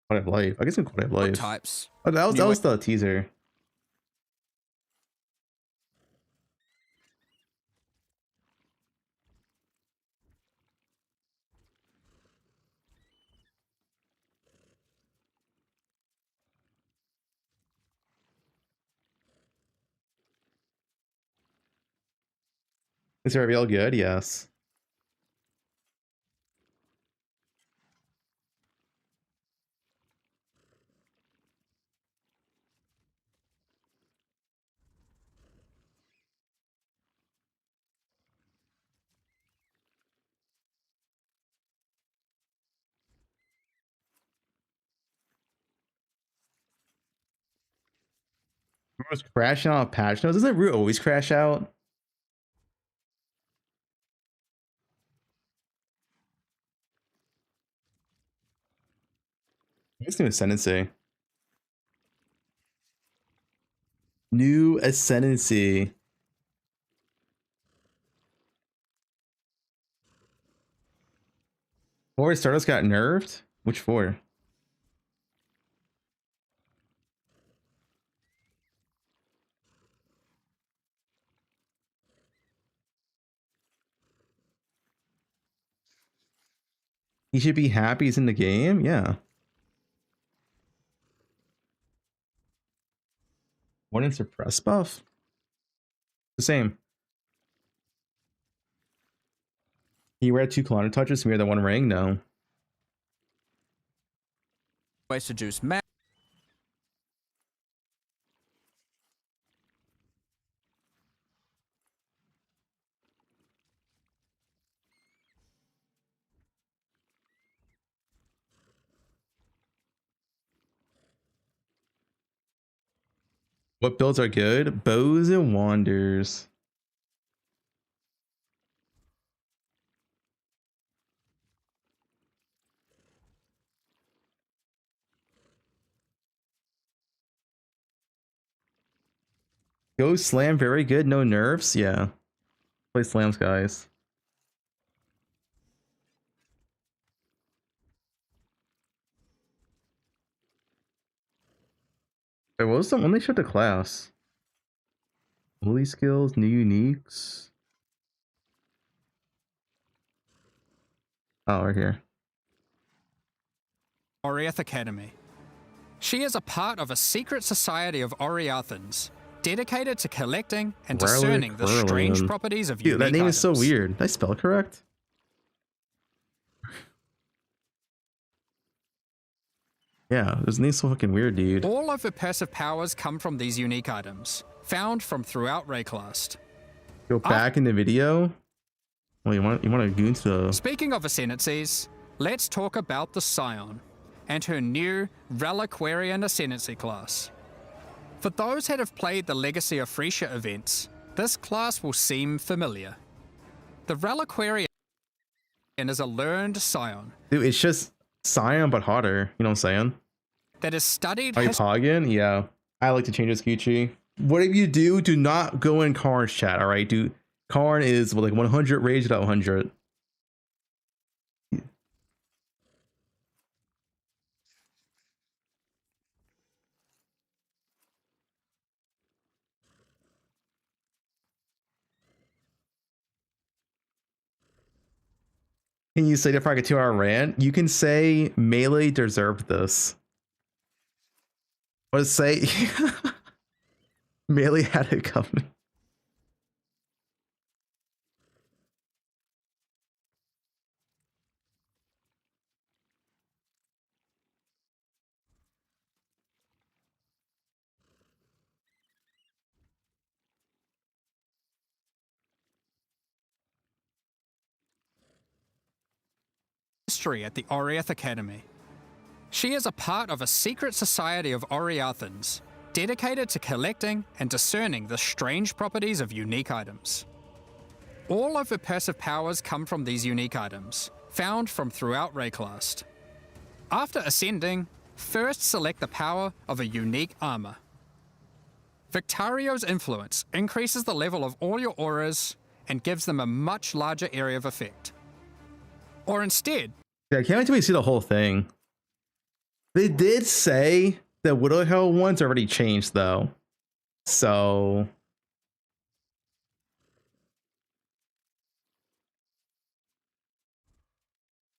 Quality of life. I guess in quality of What life. types? Oh, that was the teaser. Is the reveal good? Yes. Root was crashing out of patch notes. Doesn't Root always crash out? What's new ascendancy? New ascendancy. Four Stardust got nerfed? Which four? He should be happy he's in the game? Yeah. One in suppress buff? The same. He wear 2 Colonna touches, we wear the 1 ring? No. Ways to juice mana. What builds are good? Bows and Wanders. Go Slam, very good. No nerfs? Yeah. Play Slams, guys. Wait, what was the one they showed the class? Holy skills, new uniques. Oh, right here. Oriath Academy. She is a part of a secret society of Oriathans, dedicated to collecting and discerning the strange properties of unique Dude, that name is so items. weird. Did I spell it correct? Yeah, this name's so fucking weird, dude. All of her passive powers come from these unique items, found from throughout Rayclast. Go back in the video. Well, you want to go into the... Speaking of ascendancies, let's talk about the Scion and her new Reliquarian Ascendancy class. For those that have played the Legacy of Freesia events, this class will seem familiar. The Reliquarian is a learned Scion. Dude, it's just Scion, but hotter. You know what I'm saying? That is studied... Are you Poggin? Yeah. I like to change this Gucci. Whatever you do not go in Karn's chat, alright? Dude, Karn is like 100 rage at 100. Can you say if I get 2-hour rant? You can say Melee deserved this. Or say Melee had it coming. History at the Oriath Academy. She is a part of a secret society of Oriathans, dedicated to collecting and discerning the strange properties of unique items. All of her passive powers come from these unique items, found from throughout Rayclast. After ascending, first select the power of a unique armor. Victario's influence increases the level of all your auras and gives them a much larger area of effect. Or instead, Yeah, I can't wait till we see the whole thing. They did say the Widowhill ones already changed though. So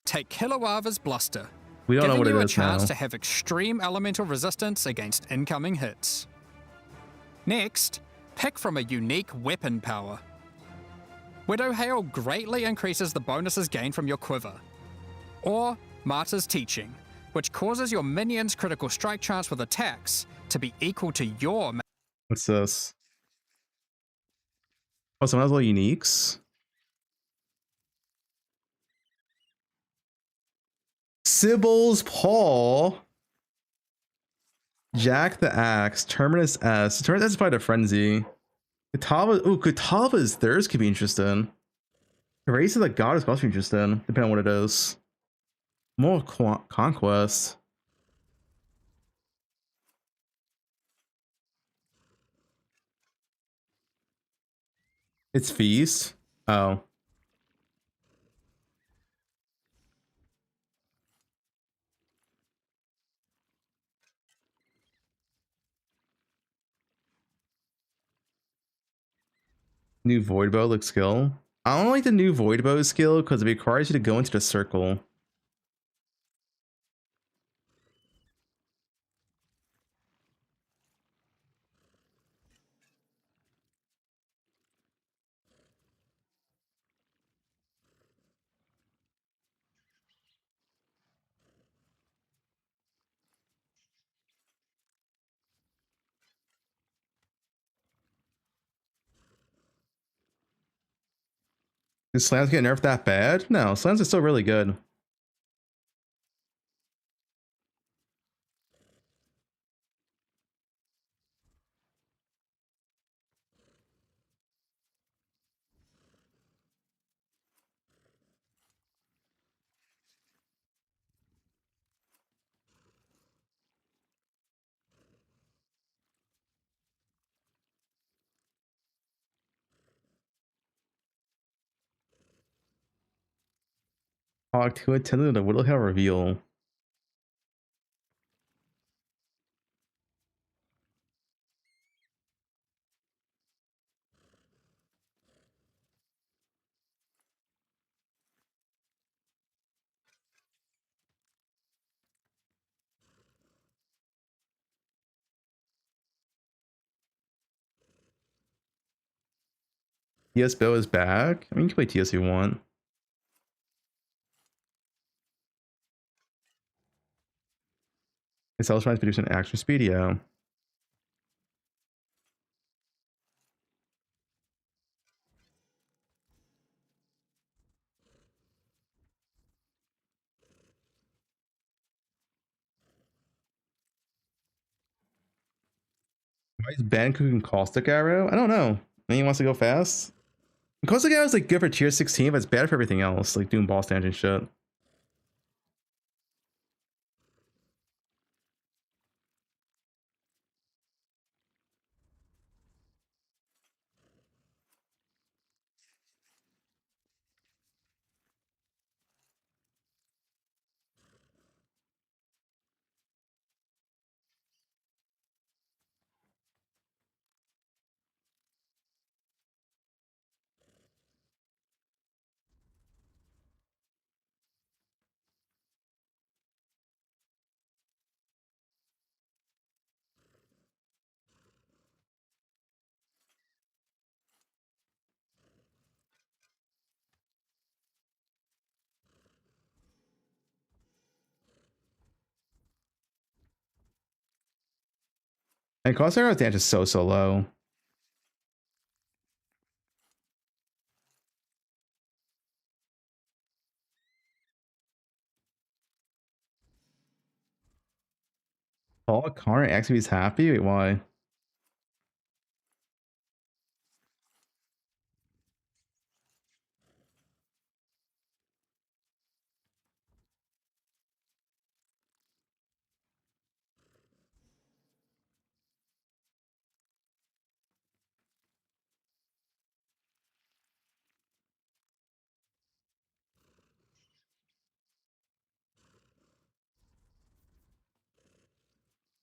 Take Kilowava's Bluster, we don't know giving what you it a is chance now. to have extreme elemental resistance against incoming hits. Next, pick from a unique weapon power. Widowhail greatly increases the bonuses gained from your quiver. Or Martyr's Teaching, which causes your minions' critical strike chance with attacks to be equal to your. What's this? Oh, some of those little uniques. Sybil's Paw. Jack the Axe. Terminus S. Terminus S is probably the Frenzy. Kutava. Ooh, Kutava's Thirst could be interesting. Erase of the Goddess could also be interesting, depending on what it is. More Conquest. It's Feast. Oh. New Void Bow looks skill. I don't like the new Void Bow skill because it requires you to go into the circle. Did slams get nerfed that bad? No, slams are still really good. Talk to attended the Widowhill reveal. TS Bill is back. I mean, you can play TS if you want. It's also trying to produce an action speed, yeah. Why is Ben cooking Caustic Arrow? I don't know. Then he wants to go fast. Caustic Arrow is like good for tier 16, but it's bad for everything else, like doing boss damage and shit. And Caustic Arrow's damage is so low. Paul Connor actually is happy? Wait, why?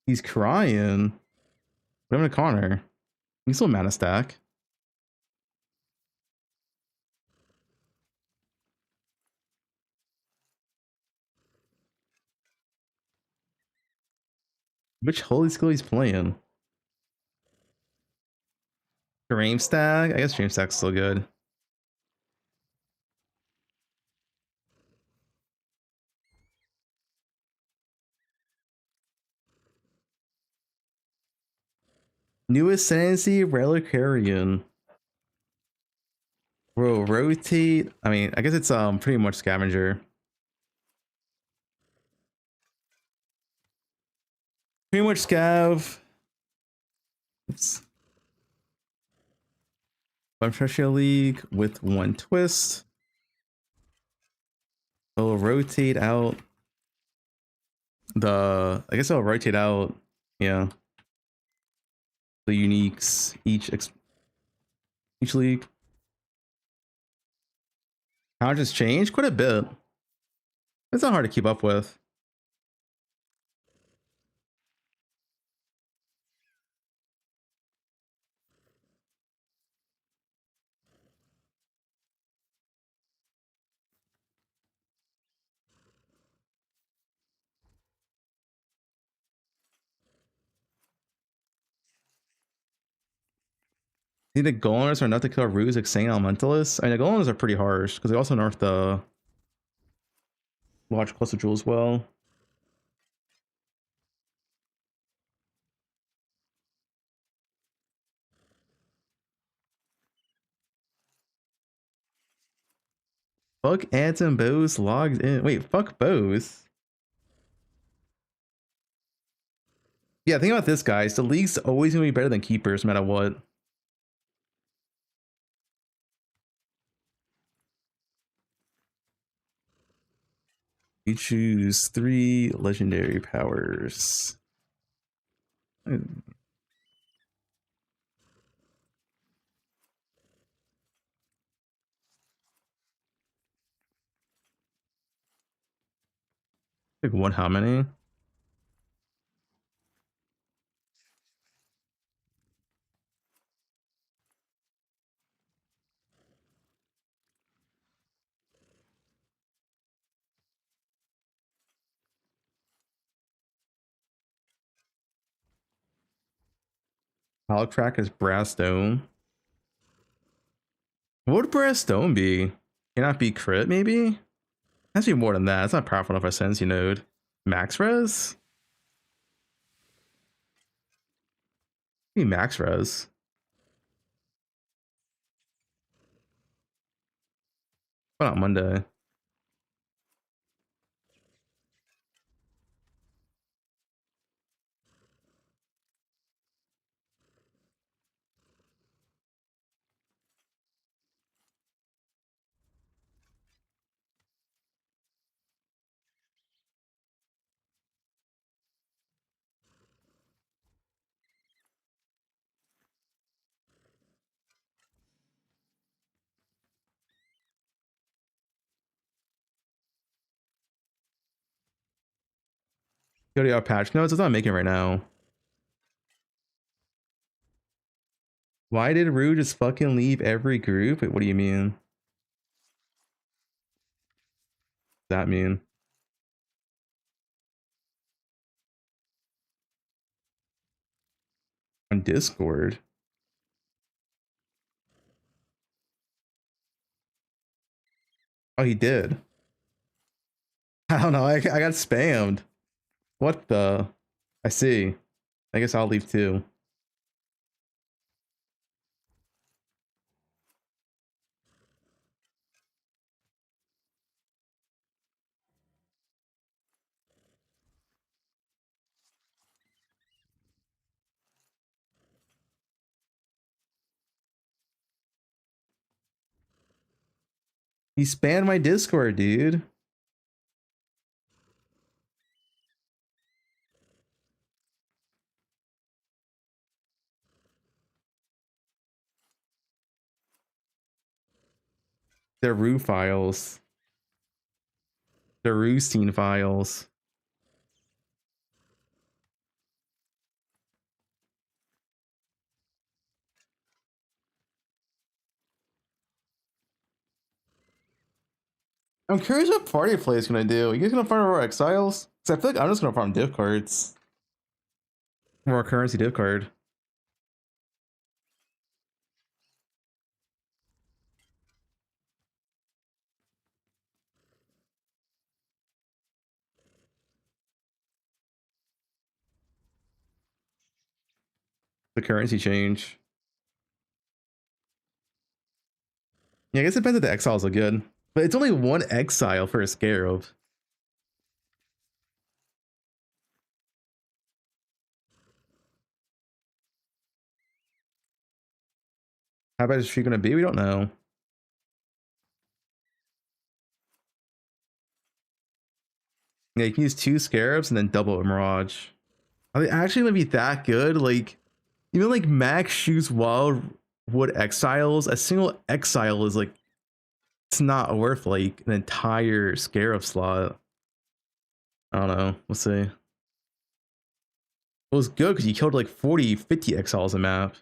He's crying. What happened to Connor? He's still mana stack. Which holy skill he's playing? Dream stack? I guess Dream stack's still good. New Ascendancy Relicarian. Bro, rotate. I mean, I guess it's pretty much scavenger. Pretty much scav. Oops. One Pressure League with one twist. It'll rotate out the. I guess I'll rotate out. Yeah. The uniques each league. How much has changed? Quite a bit. It's not hard to keep up with. See, the Golems are enough to kill Ruse Exane Elementalists. I mean, the Golems are pretty harsh because they also nerf the Watch Cluster Jewel as well. Fuck Anton Bose logged in. Wait, fuck Bose. Yeah, think about this, guys. The league's always gonna be better than keepers, no matter what. You choose 3 legendary powers. Pick one, how many? Crack is Brass Dome. What would Brass Dome be? Cannot be crit, maybe? Has to be more than that. It's not powerful enough for Sensi node. Max res? Maybe max res. What about Monday? Go to our patch notes. It's not making it right now. Why did Rue just fucking leave every group? Wait, what do you mean? What does that mean? On Discord? Oh, he did. I don't know. I got spammed. What the? I see. I guess I'll leave too. He spammed my Discord, dude. They're Rue files. They're Rue scene files. I'm curious what party play is gonna do. You guys gonna farm more exiles? Cause I feel like I'm just gonna farm div cards. More currency div card. The currency change. Yeah, I guess it depends if the exiles are good. But it's only one exile for a scarab. How bad is she gonna be? We don't know. Yeah, you can use 2 scarabs and then double a mirage. Are they actually gonna be that good? Like, even like max shoots wildwood exiles, a single exile is like, it's not worth like an entire scarab slot. I don't know. Let's see. It was good because you killed like 40, 50 exiles a map.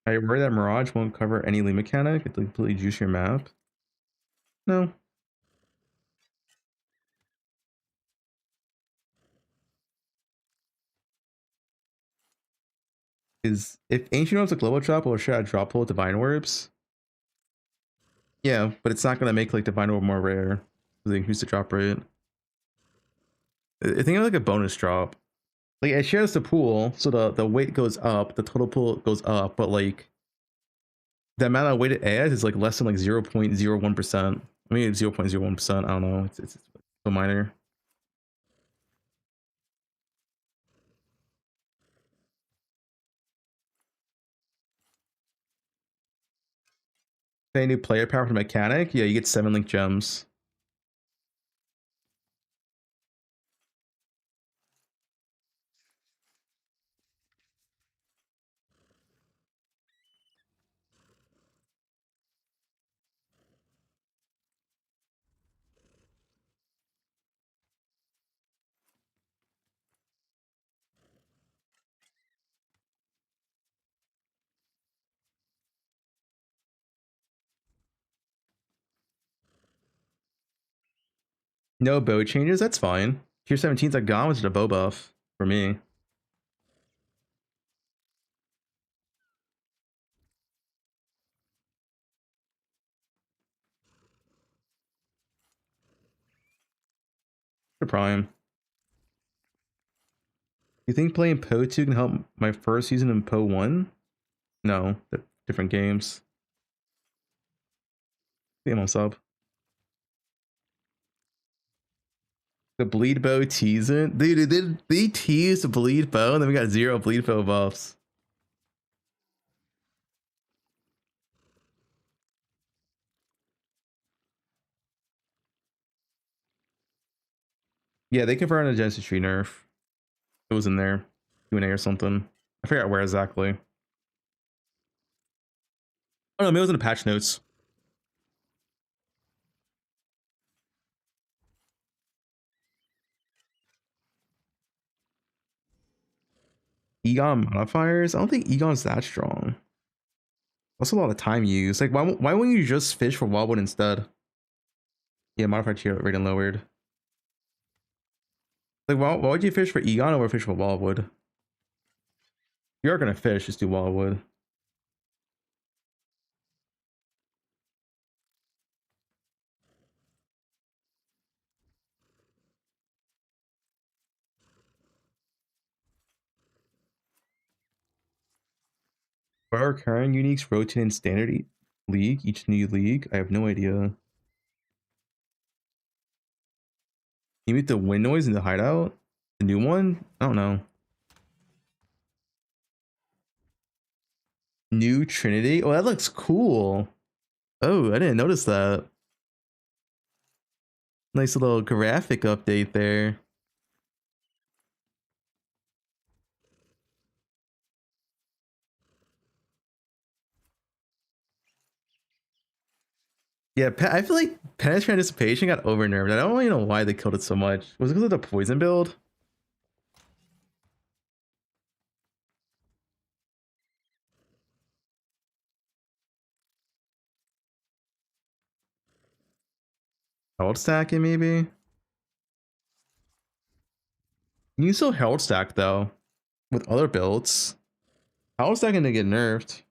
I worry that Mirage won't cover any lead mechanic. It'll completely juice your map. No. Is if Ancient Orbs a global drop, or should I drop pull Divine Orbs? Yeah, but it's not gonna make like Divine Orb more rare. They increase the drop rate. I think of like a bonus drop. Like it shares the pool, so the weight goes up, the total pool goes up, but like the amount of weight it adds is like less than like 0.01%. I mean 0.01%. I don't know. It's so minor. Any new player power for the mechanic? Yeah, you get 7 link gems. No bow changes, that's fine. Tier 17's like gone with the bow buff for me. For Prime. You think playing Poe 2 can help my first season in Poe 1? No, they're different games. Game on sub. The bleed bow teasing? Dude, they teased the bleed bow and then we got 0 bleed bow buffs. Yeah, they confirmed a Genesis Tree nerf. It was in there. Q&A or something. I forgot where exactly. Oh no, maybe it was in the patch notes. Egon modifiers? I don't think Egon's that strong. That's a lot of time used. Like, why wouldn't you just fish for Wildwood instead? Yeah, modifier tier rating lowered. Like, why would you fish for Egon or fish for Wildwood? If you are gonna fish, just do Wildwood. Why are current uniques rotate in standard league, each new league? I have no idea. You meet the wind noise in the hideout? The new one? I don't know. New Trinity? Oh, that looks cool. Oh, I didn't notice that. Nice little graphic update there. Yeah, I feel like Penetrating Anticipation got over nerfed. I don't really know why they killed it so much. Was it because of the poison build? Herald stacking maybe? You can still Herald stack though with other builds. Herald stacking to get nerfed.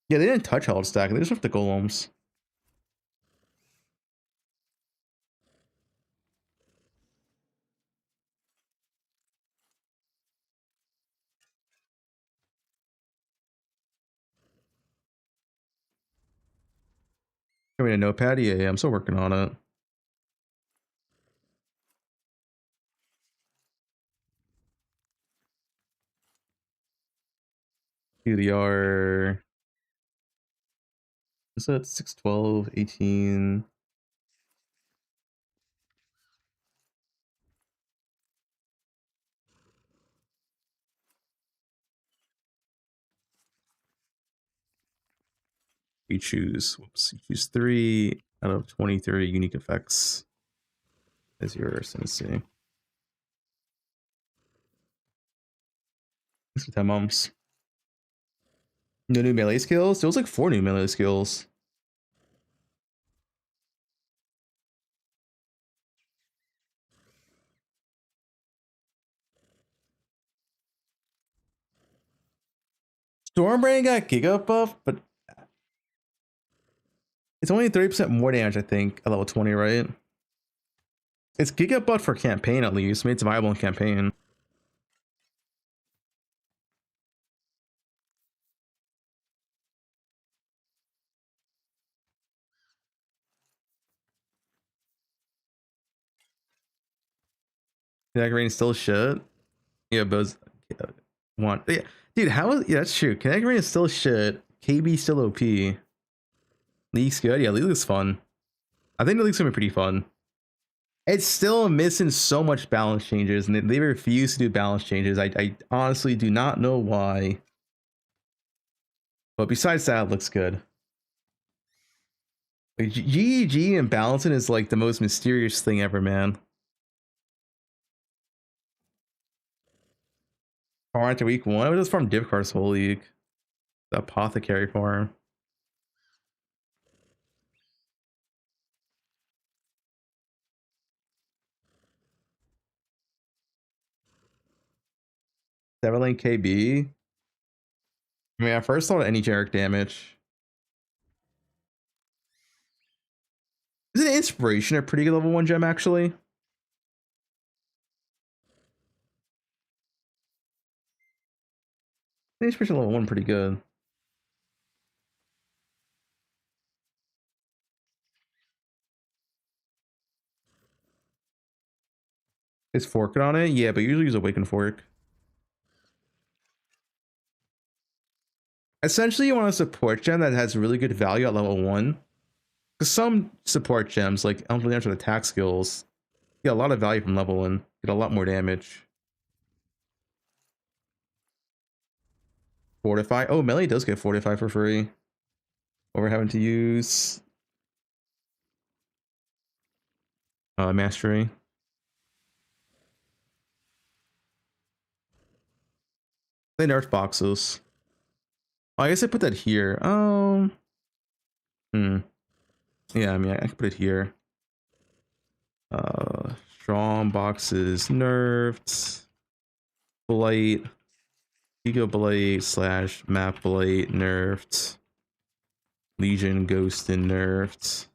Yeah, they didn't touch Herald stack, they just left the golems. I mean, a notepad? Yeah, I'm still working on it. QDR. Is that 612, 18? You choose, whoops, you choose 3 out of 23 unique effects as your ascendancy. Thanks for 10 months. No new melee skills? There was like 4 new melee skills. Stormbrand got Giga buff, but it's only 30% more damage, I think, at level 20, right? It's Giga buff for campaign at least. Made it viable in campaign. Kinetic Rain is still shit. Yeah, but want yeah, dude. How is that's true. Kinetic Rain is still shit. KB still OP. League's good. Yeah, League is fun. I think the League's gonna be pretty fun. It's still missing so much balance changes, and they refuse to do balance changes. I honestly do not know why. But besides that, it looks good. Like, GEG and balancing is like the most mysterious thing ever, man. Farm after week 1. I was just farm div cards whole league. The apothecary farm. Seven KB. I mean, I first thought any generic damage. Isn't Inspiration a pretty good level 1 gem, actually? Inspiration level 1 pretty good. Is forking on it? Yeah, but usually use Awaken Fork. Essentially, you want a support gem that has really good value at level 1. Because some support gems, like Elder Damage with attack skills, get a lot of value from level 1. Get a lot more damage. Fortify. Oh, melee does get Fortify for free. What we're having to use Mastery. They nerfed boxes. Oh, I guess I put that here. Yeah, I mean, I can put it here. Strong boxes nerfed. Blight. Ego Blight / Map Blight nerfed. Legion Ghost and nerfed.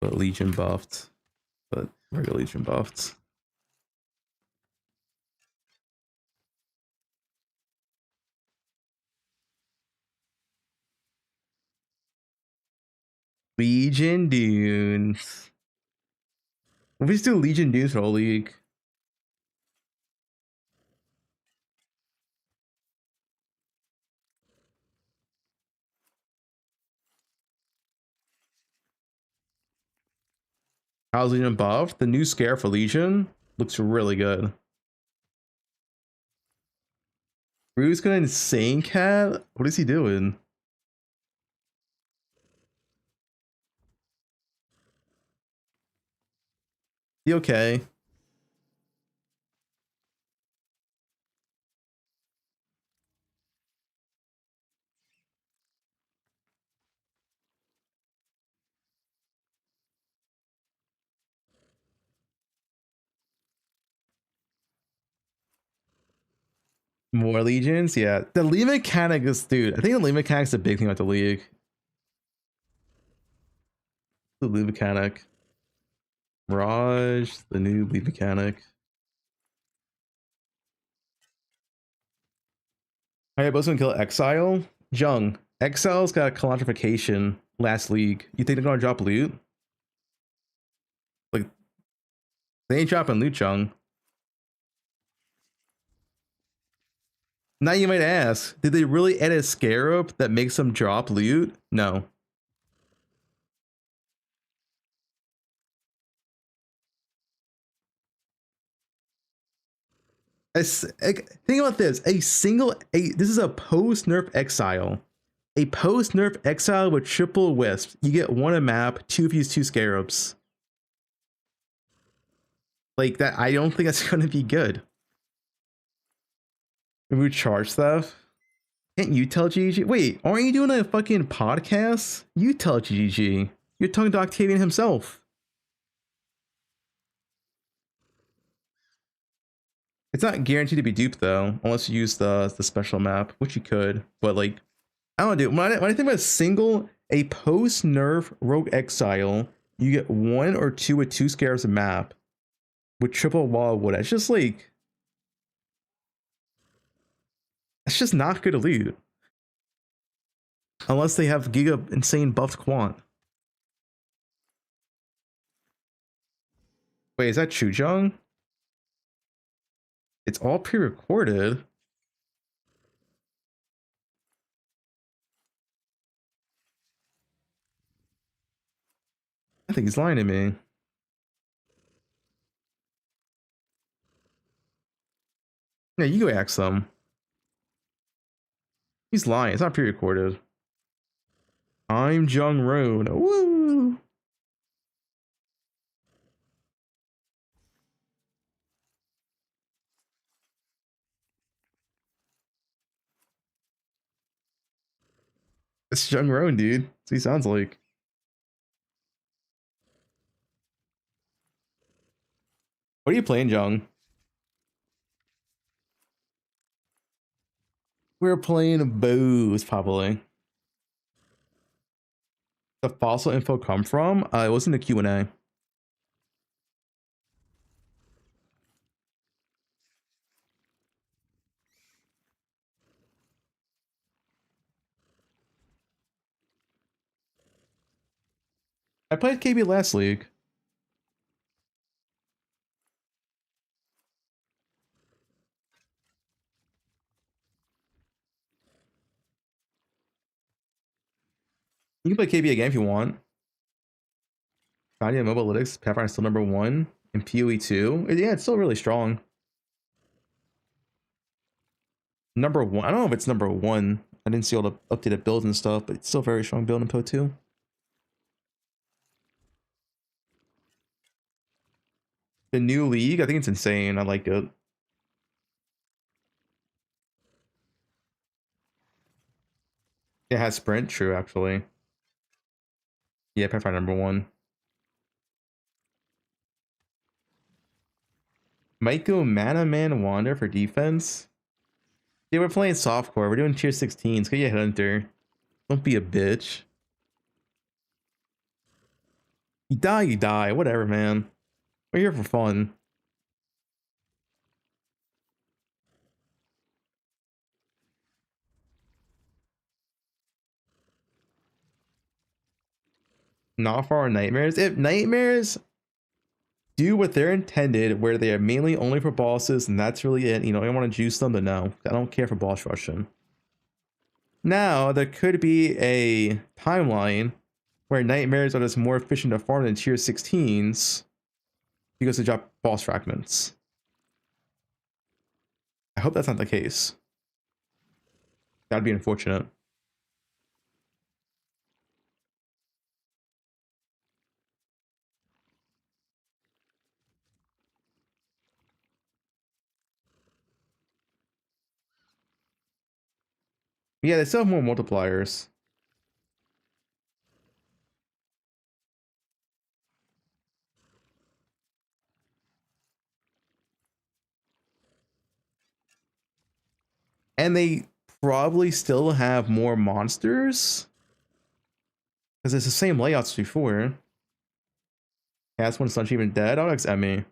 But Legion buffed. But regular Legion buffed. Legion Dunes. We just do Legion Dunes for whole league. How's Legion buffed? The new scare for Legion looks really good. Rue's got an insane cat? What is he doing? He okay? More legions, yeah. The league mechanic is, dude. I think the league mechanic's a big thing about the league. The league mechanic. Mirage, the new league mechanic. Alright, both gonna kill Exile. Jung. Exile's got a collaterification last league. You think they're gonna drop loot? Like, they ain't dropping loot, Jung. Now you might ask, did they really add a scarab that makes them drop loot? No. Think about this. This is a post-nerf Exile. A post-nerf Exile with triple wisp. You get one a map, two if you use two scarabs. Like that, I don't think that's gonna be good. We charge stuff. Can't you tell GG? Wait, aren't you doing a fucking podcast? You tell GG. You're talking to Octavian himself. It's not guaranteed to be duped though, unless you use the special map, which you could. But like, I don't know, dude. When I think about a post nerf Rogue Exile, you get one or two with two scarabs a map with triple wall wood. It's just like, it's just not good to loot. Unless they have Giga insane buffed quant. Wait, is that Chujong? It's all pre-recorded. I think he's lying to me. Yeah, you go ask them. He's lying. It's not pre-recorded. I'm Jung Roan. Woo! It's Jung Roan, dude. That's what he sounds like. What are you playing, Jung? We're playing bows, probably. The fossil info come from? It was in the Q&A. I played KB last league. You can play KB again if you want. Found Mobile Analytics, Pathfinder is still #1 in PoE 2. Yeah, it's still really strong. #1. I don't know if it's #1. I didn't see all the updated builds and stuff, but it's still very strong build in PoE 2. The new league, I think it's insane. I like it. It has sprint, true, actually. Yeah, Pathfinder #1. Might go Mana Man Wander for defense. Yeah, we're playing softcore. We're doing tier 16s. Get your Hunter. Don't be a bitch. You die. Whatever, man. We're here for fun. Not for our nightmares. If nightmares do what they're intended, where they are mainly only for bosses, and that's really it, you know, I want to juice them, but no, I don't care for boss rushing. Now, there could be a timeline where nightmares are just more efficient to farm than tier 16s because they drop boss fragments. I hope that's not the case. That'd be unfortunate. Yeah, they still have more multipliers. And they probably still have more monsters. Because it's the same layouts before. That's when Sun's even dead. I'll ask Emmy.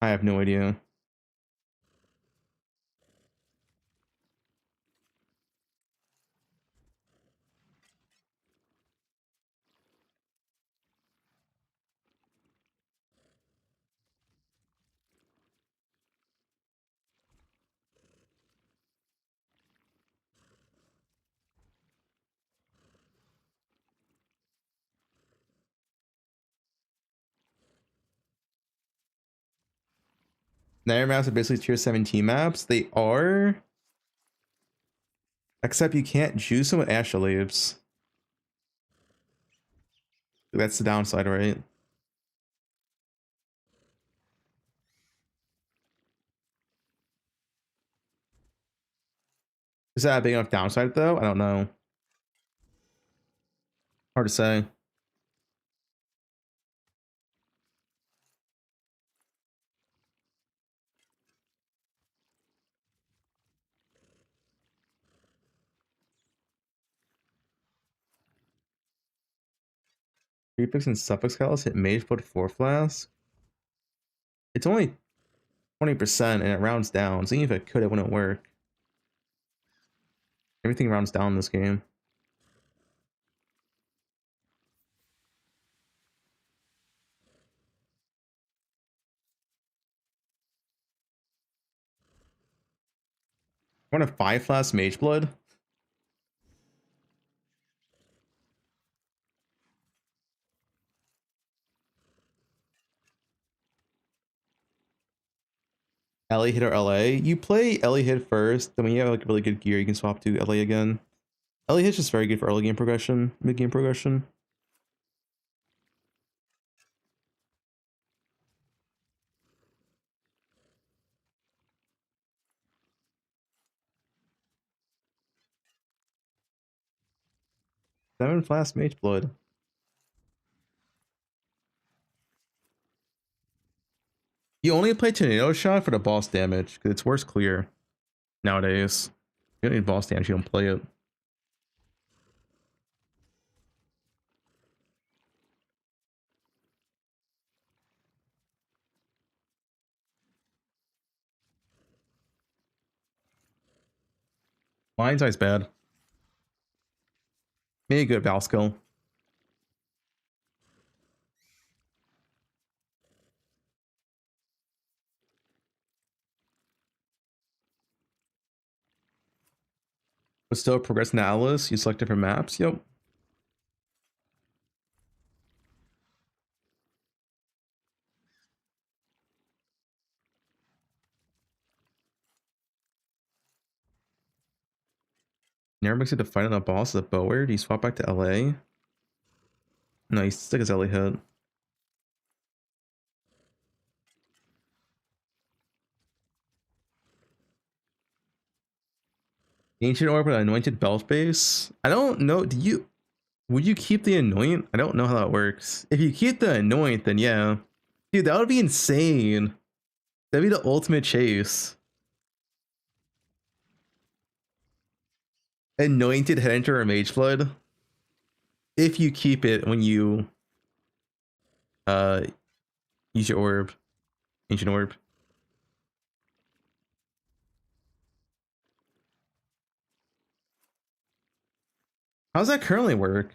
I have no idea. Nightmare maps are basically tier 17 maps. They are. Except you can't juice them with astrolabes. That's the downside, right? Is that a big enough downside though? I don't know. Hard to say. Prefix and suffix calls hit mage foot 4 flask. It's only 20% and it rounds down. So even if it could, it wouldn't work. Everything rounds down in this game. I want a 5 flask mage blood. LA hit or LA. You play LA hit first, then when you have like really good gear, you can swap to LA again. LA hit's just very good for early game progression, mid game progression. Seven flask mage blood. You only play tornado shot for the boss damage because it's worse clear nowadays. You don't need boss damage, you don't play it. Lion's Eye's bad. Maybe good Val skill. But still progress in Atlas, you select different maps. Yep. Never makes it to fight on a boss as a bower. Do you swap back to LA? No, you stick as LA hit. Ancient Orb with Anointed Belt Base. I don't know. Would you keep the Anoint? I don't know how that works. If you keep the Anoint, then yeah. Dude, that would be insane. That'd be the ultimate chase. Anointed Headhunter or Mage Blood. If you keep it when you use your orb. Ancient Orb. How does that currently work?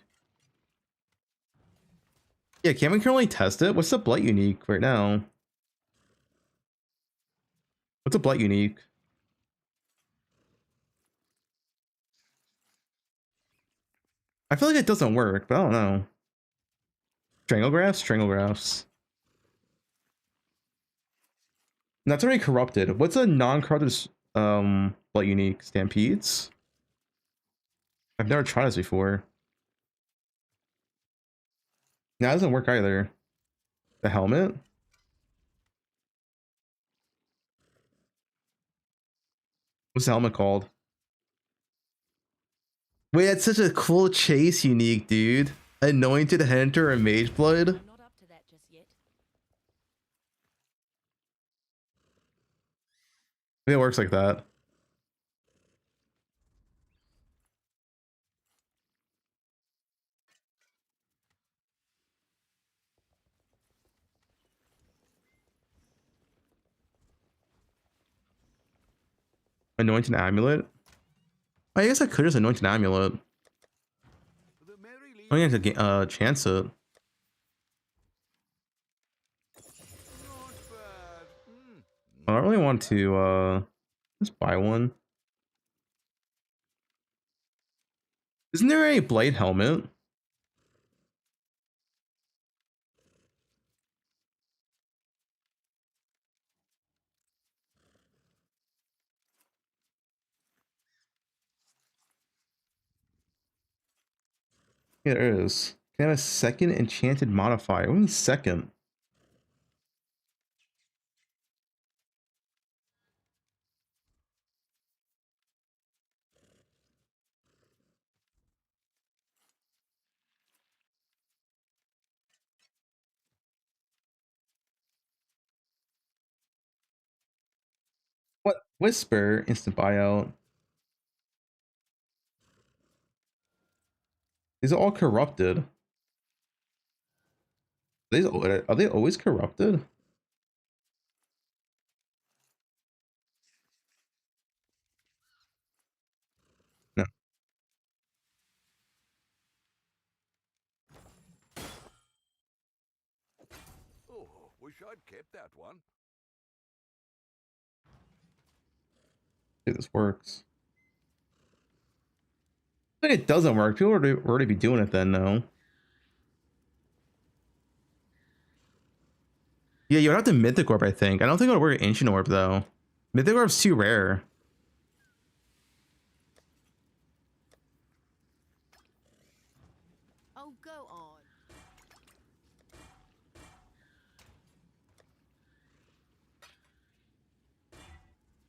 Yeah, can we currently test it? What's the Blight unique right now? What's a Blight unique? I feel like it doesn't work, but I don't know. Stranglegraphs? Stranglegraphs. That's already corrupted. What's a non-corrupted Blight unique? Stampedes? I've never tried this before. No, that doesn't work either. The helmet? What's the helmet called? Wait, that's such a cool chase unique, dude. Anointed Hunter and Mage Blood. I'm not up to that just yet. It works like that. Anoint an amulet. I guess I could just anoint an amulet. I need to chance it. I don't really want to just buy one. Isn't there a blade helmet? Yeah, there is. Can I have a second enchanted modifier? What do you mean second? What? Whisper, instant buyout. These are all corrupted. Are they always corrupted? No. Oh, wish I'd kept that one. See if this works. I think it doesn't work. People would already be doing it then, no? Yeah, you would have to Mythic Orb, I think. I don't think it would work Ancient Orb, though. Mythic Orb's too rare. Oh, go on.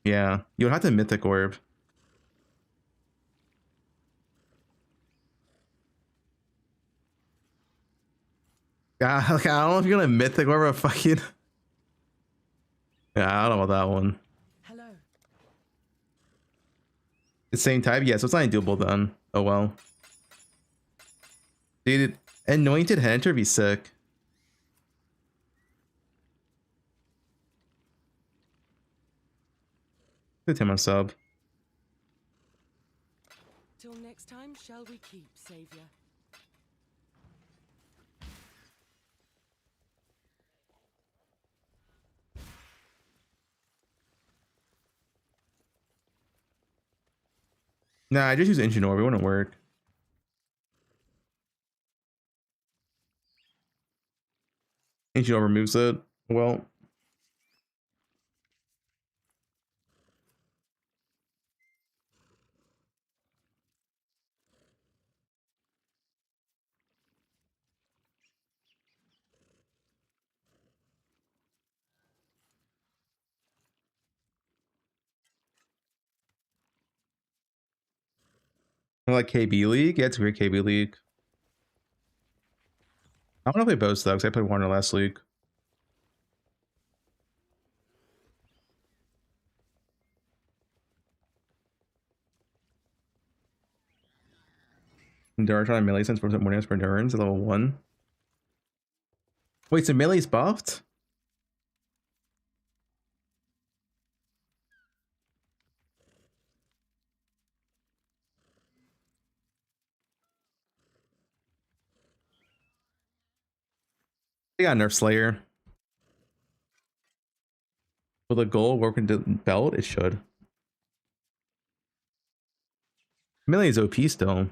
Yeah, you would have to Mythic Orb. Yeah, like, I don't know if you're gonna Mythic Orb a fucking... Yeah, I don't know about that one. Hello. The same type? Yeah, so it's not doable then. Oh well. Dude, Anointed Hunter would be sick. Good time on sub. Till next time, shall we keep, Savior? Nah, I just use Ancient Orb. It wouldn't work. Ancient Orb removes it. Well, I like KB League. Yeah, it's a great KB League. I want to play both though, because I played Warner last week. Endurance on melee sense for morning for endurance at level 1. Wait, so melee's buffed? They got Nerf Slayer. Will the goal work into belt? It should. Melee is OP still.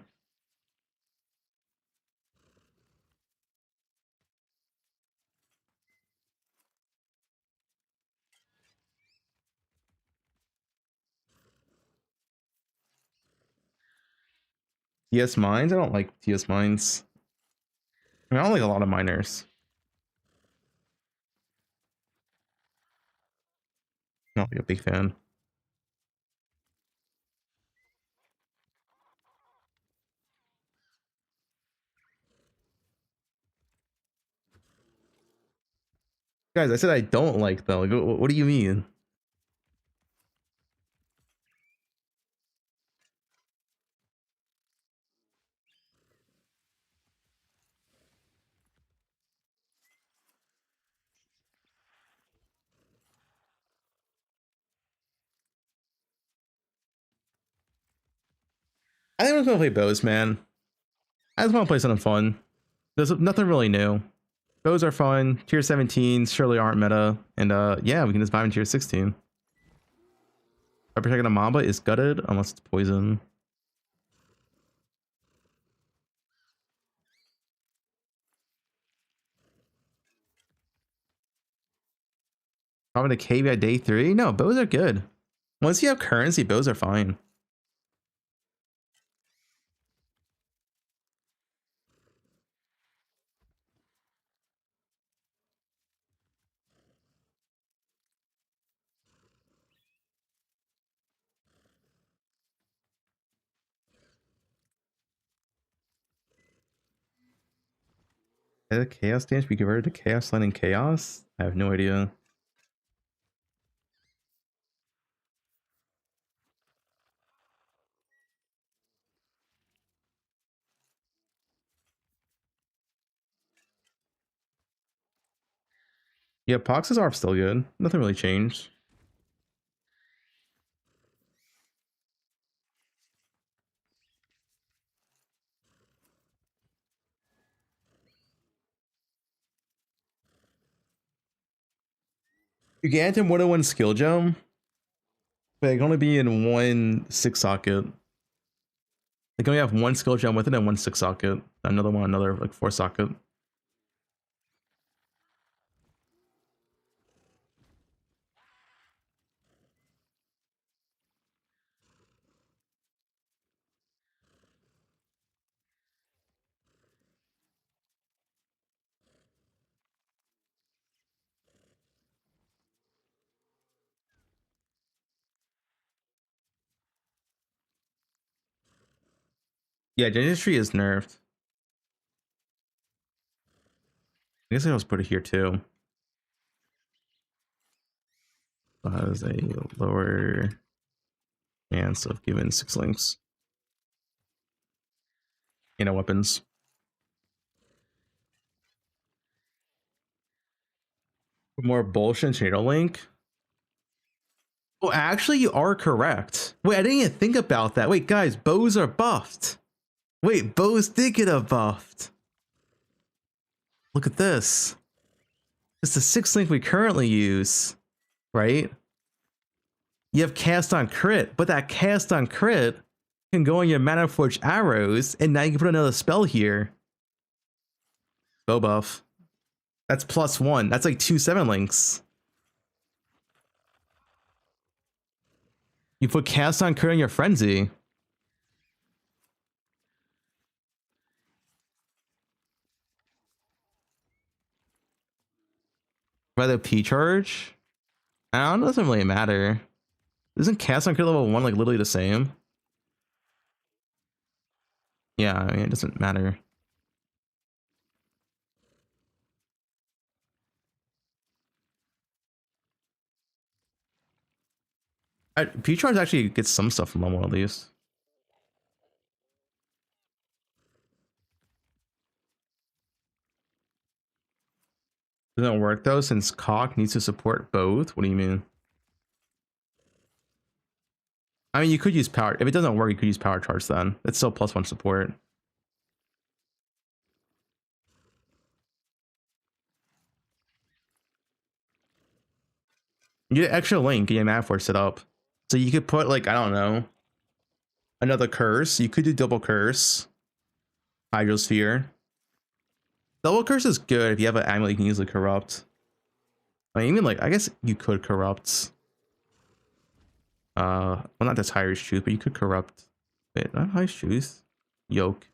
TS Mines? I don't like TS Mines. I mean, I don't like a lot of miners. Not like a big fan. Guys, I said I don't like though. Like, what do you mean? I think I'm gonna play bows, man. I just want to play something fun. There's nothing really new. Bows are fun. Tier 17s surely aren't meta, and yeah, we can just buy them in tier 16. Protecting a Mamba is gutted unless it's poison. Probably the KB at day 3. No, bows are good. Once you have currency, bows are fine. Can the chaos dance be converted to chaos land in chaos? I have no idea. Yeah, Pox's ARP still good. Nothing really changed. You can enter more than one skill gem, but it can only be in one 6-socket. They can only have one skill gem with it and one 6-socket. Another one, another like 4-socket. Yeah, Dentistry is nerfed. I guess I was put it here too. Has a lower chance of giving 6 links. You know, weapons. More bullshit tornado link. Oh, actually, you are correct. Wait, I didn't even think about that. Wait, guys, bows are buffed. Wait, bows did get a buffed. Look at this. It's the 6 link we currently use, right? You have cast on crit, but that cast on crit can go on your Mana Forge arrows, and now you can put another spell here. Bow buff. That's +1. That's like 2 7 links. You put cast on crit on your frenzy. Rather P charge? I don't know, it doesn't really matter. Isn't cast on crit level 1 like literally the same? Yeah, I mean, it doesn't matter. P charge actually gets some stuff from level 1 at least. Doesn't work though since cock needs to support both. What do you mean? I mean, you could use power. If it doesn't work, you could use power charge then. It's still +1 support. You get an extra link in your map force set up. So you could put like, I don't know, another curse. You could do double curse. Hydrosphere. Double curse is good if you have an amulet you can easily corrupt. I mean, even like, I guess you could corrupt. Well, not that's highest truth, but you could corrupt. Wait, not highest truth. Yoke.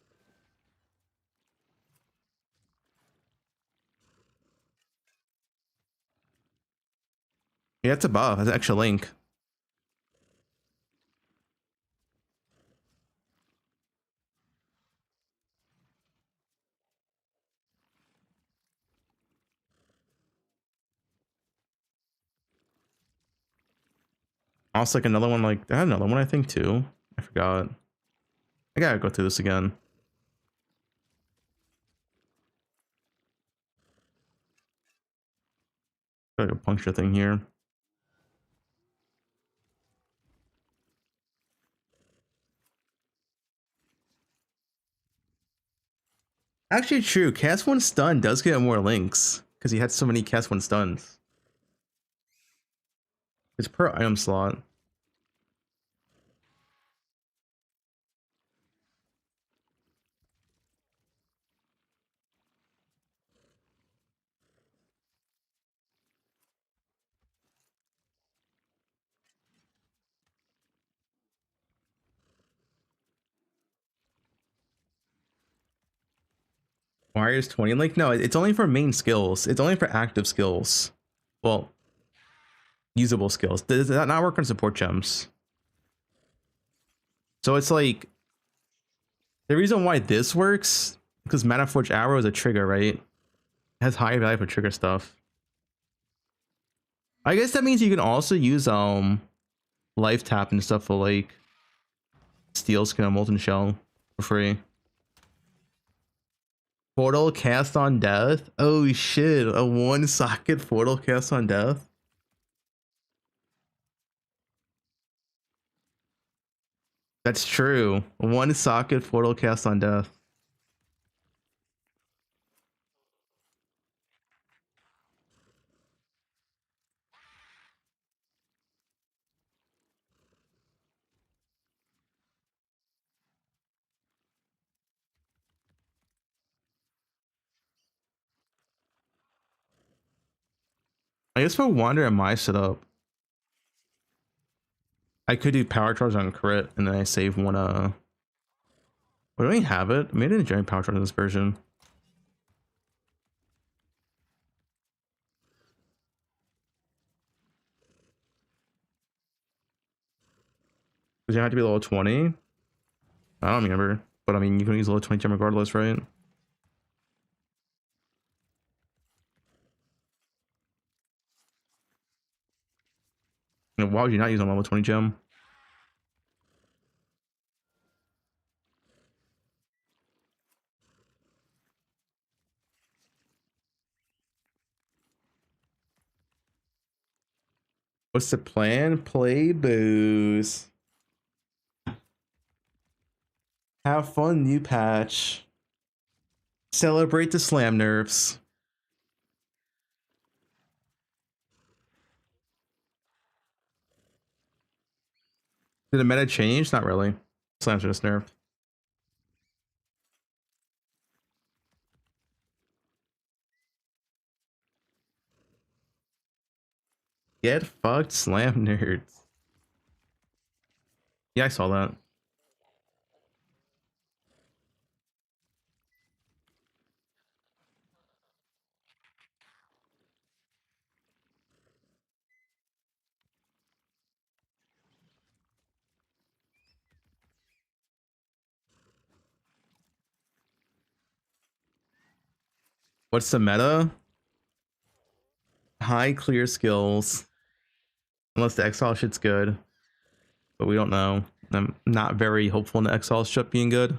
Yeah, it's above. That's an extra link. Also, like another one, like I had another one, I think too. I forgot. I gotta go through this again. Like a puncture thing here. Actually, true. Cast 1 stun does get more links because he had so many cast 1 stuns. It's per item slot. Warriors 20 link? No, it's only for main skills. It's only for active skills. Well, usable skills. Does that not work on support gems? So it's like the reason why this works because Metaforge Arrow is a trigger, right? It has high value for trigger stuff. I guess that means you can also use life tap and stuff for like steel skin or molten shell for free. Portal cast on death? Oh shit, a 1 socket portal cast on death? That's true. 1 socket portal cast on death. I guess for Wander and my setup, I could do power charge on crit and then I save one Why do I have it? I made an engineering power charge in this version. Does it have to be level 20? I don't remember. But I mean, you can use level 20 gem regardless, right? Why would you not use a level 20 gem? What's the plan? Play booze. Have fun, new patch. Celebrate the slam nerfs. Did the meta change? Not really. Slams are just nerfed. Get fucked, slam nerds. Yeah, I saw that. What's the meta? High clear skills. Unless the Exile shit's good. But we don't know. I'm not very hopeful in the Exile shit being good.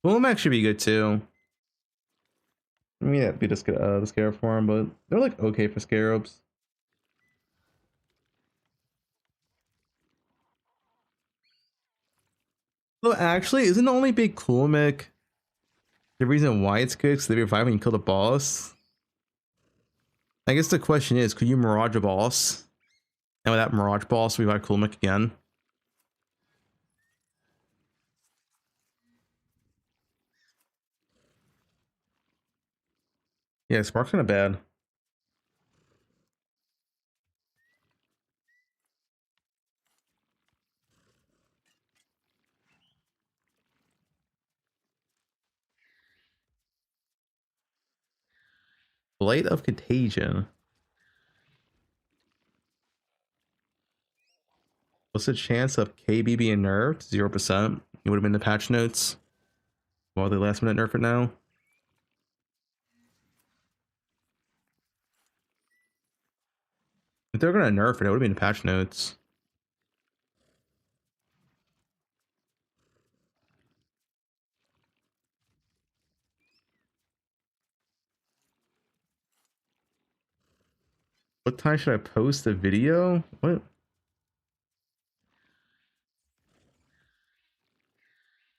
Boom should be good too. I mean, that'd be the scarab form, but they're like okay for scarabs. So actually, isn't the only big cool mech the reason why it's good because they revive when you kill the boss? I guess the question is, could you Mirage a boss? And with that Mirage boss, revive cool mech again? Yeah, Spark's kind of bad. Blade of Contagion. What's the chance of KB being nerfed? 0%. It would have been the patch notes. Well, they last minute nerf it now. If they're gonna nerf it, it would have been the patch notes. What time should I post the video? What?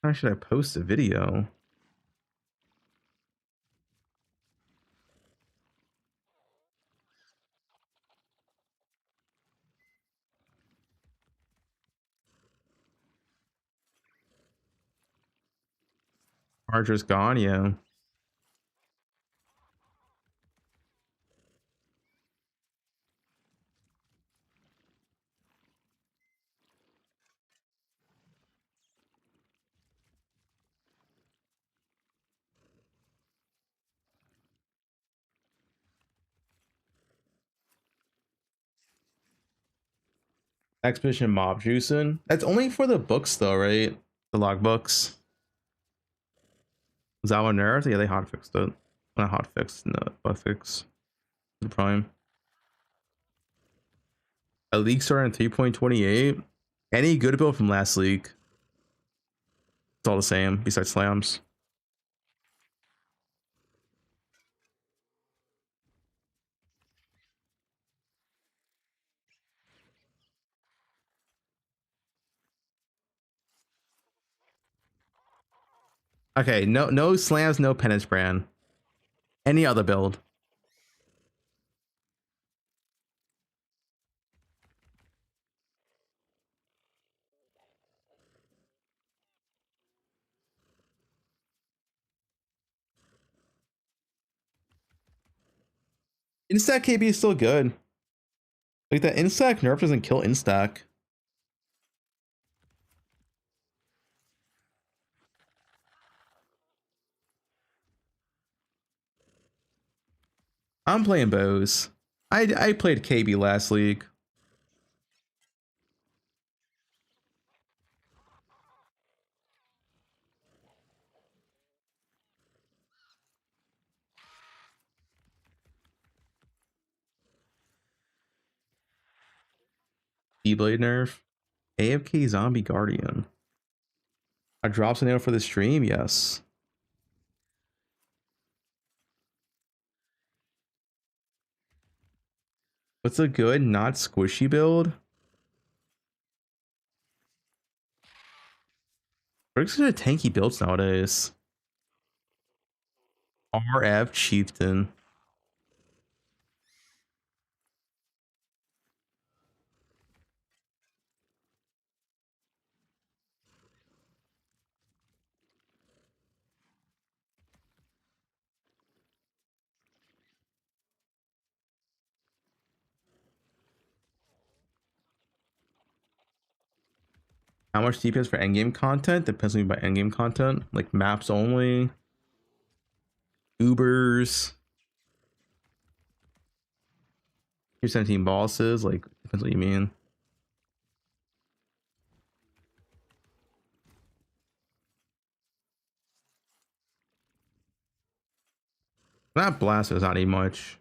How should I post a video? Charger's gone, yeah. Expedition mob juicing. That's only for the books though, right? The log books. Is that one nerfed? Yeah, they hot fixed it. Not hot fixed, no, bug fix. The prime. A league started in 3.28. Any good build from last league? It's all the same, besides slams. Okay, no slams, no penance brand. Any other build. Instack KB is still good. Like that instack nerf doesn't kill instack. I'm playing bows. I played KB last league. E-blade nerf. AFK zombie guardian. I dropped something out for the stream, yes. What's a good, not squishy build? What's such a tanky builds nowadays? RF Chieftain. How much DPS for endgame content? Depends on you by endgame content. Like maps only. Ubers. Here's 17 bosses. Like, depends what you mean. That blast does not need much.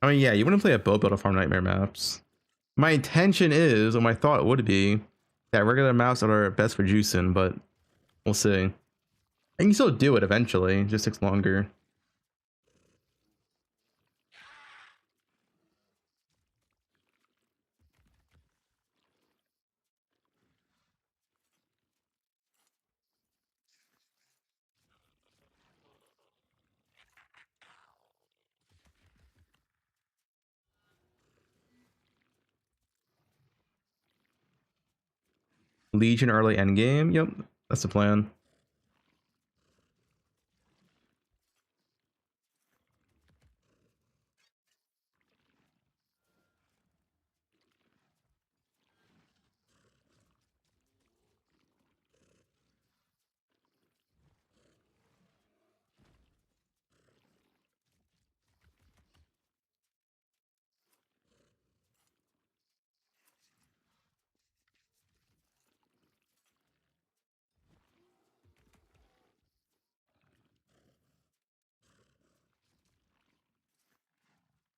I mean, yeah, you wouldn't play a boat build to farm nightmare maps. My intention is, or my thought would be, that regular maps are best for juicing, but we'll see. I can still do it eventually, it just takes longer. Legion early endgame, yep, that's the plan.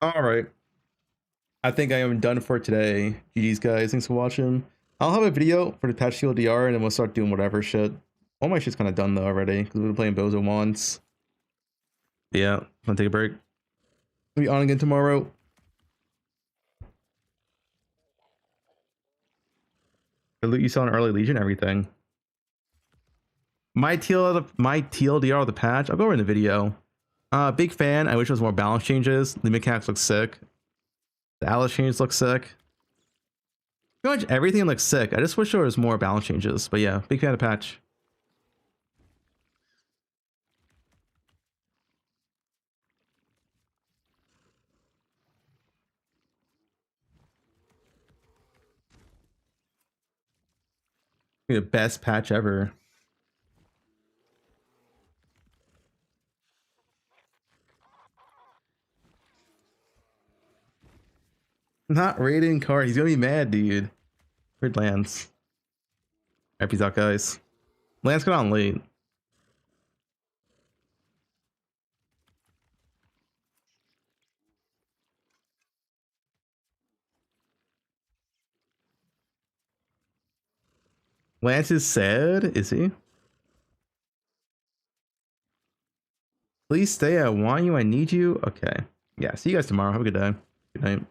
All right. I think I am done for today. GG's guys, thanks for watching. I'll have a video for the Touch Shield DR and then we'll start doing whatever shit. All my shit's kind of done though already because we've been playing Bozo once. Yeah, wanna take a break? We'll be on again tomorrow. The loot you saw in early Legion, everything. My TLDR of the patch, I'll go over in the video. Big fan. I wish there was more balance changes. The mechanics look sick. The Alice changes look sick. Pretty much everything looks sick. I just wish there was more balance changes. But yeah, big fan of the patch. The best patch ever. Not raiding card. He's gonna be mad, dude. Weird Lance. Alright, peace out, guys. Lance got on late. Lance is sad, is he? Please stay. I want you. I need you. Okay. Yeah. See you guys tomorrow. Have a good day. Good night.